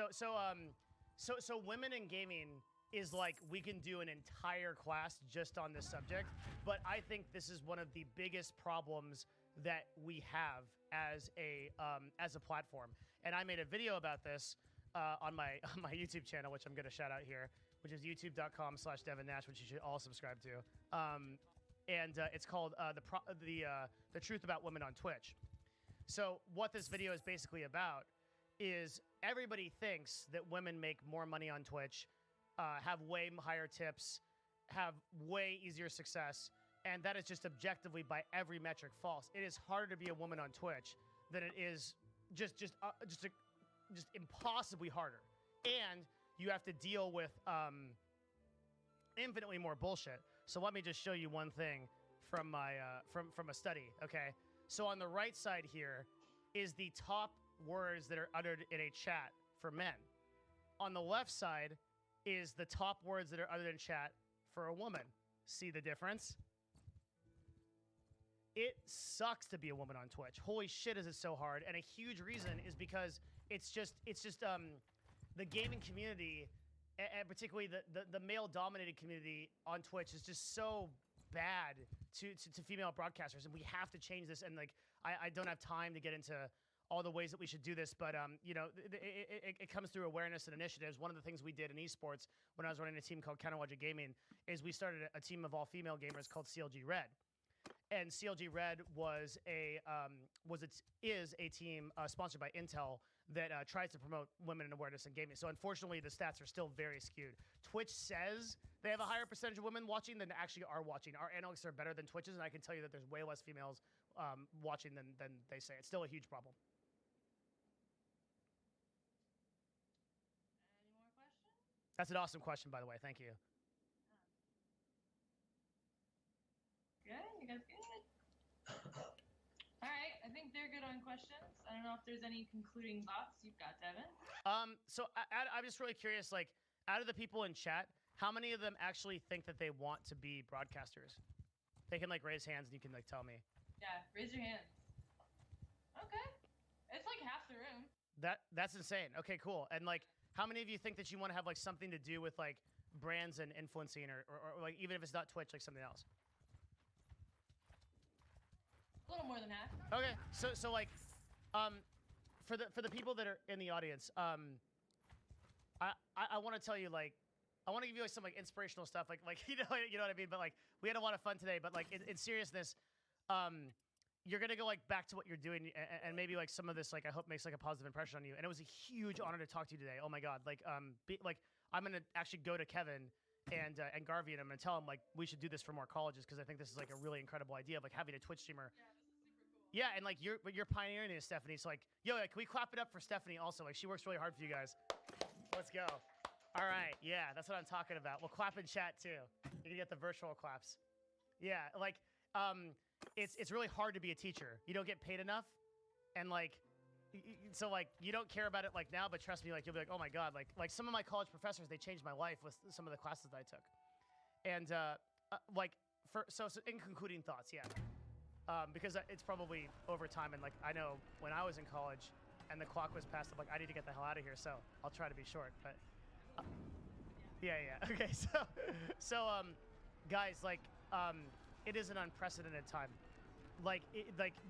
So women in gaming is like we can do an entire class just on this subject, but I think this is one of the biggest problems that we have as a platform. And I made a video about this on my YouTube channel, which I'm going to shout out here, which is youtube.com/Devin Nash, which you should all subscribe to. And it's called the Truth About Women on Twitch. So what this video is basically about is everybody thinks that women make more money on Twitch, have way higher tips, have way easier success, and that is just objectively by every metric false. It is harder to be a woman on Twitch than it is just impossibly harder, and you have to deal with infinitely more bullshit. So let me just show you one thing from my from a study. Okay, so on the right side here is the top words that are uttered in a chat for men. On the left side is the top words that are uttered in chat for a woman. See the difference? It sucks to be a woman on Twitch. Holy shit, is it so hard? And a huge reason is because it's just the gaming community, and particularly the male-dominated community on Twitch, is just so bad to female broadcasters, and we have to change this. And like, I don't have time to get into all the ways that we should do this, but you know, it comes through awareness and initiatives. One of the things we did in esports when I was running a team called Counterlogic Gaming is we started a team of all female gamers called CLG Red. And CLG Red is a team sponsored by Intel that tries to promote women in awareness in gaming. So unfortunately, the stats are still very skewed. Twitch says they have a higher percentage of women watching than actually are watching. Our analytics are better than Twitch's, and I can tell you that there's way less females watching than they say. It's still a huge problem. Any more questions? That's an awesome question, by the way. Thank you. Good? You guys good? All right, I think they're good on questions. I don't know if there's any concluding thoughts you've got, Devin. So I'm just really curious, like, out of the people in chat, how many of them actually think that they want to be broadcasters? They can, like, raise hands and you can, like, tell me. Yeah, raise your hand. Okay. It's like half the room. That's insane. Okay, cool. And, like, how many of you think that you want to have, like, something to do with, like, brands and influencing or like, even if it's not Twitch, like, something else? A little more than half. Okay, so like, for the people that are in the audience, I want to tell you, like, I want to give you like, some like inspirational stuff, like you know what I mean. But like, we had a lot of fun today. But like, in seriousness, you're gonna go like back to what you're doing, and maybe like some of this, like, I hope makes like a positive impression on you. And it was a huge honor to talk to you today. Oh my God, like I'm gonna actually go to Kevin and Garvey, and I'm gonna tell him like we should do this for more colleges, because I think this is like a really incredible idea of like having a Twitch streamer. Yeah, and like you're pioneering this, Stephanie. So like, yo, like, can we clap it up for Stephanie also? Like, she works really hard for you guys. Let's go. All right, yeah, that's what I'm talking about. We'll clap in chat too. You can get the virtual claps. Yeah, like it's really hard to be a teacher. You don't get paid enough, and like so like you don't care about it like now, but trust me, like you'll be like, oh my God, like some of my college professors, they changed my life with some of the classes that I took. And so in concluding thoughts, yeah. Because it's probably over time, and like I know when I was in college and the clock was passed, I'm like, I need to get the hell out of here, so I'll try to be short. But yeah. Okay, so guys, like it is an unprecedented time. Like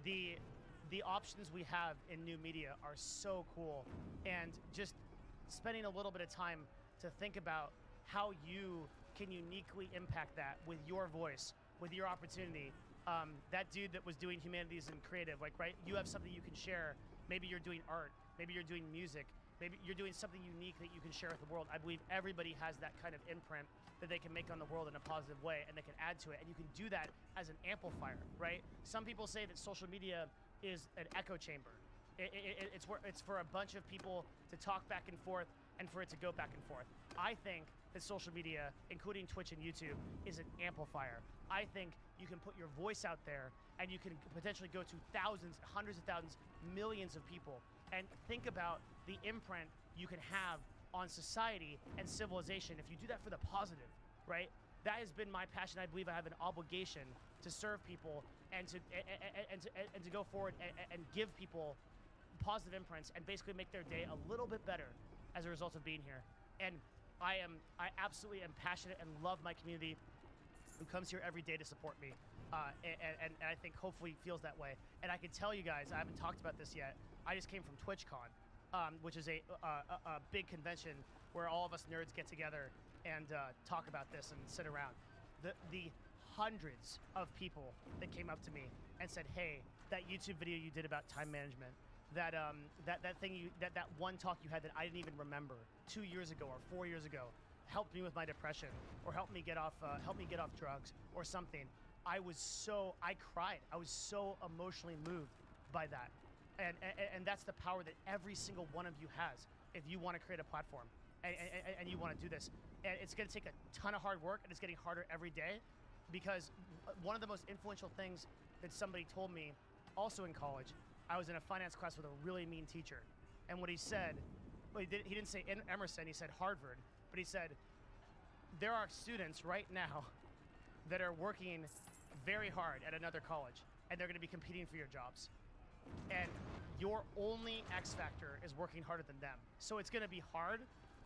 the options we have in new media are so cool, and just spending a little bit of time to think about how you can uniquely impact that with your voice, with your opportunity. That dude that was doing humanities and creative, like, right, you have something you can share. Maybe you're doing art, maybe you're doing music, maybe you're doing something unique that you can share with the world. I believe everybody has that kind of imprint that they can make on the world in a positive way, and they can add to it, and you can do that as an amplifier, right? Some people say that social media is an echo chamber. It's for a bunch of people to talk back and forth, and for it to go back and forth. I think that social media, including Twitch and YouTube, is an amplifier. I think you can put your voice out there, and you can potentially go to thousands, hundreds of thousands, millions of people, and think about the imprint you can have on society and civilization if you do that for the positive, right? That has been my passion. I believe I have an obligation to serve people and to go forward and give people positive imprints and basically make their day a little bit better as a result of being here. And I absolutely am passionate and love my community who comes here every day to support me. And I think hopefully feels that way. And I can tell you guys, I haven't talked about this yet. I just came from TwitchCon, which is a big convention where all of us nerds get together and talk about this and sit around. The hundreds of people that came up to me and said, hey, that YouTube video you did about time management, that one talk you had that I didn't even remember 2 years ago or 4 years ago, helped me with my depression, or helped me get off drugs or something. I cried. I was so emotionally moved by that. And that's the power that every single one of you has if you want to create a platform and you want to do this. And it's going to take a ton of hard work, and it's getting harder every day, because one of the most influential things that somebody told me also in college, I was in a finance class with a really mean teacher. And what he said, well, he didn't say Emerson, he said Harvard, but he said, there are students right now that are working very hard at another college, and they're going to be competing for your jobs. And your only X factor is working harder than them. So it's going to be hard.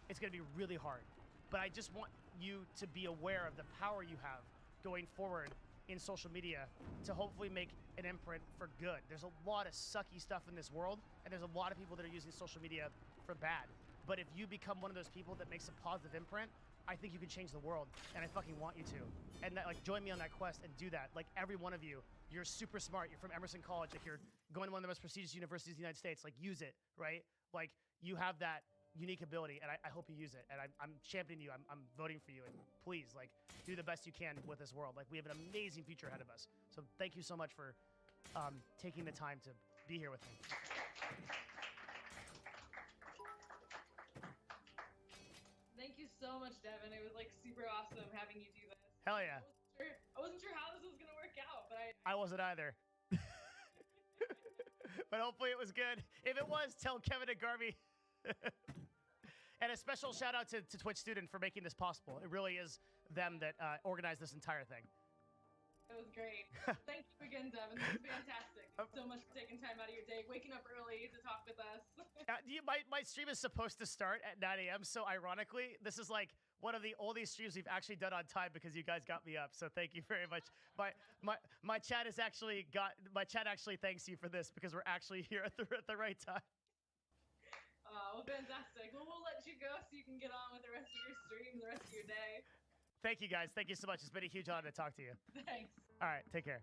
It's going to be really hard. But I just want you to be aware of the power you have going forward in social media to hopefully make an imprint for good. There's a lot of sucky stuff in this world, and there's a lot of people that are using social media for bad. But if you become one of those people that makes a positive imprint, I think you can change the world, and I fucking want you to. And that, like, join me on that quest and do that. Like, every one of you, you're super smart. You're from Emerson College. Like, you're going to one of the most prestigious universities in the United States. Like, use it, right? Like, you have that unique ability, and I hope you use it. And I'm championing you. I'm voting for you. And please, like, do the best you can with this world. Like, we have an amazing future ahead of us. So thank you so much for taking the time to be here with me. Thank you so much, Devin. It was like super awesome having you do this. Hell yeah. I wasn't sure how this was gonna work out, but I wasn't either. But hopefully it was good. If it was, tell Kevin and Garvey. And a special shout out to Twitch Student for making this possible. It really is them that organized this entire thing. It was great. Thank you again, Devin. This was fantastic. Thanks so much for taking time out of your day, waking up early to talk with us. My stream is supposed to start at 9 a.m. So ironically, this is like one of the oldest streams we've actually done on time because you guys got me up. So thank you very much. My chat actually thanks you for this because we're actually here at the right time. Oh, fantastic. Well, we'll let you go so you can get on with the rest of your stream, the rest of your day. Thank you, guys. Thank you so much. It's been a huge honor to talk to you. Thanks. All right, take care.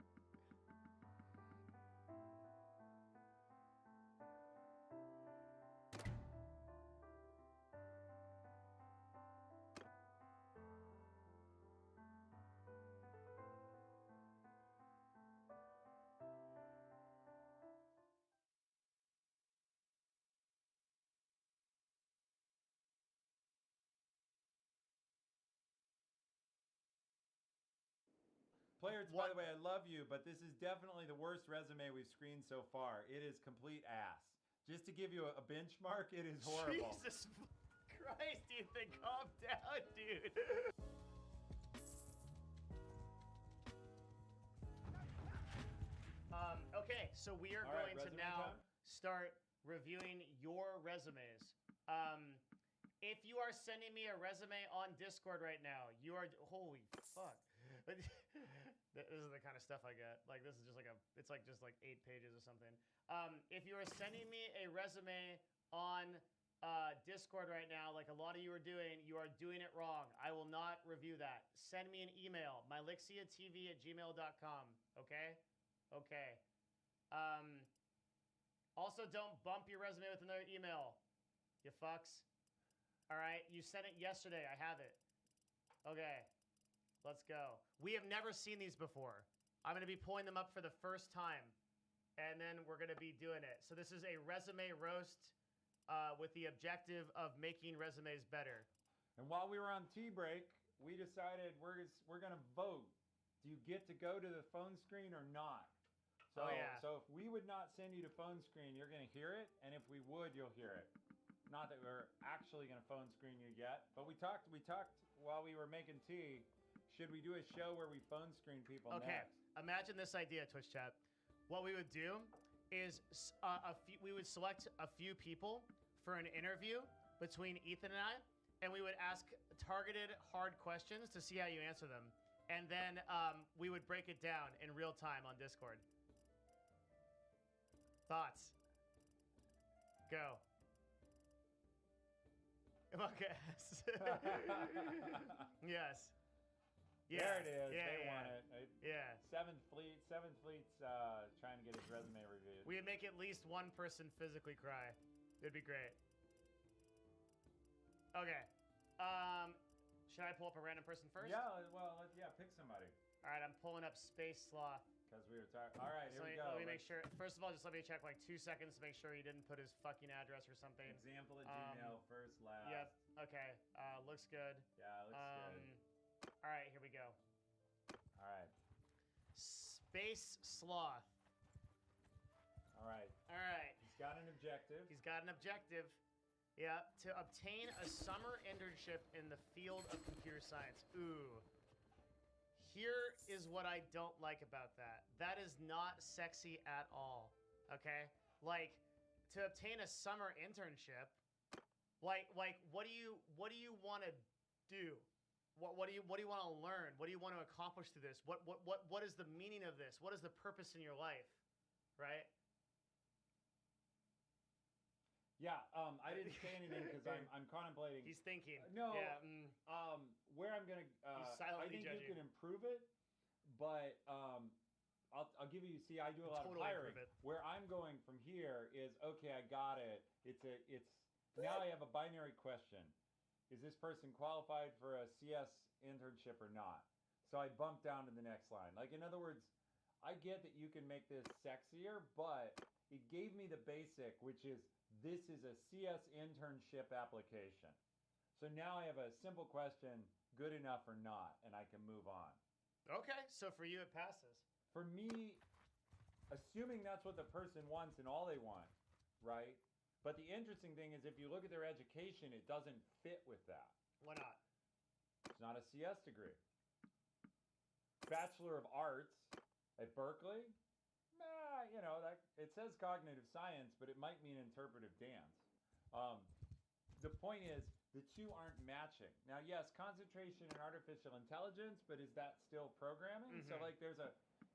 Players, by the way, I love you, but this is definitely the worst resume we've screened so far. It is complete ass. Just to give you a benchmark, it is horrible. Jesus Christ, Ethan, calm down, dude. Okay, so we are going to now start reviewing your resumes. If you are sending me a resume on Discord right now, you are, holy fuck. This is the kind of stuff I get. Like, this is just like it's like just like 8 pages or something. If you are sending me a resume on Discord right now, like a lot of you are doing it wrong. I will not review that. Send me an email, mylixiatv@gmail.com, okay? Okay. Also, don't bump your resume with another email, you fucks. All right, you sent it yesterday. I have it. Okay, let's go. We have never seen these before. I'm going to be pulling them up for the first time, and then we're going to be doing it. So this is a resume roast with the objective of making resumes better. And while we were on tea break, we decided we're going to vote. Do you get to go to the phone screen or not? So, so if we would not send you to phone screen, you're going to hear it, and if we would, you'll hear it. Not that we're actually going to phone screen you yet, but we talked while we were making tea. Should we do a show where we phone screen people next? Imagine this idea, Twitch chat. What we would do is we would select a few people for an interview between Ethan and we would ask targeted hard questions to see how you answer them. And then we would break it down in real time on Discord. Thoughts? Go. Okay. Yes. Yeah. There it is. Yeah, They yeah. want it. Yeah. Seventh Fleet's trying to get his resume reviewed. We'd make at least one person physically cry. It'd be great. Okay. Should I pull up a random person first? Yeah, well, pick somebody. All right, I'm pulling up Space Sloth. Because we were talking. All right, here we go. Let me make sure. First of all, just let me check like 2 seconds to make sure he didn't put his fucking address or something. Example at Gmail, first, last. Yep. Okay. Looks good. Yeah, looks good. All right, here we go. All right. Space Sloth. All right. All right. He's got an objective. He's got an objective. Yeah, to obtain a summer internship in the field of computer science. Ooh. Here is what I don't like about that. That is not sexy at all. Okay? Like, to obtain a summer internship, like what do you want to do? What do you want to learn? What do you want to accomplish through this? What is the meaning of this? What is the purpose in your life? Right? Yeah, I didn't say anything because I'm contemplating. He's thinking. No. Yeah, where I'm gonna. I think you can improve it, but I'll give you. See, I do a lot of hiring. Where I'm going from here is okay. I got it. It's now I have a binary question. Is this person qualified for a CS internship or not? So I bump down to the next line. Like, in other words, I get that you can make this sexier, but it gave me the basic, which is this is a CS internship application. So now I have a simple question, good enough or not, and I can move on. Okay, so for you it passes. For me, assuming that's what the person wants and all they want, right? But the interesting thing is if you look at their education, it doesn't fit with that. Why not? It's not a CS degree. Bachelor of Arts at Berkeley, you know, that it says cognitive science, but it might mean interpretive dance. The point is, the two aren't matching. Now, yes, concentration in artificial intelligence, but is that still programming? So, like, there's a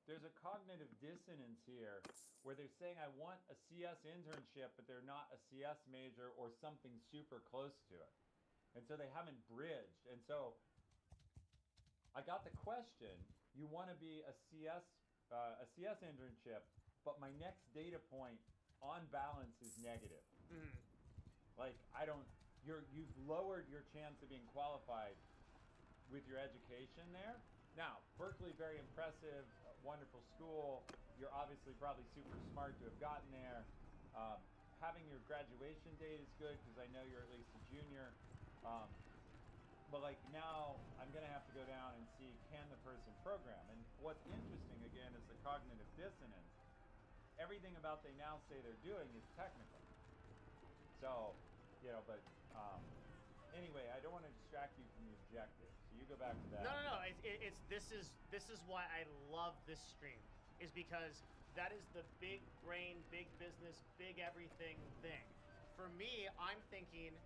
there's a cognitive dissonance here where they're saying I want a CS internship, but they're not a CS major or something super close to it. And so they haven't bridged. And so I got the question, you want to be a CS internship, but my next data point on balance is negative. Like, you've lowered your chance of being qualified with your education there. Now, Berkeley, very impressive, wonderful school. You're obviously probably super smart to have gotten there. Having your graduation date is good because I know you're at least a junior. But like now, I'm going to have to go down and see, can the person program? And what's interesting, again, is the cognitive dissonance. Everything about they now say they're doing is technical. So, but anyway, I don't want to distract you from the objective. So you go back to that. No. This is why I love this stream, is because that is the big brain, big business, big everything thing. For me, I'm thinking,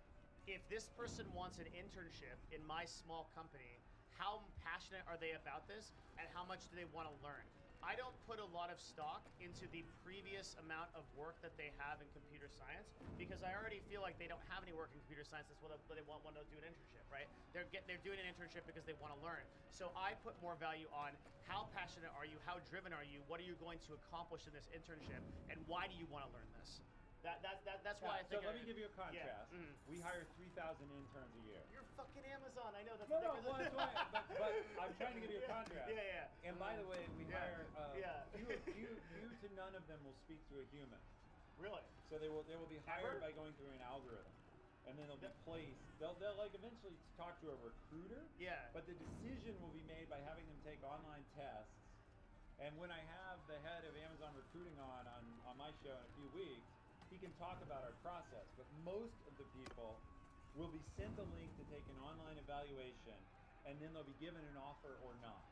if this person wants an internship in my small company, how passionate are they about this, and how much do they want to learn? I don't put a lot of stock into the previous amount of work that they have in computer science, because I already feel like they don't have any work in computer science. That's what they want to do an internship, right? They're doing an internship because they want to learn. So I put more value on how passionate are you, how driven are you, what are you going to accomplish in this internship, and why do you want to learn this? That's why I think. So let me give you a contrast. Yeah. We hire 3,000 interns a year. You're fucking Amazon. I know that's no, well, that's why. But I'm trying to give you a contrast. Yeah. And by the way, we hire few to none of them will speak to a human. Really? So they will be hired by going through an algorithm, and then they'll be placed. They'll like eventually talk to a recruiter. Yeah. But the decision will be made by having them take online tests. And when I have the head of Amazon recruiting on my show in a few weeks, he can talk about our process, but most of the people will be sent a link to take an online evaluation, and then they'll be given an offer or not.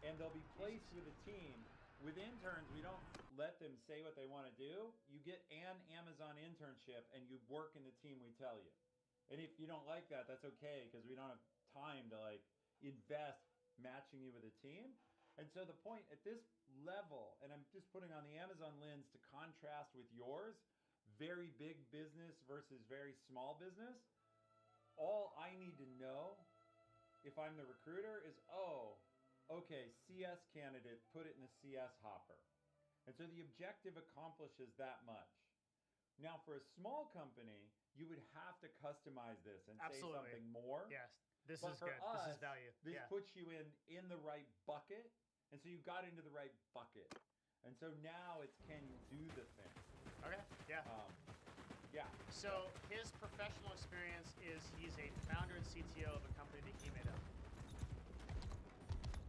And they'll be placed with a team. With interns, we don't let them say what they want to do. You get an Amazon internship, and you work in the team we tell you. And if you don't like that, that's okay, because we don't have time to invest matching you with a team. And so the point at this level, and I'm just putting on the Amazon lens to contrast with yours, very big business versus very small business, all I need to know if I'm the recruiter is, okay, CS candidate, put it in the CS hopper. And so the objective accomplishes that much. Now for a small company, you would have to customize this and say something more. Yes, this but is for good. Us, this is value. This puts you in the right bucket. And so you got into the right bucket. And so now it's, can you do the thing? Okay, yeah. Yeah. So his professional experience is he's a founder and CTO of a company that he made up.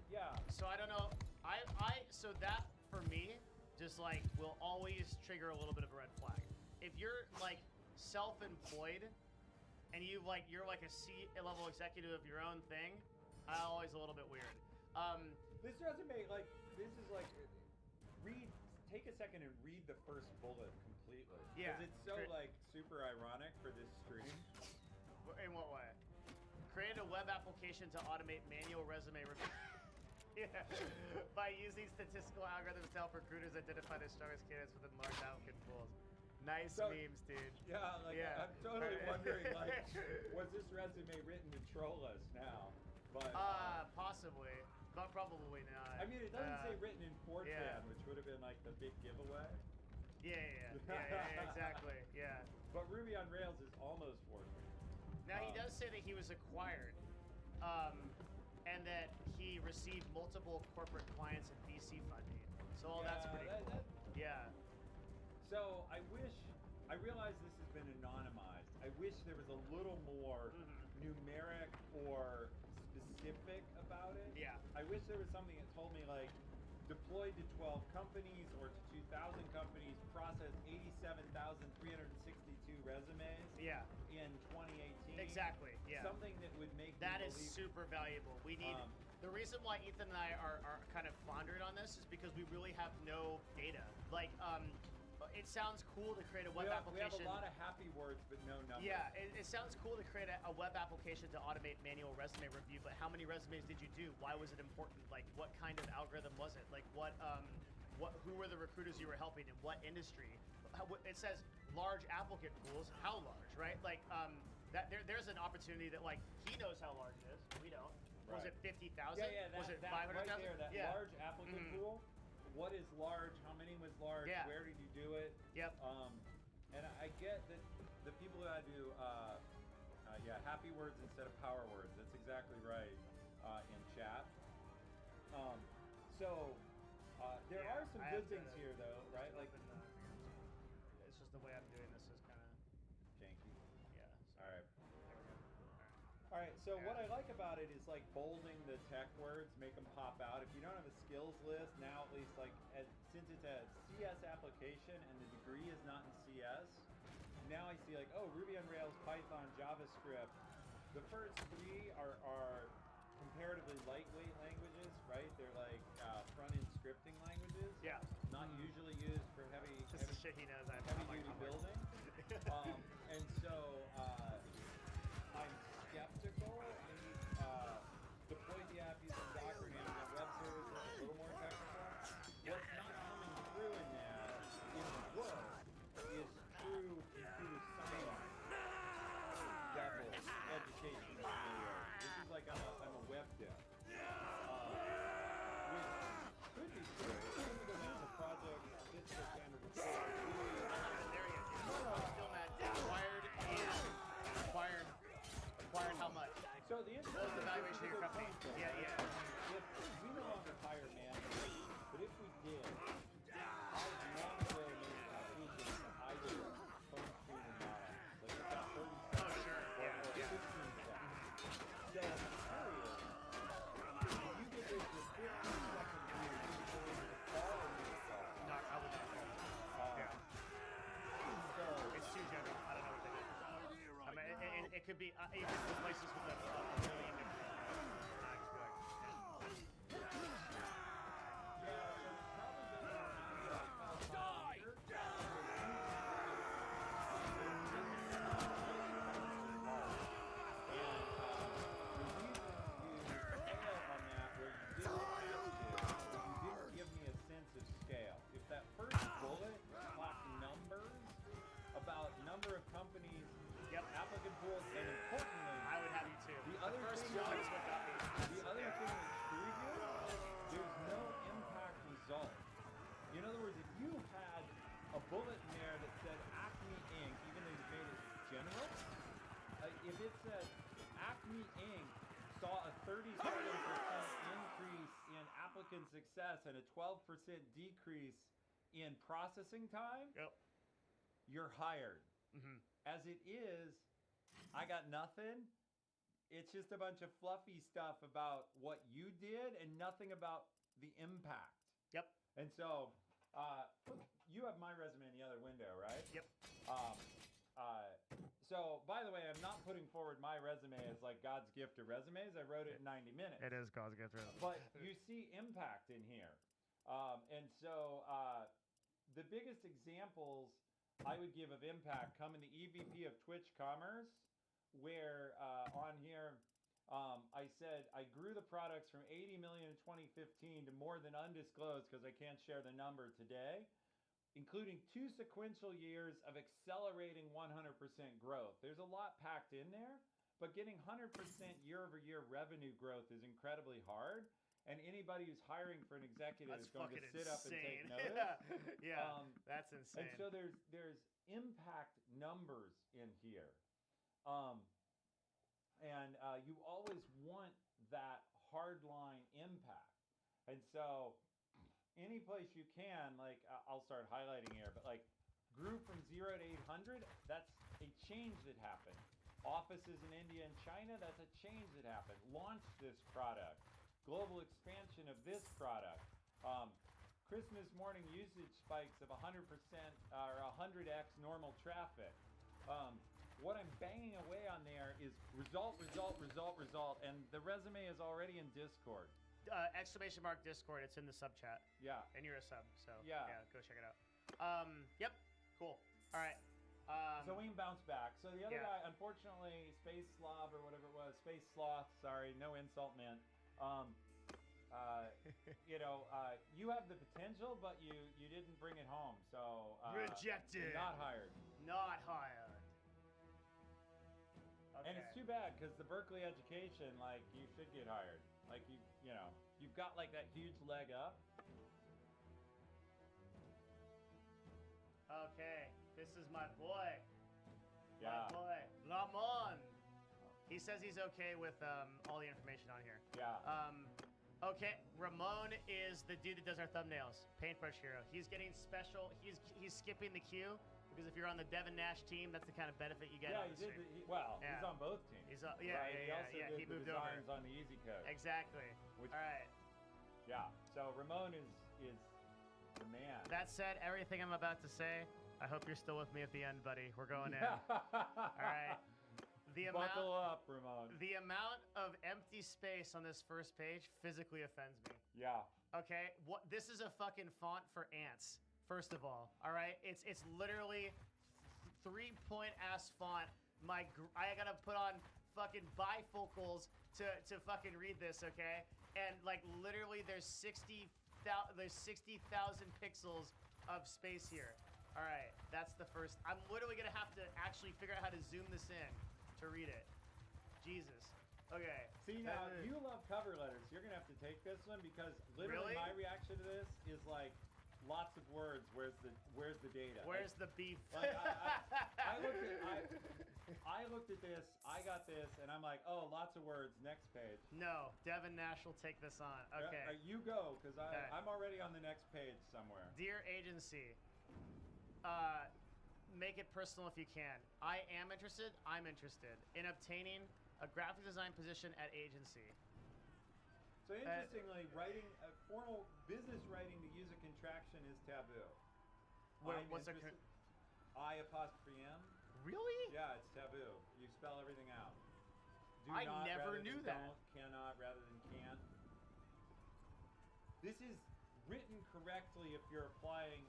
Yeah. So I don't know. So that for me just will always trigger a little bit of a red flag. If you're self-employed and you're a C-level executive of your own thing, always a little bit weird. This resume, take a second and read the first bullet completely. Yeah. Because it's so super ironic for this stream. In what way? Create a web application to automate manual resume review. Yeah. By using statistical algorithms to help recruiters identify the strongest candidates within large applicant pools. Nice memes, dude. Yeah, I'm totally wondering, was this resume written to troll us now? But possibly. But probably not. I mean, it doesn't say written in Fortran, which would have been the big giveaway. Yeah, exactly. Yeah. But Ruby on Rails is almost Fortran. Now he does say that he was acquired, and that he received multiple corporate clients and VC funding. So that's pretty cool. Yeah. So I realize this has been anonymized. I wish there was a little more numeric or specific about it. Yeah. I wish there was something that told me deployed to 12 companies or to 2,000 companies, processed 87,362 resumes. Yeah. In 2018. Exactly. Yeah. Something that would make that is super valuable. We need. The reason why Ethan and I are kind of floundering on this is because we really have no data. It sounds cool to create a web application. We have a lot of happy words, but no numbers. Yeah, it sounds cool to create a web application to automate manual resume review, but how many resumes did you do? Why was it important? What kind of algorithm was it? Like who were the recruiters you were helping in what industry? It says large applicant pools. How large, right? Like there's an opportunity that like he knows how large it is. We don't. Was it 50,000? Yeah, was it 500,000? Right there, that large applicant pool. What is large? How many was large? Yeah. Where did you do it? Yep. And I get that the people who do happy words instead of power words. That's exactly right in chat. There are some good things here, though, right? Like, it's just the way I'm doing this is kind of janky. Yeah. All right. All right. So what I like about it is like bolding the tech words, make them pop out. If you don't have a skills list now, at least like since it's a CS application and the degree is not in CS, now I see like Ruby on Rails, Python, JavaScript. The first three are comparatively lightweight languages, right? They're like front-end scripting languages. Yeah. Not usually used for heavy shit he knows. Heavy-duty building. And so I'm skeptical. Maybe deploy the app using Docker and Amazon Web Services. A little more technical. What's not coming through in that in the work is true computer science level education familiarity. This is like I'm a web dev. Which could be true. Let me go down to project, this kind of report. There you go. Still mad. Acquired how much? So the what was the valuation of your company? Yeah. If we no longer hire managers, but if we did, I'd long ago made a conclusion to either phone screen or not. Like it's got 30 seconds. Oh, sure. Or 15 seconds. So I'm curious, if you did this with 15 seconds here, would you go into the call or into the call? No, I would not call. So it's too general. I don't know what they do. I mean, it could be you could go places with a million different. Number of companies, applicant pools, and importantly, I would have you too. The other thing that's true here, there's no impact result. In other words, if you had a bullet in there that said Acme Inc., even though you made it general, if it said Acme Inc. saw a 37% increase in applicant success and a 12% decrease in processing time, you're hired. As it is, I got nothing. It's just a bunch of fluffy stuff about what you did and nothing about the impact. Yep. And so you have my resume in the other window, right? Yep. So, by the way, I'm not putting forward my resume as like God's gift to resumes. I wrote it in 90 minutes. It is God's gift to resumes. But you see impact in here. And so the biggest examples I would give of impact come in the EVP of Twitch Commerce, where on here I said I grew the products from 80 million in 2015 to more than undisclosed because I can't share the number today, including 2 sequential years of accelerating 100% growth. There's a lot packed in there, but getting 100% year-over-year revenue growth is incredibly hard. And anybody who's hiring for an executive is going to sit up and take notice. That's insane. And so there's impact numbers in here. You always want that hardline impact. And so any place you can, like I'll start highlighting here, but like grew from 0 to 800, that's a change that happened. Offices in India and China, that's a change that happened. Launched this product. Global expansion of this product. Christmas morning usage spikes of 100% or 100x normal traffic. What I'm banging away on there is result, and the resume is already in Discord. Exclamation mark Discord. It's in the sub chat. Yeah. And you're a sub, so yeah, go check it out. Yep. Cool. All right. So we can bounce back. So the other guy, unfortunately, Space Slob or whatever it was, Space Sloth. Sorry, no insult meant. you have the potential, but you didn't bring it home. So rejected. Not hired. Not hired. Okay. And it's too bad because the Berkeley education, like, you should get hired. Like, you've got like that huge leg up. Okay, this is my boy. Yeah. My boy, Lamon. He says he's okay with all the information on here. Yeah. Okay, Ramon is the dude that does our thumbnails. Paintbrush Hero. He's getting special. He's skipping the queue because if you're on the Devin Nash team, that's the kind of benefit you get. Yeah, on he the did. stream. He's on both teams. He's right? He also did he the moved over. designs on the Easy Code. Exactly. All right. Yeah. So Ramon is the man. That said, everything I'm about to say, I hope you're still with me at the end, buddy. We're going in. All right. Buckle up, Ramon. The amount of empty space on this first page physically offends me. Yeah. Okay, this is a fucking font for ants. First of all right, it's literally 3-point ass font. I gotta put on fucking bifocals to fucking read this, okay? And like literally, there's 60,000 pixels of space here. All right, that's the first. I'm literally gonna have to actually figure out how to zoom this in to read it. Jesus. Okay. See, now you love cover letters. You're gonna have to take this one because literally my reaction to this is like lots of words. Where's the data? Where's the beef? Like, I looked at this. I got this, and I'm like, oh, lots of words. Next page. No, Devin Nash will take this on. Okay. You go, because I'm already on the next page somewhere. Dear agency, make it personal if you can. I am interested. I'm interested in obtaining a graphic design position at agency. So interestingly, writing formal business writing to use a contraction is taboo. What's I''M? Really? Yeah, it's taboo. You spell everything out. I never knew that. Don't, cannot rather than can. This is written correctly if you're applying.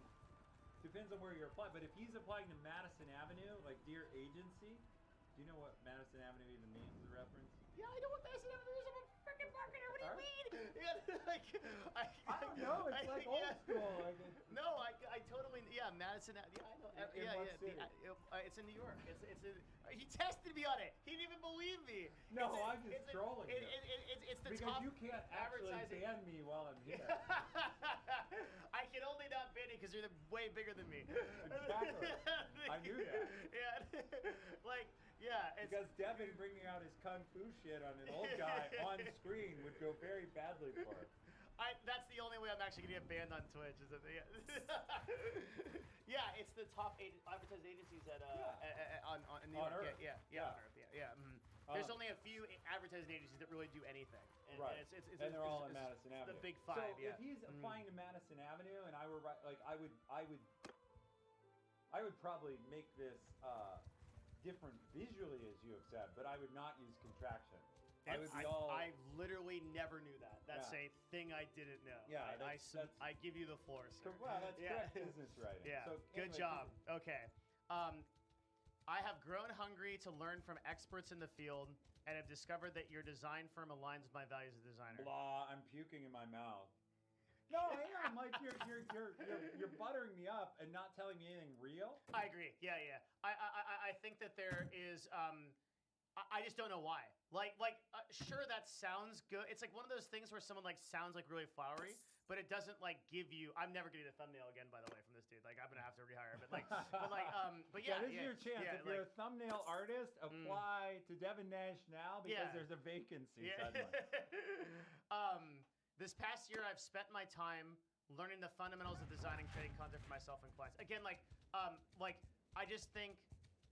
Depends on where you're applying, but if he's applying to Madison Avenue, like Dear Agency, do you know what Madison Avenue even means as a reference? Yeah, I know what Madison Avenue is. I'm a freaking marketer. What do you mean? I don't know. It's like old school. No, I totally. Yeah, Madison. Yeah, I know. In what city? It's in New York. He tested me on it. He didn't even believe me. No, I'm just trolling you. It's the because top you can't actually ban me while I'm here. I can only not ban you because you're way bigger than me. Exactly. I knew that. Because Devin bringing out his kung fu shit on an old guy on screen would go very badly for it. That's the only way I'm actually gonna get banned on Twitch. Is that yeah, it's the top advertising agencies in New York. Earth. Yeah. On Earth. Yeah. Mm-hmm. There's only a few advertising agencies that really do anything. And, right. And they're all on Madison Avenue. The big five. So if he's applying to Madison Avenue, and I were I would probably make this different visually, as you have said, but I would not use contraction. I literally never knew that. That's a thing I didn't know. Yeah, I give you the floor, sir. Well, that's correct business writing. Yeah, So, good anyway, job. Okay. I have grown hungry to learn from experts in the field and have discovered that your design firm aligns with my values as a designer. Blah, I'm puking in my mouth. No, I am. Like you're buttering me up and not telling me anything real. I agree. Yeah. I think that there is. I just don't know why. Sure, that sounds good. It's like one of those things where someone sounds really flowery, but it doesn't give you. I'm never getting a thumbnail again, by the way, from this dude. I'm gonna have to rehire. But yeah. This is your chance. Yeah, if you're a thumbnail artist, apply to Devin Nash now because there's a vacancy suddenly. This past year, I've spent my time learning the fundamentals of design and creating content for myself and clients. Again, I just think.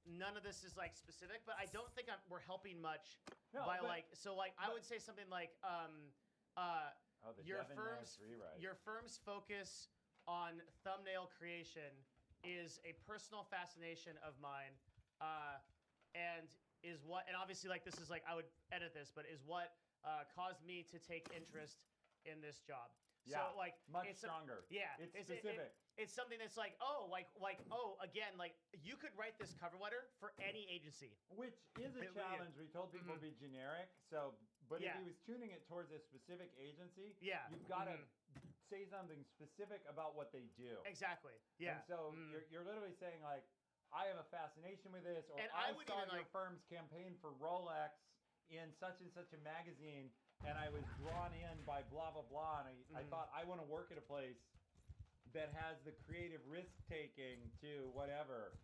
None of this is specific, but I don't think we're helping much by I would say something like your firm's focus on thumbnail creation is a personal fascination of mine, and obviously this is I would edit this, but is what caused me to take interest in this job. Yeah, so much stronger. It's specific. It's something that's again, you could write this cover letter for any agency. Which is a challenge. We told people be generic. So But if he was tuning it towards a specific agency, you've got to say something specific about what they do. Exactly. Yeah. And so you're literally saying like, I have a fascination with this, or And I would saw even, your firm's campaign for Rolex in such and such a magazine, and I was drawn in by blah blah blah, and I thought I want to work at a place that has the creative risk taking to whatever.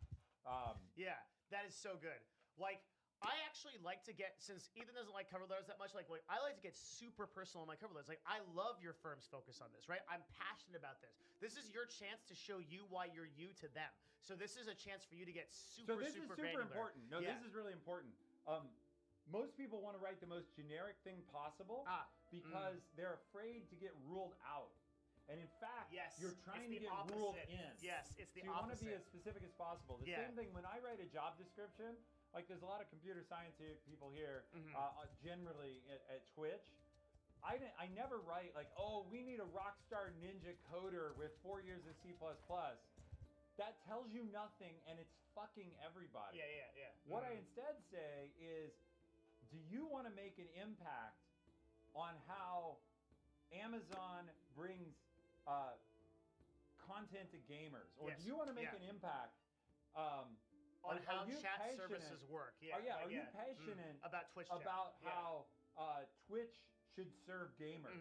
Yeah, that is so good. Like, I actually like to get, since Ethan doesn't like cover letters that much, like I like to get super personal in my cover letters. Like, I love your firm's focus on this, right? I'm passionate about this. This is your chance to show you why you're you to them. So this is a chance for you to get super, this super is super granular. important. No, this is really important. Most people want to write the most generic thing possible because they're afraid to get ruled out. And in fact, you're trying to get ruled in. Yes, it's the opposite. So you want to be as opposite. specific as possible. The same thing when I write a job description, like there's a lot of computer science people here, generally at Twitch. I never write like, oh, we need a rockstar ninja coder with 4 years of C++. That tells you nothing, and it's fucking everybody. Yeah. What I instead say is, do you want to make an impact on how Amazon brings content to gamers? Or do you want to make an impact on how chat services work? Are you passionate about Twitch chat? About how Twitch should serve gamers?